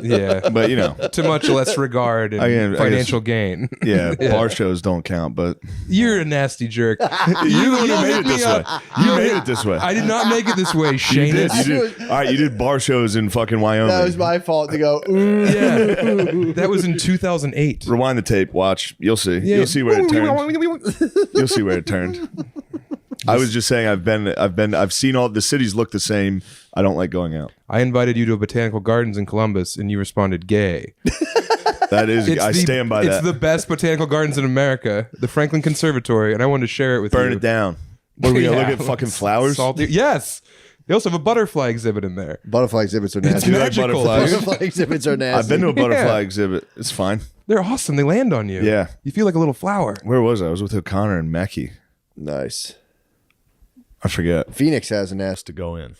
Yeah. But you know, to much less regard and I guess- financial gain. Yeah, bar shows don't count, but You're a nasty jerk. you're the one who made hit it this me way. up. You made it this way. I did not make it this way, You Shanus. did. All right, you did bar shows in fucking Wyoming. That was my fault to go. Ooh. Yeah. That was in 2008. Rewind the tape. Watch. You'll see. Yeah. You'll see where it turned. You'll see where it turned. I was just saying I've seen all the cities look the same. I don't like going out. I invited you to a botanical gardens in Columbus, and you responded gay. That is, I stand by that. It's the best botanical gardens in America, the Franklin Conservatory, and I wanted to share it with you. Burn it down. What are we gonna look at fucking flowers? Salty. Yes. They also have a butterfly exhibit in there. Butterfly exhibits are It's nasty. magical, butterflies? dude. Butterfly exhibits are nasty. I've been to a butterfly exhibit. It's fine. They're awesome. They land on you. Yeah. You feel like a little flower. Where was I? I was with O'Connor and Mechie. Nice. I forget. Phoenix has a nest to go in.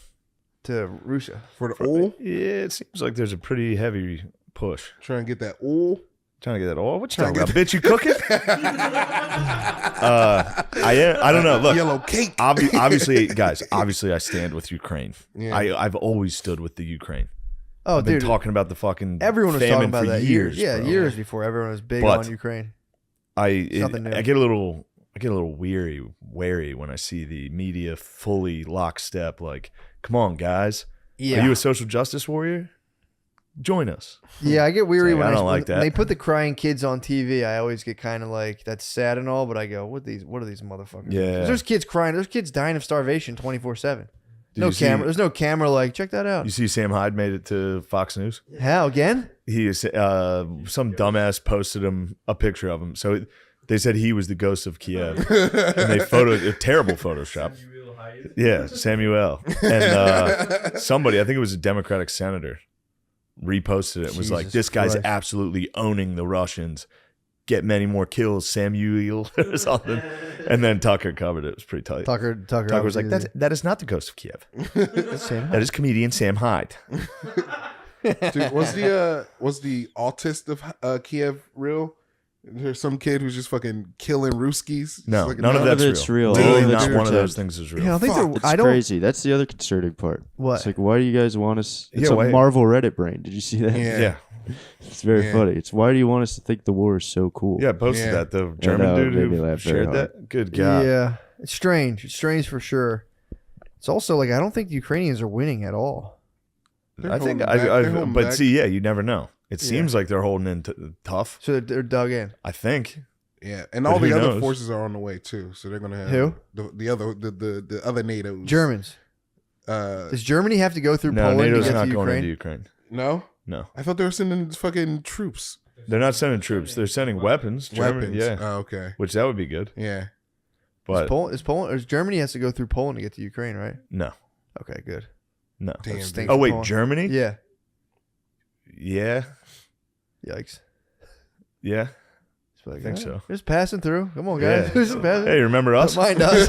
to Russia. For the oil? Yeah, it seems like there's a pretty heavy push. Trying to get that oil. Trying to get that oil. What you Trying talking to about? Bitch, you cooking? I don't know. Look, Yellow cake. Obviously, guys. Obviously, I stand with Ukraine. Yeah. I've always stood with the Ukraine. Oh, I've been dude. talking about the fucking Everyone was talking famine about for that years. Yeah, bro. years before everyone was big But on Ukraine. I nothing new. get a little wary when I see the media fully lockstep. Like, come on, guys. Yeah. Are you a social justice warrior? Join us. Yeah, I get weary It's like, when I don't like when that. they put the crying kids on TV. I always get kind of like, that's sad and all, but I go, what are these motherfuckers? Yeah. 'Cause there's kids crying. There's kids dying of starvation 24/7. Did No you see- camera. There's no camera. Like, check that out. You see, Sam Hyde made it to Fox News. How again? He is some dumbass posted him a picture of him. So they said he was the ghost of Kiev, and they a terrible Photoshop. Yeah, Samuel and somebody. I think it was a Democratic senator. Reposted it. Was like, Jesus this guy's Christ. absolutely owning the Russians. Get many more kills, Samuel or something. And then Tucker covered it. It was pretty tight. Tucker was like, that is not the ghost of Kiev. That is comedian Sam Hyde. Dude, was the autist of Kiev real? There's some kid who's just fucking killing Ruskies. No, Just like, none of None of that's it's real. real. Literally All of it's not one of pretend. those things is real. Yeah, I think It's I don't. crazy. That's the other concerning part. What? It's like, why do you guys want us? It's Yeah, a why- Marvel Reddit brain. Did you see that? Yeah. It's very Yeah. funny. It's why do you want us to think the war is so cool? Yeah, I posted Yeah. that. The German dude made me who laugh very shared hard. that. Good God. Yeah, it's strange. It's strange for sure. It's also like, I don't think the Ukrainians are winning at all. They're I think, holding back. They're holding but back. see, yeah, you never know. It Yeah. seems like they're holding in tough. So they're dug in. I think. Yeah, and But all the who other knows? forces are on the way too. So they're gonna have Who? the other NATOs. Germans. Does Germany have to go through No, Poland NATO's to get not to going into Ukraine? Ukraine. No, No, I thought they were sending fucking troops. they're not sending troops. They're sending weapons. Germany, Weapons. yeah. Oh, okay. Which that would be good. Yeah. But Is Poland? Or Germany has to go through Poland to get to Ukraine, right? no, Okay, good. no. Damn, That dude. stinks Oh for wait, Poland. Germany? Yeah. Yeah, Yikes. yeah. It's like, I think "All right, so. Just passing through. Come on, guys. Yeah. Just passing. Hey, remember us? Don't mind us.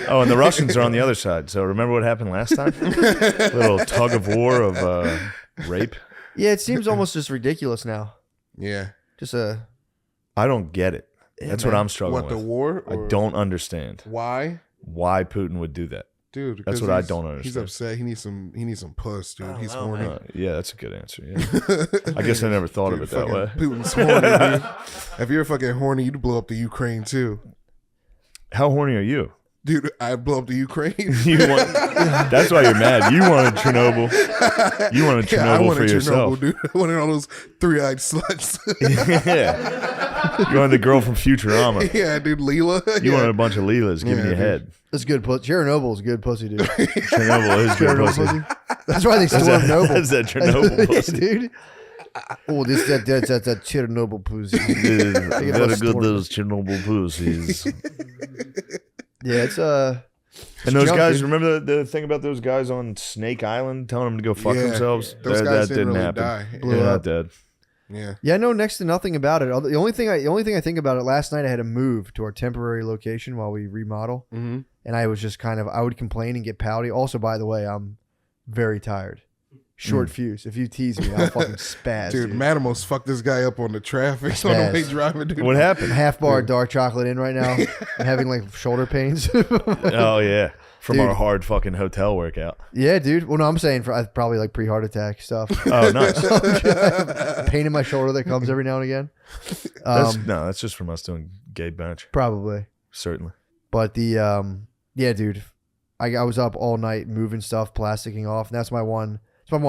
Oh, and the Russians are on the other side. So remember what happened last time? Little tug of war of rape. Yeah, it seems almost just ridiculous now. Yeah. Just a. I don't get it. Yeah, That's man. what I'm struggling What, with. the war, I or- don't understand Why? why Putin would do that. Dude, That's because what I he's- don't He's understand. upset. He needs some puss, dude. He's know, horny. man. Yeah, that's a good answer. Yeah. I guess I never thought of Dude, it that fucking way. Putin's horny, dude. If you're fucking horny, you'd blow up the Ukraine too. How horny are you? Dude, I'd blow up the Ukraine. That's why you're mad. You wanted Chernobyl. You wanted Chernobyl I wanted for yourself. Dude. I wanted all those 3-eyed sluts. Yeah. You wanted the girl from Futurama. Yeah, dude, Leela. You wanted a bunch of Leelas giving you a head. That's good pussy. Chernobyl's good pussy, dude. Chernobyl is good pussy. That's why they still have Noble. That's that Chernobyl pussy. dude. Oh, that's that Chernobyl pussy. Very good, those Chernobyl pussies. Yeah, it's And those guys, remember the thing about those guys on Snake Island telling them to go fuck themselves? Those guys that didn't really happen. die. They're not dead. Yeah, I know next to nothing about it. The only thing I think about it, last night I had to move to our temporary location while we remodel, and I was just I would complain and get pouty. Also, by the way, I'm very tired. Short fuse. If you tease me, I'll fucking spaz. Dude, Matt almost fucked this guy up on the traffic on the way driving. Dude. What happened? Half bar dark chocolate in right now. I'm having like shoulder pains. Oh yeah, from Dude. our hard fucking hotel workout. Yeah, dude. Well, no, I'm saying probably like pre-heart attack stuff. Oh, nice. Pain in my shoulder that comes every now and again. That's just from us doing gay bench. Probably. Certainly. But yeah, dude. I was up all night moving stuff, plasticking off, and that's my one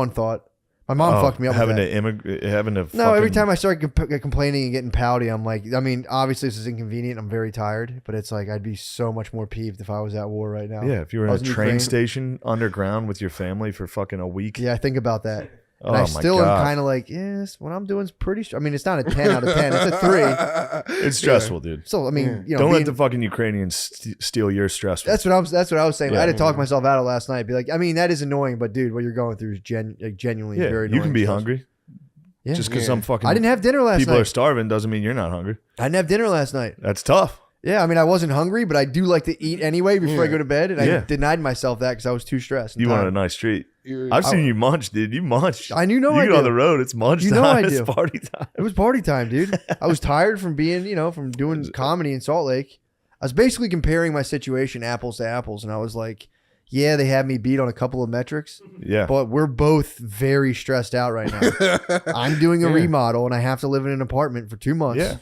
thought. My mom fucked me up. Having to No, every time I start complaining and getting pouty, I'm like, I mean, obviously this is inconvenient. I'm very tired, but it's like I'd be so much more peeved if I was at war right now. Yeah, if you were in a train Ukraine. station underground with your family for fucking a week. Yeah, I think about that. And Oh I my still God. am kind of like, yes, what I'm doing is pretty. I mean, it's not a 10 out of 10. It's a 3. It's stressful, dude. So I mean, you know, don't let the fucking Ukrainians steal your stress. That's what I was saying. Yeah. I had to talk myself out of last night. Be like, I mean, that is annoying, but dude, what you're going through is genuinely Yeah, very annoying. you can be stuff. hungry. Yeah. Just because some fucking I didn't have dinner last people night. are starving doesn't mean you're not hungry. I didn't have dinner last night. That's tough. Yeah, I mean, I wasn't hungry, but I do like to eat anyway before I go to bed, and I Yeah. denied myself that because I was too stressed. and You wanted a tired. nice treat. I've seen you munch, dude. You munch. I knew. You I get do. on the road, it's munch You time. know I It's do. party time. It was party time, dude. I was tired from being, from doing comedy in Salt Lake. I was basically comparing my situation apples to apples, and I was like, yeah, they had me beat on a couple of metrics. Yeah. But we're both very stressed out right now. I'm doing a remodel, and I have to live in an apartment for 2 months. Yeah.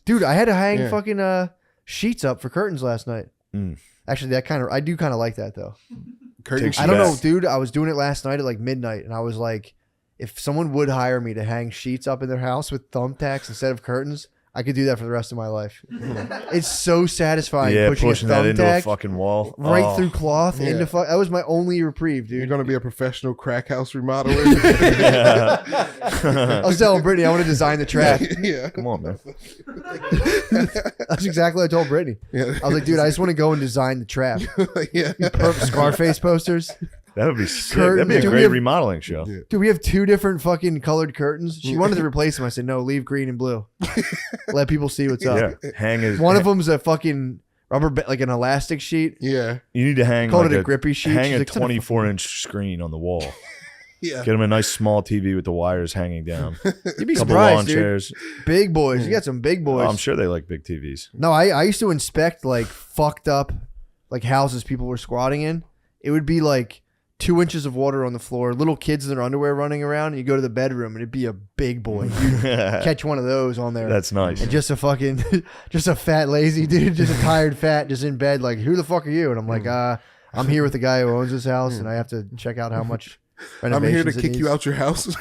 Dude, I had to hang fucking sheets up for curtains last night. Actually, I do kind of like that, though. Curtains. I don't know, dude. I was doing it last night at like midnight, and I was like, if someone would hire me to hang sheets up in their house with thumbtacks instead of curtains, I could do that for the rest of my life. It's so satisfying pushing a that into a thumbtack fucking wall. right through cloth Yeah. into that was my only reprieve, dude. You're going to be a professional crack house remodeler. I was telling Brittany I want to design the trap. Yeah. Come on, man. That's exactly what I told Brittany. Yeah. I was like, dude, I just want to go and design the trap. Yeah. Scarface posters. That would be sick. That'd be a Dude, great remodeling show. Dude, we have 2 different fucking colored curtains. She wanted to replace them. I said, no, leave green and blue. Let people see what's up. Yeah. Hang is One of them's a fucking rubber, like an elastic sheet. Yeah. You need to hang Called like it a grippy sheet. Hang She's a like, "Son of a 24-inch screen on the wall. Yeah. Get him a nice small TV with the wires hanging down. You'd be Couple surprised, lawn dude. chairs. Big boys. You got some big boys. Oh, I'm sure they like big TVs. No, I used to inspect like fucked up like houses people were squatting in. It would be like 2 inches of water on the floor, little kids in their underwear running around, and you go to the bedroom and it'd be a big boy. You'd catch one of those on there. That's nice. And just a fucking just a fat lazy dude, just a tired fat just in bed, like, who the fuck are you? And I'm like, I'm here with the guy who owns this house and I have to check out how much I'm here to renovations it kick you needs. out your house.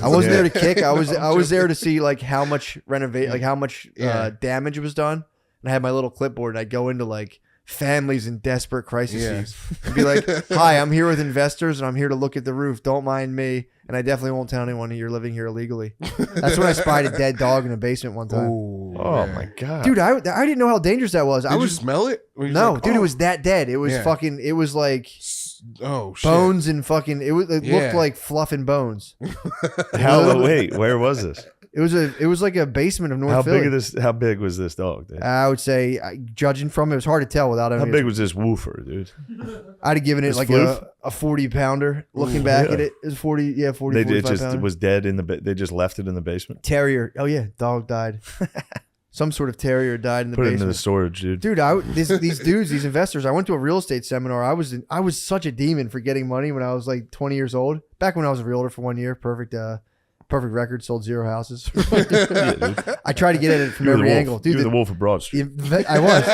I wasn't there to kick. I was there to see like how much damage was done. And I had my little clipboard and I'd go into like families in desperate crises and be like, hi, I'm here with investors and I'm here to look at the roof. Don't mind me. And I definitely won't tell anyone you're living here illegally. That's when I spied a dead dog in a basement one time. Oh my God. Dude, I didn't know how dangerous that was. Did you smell it? Or you No, like, dude, oh. it was that dead. It was fucking, it was like shit. bones and fucking, it looked like fluff and bones. Wait, where was this? It was like a basement of North How Philly. How big was this dog, dude? I would say, judging from it, was hard to tell without. How big was this woofer, dude? I'd have given it This like floof? a 40-pounder. Looking back Yeah. at it, it was 40, 40, It 45 just pounder. was dead in the. They just left it in the basement. Terrier. Oh yeah, dog died. Some sort of terrier died in the Put it basement. into the storage, dude. Dude, these dudes, these investors. I went to a real estate seminar. I was such a demon for getting money when I was like 20 years old. Back when I was a realtor for 1 year, perfect Perfect Record sold 0 houses. I tried to get at it from every angle. Dude, you were the wolf of Broad Street. I was.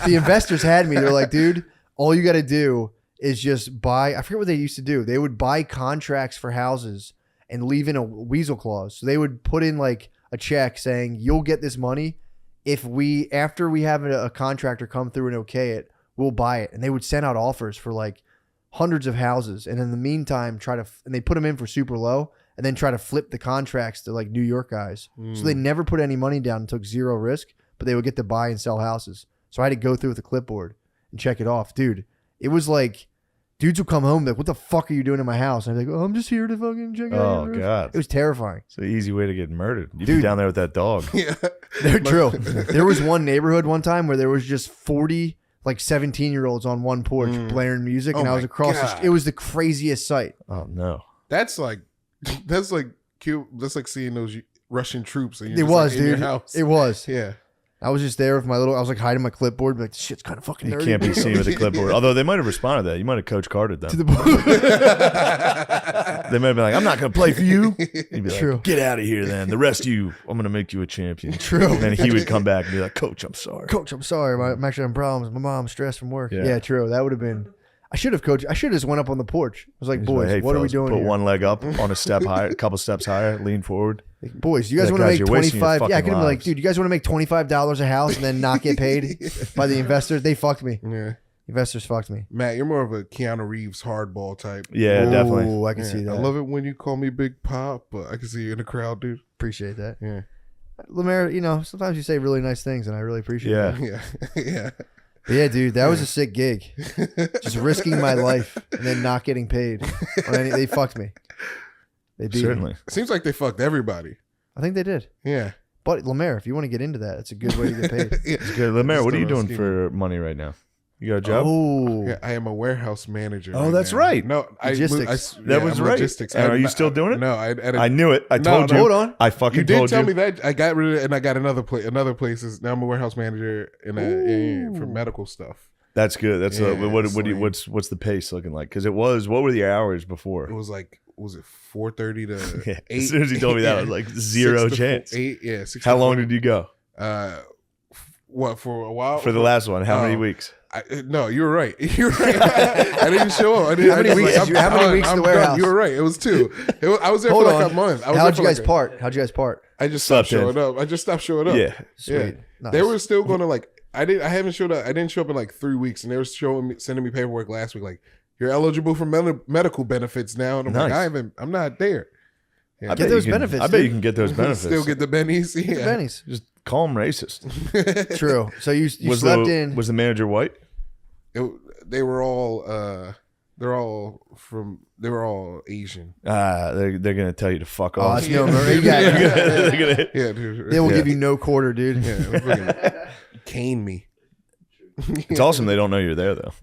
The investors had me. They're like, dude, all you got to do is just buy. I forget what they used to do. They would buy contracts for houses and leave in a weasel clause. So they would put in like a check saying, you'll get this money if after we have a contractor come through and okay it, we'll buy it. And they would send out offers for like hundreds of houses. And in the meantime, and they put them in for super low and then try to flip the contracts to like New York guys. So they never put any money down and took 0 risk, but they would get to buy and sell houses. So I had to go through with a clipboard and check it off. Dude, it was like, dudes would come home like, what the fuck are you doing in my house? And I'd be like, oh, I'm just here to fucking check out. Oh, God. It was terrifying. It's an easy way to get murdered. You'd be down there with that dog. Yeah. They're true. There was one neighborhood one time where there was just 40 like 17-year-olds on one porch blaring music, and I was across the street. It was the craziest sight. Oh, no. That's like cute. That's like seeing those Russian troops. And It was, in your dude. house. It was. Yeah. I was just there with I was like hiding my clipboard, like, this shit's kind of fucking nerdy. You can't be seen with a clipboard. Although they might have responded to that. You might have Coach Carded them. They might have been like, I'm not going to play for you. He'd be like, get out of here then. The rest of you, I'm going to make you a champion. True. And then he would come back and be like, Coach, I'm sorry. Coach, I'm sorry. I'm actually having problems. My mom's stressed from work. Yeah, true. That would have been... I should have just went up on the porch. I was like, boys, hey, what are we fellas, doing Put here? one leg up on a step higher, a couple steps higher, lean forward. Like, boys, you guys want to make 25? Yeah, I could be like, dude, you guys want to make $25 a house and then not get paid by the investors? They fucked me. Yeah. Investors fucked me. Matt, you're more of a Keanu Reeves hardball type. Yeah, definitely. Oh, I can see that. I love it when you call me Big Pop, but I can see you in the crowd, dude. Appreciate that. Yeah. Lemaire, sometimes you say really nice things, and I really appreciate that. Yeah. Yeah. But yeah, dude, that was a sick gig. Just risking my life and then not getting paid. They fucked me. They beat me. Seems like they fucked everybody. I think they did. Yeah. But Lemaire, if you want to get into that, it's a good way to get paid. It's good. Lemaire, what are you doing for money right now? You got a job? Oh, yeah, I am a warehouse manager. Oh, that's right. No, logistics. That was right. Logistics. Are you still doing it? No, I knew it. I told you. Hold on. I fucking you did told tell you. me that. I got rid of it, and I got another places. Now I'm a warehouse manager for medical stuff. That's good. That's what's the pace looking like? Because what were the hours before? It was like, was it 4:30 to 8? As soon as he told me that, I was like, zero chance. 8, yeah. How long did you go? What, for a while? For the last one, how many weeks? No, you were right. You were right. I didn't show up. How many weeks in the warehouse? You were right. It was 2. I was there for like a month. How'd you guys part? I just stopped showing up. I just stopped showing up. Yeah. Sweet. Yeah. Nice. They were still going to like, I haven't showed up. I didn't show up in like 3 weeks, and they were sending me paperwork last week. Like, you're eligible for medical benefits now. And I'm like, I'm not there. Yeah. Get those benefits. I bet you can get those benefits. Still get the bennies. Yeah. The bennies. Just call them racist. True. So you slept in. Was the manager white? They were all Asian. They're gonna tell you to fuck off. Dude. They will give you no quarter, dude. Yeah, cane me. It's awesome they don't know you're there though.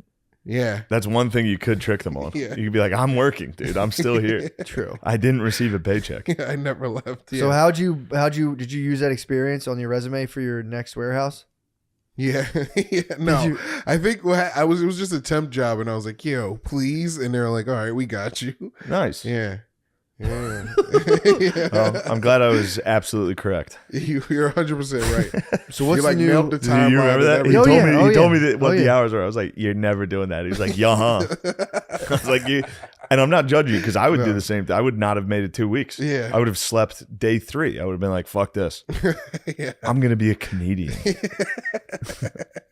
Yeah, that's one thing you could trick them on. Yeah. You could be like, I'm working, dude. I'm still here. True. I didn't receive a paycheck. Yeah, I never left. Yeah. So did you use that experience on your resume for your next warehouse? Yeah, yeah. No, I think it was just a temp job, and I was like, "Yo, please," and they're like, "All right, we got you." Nice. Yeah. Yeah. Yeah. Well, I'm glad I was absolutely correct. You're 100% right. So what's you nailed the timeline? You remember that? He told me what the hours were. I was like, "You're never doing that." He's like, "Yeah." I was like, and I'm not judging you because I would do the same thing. I would not have made it 2 weeks. Yeah. I would have slept day 3. I would have been like, "Fuck this." Yeah. I'm gonna be a Canadian.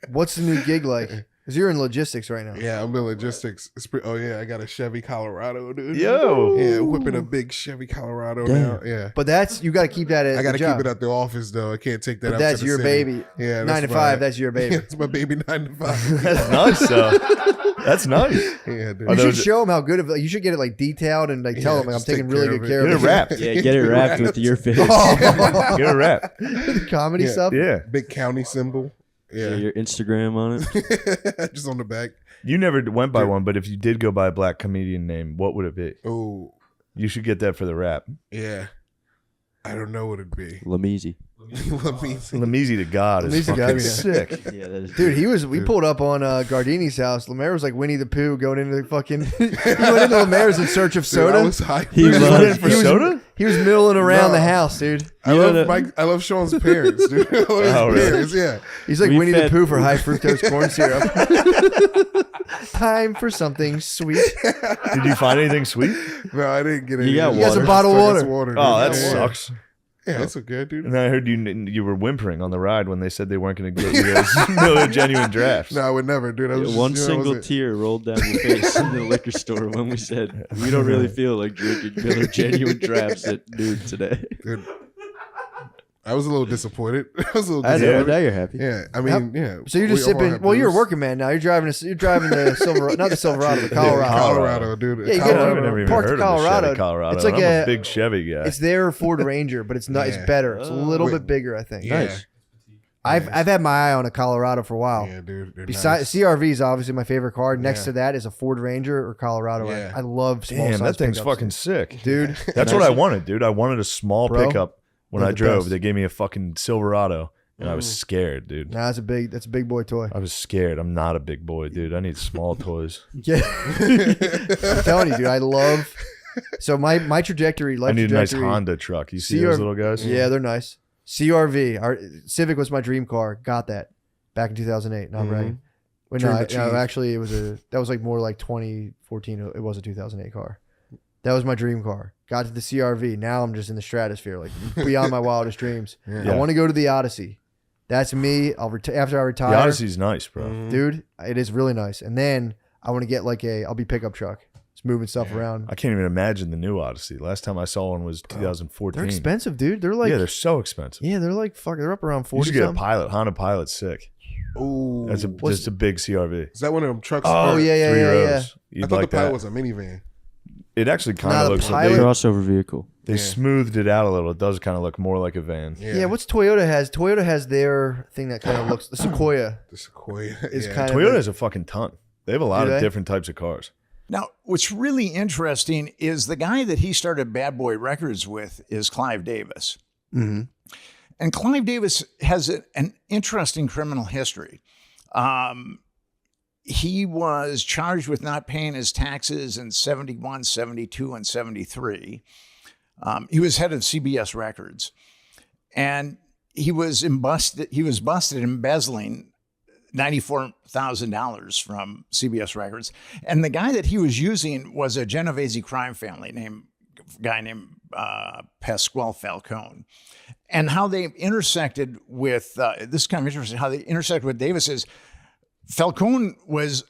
What's the new gig like? Because you're in logistics right now. Yeah, I'm in logistics. I got a Chevy Colorado, dude. Yo. Yeah, whipping a big Chevy Colorado now. Yeah. But you got to keep that at I got to the job. keep it at the office, though. I can't take that But out that's to the your city. baby. Yeah. 9 to 5, that's your baby. Yeah, it's my baby 9 to 5. That's nice, though. That's nice. Yeah, dude. You should show them how good of you should get it like detailed and like tell them like, I'm taking really good care of it. Get it wrapped. Yeah, get it wrapped with your face. Get it wrapped. The comedy stuff. Yeah. Big county symbol. Yeah. Your Instagram on it. Just on the back. You never went by one, but if you did go by a black comedian name, what would it be? Oh. You should get that for the rap. Yeah. I don't know what it'd be. Lameezy. Lamisi to God is Lamisi to fucking God, yeah. sick. Yeah, that is Dude, we pulled up on Gardini's house. Lemaire was like Winnie the Pooh going into the fucking. He went into Lemaire's in search of soda. I was hyped. He was looking for soda? He was milling around the house, dude. I love Sean's parents, dude. I love his parents, yeah. He's like Winnie the Pooh for high fructose corn syrup. Time for something sweet. Did you find anything sweet? No, I didn't get it. You got He has a bottle of water. Oh, that sucks. Yeah, that's okay, dude. And I heard you were whimpering on the ride when they said they weren't going to get you guys Miller Genuine drafts. No, I would never, dude. I was just, one single tear rolled down your face in the liquor store when we said we don't really feel like drinking Miller Genuine drafts at noon today. Dude, I was a little disappointed. Now you're happy. Yeah, I mean, yeah. So you're just sipping. Well, you're a working man now. You're driving the Silverado, not the Silverado, the Colorado. Colorado, dude. Yeah, you get a part of Colorado. Colorado. It's like I'm a big Chevy guy. It's their Ford Ranger, but it's not. It's better. It's a little bit bigger, I think. Yeah. Nice. I've had my eye on a Colorado for a while. Yeah, dude. Besides CRV is obviously my favorite car. Next to that is a Ford Ranger or Colorado. Yeah. I love small. Damn, that thing's pickups, fucking sick, dude. That's what I wanted, dude. I wanted a small pickup. When They're I the drove, best. they gave me a fucking Silverado, and I was scared, dude. Nah, that's a big boy toy. I was scared. I'm not a big boy, dude. I need small toys. Yeah, I'm telling you, dude. I love. So my trajectory, life I need a nice trajectory. Honda truck. You see those little guys? Yeah, they're nice. CRV, our Civic was my dream car. Got that back in 2008. Not bragging. Wait, no, actually, that was like more like 2014. It was a 2008 car. That was my dream car. Got to the CRV. Now I'm just in the stratosphere, like beyond my wildest dreams. Yeah. I want to go to the Odyssey. That's me. After I retire. The Odyssey's nice, bro. Dude, it is really nice. And then I want to get like I'll be pickup truck. Just moving stuff around. I can't even imagine the new Odyssey. Last time I saw one was 2014. They're expensive, dude. They're like they're so expensive. Yeah, they're like they're up around 40. You should get a Pilot. Honda Pilot's sick. Ooh, that's just a big CRV. Is that one of them trucks? Oh yeah. Three rows. I thought the Pilot was a minivan. It actually kind of looks like a crossover vehicle. They smoothed it out a little. It does kind of look more like a van. Yeah, what's Toyota has? Toyota has their thing that kind of looks the Sequoia. The Sequoia is kind of Toyota has a fucking ton. They have a lot of different types of cars. Now, what's really interesting is the guy that he started Bad Boy Records with is Clive Davis. Mm-hmm. And Clive Davis has an interesting criminal history. He was charged with not paying his taxes in 71, 72, and 73. He was head of CBS Records. And he was busted embezzling $94,000 from CBS Records. And the guy that he was using was a Genovese crime family named Pasquale Falcone. And how they intersected with, this is kind of interesting, how they intersected with Davis is Falcone was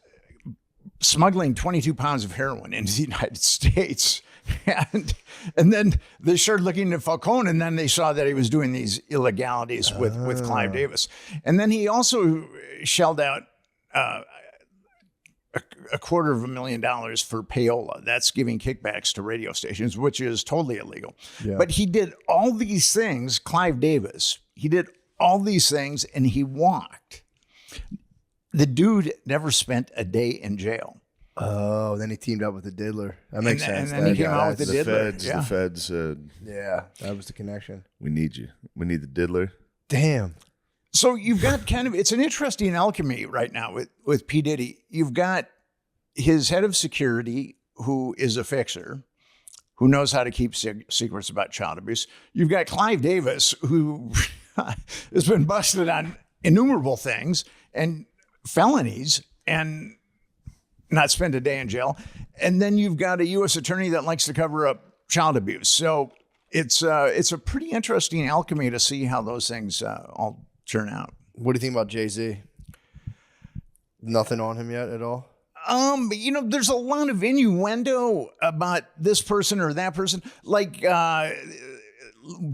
smuggling 22 pounds of heroin into the United States. And then they started looking at Falcone, and then they saw that he was doing these illegalities with Clive Davis. And then he also shelled out $250,000 for payola. That's giving kickbacks to radio stations, which is totally illegal. Yeah. But he did all these things, Clive Davis, he did all these things, and he walked. The dude never spent a day in jail. Oh, then he teamed up with the diddler. That makes sense. And then he came out with the diddler. The feds said, yeah, that was the connection. We need you. We need the diddler. Damn. So you've got it's an interesting alchemy right now with P. Diddy. You've got his head of security, who is a fixer, who knows how to keep secrets about child abuse. You've got Clive Davis, who has been busted on innumerable things and felonies and not spend a day in jail. And then you've got a U.S. attorney that likes to cover up child abuse. So it's a pretty interesting alchemy to see how those things all turn out. What do you think about Jay-Z? Nothing on him yet at all? There's a lot of innuendo about this person or that person. Like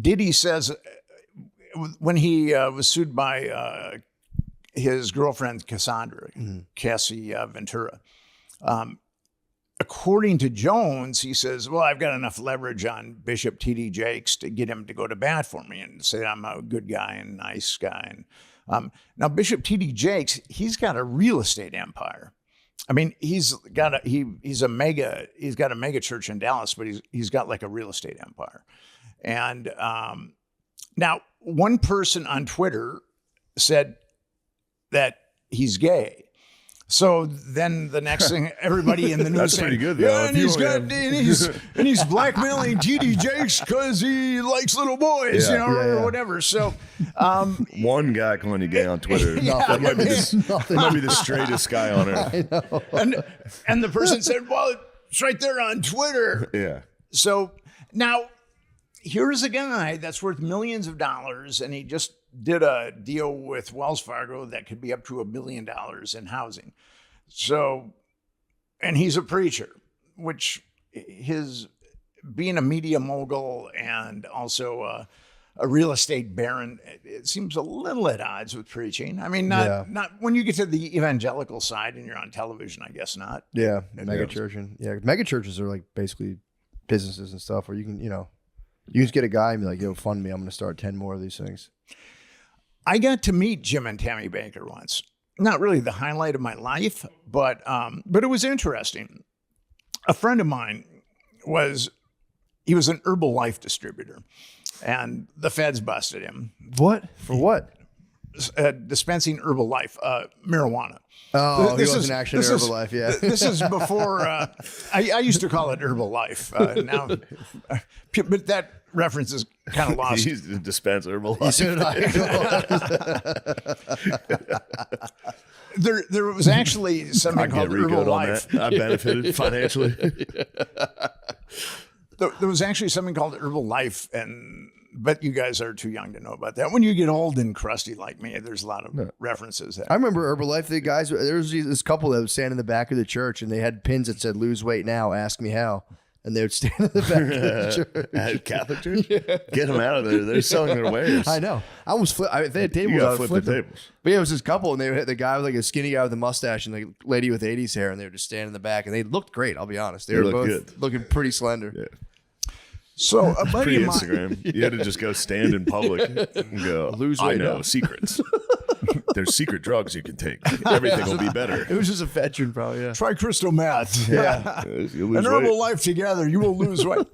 Diddy says when he was sued by his girlfriend Cassandra, Cassie Ventura. According to Jones, he says, well, I've got enough leverage on Bishop T.D. Jakes to get him to go to bat for me and say I'm a good guy and nice guy. And now Bishop T.D. Jakes, he's got a real estate empire. I mean, he's got a mega church in Dallas, but he's got like a real estate empire. And Now, one person on Twitter said that he's gay. So then the next thing, everybody in the news That's saying, pretty good, though. yeah, If and you he's don't got, have- and he's blackmailing TD Jakes because he likes little boys, Yeah. or whatever. So, One guy calling you gay on Twitter. Yeah. that might be the straightest guy on earth. and the person said, well, it's right there on Twitter. Yeah. So now here's a guy that's worth millions of dollars, and he just did a deal with Wells Fargo that could be up to $1 billion in housing. So, and he's a preacher, which his being a media mogul and also a real estate baron, it seems a little at odds with preaching. I mean, not when you get to the evangelical side and you're on television, I guess not. Yeah, mega church mega churches are like basically businesses and stuff where you can, you just get a guy and be like, yo, fund me. I'm going to start 10 more of these things. I got to meet Jim and Tammy Baker once. Not really the highlight of my life, but it was interesting. A friend of mine was an Herbalife distributor, and the feds busted him. What? For what? Dispensing Herbalife, marijuana. Oh, he wasn't actually Herbalife, yeah. This is before, I used to call it Herbalife. Now, but that reference is kind of lost. He's to dispense Herbalife. There was actually something called Herbalife. I benefited financially. There was actually something called Herbalife, but you guys are too young to know about that. When you get old and crusty like me, there's a lot of references there. I remember Herbalife. The guys, there was this couple that would stand in the back of the church, and they had pins that said "Lose weight now, ask me how." And they would stand in the back of the church. At Catholic church? Get them out of there. They're selling their wares. I know. I almost flip. If they had tables, I would flip the tables. But yeah, it was this couple, and they hit the guy with like a skinny guy with a mustache and the lady with 80s hair, and they were just standing in the back, and they looked great. I'll be honest. They were both good. Looking pretty slender. Yeah. So a buddy of mine, Instagram. You had to just go stand in public and go, Lose I weight know now." secrets. There's secret drugs you can take. Everything will be better. It was just a veteran, probably. Yeah. try crystal meth. Yeah. You lose An weight. Herbalife together, you will lose weight.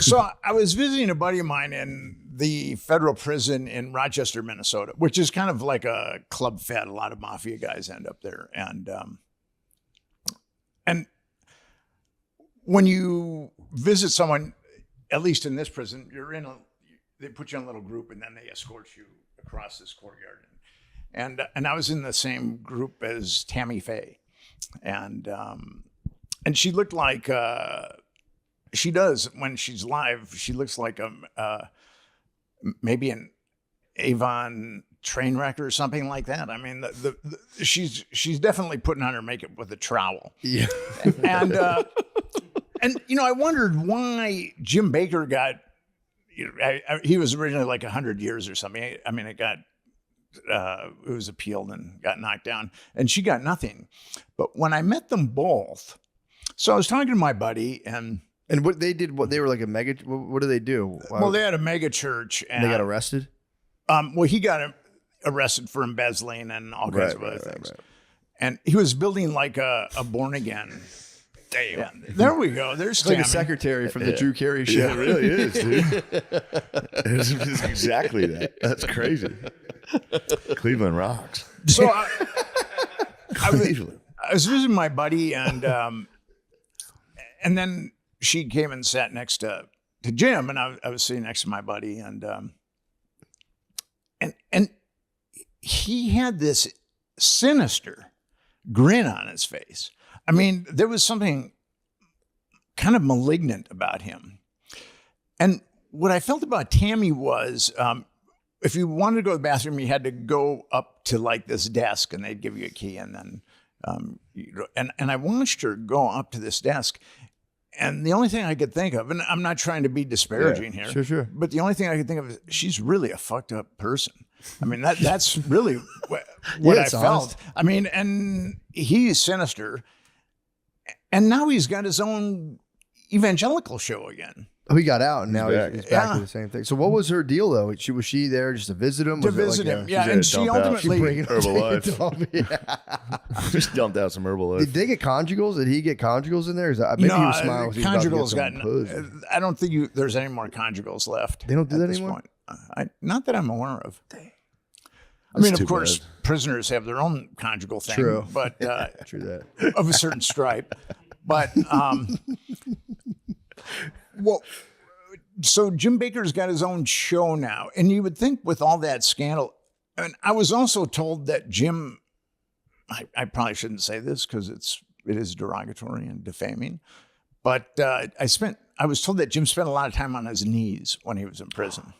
So I was visiting a buddy of mine in the federal prison in Rochester, Minnesota, which is kind of like a club fed. A lot of mafia guys end up there. And when you visit someone, at least in this prison, they put you in a little group and then they escort you across this courtyard. And I was in the same group as Tammy Faye. And she looked like, she does when she's live, she looks like maybe an Avon train wreck or something like that. I mean, she's definitely putting on her makeup with a trowel. Yeah. And I wondered why Jim Baker got, he was originally like 100 years or something. I mean, it was appealed and got knocked down, and she got nothing. But when I met them both, so I was talking to my buddy, and what they did, they were like a mega. What do they do? Well, they had a mega church, and they got arrested. Well, he got arrested for embezzling and all kinds of other things, and he was building like a born again. Damn. Yeah, there we go. There's like a secretary from the Drew Carey show. Yeah, it really is, dude. It's exactly that. That's crazy. Cleveland rocks. So I was visiting my buddy, and then she came and sat next to Jim, and I was sitting next to my buddy, and he had this sinister grin on his face. I mean, there was something kind of malignant about him. And what I felt about Tammy was, if you wanted to go to the bathroom, you had to go up to like this desk and they'd give you a key. And then, and I watched her go up to this desk. And the only thing I could think of, and I'm not trying to be disparaging here, sure. But the only thing I could think of is she's really a fucked up person. I mean, that's really what I felt. Honest. I mean, and he's sinister. And now he's got his own evangelical show again. Oh, he got out, and now he's back to the same thing. So, what was her deal, though? Was she there just to visit him? To visit him, yeah. And she ultimately Herbalife. Just dumped out some Herbalife. Did they get conjugals? Did he get conjugals in there? Maybe he was smiling. Conjugals got. I don't think there's any more conjugals left. They don't do that anymore. Not that I'm aware of. I mean, of course, prisoners have their own conjugal thing. True. But True that. of a certain stripe. But well, so Jim Bakker's got his own show now, and you would think with all that scandal. And I was also told that Jim. I probably shouldn't say this because it is derogatory and defaming. But I was told that Jim spent a lot of time on his knees when he was in prison.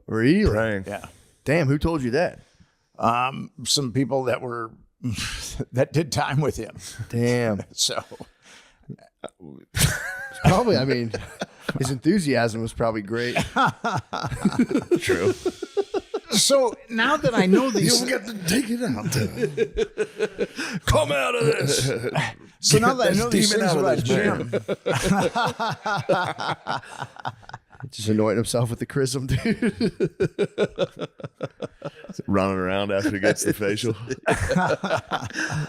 Really? Praying. Yeah. Damn, who told you that? Some people that were that did time with him. Damn. So probably, I mean, his enthusiasm was probably great. True. So now that I know these, you got to take it out. Come out of this. So now that I know these things about Jim, just anointing himself with the chrism, dude. Running around after he gets the facial.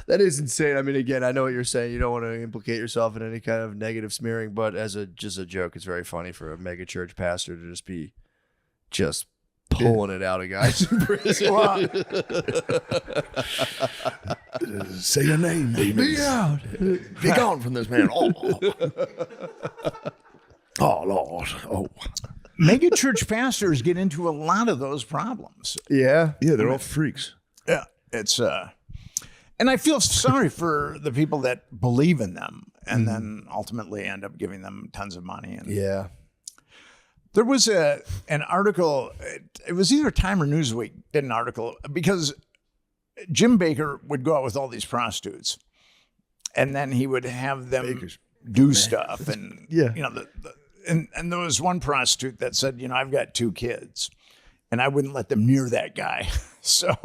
That is insane. I mean, again, I know what you're saying. You don't want to implicate yourself in any kind of negative smearing, but as just a joke, it's very funny for a mega church pastor to just be pulling it out of guys in prison. Say your name, demons. Be out. Be gone from this man. Oh, Lord. Oh. mega church pastors get into a lot of those problems. Yeah. Yeah, they're all freaks. Yeah. It's and I feel sorry for the people that believe in them and then ultimately end up giving them tons of money. And yeah. There was an article, it was either Time or Newsweek did an article, because Jim Bakker would go out with all these prostitutes and then he would have them do stuff. And, yeah. you know, and there was one prostitute that said, you know, I've got 2 kids and I wouldn't let them near that guy. So,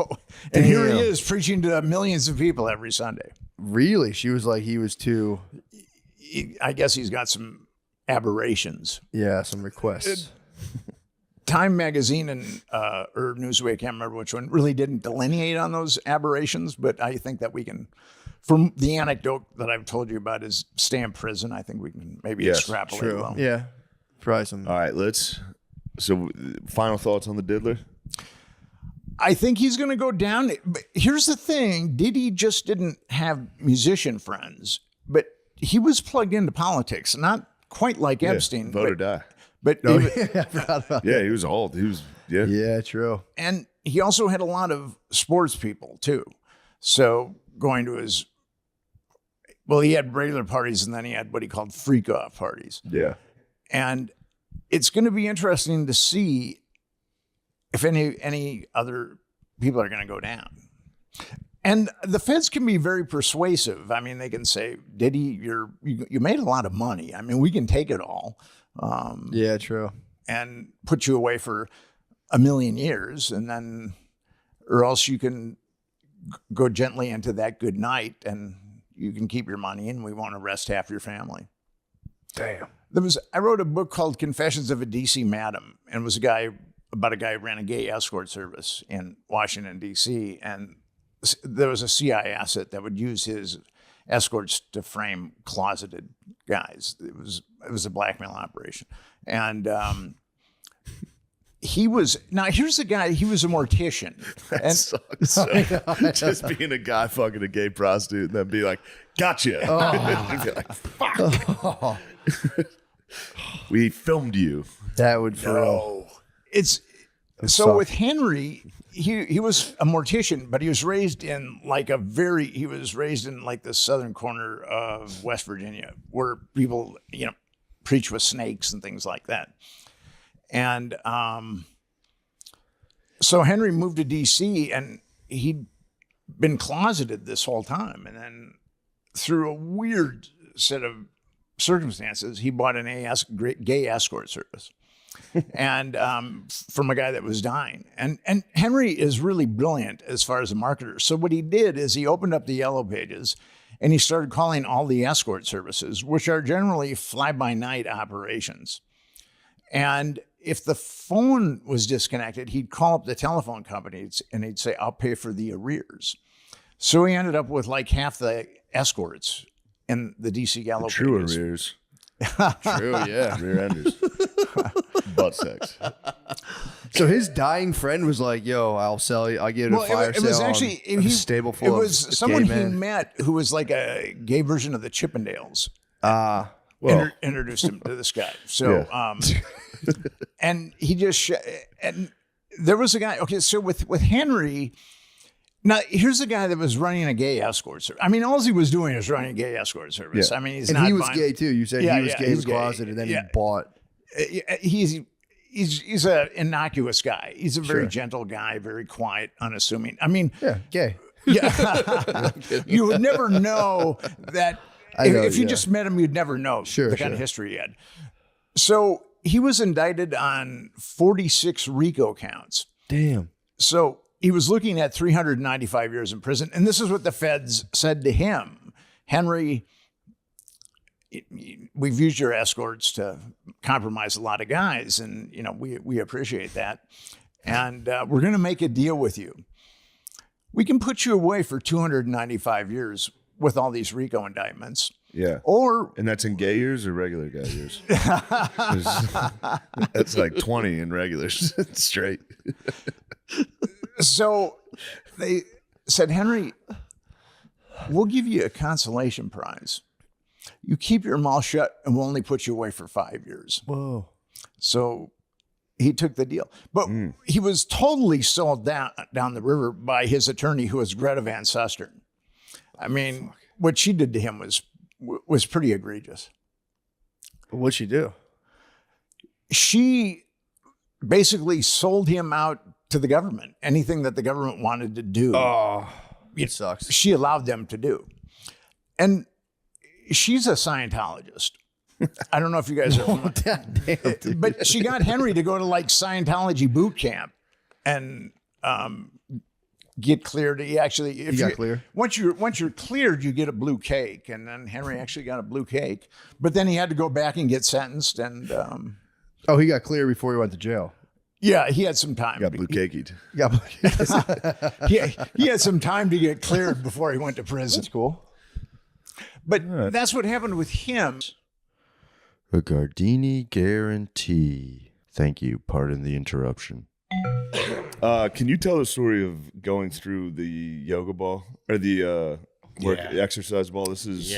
and here he is preaching to millions of people every Sunday. Really? She was like, he was too. I guess he's got some aberrations. Yeah, some requests. Time magazine and or Newsweek, I can't remember which one, really didn't delineate on those aberrations, but I think that we can, from the anecdote that I've told you about is stay in prison, I think we can maybe extrapolate. True. Well. Yeah. Probably some. All right, so final thoughts on the diddler? I think he's going to go down. But here's the thing. Diddy just didn't have musician friends, but he was plugged into politics, not quite like Epstein. Vote or die. But No, I forgot about that. He was old. He was, Yeah, true. And he also had a lot of sports people too. So going to his, he had regular parties and then he had what he called freak off parties. Yeah. And it's going to be interesting to see if any other people are going to go down. And the feds can be very persuasive. I mean, they can say, Diddy, you made a lot of money. I mean, we can take it all. Yeah, true. And put you away for 1 million years, and then, or else you can go gently into that good night and you can keep your money and we won't arrest half your family. Damn. I wrote a book called Confessions of a DC Madam, and it was about a guy who ran a gay escort service in Washington, D.C., and there was a CIA asset that would use his escorts to frame closeted guys. It was a blackmail operation. And here's the guy, he was a mortician. That sucks. So, just being a guy fucking a gay prostitute and then be like, gotcha. And be like, fuck. Oh. We filmed you. That would feel. So with Henry, he was a mortician, but he was raised in the southern corner of West Virginia, where people, preach with snakes and things like that. And so Henry moved to DC and he'd been closeted this whole time. And then through a weird set of circumstances, he bought an gay escort service. And from a guy that was dying. And Henry is really brilliant as far as a marketer. So what he did is he opened up the yellow pages and he started calling all the escort services, which are generally fly-by-night operations. And if the phone was disconnected, he'd call up the telephone companies and he'd say, I'll pay for the arrears. So he ended up with like half the escorts in the DC yellow True pages. arrears. True, yeah. Rear enders. Butt sex. So his dying friend was like, "Yo, I'll sell you. I'll get a fire sale." It was actually stable full. It was of someone gay he men. met who was like a gay version of the Chippendales. Well. Introduced him to this guy. So, and he just and there was a guy. Okay, so with Henry. Now, here's a guy that was running a gay escort service. I mean, all he was doing is running a gay escort service. Yeah. I mean, he was gay too. You said he was gay in the closet, and then he bought. He's an innocuous guy. He's a very gentle guy, very quiet, unassuming. I mean, gay. Yeah, you would never know that. If you just met him, you'd never know the kind of history he had. So he was indicted on 46 RICO counts. Damn. So he was looking at 395 years in prison. And this is what the feds said to him. Henry, we've used your escorts to compromise a lot of guys. And, you know, we appreciate that. And we're going to make a deal with you. We can put you away for 295 years with all these RICO indictments. Yeah. And that's in gay years or regular guy years? That's like 20 in regulars straight. So they said, Henry, we'll give you a consolation prize. You keep your mouth shut and we'll only put you away for 5 years. Whoa. So he took the deal. But he was totally sold down the river by his attorney, who was Greta Van Susteren. I mean, what she did to him was pretty egregious. What'd she do? She basically sold him out to the government. Anything that the government wanted to do. Oh, it sucks. She allowed them to do. And she's a Scientologist. I don't know if you guys are familiar. But she got Henry to go to like Scientology boot camp and get cleared. He actually, if got clear. Once you're cleared, you get a blue cake. And then Henry actually got a blue cake. But then he had to go back and get sentenced. And he got clear before he went to jail. Yeah, he had some time. Got blue caked. He had some time to get cleared before he went to prison. That's cool. But that's what happened with him. A Gardini guarantee. Thank you. Pardon the interruption. Can you tell the story of going through the yoga ball or the exercise ball? This is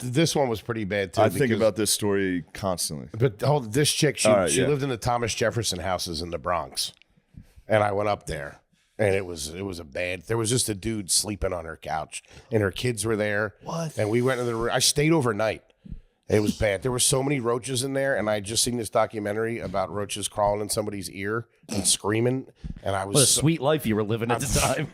this one was pretty bad too. I think about this story constantly. But this chick, she lived in the Thomas Jefferson houses in the Bronx, and I went up there, and it was a bad. There was just a dude sleeping on her couch, and her kids were there. What? And we went in the room. I stayed overnight. It was bad. There were so many roaches in there, and I had just seen this documentary about roaches crawling in somebody's ear and screaming, and I was what a sweet life you were living at the time.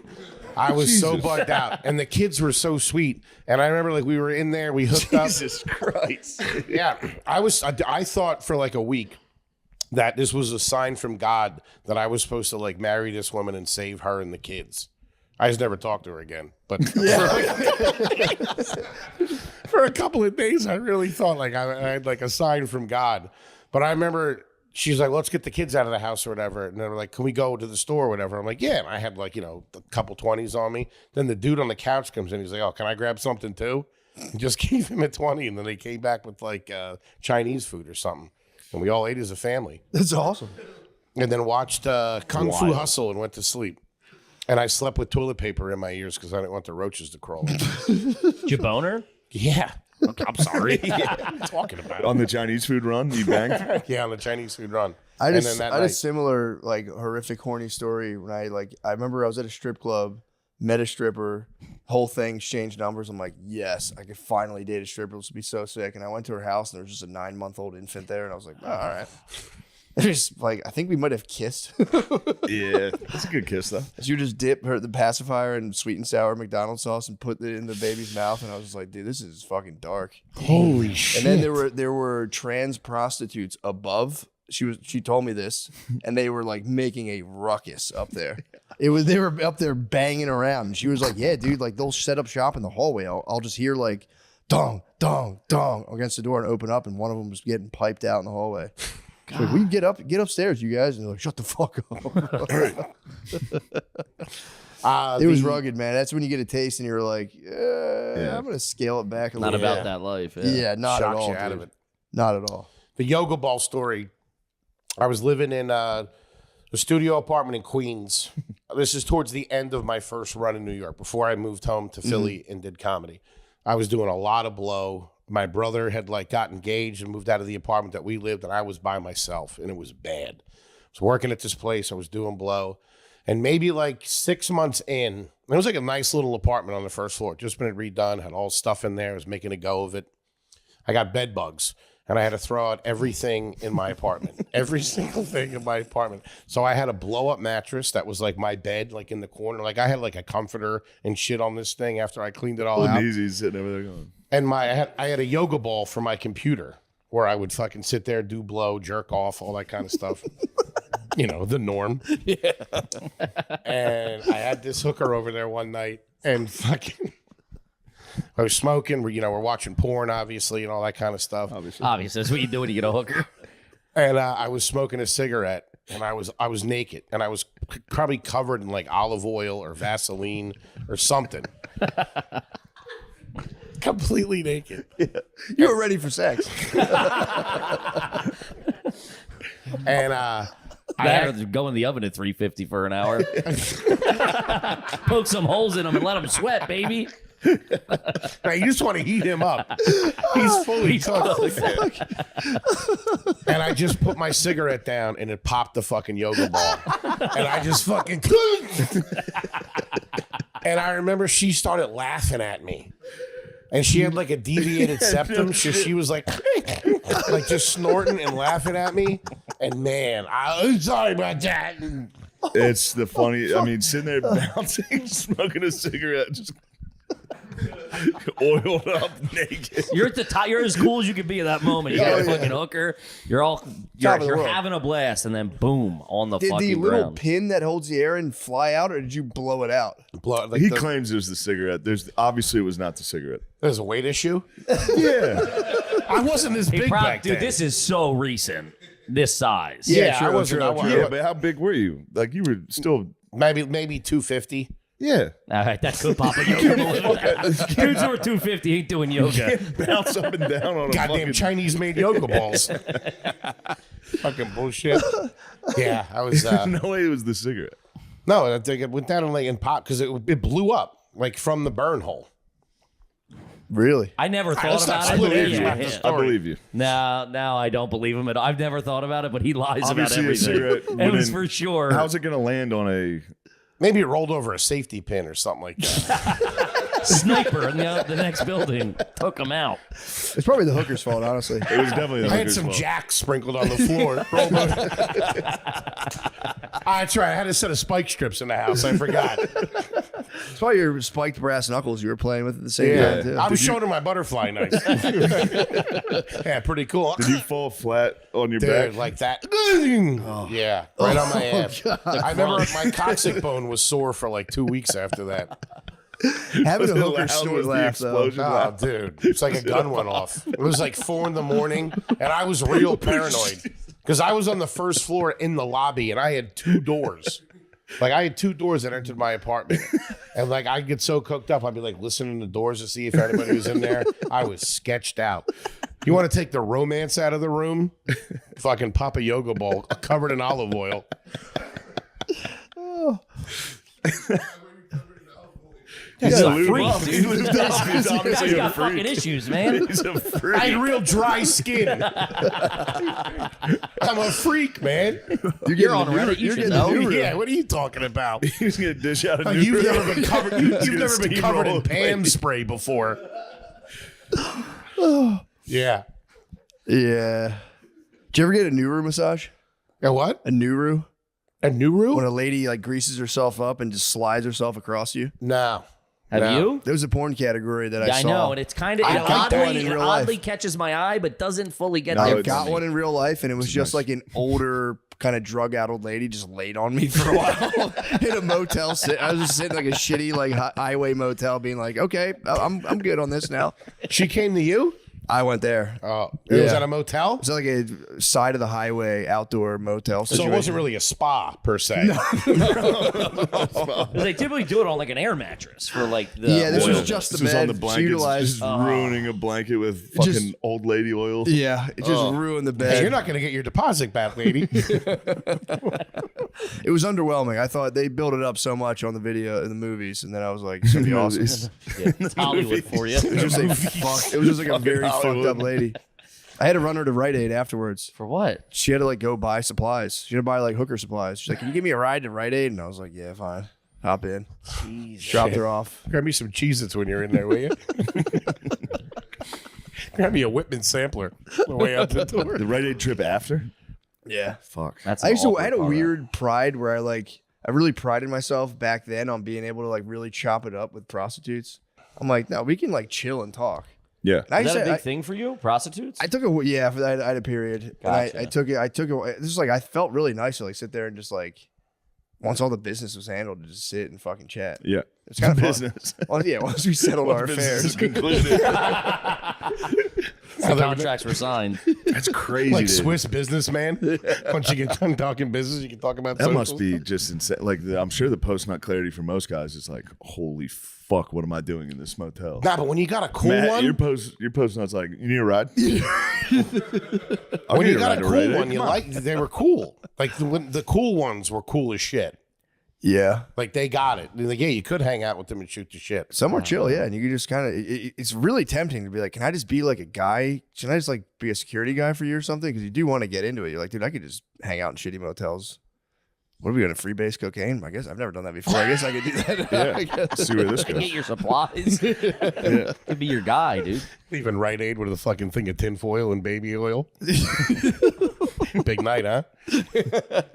I was so bugged out, and the kids were so sweet. And I remember, like, we were in there, we hooked up. Jesus Christ! Yeah, I thought for like a week that this was a sign from God that I was supposed to like marry this woman and save her and the kids. I just never talked to her again. But for a couple of days, I really thought like I had like a sign from God. But I remember she's like, let's get the kids out of the house or whatever. And they were like, can we go to the store or whatever? I'm like, yeah. And I had like, a couple 20s on me. Then the dude on the couch comes in. He's like, oh, can I grab something too? And just gave him a 20. And then they came back with like Chinese food or something. And we all ate as a family. That's awesome. And then watched Kung Fu Hustle and went to sleep. And I slept with toilet paper in my ears because I didn't want the roaches to crawl in. Did you bone her? Yeah. I'm sorry. Yeah, what are you talking about? On the Chinese food run, you banged? Yeah, on the Chinese food run. I And just- then that I night, just- just Similar, like, horrific, horny story when I remember I was at a strip club, met a stripper, whole thing, exchanged numbers. I'm like, yes, I could finally date a stripper. This would be so sick. And I went to her house and there was just a 9-month-old infant there. And I was like, all right. There's like, I think we might have kissed. Yeah, that's a good kiss though. She would just dip the pacifier in sweet and sour McDonald's sauce and put it in the baby's mouth, and I was just like, dude, this is fucking dark. Holy shit. And then there were trans prostitutes above. She told me this, and they were like making a ruckus up there. They were up there banging around, and she was like, yeah, dude, like they'll set up shop in the hallway. I'll just hear like dong, dong, dong against the door and open up, and one of them was getting piped out in the hallway. Like, we get upstairs, you guys, and they're like, shut the fuck up. It was rugged, man. That's when you get a taste and you're like, I'm gonna scale it back a Not little. about that life. Yeah, not Shocks at all. you out of dude. it. Not at all. The yoga ball story. I was living in a studio apartment in Queens. This is towards the end of my first run in New York, before I moved home to Philly and did comedy. I was doing a lot of blow. My brother had like got engaged and moved out of the apartment that we lived, and I was by myself, and it was bad. I was working at this place. I was doing blow. And maybe like 6 months in, it was like a nice little apartment on the first floor. Just been redone, had all stuff in there. I was making a go of it. I got bed bugs, and I had to throw out everything in my apartment, every single thing in my apartment. So I had a blow-up mattress that was like my bed, like in the corner. Like I had like a comforter and shit on this thing after I cleaned it all out. Easy sitting over there going. And I had a yoga ball for my computer where I would fucking sit there, do blow, jerk off, all that kind of stuff. You know, the norm. Yeah. And I had this hooker over there one night, and fucking, I was smoking. We're watching porn, obviously, and all that kind of stuff. Obviously, that's what you do when you get a hooker. And I was smoking a cigarette, and I was naked, and I was probably covered in like olive oil or Vaseline or something. Completely naked. Yeah. You were ready for sex. And go in the oven at 350 for an hour. Poke some holes in them and let them sweat, baby. Now, you just want to heat him up. He's fully cooked. And I just put my cigarette down, and it popped the fucking yoga ball. And I just fucking... And I remember she started laughing at me. And she had like a deviated septum, so she was like just snorting and laughing at me. And man, I'm sorry about that. It's the funny. I mean, sitting there bouncing, smoking a cigarette, just oiled up, naked. You're at the top. You're as cool as you can be at that moment. You got a fucking hooker. You're having a blast, and then boom on the Did fucking the little ground. pin that holds the air in fly out, or did you blow it out? He claims it was the cigarette. Obviously it was not the cigarette. There's a weight issue. Yeah, I wasn't this big back dude. then. This is so recent. This size. Yeah, I wasn't. Yeah, but how big were you? Like you were still maybe 250. Yeah. All right, that's good, Papa. Yoga. Dudes who are 250 ain't doing yoga. Bounce up and down on goddamn fucking... Chinese-made yoga balls. Fucking bullshit. Yeah, I was. No way it was the cigarette. No, I think it went down and popped because it blew up like from the burn hole. Really? I never thought about it. I believe you. Now I don't believe him. I've never thought about it, but he lies Obviously, about everything. a cigarette It was for sure. How's it going to land on a... Maybe it rolled over a safety pin or something like that. Sniper in the next building took him out. It's probably the hooker's fault, honestly. It was definitely the I had hooker's some fault. Jack sprinkled on the floor. That's right. I had a set of spike strips in the house. I forgot. It's probably your spiked brass knuckles you were playing with at the same time, too. I was showing her my butterfly knife. Yeah, pretty cool. Did you fall flat on your Dude, back? like that. Yeah, right on my ass. I remember my coccyx bone was sore for like 2 weeks after that. Having a hooker loud snort was the laugh, though. explosion? Oh, dude. It's like a gun went off. It was like 4 a.m, and I was real paranoid because I was on the first floor in the lobby, and I had 2 doors. Like, I had 2 doors that entered my apartment. And, like, I'd get so cooked up, I'd be, like, listening to doors to see if anybody was in there. I was sketched out. You want to take the romance out of the room? Fucking pop a yoga ball covered in olive oil. He's a lube freak, up. dude. He's obviously He's a got freak. fucking issues, man. He's a freak. I had real dry skin. I'm a freak, man. You're on Reddit. You should know. Yeah, what are you talking about? He's going to dish out a new You've room. never been covered. You've never been covered in Pam spray before. Yeah. Yeah. Did you ever get a Nuru massage? A what? A Nuru? A Nuru? When a lady like greases herself up and just slides herself across you? No. Have you? There was a porn category that I saw. I know, and it's kind of I got one in real life. oddly catches my eye, but doesn't fully get I there. got one in real life, and it was just like an older, kind of drug-addled lady just laid on me for a while in a motel. I was just sitting like a shitty like highway motel, being like, "Okay, I'm good on this now." She came to you? I went there. Oh, it was at a motel? It was like a side of the highway outdoor motel So situation. it wasn't really a spa per se. They typically do it on like an air mattress for like the this was oil. just the This was bed. on the blankets, utilized. just ruining a blanket with fucking Just- old lady oil. Yeah, it just ruined the bed. Hey, you're not going to get your deposit back, lady. It was underwhelming. I thought they built it up so much on the video in the movies, and then I was like, "It's gonna be awesome." Yeah, it's Hollywood for you. It was just like a very fucked up lady. I had to run her to Rite Aid afterwards. For what? She had to like go buy supplies. She had to buy like hooker supplies. She's like, "Can you give me a ride to Rite Aid?" And I was like, "Yeah, fine." Hop in. Dropped her off. Grab me some Cheez-Its when you're in there, will you? Grab me a Whitman sampler on the way out the door. The Rite Aid trip after? Yeah. Fuck. That's I had a weird pride where I really prided myself back then on being able to like really chop it up with prostitutes. I'm like, no, we can like chill and talk. Yeah. And Is that a big thing for you? Prostitutes? I took a for that. I had a period. Gotcha. And I took it. This is like I felt really nice to like sit there and just like once all the business was handled to just sit and fucking chat. Yeah. It's kind of business. Once we settled our affairs. Is concluded. The contracts were signed. That's crazy. Like dude. Swiss businessman. Once you get done talking business, you can talk about That social must be stuff. just insane. Like, I'm sure the post-nut clarity for most guys is like, holy fuck, what am I doing in this motel? Nah, but when you got a cool Matt, one, your post-nut's like, you need a ride? when you got a cool one, you like they were cool. Like the cool ones were cool as shit. Yeah. Like they got it. Like, yeah, you could hang out with them and shoot the shit. Some were chill, yeah. And you could just kind of, it's really tempting to be like, can I just be like a guy? Should I just like be a security guy for you or something? Because you do want to get into it. You're like, dude, I could just hang out in shitty motels. What are we going to freebase cocaine? I guess I've never done that before. I guess I could do that. Yeah. I guess. See where this goes. Get your supplies. Could be your guy, dude. Leaving Rite Aid with a fucking thing of tinfoil and baby oil. Big night, huh?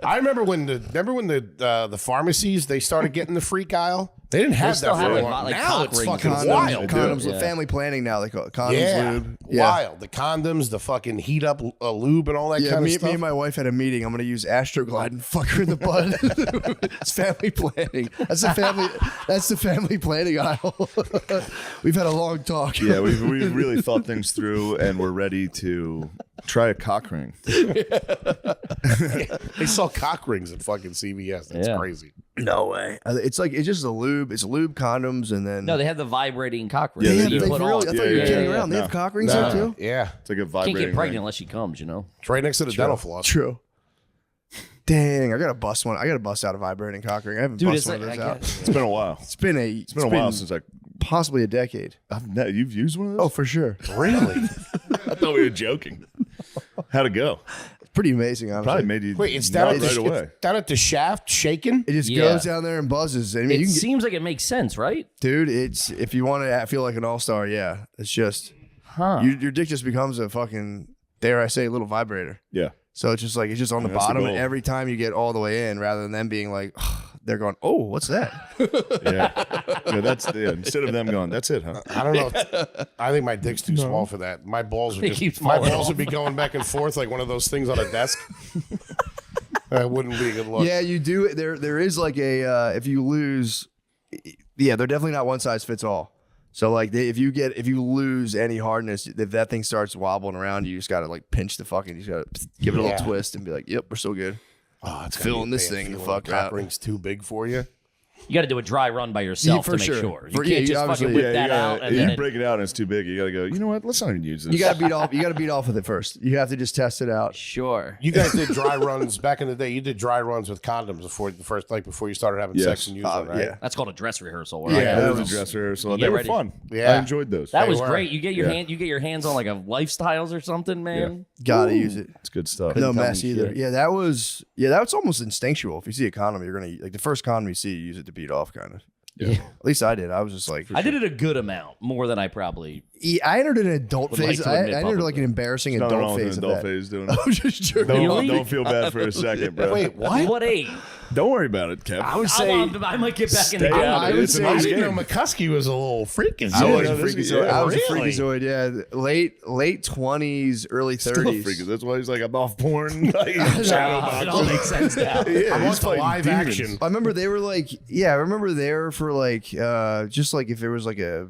I remember when the pharmacies they started getting the freak aisle. They didn't have that for a while. like Now cock it's rings fucking and wild. Condoms, dude. family planning now, they call it condoms, lube. Wild. The condoms, the fucking heat up lube and all that kind of stuff. Me and my wife had a meeting. I'm going to use Astroglide and fuck her in the butt. It's family planning. That's the family planning aisle. We've had a long talk. Yeah, we've really thought things through, and we're ready to try a cock ring. They sell cock rings at fucking CVS. That's crazy. No way. It's just a lube. It's lube, condoms, and then No, they have the vibrating cock ring. Yeah, that they you do. put really, on. I thought you were kidding around. They have cock rings there too? Yeah. It's like a Can't vibrating get pregnant ring. unless she comes, you know? It's right next to the dental floss. True. Dang, I gotta bust one. I gotta bust out a vibrating cock ring. I haven't Dude, busted it's one of like- those out. It's been a while. It's been a while since I possibly a decade. You've used one of those? Oh, for sure. Really? I thought we were joking. How'd it go? It's pretty amazing, honestly. Probably made you Wait, it's down nut at right away. down at the shaft shaking? It just Yeah. goes down there and buzzes. I mean, It you can seems like it makes sense, right? dude, it's if you want to feel like an all-star, yeah. It's just your dick just becomes a fucking, dare I say, little vibrator. Yeah. So it's just on the That's the bottom, and goal. every time you get all the way in, rather than them being like, they're going, oh, what's that? Yeah. Instead of them going, that's it, huh? I don't know. I think my dick's too small for that. My balls would It keeps my falling balls off. would be going back and forth like one of those things on a desk. That wouldn't be a good look. Yeah, you do. There is like a if you lose, yeah, they're definitely not one size fits all. So like if you lose any hardness, if that thing starts wobbling around, you just gotta like pinch the fucking, you just gotta give it a little twist and be like, yep, we're still good. Oh, it's filling this thing the fuck cock out. ring's too big for you. You got to do a dry run by yourself Yeah, to for make sure. sure. You For- can't yeah, you just obviously- fucking whip Yeah, that you gotta, out and you then it, break it out and it's too big. You gotta go, you know what? Let's not even use this. You gotta beat off. You gotta beat off with it first. You have to just test it out. sure. You guys did dry runs back in the day. You did dry runs with condoms before you started having sex and using them, right? Yeah. That's called a dress rehearsal. Yeah, Right? that that was a dress rehearsal. You They get were ready. fun. Yeah. I enjoyed those. That They was were. great. You get your Yeah. you get your hands on like a lifestyles or something, man. Gotta use it. It's good stuff. No tell me mess either. shit. Yeah, that's almost instinctual. If you see a condom, you're gonna like the first condom you see, you use it to beat off, kind of. Yeah. At least I did. I was just like, I did it a good amount, more than I probably. Yeah, I entered an adult Would like phase. to I admit entered like publicly. an embarrassing There's nothing adult wrong with phase an of adult that. phase doing I it. was just joking. Really? Don't feel bad for a second, bro. Wait, what? What age? Don't worry about it, Kev. I would say I might get back in the stay game. out of it. It's a I nice didn't know game. McCuskey was a little freaking. I was Yeah, a this is- freakazoid. yeah, I was a really? freakazoid. Yeah, late 20s, early 30s. Still a freak. That's why he's like, I'm off porn. Like, shadow It all makes sense now. Yeah, I he's want the fighting live demons. action. I remember they were like, yeah, I remember they were for like, just like if there was like a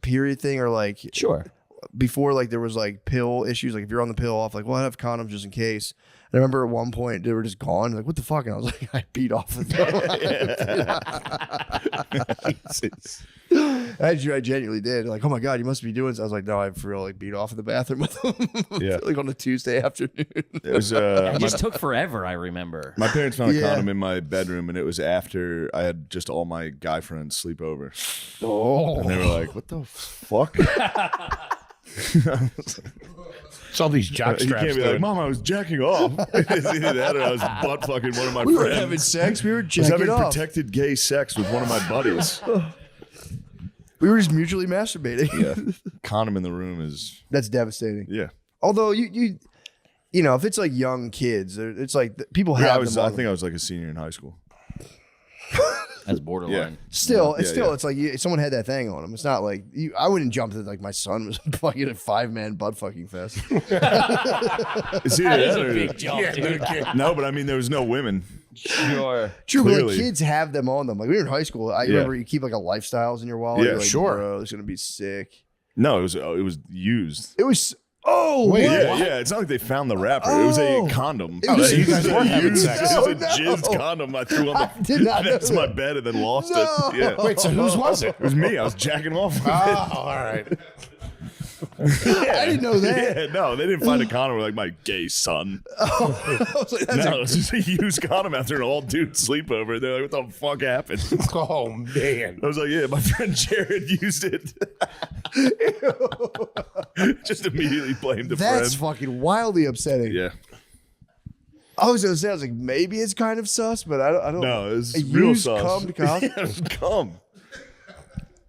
period thing or like Sure. before like there was like pill issues, like if you're on the pill off, like, well, I have condoms just in case. And I remember at one point they were just gone. Like, what the fuck? And I was like, I beat off with them. I genuinely did. Like, oh my God, you must be doing this. I was like, no, I for real like beat off in the bathroom with them. Yeah. Like on a Tuesday afternoon. It was It just took forever, I remember. my parents found a condom in my bedroom, and it was after I had just all my guy friends sleep over. Oh. And they were like, what the fuck? It's all these jock You straps. can't be like, Mom, I was jacking off. It's either that or I was butt fucking one of my We were friends. having sex. We were I was jacking having off. protected gay sex with one of my buddies. We were just mutually masturbating. Yeah. Condom in the room is... That's devastating. Yeah. Although you know, if it's like young kids, it's like people have them I on think I was like a senior in high school. That's borderline. Still, it's like someone had that thing on them. It's not like I wouldn't jump to like my son was fucking a 5-man butt fucking fest. Is That is a big jump, dude. No, but I mean, there was no women. Sure. True, but like Clearly. kids have them on them. Like we were in high school. I remember you keep like a lifestyles in your wallet. Yeah, You're like, sure. Bro, it's gonna be sick. No, it was used. It was. Oh, Wait, what? yeah. It's not like they found the wrapper. It was a condom. It was- It you guys weren't having used- sex. It was a No, jizzed no. condom I threw on I did not know next to my that. bed and then lost No. it. Yeah. Wait, so whose was it? It was me. I was jacking off. With Oh, all right. I didn't know that. Yeah, no, they didn't find a condom with like my gay son. I was like, that's No, it's just a used condom after an all dude sleepover. They're like, what the fuck happened? Oh, man. I was like, yeah, my friend Jared used it. Just immediately blamed the That's friend. fucking wildly upsetting. Yeah. I was gonna say, I was like, maybe it's kind of sus, but I don't. No, it was a real used sus. cum to cum? Yeah, it was cum.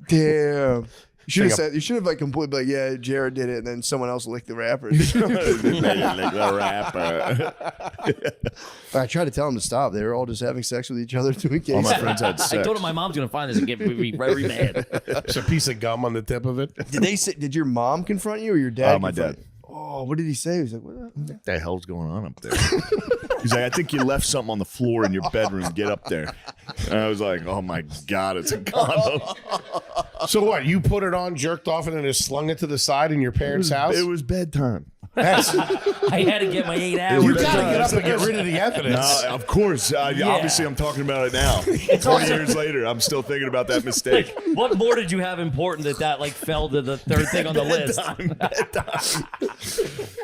Damn. You should have Like a- said. You should have like completely like, yeah, Jared did it, and then someone else licked the rapper. The rapper. I tried to tell them to stop. They were all just having sex with each other, doing gay All my stuff. friends had I sex. told him my mom's gonna find this and get me very mad. There's a piece of gum on the tip of it. Did they say? Did your mom confront you or your dad? My confront dad. you? Oh, what did he say? He was like, what the hell's going on up there? He's like, I think you left something on the floor in your bedroom. Get up there. And I was like, oh my God, it's a condom. So what? You put it on, jerked off, and then just slung it to the side in your parents' house? It was bedtime. I had to get my 8 hours. You gotta get up and get rid of the evidence. No, of course. Obviously, I'm talking about it now. 20 years later, I'm still thinking about that mistake. What more did you have important that like fell to the third thing on the list?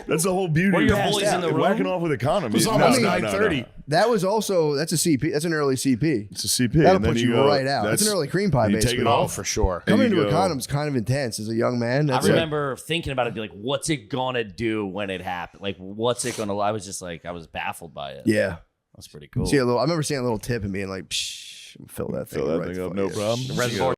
That's the whole beauty. Were your of boys in the room? whacking off with a condom. It was No, almost no, 9:30. That was also that's a CP. That's an early CP. It's a CP. That'll and then put you go, right out. That's an early cream pie. You Basically. take it Oh, off. for sure. Coming And you into a go- condom is kind of intense as a young man. I That's remember thinking about it, be like, what's it gonna do when it happened? Like, what's it gonna? I was just like, I was baffled by it. yeah. That's pretty cool. See a little. I remember seeing a little tip and being like, Psh, fill that thing, Fill that right thing the up, fuck- no yeah. problem. Reservoir